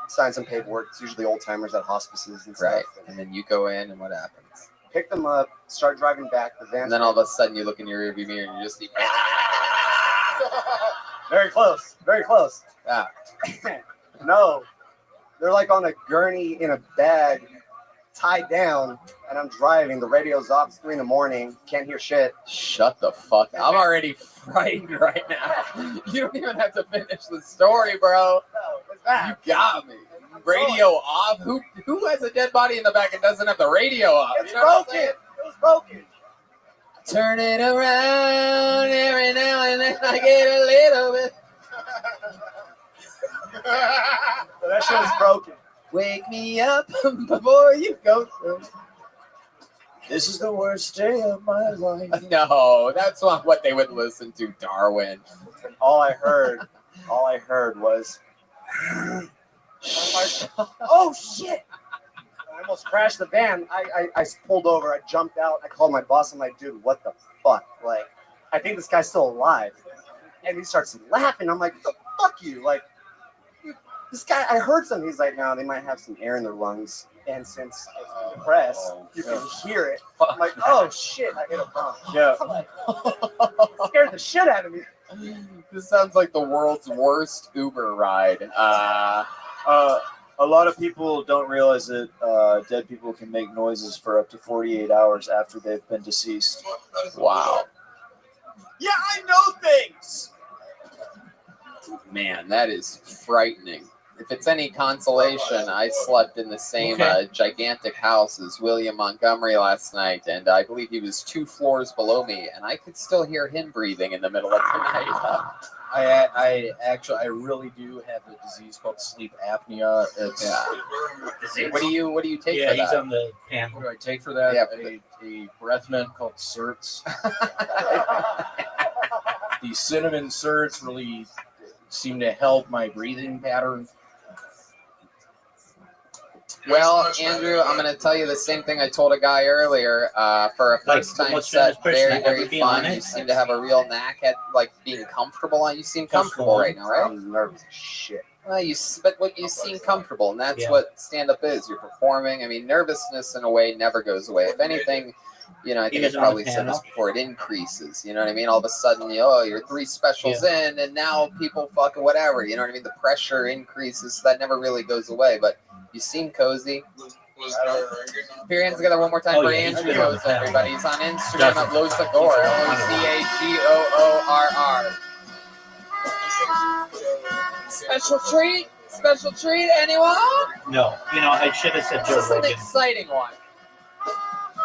Signed some paperwork. It's usually old timers at hospices and stuff. Right. And then you go in, and what happens? Pick them up, start driving back. The van. And then all of a sudden, you look in your rearview mirror, and you just see. Very close. Very close. Yeah. No, they're like on a gurney in a bag, tied down, and I'm driving. The radio's off. It's 3 a.m. Can't hear shit. Shut the fuck up. I'm already frightened right now. You don't even have to finish the story, bro. You got me. Radio off? Who has a dead body in the back and doesn't have the radio off? It's broken. It was broken. Turn it around every now and then. I get a little bit. So that shit is broken. Wake me up before you go through. This is the worst day of my life. No, that's not what they would listen to, Darwin. All I heard was, oh shit! I almost crashed the van. I pulled over. I jumped out. I called my boss. I'm like, dude, what the fuck? Like, I think this guy's still alive. And he starts laughing. I'm like, fuck you. Like, this guy, I heard something. He's like, no, they might have some air in their lungs. And since it's depressed, you can hear it. I'm like, oh shit, I hit a bump. Yeah. I'm like, scared the shit out of me. This sounds like the world's worst Uber ride. A lot of people don't realize that dead people can make noises for up to 48 hours after they've been deceased. Wow. Yeah, I know things. Man, that is frightening. If it's any consolation, I slept in the same gigantic house as William Montgomery last night, and I believe he was 2 floors below me, and I could still hear him breathing in the middle of the night. I really do have a disease called sleep apnea. It's What do you take Yeah, for he's that? on the panel. What do I take for that? Yeah, a breath mint called Certs. These cinnamon Certs really seem to help my breathing pattern. Well, Andrew, I'm going to tell you the same thing I told a guy earlier. For a first-time set, very, very fun. You seem to have a real knack at being comfortable. You seem comfortable right now, right? I'm nervous as shit. Well, but what you seem comfortable, and that's what stand-up is. You're performing. I mean, nervousness in a way never goes away. If anything, I think I probably said this before, it increases. You know what I mean? All of a sudden, you're 3 specials in, and now people fucking whatever. You know what I mean? The pressure increases. So that never really goes away, but you seem cozy. Put your hands together one more time for Andrew Loza, everybody. He's on Instagram at Lozagor, Lozagorr. Special treat, anyone? No, I should have said Joe This is an Rogan. exciting one.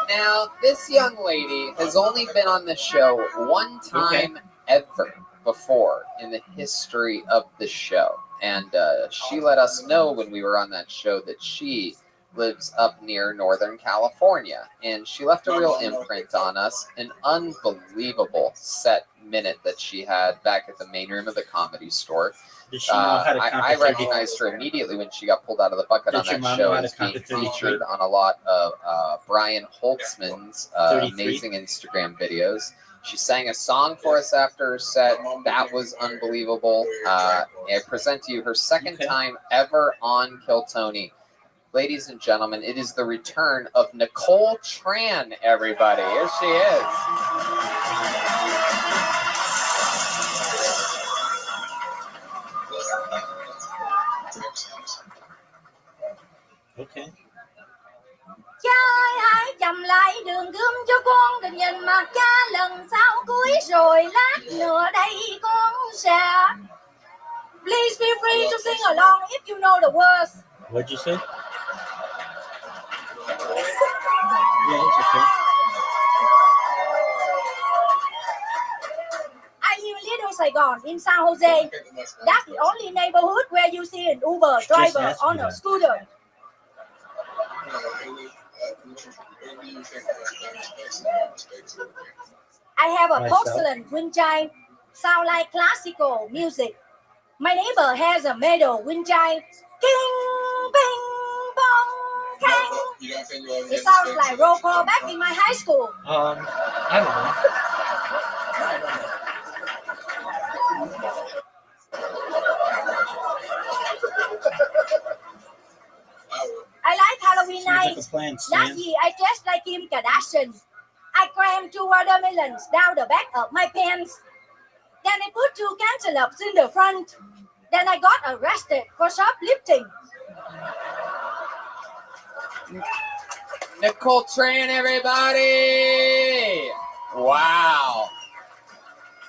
Now, this young lady has only been on the show one time ever before in the history of the show. And she let us know when we were on that show that she lives up near Northern California. And she left a real imprint on us, an unbelievable set minute that she had back at the main room of the Comedy Store. Does she know how to I recognized her immediately when she got pulled out of the bucket on that show as being featured on a lot of Brian Holtzman's amazing Instagram videos. She sang a song for us after her set. That was unbelievable. I present to you her second time ever on Kill Tony. Ladies and gentlemen, it is the return of Nicole Tran, everybody. Here she is. Okay. Trai hãy chậm lại đường gươm cho con, đừng nhìn mặt cha lần sau cuối rồi lát nữa đây con sẽ. Please feel free to sing along if you know the words. What'd you say? Yeah, it's okay. I live in Little Saigon in San Jose. That's the only neighborhood where you see an Uber driver on a scooter. I have a porcelain wind chime, sound like classical music. My neighbor has a metal wind chime. King, bing, bong, kang. It sounds like roll call back in my high school. I don't know. I like Halloween night. Like a plan, Last year, I dressed like Kim Kardashian. I crammed 2 watermelons down the back of my pants. Then I put 2 cantaloupes in the front. Then I got arrested for shoplifting. Nicole Tran, everybody! Wow.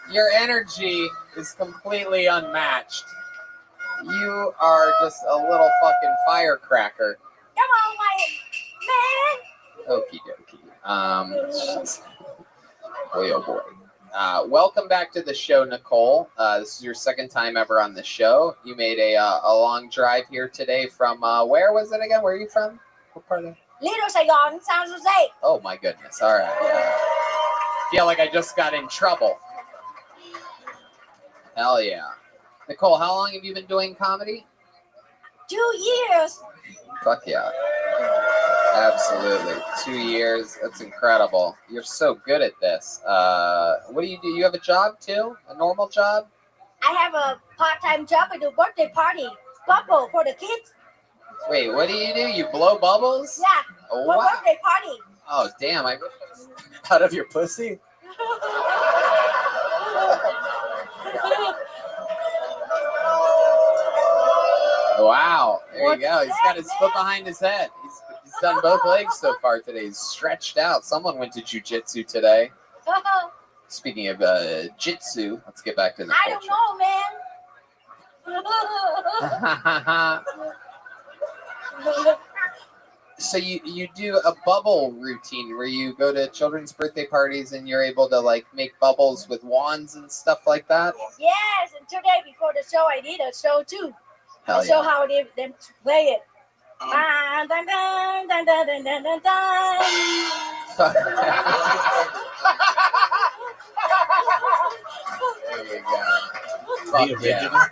Your energy is completely unmatched. You are just a little fucking firecracker. Come on, my man. Okie dokie. Boy, oh boy. Welcome back to the show, Nicole. This is your second time ever on the show. You made a long drive here today from, where was it again? Where are you from? What part of Little Saigon, San Jose. Oh my goodness. All right. Feel like I just got in trouble. Hell yeah. Nicole, how long have you been doing comedy? 2 years. Fuck yeah. Absolutely. 2 years. That's incredible. You're so good at this. What do? You have a job too? A normal job? I have a part-time job. I do birthday party. Bubble for the kids. Wait, what do? You blow bubbles? Yeah. Oh, for wow. birthday party. Oh, damn. Out of your pussy? Wow. There you go. He's got his foot behind his head. He's done both legs so far today. He's stretched out. Someone went to jiu-jitsu today. Speaking of jitsu, let's get back to the I don't know, man. So you do a bubble routine where you go to children's birthday parties and you're able to like make bubbles with wands and stuff like that? Yes, and today before the show I did a show too. Hell I show yeah. how them to play it. Dun, dun, dun, dun, dun, dun, dun, dun, dun. There you go. Fuck yeah.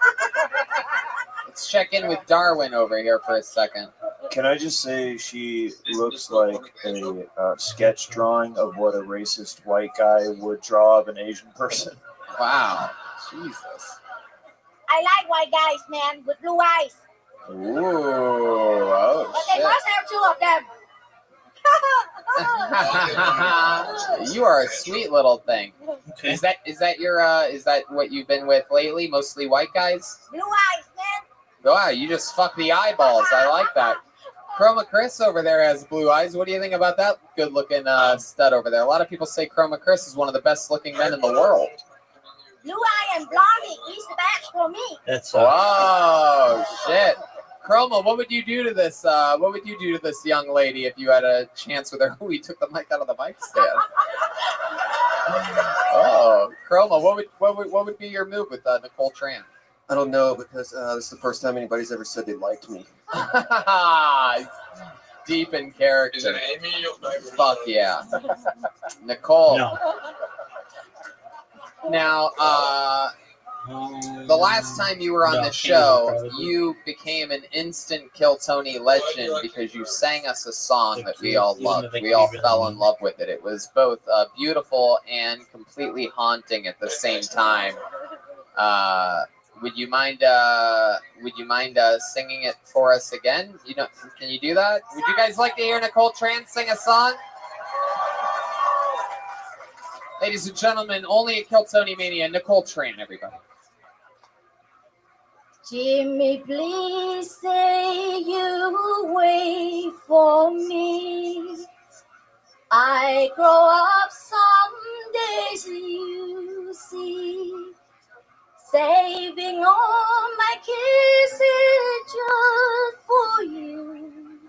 Let's check in with Darwin over here for a second. Can I just say she looks like a sketch drawing of what a racist white guy would draw of an Asian person? Wow. Jesus. I like white guys, man, with blue eyes. Ooh. Oh, But they must have two of them. You are a sweet little thing. Is that what you've been with lately? Mostly white guys? Blue eyes, man. Wow, you just fuck the eyeballs. I like that. Chroma Chris over there has blue eyes. What do you think about that good-looking stud over there? A lot of people say Chroma Chris is one of the best-looking men in the world. Blue eye and blondie is the best for me. That's Whoa, shit. Chroma, what would you do to this? What would you do to this young lady if you had a chance with her? Ooh, he took the mic out of the mic stand. Oh, Chroma, what would be your move with Nicole Tran? I don't know because this is the first time anybody's ever said they liked me. Deep in character. Is it Amy your favorite? Fuck yeah. Nicole. No. Now, the last time you were on the show, you became an instant Kill Tony legend because you sang us a song that we all loved. We all fell in love with it. It was both beautiful and completely haunting at the same time. Would you mind singing it for us again? You know, can you do that? Would you guys like to hear Nicole Tran sing a song? Ladies and gentlemen, only at Kill Tony Mania, Nicole Tran, everybody. Jimmy, please say you wait for me. I grow up some days, you see. Saving all my kisses just for you.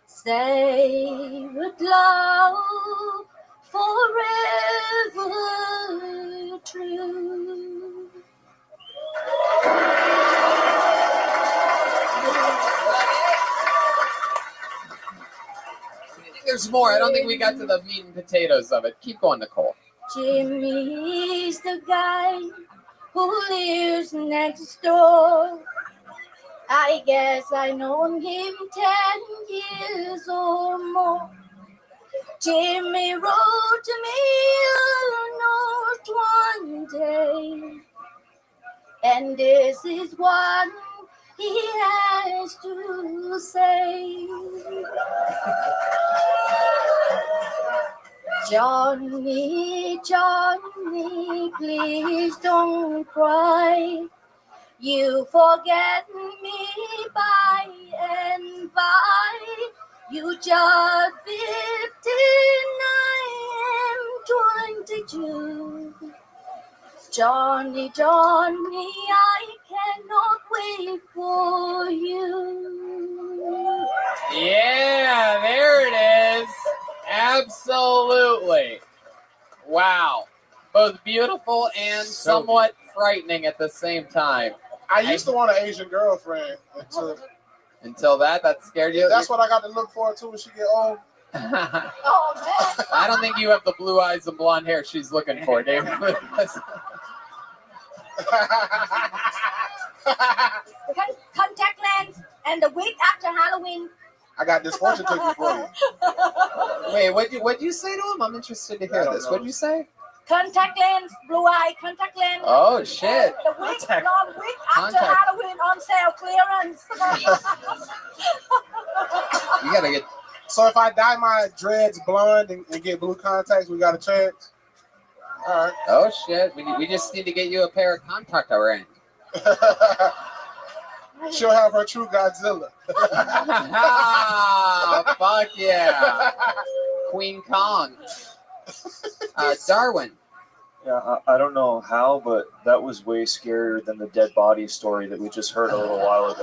Say with love forever true. There's more. I don't think we got to the meat and potatoes of it. Keep going, Nicole. Jimmy's the guy who lives next door. I guess I known him 10 years or more. Jimmy wrote to me a note one day, and this is what he has to say. Johnny, Johnny, please don't cry. You forget me by and by. You just 15, I am 22. Johnny, Johnny, I cannot wait for you. Yeah, there it is. Absolutely. Wow. Both beautiful and somewhat frightening at the same time. I used to want an Asian girlfriend until that scared you. That's what I got to look forward to when she get old. Oh man! I don't think you have the blue eyes and blonde hair she's looking for, David. Contact lens and the wig after Halloween. I got this fortune cookie for you. Wait, what'd you say to him? I'm interested to hear this. What'd you say? Contact lens, blue eye, contact lens. Oh shit! The wig, long wig after Halloween on sale clearance. You gotta get. So if I dye my dreads blonde and get blue contacts, we got a chance. All right. Oh shit! We just need to get you a pair of contact lens. She'll have her true Godzilla. Fuck yeah! Queen Kong. Darwin, Yeah, I don't know how, but that was way scarier than the dead body story that we just heard a little while ago.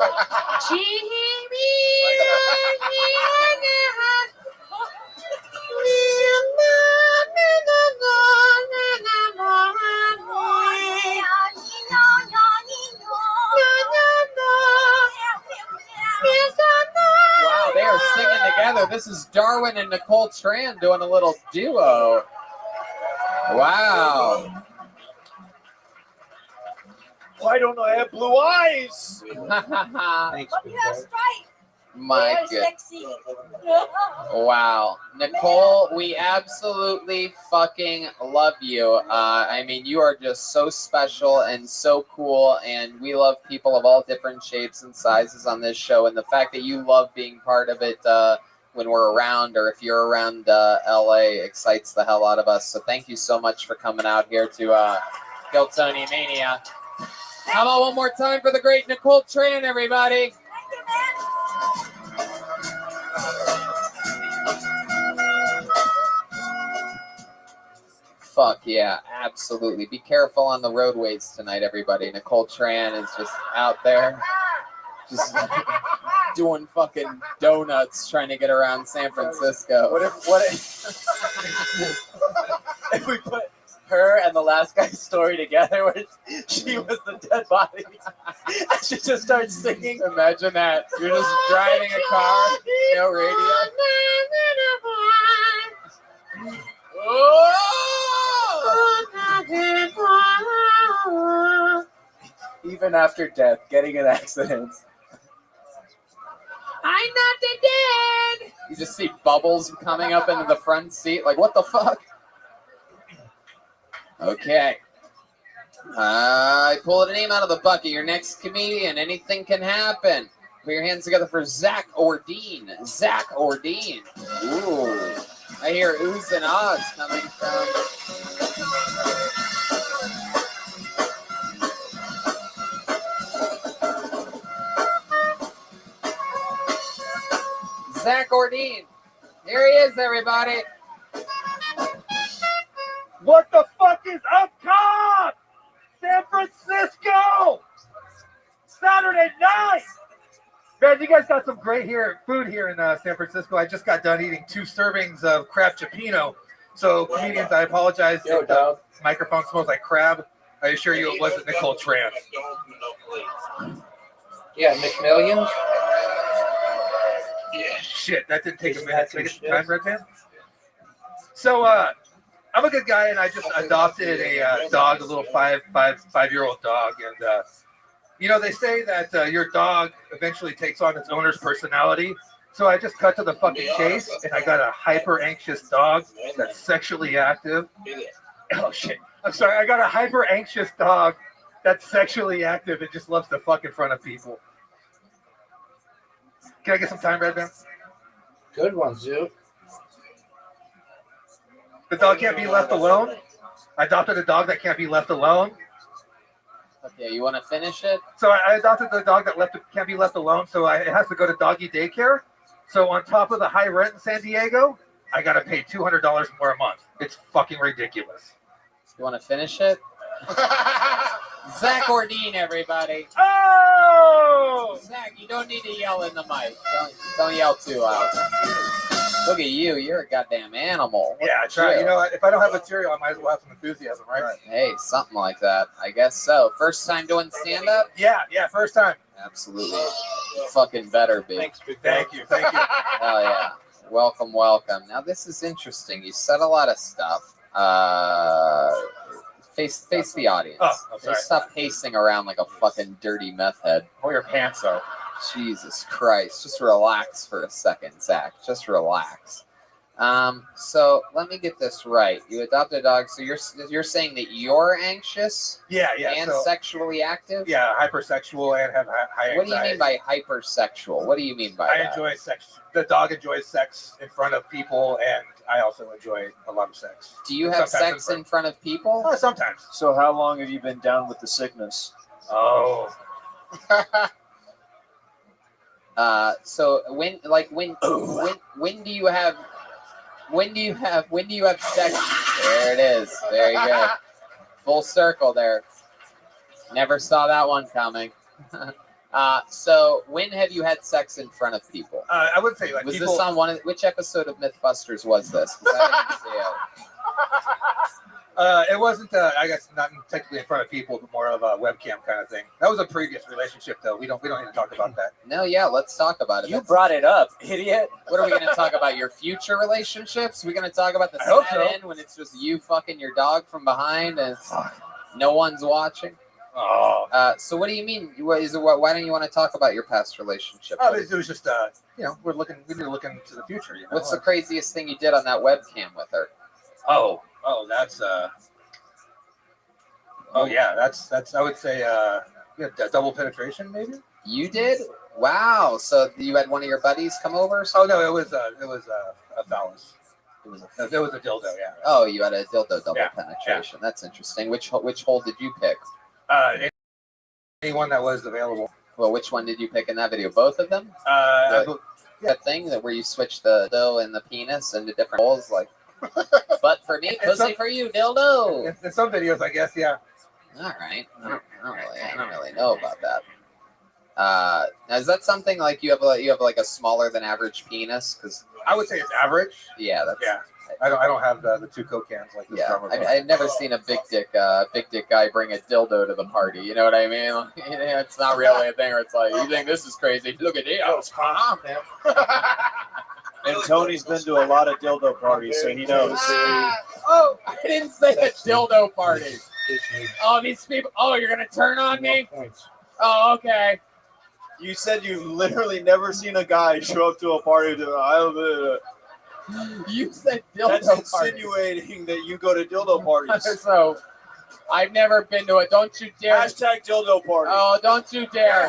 Wow, they are singing together. This is Darwin and Nicole Tran doing a little duo. Wow. Why don't I have blue eyes? My goodness. Wow. Nicole, we absolutely fucking love you. I mean, you are just so special and so cool, and we love people of all different shapes and sizes on this show, and the fact that you love being part of it when we're around, or if you're around LA, excites the hell out of us. So thank you so much for coming out here to Giltoni Mania. How about one more time for the great Nicole Tran, everybody? Fuck yeah, absolutely. Be careful on the roadways tonight, everybody. Nicole Tran is just out there, just doing fucking donuts trying to get around San Francisco. What if we put her and the last guy's story together where she was the dead body and she just starts singing? Imagine that. You're just driving a car, no radio. Even after death, getting in accidents. I'm not dead. You just see bubbles coming up into the front seat. Like, what the fuck? Okay. I pulled a name out of the bucket. Your next comedian. Anything can happen. Put your hands together for Zach Ordine. Zach Ordine. Ooh. I hear oohs and ahs coming from... Zach Ordine. Here he is, everybody. What the fuck is up, top? San Francisco! Saturday night! Man, you guys got some great food here in San Francisco. I just got done eating 2 servings of crab chipino. So, comedians, I apologize if the microphone smells like crab. I assure you it wasn't Nicole Tran. Yeah, McMillions. Yeah, shit, that didn't take a minute. Take some time, Red Man. So, I'm a good guy, and I just adopted a dog, a little five-year-old dog, and you know, they say that your dog eventually takes on its owner's personality. So I just cut to the fucking chase, and I got a hyper-anxious dog that's sexually active. Oh, shit. I'm sorry. I got a hyper-anxious dog that's sexually active and just loves to fuck in front of people. Can I get some time, Redman? Good one, Zoo. The dog can't be left alone. I adopted a dog that can't be left alone. Okay, you want to finish it? So I adopted the dog that can't be left alone, so it has to go to doggy daycare. So on top of the high rent in San Diego, I got to pay $200 more a month. It's fucking ridiculous. You want to finish it? Zach Ordine, everybody. Oh! Zach, you don't need to yell in the mic. Don't yell too loud. Look at you. You're a goddamn animal. Yeah, I try. You know, if I don't have material, I might as well have some enthusiasm, right? Hey, something like that. I guess so. First time doing stand-up? Yeah, first time. Absolutely. Fucking better be. Thanks, big Thank you. Hell yeah. Welcome. Now, this is interesting. You said a lot of stuff. Face the audience. Oh, I'm sorry. Stop pacing around like a fucking dirty meth head. Pull your pants up. Jesus Christ. Just relax for a second, Zach. Just relax. So let me get this right. You adopted a dog, so you're saying that you're anxious? Yeah. And sexually active? Yeah, hypersexual and have high anxiety. What do you mean by hypersexual? What do you mean by that? I enjoy sex. The dog enjoys sex in front of people, and I also enjoy a lot of sex. Do you have sex in front of people? Sometimes. So how long have you been down with the sickness? Oh. So when do you have sex? There it is. Very good. Full circle there. Never saw that one coming. So when have you had sex in front of people? I would say like was people... this on which episode of Mythbusters was this? 'Cause I didn't see it. It wasn't, I guess, not technically in front of people, but more of a webcam kind of thing. That was a previous relationship, though. We don't need to talk about that. No, yeah, let's talk about it. You brought it up, idiot. What are we going to talk about? Your future relationships? We're going to talk about the I hope sad end when it's just you fucking your dog from behind and no one's watching? Oh. So what do you mean? Why don't you want to talk about your past relationship? Oh, it was just, we need to look into the future. You know? What's the craziest thing you did on that webcam with her? Oh, that's I would say double penetration, maybe. You did? Wow. So you had one of your buddies come over? Oh no, it was a phallus. It was a dildo, yeah. Oh, you had a dildo double Yeah. penetration. That's interesting. Which hole did you pick? Anyone that was available. Well, which one did you pick in that video? Both of them? That thing that where you switch the dildo and the penis into different holes, like. But for me, pussy for you, dildo. In some videos, I guess, yeah. All right. I don't really know about that. Now, is that something like you have like a smaller than average penis? Because I would say it's average. Yeah, that's. Yeah. I don't have the two Coke cans like this. Yeah, I've never seen a big dick guy bring a dildo to the party. You know what I mean? Like, it's not really a thing where it's like, you think this is crazy? Look at it. And Tony's been to a lot of dildo parties, so he knows. Oh, I didn't say a dildo party. Oh, these people. Oh, you're gonna turn on me? Oh, okay. You said you've literally never seen a guy show up to a party You said dildo That's insinuating that you go to dildo parties. So, I've never been to it. Don't you dare. Hashtag dildo party. Oh, don't you dare.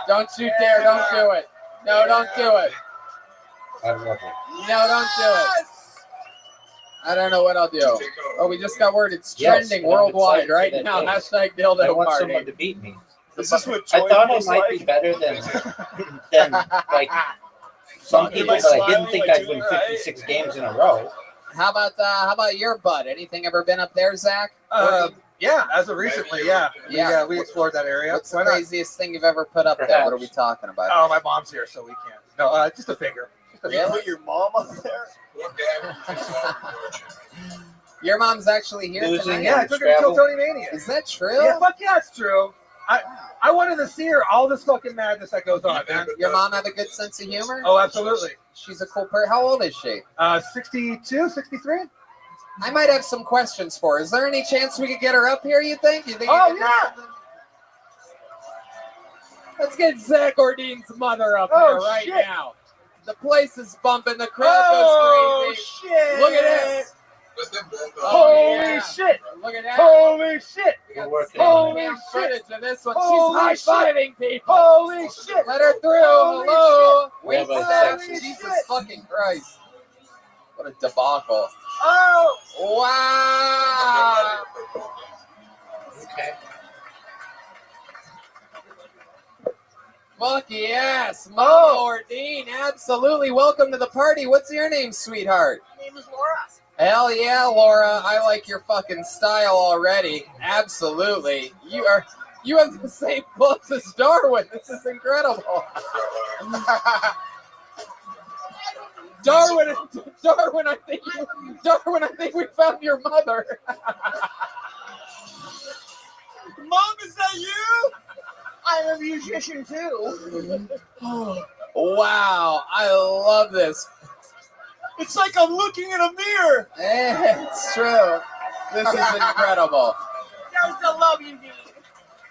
Don't you dare. Don't do it. No, don't do it. I love it. No, don't do it. I don't know what I'll do. Oh, we just got word it's trending worldwide right now. Hashtag dildo I want party. someone to beat me. This is what I thought feels I might like. be better than like some people, but I didn't think I'd win 56 games in a row. How about your butt? Anything ever been up there, Zach? Yeah, as of recently, yeah. We explored that area. What's the craziest thing you've ever put up there? What are we talking about? Oh, my mom's here, so we can't. No, just a finger. You put your mom up there? Your mom's actually here tonight? Yeah, I took her to Kill Tony Mania. Is that true? Yeah, fuck yeah, it's true. I wanted to see her, all this fucking madness that goes on, man. Your mom have a good sense of humor? Oh, absolutely. She's a cool person. How old is she? 62, 63. I might have some questions for her. Is there any chance we could get her up here, you think? Oh, yeah. Let's get Zach Ordine's mother up here right now. The place is bumping. The crowd goes crazy. Shit. Look at this. Holy shit. Look at that. Holy shit. Holy footage of this one. She's high-fiving people. Holy shit. Let her through. Holy Hello. shit. Wait, Holy Jesus shit. fucking Christ. What a debacle. Oh. Wow. Okay. Fuck yes. Mama Ordine. Absolutely. Welcome to the party. What's your name, sweetheart? My name is Laura. Hell yeah, Laura. I like your fucking style already. Absolutely. You have the same clothes as Darwin. This is incredible. Darwin, I think we found your mother. Mom, is that you? I'm a musician too. Wow, I love this. It's like I'm looking in a mirror. It's true. This is incredible. That's the love you need.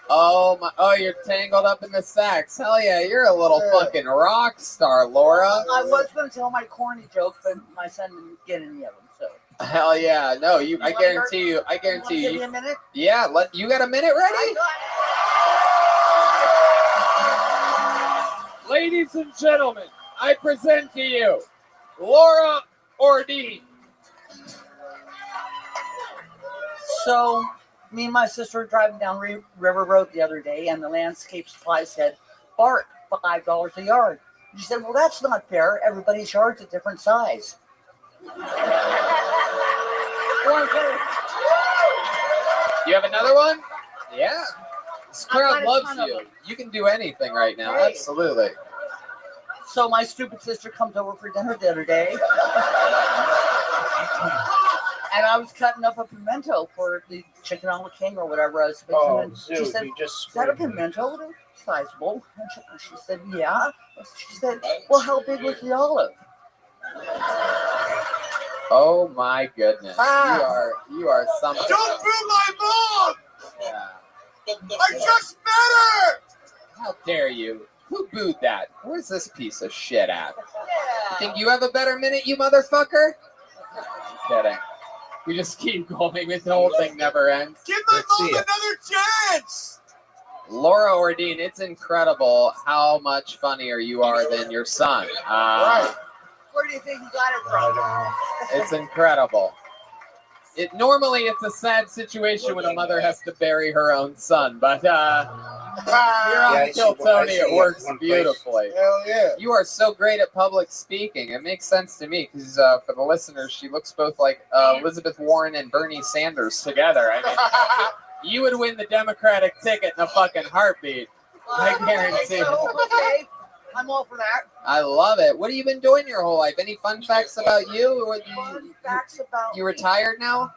Oh my! Oh, you're tangled up in the sax. Hell yeah, you're a little fucking rock star, Laura. I was going to tell my corny jokes, but my son didn't get any of them. So. Hell yeah! No, you. I guarantee you. Give me a minute. Yeah, you got a minute ready? Ladies and gentlemen, I present to you Laura Ordine. So, me and my sister were driving down River Road the other day, and the landscape supply said, bark, $5 a yard. She said, well, that's not fair. Everybody's yard's a different size. You have another one? Yeah. This I've got crowd a loves ton of you. them. You can do anything right now. Hey. Absolutely. So my stupid sister comes over for dinner the other day. And I was cutting up a pimento for the chicken a la king or whatever I was fixing. Oh, and she dude, said, you just is that a pimento? It's sizable. And she said, yeah. She said, well, how big was the olive? Oh my goodness. Ah. You are something. Don't boo my mom! Yeah. I just met her! How dare you? Who booed that? Where's this piece of shit at? You think you have a better minute, you motherfucker? I'm kidding. We just keep going. The whole thing never ends. Give my mom another chance! Laura Ordine, it's incredible how much funnier you are than your son. Where do you think you got it from? It's incredible. Normally it's a sad situation when a mother has to bury her own son, but here on Kill Tony it works beautifully. Hell yeah. You are so great at public speaking. It makes sense to me because for the listeners, she looks both like Elizabeth Warren and Bernie Sanders together. I mean, you would win the Democratic ticket in a fucking heartbeat. I guarantee. Okay, I'm all for that. I love it. What have you been doing your whole life? Any fun facts about you? Facts about You retired now?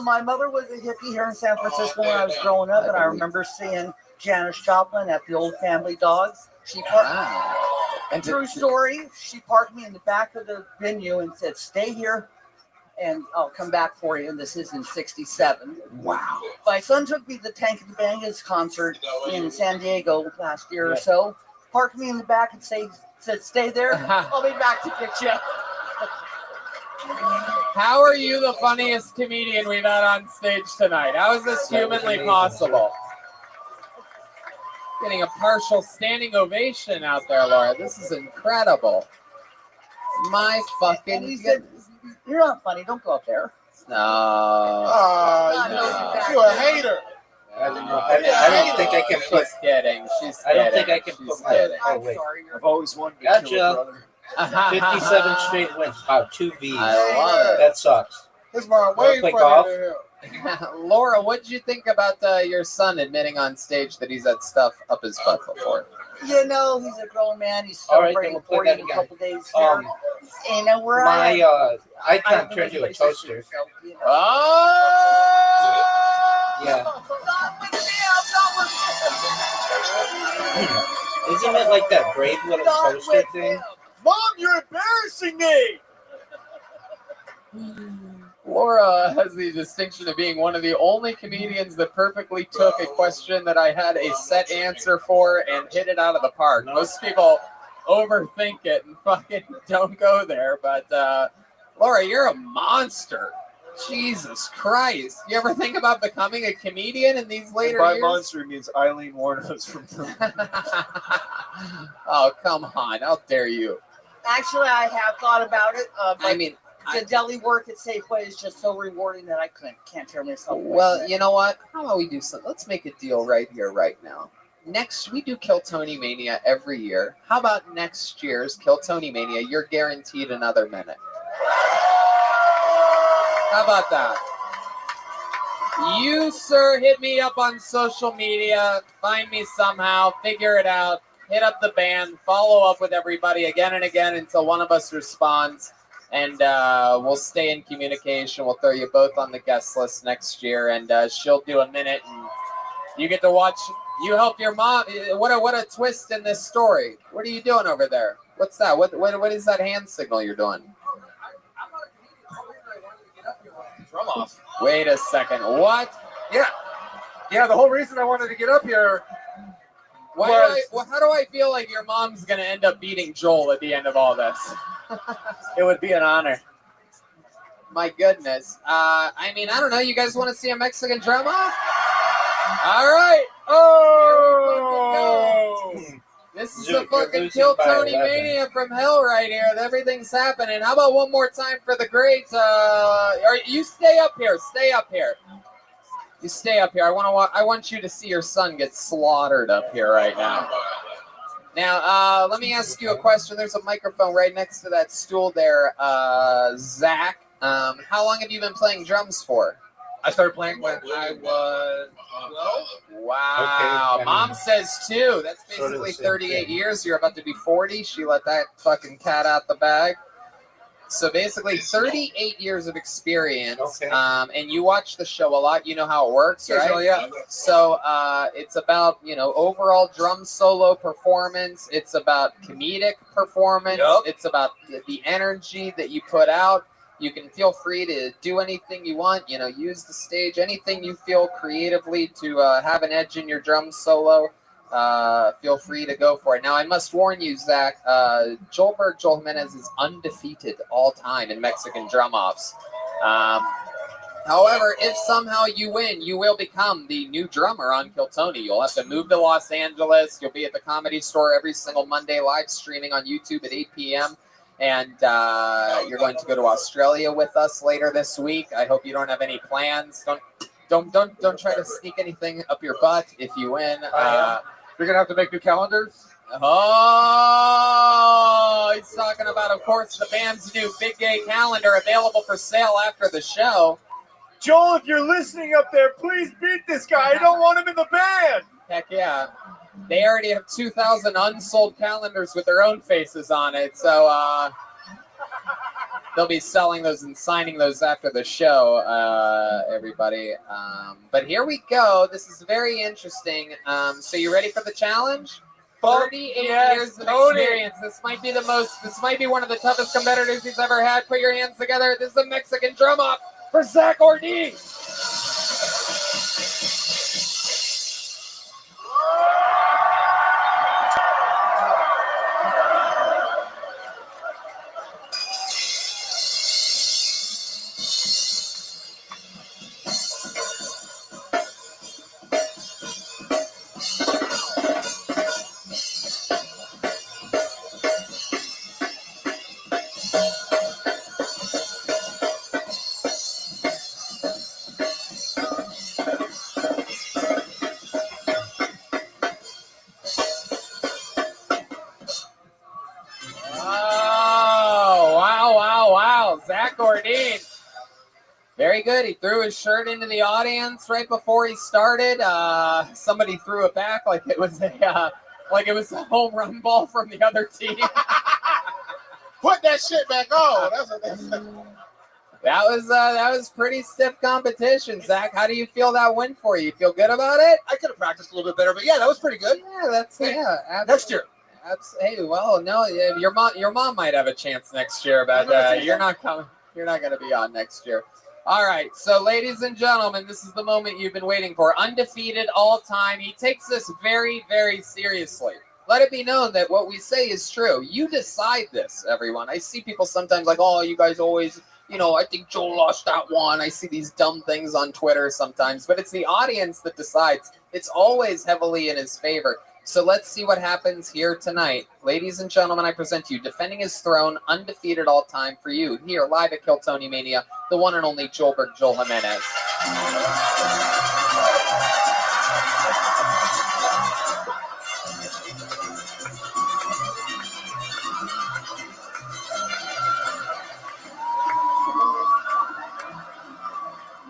My mother was a hippie here in San Francisco when I was growing up, and I remember seeing Janis Joplin at the Old Family Dogs. She parked. And True story. She parked me in the back of the venue and said, "Stay here, and I'll come back for you." And this is in '67. Wow. My son took me to the Tank of the Bangers concert in San Diego last year or so. Parked me in the back and said, "Stay there. I'll be back to get you." How are you the funniest comedian we've had on stage tonight? How is this humanly possible? Getting a partial standing ovation out there, Laura. This is incredible. My fucking And he said, "You're not funny. Don't go up there." No. You a hater. I don't think I can put. She's kidding. She's I don't kidding. think I can She's put my. kidding. Oh, wait. I've always wanted to kill a brother. 57 straight wins. Wow, 2 Vs. I love it. That sucks. This my way way play golf? Laura, what did you think about your son admitting on stage that he's had stuff up his butt before? You know, he's a grown man. He's All right, celebrating then we'll 40 play in that a again. couple days here. And you know where My icon turned into a toaster. Yeah. Isn't it like that brave little toaster thing? Mom, you're embarrassing me! Laura has the distinction of being one of the only comedians that perfectly took a question that I had a set answer for and hit it out of the park. Most people overthink it and fucking don't go there, but Laura, you're a monster. Jesus Christ. You ever think about becoming a comedian in these later By years? monster means Eileen Warnos from Oh, come on. How dare you? Actually, I have thought about it. I mean, the deli work at Safeway is just so rewarding that I can't tear myself away. Well, you know what? How about we do something? Let's make a deal right here, right now. Next, we do Kill Tony Mania every year. How about next year's Kill Tony Mania? You're guaranteed another minute. How about that? You, sir, hit me up on social media. Find me somehow. Figure it out. Hit up the band. Follow up with everybody again and again until one of us responds. And we'll stay in communication. We'll throw you both on the guest list next year. And she'll do a minute. And you get to watch. You help your mom. What a twist in this story. What are you doing over there? What's that? What is that hand signal you're doing? Drum off. Wait a second. What? Yeah. The whole reason I wanted to get up here how do I feel like your mom's going to end up beating Joel at the end of all this? It would be an honor. My goodness. I mean, I don't know. You guys want to see a Mexican drum off? All right. Oh! This is a fucking Kill Tony Mania from hell right here. Everything's happening. How about one more time for the great? You stay up here. Stay up here. You stay up here. I want you to see your son get slaughtered up here right now. Now, let me ask you a question. There's a microphone right next to that stool there, Zach. How long have you been playing drums for? I started playing when I was 12. Wow. Okay, Mom says 2. That's basically 38 years. You're about to be 40. She let that fucking cat out the bag. So basically 38 years of experience. Okay. And you watch the show a lot. You know how it works, right? Oh, yeah. So it's about, overall drum solo performance. It's about comedic performance. Yep. It's about the energy that you put out. You can feel free to do anything you want, use the stage, anything you feel creatively to have an edge in your drum solo. Feel free to go for it. Now, I must warn you, Zach, Joel Jimenez is undefeated all time in Mexican drum-offs. However, if somehow you win, you will become the new drummer on Kill Tony. You'll have to move to Los Angeles. You'll be at the Comedy Store every single Monday, live streaming on YouTube at 8 p.m., and you're going to go to Australia with us later this week. I hope you don't have any plans. Don't try to sneak anything up your butt if you win. You're gonna have to make new calendars. Oh, he's talking about, of course, the band's new Big Gay calendar available for sale after the show. Joel, if you're listening up there, please beat this guy. I don't want him in the band. Heck yeah. They already have 2,000 unsold calendars with their own faces on it, so they'll be selling those and signing those after the show, everybody. But here we go. This is very interesting. So you ready for the challenge? 38 years of experience. This might be one of the toughest competitors he's ever had. Put your hands together. This is a Mexican drum off for Zach Ordine. Zach Ordine. Very good. He threw his shirt into the audience right before he started. Somebody threw it back like it was a home run ball from the other team. Put that shit back on. That was pretty stiff competition, Zach. How do you feel that went for you? You feel good about it? I could have practiced a little bit better, but yeah, that was pretty good. Yeah, next year. Hey, well, no, your mom might have a chance next year, but you're not coming. You're not going to be on next year. All right, so ladies and gentlemen, this is the moment you've been waiting for. Undefeated all time. He takes this very, very seriously. Let it be known that what we say is true. You decide this, everyone. I see people sometimes like, oh, you guys always, I think Joel lost that one. I see these dumb things on Twitter sometimes, but it's the audience that decides. It's always heavily in his favor. So let's see what happens here tonight. Ladies and gentlemen, I present to you, defending his throne, undefeated all time for you, here live at Kill Tony Mania, the one and only Joel Jimenez.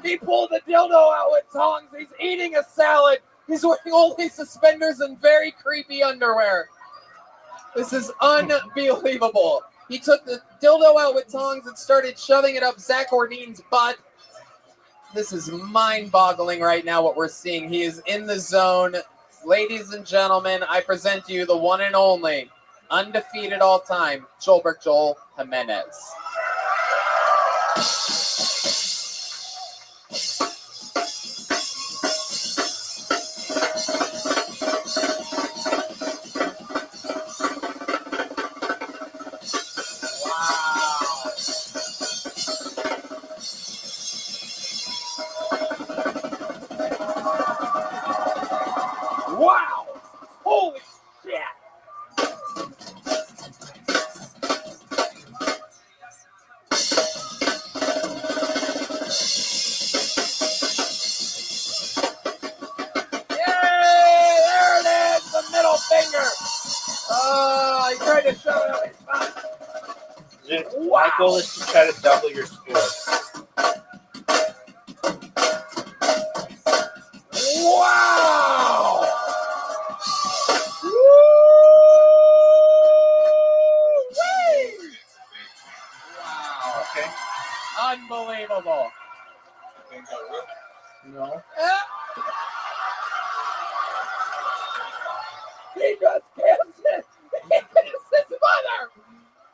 He pulled the dildo out with tongs. He's eating a salad. He's wearing only suspenders and very creepy underwear. This is unbelievable. He took the dildo out with tongs and started shoving it up Zach Ordine's butt. This is mind-boggling right now what we're seeing. He is in the zone. Ladies and gentlemen, I present to you the one and only, undefeated all time, Joel Jimenez. Wow! Holy shit! Yay! There it is! The middle finger! Oh, he tried to shove it up his butt. My goal is to try to double your score. Okay. Unbelievable. No. He just kissed it. He kissed his mother.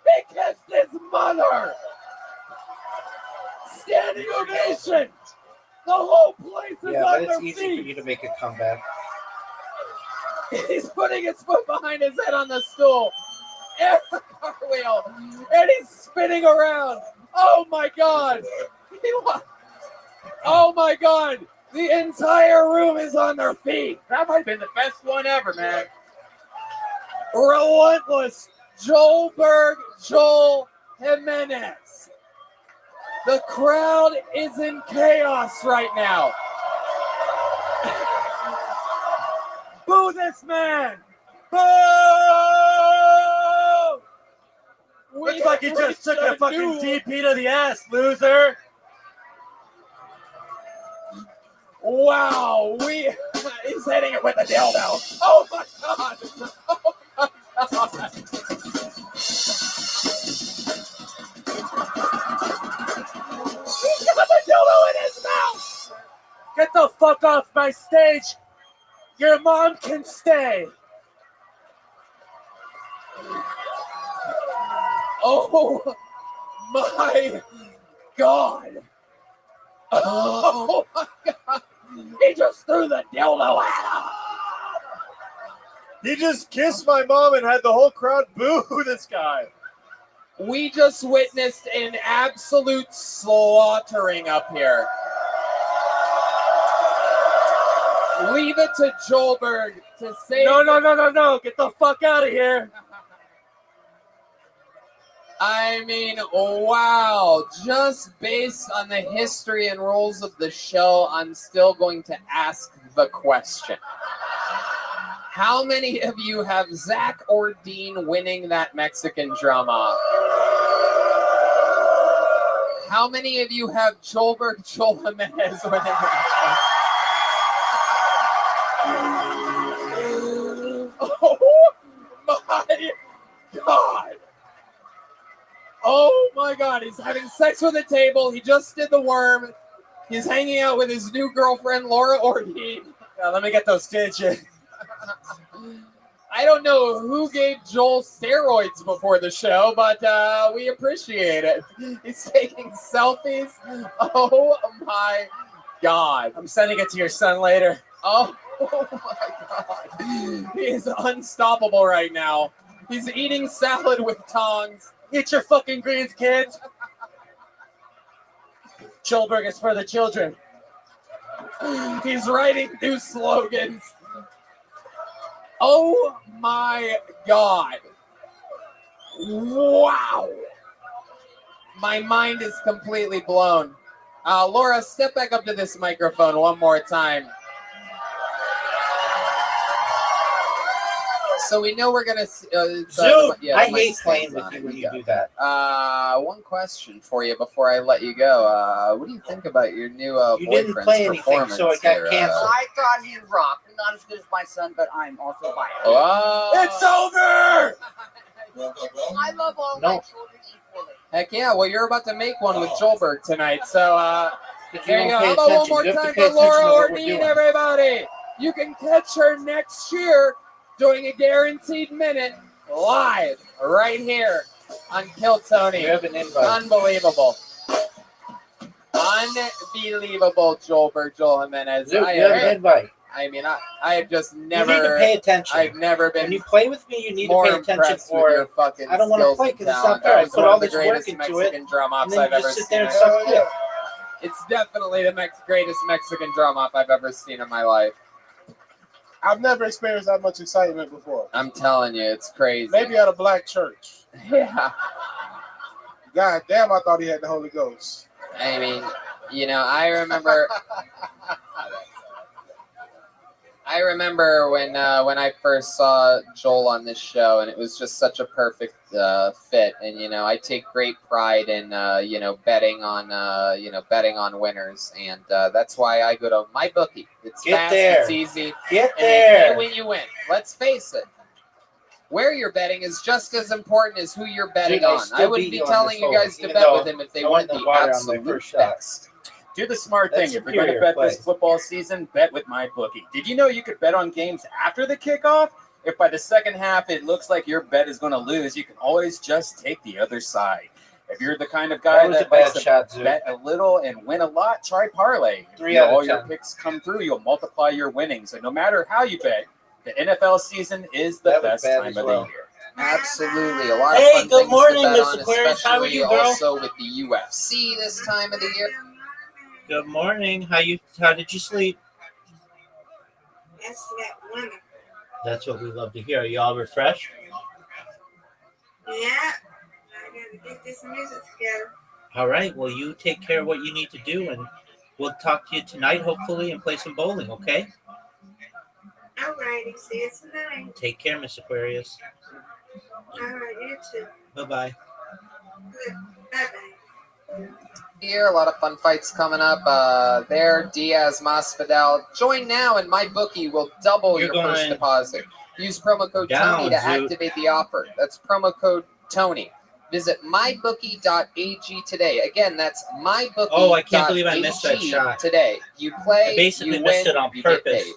He kissed his mother. Standing ovation. The whole place is Yeah, on but it's their easy feet. for you to make a comeback. He's putting his foot behind his head on the stool. And the cartwheel. And he's spinning around. Oh my God. Oh my God. The entire room is on their feet. That might have been the best one ever, man. Relentless Joel Jimenez. The crowd is in chaos right now. Boo this man! Boo! Looks like he just took a fucking DP to the ass, loser. Wow, he's hitting it with a dildo. Oh my God! Oh my God! He's got the dildo in his mouth. Get the fuck off my stage. Your mom can stay. Oh my God! Oh my God! He just threw the dildo at him. He just kissed my mom and had the whole crowd boo this guy. We just witnessed an absolute slaughtering up here. Leave it to Joelberg to say. No. Get the fuck out of here. I mean, wow. Just based on the history and rules of the show, I'm still going to ask the question. How many of you have Zach or Dean winning that Mexican drama? How many of you have Joel Jimenez winning that? Oh my God! Oh my God, he's having sex with a table. He just did the worm. He's hanging out with his new girlfriend, Laura Ordean. Yeah, let me get those digits. I don't know who gave Joel steroids before the show, but we appreciate it. He's taking selfies. Oh my God. I'm sending it to your son later. Oh my God. He is unstoppable right now. He's eating salad with tongs. Eat your fucking greens, kids. Joelberg is for the children. He's writing new slogans. Oh my God. Wow. My mind is completely blown. Laura, step back up to this microphone one more time. So we know we're gonna. Zoom. I hate playing with you when you do that. One question for you before I let you go. What do you think about your new You didn't boyfriend's play anything, performance so it got here? canceled. I thought he rocked. Not as good as my son, but I'm also biased. Whoa. It's over! I love all my children equally. Heck yeah! Well, you're about to make one with Joelberg tonight, so there you go. don't How pay about one attention. more You have to time pay for Laura attention to what we're Ordean, doing. everybody? You can catch her next year doing a guaranteed minute live right here on Kill Tony. You have an invite. Unbelievable. Unbelievable, Joel Jimenez. Zoom, you have an invite. I mean, I have just never. You need to pay attention. I've never been. When you play with me, you need to more pay attention impressed with your fucking I don't want to skills play and because it's not talent. fair. I That was put one all of the this work greatest into Mexican it, drum offs and then I've you ever just sit seen. there and suck dick. It's definitely the greatest Mexican drum off I've ever seen in my life. I've never experienced that much excitement before. I'm telling you, it's crazy. Maybe at a black church. Yeah. God damn, I thought he had the Holy Ghost. I mean, you know, I remember when I first saw Joel on this show, and it was just such a perfect fit. And you know, I take great pride in betting on winners, and that's why I go to my bookie. It's Get fast, there. it's easy, Get and there. they say when you win. Let's face it. where you're betting is just as important as who you're betting Dude, I on. still I wouldn't beat be you on telling this you hole, guys to even bet though with them if they I weren't went the the water on my absolute first shot. best. Do the smart That's thing. If you're going to superior bet play. this football season, bet with MyBookie. Did you know you could bet on games after the kickoff? If by the second half it looks like your bet is going to lose, you can always just take the other side. If you're the kind of guy That was that a bad likes to shot, Zoo. bet a little and win a lot, try parlay. If 3 out of all your 10. picks come through, you'll multiply your winnings. And no matter how you bet, the NFL season is the That was best bad time as of well. the year. Absolutely. A lot of Hey, fun good things morning, to bet Miss on, Aquarius. How are especially you, girl? also with the UFC this time of the year. Good morning. How did you sleep? I slept wonderful. That's what we love to hear. Are you all refreshed? Yeah, I gotta get this music together. All right. Well, you take care of what you need to do, and we'll talk to you tonight, hopefully, and play some bowling, okay? All righty, see you tonight. Take care, Miss Aquarius. All right, you too. Bye-bye. Bye-bye. Here, a lot of fun fights coming up. There, Diaz, Masvidal. Join now, and MyBookie will double You're your first going deposit. Use promo code down, Tony to Zoot. activate the offer. That's promo code Tony. Visit mybookie.ag today. Again, that's mybookie.ag Oh, I can't believe I missed that shot. today. You play, I basically you missed win, it on you purpose. get paid.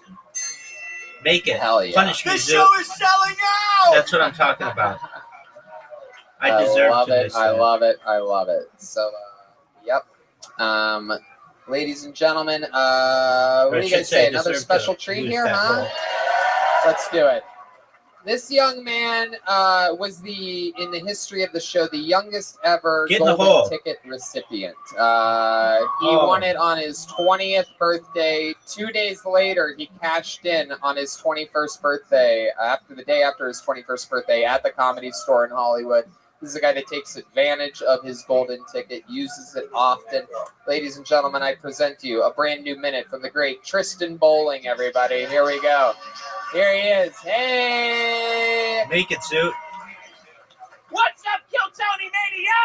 Make it. Hell yeah. Punish me, The Zoot. show is selling out. That's what I'm talking about. I deserve love to it. miss I that. love it. I love it. So, yep. Ladies and gentlemen, what I do you should guys say? Another deserve special to treat lose here, that huh? goal. Let's do it. This young man was in the history of the show, the youngest ever Get in the golden hole. ticket recipient. He won it on his 20th birthday. 2 days later, he cashed in on his 21st birthday, the day after his 21st birthday at the Comedy Store in Hollywood. This is a guy that takes advantage of his golden ticket, uses it often. Ladies and gentlemen, I present to you a brand new minute from the great Tristan Bowling, everybody. Here we go. Here he is. Hey! Make it, Zoot. What's up, Kill Tony Mania?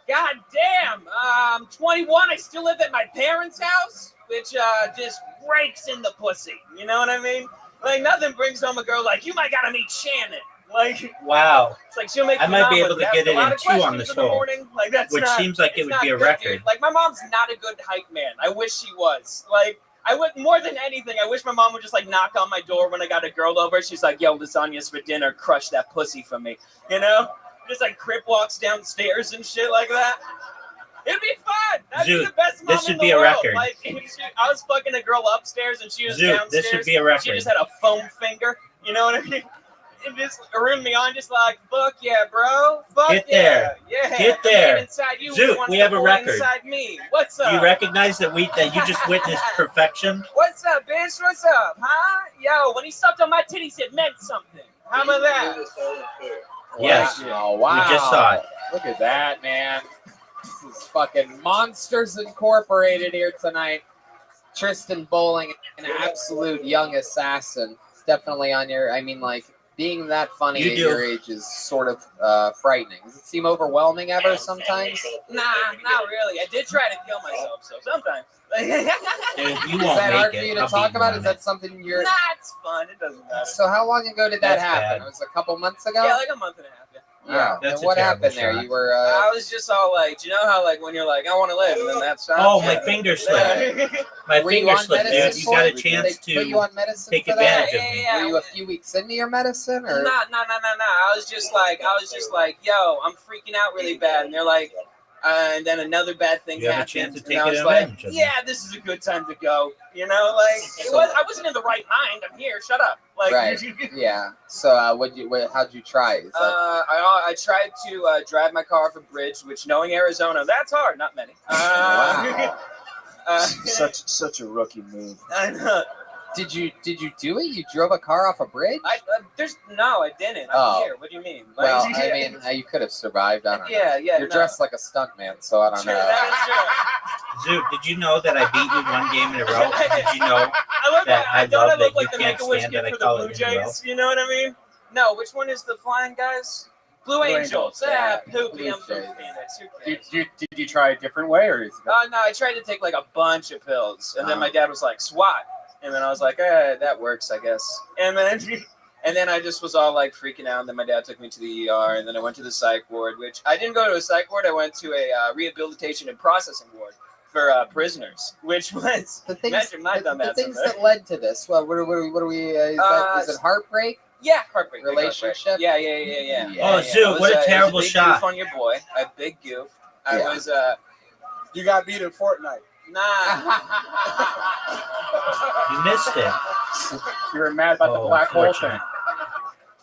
God damn. I'm 21. I still live at my parents' house, which just breaks in the pussy. You know what I mean? Like, nothing brings home a girl like, you might gotta meet Shannon. Like, Wow. it's like she'll make I me might be omelet. able to Ask get a it lot in of 2 on questions this in the hole, morning. Like, that's which not, seems like it it's would not be a good, record. dude. Like, my mom's not a good hype man. I wish she was. Like, I would, more than anything, I wish my mom would just, like, knock on my door when I got a girl over. She's like, yo, lasagna's for dinner. Crush that pussy for me. You know? Just, like, crip walks downstairs and shit like that. It'd be fun. That'd be Zoot, the best mom this in should the be a world. record. Like, I was fucking a girl upstairs and she was Zoot, downstairs. this should be a record. She just had a foam finger. You know what I mean? It just ruined me on, just like, fuck yeah, bro. Fuck Get yeah. there. Yeah. Get The there. man inside you Zoot, wants we to have a pull record. inside me. What's Do up? you recognize that you just witnessed perfection? What's up, bitch? What's up, huh? Yo, when he sucked on my titties, it meant something. How about that? Yes. Wow. Wow. We just saw it. Look at that, man. This is fucking Monsters Incorporated here tonight. Tristan Bowling, an absolute young assassin. Definitely on your, being that funny You at do. your age is sort of frightening. Does it seem overwhelming ever sometimes? Nah, not really. I did try to kill myself, so sometimes. You Is won't that hard make for you it. to I'll talk beat about? you Is on that something you're... Nah, it's fun. It doesn't matter. So how long ago did that That's happen? bad. It was a couple months ago? Yeah, like a month and a half, yeah. Yeah. That's And a what terrible happened there? shot. You were... I was just all like, do you know how, like, when you're like, I want to live, and then that stops? Oh, my finger slipped. My Were you finger on slipped, medicine dude. You for got a it? chance Did they put you to on medicine take for that? advantage of me. Yeah. Were you a few weeks into your medicine? Or? No. I was just like, yo, I'm freaking out really bad. And they're like, and then another bad thing You have a happened. chance to and take I was like, advantage of me. yeah, this is a good time to go. You know, like, I wasn't in the right mind. I'm here. Shut up. Like, Right. Yeah. So how'd you try? Is that- I tried to drive my car off a bridge, which, knowing Arizona, that's hard. Not many. Wow. Such a rookie move. I know. Did you do it? You drove a car off a bridge? I didn't. I'm Oh. here. What do you mean? Like, Well, I mean, you could have survived. I don't know. Yeah, You're dressed like a stuntman, so I don't Sure, know. that is true. Zoot, did you know that I beat you 1 game in a row? Did you know I that I don't love look that you like the can't Make-A-Wish stand kid that I for the call Blue it in a row? Jays. You know what I mean? No, which one is the flying guys? Blue Angels. yeah. Poopy. I'm from Blue Jays. Phoenix. Who cares? Did you try a different way, or is it? No, I tried to take like a bunch of pills, and then my dad was like, "SWAT." And then I was like, that works, I guess. And then I just was all like freaking out. And then my dad took me to the ER, and then I went to the psych ward, which I didn't go to a psych ward. I went to a rehabilitation and processing ward for prisoners, which was the things, imagine my dumb ass. The things that led to this. Well, what are we? Is it heartbreak? Yeah, heartbreak. Relationship. Yeah. Oh, Zoo, what a terrible it was a big shot. Goof on your boy, a big goof. I was. You got beat in Fortnite. Nah. You missed it. You were mad about the black hole thing.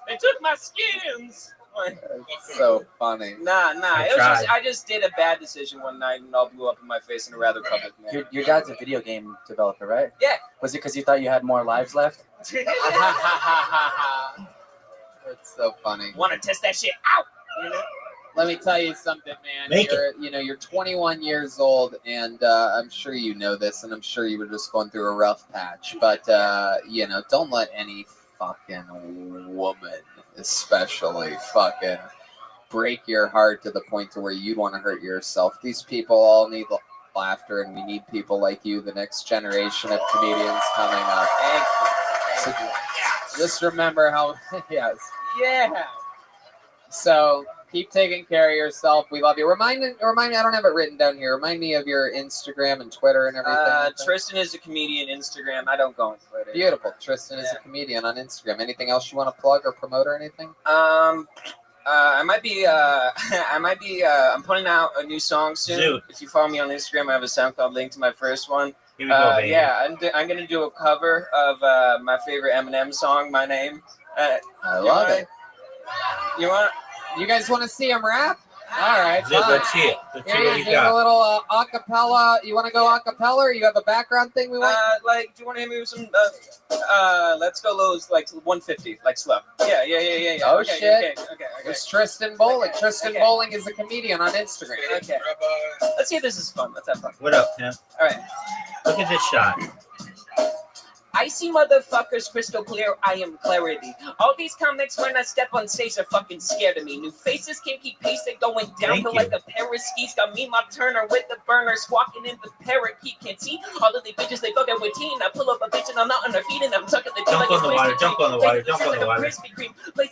They took my skins. It's so funny. Nah. I just did a bad decision one night, and it all blew up in my face in a rather public manner. Your dad's a video game developer, right? Yeah. Was it because you thought you had more lives left? It's so funny. Want to test that shit out? You know? Let me tell you something, man. You're 21 years old, and I'm sure you know this, and I'm sure you were just going through a rough patch. But don't let any fucking woman, especially, fucking break your heart to the point to where you want to hurt yourself. These people all need laughter, and we need people like you, the next generation of comedians coming up. So just remember how, yes. Yeah. So keep taking care of yourself. We love you. Remind me, I don't have it written down here. Remind me of your Instagram and Twitter and everything. Tristan is a comedian Instagram. I don't go on Twitter. Beautiful. Tristan is a comedian on Instagram. Anything else you want to plug or promote or anything? I might be I'm putting out a new song soon. Dude. If you follow me on Instagram, I have a SoundCloud link to my first one. Here we go, baby. Yeah, I'm gonna do a cover of my favorite Eminem song, My Name. I love it. You guys want to see him rap? All right. Dude, let's see it. Let's see what you Here's got. a little acapella. You want to go acapella, or you have a background thing we want? Do you want to hit me with some? Let's go low, like 150, like slow. Yeah. Oh, okay, shit. Okay. It's Tristan Bowling. Tristan Bowling is a comedian on Instagram. Okay. Let's see if this is fun. Let's have fun. What up, Tim? All right. Look at this shot. I see motherfuckers crystal clear, I am clarity. All these comics, when I step on stage, are fucking scared of me. New faces can't keep pace, they going downhill like a pair of skis. Got me, my Turner, with the burner, squawking in the parakeet. Can't see all of the bitches, they fucking with teen. I pull up a bitch and I'm not on her feet, and I'm tucking the Jump on the water, jump on the water, jump on the water. Place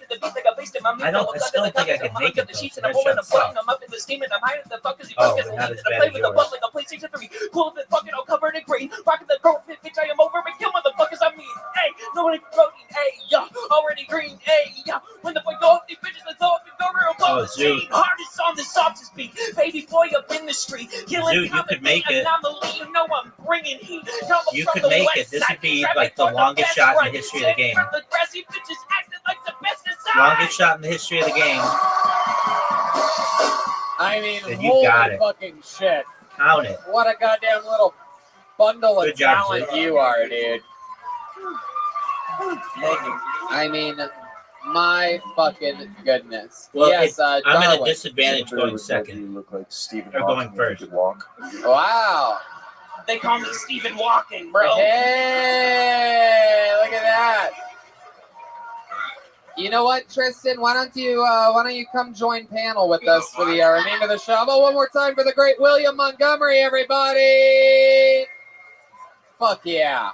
at the beat like a beast in my meat. I still don't think I can make it, the sheets, though. and I'm holding a That point, shot I'm up in the steam, and I'm higher than the fuckers. You Oh, fuckers, not and as I bad play as with the yours. bus like a PlayStation 3. Cool the fucking all covered in green. Rocking the girl fit, bitch, I am over and kill motherfuckers. I mean, hey, nobody protein, hey, yeah, already green, hey, yeah. When the boy go up, these bitches, let's all go real close. Zoot. Hardest on the softest beat, baby boy up in the street, killing Zoot, you could make it. anomaly. You know I'm bringing heat. You could make it. This would be like the longest shot in the history of the game. The grassy bitches acting like the best inside. Longest shot in the history of the game. I mean, Then you holy got it. fucking shit. Count it. What a goddamn little bundle of Good job, talent Zoot. you are, dude. I mean, my fucking goodness. Well, yes, I'm at Darwin. a disadvantage going second. You look like Stephen Or going first. Walk. Wow. They call me Stephen Walking, bro. Hey, look at that. You know what, Tristan? Why don't you come join panel with us for the remainder of the show? How about one more time for the great William Montgomery, everybody? Fuck yeah.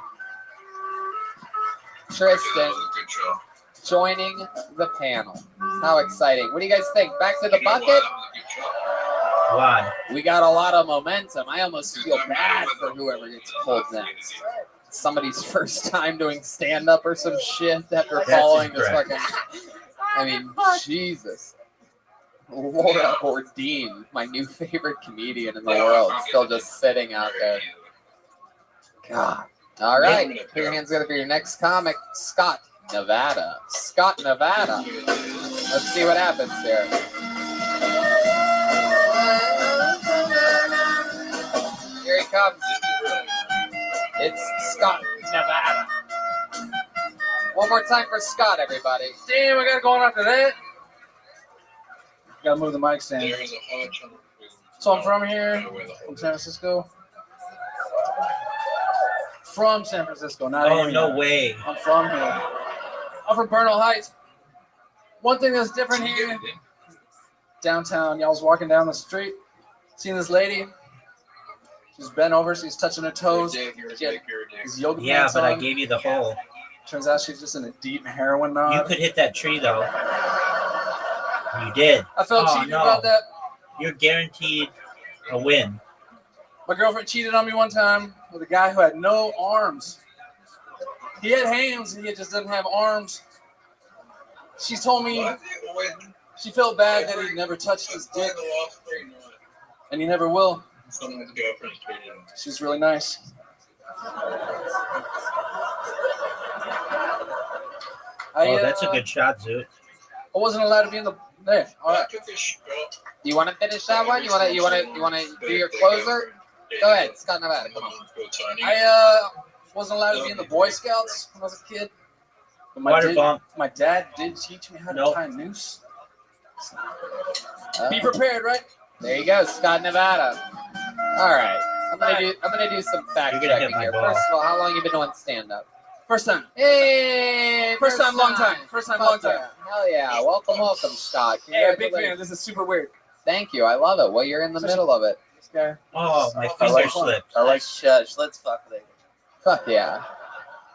Tristan joining the panel. How exciting. What do you guys think? Back to the bucket? Why? We got a lot of momentum. I almost feel bad for whoever gets pulled next. Somebody's first time doing stand-up or some shit after That's following this incorrect. fucking... I mean, Jesus. Laura Ordine, my new favorite comedian in the world, still just sitting out there. God. All right. Put your hands together for your next comic, Scott Nevada. Scott Nevada. Let's see what happens here. Here he comes. It's Scott Nevada. One more time for Scott, everybody. Damn, I gotta go on after that. Gotta move the mic stand. So I'm from here, from San Francisco. From San Francisco, not Oh, here. no way. I'm from here. I'm from Bernal Heights. One thing that's different here, downtown, y'all was walking down the street, seen this lady. She's bent over. She's touching her toes. She had these yoga Yeah, pants but I on. gave you the hole. Turns out she's just in a deep heroin nod. You could hit that tree though. You did. I felt cheated about that. You're guaranteed a win. My girlfriend cheated on me one time with a guy who had no arms. He had hands, he just didn't have arms. She told me she felt bad that he never touched his dick, and he never will. She's really nice. That's a good shot, Zoot. I wasn't allowed to be in the there. All right. You want to finish that one? You want to do your closer? Go ahead, Scott Nevada. Come on. I wasn't allowed to be in the Boy Scouts when I was a kid. But my dad did teach me how to tie a noose. Be prepared, right? There you go, Scott Nevada. All right, I'm gonna do some fact checking here. First of all, how long you been doing stand up? First time. Hey, first time, long time. First time, long time. Hell yeah! Welcome, Scott. Hey, big fan. This is super weird. Thank you. I love it. Well, you're in the middle of it. This guy. Oh, my finger slipped. I like shush. Let's fuck later. Fuck yeah.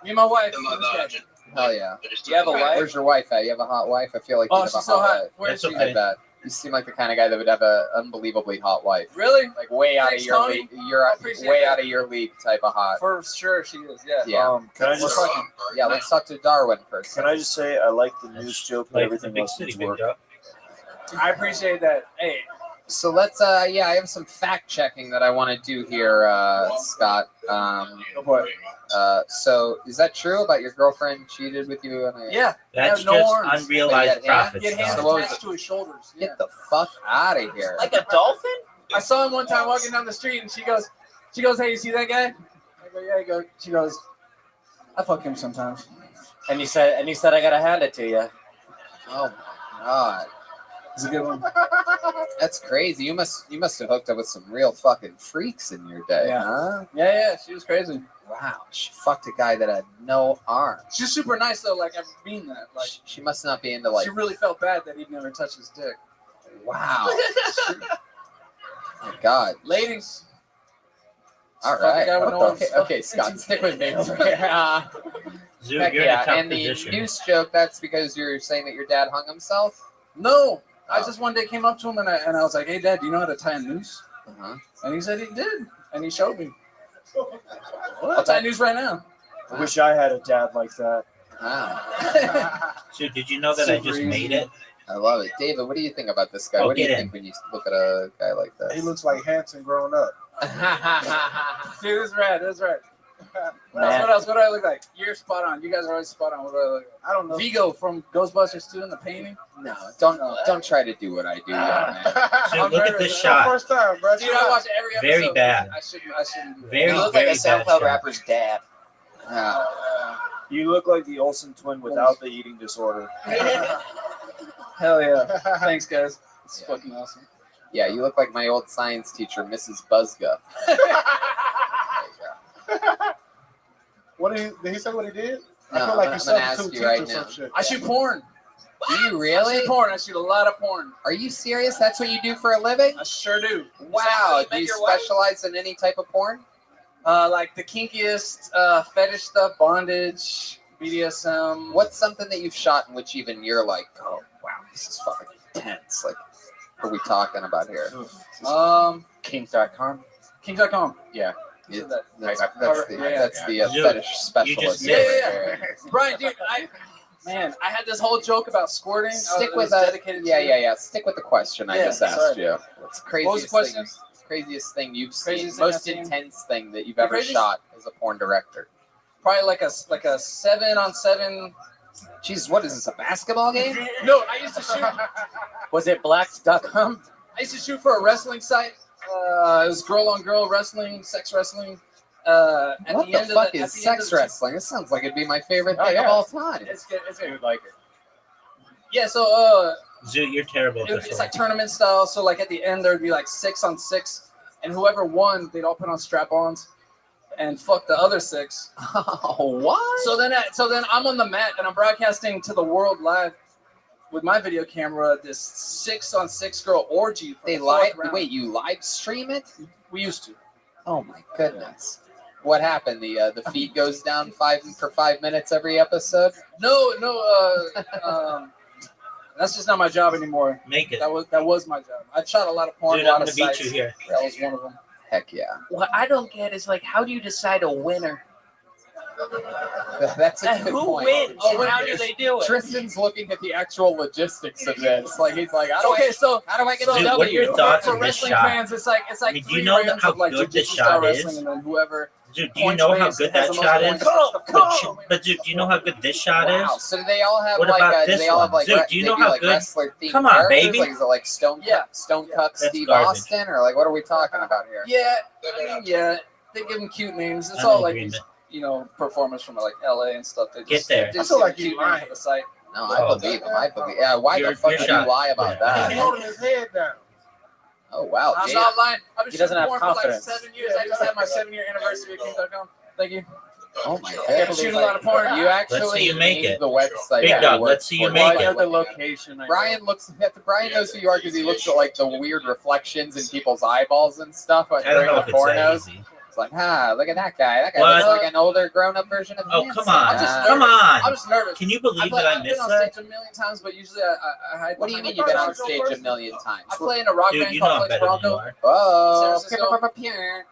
Me and my wife. Hell yeah. You have a wife? Where's your wife at? You have a hot wife? I feel like you have a she's so hot hot. wife. Where is she? I bet. You seem like the kind of guy that would have an unbelievably hot wife. Really? Like way out Thanks, of your Tony. league. You're way out of your league type of hot. For sure, she is. Yeah. Yeah. Can I just? Let's talk to Darwin first. Can I just say I like the news joke, but everything else needs work. I appreciate that. Hey. So let's I have some fact checking that I want to do here, Scott. So is that true about your girlfriend cheated with you? Yeah. That's just unrealized profits. He had hands So attached to his shoulders. Yeah. Get the fuck out of here. Like a dolphin? I saw him one time walking down the street, and she goes, "Hey, you see that guy?" I go, "Yeah." I go, she goes, "I fuck him sometimes." And you said, I gotta hand it to you. Oh my god. It's a good one. That's crazy. You must have hooked up with some real fucking freaks in your day, huh? Yeah. She was crazy. Wow. She fucked a guy that had no arms. She's super nice though. Like, I mean that. Like, she must not be into like. She really felt bad that he'd never touched his dick. Wow. My God. Ladies. All right. Okay, Scott, stick with me over here. Zoot, you're in a tough and position. the noose joke, that's because you're saying that your dad hung himself? No. I just one day came up to him and I was like, "Hey, Dad, do you know how to tie a noose?" Uh-huh. And he said he did. And he showed me. I'll tie a noose right now. I wish I had a dad like that. Wow. So did you know that I just made it? I love it. David, what do you think about this guy? What do you think when you look at a guy like that? He looks like Hanson grown up. Dude, that's right. That's right. What else? What do I look like? You're spot on. You guys are always spot on. What do I look like? I don't know. Vigo from Ghostbusters 2 in the painting? No, don't try to do what I do, young man. So look at this shot. First time, bro. Dude, I watch every episode. Very bad. I shouldn't do that. Very, You look very like a bad SoundCloud shot. rapper's dad. You look like the Olsen twin without the eating disorder. Hell yeah. Thanks, guys. It's fucking awesome. Yeah, you look like my old science teacher, Mrs. Buzzga. What did he say? What he did? No, I feel like I'm he's gonna substitute ask you teacher right or some now. shit. I shoot porn. Do you I really? shoot porn. I shoot a lot of porn. Are you serious? That's what you do for a living? I sure do. Wow. Do you specialize in any type of porn? Like the kinkiest fetish stuff, bondage, BDSM. What's something that you've shot in which even you're like, oh wow, this is fucking intense? Like, what are we talking about here? Kings.com. Kings.com. Yeah. Said That's that. the You fetish specialist. just missed Yeah. Brian, dude, I had this whole joke about squirting. Stick It with was that. dedicated to Yeah. Stick with the question I just asked you. What's the What was the question? craziest thing you've seen? Craziest thing I've Most seen? intense thing that you've The ever craziest- shot as a porn director? Probably like a 7-on-7. Jesus, what is this? A basketball game? No, I used to shoot. Was it blacks.com? I used to shoot for a wrestling site. It was girl-on-girl wrestling, sex wrestling. What the fuck is sex wrestling? This sounds like it'd be my favorite thing of all time. It's good. It's good. Dude, like it. Yeah, so Zoot, you're terrible at this it's one. like tournament style. So like at the end there'd be like 6-on-6, and whoever won, they'd all put on strap-ons and fuck the other 6. Oh, what? So then I'm on the mat and I'm broadcasting to the world live with my video camera this 6-on-6 girl orgy. For They the fourth live? round. Wait, you live stream it? We used to. Oh my goodness. What happened? The feed goes down for 5 minutes every episode? No, that's just not my job anymore. Make it. That was my job. I've shot a lot of porn, Dude, a I'm lot of gonna beat sites. you here. That was one of them. Heck yeah. What I don't get is like, how do you decide a winner? That's a good Who point. wins and how do they do it? Tristan's looking at the actual logistics of this. Like he's like, how do I get Dude, the what are your W? thoughts For on this wrestling shot? fans, it's like I mean, do you 3 know rounds how of like good this jiu-jitsu style shot wrestling, is? and then whoever. Dude, do you know how good that shot is? But dude, do you know how good this shot Wow. is? So do they all have What like about do this they all have one? like Dude, do you know how good? wrestler themed Come on, characters? baby. Like is it like Stone Cup That's Steve garbage. Austin or like what are we talking about here? Yeah, they give them cute names. It's I'm all in like agreement. these, performers from like LA and stuff. They Get just, there. They just I feel give like cute you names lying. for the site. No, I believe him. Yeah, why the fuck Your would shot. you lie about that? He's holding his head down. Oh wow, I'm Jay. not lying. I've been He doesn't shooting have porn for like confidence. 7 years. I just had my 7-year anniversary at King.com. Thank you. Oh my I've been god. shooting a lot of porn. You actually Let's see you make made it. the website. Big that dog, works let's see you for make you. it. The location. Brian knows who you are because he looks at like the weird reflections in people's eyeballs and stuff like, I don't during know the if it's that pornos. easy. It's like, look at that guy. That guy What? looks like an older, grown-up version of Oh, Nancy. come on. I'm just Come nervous. on. I'm just nervous. Can you believe that I I've been missed on that? stage a million times, but usually I hide. What do you mean behind you've the been on bar. stage a million times? I play in a rock Dude, band you know called I'm Flex better than you Bronco. are. Oh, San Francisco.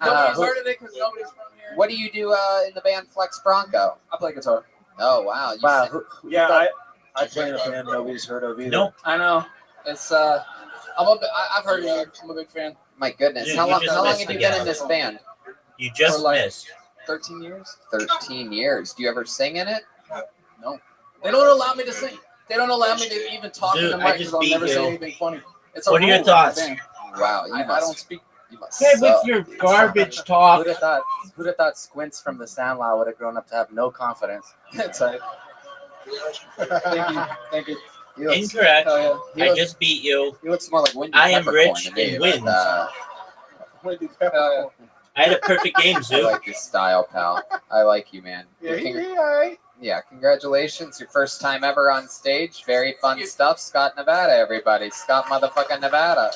Nobody's heard of it because nobody's from here. what do you do in the band Flex Bronco? I play guitar. Oh wow, you Wow. said- Yeah, I play in a band nobody's heard of either. Nope. I know. It's I've heard of you. I'm a big fan. My goodness, Dude, how you long just have missed you the been gap. in this band? You just For like- missed. 13 years? 13 years. Do you ever sing in it? No. They don't allow me to sing. They don't allow me to even talk Dude, in the I mic just because I'll beat never say you. anything funny. It's a What are your rule in my thoughts? band. Wow, you I must. don't speak. You must Hey, suck. with your garbage talk. Who'd have thought Squints from the Sandlot would have grown up to have no confidence? That's right. Thank you. Thank you. He looks, Incorrect. Oh, I just beat you. he looks more like Wendy I am Peppercorn rich to me, in but, wins. I had a perfect game, I Zoo. like your style, pal. I like you, man. Yeah, Cong- he alright. yeah, congratulations. Your first time ever on stage. Very fun stuff. Scott, Nevada, everybody. Scott, motherfucking Nevada.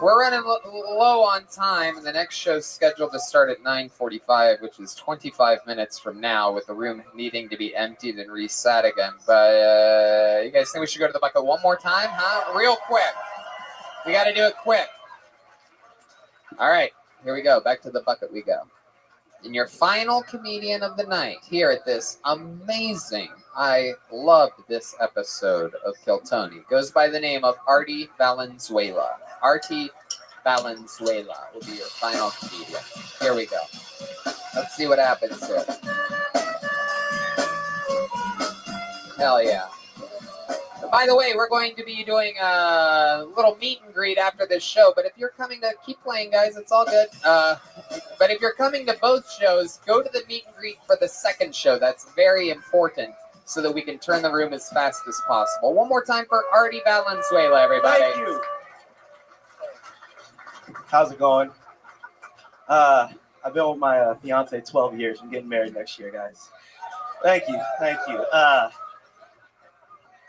We're running low on time, and the next show's scheduled to start at 9:45, which is 25 minutes from now, with the room needing to be emptied and reset again. But you guys think we should go to the bucket one more time, huh? Real quick. We got to do it quick. All right, here we go. Back to the bucket we go. And your final comedian of the night here at this amazing, I loved this episode of Kill Tony, goes by the name of Artie Valenzuela. Artie Valenzuela will be your final comedian. Here we go. Let's see what happens here. Hell yeah. By the way, we're going to be doing a little meet and greet after this show, but if you're coming to keep playing, guys, it's all good. But if you're coming to both shows, go to the meet and greet for the second show. That's very important so that we can turn the room as fast as possible. One more time for Artie Valenzuela, everybody. Thank you. How's it going? I've been with my fiance 12 years. I'm getting married next year, guys. Thank you. Thank you.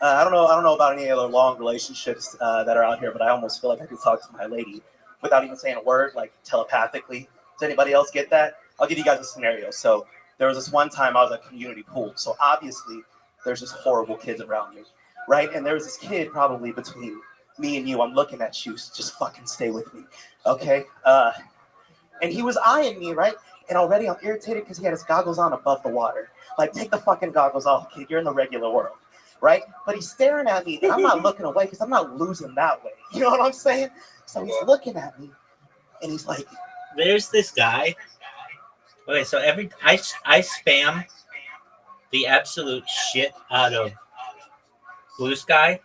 I don't know about any other long relationships that are out here, but I almost feel like I could talk to my lady without even saying a word, like telepathically. Does anybody else get that? I'll give you guys a scenario. So there was this one time I was at a community pool. So obviously there's just horrible kids around me, right? And there was this kid probably between me and you. I'm looking at you. So just fucking stay with me, okay? And he was eyeing me, right? And already I'm irritated because he had his goggles on above the water. Like, take the fucking goggles off, kid. You're in the regular world. Right? But he's staring at me, and I'm not looking away because I'm not losing that way. You know what I'm saying? So he's looking at me, and he's like, There's this guy. Okay, so I spam the absolute shit out of Blue Sky,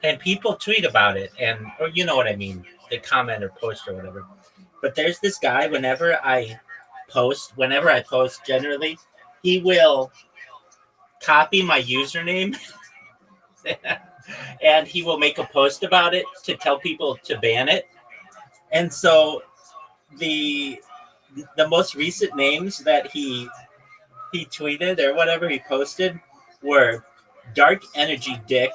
and people tweet about it, or you know what I mean, they comment or post or whatever. But there's this guy, whenever I post, generally, he will copy my username and he will make a post about it to tell people to ban it. And so the most recent names that he tweeted or whatever he posted were Dark Energy Dick,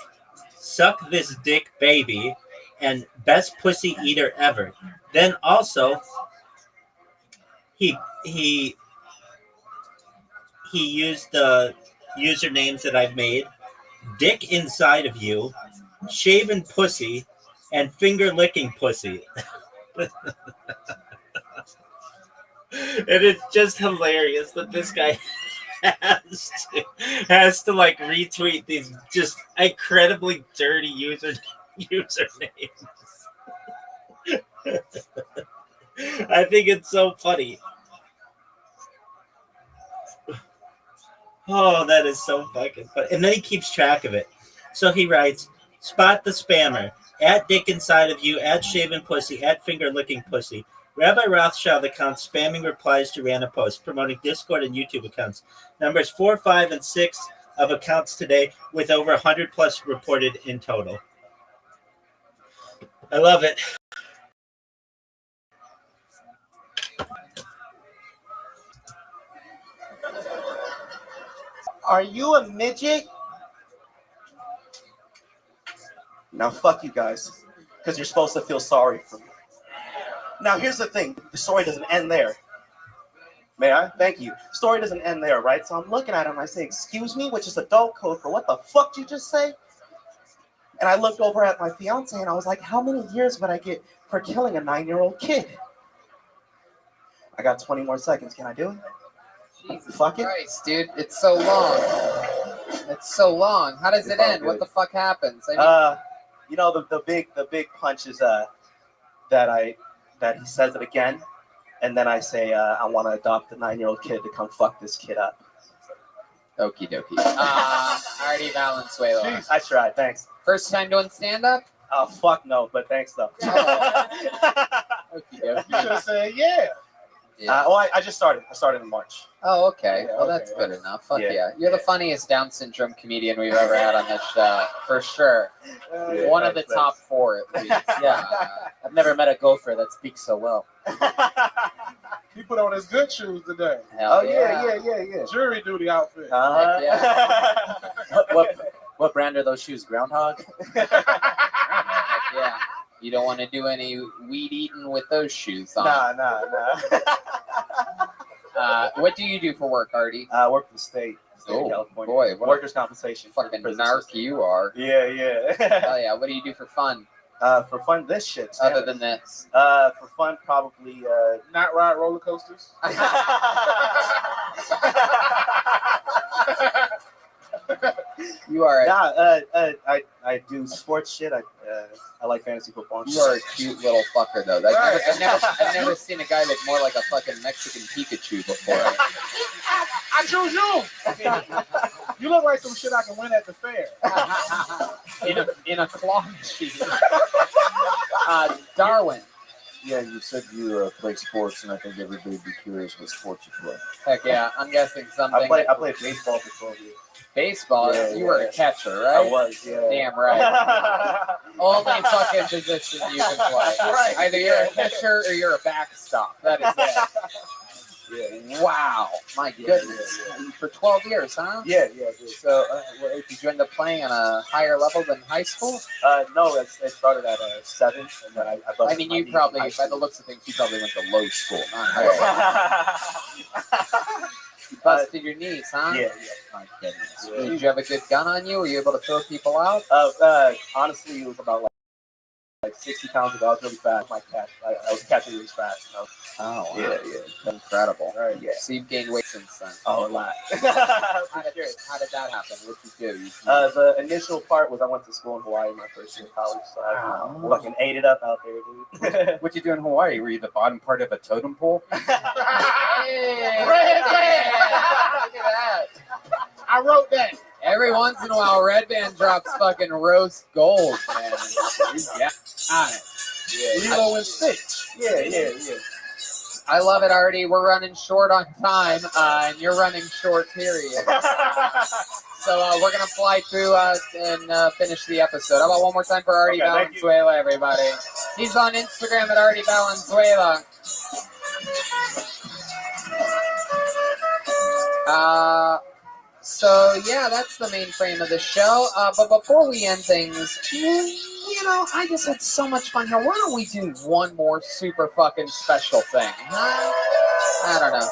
Suck This Dick Baby, and Best Pussy Eater Ever. Then also, he used the usernames that I've made: Dick Inside of You, Shaven Pussy, and Finger Licking Pussy. And it's just hilarious that this guy has to like retweet these just incredibly dirty usernames. I think it's so funny. Oh, that is so fucking funny. And then he keeps track of it. So he writes, spot the spammer, at Dick Inside of You, at Shaven Pussy, at Finger Licking Pussy. Rabbi Rothschild accounts spamming replies to random posts, promoting Discord and YouTube accounts. Numbers 4, 5, and 6 of accounts today, with over 100 plus reported in total. I love it. Are you a midget? Now fuck you guys, because you're supposed to feel sorry for me. Now here's the thing, the story doesn't end there. May I? Thank you. Story doesn't end there, right? So I'm looking at him and I say, excuse me, which is adult code for what the fuck did you just say? And I looked over at my fiance and I was like, how many years would I get for killing a 9-year-old kid? I got 20 more seconds. Can I do it? Jesus Fuck it. Christ, dude. It's so long. It's so long. How does it end? What the fuck happens? I mean, you know, the big punch is that he says it again, and then I say I want to adopt a 9-year-old kid to come fuck this kid up. Okie dokie. Artie Valenzuela. Jeez. I tried. Thanks. First time doing stand up? Oh fuck no, but thanks though. Okie dokie. You should have said yeah. I just started. I started in March. Oh, okay. Yeah, well, that's good enough. Fuck yeah. You're the funniest Down syndrome comedian we've ever had on this show, for sure. One of the top 4, at least. Yeah. I've never met a gopher that speaks so well. He put on his good shoes today. Hell yeah. Jury duty outfit. Yeah. What brand are those shoes? Groundhog? Heck yeah. You don't want to do any weed eating with those shoes on. Nah. What do you do for work, Artie? I work for the state of California. Boy, what workers' compensation. Fucking narc you are. Yeah. Hell yeah. What do you do for fun? For fun, this shit. Other than this. For fun, probably not ride roller coasters. You are. I do sports shit. I like fantasy football. You are a cute little fucker, though. I've never seen a guy look more like a fucking Mexican Pikachu before. I choose you. You look like some shit I can win at the fair. in a claw machine. Darwin. Yeah, you said you play sports, and I think everybody would be curious what sports you play. Heck yeah, I'm guessing something. I played baseball for 12 years. Baseball? Yeah, you were a catcher, right? I was, yeah. Damn right. Only fucking position you can play. Right. Either you're a catcher or you're a backstop. That is it. Yeah. Wow. My goodness. For 12 years, huh? Yeah. So, did you end up playing on a higher level than high school? No, it started at 7, and then I mean, you probably, by the looks of things, you probably went to low school, not high school. You busted your knees, huh? Yeah. My goodness. Yeah. Did you have a good gun on you? Were you able to throw people out? Honestly, it was about like 60 pounds ago. I was really fast. I was catching really fast. You know? Oh, wow. Yeah. Incredible. Right, yeah. So you've gained weight since then? Oh, a lot. How did that happen? What did you do? The initial part was I went to school in Hawaii my first year of college, so I fucking ate it up out there, dude. What'd you do in Hawaii? Were you the bottom part of a totem pole? Hey, Red Band! Look at that. I wrote that. Every once in a while, Red Band drops fucking roast gold, man. Yeah. On it. Yeah. Lilo and Stitch. Yeah. I love it, Artie. We're running short on time, and you're running short, period. So we're going to fly through and finish the episode. How about one more time for Artie Valenzuela, everybody? He's on Instagram at Artie Valenzuela. So, yeah, that's the main frame of the show. But before we end things, I just had so much fun here. Why don't we do one more super fucking special thing? I don't know.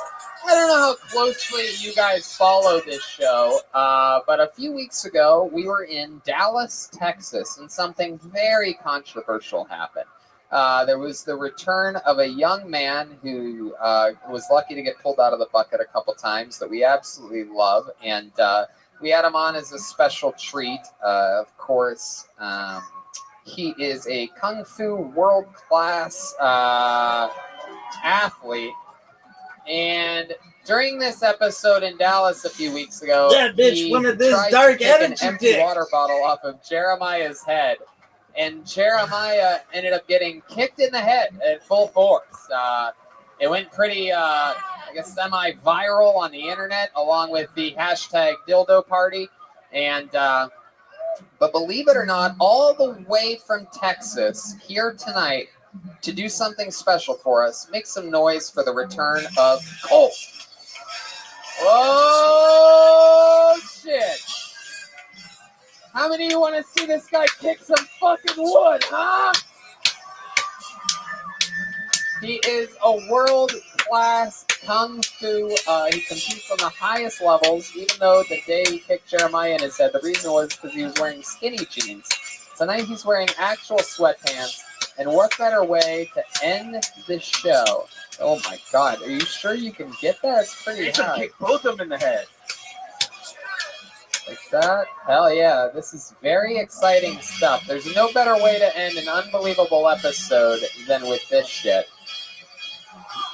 I don't know how closely you guys follow this show, but a few weeks ago, we were in Dallas, Texas, and something very controversial happened. There was the return of a young man who was lucky to get pulled out of the bucket a couple times that we absolutely love, and we had him on as a special treat. Of course, he is a Kung Fu world-class athlete, and during this episode in Dallas a few weeks ago, that bitch he wanted this tried dark to take an energy empty dick. water bottle off of Jeremiah's head. And Jeremiah ended up getting kicked in the head at full force. It went pretty, semi-viral on the internet, along with the hashtag dildo party. And, but believe it or not, all the way from Texas here tonight to do something special for us, make some noise for the return of Colt. Oh, shit. How many of you want to see this guy kick some fucking wood, huh? He is a world-class Kung Fu. He competes on the highest levels, even though the day he kicked Jeremiah in his head, the reason was because he was wearing skinny jeans. Tonight he's wearing actual sweatpants, and what better way to end the show? Oh my God, are you sure you can get that? It's pretty high. Kick both of them in the head. Like that? Hell yeah. This is very exciting stuff. There's no better way to end an unbelievable episode than with this shit.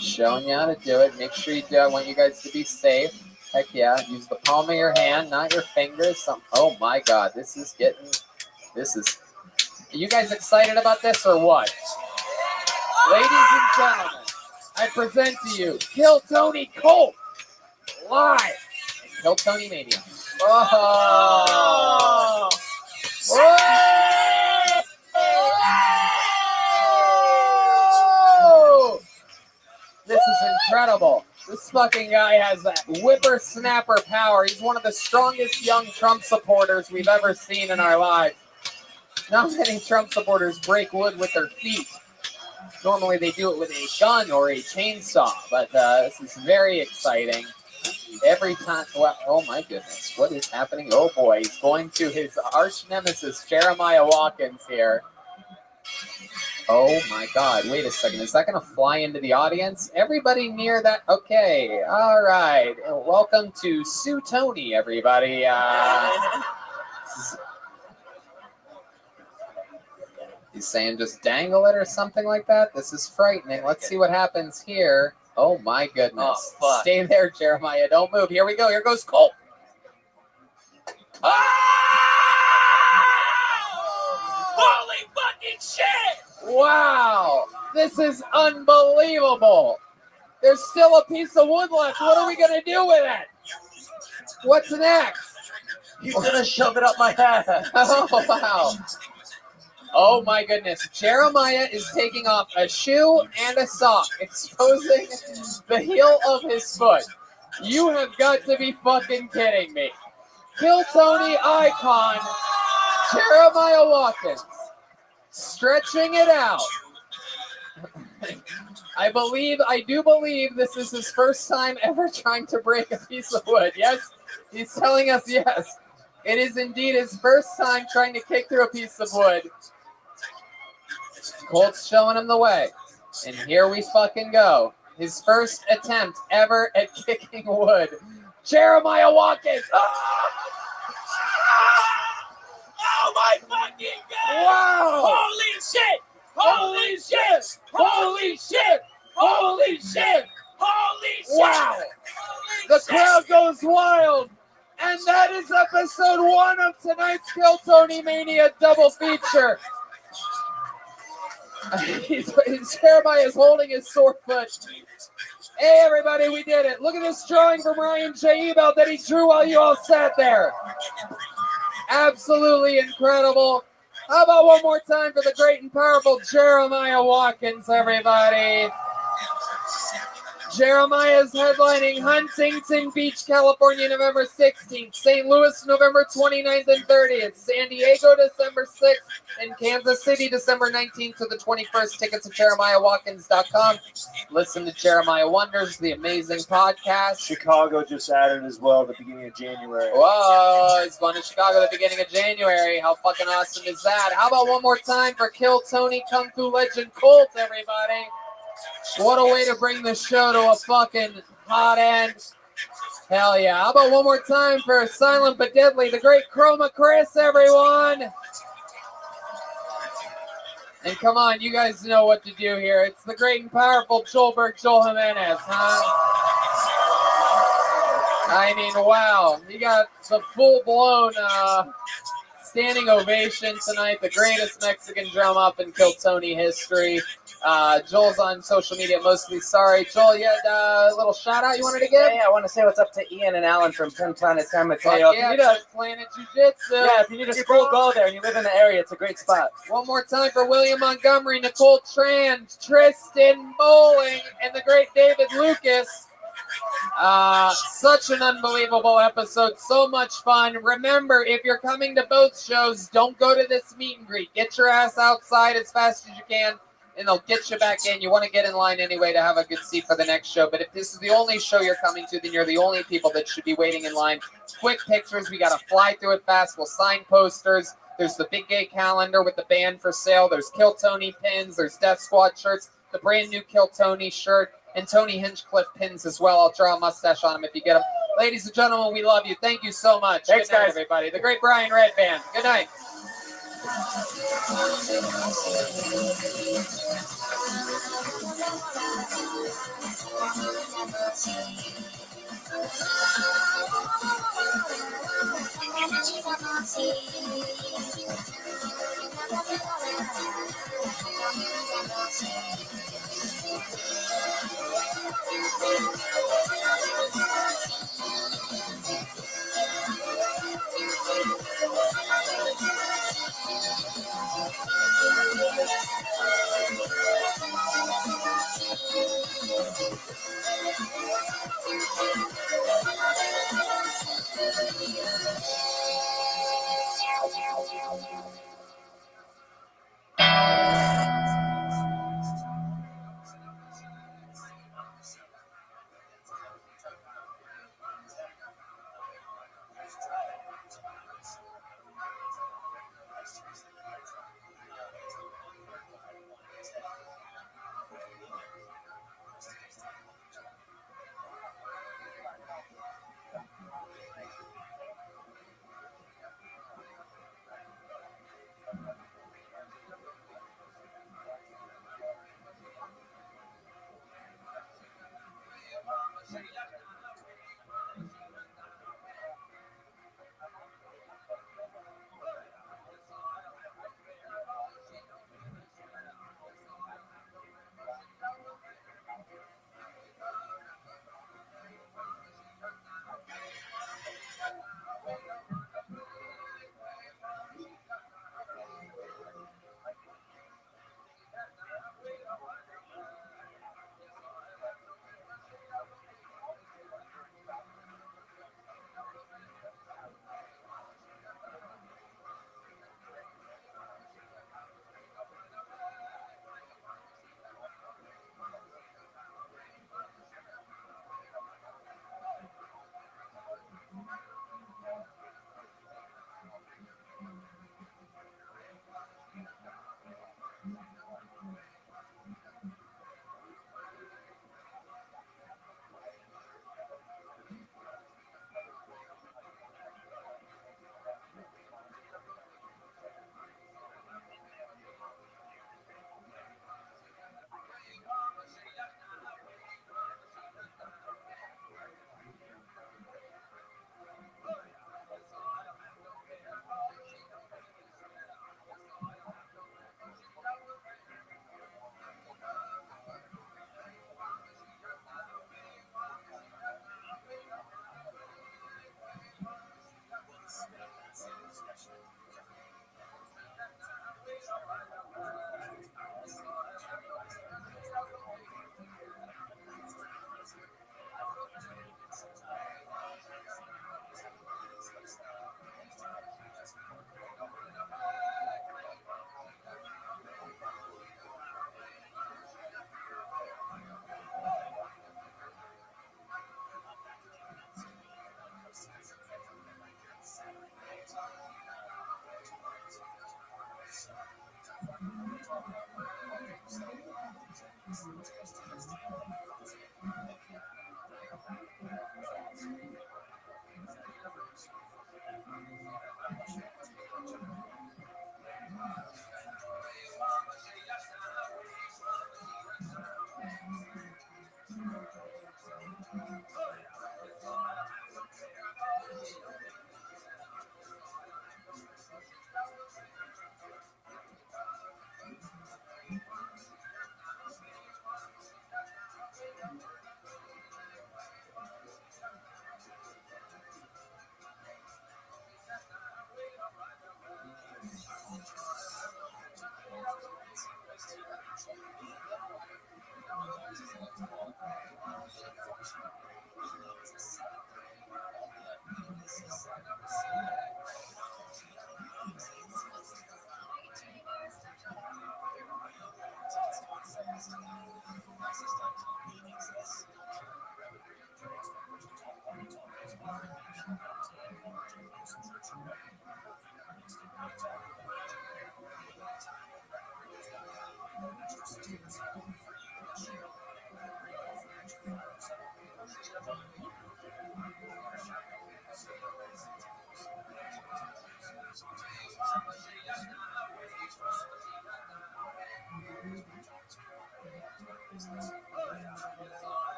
Showing you how to do it. Make sure you do. I want you guys to be safe. Heck yeah. Use the palm of your hand, not your fingers. Oh my God. This is. Are you guys excited about this or what? Ladies and gentlemen, I present to you Kill Tony Colt live. Kill Tony Mania. Oh! Whoa! This is incredible. This fucking guy has that whippersnapper power. He's one of the strongest young Trump supporters we've ever seen in our lives. Not many Trump supporters break wood with their feet. Normally they do it with a gun or a chainsaw, but this is very exciting. Every time, well, oh my goodness, what is happening? Oh boy, he's going to his arch nemesis, Jeremiah Watkins here. Oh my God, wait a second, is that going to fly into the audience? Everybody near that, okay, all right. Welcome to Sue Tony, everybody. He's saying just dangle it or something like that. This is frightening. Let's see what happens here. Oh my goodness. Oh, fuck. Stay there, Jeremiah. Don't move. Here we go. Here goes Colt. Holy fucking shit! Wow. This is unbelievable. There's still a piece of wood left. What are we going to do with it? What's next? He's going to shove it up my ass. Oh, wow. Oh my goodness. Jeremiah is taking off a shoe and a sock, exposing the heel of his foot. You have got to be fucking kidding me. Kill Tony icon, Jeremiah Watkins, stretching it out. I do believe this is his first time ever trying to break a piece of wood. Yes, he's telling us yes. It is indeed his first time trying to kick through a piece of wood. Colt's showing him the way. And here we fucking go. His first attempt ever at kicking wood. Jeremiah Watkins. Oh my fucking God! Wow! Holy shit! Holy shit! Holy shit! Holy shit! Holy shit! Wow! The crowd goes wild. And that is episode 1 of tonight's Kill Tony Mania double feature. Jeremiah is holding his sore foot. Hey, everybody, we did it. Look at this drawing from Ryan J. Ebel that he drew while you all sat there. Absolutely incredible. How about one more time for the great and powerful Jeremiah Watkins, everybody? Jeremiah's headlining Huntington Beach, California, November 16th. St. Louis, November 29th and 30th. San Diego, December 6th. And Kansas City, December 19th to the 21st. Tickets at JeremiahWatkins.com. Listen to Jeremiah Wonders, the amazing podcast. Chicago just added as well at the beginning of January. Whoa, he's going to Chicago at the beginning of January. How fucking awesome is that? How about one more time for Kill Tony Kung Fu Legend Colt, everybody? What a way to bring the show to a fucking hot end. Hell yeah. How about one more time for Silent but Deadly, the great Chroma Chris, everyone? And come on, you guys know what to do here. It's the great and powerful Joel Jimenez, huh? I mean, wow. You got the full-blown standing ovation tonight. The greatest Mexican drum up in Kill Tony history. Joel's on social media mostly. Sorry. Joel, you had a little shout-out you wanted to give? Hey, I want to say what's up to Ian and Alan from 10 Planet San Mateo. Yeah, Planet Jiu-Jitsu. Yeah, if you need a school, go there and you live in the area. It's a great spot. One more time for William Montgomery, Nicole Tran, Tristan Bowling, and the great David Lucas. Such an unbelievable episode. So much fun. Remember, if you're coming to both shows, don't go to this meet and greet. Get your ass outside as fast as you can, and they'll get you back in. You want to get in line anyway to have a good seat for the next show. But if this is the only show you're coming to, then you're the only people that should be waiting in line. Quick pictures. We got to fly through it fast. We'll sign posters. There's the Big Gay calendar with the band for sale. There's Kill Tony pins. There's Death Squad shirts. The brand new Kill Tony shirt. And Tony Hinchcliffe pins as well. I'll draw a mustache on them if you get them. Ladies and gentlemen, we love you. Thank you so much. Thanks, Good night, guys. everybody. The great Brian Red Band. Good night.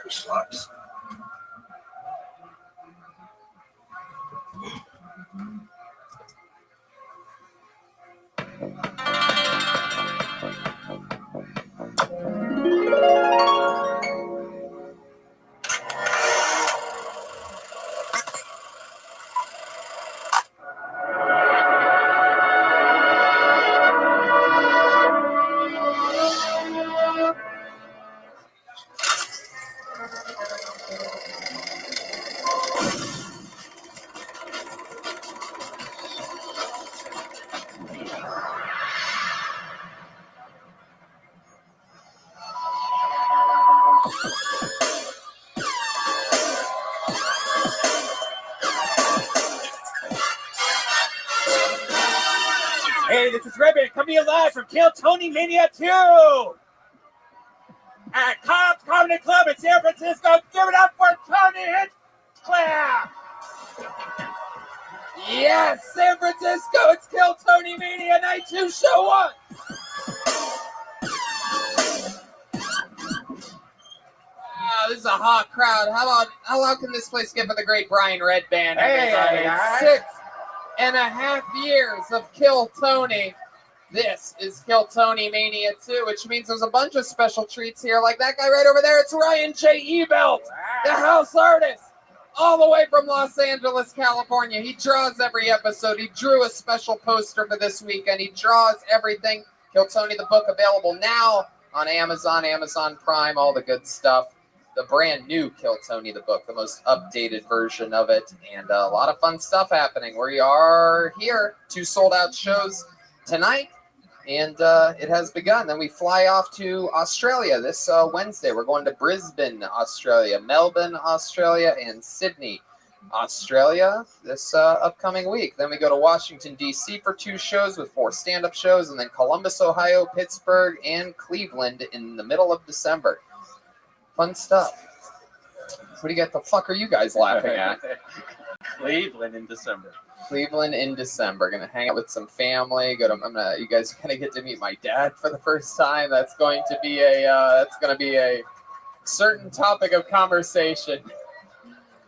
Sucks. Hey, this is Rabbi coming to you live from Kill Tony Mania 2 at Cobb's Comedy Club in San Francisco. Give it up for Tony Hinchcliffe! Yes, San Francisco, it's Kill Tony Mania Night 2, Show 1! This is a hot crowd. How long can this place get for the great Brian Red Band? Hey, everybody? 6.5 years of Kill Tony. This is Kill Tony Mania 2, which means there's a bunch of special treats here, like that guy right over there. It's Ryan J. Ebelt, the house artist, all the way from Los Angeles, California. He draws every episode. He drew a special poster for this weekend. He draws everything. Kill Tony the book, available now on Amazon, Amazon Prime, all the good stuff. The brand new Kill Tony the book, the most updated version of it, and a lot of fun stuff happening. We are here, 2 sold-out shows tonight, and it has begun. Then we fly off to Australia this Wednesday. We're going to Brisbane, Australia, Melbourne, Australia, and Sydney, Australia this upcoming week. Then we go to Washington, D.C. for 2 shows with 4 stand-up shows, and then Columbus, Ohio, Pittsburgh, and Cleveland in the middle of December. Fun stuff. What do you got? The fuck are you guys laughing at? Cleveland in December. Cleveland in December. Gonna hang out with some family. You guys gonna get to meet my dad for the first time. That's going to be a certain topic of conversation.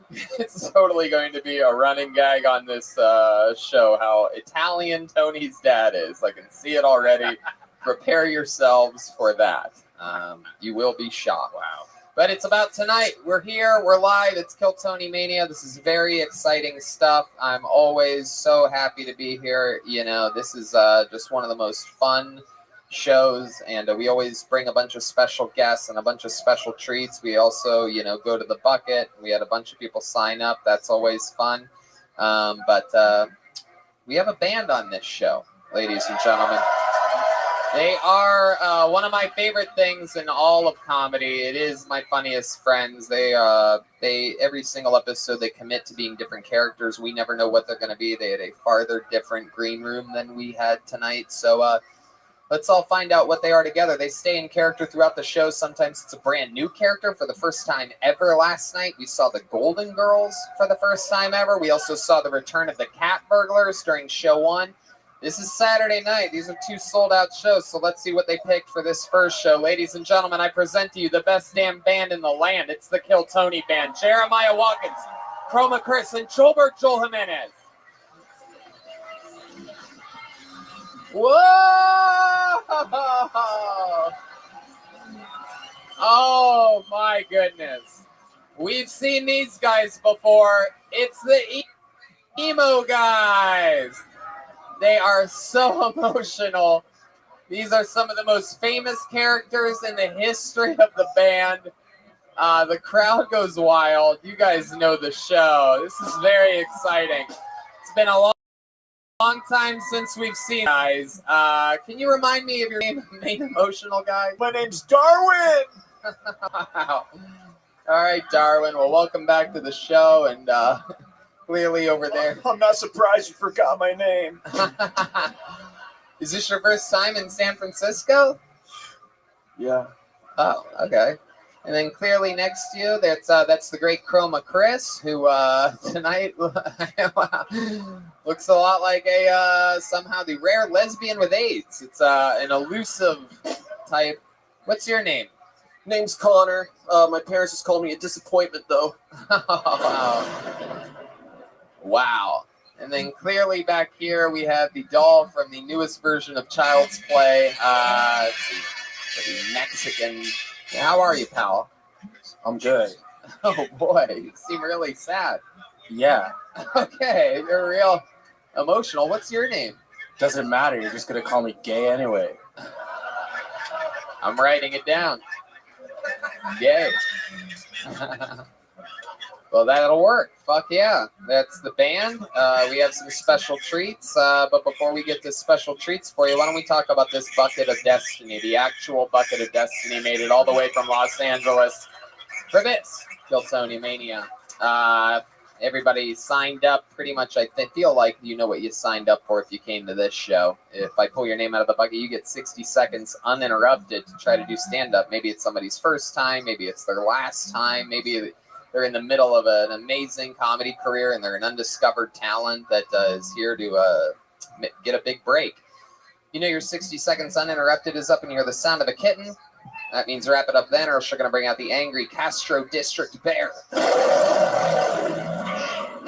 It's totally going to be a running gag on this show. How Italian Tony's dad is. I can see it already. Prepare yourselves for that. You will be shocked. Wow. But it's about tonight. We're here. We're live. It's Kill Tony Mania. This is very exciting stuff. I'm always so happy to be here. You know, this is just one of the most fun shows, and we always bring a bunch of special guests and a bunch of special treats. We also, go to the bucket. We had a bunch of people sign up. That's always fun. But we have a band on this show, ladies and gentlemen. They are one of my favorite things in all of comedy. It is my funniest friends. They every single episode they commit to being different characters. We never know what they're going to be. They had a farther different green room than we had tonight. So let's all find out what they are together. They stay in character throughout the show. Sometimes it's a brand new character for the first time ever. Last night we saw the Golden Girls for the first time ever. We also saw the return of the Cat Burglars during show 1. This is Saturday night. These are 2 sold-out shows, so let's see what they picked for this first show. Ladies and gentlemen, I present to you the best damn band in the land. It's the Kill Tony Band. Jeremiah Watkins, Chroma Chris, and Joel Jimenez. Whoa! Oh, my goodness. We've seen these guys before. It's the emo guys. They are so emotional. These are some of the most famous characters in the history of the band. The crowd goes wild. You guys know the show. This is very exciting. It's been a long time since we've seen guys. Can you remind me of your main emotional guy? My name's Darwin. Wow. All right, Darwin. Well, welcome back to the show, and clearly over there. I'm not surprised you forgot my name. Is this your first time in San Francisco? Yeah. Oh, okay. And then clearly next to you, that's the great Chroma Chris, who tonight looks a lot like somehow the rare lesbian with AIDS. It's an elusive type. What's your name? Name's Connor. My parents just called me a disappointment, though. Wow. And then clearly back here we have the doll from the newest version of Child's Play. The Mexican. How are you, pal? I'm good. Oh boy, you seem really sad. Yeah. Okay, you're real emotional. What's your name? Doesn't matter. You're just gonna call me gay anyway. I'm writing it down. Gay. Well, that'll work. Fuck yeah. That's the band. We have some special treats. But before we get to special treats for you, why don't we talk about this bucket of destiny? The actual bucket of destiny made it all the way from Los Angeles for this Kill Tony Mania. Everybody signed up pretty much. I feel like you know what you signed up for if you came to this show. If I pull your name out of the bucket, you get 60 seconds uninterrupted to try to do stand-up. Maybe it's somebody's first time. Maybe it's their last time. Maybe they're in the middle of an amazing comedy career and they're an undiscovered talent that is here to get a big break. You know your 60 seconds uninterrupted is up and you hear the sound of a kitten. That means wrap it up then or else you're going to bring out the angry Castro District Bear.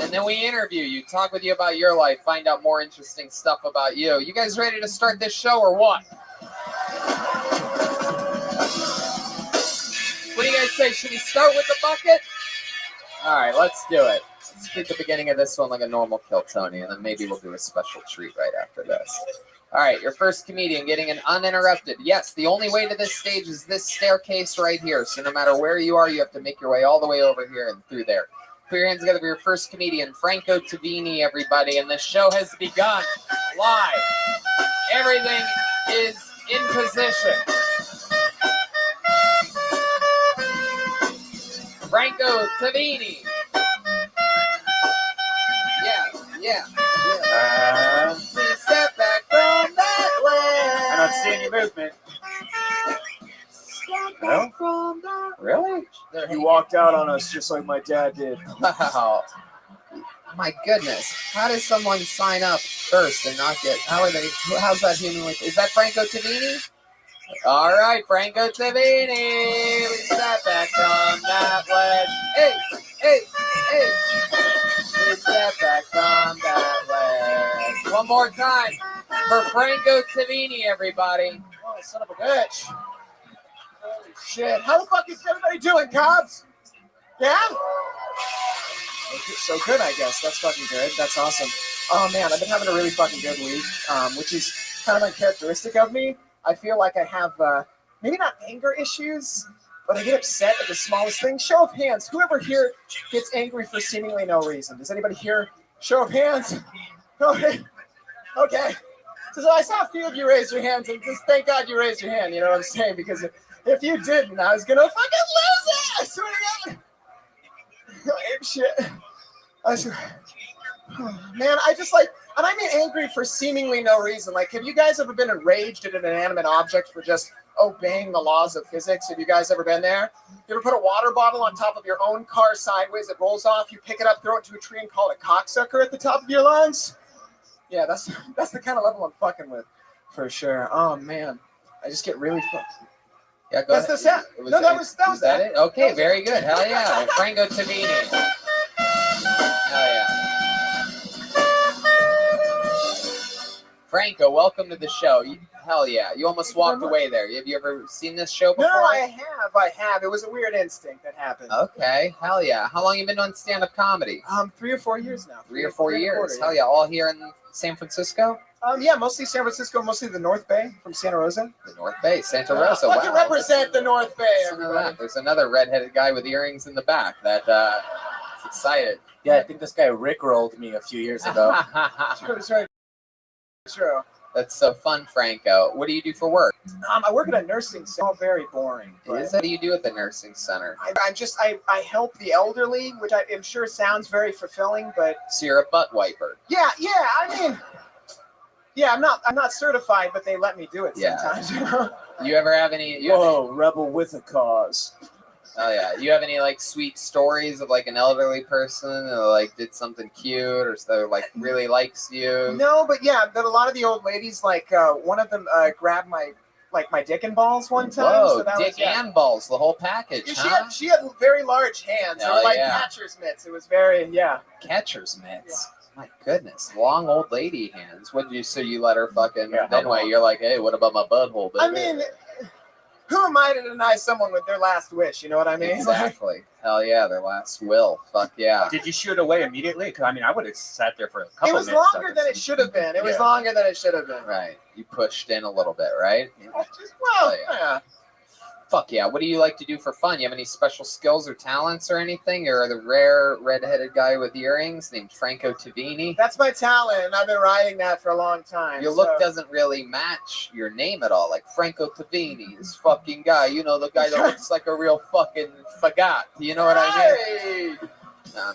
And then we interview you, talk with you about your life, find out more interesting stuff about you. You guys ready to start this show or what? What do you guys say? Should we start with the bucket? All right, let's do it. Let's treat the beginning of this one like a normal Kill Tony, and then maybe we'll do a special treat right after this. All right, your first comedian getting an uninterrupted. Yes, the only way to this stage is this staircase right here. So no matter where you are, you have to make your way all the way over here and through there. Put your hands together for your first comedian, Franco Tavini, everybody. And the show has begun live. Everything is in position. Franco Tavini. Yeah. Please step back from that way. I'm not seeing your movement. No? Really? You walked out on us just like my dad did. Wow. My goodness. How does someone sign up first and not get... How's that humanly... Is that Franco Tavini? All right, Franco Tavini. Please step back from that ledge. Hey. Please step back from that ledge. One more time for Franco Tavini, everybody. Oh, son of a bitch. Holy shit. How the fuck is everybody doing, cops? Yeah? So good, I guess. That's fucking good. That's awesome. Oh, man, I've been having a really fucking good week, which is kind of uncharacteristic of me. I feel like I have maybe not anger issues, but I get upset at the smallest thing. Show of hands. Whoever here gets angry for seemingly no reason? Does anybody here? Show of hands. Okay. Okay. So I saw a few of you raise your hands, and just thank God you raised your hand. You know what I'm saying? Because if you didn't, I was gonna fucking lose it. I swear to God. Ape shit. I swear. Man, I just like, and I mean angry for seemingly no reason. Like, have you guys ever been enraged at an inanimate object for just obeying the laws of physics? Have you guys ever been there? You ever put a water bottle on top of your own car sideways, it rolls off, you pick it up, throw it into a tree, and call it a cocksucker at the top of your lungs? Yeah, that's the kind of level I'm fucking with, for sure. Oh man, I just get really fucked. Yeah, go That's ahead. the sound. No, that was that. It? Okay, very good. Hell yeah, Franco Tavini. Hell yeah. Franco, welcome to the show. Hell yeah. You almost walked away there. Have you ever seen this show before? No, I have. It was a weird instinct that happened. Okay, hell yeah. How long you been doing stand-up comedy? 3 or 4 years now. 3 or 4 years. Hell yeah. All here in San Francisco? Yeah, mostly San Francisco, mostly the North Bay from Santa Rosa. The North Bay, Santa Rosa. Fucking represent the North Bay, everybody. There's another redheaded guy with earrings in the back that is excited. Yeah, I think this guy rickrolled me a few years ago. True. That's so fun, Franco. What do you do for work? I work at a nursing center. All very boring. Is it? What do you do at the nursing center? I help the elderly, which I am sure sounds very fulfilling, but so you're a butt wiper. Yeah. I mean, yeah, I'm not certified, but they let me do it sometimes. Yeah. You ever have any? Rebel with a cause. Oh yeah. You have any like sweet stories of like an elderly person who like did something cute or so like really likes you? No, but yeah, but a lot of the old ladies, like one of them grabbed my dick and balls one time. Whoa, so that dick and balls, the whole package. Yeah, she had very large hands. They were like catcher's mitts. It was very catcher's mitts. Yeah. My goodness, long old lady hands. What did you? So you let her fucking? Yeah, anyway, you're like, hey, what about my butthole, baby? I mean, who am I to deny someone with their last wish? You know what I mean? Exactly. Hell yeah, their last will. Fuck yeah. Did you shoot away immediately? Because I mean, I would have sat there for a couple minutes. It was longer than it should have been. It was longer than it should have been. Right. You pushed in a little bit, right? Well, yeah. Fuck yeah. What do you like to do for fun? You have any special skills or talents or anything? You're the rare redheaded guy with earrings named Franco Tavini. That's my talent, and I've been riding that for a long time. Your look doesn't really match your name at all. Like Franco Tavini, this fucking guy. You know, the guy that looks like a real fucking fagot. You know what I mean? I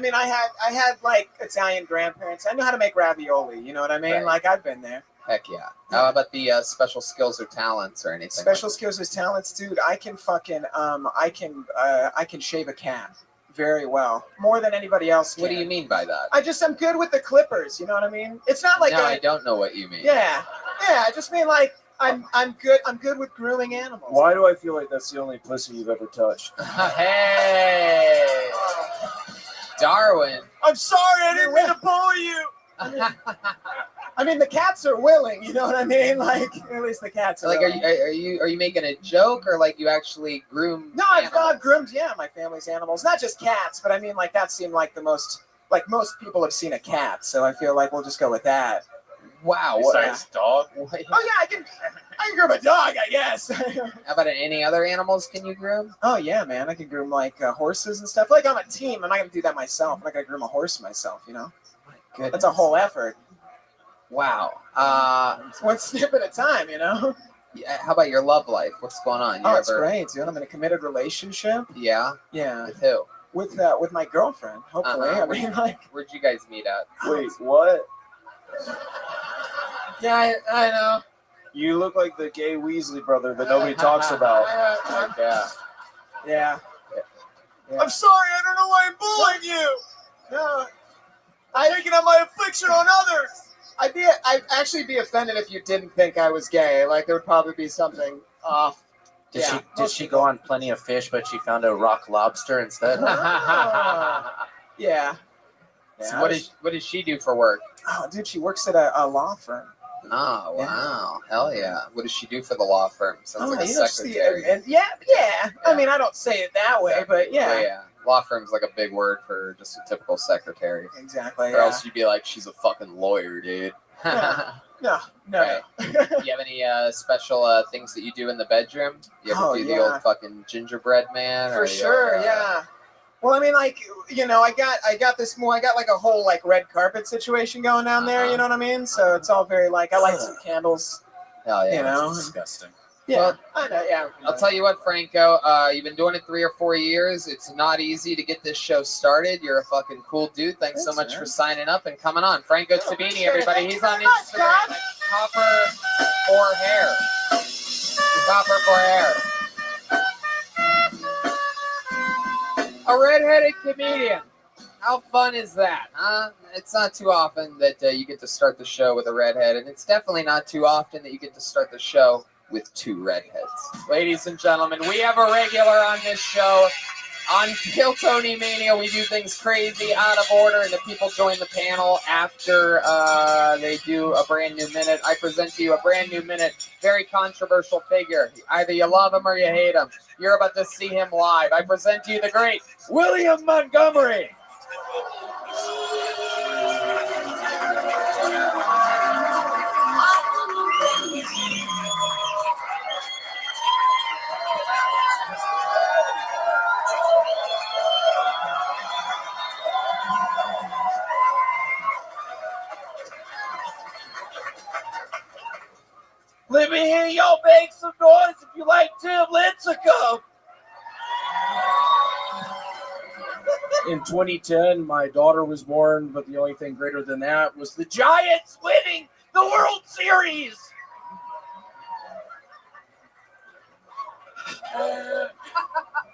mean, I had like Italian grandparents. I know how to make ravioli. You know what I mean? Right. Like I've been there. Heck yeah. How about the special skills or talents or anything? Special skills or talents, dude. I can fucking I can shave a cat very well, more than anybody else can. What do you mean by that? I'm good with the clippers. You know what I mean? It's not like I don't know what you mean. Yeah. I just mean like I'm good with grooming animals. Why do I feel like that's the only pussy you've ever touched? Hey, Darwin. I'm sorry, I didn't mean to bully you. I mean, the cats are willing. You know what I mean? Like, at least the cats are. Like, willing. are you making a joke or like you actually groom? No, I've groomed. Yeah, my family's animals, not just cats, but I mean, like that seemed like the most. Like most people have seen a cat, so I feel like we'll just go with that. Wow. Besides dog? Oh yeah, I can groom a dog, I guess. How about any other animals can you groom? Oh yeah, man, I can groom like horses and stuff. Like on a team, I'm not gonna do that myself. I'm not gonna groom a horse myself, you know. Good. That's a whole effort. Wow. It's one step at a time, you know. Yeah, how about your love life? What's going on? It's great, dude. I'm in a committed relationship. Yeah. Yeah. With who? With my girlfriend. Hopefully. I mean, like. Where'd you guys meet at? Wait, what? Yeah, I know. You look like the gay Weasley brother that nobody talks about. Yeah. I'm sorry. I don't know why I'm bullying you. No. I'm taking out my affliction on others. I'd actually be offended if you didn't think I was gay. Like there would probably be something off. Did she go on Plenty of Fish, but she found a rock lobster instead? Yeah. So what does she do for work? Oh, dude, she works at a law firm. Oh, wow. Hell yeah. What does she do for the law firm? Sounds like a secretary. Yeah. I mean, I don't say it that way, but yeah. Law firm's like a big word for just a typical secretary. Exactly. Or else you'd be like, she's a fucking lawyer, dude. No. Okay. You have any special things that you do in the bedroom? You ever do the old fucking gingerbread man? For sure, yeah. Well, I mean, like, you know, I got like a whole like red carpet situation going down there. You know what I mean? So it's all very like I light some candles. Hell yeah, you know, that's disgusting. Yeah, Well, I know. Yeah, I'll tell you what, Franco. You've been doing it 3 or 4 years. It's not easy to get this show started. You're a fucking cool dude. Thanks so much for signing up and coming on, Franco Tabini. Everybody, he's on Instagram. Copper for hair. Copper for hair. A redheaded comedian. How fun is that, huh? It's not too often that you get to start the show with a redhead, and it's definitely not too often that you get to start the show with 2 redheads. Ladies and gentlemen, we have a regular on this show. On Kill Tony Mania, we do things crazy, out of order, and the people join the panel after they do a brand new minute. I present to you a brand new minute, very controversial figure. Either you love him or you hate him. You're about to see him live. I present to you the great William Montgomery. Let me hear y'all make some noise if you like Tim Lincecum. In 2010, my daughter was born, but the only thing greater than that was the Giants winning the World Series.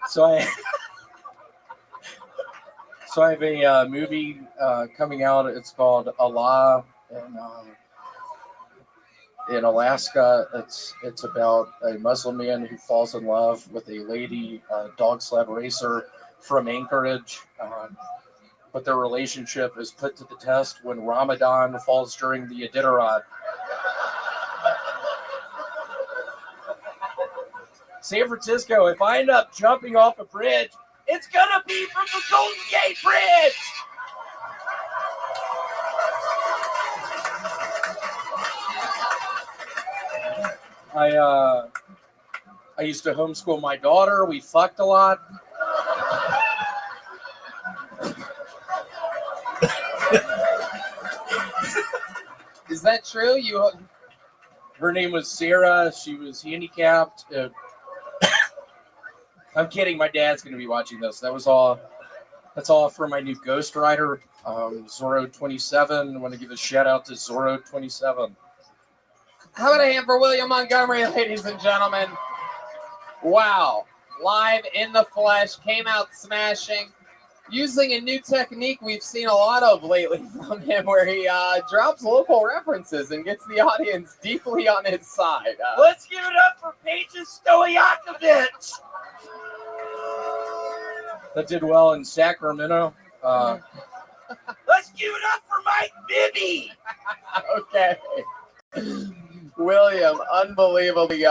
So I have a movie coming out. It's called Allah, and in Alaska, it's about a Muslim man who falls in love with a lady dog sled racer from Anchorage, but their relationship is put to the test when Ramadan falls during the Iditarod. San Francisco, if I end up jumping off a bridge, it's gonna be from the Golden Gate Bridge. I used to homeschool my daughter. We fucked a lot. Is that true? Her name was Sarah. She was handicapped. I'm kidding. My dad's going to be watching this. That's all for my new Ghost Rider, Zorro 27. I want to give a shout out to Zorro 27. How about a hand for William Montgomery, ladies and gentlemen? Wow. Live in the flesh, came out smashing, using a new technique we've seen a lot of lately from him, where he drops local references and gets the audience deeply on his side. Let's give it up for Paige Stoyakovich. That did well in Sacramento. Let's give it up for Mike Bibby. Okay. William, unbelievably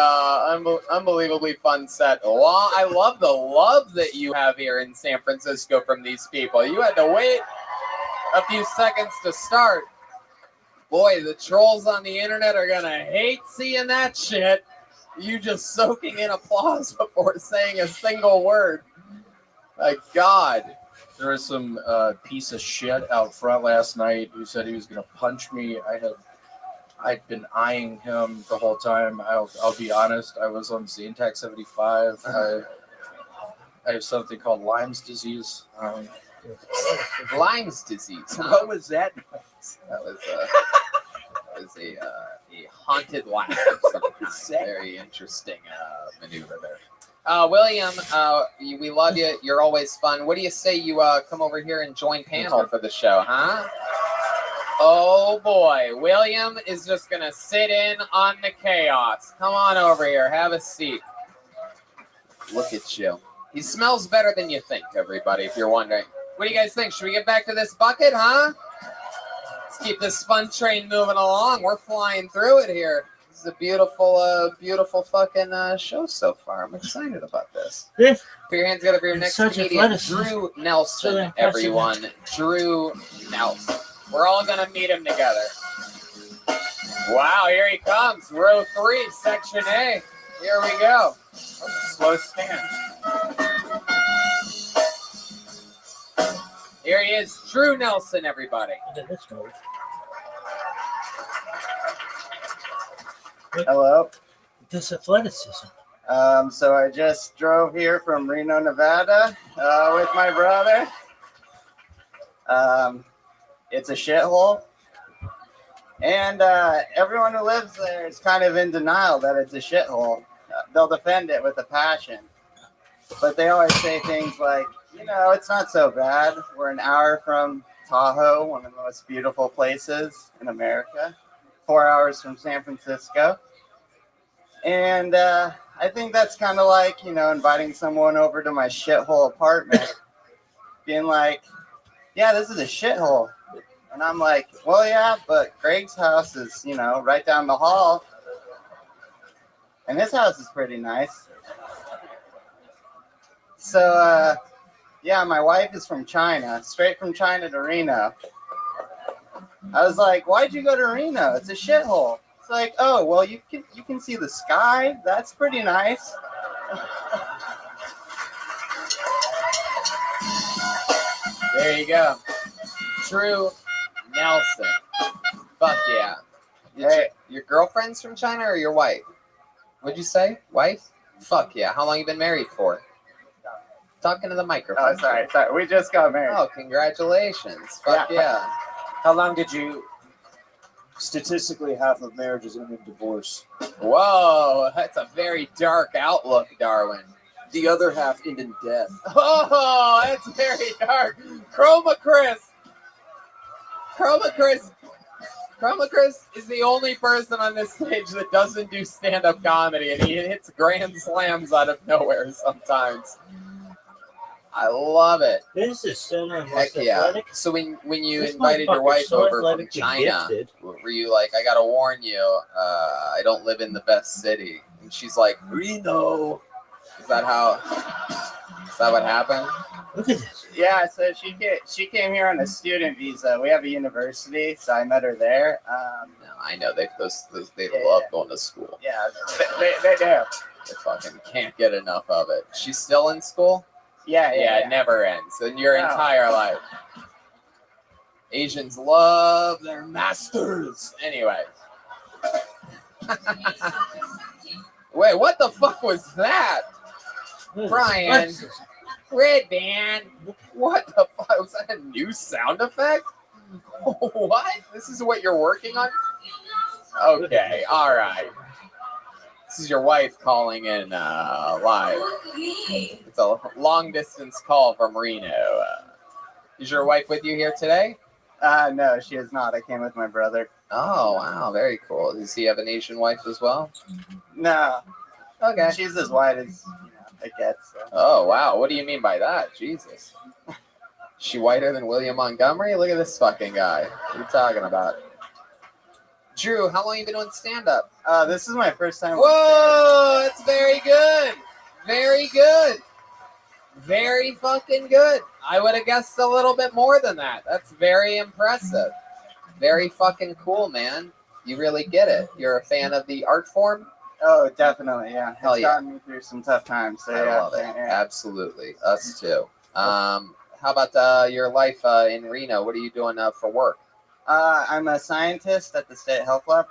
fun set. Well, I love the love that you have here in San Francisco from these people. You had to wait a few seconds to start. Boy, the trolls on the internet are gonna hate seeing that shit. You just soaking in applause before saying a single word. My God. There was some piece of shit out front last night who said he was gonna punch me. I'd been eyeing him the whole time. I'll be honest. I was on Zantac 75. I have something called Lyme's disease. Lyme's disease. Huh? What was that? That was a haunted laugh of some kind. Very interesting maneuver there. William, we love you. You're always fun. What do you say you come over here and join panel for the show, huh? Oh boy, William is just gonna sit in on the chaos. Come on over here, have a seat. Look at you. He smells better than you think, everybody, if you're wondering. What do you guys think? Should we get back to this bucket, huh? Let's keep this fun train moving along. We're flying through it here. This is a beautiful fucking show so far. I'm excited about this. Put your hands together for your next comedian, Drew Nelson, everyone. Drew Nelson. We're all going to meet him together. Wow, here he comes. Row 3, section A. Here we go. That was a slow stand. Here he is, Drew Nelson, everybody. Hello. This athleticism. So I just drove here from Reno, Nevada, with my brother. It's a shithole. And everyone who lives there is kind of in denial that it's a shithole. They'll defend it with a passion. But they always say things like, you know, it's not so bad. We're an hour from Tahoe, one of the most beautiful places in America. 4 hours from San Francisco. And I think that's kind of like, you know, inviting someone over to my shithole apartment, being like, yeah, this is a shithole. And I'm like, well, yeah, but Greg's house is, you know, right down the hall. And his house is pretty nice. So, yeah, my wife is from China, straight from China to Reno. I was like, why'd you go to Reno? It's a shithole. It's like, oh, well, you can see the sky. That's pretty nice. There you go. Drew Nelson. Fuck yeah. Your girlfriend's from China or your wife? What'd you say? Wife? Fuck yeah. How long you been married for? Talking to the microphone. Oh, sorry. We just got married. Oh, congratulations. Fuck yeah. How long did you... Statistically, half of marriages end in divorce. Whoa, that's a very dark outlook, Darwin. The other half end in death. Oh, that's very dark. Chroma Chris is the only person on this stage that doesn't do stand-up comedy, and he hits grand slams out of nowhere sometimes. I love it. This is still not Heck yeah. So when you invited your wife over from China, were you like, I gotta warn you, I don't live in the best city? And she's like, Reno. Is that what happened? Look at this. Yeah, so she came here on a student visa. We have a university, so I met her there. No, I know they love going to school. Yeah, they do. They fucking can't get enough of it. She's still in school? Yeah. It never ends in your entire life. Asians love their masters. Anyway. Wait, what the fuck was that? Brian. Red Band. What the fuck? Was that a new sound effect? What? This is what you're working on? Okay, all right. This is your wife calling in live. It's a long-distance call from Reno. Is your wife with you here today? No, she is not. I came with my brother. Oh, wow. Very cool. Does he have an Asian wife as well? No. Okay. She's as white as it gets. So. Oh, wow. What do you mean by that? Jesus. She whiter than William Montgomery? Look at this fucking guy. What are you talking about? Drew, how long have you been doing stand-up? This is my first time. Whoa, that's very good. Very good. Very fucking good. I would have guessed a little bit more than that. That's very impressive. Very fucking cool, man. You really get it. You're a fan of the art form? Oh, definitely, yeah. Hell It's yeah. gotten me through some tough times. So I yeah, love it. yeah. Absolutely. Us too. How about your life in Reno? What are you doing for work? I'm a scientist at the State Health Lab.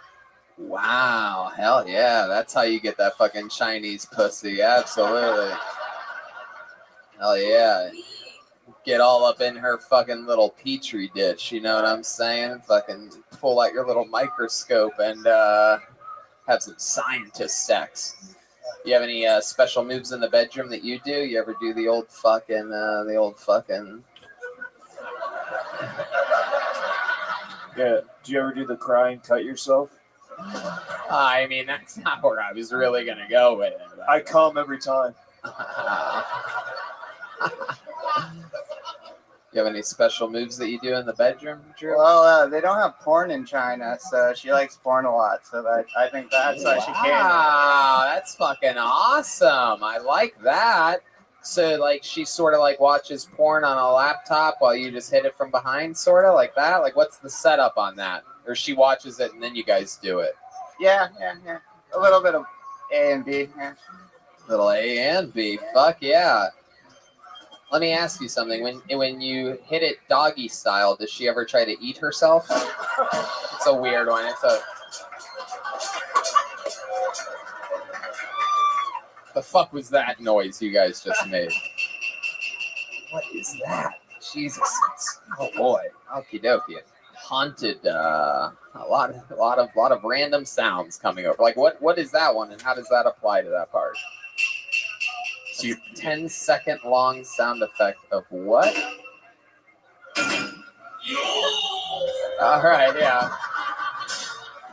Wow. Hell yeah. That's how you get that fucking Chinese pussy. Absolutely. Hell yeah. Get all up in her fucking little petri dish. You know what I'm saying? Fucking pull out your little microscope and have some scientist sex. You have any special moves in the bedroom that you do? You ever do the old fucking Yeah. Do you ever do the cry and cut yourself? I mean, that's not where I was really going to go with it. I come every time. You have any special moves that you do in the bedroom, Drew? Well, they don't have porn in China, so she likes porn a lot. So I think that's why she came. Wow, that's fucking awesome. I like that. So, like, she sort of, like, watches porn on a laptop while you just hit it from behind, sort of, like that? Like, what's the setup on that? or she watches it and then you guys do it? Yeah. A little bit of A and B. Yeah. Little A and B. Fuck yeah. Let me ask you something. When you hit it doggy style, does she ever try to eat herself? It's a weird one. The fuck was that noise you guys just made? What is that? Jesus. Oh boy. Okie dokie. Haunted. A lot of random sounds coming over. Like what is that one, and how does that apply to that part? So 10-second long sound effect of what? All right, yeah.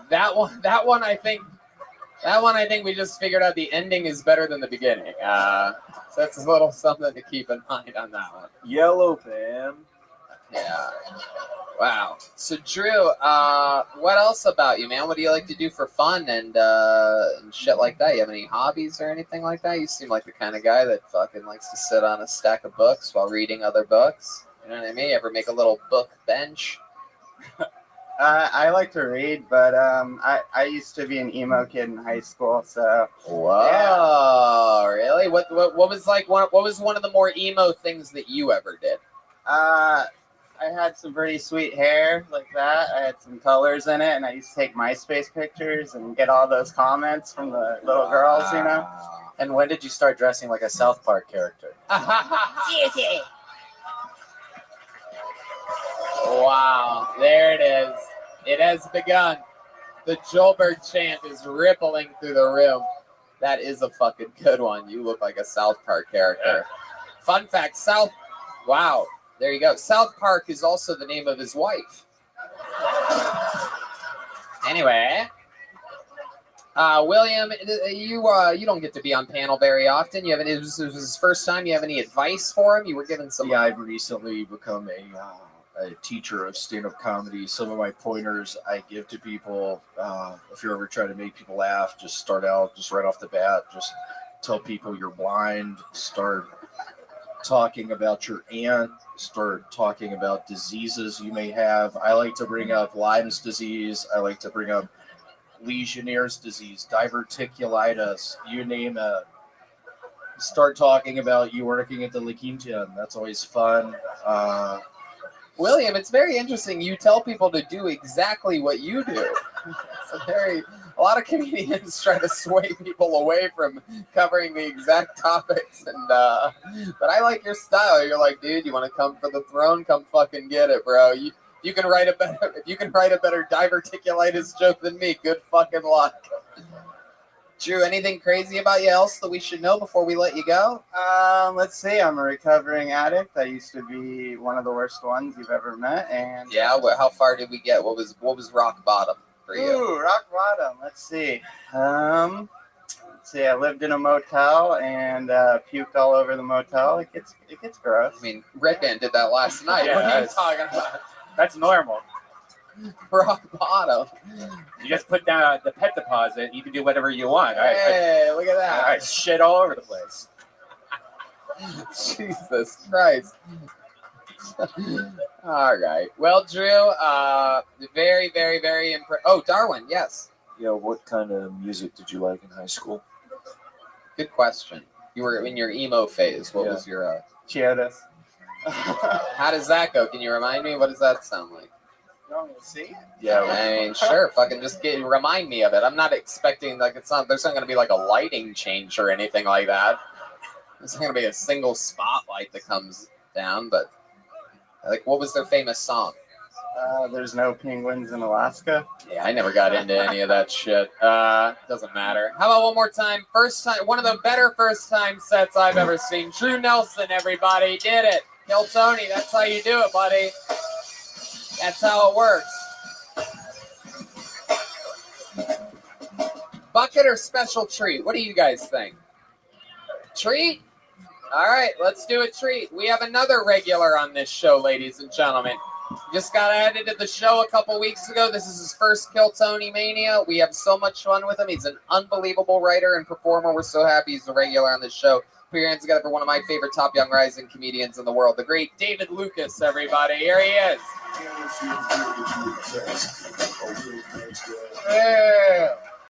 That one I think we just figured out the ending is better than the beginning. So that's a little something to keep in mind on that one. Yellow Pan. Yeah. Wow. So Drew, what else about you, man? What do you like to do for fun and shit like that? You have any hobbies or anything like that? You seem like the kind of guy that fucking likes to sit on a stack of books while reading other books. You know what I mean? You ever make a little book bench? I like to read, but I used to be an emo kid in high school, so. Whoa, yeah. Really? What was like what was one of the more emo things that you ever did? I had some pretty sweet hair like that. I had some colors in it, and I used to take MySpace pictures and get all those comments from the little girls, you know. And when did you start dressing like a South Park character? Wow, there it is. It has begun. The Joelberg chant is rippling through the room. That is a fucking good one. You look like a South Park character. Fun fact, wow, there you go. South Park is also the name of his wife. Anyway, William, you don't get to be on panel very often. You have it was his first time. You have any advice for him? You were given some. Yeah, I've recently become a teacher of stand-up comedy. Some of my pointers I give to people, if you're ever trying to make people laugh, just start out, just right off the bat, just tell people you're blind, start talking about your aunt, start talking about diseases you may have. I like to bring up Lyme's disease. I like to bring up Legionnaire's disease, diverticulitis, you name it. Start talking about you working at the La Quinta. That's always fun. William, it's very interesting. You tell people to do exactly what you do. A lot of comedians try to sway people away from covering the exact topics, and but I like your style. You're like, dude, you want to come for the throne? Come fucking get it, bro. You can write a better diverticulitis joke than me. Good fucking luck. Drew, anything crazy about you else that we should know before we let you go? Let's see. I'm a recovering addict. I used to be one of the worst ones you've ever met, and yeah. How far did we get? What was rock bottom for you? Ooh, rock bottom. Let's see. I lived in a motel and puked all over the motel. It gets gross. I mean, Red Band did that last night. Yeah, what are you talking about? That's normal. Rock bottom. You just put down the pet deposit. You can do whatever you want. Hey, look at that. I shit all over the place. Jesus Christ. All right. Well, Drew, very, very, very impressed. Oh, Darwin, yes. Yeah, what kind of music did you like in high school? Good question. You were in your emo phase. What was your... Chiodas. How does that go? Can you remind me? What does that sound like? You want me to see? Yeah, I mean, sure. Fucking just remind me of it. I'm not expecting, like, there's not going to be like a lighting change or anything like that. There's not going to be a single spotlight that comes down, but like, what was their famous song? There's no penguins in Alaska. Yeah, I never got into any of that shit. Doesn't matter. How about one more time? First time, one of the better first time sets I've ever seen. Drew Nelson, everybody, did it. Kill Tony, that's how you do it, buddy. That's how it works. Bucket or special treat? What do you guys think? Treat? All right, let's do a treat. We have another regular on this show, ladies and gentlemen. Just got added to the show a couple weeks ago. This is his first Kill Tony Mania. We have so much fun with him. He's an unbelievable writer and performer. We're so happy he's a regular on this show. Put your hands together for one of my favorite top young rising comedians in the world, the great David Lucas, everybody. Here he is. Yeah.